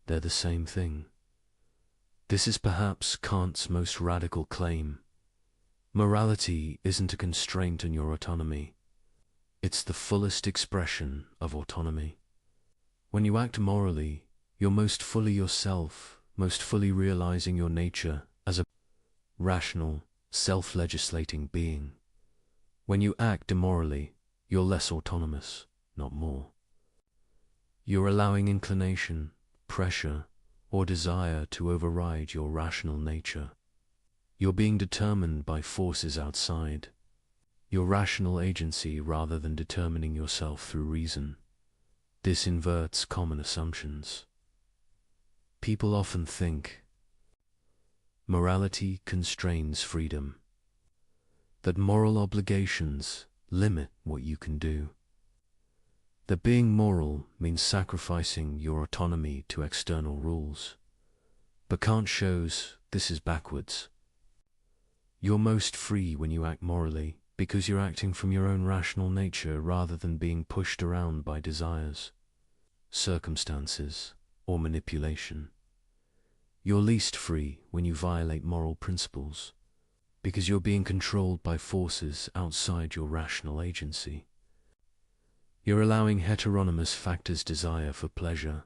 S1: They're the same thing. This is perhaps Kant's most radical claim. Morality isn't a constraint on your autonomy. It's the fullest expression of autonomy. When you act morally, you're most fully yourself, most fully realizing your nature as a rational, self-legislating being. When you act immorally, you're less autonomous, not more. You're allowing inclination, pressure, or desire to override your rational nature. You're being determined by forces outside your rational agency rather than determining yourself through reason. This inverts common assumptions. People often think morality constrains freedom, that moral obligations limit what you can do, that being moral means sacrificing your autonomy to external rules. But Kant shows this is backwards. You're most free when you act morally because you're acting from your own rational nature rather than being pushed around by desires, circumstances, or manipulation. You're least free when you violate moral principles because you're being controlled by forces outside your rational agency. You're allowing heteronomous factors, desire for pleasure,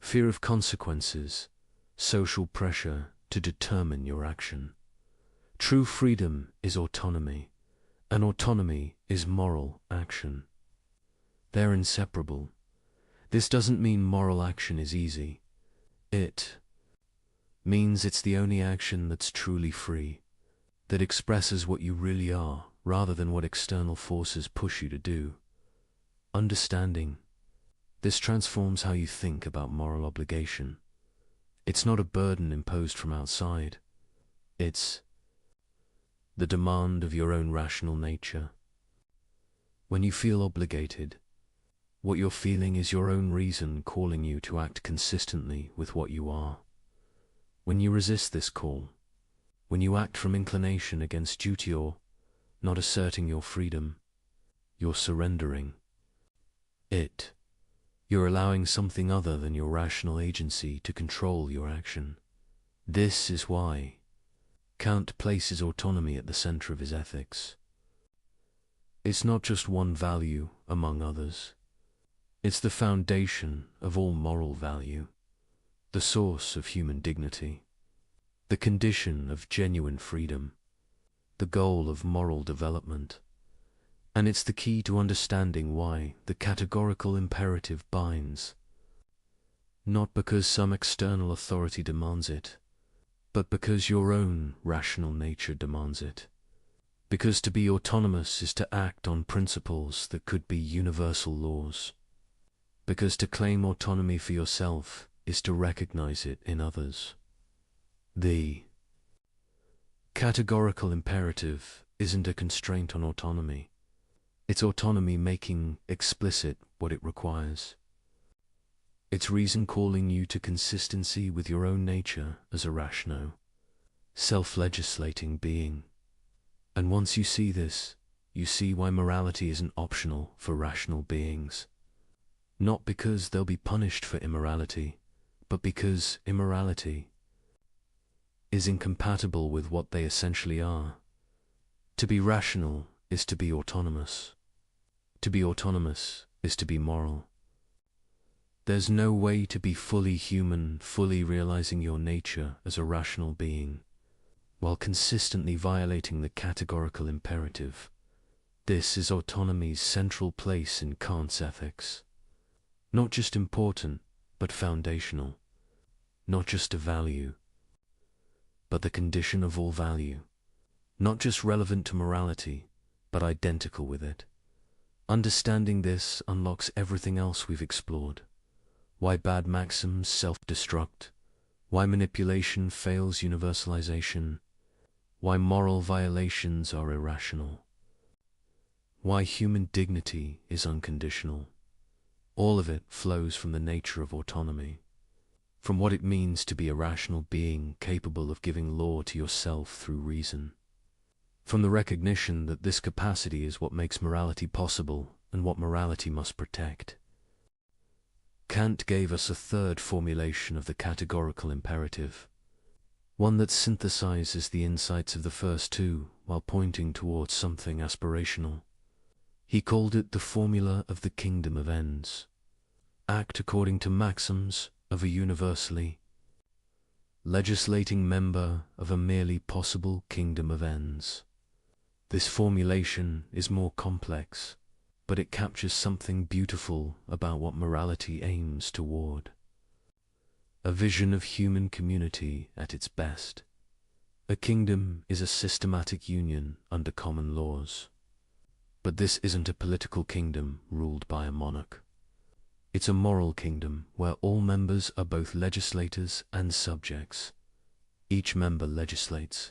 S1: fear of consequences, social pressure to determine your action. True freedom is autonomy, and autonomy is moral action. They're inseparable. This doesn't mean moral action is easy. It means it's the only action that's truly free, that expresses what you really are rather than what external forces push you to do. Understanding this transforms how you think about moral obligation. It's not a burden imposed from outside. It's the demand of your own rational nature. When you feel obligated, what you're feeling is your own reason calling you to act consistently with what you are. When you resist this call, when you act from inclination against duty or not asserting your freedom, you're surrendering it. You're allowing something other than your rational agency to control your action. This is why Kant places autonomy at the center of his ethics. It's not just one value among others. It's the foundation of all moral value, the source of human dignity, the condition of genuine freedom, the goal of moral development. And it's the key to understanding why the categorical imperative binds, not because some external authority demands it, but because your own rational nature demands it. Because to be autonomous is to act on principles that could be universal laws. Because to claim autonomy for yourself is to recognize it in others. The categorical imperative isn't a constraint on autonomy. It's autonomy making explicit what it requires. It's reason calling you to consistency with your own nature as a rational, self-legislating being. And once you see this, you see why morality isn't optional for rational beings. Not because they'll be punished for immorality, but because immorality is incompatible with what they essentially are. To be rational is to be autonomous. To be autonomous is to be moral. There's no way to be fully human, fully realizing your nature as a rational being, while consistently violating the categorical imperative. This is autonomy's central place in Kant's ethics. Not just important, but foundational. Not just a value, but the condition of all value. Not just relevant to morality, but identical with it. Understanding this unlocks everything else we've explored. Why bad maxims self-destruct, why manipulation fails universalization, why moral violations are irrational, why human dignity is unconditional. All of it flows from the nature of autonomy, from what it means to be a rational being capable of giving law to yourself through reason, from the recognition that this capacity is what makes morality possible and what morality must protect. Kant gave us a third formulation of the categorical imperative, one that synthesizes the insights of the first two while pointing towards something aspirational. He called it the formula of the kingdom of ends. Act according to maxims of a universally legislating member of a merely possible kingdom of ends. This formulation is more complex, but it captures something beautiful about what morality aims toward. A vision of human community at its best. A kingdom is a systematic union under common laws. But this isn't a political kingdom ruled by a monarch. It's a moral kingdom where all members are both legislators and subjects. Each member legislates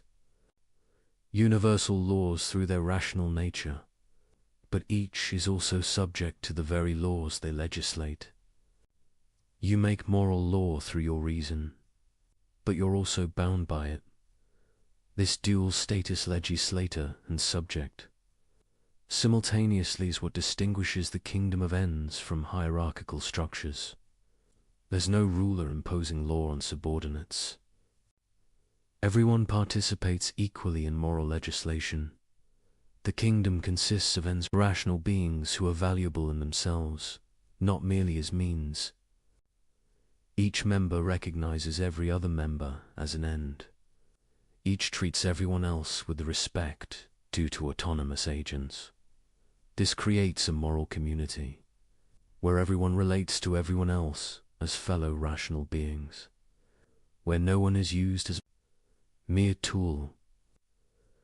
S1: universal laws through their rational nature, but each is also subject to the very laws they legislate. You make moral law through your reason, but you're also bound by it. This dual status legislator and subject simultaneously is what distinguishes the kingdom of ends from hierarchical structures. There's no ruler imposing law on subordinates. Everyone participates equally in moral legislation. The kingdom consists of ends, rational beings who are valuable in themselves, not merely as means. Each member recognizes every other member as an end. Each treats everyone else with the respect due to autonomous agents. This creates a moral community, where everyone relates to everyone else as fellow rational beings, where no one is used as a mere tool,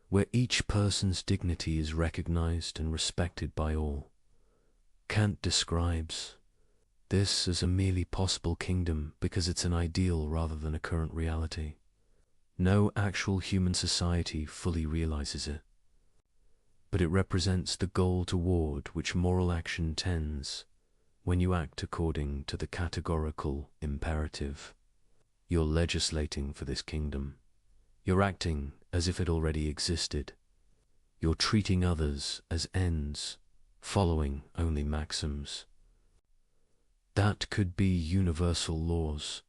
S1: where each person's dignity is recognized and respected by all. Kant describes this as a merely possible kingdom because it's an ideal rather than a current reality. No actual human society fully realizes it. but it represents the goal toward which moral action tends. When you act according to the categorical imperative, you're legislating for this kingdom. You're acting as if it already existed. You're treating others as ends, following only maxims. That could be universal laws,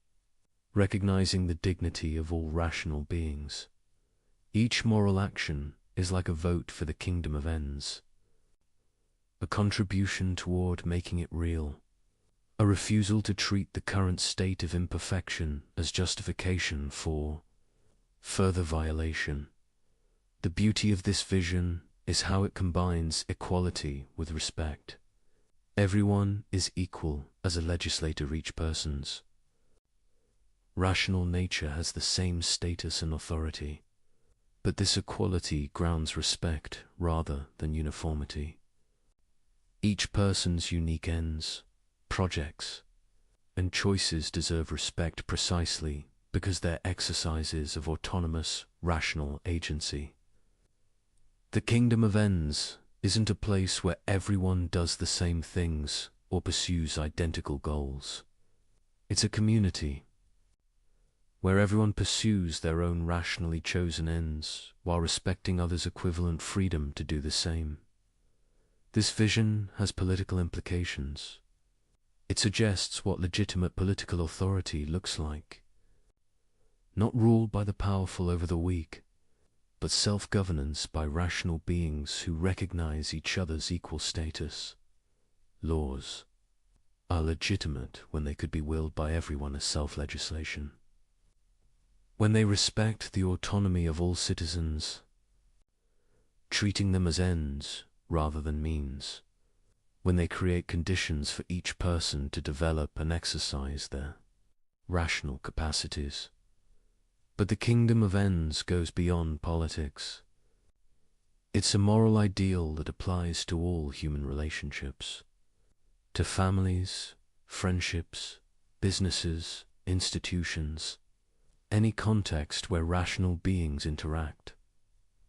S1: recognizing the dignity of all rational beings. Each moral action is like a vote for the kingdom of ends, a contribution toward making it real, a refusal to treat the current state of imperfection as justification for further violation. The beauty of this vision is how it combines equality with respect. Everyone is equal as a legislator each person's. Rational nature has the same status and authority, but this equality grounds respect rather than uniformity. Each person's unique ends, projects, and choices deserve respect precisely because they're exercises of autonomous, rational agency. The kingdom of ends isn't a place where everyone does the same things or pursues identical goals. It's a community where everyone pursues their own rationally chosen ends while respecting others' equivalent freedom to do the same. This vision has political implications. It suggests what legitimate political authority looks like. Not ruled by the powerful over the weak, but self-governance by rational beings who recognize each other's equal status. Laws are legitimate when they could be willed by everyone as self-legislation. When they respect the autonomy of all citizens, treating them as ends rather than means. When they create conditions for each person to develop and exercise their rational capacities. But the kingdom of ends goes beyond politics. It's a moral ideal that applies to all human relationships, to families, friendships, businesses, institutions, any context where rational beings interact.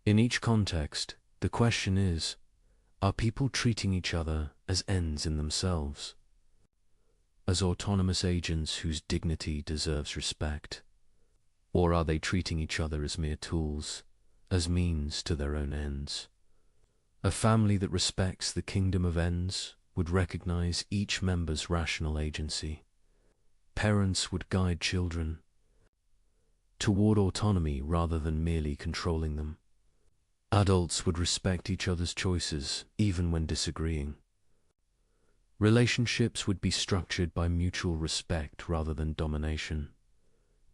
S1: In each context, the question is, are people treating each other as ends in themselves, as autonomous agents whose dignity deserves respect? Or are they treating each other as mere tools, as means to their own ends? A family that respects the kingdom of ends would recognize each member's rational agency. Parents would guide children toward autonomy rather than merely controlling them. Adults would respect each other's choices, even when disagreeing. Relationships would be structured by mutual respect rather than domination.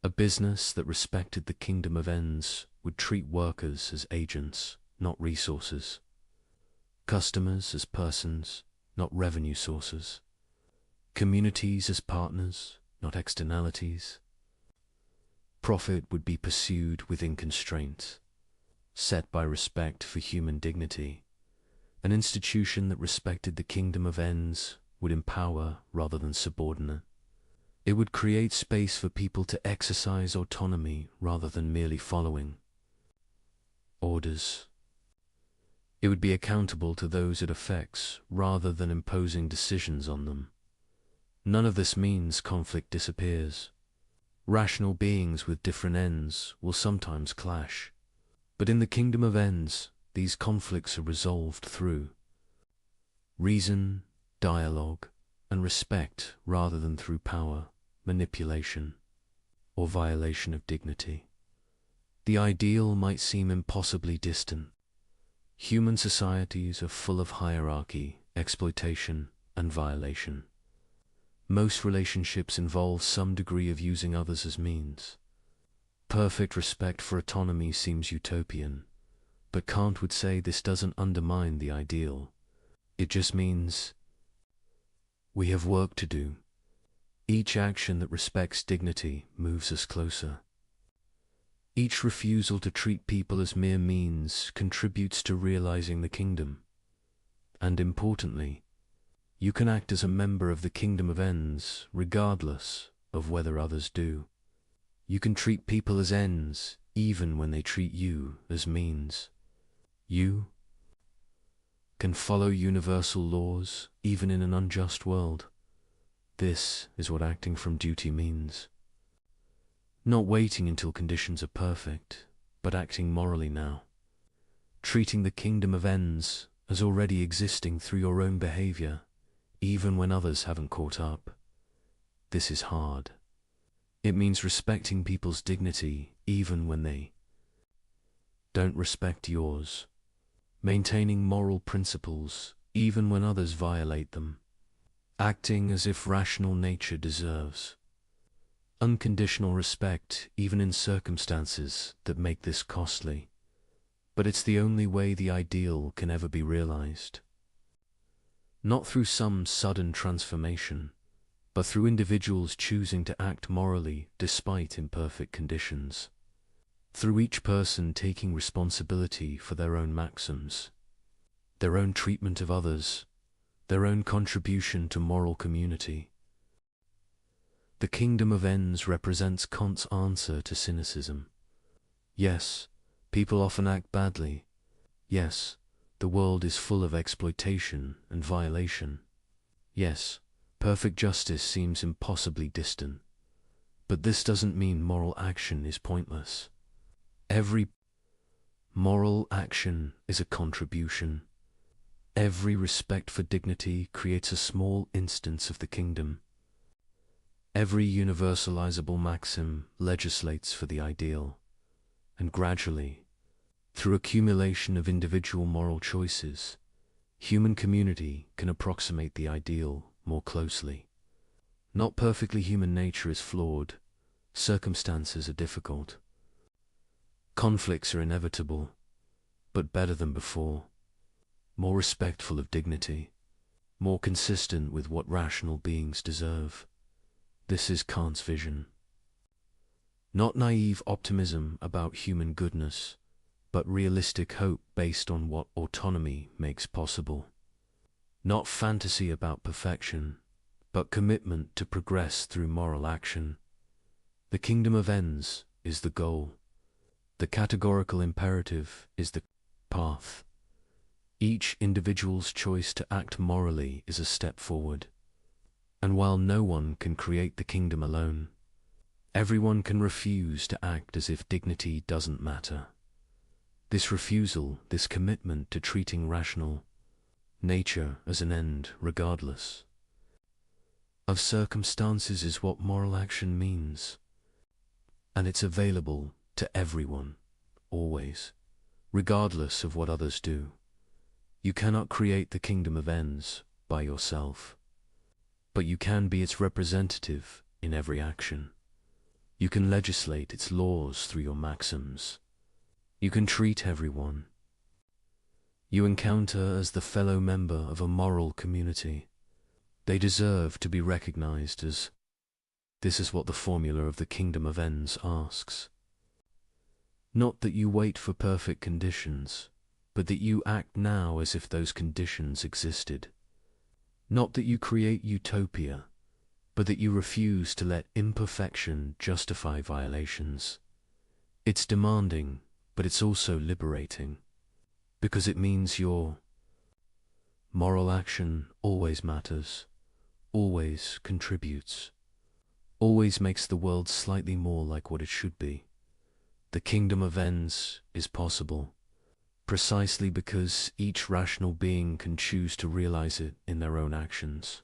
S1: A business that respected the kingdom of ends would treat workers as agents, not resources. Customers as persons, not revenue sources. Communities as partners, not externalities. Profit would be pursued within constraints, set by respect for human dignity. An institution that respected the kingdom of ends would empower rather than subordinate. It would create space for people to exercise autonomy rather than merely following orders. It would be accountable to those it affects rather than imposing decisions on them. None of this means conflict disappears. Rational beings with different ends will sometimes clash, but in the kingdom of ends, these conflicts are resolved through reason, dialogue, and respect rather than through power, manipulation, or violation of dignity. The ideal might seem impossibly distant. Human societies are full of hierarchy, exploitation, and violation. Most relationships involve some degree of using others as means. Perfect respect for autonomy seems utopian, but Kant would say this doesn't undermine the ideal. It just means we have work to do. Each action that respects dignity moves us closer. Each refusal to treat people as mere means contributes to realizing the kingdom. And importantly, you can act as a member of the kingdom of ends regardless of whether others do. You can treat people as ends even when they treat you as means. You can follow universal laws even in an unjust world. This is what acting from duty means. Not waiting until conditions are perfect, but acting morally now. Treating the kingdom of ends as already existing through your own behavior, even when others haven't caught up. This is hard. It means respecting people's dignity even when they don't respect yours. Maintaining moral principles even when others violate them. Acting as if rational nature deserves unconditional respect even in circumstances that make this costly. But it's the only way the ideal can ever be realized. Not through some sudden transformation, but through individuals choosing to act morally despite imperfect conditions. Through each person taking responsibility for their own maxims, their own treatment of others, their own contribution to moral community. The kingdom of ends represents Kant's answer to cynicism. Yes, people often act badly. Yes, the world is full of exploitation and violation. Yes, perfect justice seems impossibly distant. But this doesn't mean moral action is pointless. Every moral action is a contribution. Every respect for dignity creates a small instance of the kingdom. Every universalizable maxim legislates for the ideal, and gradually, through accumulation of individual moral choices, human community can approximate the ideal more closely. Not perfectly. Human nature is flawed, circumstances are difficult, conflicts are inevitable, but better than before, more respectful of dignity, more consistent with what rational beings deserve. This is Kant's vision. Not naive optimism about human goodness, but realistic hope based on what autonomy makes possible. Not fantasy about perfection, but commitment to progress through moral action. The kingdom of ends is the goal. The categorical imperative is the path. Each individual's choice to act morally is a step forward. And while no one can create the kingdom alone, everyone can refuse to act as if dignity doesn't matter. This refusal, this commitment to treating rational nature as an end regardless of circumstances is what moral action means. And it's available to everyone, always, regardless of what others do. You cannot create the kingdom of ends by yourself, but you can be its representative in every action. You can legislate its laws through your maxims. You can treat everyone you encounter as the fellow member of a moral community. They deserve to be recognized as. This is what the formula of the kingdom of ends asks. Not that you wait for perfect conditions, but that you act now as if those conditions existed. Not that you create utopia, but that you refuse to let imperfection justify violations. It's demanding, but it's also liberating, because it means your moral action always matters, always contributes, always makes the world slightly more like what it should be. The kingdom of ends is possible, precisely because each rational being can choose to realize it in their own actions,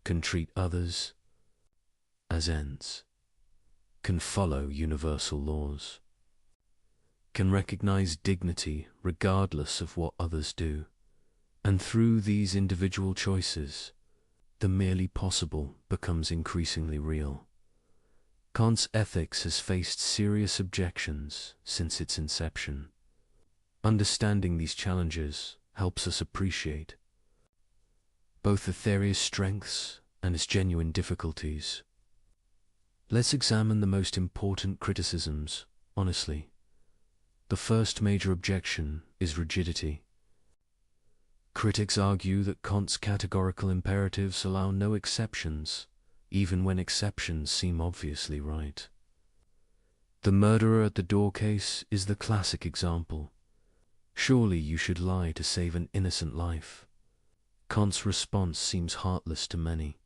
S1: can treat others as ends, can follow universal laws, can recognize dignity regardless of what others do, and through these individual choices, the merely possible becomes increasingly real. Kant's ethics has faced serious objections since its inception. Understanding these challenges helps us appreciate both the theory's strengths and its genuine difficulties. Let's examine the most important criticisms, honestly. The first major objection is rigidity. Critics argue that Kant's categorical imperatives allow no exceptions, even when exceptions seem obviously right. The murderer at the door case is the classic example. Surely you should lie to save an innocent life. Kant's response seems heartless to many.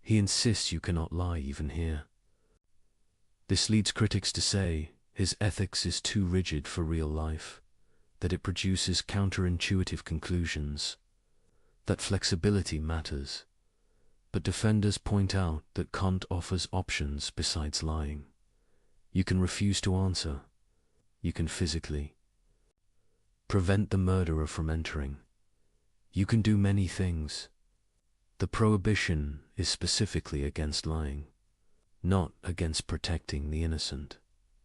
S1: He insists you cannot lie even here. This leads critics to say his ethics is too rigid for real life, that it produces counterintuitive conclusions, that flexibility matters. But defenders point out that Kant offers options besides lying. You can refuse to answer. You can physically prevent the murderer from entering. You can do many things. The prohibition is specifically against lying, not against protecting the innocent.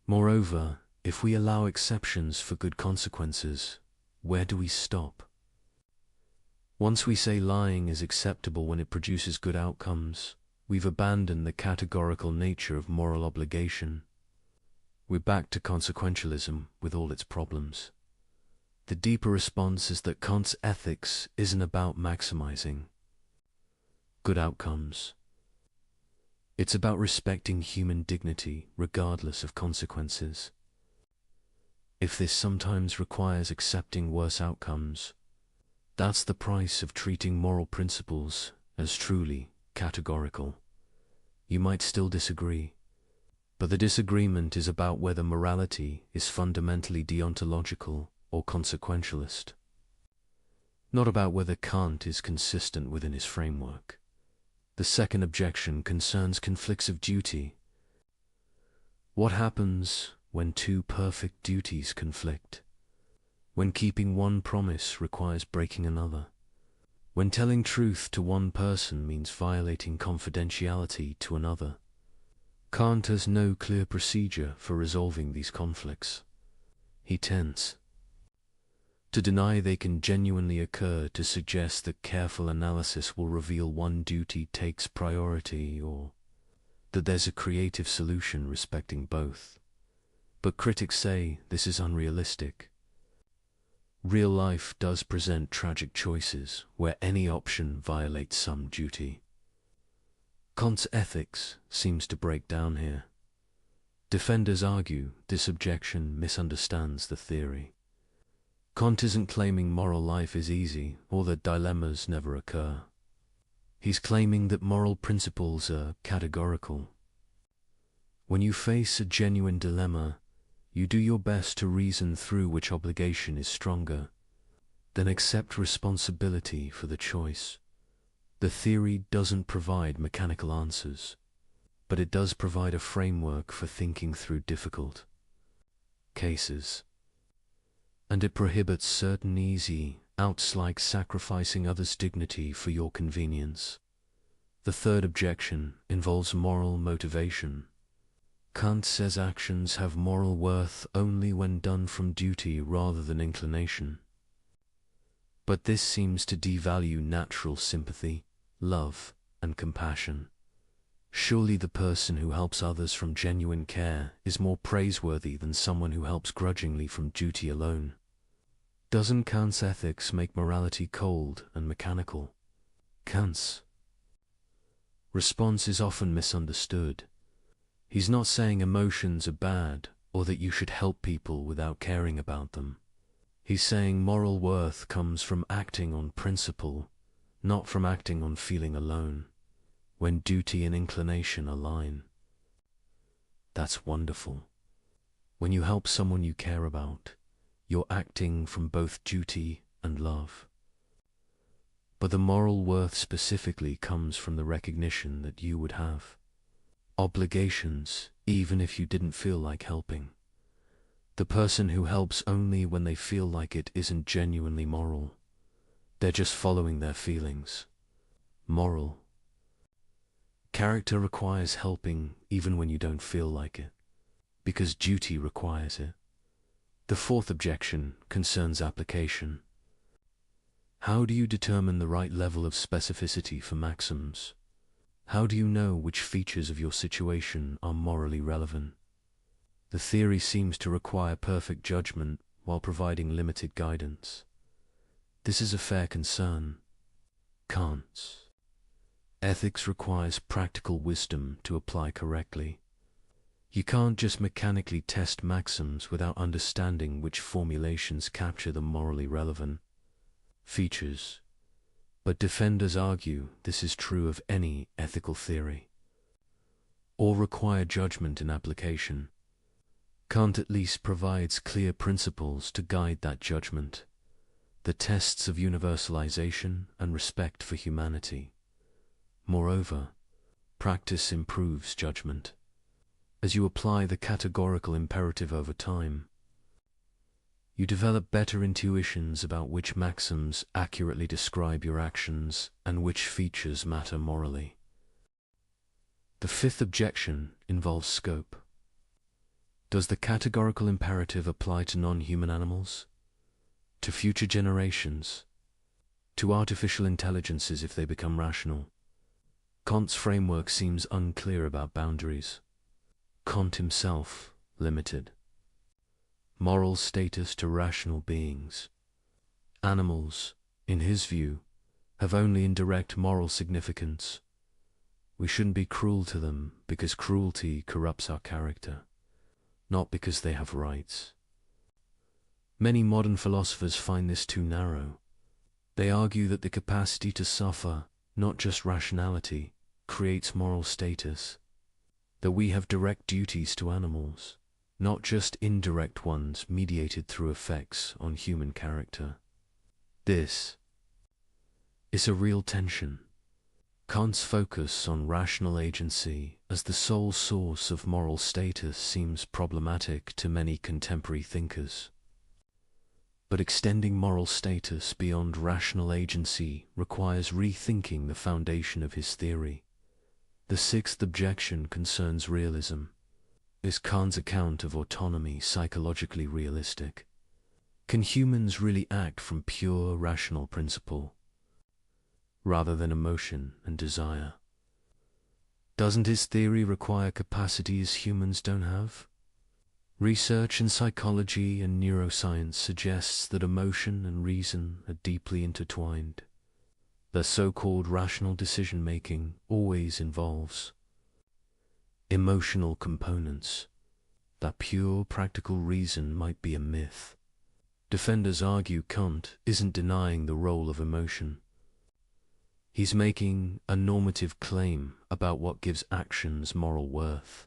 S1: Moreover, if we allow exceptions for good consequences, where do we stop? Once we say lying is acceptable when it produces good outcomes, we've abandoned the categorical nature of moral obligation. We're back to consequentialism with all its problems. The deeper response is that Kant's ethics isn't about maximizing good outcomes. It's about respecting human dignity regardless of consequences. If this sometimes requires accepting worse outcomes, that's the price of treating moral principles as truly categorical. You might still disagree, but the disagreement is about whether morality is fundamentally deontological or consequentialist, not about whether Kant is consistent within his framework. The second objection concerns conflicts of duty. What happens when two perfect duties conflict? When keeping one promise requires breaking another? When telling truth to one person means violating confidentiality to another? Kant has no clear procedure for resolving these conflicts. He tends to deny they can genuinely occur, to suggest that careful analysis will reveal one duty takes priority, or that there's a creative solution respecting both. But critics say this is unrealistic. Real life does present tragic choices where any option violates some duty. Kant's ethics seems to break down here. Defenders argue this objection misunderstands the theory. Kant isn't claiming moral life is easy or that dilemmas never occur. He's claiming that moral principles are categorical. When you face a genuine dilemma, you do your best to reason through which obligation is stronger, then accept responsibility for the choice. The theory doesn't provide mechanical answers, but it does provide a framework for thinking through difficult cases. And it prohibits certain easy outs like sacrificing others' dignity for your convenience. The third objection involves moral motivation. Kant says actions have moral worth only when done from duty rather than inclination. But this seems to devalue natural sympathy, love, and compassion. Surely the person who helps others from genuine care is more praiseworthy than someone who helps grudgingly from duty alone. Doesn't Kant's ethics make morality cold and mechanical? Kant's response is often misunderstood. He's not saying emotions are bad or that you should help people without caring about them. He's saying moral worth comes from acting on principle, not from acting on feeling alone, when duty and inclination align. That's wonderful. When you help someone you care about, you're acting from both duty and love. But the moral worth specifically comes from the recognition that you would have obligations even if you didn't feel like helping. The person who helps only when they feel like it isn't genuinely moral. They're just following their feelings. Moral character requires helping even when you don't feel like it, because duty requires it. The fourth objection concerns application. How do you determine the right level of specificity for maxims? How do you know which features of your situation are morally relevant? The theory seems to require perfect judgment while providing limited guidance. This is a fair concern. Kant's ethics requires practical wisdom to apply correctly. You can't just mechanically test maxims without understanding which formulations capture the morally relevant features. But defenders argue this is true of any ethical theory. All require judgment in application. Kant at least provides clear principles to guide that judgment, the tests of universalization and respect for humanity. Moreover, practice improves judgment. As you apply the categorical imperative over time, you develop better intuitions about which maxims accurately describe your actions and which features matter morally. The fifth objection involves scope. Does the categorical imperative apply to non-human animals? To future generations? To artificial intelligences if they become rational? Kant's framework seems unclear about boundaries. Kant himself limited moral status to rational beings. Animals, in his view, have only indirect moral significance. We shouldn't be cruel to them because cruelty corrupts our character, not because they have rights. Many modern philosophers find this too narrow. They argue that the capacity to suffer, not just rationality, creates moral status, that we have direct duties to animals, not just indirect ones mediated through effects on human character. This is a real tension. Kant's focus on rational agency as the sole source of moral status seems problematic to many contemporary thinkers. But extending moral status beyond rational agency requires rethinking the foundation of his theory. The sixth objection concerns realism. Is Kant's account of autonomy psychologically realistic? Can humans really act from pure rational principle, rather than emotion and desire? Doesn't his theory require capacities humans don't have? Research in psychology and neuroscience suggests that emotion and reason are deeply intertwined. The so-called rational decision-making always involves emotional components. That pure practical reason might be a myth. Defenders argue Kant isn't denying the role of emotion. He's making a normative claim about what gives actions moral worth,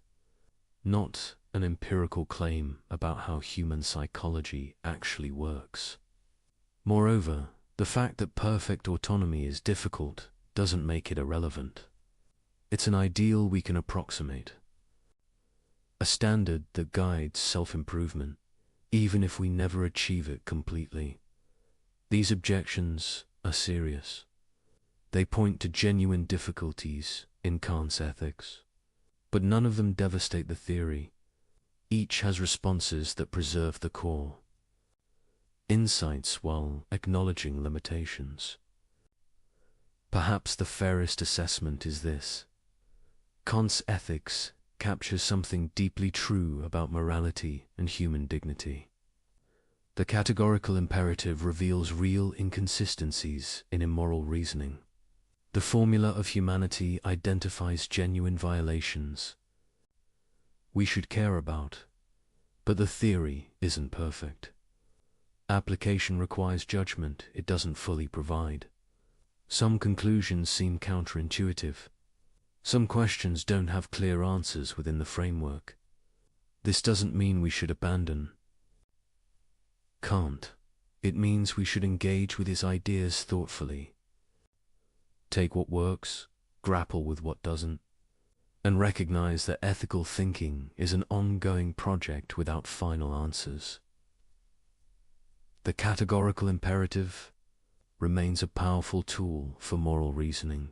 S1: not an empirical claim about how human psychology actually works. Moreover, the fact that perfect autonomy is difficult doesn't make it irrelevant. It's an ideal we can approximate, a standard that guides self-improvement, even if we never achieve it completely. These objections are serious. They point to genuine difficulties in Kant's ethics, but none of them devastate the theory. Each has responses that preserve the core, insights while acknowledging limitations. Perhaps the fairest assessment is this: Kant's ethics captures something deeply true about morality and human dignity. The categorical imperative reveals real inconsistencies in immoral reasoning. The formula of humanity identifies genuine violations we should care about, but the theory isn't perfect. Application requires judgment it doesn't fully provide. Some conclusions seem counterintuitive. Some questions don't have clear answers within the framework. This doesn't mean we should abandon Kant. It means we should engage with his ideas thoughtfully. Take what works, grapple with what doesn't, and recognize that ethical thinking is an ongoing project without final answers. The categorical imperative remains a powerful tool for moral reasoning,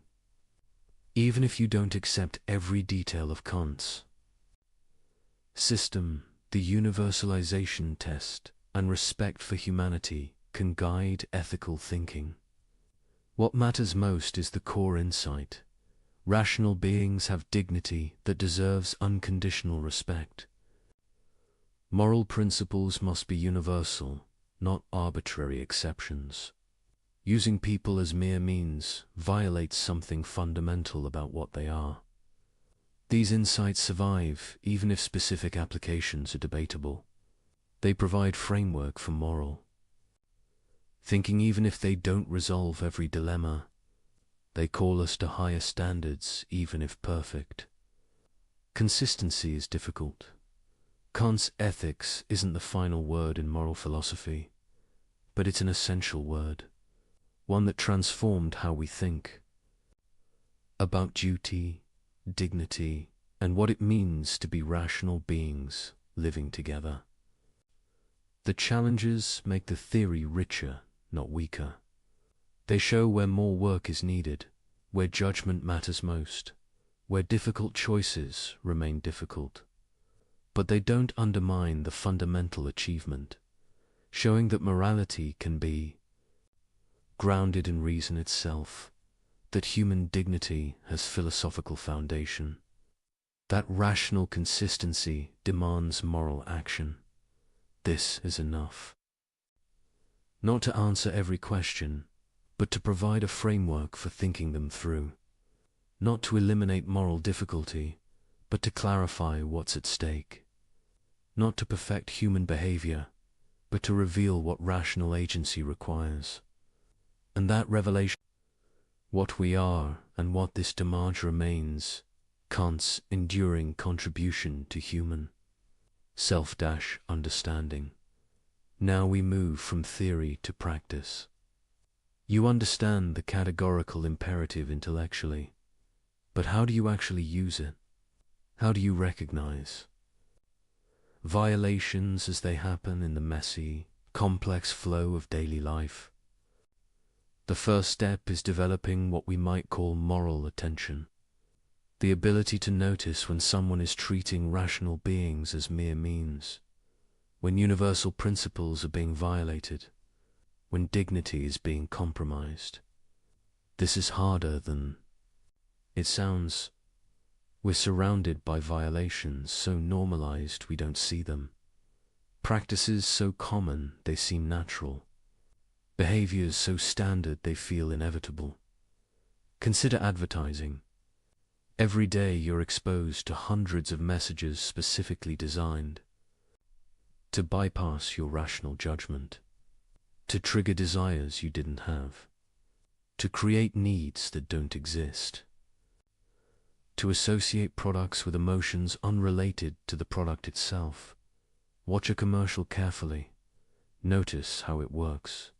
S1: even if you don't accept every detail of Kant's system. The universalization test and respect for humanity can guide ethical thinking. What matters most is the core insight. Rational beings have dignity that deserves unconditional respect. Moral principles must be universal, not arbitrary exceptions. Using people as mere means violates something fundamental about what they are. These insights survive even if specific applications are debatable. They provide framework for moral thinking even if they don't resolve every dilemma. They call us to higher standards even if perfect. Consistency is difficult. Kant's ethics isn't the final word in moral philosophy, but it's an essential word, one that transformed how we think about duty, dignity, and what it means to be rational beings living together. The challenges make the theory richer, not weaker. They show where more work is needed, where judgment matters most, where difficult choices remain difficult. But they don't undermine the fundamental achievement, showing that morality can be grounded in reason itself, that human dignity has philosophical foundation, that rational consistency demands moral action. This is enough. Not to answer every question, but to provide a framework for thinking them through. Not to eliminate moral difficulty, but to clarify what's at stake. Not to perfect human behavior, but to reveal what rational agency requires. And that revelation, what we are and what this demands remains, Kant's enduring contribution to human self-understanding. Now we move from theory to practice. You understand the categorical imperative intellectually, but how do you actually use it? How do you recognize violations as they happen in the messy, complex flow of daily life? The first step is developing what we might call moral attention, the ability to notice when someone is treating rational beings as mere means, when universal principles are being violated, when dignity is being compromised. This is harder than it sounds. We're surrounded by violations so normalized we don't see them, practices so common they seem natural, behaviors so standard they feel inevitable. Consider advertising. Every day you're exposed to hundreds of messages specifically designed to bypass your rational judgment, to trigger desires you didn't have, to create needs that don't exist, to associate products with emotions unrelated to the product itself. Watch a commercial carefully. Notice how it works.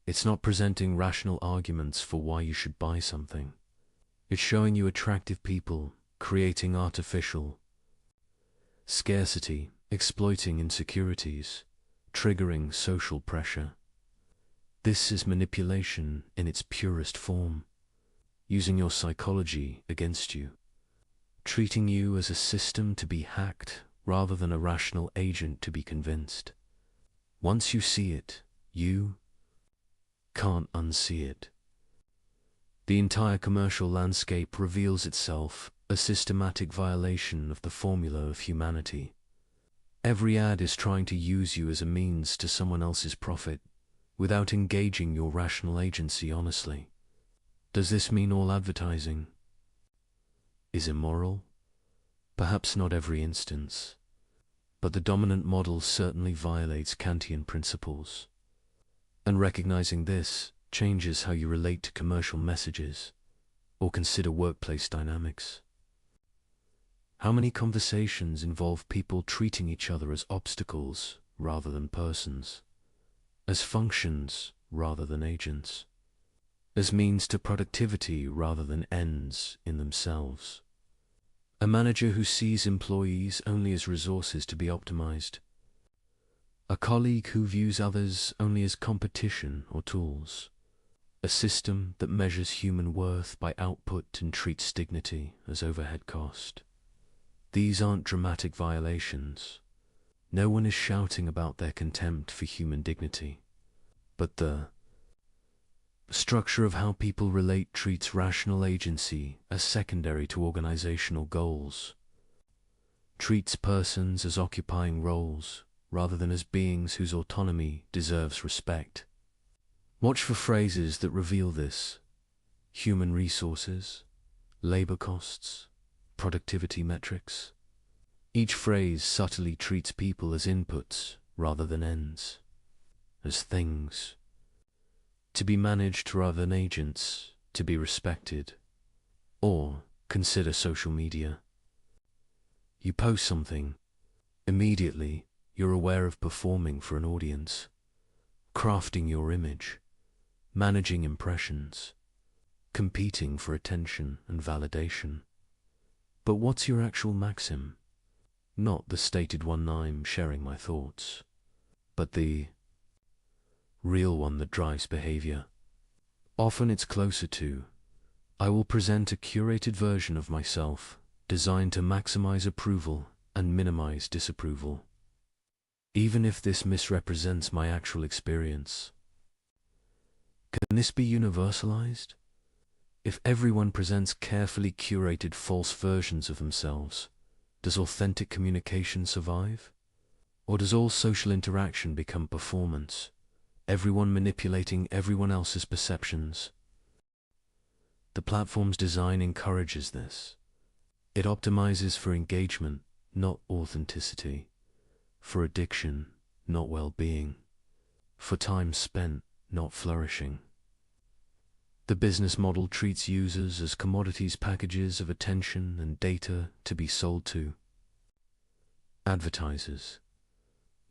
S1: It's not presenting rational arguments for why you should buy something. It's showing you attractive people, creating artificial scarcity, exploiting insecurities, triggering social pressure. This is manipulation in its purest form, using your psychology against you, treating you as a system to be hacked rather than a rational agent to be convinced. Once you see it, you can't unsee it. The entire commercial landscape reveals itself a systematic violation of the formula of humanity. Every ad is trying to use you as a means to someone else's profit, without engaging your rational agency honestly. Does this mean all advertising is immoral? Perhaps not every instance, but the dominant model certainly violates Kantian principles. And recognizing this changes how you relate to commercial messages or consider workplace dynamics. How many conversations involve people treating each other as obstacles rather than persons, as functions rather than agents, as means to productivity rather than ends in themselves? A manager who sees employees only as resources to be optimized, a colleague who views others only as competition or tools, a system that measures human worth by output and treats dignity as overhead cost. These aren't dramatic violations. No one is shouting about their contempt for human dignity, but the structure of how people relate treats rational agency as secondary to organizational goals, treats persons as occupying roles rather than as beings whose autonomy deserves respect. Watch for phrases that reveal this: human resources, labor costs, productivity metrics. Each phrase subtly treats people as inputs rather than ends, as things, to be managed rather than agents, to be respected. Or consider social media. You post something, immediately you're aware of performing for an audience, crafting your image, managing impressions, competing for attention and validation. But what's your actual maxim? Not the stated one I'm sharing my thoughts, but the real one that drives behavior. Often it's closer to, I will present a curated version of myself designed to maximize approval and minimize disapproval, even if this misrepresents my actual experience. Can this be universalized? If everyone presents carefully curated false versions of themselves, does authentic communication survive? Or does all social interaction become performance, everyone manipulating everyone else's perceptions? The platform's design encourages this. It optimizes for engagement, not authenticity, for addiction, not well-being, for time spent, not flourishing. The business model treats users as commodities, packages of attention and data to be sold to. Advertisers,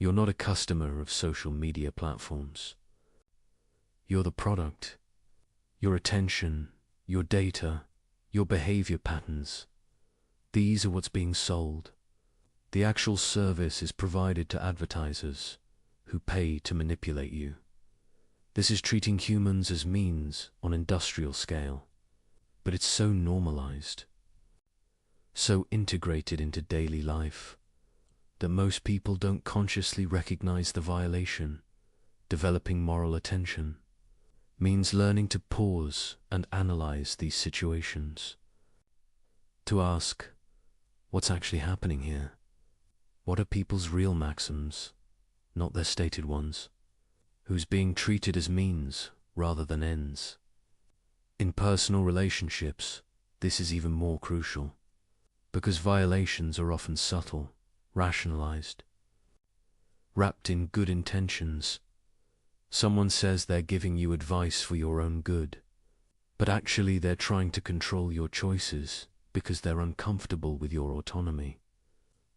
S1: you're not a customer of social media platforms. You're the product. Your attention, your data, your behavior patterns. These are what's being sold. The actual service is provided to advertisers who pay to manipulate you. This is treating humans as means on industrial scale, but it's so normalized, so integrated into daily life, that most people don't consciously recognize the violation. Developing moral attention means learning to pause and analyze these situations. To ask, what's actually happening here? What are people's real maxims, not their stated ones? Who's being treated as means rather than ends? In personal relationships, this is even more crucial, because violations are often subtle, rationalized, wrapped in good intentions. Someone says they're giving you advice for your own good, but actually they're trying to control your choices because they're uncomfortable with your autonomy.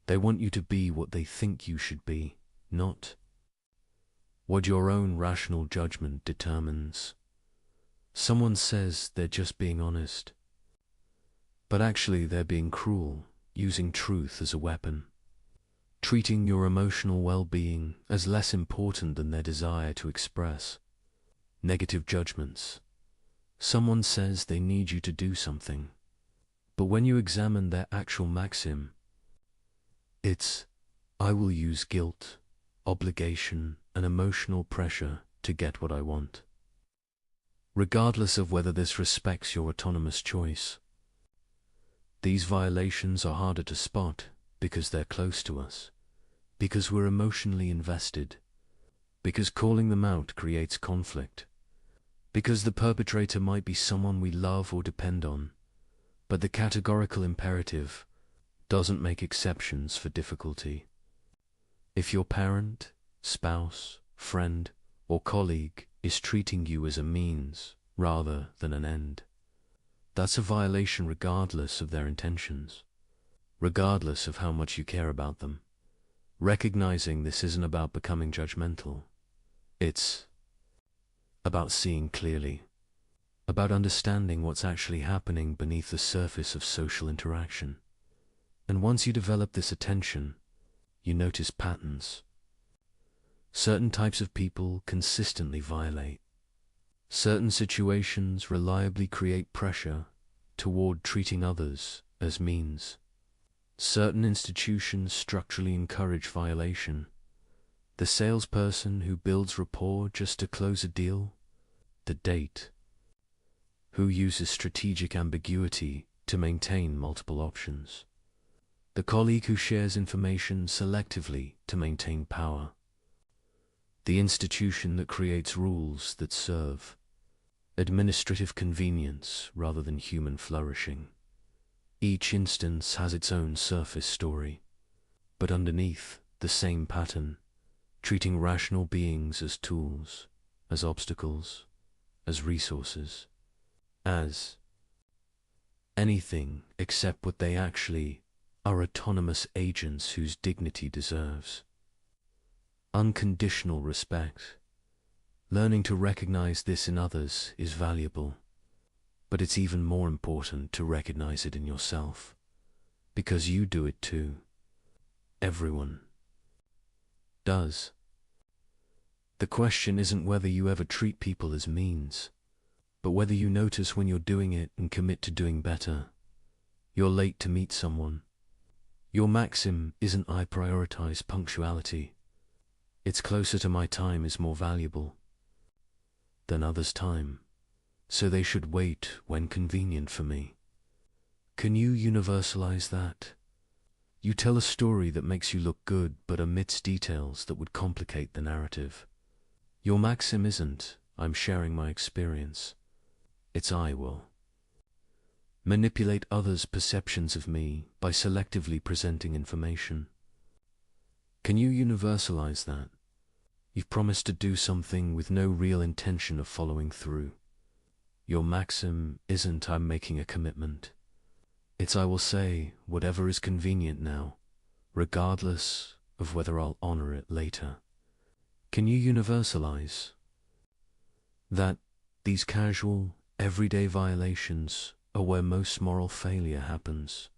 S1: They want you to be what they think you should be, not what your own rational judgment determines. Someone says they're just being honest, but actually they're being cruel, using truth as a weapon, treating your emotional well-being as less important than their desire to express. Negative judgments. Someone says they need you to do something, but when you examine their actual maxim, it's, I will use guilt, obligation, and emotional pressure to get what I want, regardless of whether this respects your autonomous choice. These violations are harder to spot because they're close to us, because we're emotionally invested, because calling them out creates conflict, because the perpetrator might be someone we love or depend on, but the categorical imperative doesn't make exceptions for difficulty. If your parent, spouse, friend, or colleague is treating you as a means rather than an end, that's a violation regardless of their intentions, regardless of how much you care about them. Recognizing this isn't about becoming judgmental. It's about seeing clearly, about understanding what's actually happening beneath the surface of social interaction. And once you develop this attention, you notice patterns. Certain types of people consistently violate. Certain situations reliably create pressure toward treating others as means. Certain institutions structurally encourage violation. The salesperson who builds rapport just to close a deal. The date who uses strategic ambiguity to maintain multiple options. The colleague who shares information selectively to maintain power. The institution that creates rules that serve administrative convenience rather than human flourishing. Each instance has its own surface story, but underneath the same pattern, treating rational beings as tools, as obstacles, as resources, as anything except what they actually are: autonomous agents whose dignity deserves unconditional respect. Learning to recognize this in others is valuable, but it's even more important to recognize it in yourself, because you do it too. Everyone does. The question isn't whether you ever treat people as means, but whether you notice when you're doing it and commit to doing better. You're late to meet someone. Your maxim isn't "I prioritize punctuality." It's "closer to my time is more valuable than others' time, so they should wait when convenient for me." Can you universalize that? You tell a story that makes you look good but omits details that would complicate the narrative. Your maxim isn't "I'm sharing my experience." It's "I will manipulate others' perceptions of me by selectively presenting information." Can you universalize that? You've promised to do something with no real intention of following through. Your maxim isn't "I'm making a commitment." It's "I will say whatever is convenient now, regardless of whether I'll honor it later." Can you universalize that these casual, everyday violations are where most moral failure happens?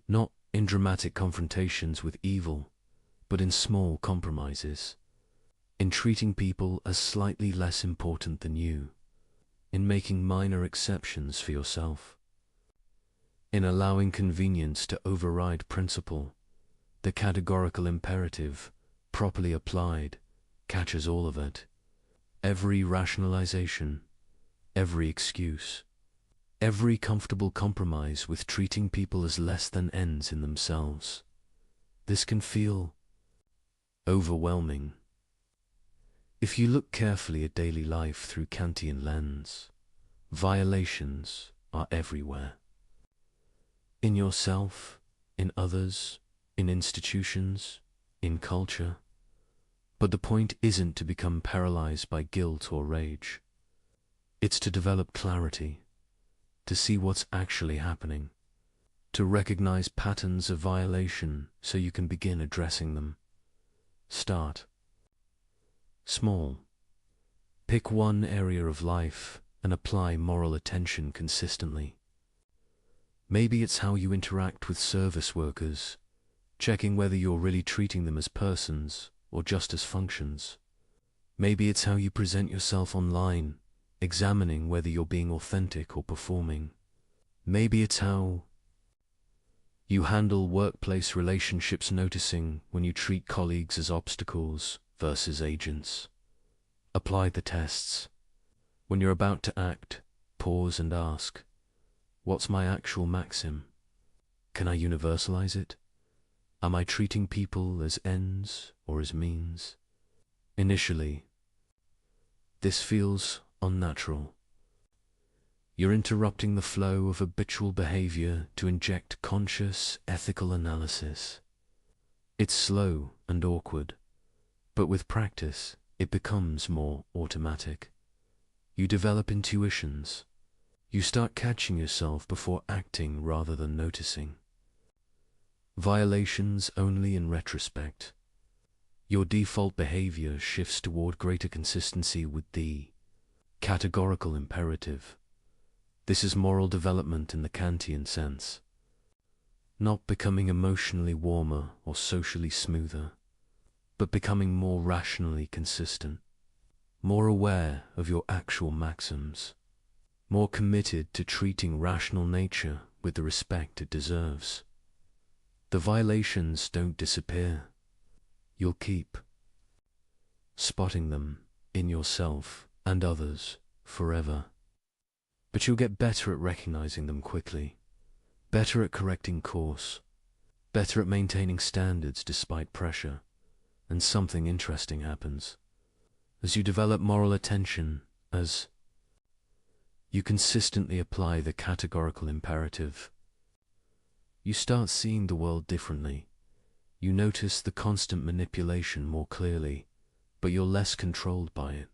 S1: Not in dramatic confrontations with evil, but in small compromises, in treating people as slightly less important than you, in making minor exceptions for yourself, in allowing convenience to override principle. The categorical imperative, properly applied, catches all of it. Every rationalization, every excuse, every comfortable compromise with treating people as less than ends in themselves. This can feel overwhelming. If you look carefully at daily life through Kantian lens, violations are everywhere. In yourself, in others, in institutions, in culture. But the point isn't to become paralyzed by guilt or rage. It's to develop clarity, to see what's actually happening, to recognize patterns of violation so you can begin addressing them. Start small. Pick one area of life and apply moral attention consistently. Maybe it's how you interact with service workers, checking whether you're really treating them as persons or just as functions. Maybe it's how you present yourself online, examining whether you're being authentic or performing. Maybe it's how you handle workplace relationships, noticing when you treat colleagues as obstacles versus agents. Apply the tests. When you're about to act, pause and ask, what's my actual maxim? Can I universalize it? Am I treating people as ends or as means? Initially, this feels unnatural. You're interrupting the flow of habitual behavior to inject conscious, ethical analysis. It's slow and awkward, but with practice, it becomes more automatic. You develop intuitions. You start catching yourself before acting rather than noticing. Violations only in retrospect. Your default behavior shifts toward greater consistency with the categorical imperative. This is moral development in the Kantian sense. Not becoming emotionally warmer or socially smoother, but becoming more rationally consistent, more aware of your actual maxims, more committed to treating rational nature with the respect it deserves. The violations don't disappear. You'll keep spotting them in yourself and others forever. But you'll get better at recognizing them quickly, better at correcting course, better at maintaining standards despite pressure. And something interesting happens. As you develop moral attention, as you consistently apply the categorical imperative, You start seeing the world differently. You notice the constant manipulation more clearly, but you're less controlled by it.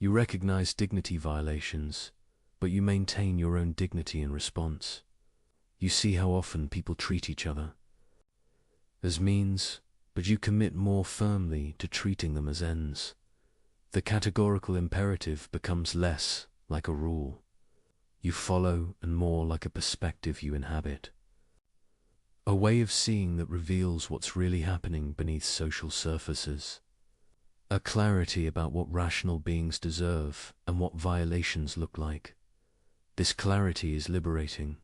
S1: You recognize dignity violations, but you maintain your own dignity in response. You see how often people treat each other as means, but you commit more firmly to treating them as ends. The categorical imperative becomes less like a rule you follow and more like a perspective you inhabit. A way of seeing that reveals what's really happening beneath social surfaces. A clarity about what rational beings deserve and what violations look like. This clarity is liberating,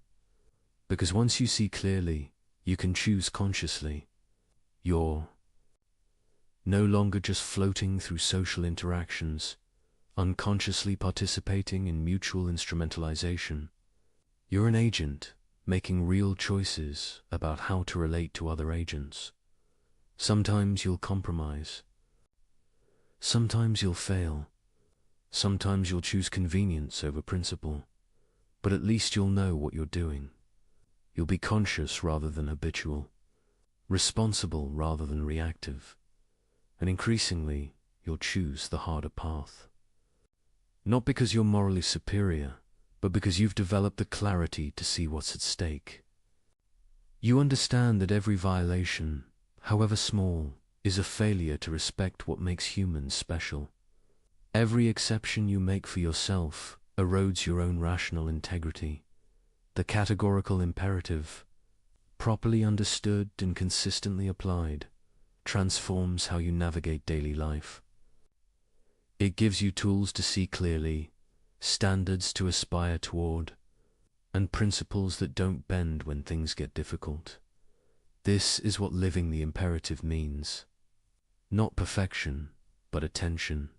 S1: because once you see clearly, you can choose consciously. You're no longer just floating through social interactions, unconsciously participating in mutual instrumentalization. You're an agent, making real choices about how to relate to other agents. Sometimes you'll compromise. Sometimes you'll fail. Sometimes you'll choose convenience over principle. But at least you'll know what you're doing. You'll be conscious rather than habitual, responsible rather than reactive, and increasingly you'll choose the harder path. Not because you're morally superior, but because you've developed the clarity to see what's at stake. You understand that every violation, however small, is a failure to respect what makes humans special. Every exception you make for yourself erodes your own rational integrity. The categorical imperative, properly understood and consistently applied, transforms how you navigate daily life. It gives you tools to see clearly, standards to aspire toward, and principles that don't bend when things get difficult. This is what living the imperative means. Not perfection, but attention.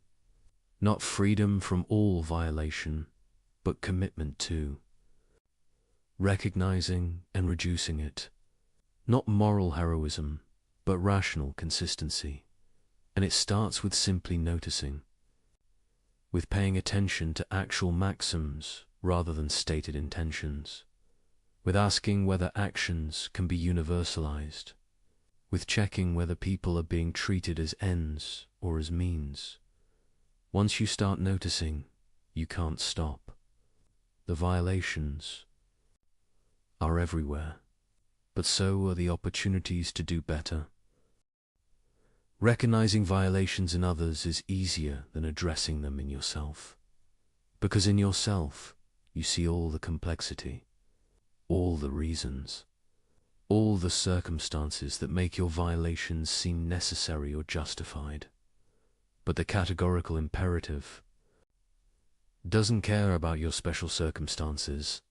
S1: Not freedom from all violation, but commitment to recognizing and reducing it. Not moral heroism, but rational consistency. And it starts with simply noticing, with paying attention to actual maxims rather than stated intentions, with asking whether actions can be universalized, with checking whether people are being treated as ends or as means. Once you start noticing, you can't stop. The violations are everywhere, but so are the opportunities to do better. Recognizing violations in others is easier than addressing them in yourself, because in yourself you see all the complexity, all the reasons, all the circumstances that make your violations seem necessary or justified. But the categorical imperative doesn't care about your special circumstances.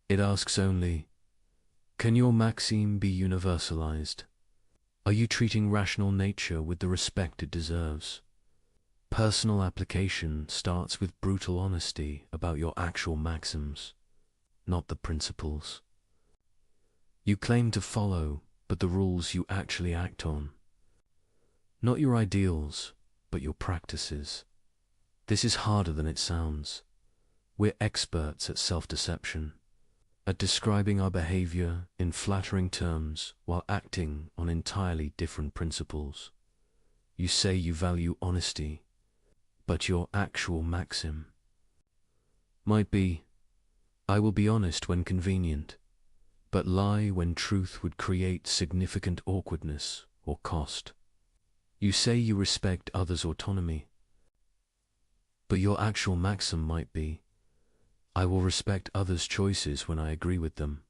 S1: It asks only, can your maxim be universalized? Are you treating rational nature with the respect it deserves? Personal application starts with brutal honesty about your actual maxims, not the principles you claim to follow, but the rules you actually act on. Not your ideals, but your practices. This is harder than it sounds. We're experts at self-deception, at describing our behavior in flattering terms while acting on entirely different principles. You say you value honesty, but your actual maxim might be, I will be honest when convenient, but lie when truth would create significant awkwardness or cost. You say you respect others' autonomy, but your actual maxim might be, I will respect others' choices when I agree with them,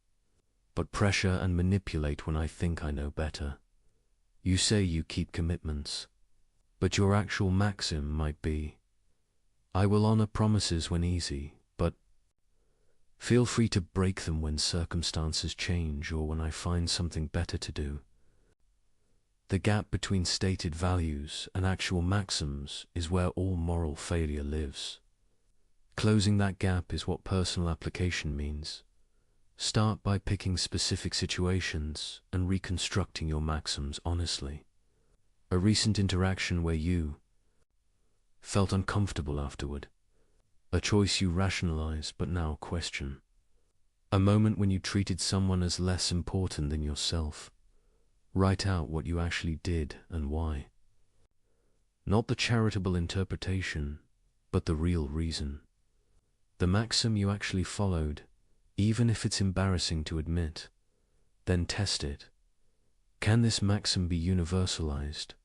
S1: but pressure and manipulate when I think I know better. You say you keep commitments, but your actual maxim might be, I will honor promises when easy, but feel free to break them when circumstances change or when I find something better to do. The gap between stated values and actual maxims is where all moral failure lives. Closing that gap is what personal application means. Start by picking specific situations and reconstructing your maxims honestly. A recent interaction where you felt uncomfortable afterward. A choice you rationalize but now question. A moment when you treated someone as less important than yourself. Write out what you actually did and why. Not the charitable interpretation, but the real reason. The maxim you actually followed, even if it's embarrassing to admit. Then test it. Can this maxim be universalized?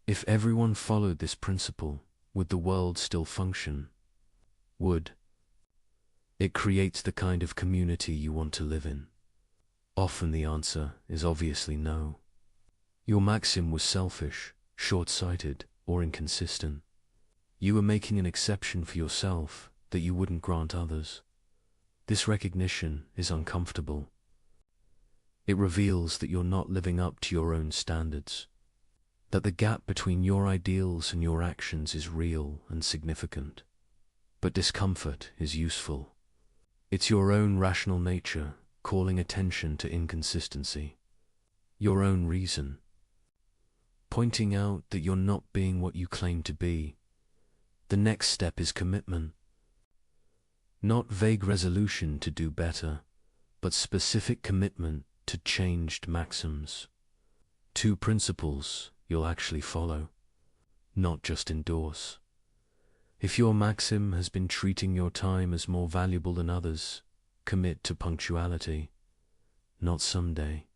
S1: If everyone followed this principle, would the world still function? Would. It creates the kind of community you want to live in. Often the answer is obviously no. Your maxim was selfish, short-sighted, or inconsistent. You were making an exception for yourself that you wouldn't grant others. This recognition is uncomfortable. It reveals that you're not living up to your own standards, that the gap between your ideals and your actions is real and significant. But discomfort is useful. It's your own rational nature calling attention to inconsistency, your own reason, pointing out that you're not being what you claim to be. The next step is commitment. Not vague resolution to do better, but specific commitment to changed maxims. 2 principles you'll actually follow, not just endorse. If your maxim has been treating your time as more valuable than others, commit to punctuality. Not someday,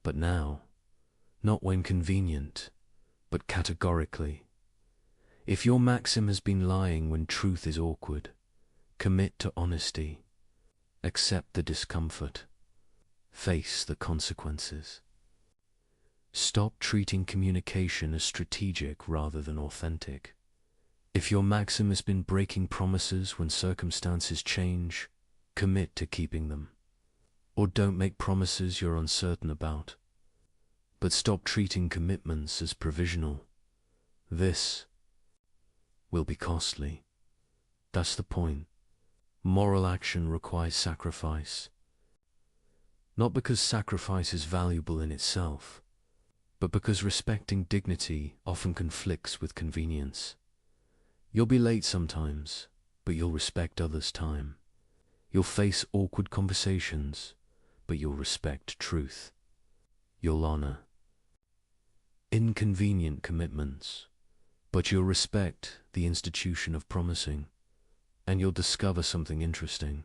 S1: but now. Not when convenient, but categorically. If your maxim has been lying when truth is awkward, commit to honesty. Accept the discomfort. Face the consequences. Stop treating communication as strategic rather than authentic. If your maxim has been breaking promises when circumstances change, commit to keeping them. Or don't make promises you're uncertain about. But stop treating commitments as provisional. This will be costly. That's the point. Moral action requires sacrifice. Not because sacrifice is valuable in itself, but because respecting dignity often conflicts with convenience. You'll be late sometimes, but you'll respect others' time. You'll face awkward conversations, but you'll respect truth. You'll honor inconvenient commitments, but you'll respect the institution of promising, and you'll discover something interesting.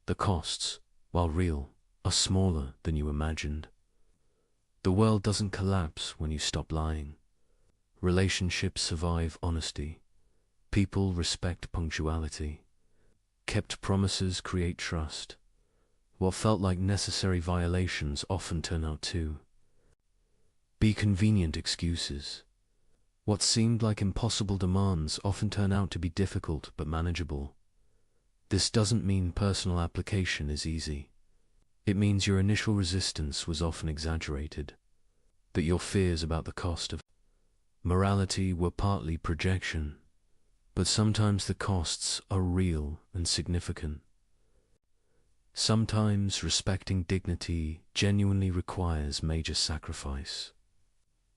S1: The costs, while real, are smaller than you imagined. The world doesn't collapse when you stop lying. Relationships survive honesty. People respect punctuality. Kept promises create trust. What felt like necessary violations often turn out to be convenient excuses. What seemed like impossible demands often turn out to be difficult but manageable. This doesn't mean personal application is easy. It means your initial resistance was often exaggerated, that your fears about the cost of morality were partly projection, but sometimes the costs are real and significant. Sometimes respecting dignity genuinely requires major sacrifice.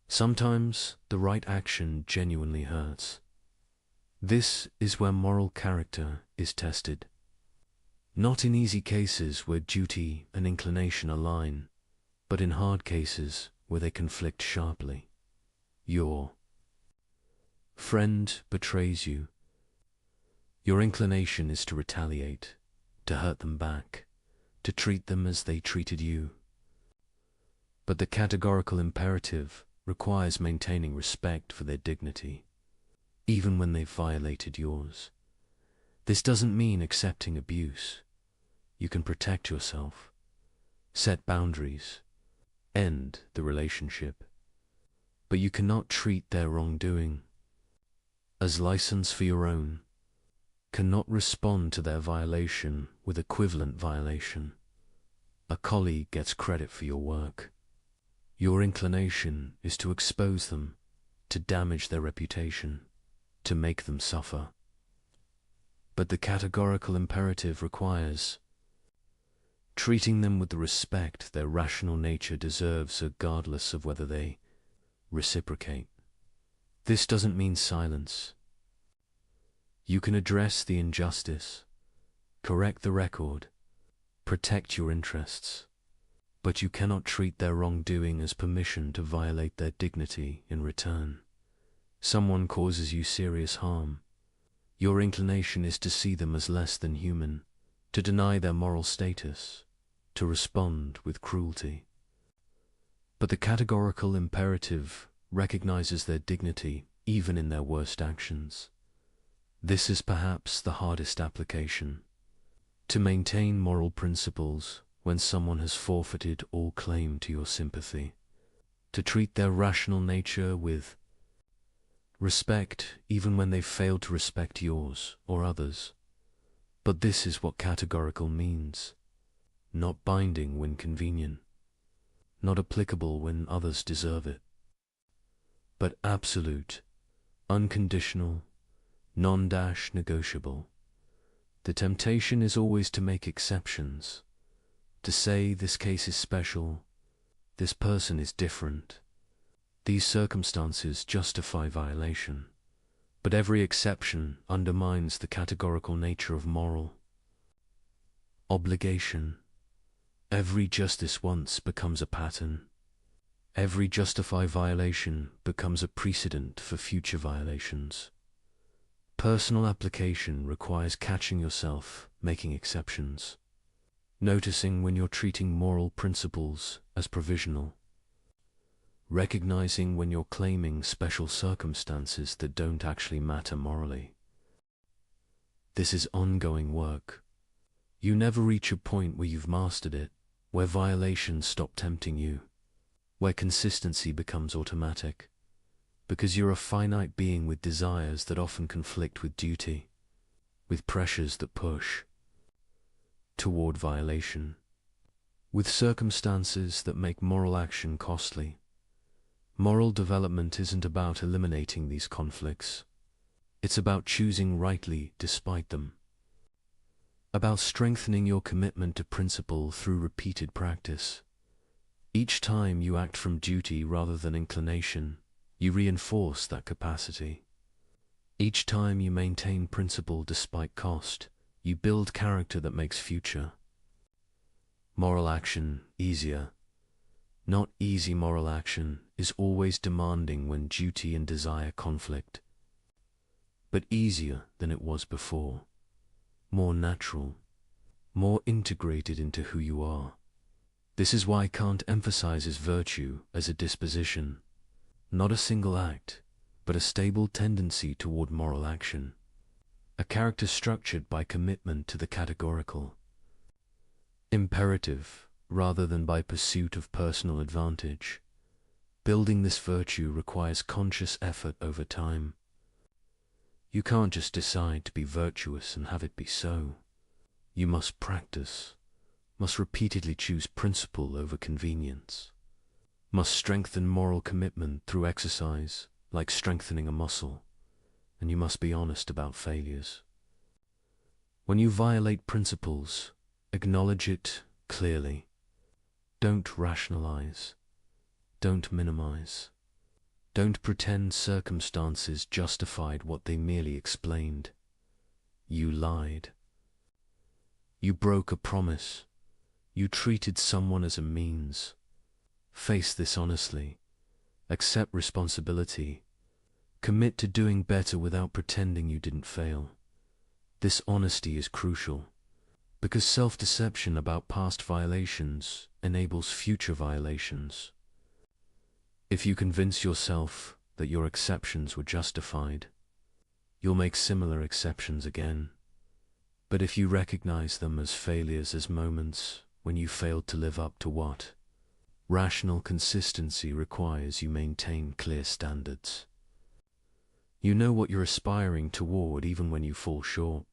S1: Sometimes the right action genuinely hurts. This is where moral character is tested. Not in easy cases where duty and inclination align, but in hard cases where they conflict sharply. Your friend betrays you. Your inclination is to retaliate, to hurt them back, to treat them as they treated you. But the categorical imperative requires maintaining respect for their dignity, even when they've violated yours. This doesn't mean accepting abuse. You can protect yourself, set boundaries, end the relationship, but you cannot treat their wrongdoing as license for your own, cannot respond to their violation with equivalent violation. A colleague gets credit for your work. Your inclination is to expose them, to damage their reputation, to make them suffer. But the categorical imperative requires treating them with the respect their rational nature deserves regardless of whether they reciprocate. This doesn't mean silence. You can address the injustice, correct the record, protect your interests. But you cannot treat their wrongdoing as permission to violate their dignity in return. Someone causes you serious harm. Your inclination is to see them as less than human, to deny their moral status, to respond with cruelty. But the categorical imperative recognizes their dignity even in their worst actions. This is perhaps the hardest application. To maintain moral principles when someone has forfeited all claim to your sympathy. To treat their rational nature with respect even when they've failed to respect yours or others. But this is what categorical means. Not binding when convenient. Not applicable when others deserve it. But absolute, unconditional, non-negotiable. The temptation is always to make exceptions, to say this case is special, this person is different. These circumstances justify violation, but every exception undermines the categorical nature of moral obligation. Every justice once becomes a pattern. Every justified violation becomes a precedent for future violations. Personal application requires catching yourself making exceptions, noticing when you're treating moral principles as provisional, recognizing when you're claiming special circumstances that don't actually matter morally. This is ongoing work. You never reach a point where you've mastered it, where violations stop tempting you, where consistency becomes automatic, because you're a finite being with desires that often conflict with duty, with pressures that push toward violation, with circumstances that make moral action costly. Moral development isn't about eliminating these conflicts. It's about choosing rightly despite them. About strengthening your commitment to principle through repeated practice. Each time you act from duty rather than inclination, you reinforce that capacity. Each time you maintain principle despite cost, you build character that makes future moral action easier. Not easy moral action is always demanding when duty and desire conflict, but easier than it was before, more natural, more integrated into who you are. This is why Kant emphasizes virtue as a disposition, not a single act, but a stable tendency toward moral action, a character structured by commitment to the categorical imperative rather than by pursuit of personal advantage. Building this virtue requires conscious effort over time. You can't just decide to be virtuous and have it be so. You must practice, must repeatedly choose principle over convenience, must strengthen moral commitment through exercise, like strengthening a muscle, and you must be honest about failures. When you violate principles, acknowledge it clearly. Don't rationalize. Don't minimize. Don't pretend circumstances justified what they merely explained. You lied. You broke a promise. You treated someone as a means. Face this honestly. Accept responsibility. Commit to doing better without pretending you didn't fail. This honesty is crucial, because self-deception about past violations enables future violations. If you convince yourself that your exceptions were justified, you'll make similar exceptions again. But if you recognize them as failures, as moments when you failed to live up to what rational consistency requires, you maintain clear standards. You know what you're aspiring toward even when you fall short.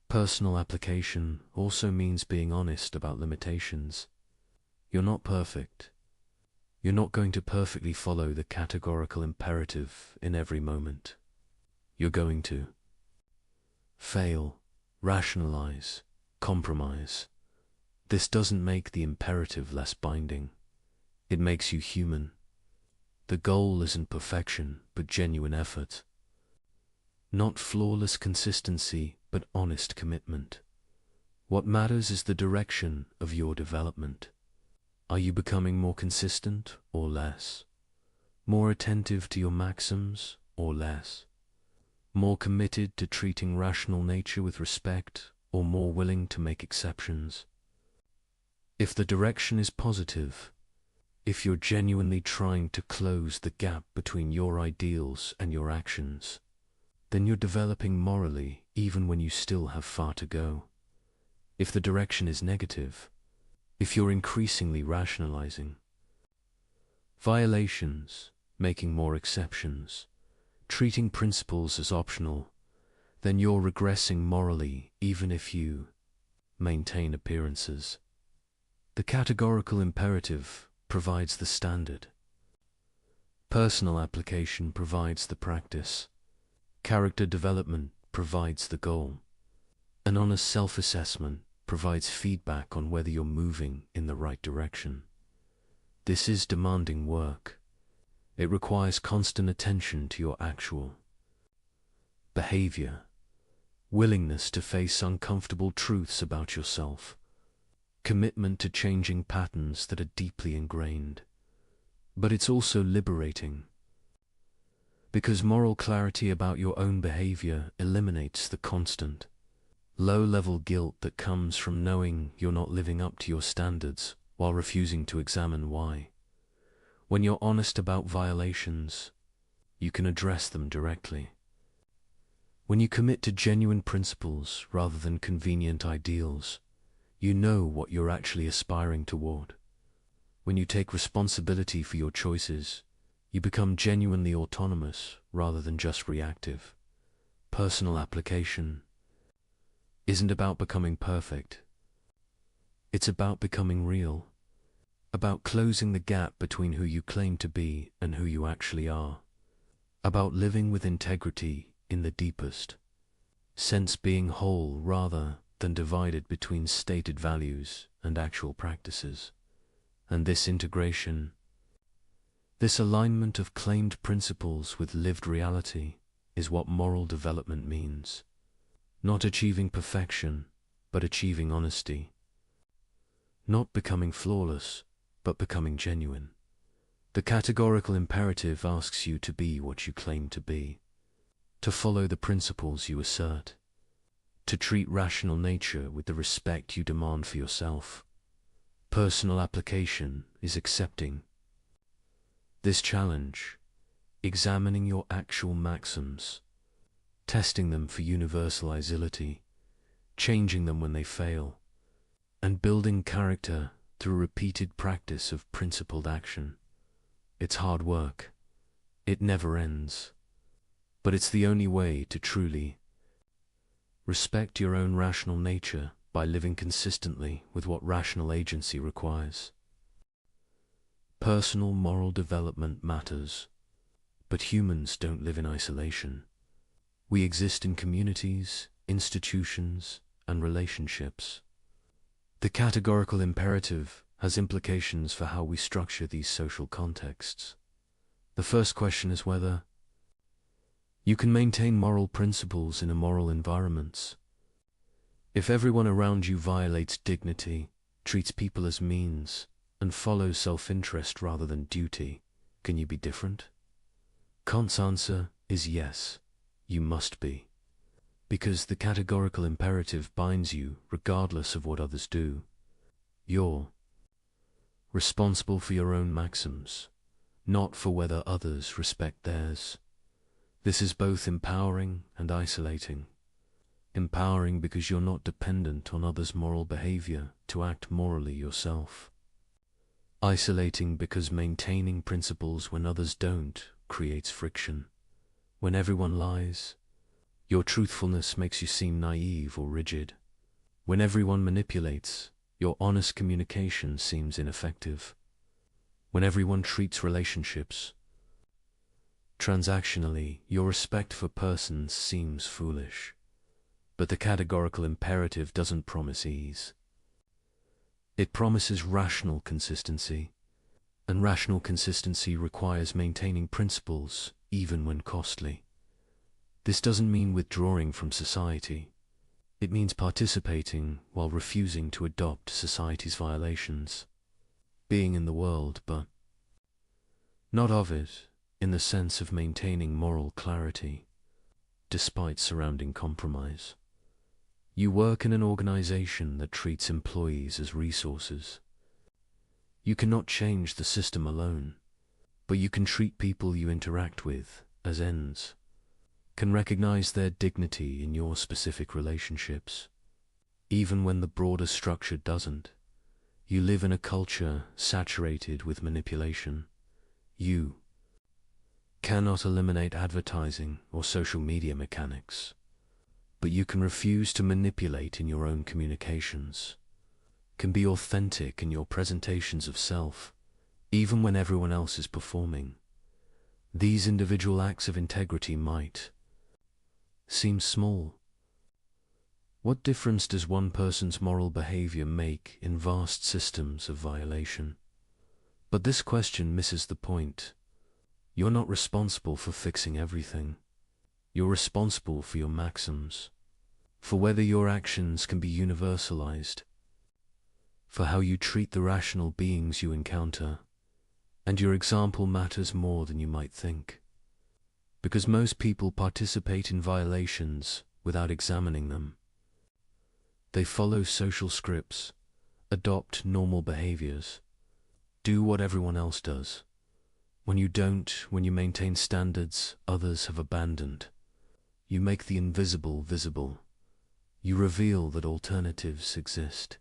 S1: Personal application also means being honest about limitations. You're not perfect. You're not going to perfectly follow the categorical imperative in every moment. You're going to fail, rationalize, compromise. This doesn't make the imperative less binding. It makes you human. The goal isn't perfection, but genuine effort. Not flawless consistency, but honest commitment. What matters is the direction of your development. Are you becoming more consistent or less? More attentive to your maxims or less? More committed to treating rational nature with respect or more willing to make exceptions? If the direction is positive, if you're genuinely trying to close the gap between your ideals and your actions, then you're developing morally even when you still have far to go. If the direction is negative, if you're increasingly rationalizing violations, making more exceptions, treating principles as optional, then you're regressing morally even if you maintain appearances. The categorical imperative provides the standard. Personal application provides the practice. Character development provides the goal. An honest self-assessment provides feedback on whether you're moving in the right direction. This is demanding work. It requires constant attention to your actual behavior, willingness to face uncomfortable truths about yourself, commitment to changing patterns that are deeply ingrained. But it's also liberating, because moral clarity about your own behavior eliminates the constant, low-level guilt that comes from knowing you're not living up to your standards while refusing to examine why. When you're honest about violations, you can address them directly. When you commit to genuine principles rather than convenient ideals, you know what you're actually aspiring toward. When you take responsibility for your choices, you become genuinely autonomous rather than just reactive. Personal application isn't about becoming perfect. It's about becoming real, about closing the gap between who you claim to be and who you actually are, about living with integrity in the deepest sense, being whole rather than divided between stated values and actual practices. And this integration, this alignment of claimed principles with lived reality, is what moral development means. Not achieving perfection, but achieving honesty. Not becoming flawless, but becoming genuine. The categorical imperative asks you to be what you claim to be, to follow the principles you assert, to treat rational nature with the respect you demand for yourself. Personal application is accepting this challenge, examining your actual maxims, testing them for universalizability, changing them when they fail, and building character through repeated practice of principled action. It's hard work. It never ends. But it's the only way to truly respect your own rational nature by living consistently with what rational agency requires. Personal moral development matters, but humans don't live in isolation. We exist in communities, institutions, and relationships. The categorical imperative has implications for how we structure these social contexts. The first question is whether you can maintain moral principles in immoral environments. If everyone around you violates dignity, treats people as means, and follows self-interest rather than duty, can you be different? Kant's answer is yes, you must be. Because the categorical imperative binds you regardless of what others do. You're responsible for your own maxims, not for whether others respect theirs. This is both empowering and isolating. Empowering because you're not dependent on others' moral behavior to act morally yourself. Isolating because maintaining principles when others don't creates friction. When everyone lies, your truthfulness makes you seem naive or rigid. When everyone manipulates, your honest communication seems ineffective. When everyone treats relationships transactionally, your respect for persons seems foolish. But the categorical imperative doesn't promise ease. It promises rational consistency, and rational consistency requires maintaining principles even when costly. This doesn't mean withdrawing from society. It means participating while refusing to adopt society's violations. Being in the world, but not of it, in the sense of maintaining moral clarity, despite surrounding compromise. You work in an organization that treats employees as resources. You cannot change the system alone, but you can treat people you interact with as ends, can recognize their dignity in your specific relationships. Even when the broader structure doesn't, you live in a culture saturated with manipulation. You cannot eliminate advertising or social media mechanics, but you can refuse to manipulate in your own communications, can be authentic in your presentations of self, even when everyone else is performing. These individual acts of integrity might seem small. What difference does one person's moral behavior make in vast systems of violation? But this question misses the point. You're not responsible for fixing everything. You're responsible for your maxims, for whether your actions can be universalized, for how you treat the rational beings you encounter, and your example matters more than you might think. Because most people participate in violations without examining them. They follow social scripts, adopt normal behaviors, do what everyone else does. When you don't, when you maintain standards others have abandoned, you make the invisible visible. You reveal that alternatives exist,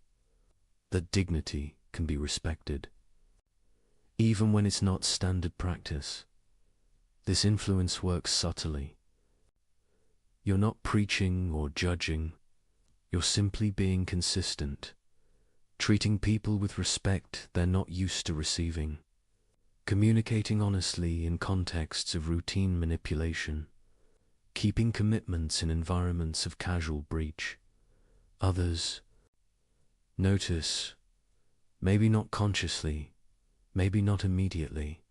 S1: that dignity can be respected, even when it's not standard practice. This influence works subtly. You're not preaching or judging. You're simply being consistent, treating people with respect they're not used to receiving, communicating honestly in contexts of routine manipulation, keeping commitments in environments of casual breach. Others notice, maybe not consciously, maybe not immediately,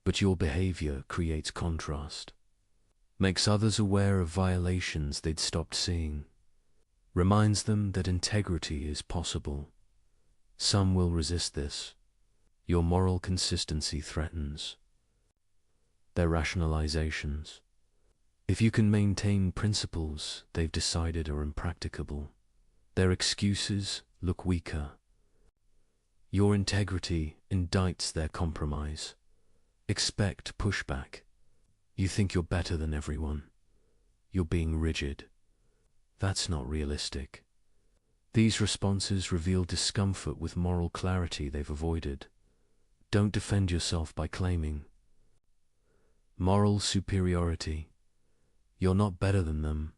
S1: but your behavior creates contrast, makes others aware of violations they'd stopped seeing, reminds them that integrity is possible. Some will resist this. Your moral consistency threatens their rationalizations. If you can maintain principles they've decided are impracticable, their excuses look weaker. Your integrity indicts their compromise. Expect pushback. You think you're better than everyone. You're being rigid. That's not realistic. These responses reveal discomfort with moral clarity they've avoided. Don't defend yourself by claiming moral superiority. You're not better than them.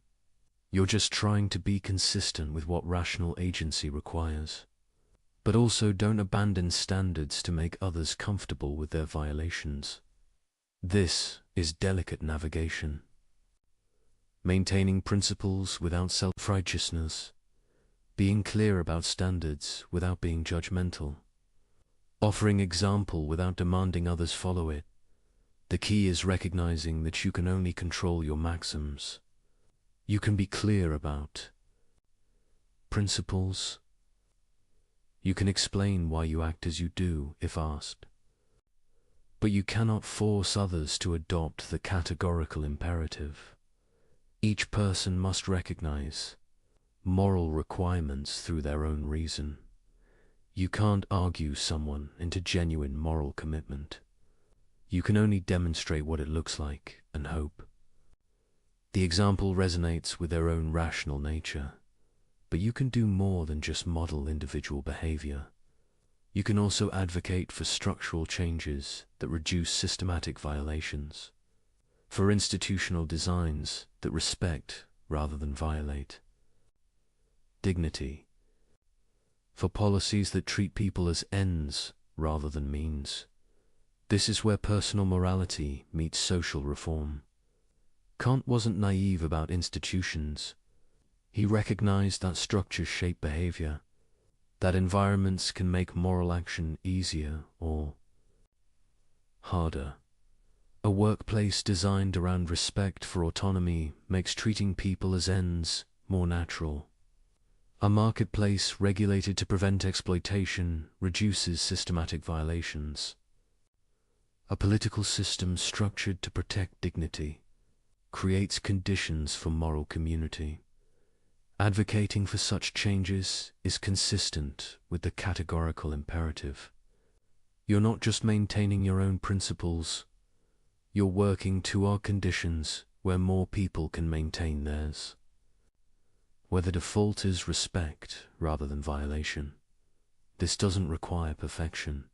S1: You're just trying to be consistent with what rational agency requires. But also don't abandon standards to make others comfortable with their violations. This is delicate navigation. Maintaining principles without self-righteousness, being clear about standards without being judgmental, offering example without demanding others follow it. The key is recognizing that you can only control your maxims. You can be clear about principles. You can explain why you act as you do if asked. But you cannot force others to adopt the categorical imperative. Each person must recognize moral requirements through their own reason. You can't argue someone into genuine moral commitment. You can only demonstrate what it looks like and hope the example resonates with their own rational nature. But you can do more than just model individual behavior. You can also advocate for structural changes that reduce systematic violations, for institutional designs that respect rather than violate dignity, for policies that treat people as ends rather than means. This is where personal morality meets social reform. Kant wasn't naive about institutions. He recognized that structures shape behavior, that environments can make moral action easier or harder. A workplace designed around respect for autonomy makes treating people as ends more natural. A marketplace regulated to prevent exploitation reduces systematic violations. A political system structured to protect dignity creates conditions for moral community. Advocating for such changes is consistent with the categorical imperative. You're not just maintaining your own principles, you're working toward conditions where more people can maintain theirs. Where the default is respect rather than violation. This doesn't require perfection.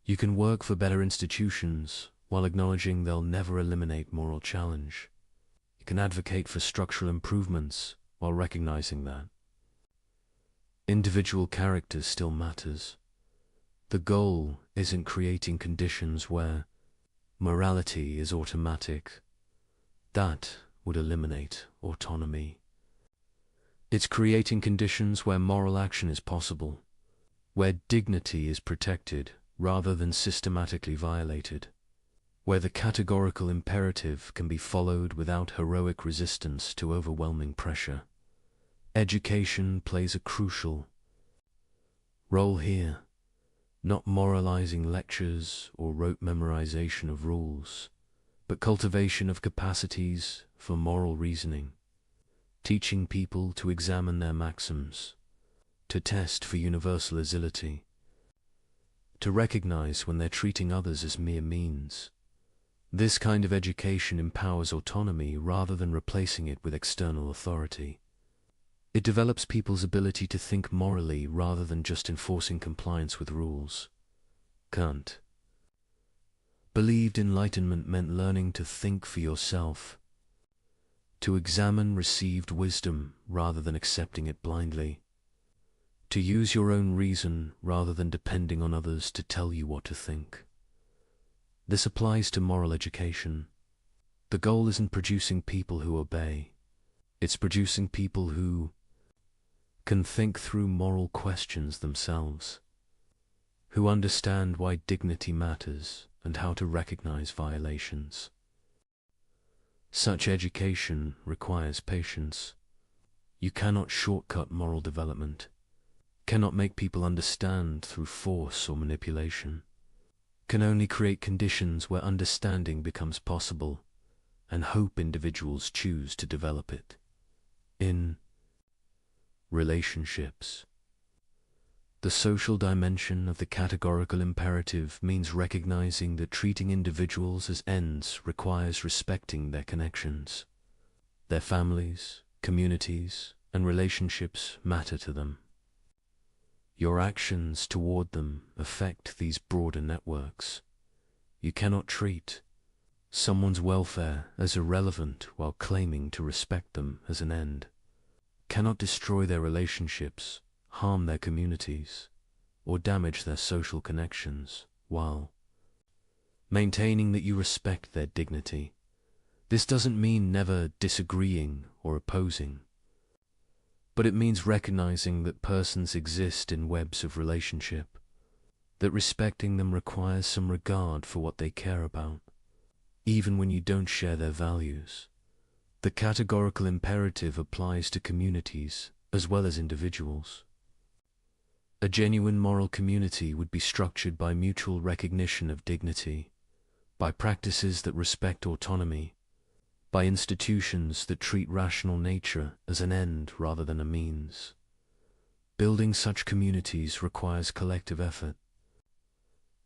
S1: You can work for better institutions while acknowledging they'll never eliminate moral challenge. You can advocate for structural improvements while recognizing that individual character still matters. The goal isn't creating conditions where morality is automatic. That would eliminate autonomy. It's creating conditions where moral action is possible, where dignity is protected rather than systematically violated, where the categorical imperative can be followed without heroic resistance to overwhelming pressure. Education plays a crucial role here, not moralizing lectures or rote memorization of rules, but cultivation of capacities for moral reasoning, teaching people to examine their maxims, to test for universality, to recognize when they're treating others as mere means. This kind of education empowers autonomy rather than replacing it with external authority. It develops people's ability to think morally rather than just enforcing compliance with rules. Kant believed enlightenment meant learning to think for yourself, to examine received wisdom rather than accepting it blindly, to use your own reason rather than depending on others to tell you what to think. This applies to moral education. The goal isn't producing people who obey. It's producing people who can think through moral questions themselves, who understand why dignity matters and how to recognize violations. Such education requires patience. You cannot shortcut moral development, cannot make people understand through force or manipulation, can only create conditions where understanding becomes possible and hope individuals choose to develop it. In relationships, the social dimension of the categorical imperative means recognizing that treating individuals as ends requires respecting their connections. Their families, communities, and relationships matter to them. Your actions toward them affect these broader networks. You cannot treat someone's welfare as irrelevant while claiming to respect them as an end. Cannot destroy their relationships, harm their communities, or damage their social connections while maintaining that you respect their dignity. This doesn't mean never disagreeing or opposing, but it means recognizing that persons exist in webs of relationship, that respecting them requires some regard for what they care about, even when you don't share their values. The categorical imperative applies to communities as well as individuals. A genuine moral community would be structured by mutual recognition of dignity, by practices that respect autonomy, by institutions that treat rational nature as an end rather than a means. Building such communities requires collective effort.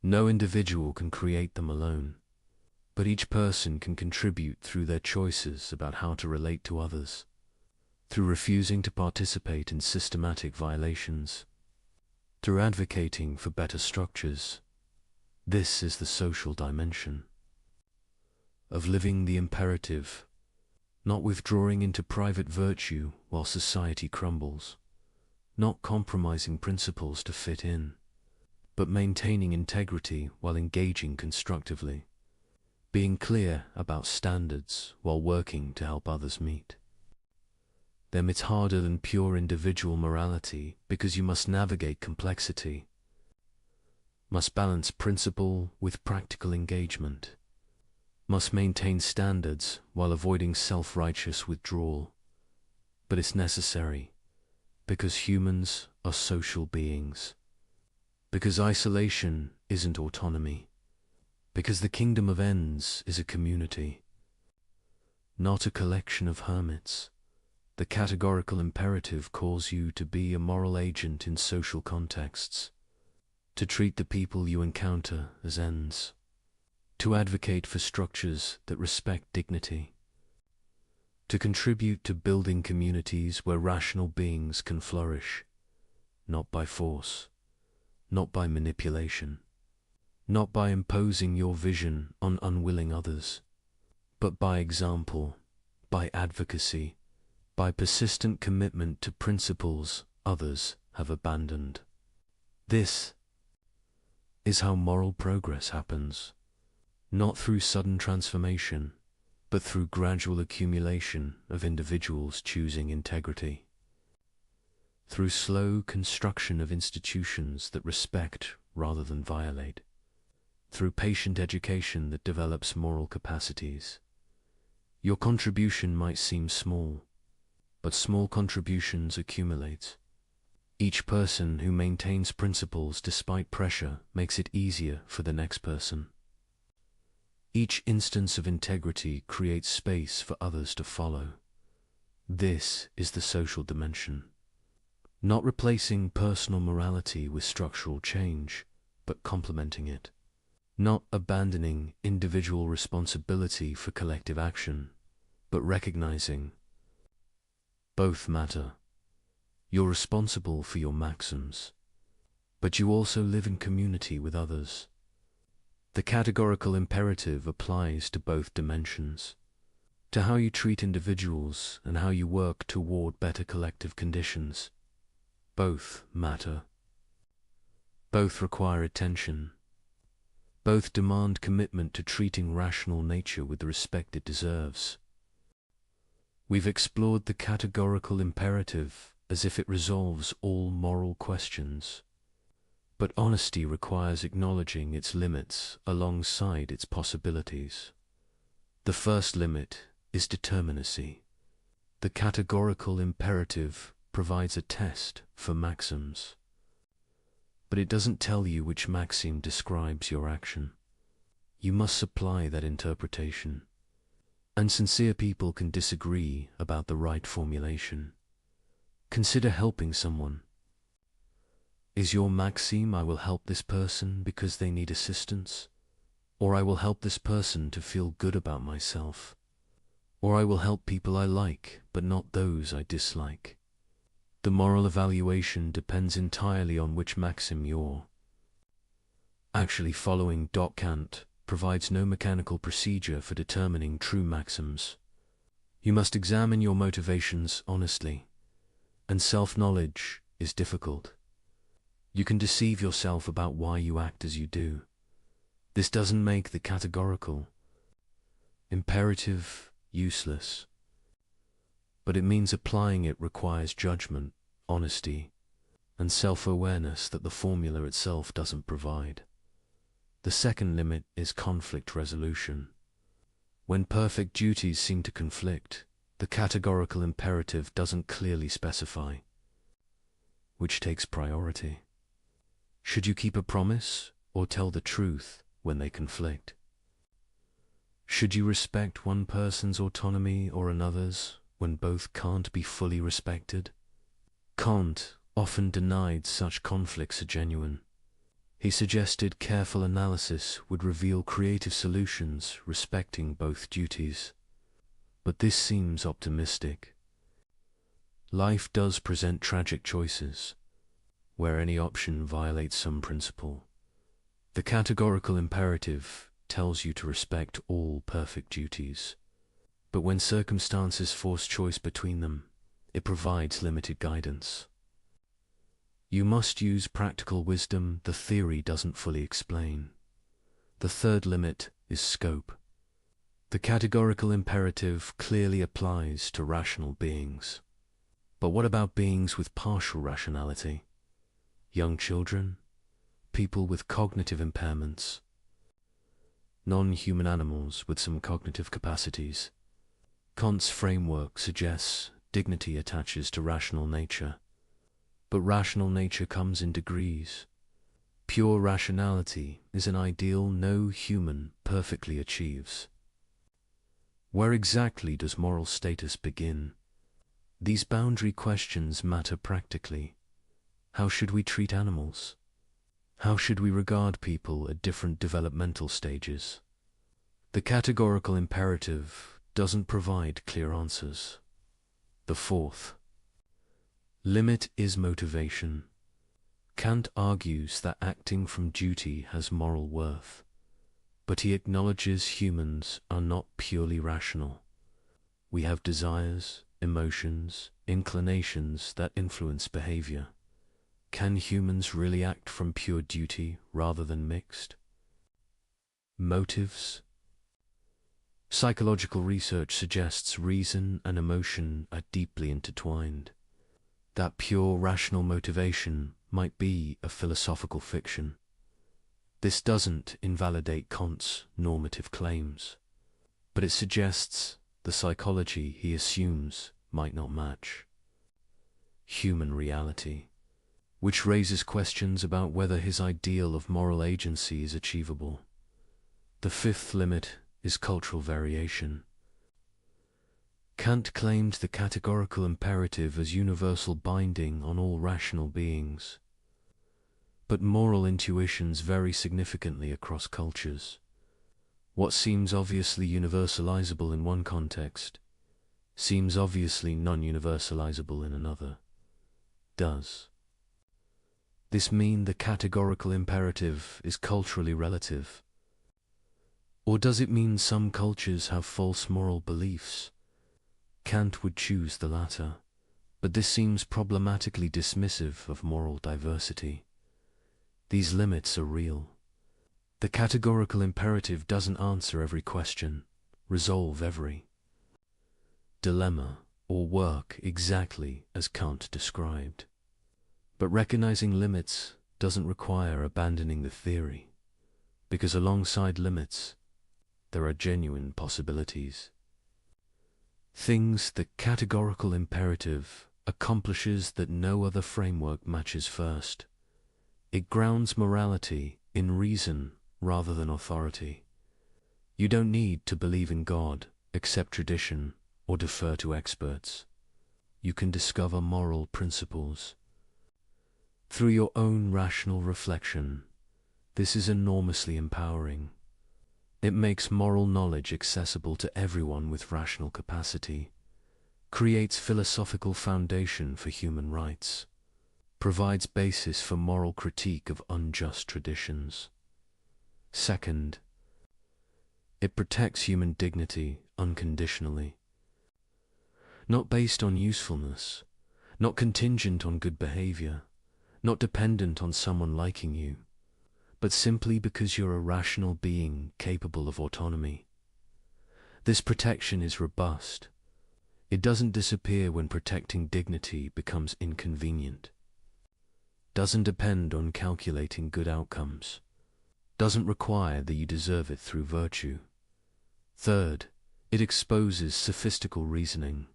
S1: No individual can create them alone, but each person can contribute through their choices about how to relate to others, through refusing to participate in systematic violations, through advocating for better structures. This is the social dimension of living the imperative, not withdrawing into private virtue while society crumbles, not compromising principles to fit in, but maintaining integrity while engaging constructively, being clear about standards while working to help others meet them. It's harder than pure individual morality because you must navigate complexity, must balance principle with practical engagement, must maintain standards while avoiding self-righteous withdrawal. but it's necessary, because humans are social beings, because isolation isn't autonomy, because the kingdom of ends is a community, not a collection of hermits. The categorical imperative calls you to be a moral agent in social contexts, to treat the people you encounter as ends, to advocate for structures that respect dignity, to contribute to building communities where rational beings can flourish, not by force, not by manipulation, not by imposing your vision on unwilling others, but by example, by advocacy, by persistent commitment to principles others have abandoned. This is how moral progress happens, not through sudden transformation, but through gradual accumulation of individuals choosing integrity, through slow construction of institutions that respect rather than violate, through patient education that develops moral capacities. Your contribution might seem small, but small contributions accumulate. Each person who maintains principles despite pressure makes it easier for the next person. Each instance of integrity creates space for others to follow. This is the social dimension. Not replacing personal morality with structural change, but complementing it. Not abandoning individual responsibility for collective action, but recognizing both matter. You're responsible for your maxims, but you also live in community with others. The categorical imperative applies to both dimensions, to how you treat individuals and how you work toward better collective conditions. Both matter. Both require attention. Both demand commitment to treating rational nature with the respect it deserves. We've explored the categorical imperative as if it resolves all moral questions. But honesty requires acknowledging its limits alongside its possibilities. The first limit is determinacy. The categorical imperative provides a test for maxims, but it doesn't tell you which maxim describes your action. You must supply that interpretation, and sincere people can disagree about the right formulation. Consider helping someone. Is your maxim, I will help this person because they need assistance? Or I will help this person to feel good about myself? Or I will help people I like, but not those I dislike? The moral evaluation depends entirely on which maxim you're actually following. Kant provides no mechanical procedure for determining true maxims. You must examine your motivations honestly, and self-knowledge is difficult. You can deceive yourself about why you act as you do. This doesn't make the categorical imperative useless, but it means applying it requires judgment, honesty, and self-awareness that the formula itself doesn't provide. The second limit is conflict resolution. When perfect duties seem to conflict, the categorical imperative doesn't clearly specify which takes priority. Should you keep a promise or tell the truth when they conflict? Should you respect one person's autonomy or another's when both can't be fully respected? Kant often denied such conflicts are genuine. He suggested careful analysis would reveal creative solutions respecting both duties. But this seems optimistic. Life does present tragic choices, where any option violates some principle. The categorical imperative tells you to respect all perfect duties, but when circumstances force choice between them, it provides limited guidance. You must use practical wisdom the theory doesn't fully explain. The third limit is scope. The categorical imperative clearly applies to rational beings. But what about beings with partial rationality? Young children? People with cognitive impairments? Non-human animals with some cognitive capacities? Kant's framework suggests dignity attaches to rational nature. But rational nature comes in degrees. Pure rationality is an ideal no human perfectly achieves. Where exactly does moral status begin? These boundary questions matter practically. How should we treat animals? How should we regard people at different developmental stages? The categorical imperative doesn't provide clear answers. The fourth limit is motivation. Kant argues that acting from duty has moral worth, but he acknowledges humans are not purely rational. We have desires, emotions, inclinations that influence behavior. Can humans really act from pure duty rather than mixed? Motives. Psychological research suggests reason and emotion are deeply intertwined. That pure rational motivation might be a philosophical fiction. This doesn't invalidate Kant's normative claims, but it suggests the psychology he assumes might not match human reality, which raises questions about whether his ideal of moral agency is achievable. The fifth limit is cultural variation. Kant claimed the categorical imperative as universal binding on all rational beings. But moral intuitions vary significantly across cultures. What seems obviously universalizable in one context seems obviously non-universalizable in another. Does this mean the categorical imperative is culturally relative? Or does it mean some cultures have false moral beliefs? Kant would choose the latter, but this seems problematically dismissive of moral diversity. These limits are real. The categorical imperative doesn't answer every question, resolve every dilemma, or work exactly as Kant described. But recognizing limits doesn't require abandoning the theory, because alongside limits, there are genuine possibilities. Things the categorical imperative accomplishes that no other framework matches first. It grounds morality in reason rather than authority. You don't need to believe in God, accept tradition, or defer to experts. You can discover moral principles through your own rational reflection. This is enormously empowering. It makes moral knowledge accessible to everyone with rational capacity, creates philosophical foundation for human rights, provides basis for moral critique of unjust traditions. Second, it protects human dignity unconditionally. Not based on usefulness, not contingent on good behavior, not dependent on someone liking you, but simply because you're a rational being capable of autonomy. This protection is robust. It doesn't disappear when protecting dignity becomes inconvenient. Doesn't depend on calculating good outcomes. Doesn't require that you deserve it through virtue. Third, it exposes sophistical reasoning.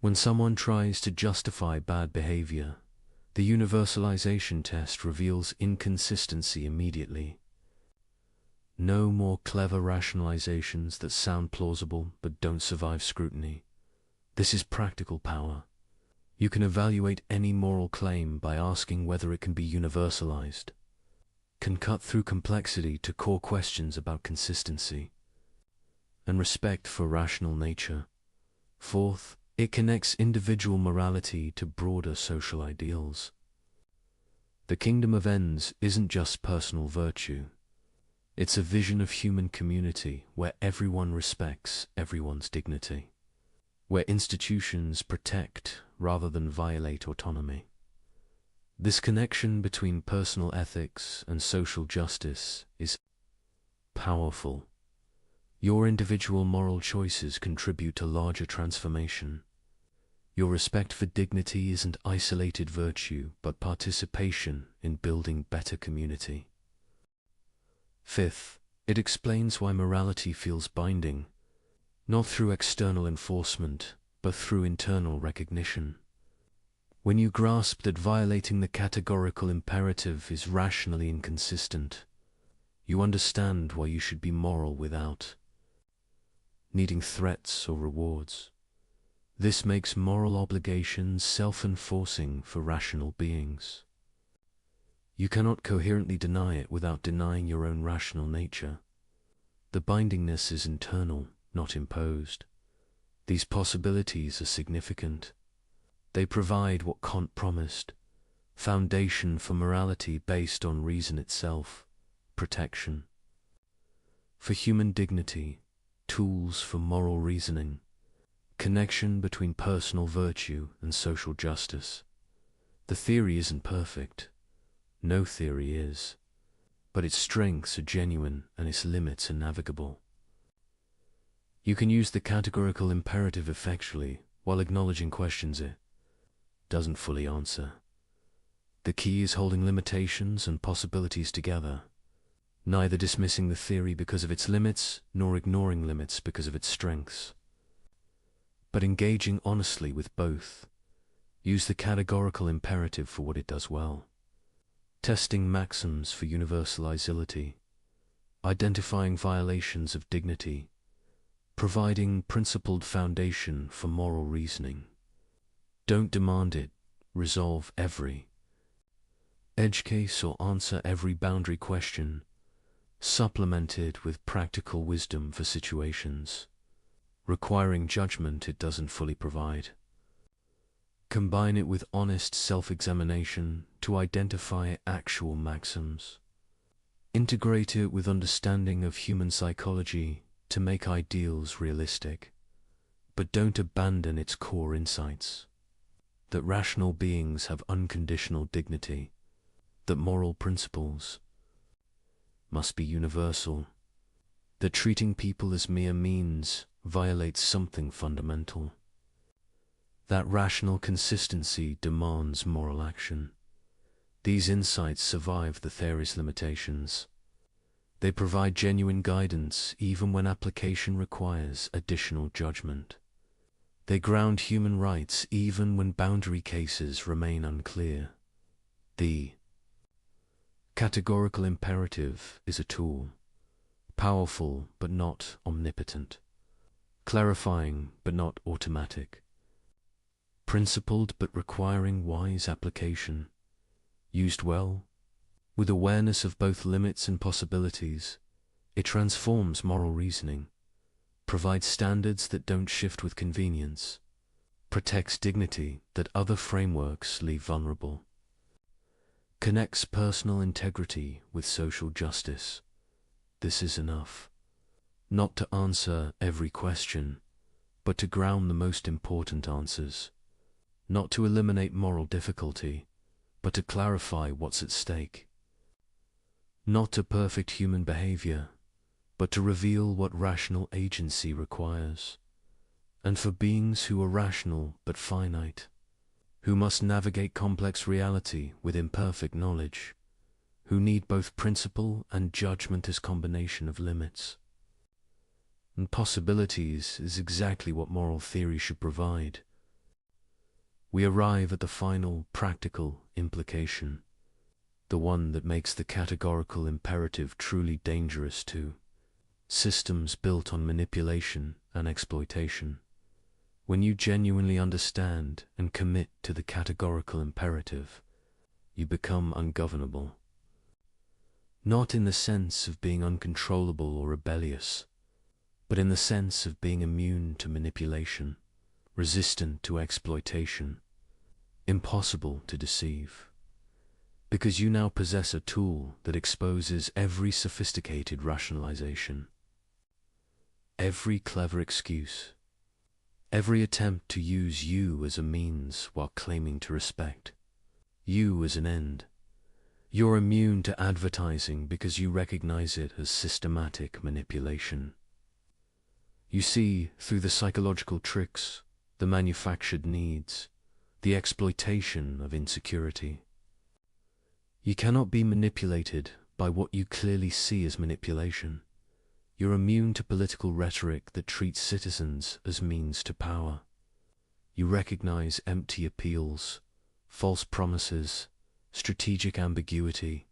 S1: When someone tries to justify bad behavior, the universalization test reveals inconsistency immediately. No more clever rationalizations that sound plausible but don't survive scrutiny. This is practical power. You can evaluate any moral claim by asking whether it can be universalized. Can cut through complexity to core questions about consistency and respect for rational nature. Fourth, it connects individual morality to broader social ideals. The kingdom of ends isn't just personal virtue. It's a vision of human community where everyone respects everyone's dignity, where institutions protect rather than violate autonomy. This connection between personal ethics and social justice is powerful. Your individual moral choices contribute to larger transformation. Your respect for dignity isn't isolated virtue, but participation in building better community. Fifth, it explains why morality feels binding, not through external enforcement, but through internal recognition. When you grasp that violating the categorical imperative is rationally inconsistent, you understand why you should be moral without needing threats or rewards. This makes moral obligations self-enforcing for rational beings. You cannot coherently deny it without denying your own rational nature. The bindingness is internal, not imposed. These possibilities are significant. They provide what Kant promised: foundation for morality based on reason itself, protection for human dignity, tools for moral reasoning, connection between personal virtue and social justice. The theory isn't perfect. No theory is. But its strengths are genuine and its limits are navigable. You can use the categorical imperative effectually while acknowledging questions it doesn't fully answer. The key is holding limitations and possibilities together, neither dismissing the theory because of its limits nor ignoring limits because of its strengths, but engaging honestly with both. Use the categorical imperative for what it does well, testing maxims for universalizability, identifying violations of dignity, providing principled foundation for moral reasoning. Don't demand it resolve every edge case or answer every boundary question. Supplement it with practical wisdom for situations requiring judgment it doesn't fully provide. Combine it with honest self-examination to identify actual maxims. Integrate it with understanding of human psychology to make ideals realistic, but don't abandon its core insights: that rational beings have unconditional dignity, that moral principles must be universal, that treating people as mere means violates something fundamental. That rational consistency demands moral action. These insights survive the theory's limitations. They provide genuine guidance even when application requires additional judgment. They ground human rights even when boundary cases remain unclear. The categorical imperative is a tool, powerful but not omnipotent, clarifying but not automatic, principled but requiring wise application. Used well, with awareness of both limits and possibilities, it transforms moral reasoning, provides standards that don't shift with convenience, protects dignity that other frameworks leave vulnerable, connects personal integrity with social justice. This is enough, not to answer every question, but to ground the most important answers, not to eliminate moral difficulty, but to clarify what's at stake, not to perfect human behavior, but to reveal what rational agency requires. And for beings who are rational but finite, who must navigate complex reality with imperfect knowledge, who need both principle and judgment as combination of limits and possibilities, is exactly what moral theory should provide. We arrive at the final practical implication, the one that makes the categorical imperative truly dangerous to systems built on manipulation and exploitation. When you genuinely understand and commit to the categorical imperative, you become ungovernable. Not in the sense of being uncontrollable or rebellious, but in the sense of being immune to manipulation, resistant to exploitation, impossible to deceive. Because you now possess a tool that exposes every sophisticated rationalization, every clever excuse, every attempt to use you as a means while claiming to respect you as an end. You're immune to advertising because you recognize it as systematic manipulation. You see through the psychological tricks, the manufactured needs, the exploitation of insecurity. You cannot be manipulated by what you clearly see as manipulation. You're immune to political rhetoric that treats citizens as means to power. You recognize empty appeals, false promises, strategic ambiguity.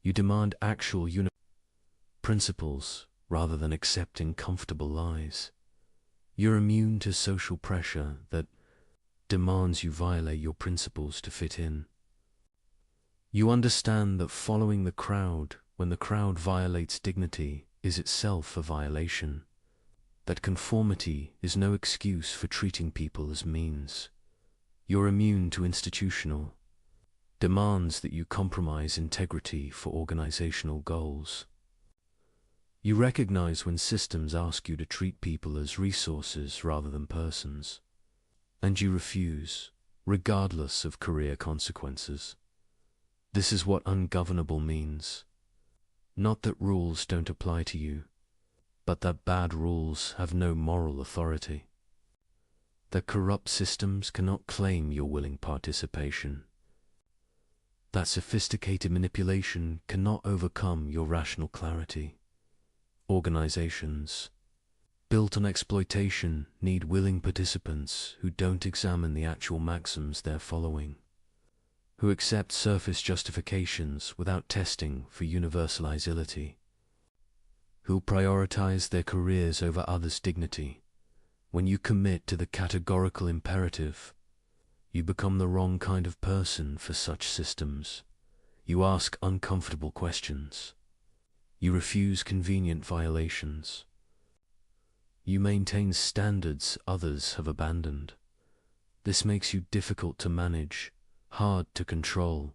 S1: You demand actual principles rather than accepting comfortable lies. You're immune to social pressure that demands you violate your principles to fit in. You understand that following the crowd when the crowd violates dignity is itself a violation, that conformity is no excuse for treating people as means. You're immune to institutional demands that you compromise integrity for organizational goals. You recognize when systems ask you to treat people as resources rather than persons, and you refuse, regardless of career consequences. This is what ungovernable means. Not that rules don't apply to you, but that bad rules have no moral authority. That corrupt systems cannot claim your willing participation. That sophisticated manipulation cannot overcome your rational clarity. Organizations built on exploitation need willing participants who don't examine the actual maxims they're following, who accept surface justifications without testing for universality, who prioritize their careers over others' dignity. When you commit to the categorical imperative, you become the wrong kind of person for such systems. You ask uncomfortable questions. You refuse convenient violations. You maintain standards others have abandoned. This makes you difficult to manage, hard to control,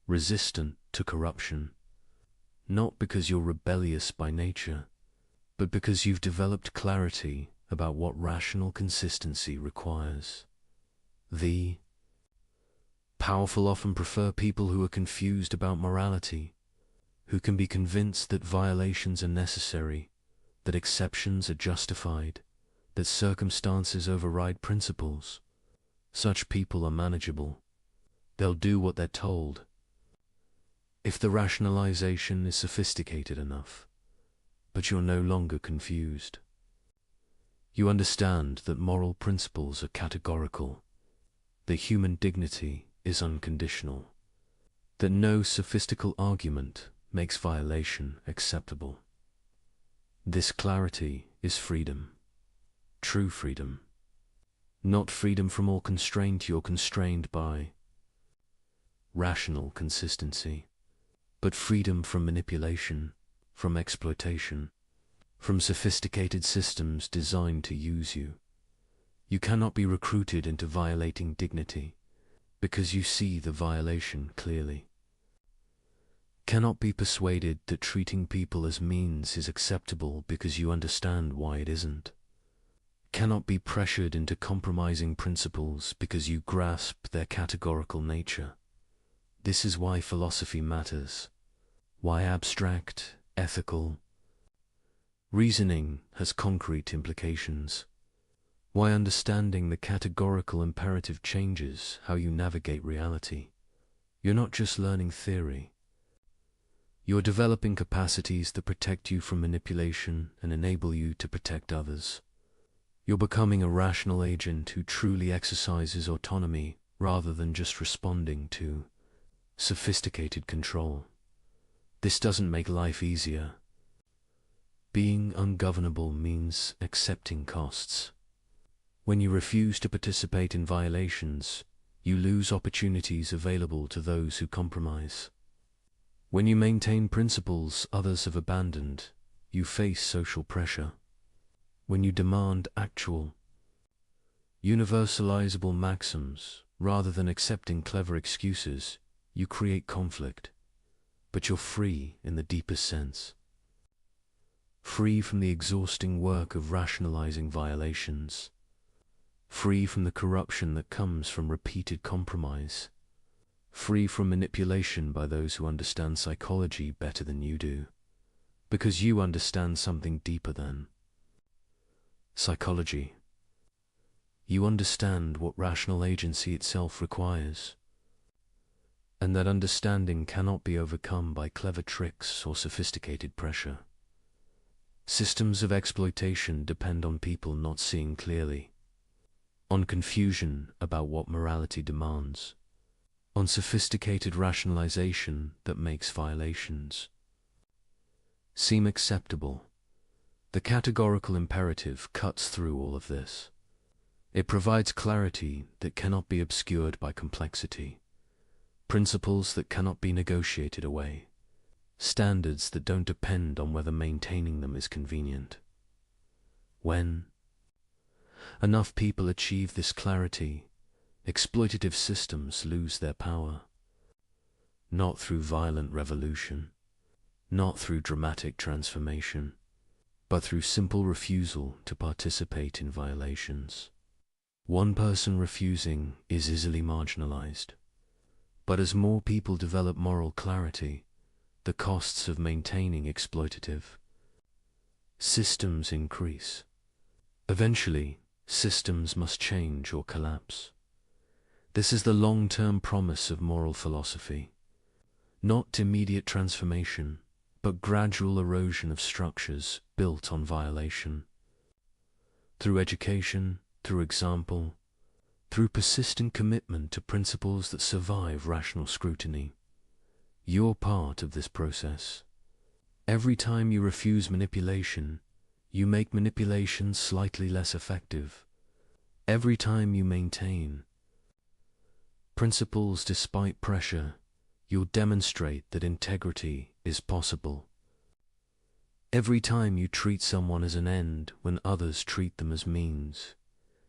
S1: resistant to corruption. Not because you're rebellious by nature, but because you've developed clarity about what rational consistency requires. The powerful often prefer people who are confused about morality, who can be convinced that violations are necessary, that exceptions are justified, that circumstances override principles. Such people are manageable. They'll do what they're told. If the rationalization is sophisticated enough, but you're no longer confused. You understand that moral principles are categorical, that human dignity is unconditional, that no sophistical argument makes violation acceptable. This clarity is freedom, true freedom. Not freedom from all constraint you're constrained by rational consistency, but freedom from manipulation, from exploitation, from sophisticated systems designed to use you. You cannot be recruited into violating dignity because you see the violation clearly. Cannot be persuaded that treating people as means is acceptable because you understand why it isn't. Cannot be pressured into compromising principles because you grasp their categorical nature. This is why philosophy matters, why abstract, ethical reasoning has concrete implications, why understanding the categorical imperative changes how you navigate reality. You're not just learning theory. You're developing capacities that protect you from manipulation and enable you to protect others. You're becoming a rational agent who truly exercises autonomy rather than just responding to sophisticated control. This doesn't make life easier. Being ungovernable means accepting costs. When you refuse to participate in violations, you lose opportunities available to those who compromise. When you maintain principles others have abandoned, you face social pressure. When you demand actual, universalizable maxims rather than accepting clever excuses, you create conflict. But you're free in the deepest sense. Free from the exhausting work of rationalizing violations. Free from the corruption that comes from repeated compromise. Free from manipulation by those who understand psychology better than you do, because you understand something deeper than psychology. You understand what rational agency itself requires, and that understanding cannot be overcome by clever tricks or sophisticated pressure. Systems of exploitation depend on people not seeing clearly, on confusion about what morality demands, on sophisticated rationalization that makes violations seem acceptable. The categorical imperative cuts through all of this. It provides clarity that cannot be obscured by complexity, principles that cannot be negotiated away, standards that don't depend on whether maintaining them is convenient. When enough people achieve this clarity, exploitative systems lose their power. Not through violent revolution, not through dramatic transformation, but through simple refusal to participate in violations. One person refusing is easily marginalized, but as more people develop moral clarity, the costs of maintaining exploitative systems increase. Eventually, systems must change or collapse. This is the long-term promise of moral philosophy. Not immediate transformation, but gradual erosion of structures built on violation. Through education, through example, through persistent commitment to principles that survive rational scrutiny. You're part of this process. Every time you refuse manipulation, you make manipulation slightly less effective. Every time you maintain principles despite pressure, you'll demonstrate that integrity is possible. Every time you treat someone as an end when others treat them as means,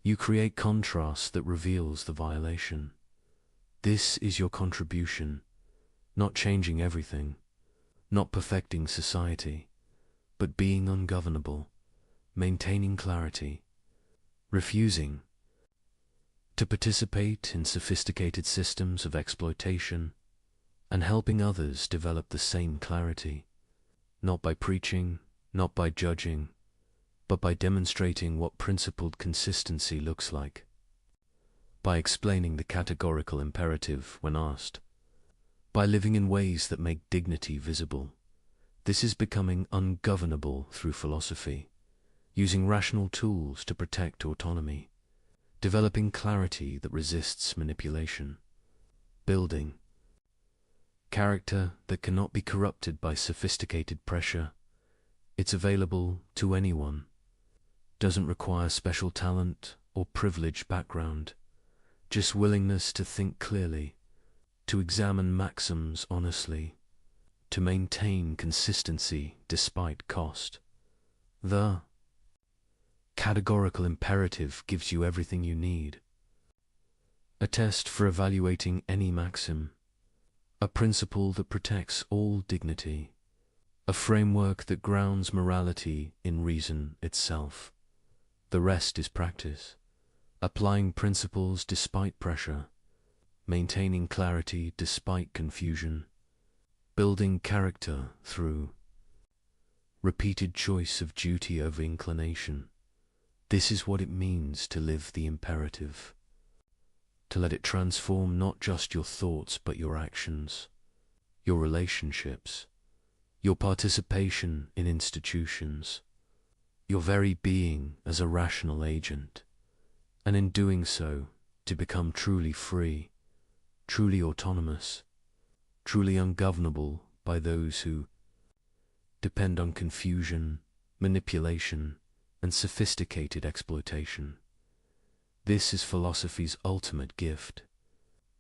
S1: you create contrast that reveals the violation. This is your contribution, not changing everything, not perfecting society, but being ungovernable, maintaining clarity, refusing to participate in sophisticated systems of exploitation, and helping others develop the same clarity, not by preaching, not by judging, but by demonstrating what principled consistency looks like, by explaining the categorical imperative when asked, by living in ways that make dignity visible. This is becoming ungovernable through philosophy, using rational tools to protect autonomy, developing clarity that resists manipulation, building character that cannot be corrupted by sophisticated pressure. It's available to anyone, doesn't require special talent or privileged background, just willingness to think clearly, to examine maxims honestly, to maintain consistency despite cost. The categorical imperative gives you everything you need. A test for evaluating any maxim, a principle that protects all dignity, a framework that grounds morality in reason itself. The rest is practice, applying principles despite pressure, maintaining clarity despite confusion, building character through repeated choice of duty over inclination. This is what it means to live the imperative, to let it transform not just your thoughts but your actions, your relationships, your participation in institutions, your very being as a rational agent, and in doing so, to become truly free, truly autonomous, truly ungovernable by those who depend on confusion, manipulation, and sophisticated exploitation. This is philosophy's ultimate gift.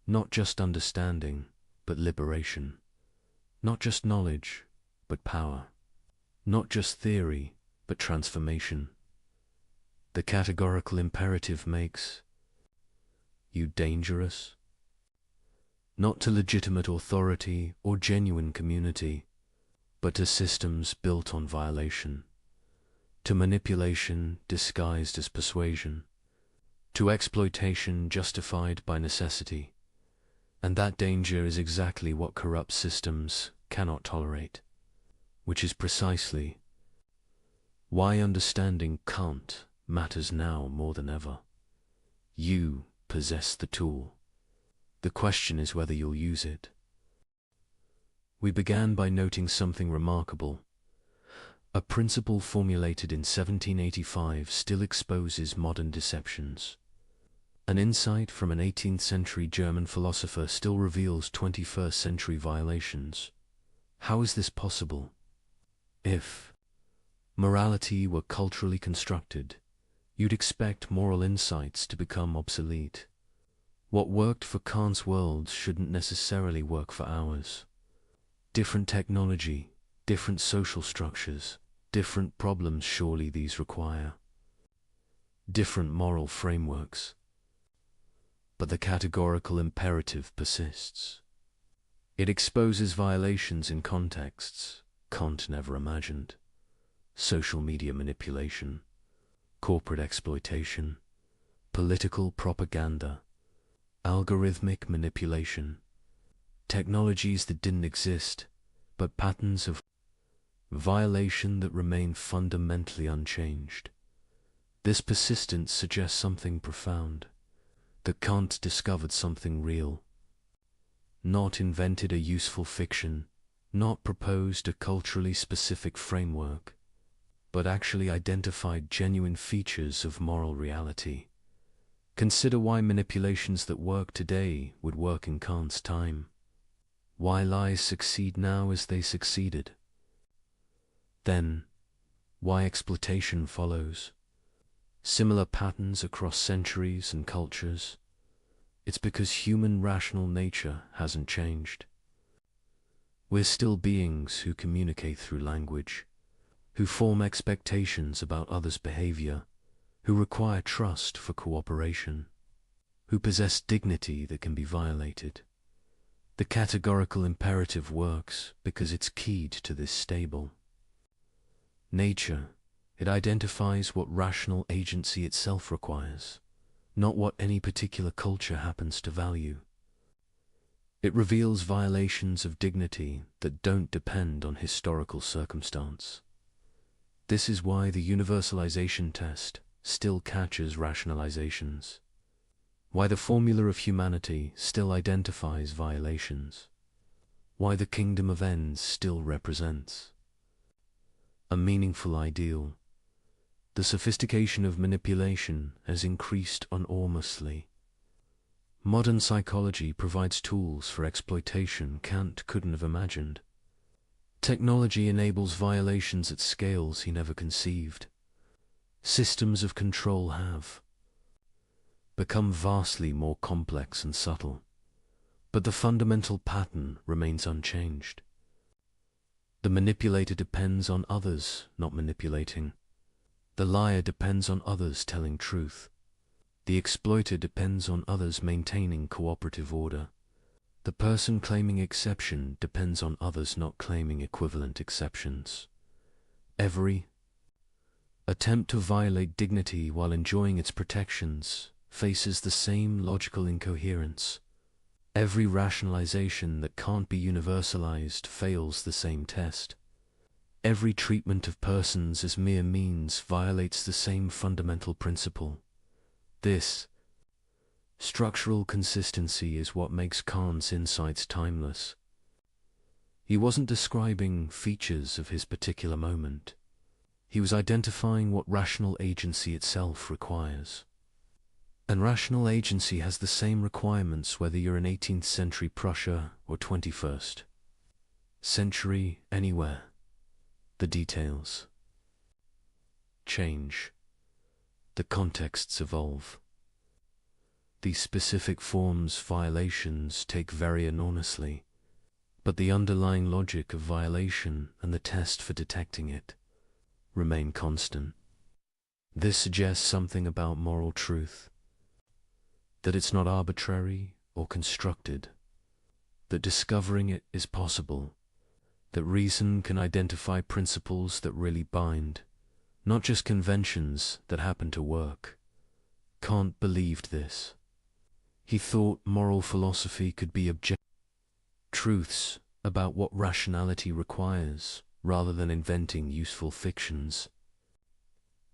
S1: Not just understanding, but liberation. Not just knowledge, but power. Not just theory, but transformation. The categorical imperative makes you dangerous, not to legitimate authority or genuine community, but to systems built on violation, to manipulation disguised as persuasion, to exploitation justified by necessity. And that danger is exactly what corrupt systems cannot tolerate, which is precisely why understanding Kant matters now more than ever. You possess the tool. The question is whether you'll use it. We began by noting something remarkable. A principle formulated in 1785 still exposes modern deceptions. An insight from an 18th century German philosopher still reveals 21st century violations. How is this possible? If morality were culturally constructed, you'd expect moral insights to become obsolete. What worked for Kant's world shouldn't necessarily work for ours. Different technology, different social structures, different problems surely these require. Different moral frameworks. But the categorical imperative persists. It exposes violations in contexts Kant never imagined. Social media manipulation, corporate exploitation, political propaganda, algorithmic manipulation, technologies that didn't exist, but patterns of violation that remain fundamentally unchanged. This persistence suggests something profound, that Kant discovered something real, not invented a useful fiction, not proposed a culturally specific framework, but actually identified genuine features of moral reality. Consider why manipulations that work today would work in Kant's time. Why lies succeed now as they succeeded. Then, why exploitation follows. Similar patterns across centuries and cultures. It's because human rational nature hasn't changed. We're still beings who communicate through language, who form expectations about others' behavior, who require trust for cooperation, who possess dignity that can be violated. The categorical imperative works because it's keyed to this stable nature. It identifies what rational agency itself requires, not what any particular culture happens to value. It reveals violations of dignity that don't depend on historical circumstance. This is why the universalization test still catches rationalizations, why the formula of humanity still identifies violations, why the kingdom of ends still represents a meaningful ideal. The sophistication of manipulation has increased enormously. Modern psychology provides tools for exploitation Kant couldn't have imagined. Technology enables violations at scales he never conceived. Systems of control have become vastly more complex and subtle, but the fundamental pattern remains unchanged. The manipulator depends on others not manipulating. The liar depends on others telling truth. The exploiter depends on others maintaining cooperative order. The person claiming exception depends on others not claiming equivalent exceptions. Every attempt to violate dignity while enjoying its protections faces the same logical incoherence. Every rationalization that can't be universalized fails the same test. Every treatment of persons as mere means violates the same fundamental principle. This structural consistency is what makes Kant's insights timeless. He wasn't describing features of his particular moment. He was identifying what rational agency itself requires. And rational agency has the same requirements whether you're in 18th century Prussia or 21st century anywhere. The details change. The contexts evolve. These specific forms violations take very enormously, but the underlying logic of violation and the test for detecting it remain constant. This suggests something about moral truth, that it's not arbitrary or constructed, that discovering it is possible, that reason can identify principles that really bind, not just conventions that happen to work. Kant believed this. He thought moral philosophy could be objective truths about what rationality requires, rather than inventing useful fictions.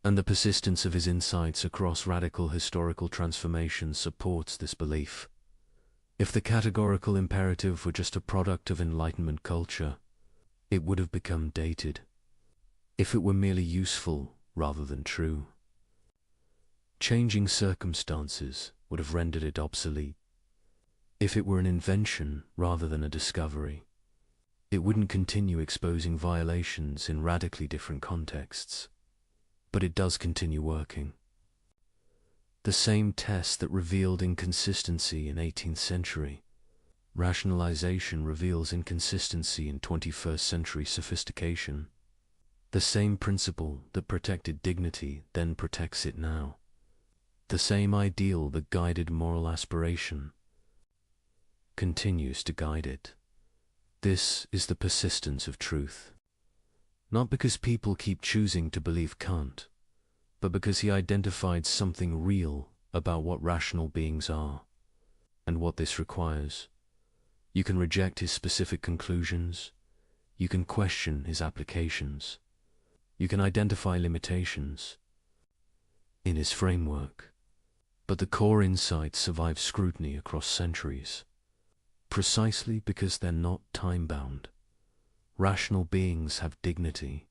S1: And the persistence of his insights across radical historical transformations supports this belief. If the categorical imperative were just a product of Enlightenment culture, it would have become dated. If it were merely useful rather than true. Changing circumstances would have rendered it obsolete. If it were an invention rather than a discovery, it wouldn't continue exposing violations in radically different contexts. But it does continue working. The same test that revealed inconsistency in 18th century rationalization reveals inconsistency in 21st century sophistication. The same principle that protected dignity then protects it now. The same ideal that guided moral aspiration continues to guide it. This is the persistence of truth. Not because people keep choosing to believe Kant, but because he identified something real about what rational beings are, and what this requires. You can reject his specific conclusions, you can question his applications, you can identify limitations in his framework, but the core insights survive scrutiny across centuries, precisely because they're not time-bound. Rational beings have dignity.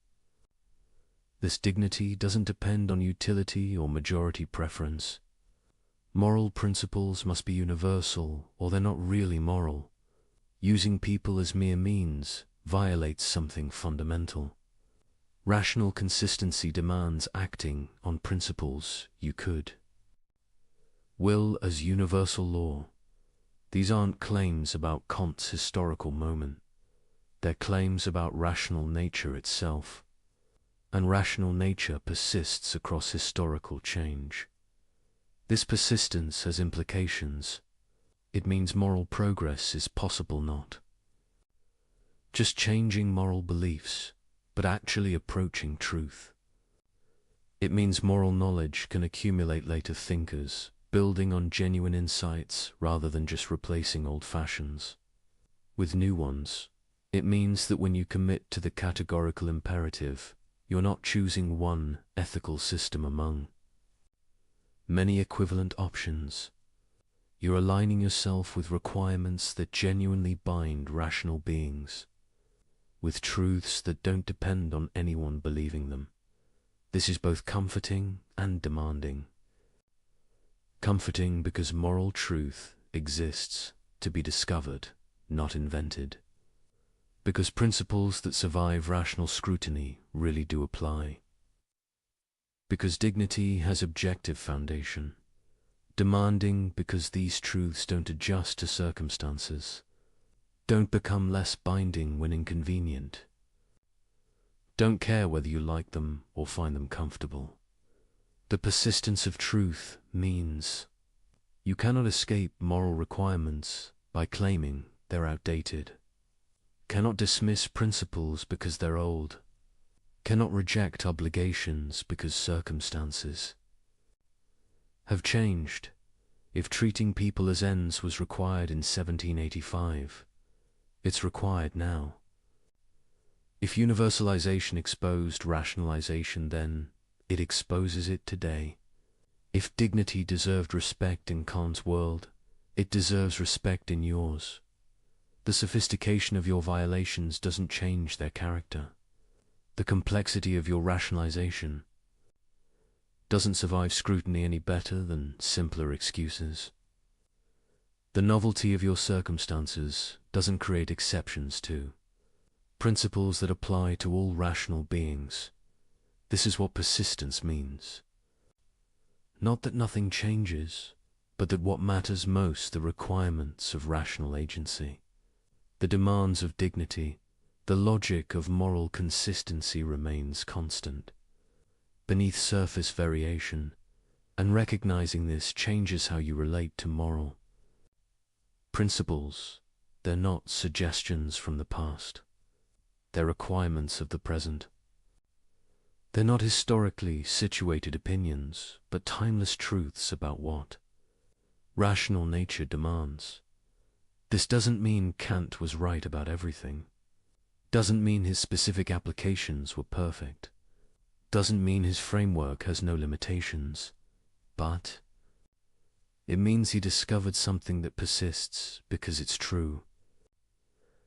S1: This dignity doesn't depend on utility or majority preference. Moral principles must be universal, or they're not really moral. Using people as mere means violates something fundamental. Rational consistency demands acting on principles you could. Will as universal law. These aren't claims about Kant's historical moment. They're claims about rational nature itself. And rational nature persists across historical change. This persistence has implications. It means moral progress is possible not just changing moral beliefs, but actually approaching truth. It means moral knowledge can accumulate later thinkers, building on genuine insights rather than just replacing old fashions with new ones. It means that when you commit to the categorical imperative, you're not choosing one ethical system among many equivalent options. You're aligning yourself with requirements that genuinely bind rational beings, with truths that don't depend on anyone believing them. This is both comforting and demanding. Comforting because moral truth exists to be discovered, not invented. Because principles that survive rational scrutiny really do apply. Because dignity has objective foundation. Demanding because these truths don't adjust to circumstances, don't become less binding when inconvenient, don't care whether you like them or find them comfortable. The persistence of truth means you cannot escape moral requirements by claiming they're outdated, cannot dismiss principles because they're old, cannot reject obligations because circumstances have changed. If treating people as ends was required in 1785, it's required now. If universalization exposed rationalization then, it exposes it today. If dignity deserved respect in Kant's world, it deserves respect in yours. The sophistication of your violations doesn't change their character. The complexity of your rationalization doesn't survive scrutiny any better than simpler excuses. The novelty of your circumstances doesn't create exceptions to principles that apply to all rational beings. This is what persistence means. Not that nothing changes, but that what matters most, the requirements of rational agency, the demands of dignity, the logic of moral consistency remains constant, beneath surface variation, and recognizing this changes how you relate to moral principles. They're not suggestions from the past. They're requirements of the present. They're not historically situated opinions, but timeless truths about what rational nature demands. This doesn't mean Kant was right about everything. Doesn't mean his specific applications were perfect. Doesn't mean his framework has no limitations. But it means he discovered something that persists because it's true.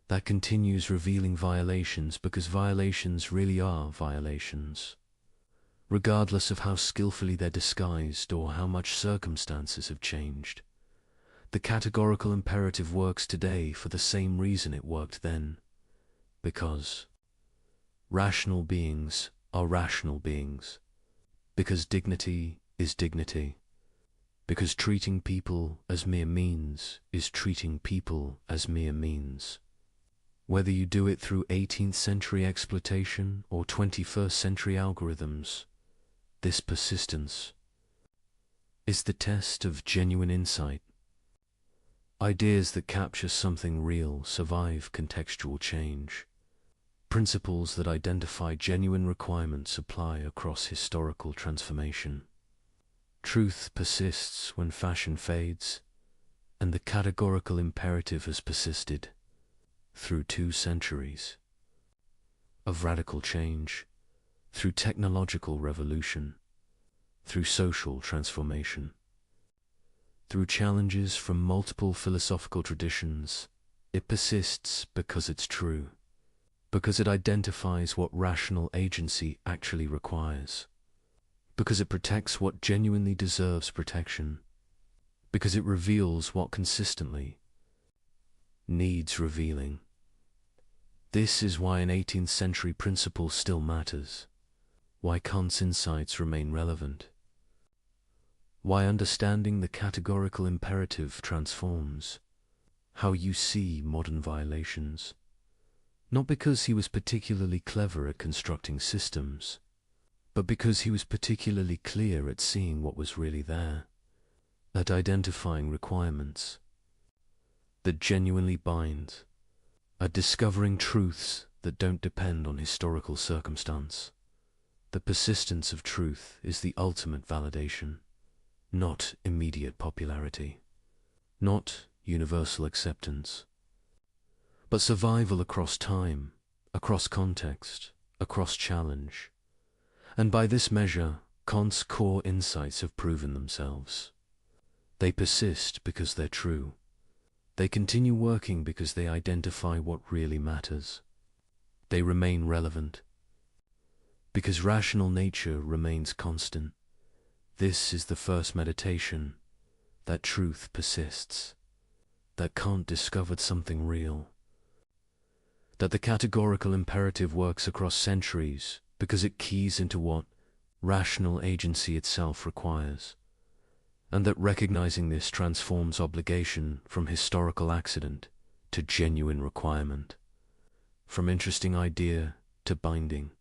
S1: That continues revealing violations because violations really are violations. regardless of how skillfully they're disguised or how much circumstances have changed. The categorical imperative works today for the same reason it worked then, because rational beings are rational beings, because dignity is dignity, because treating people as mere means is treating people as mere means. Whether you do it through 18th century exploitation or 21st century algorithms, this persistence is the test of genuine insight. Ideas that capture something real survive contextual change. Principles that identify genuine requirements apply across historical transformation. Truth persists when fashion fades, and the categorical imperative has persisted through 2 centuries of radical change, through technological revolution, through social transformation, through challenges from multiple philosophical traditions. It persists because it's true, because it identifies what rational agency actually requires, because it protects what genuinely deserves protection, because it reveals what consistently needs revealing. This is why an 18th century principle still matters, why Kant's insights remain relevant, why understanding the categorical imperative transforms how you see modern violations. Not because he was particularly clever at constructing systems, but because he was particularly clear at seeing what was really there, at identifying requirements that genuinely bind, at discovering truths that don't depend on historical circumstance. The persistence of truth is the ultimate validation, not immediate popularity, not universal acceptance, but survival across time, across context, across challenge. And by this measure, Kant's core insights have proven themselves. They persist because they're true. They continue working because they identify what really matters. They remain relevant because rational nature remains constant. This is the first meditation, that truth persists, that Kant discovered something real, that the categorical imperative works across centuries because it keys into what rational agency itself requires, and that recognizing this transforms obligation from historical accident to genuine requirement, from interesting idea to binding.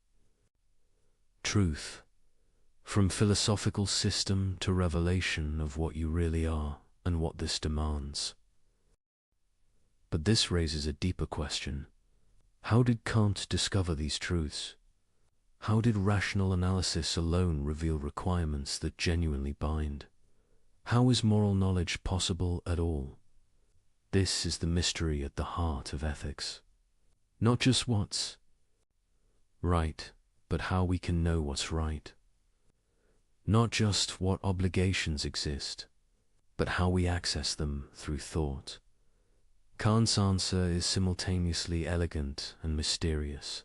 S1: Truth, from philosophical system to revelation of what you really are and what this demands. But this raises a deeper question. How did Kant discover these truths? How did rational analysis alone reveal requirements that genuinely bind? How is moral knowledge possible at all? This is the mystery at the heart of ethics. Not just what's right, but how we can know what's right. Not just what obligations exist, but how we access them through thought. Kant's answer is simultaneously elegant and mysterious.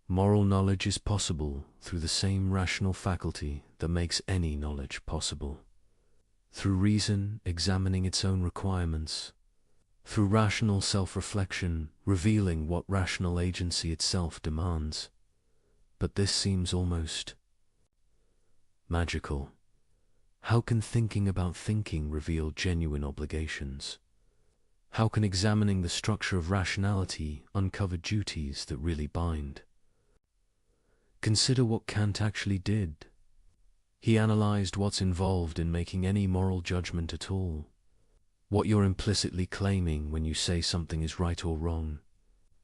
S1: Moral knowledge is possible through the same rational faculty that makes any knowledge possible. Through reason examining its own requirements, through rational self-reflection revealing what rational agency itself demands. But this seems almost magical. How can thinking about thinking reveal genuine obligations? How can examining the structure of rationality uncover duties that really bind? Consider what Kant actually did. He analyzed what's involved in making any moral judgment at all, what you're implicitly claiming when you say something is right or wrong,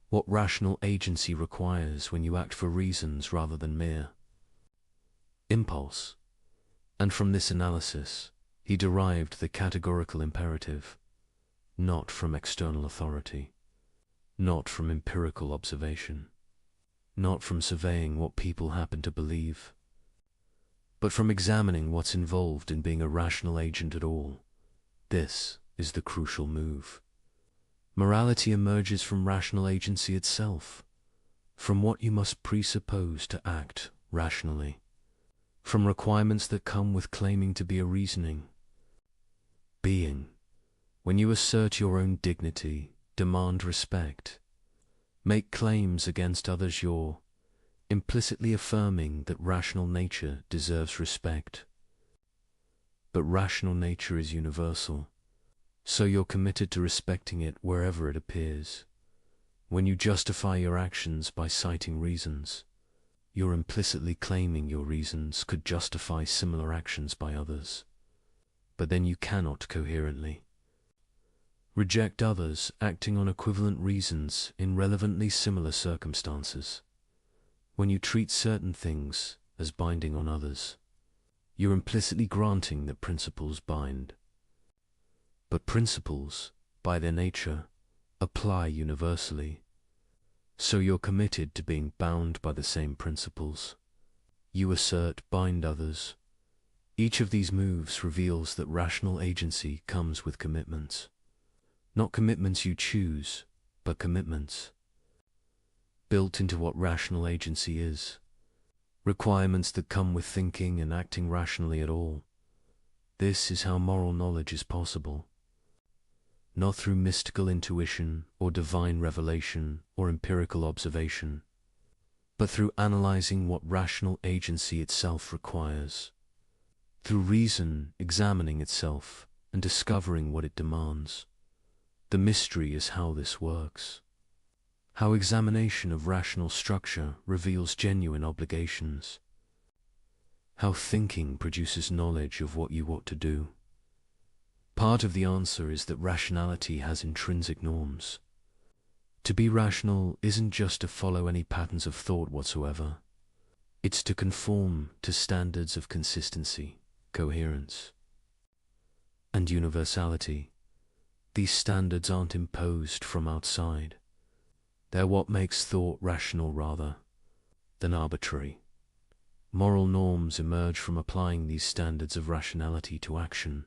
S1: what rational agency requires when you act for reasons rather than mere impulse. And from this analysis, he derived the categorical imperative, not from external authority, not from empirical observation, not from surveying what people happen to believe, but from examining what's involved in being a rational agent at all. This is the crucial move. Morality emerges from rational agency itself, from what you must presuppose to act rationally, from requirements that come with claiming to be a reasoning. Being, when you assert your own dignity, demand respect, make claims against others, you're implicitly affirming that rational nature deserves respect. But rational nature is universal, so you're committed to respecting it wherever it appears. When you justify your actions by citing reasons, you're implicitly claiming your reasons could justify similar actions by others. But then you cannot coherently reject others acting on equivalent reasons in relevantly similar circumstances. When you treat certain things as binding on others, you're implicitly granting that principles bind. But principles, by their nature, apply universally, so you're committed to being bound by the same principles. You assert, bind others. Each of these moves reveals that rational agency comes with commitments. Not commitments you choose, but commitments built into what rational agency is. Requirements that come with thinking and acting rationally at all. This is how moral knowledge is possible. Not through mystical intuition or divine revelation or empirical observation, but through analyzing what rational agency itself requires, through reason examining itself and discovering what it demands. The mystery is how this works. How examination of rational structure reveals genuine obligations. How thinking produces knowledge of what you ought to do. Part of the answer is that rationality has intrinsic norms. To be rational isn't just to follow any patterns of thought whatsoever. It's to conform to standards of consistency, coherence, and universality. These standards aren't imposed from outside. They're what makes thought rational rather than arbitrary. Moral norms emerge from applying these standards of rationality to action.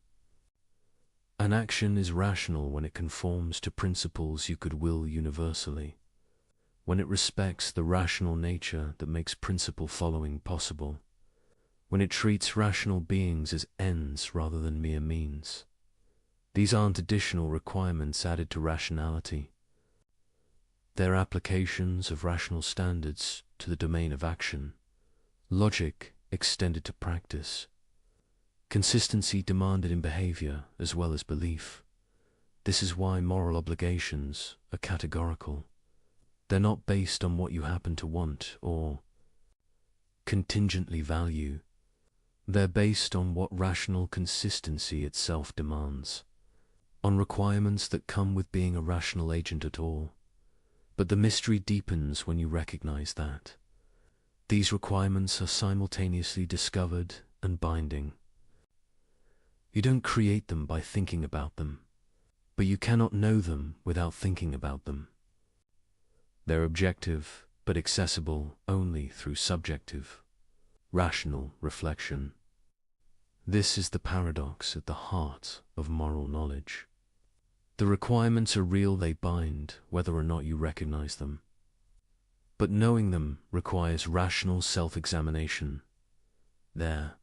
S1: An action is rational when it conforms to principles you could will universally, when it respects the rational nature that makes principle following possible, when it treats rational beings as ends rather than mere means. These aren't additional requirements added to rationality. They're applications of rational standards to the domain of action, logic extended to practice, consistency demanded in behavior as well as belief. This is why moral obligations are categorical. They're not based on what you happen to want or contingently value. They're based on what rational consistency itself demands, on requirements that come with being a rational agent at all. But the mystery deepens when you recognize that these requirements are simultaneously discovered and binding. You don't create them by thinking about them, but you cannot know them without thinking about them. They're objective, but accessible only through subjective, rational reflection. This is the paradox at the heart of moral knowledge. The requirements are real, they bind, whether or not you recognize them. But knowing them requires rational self-examination. There,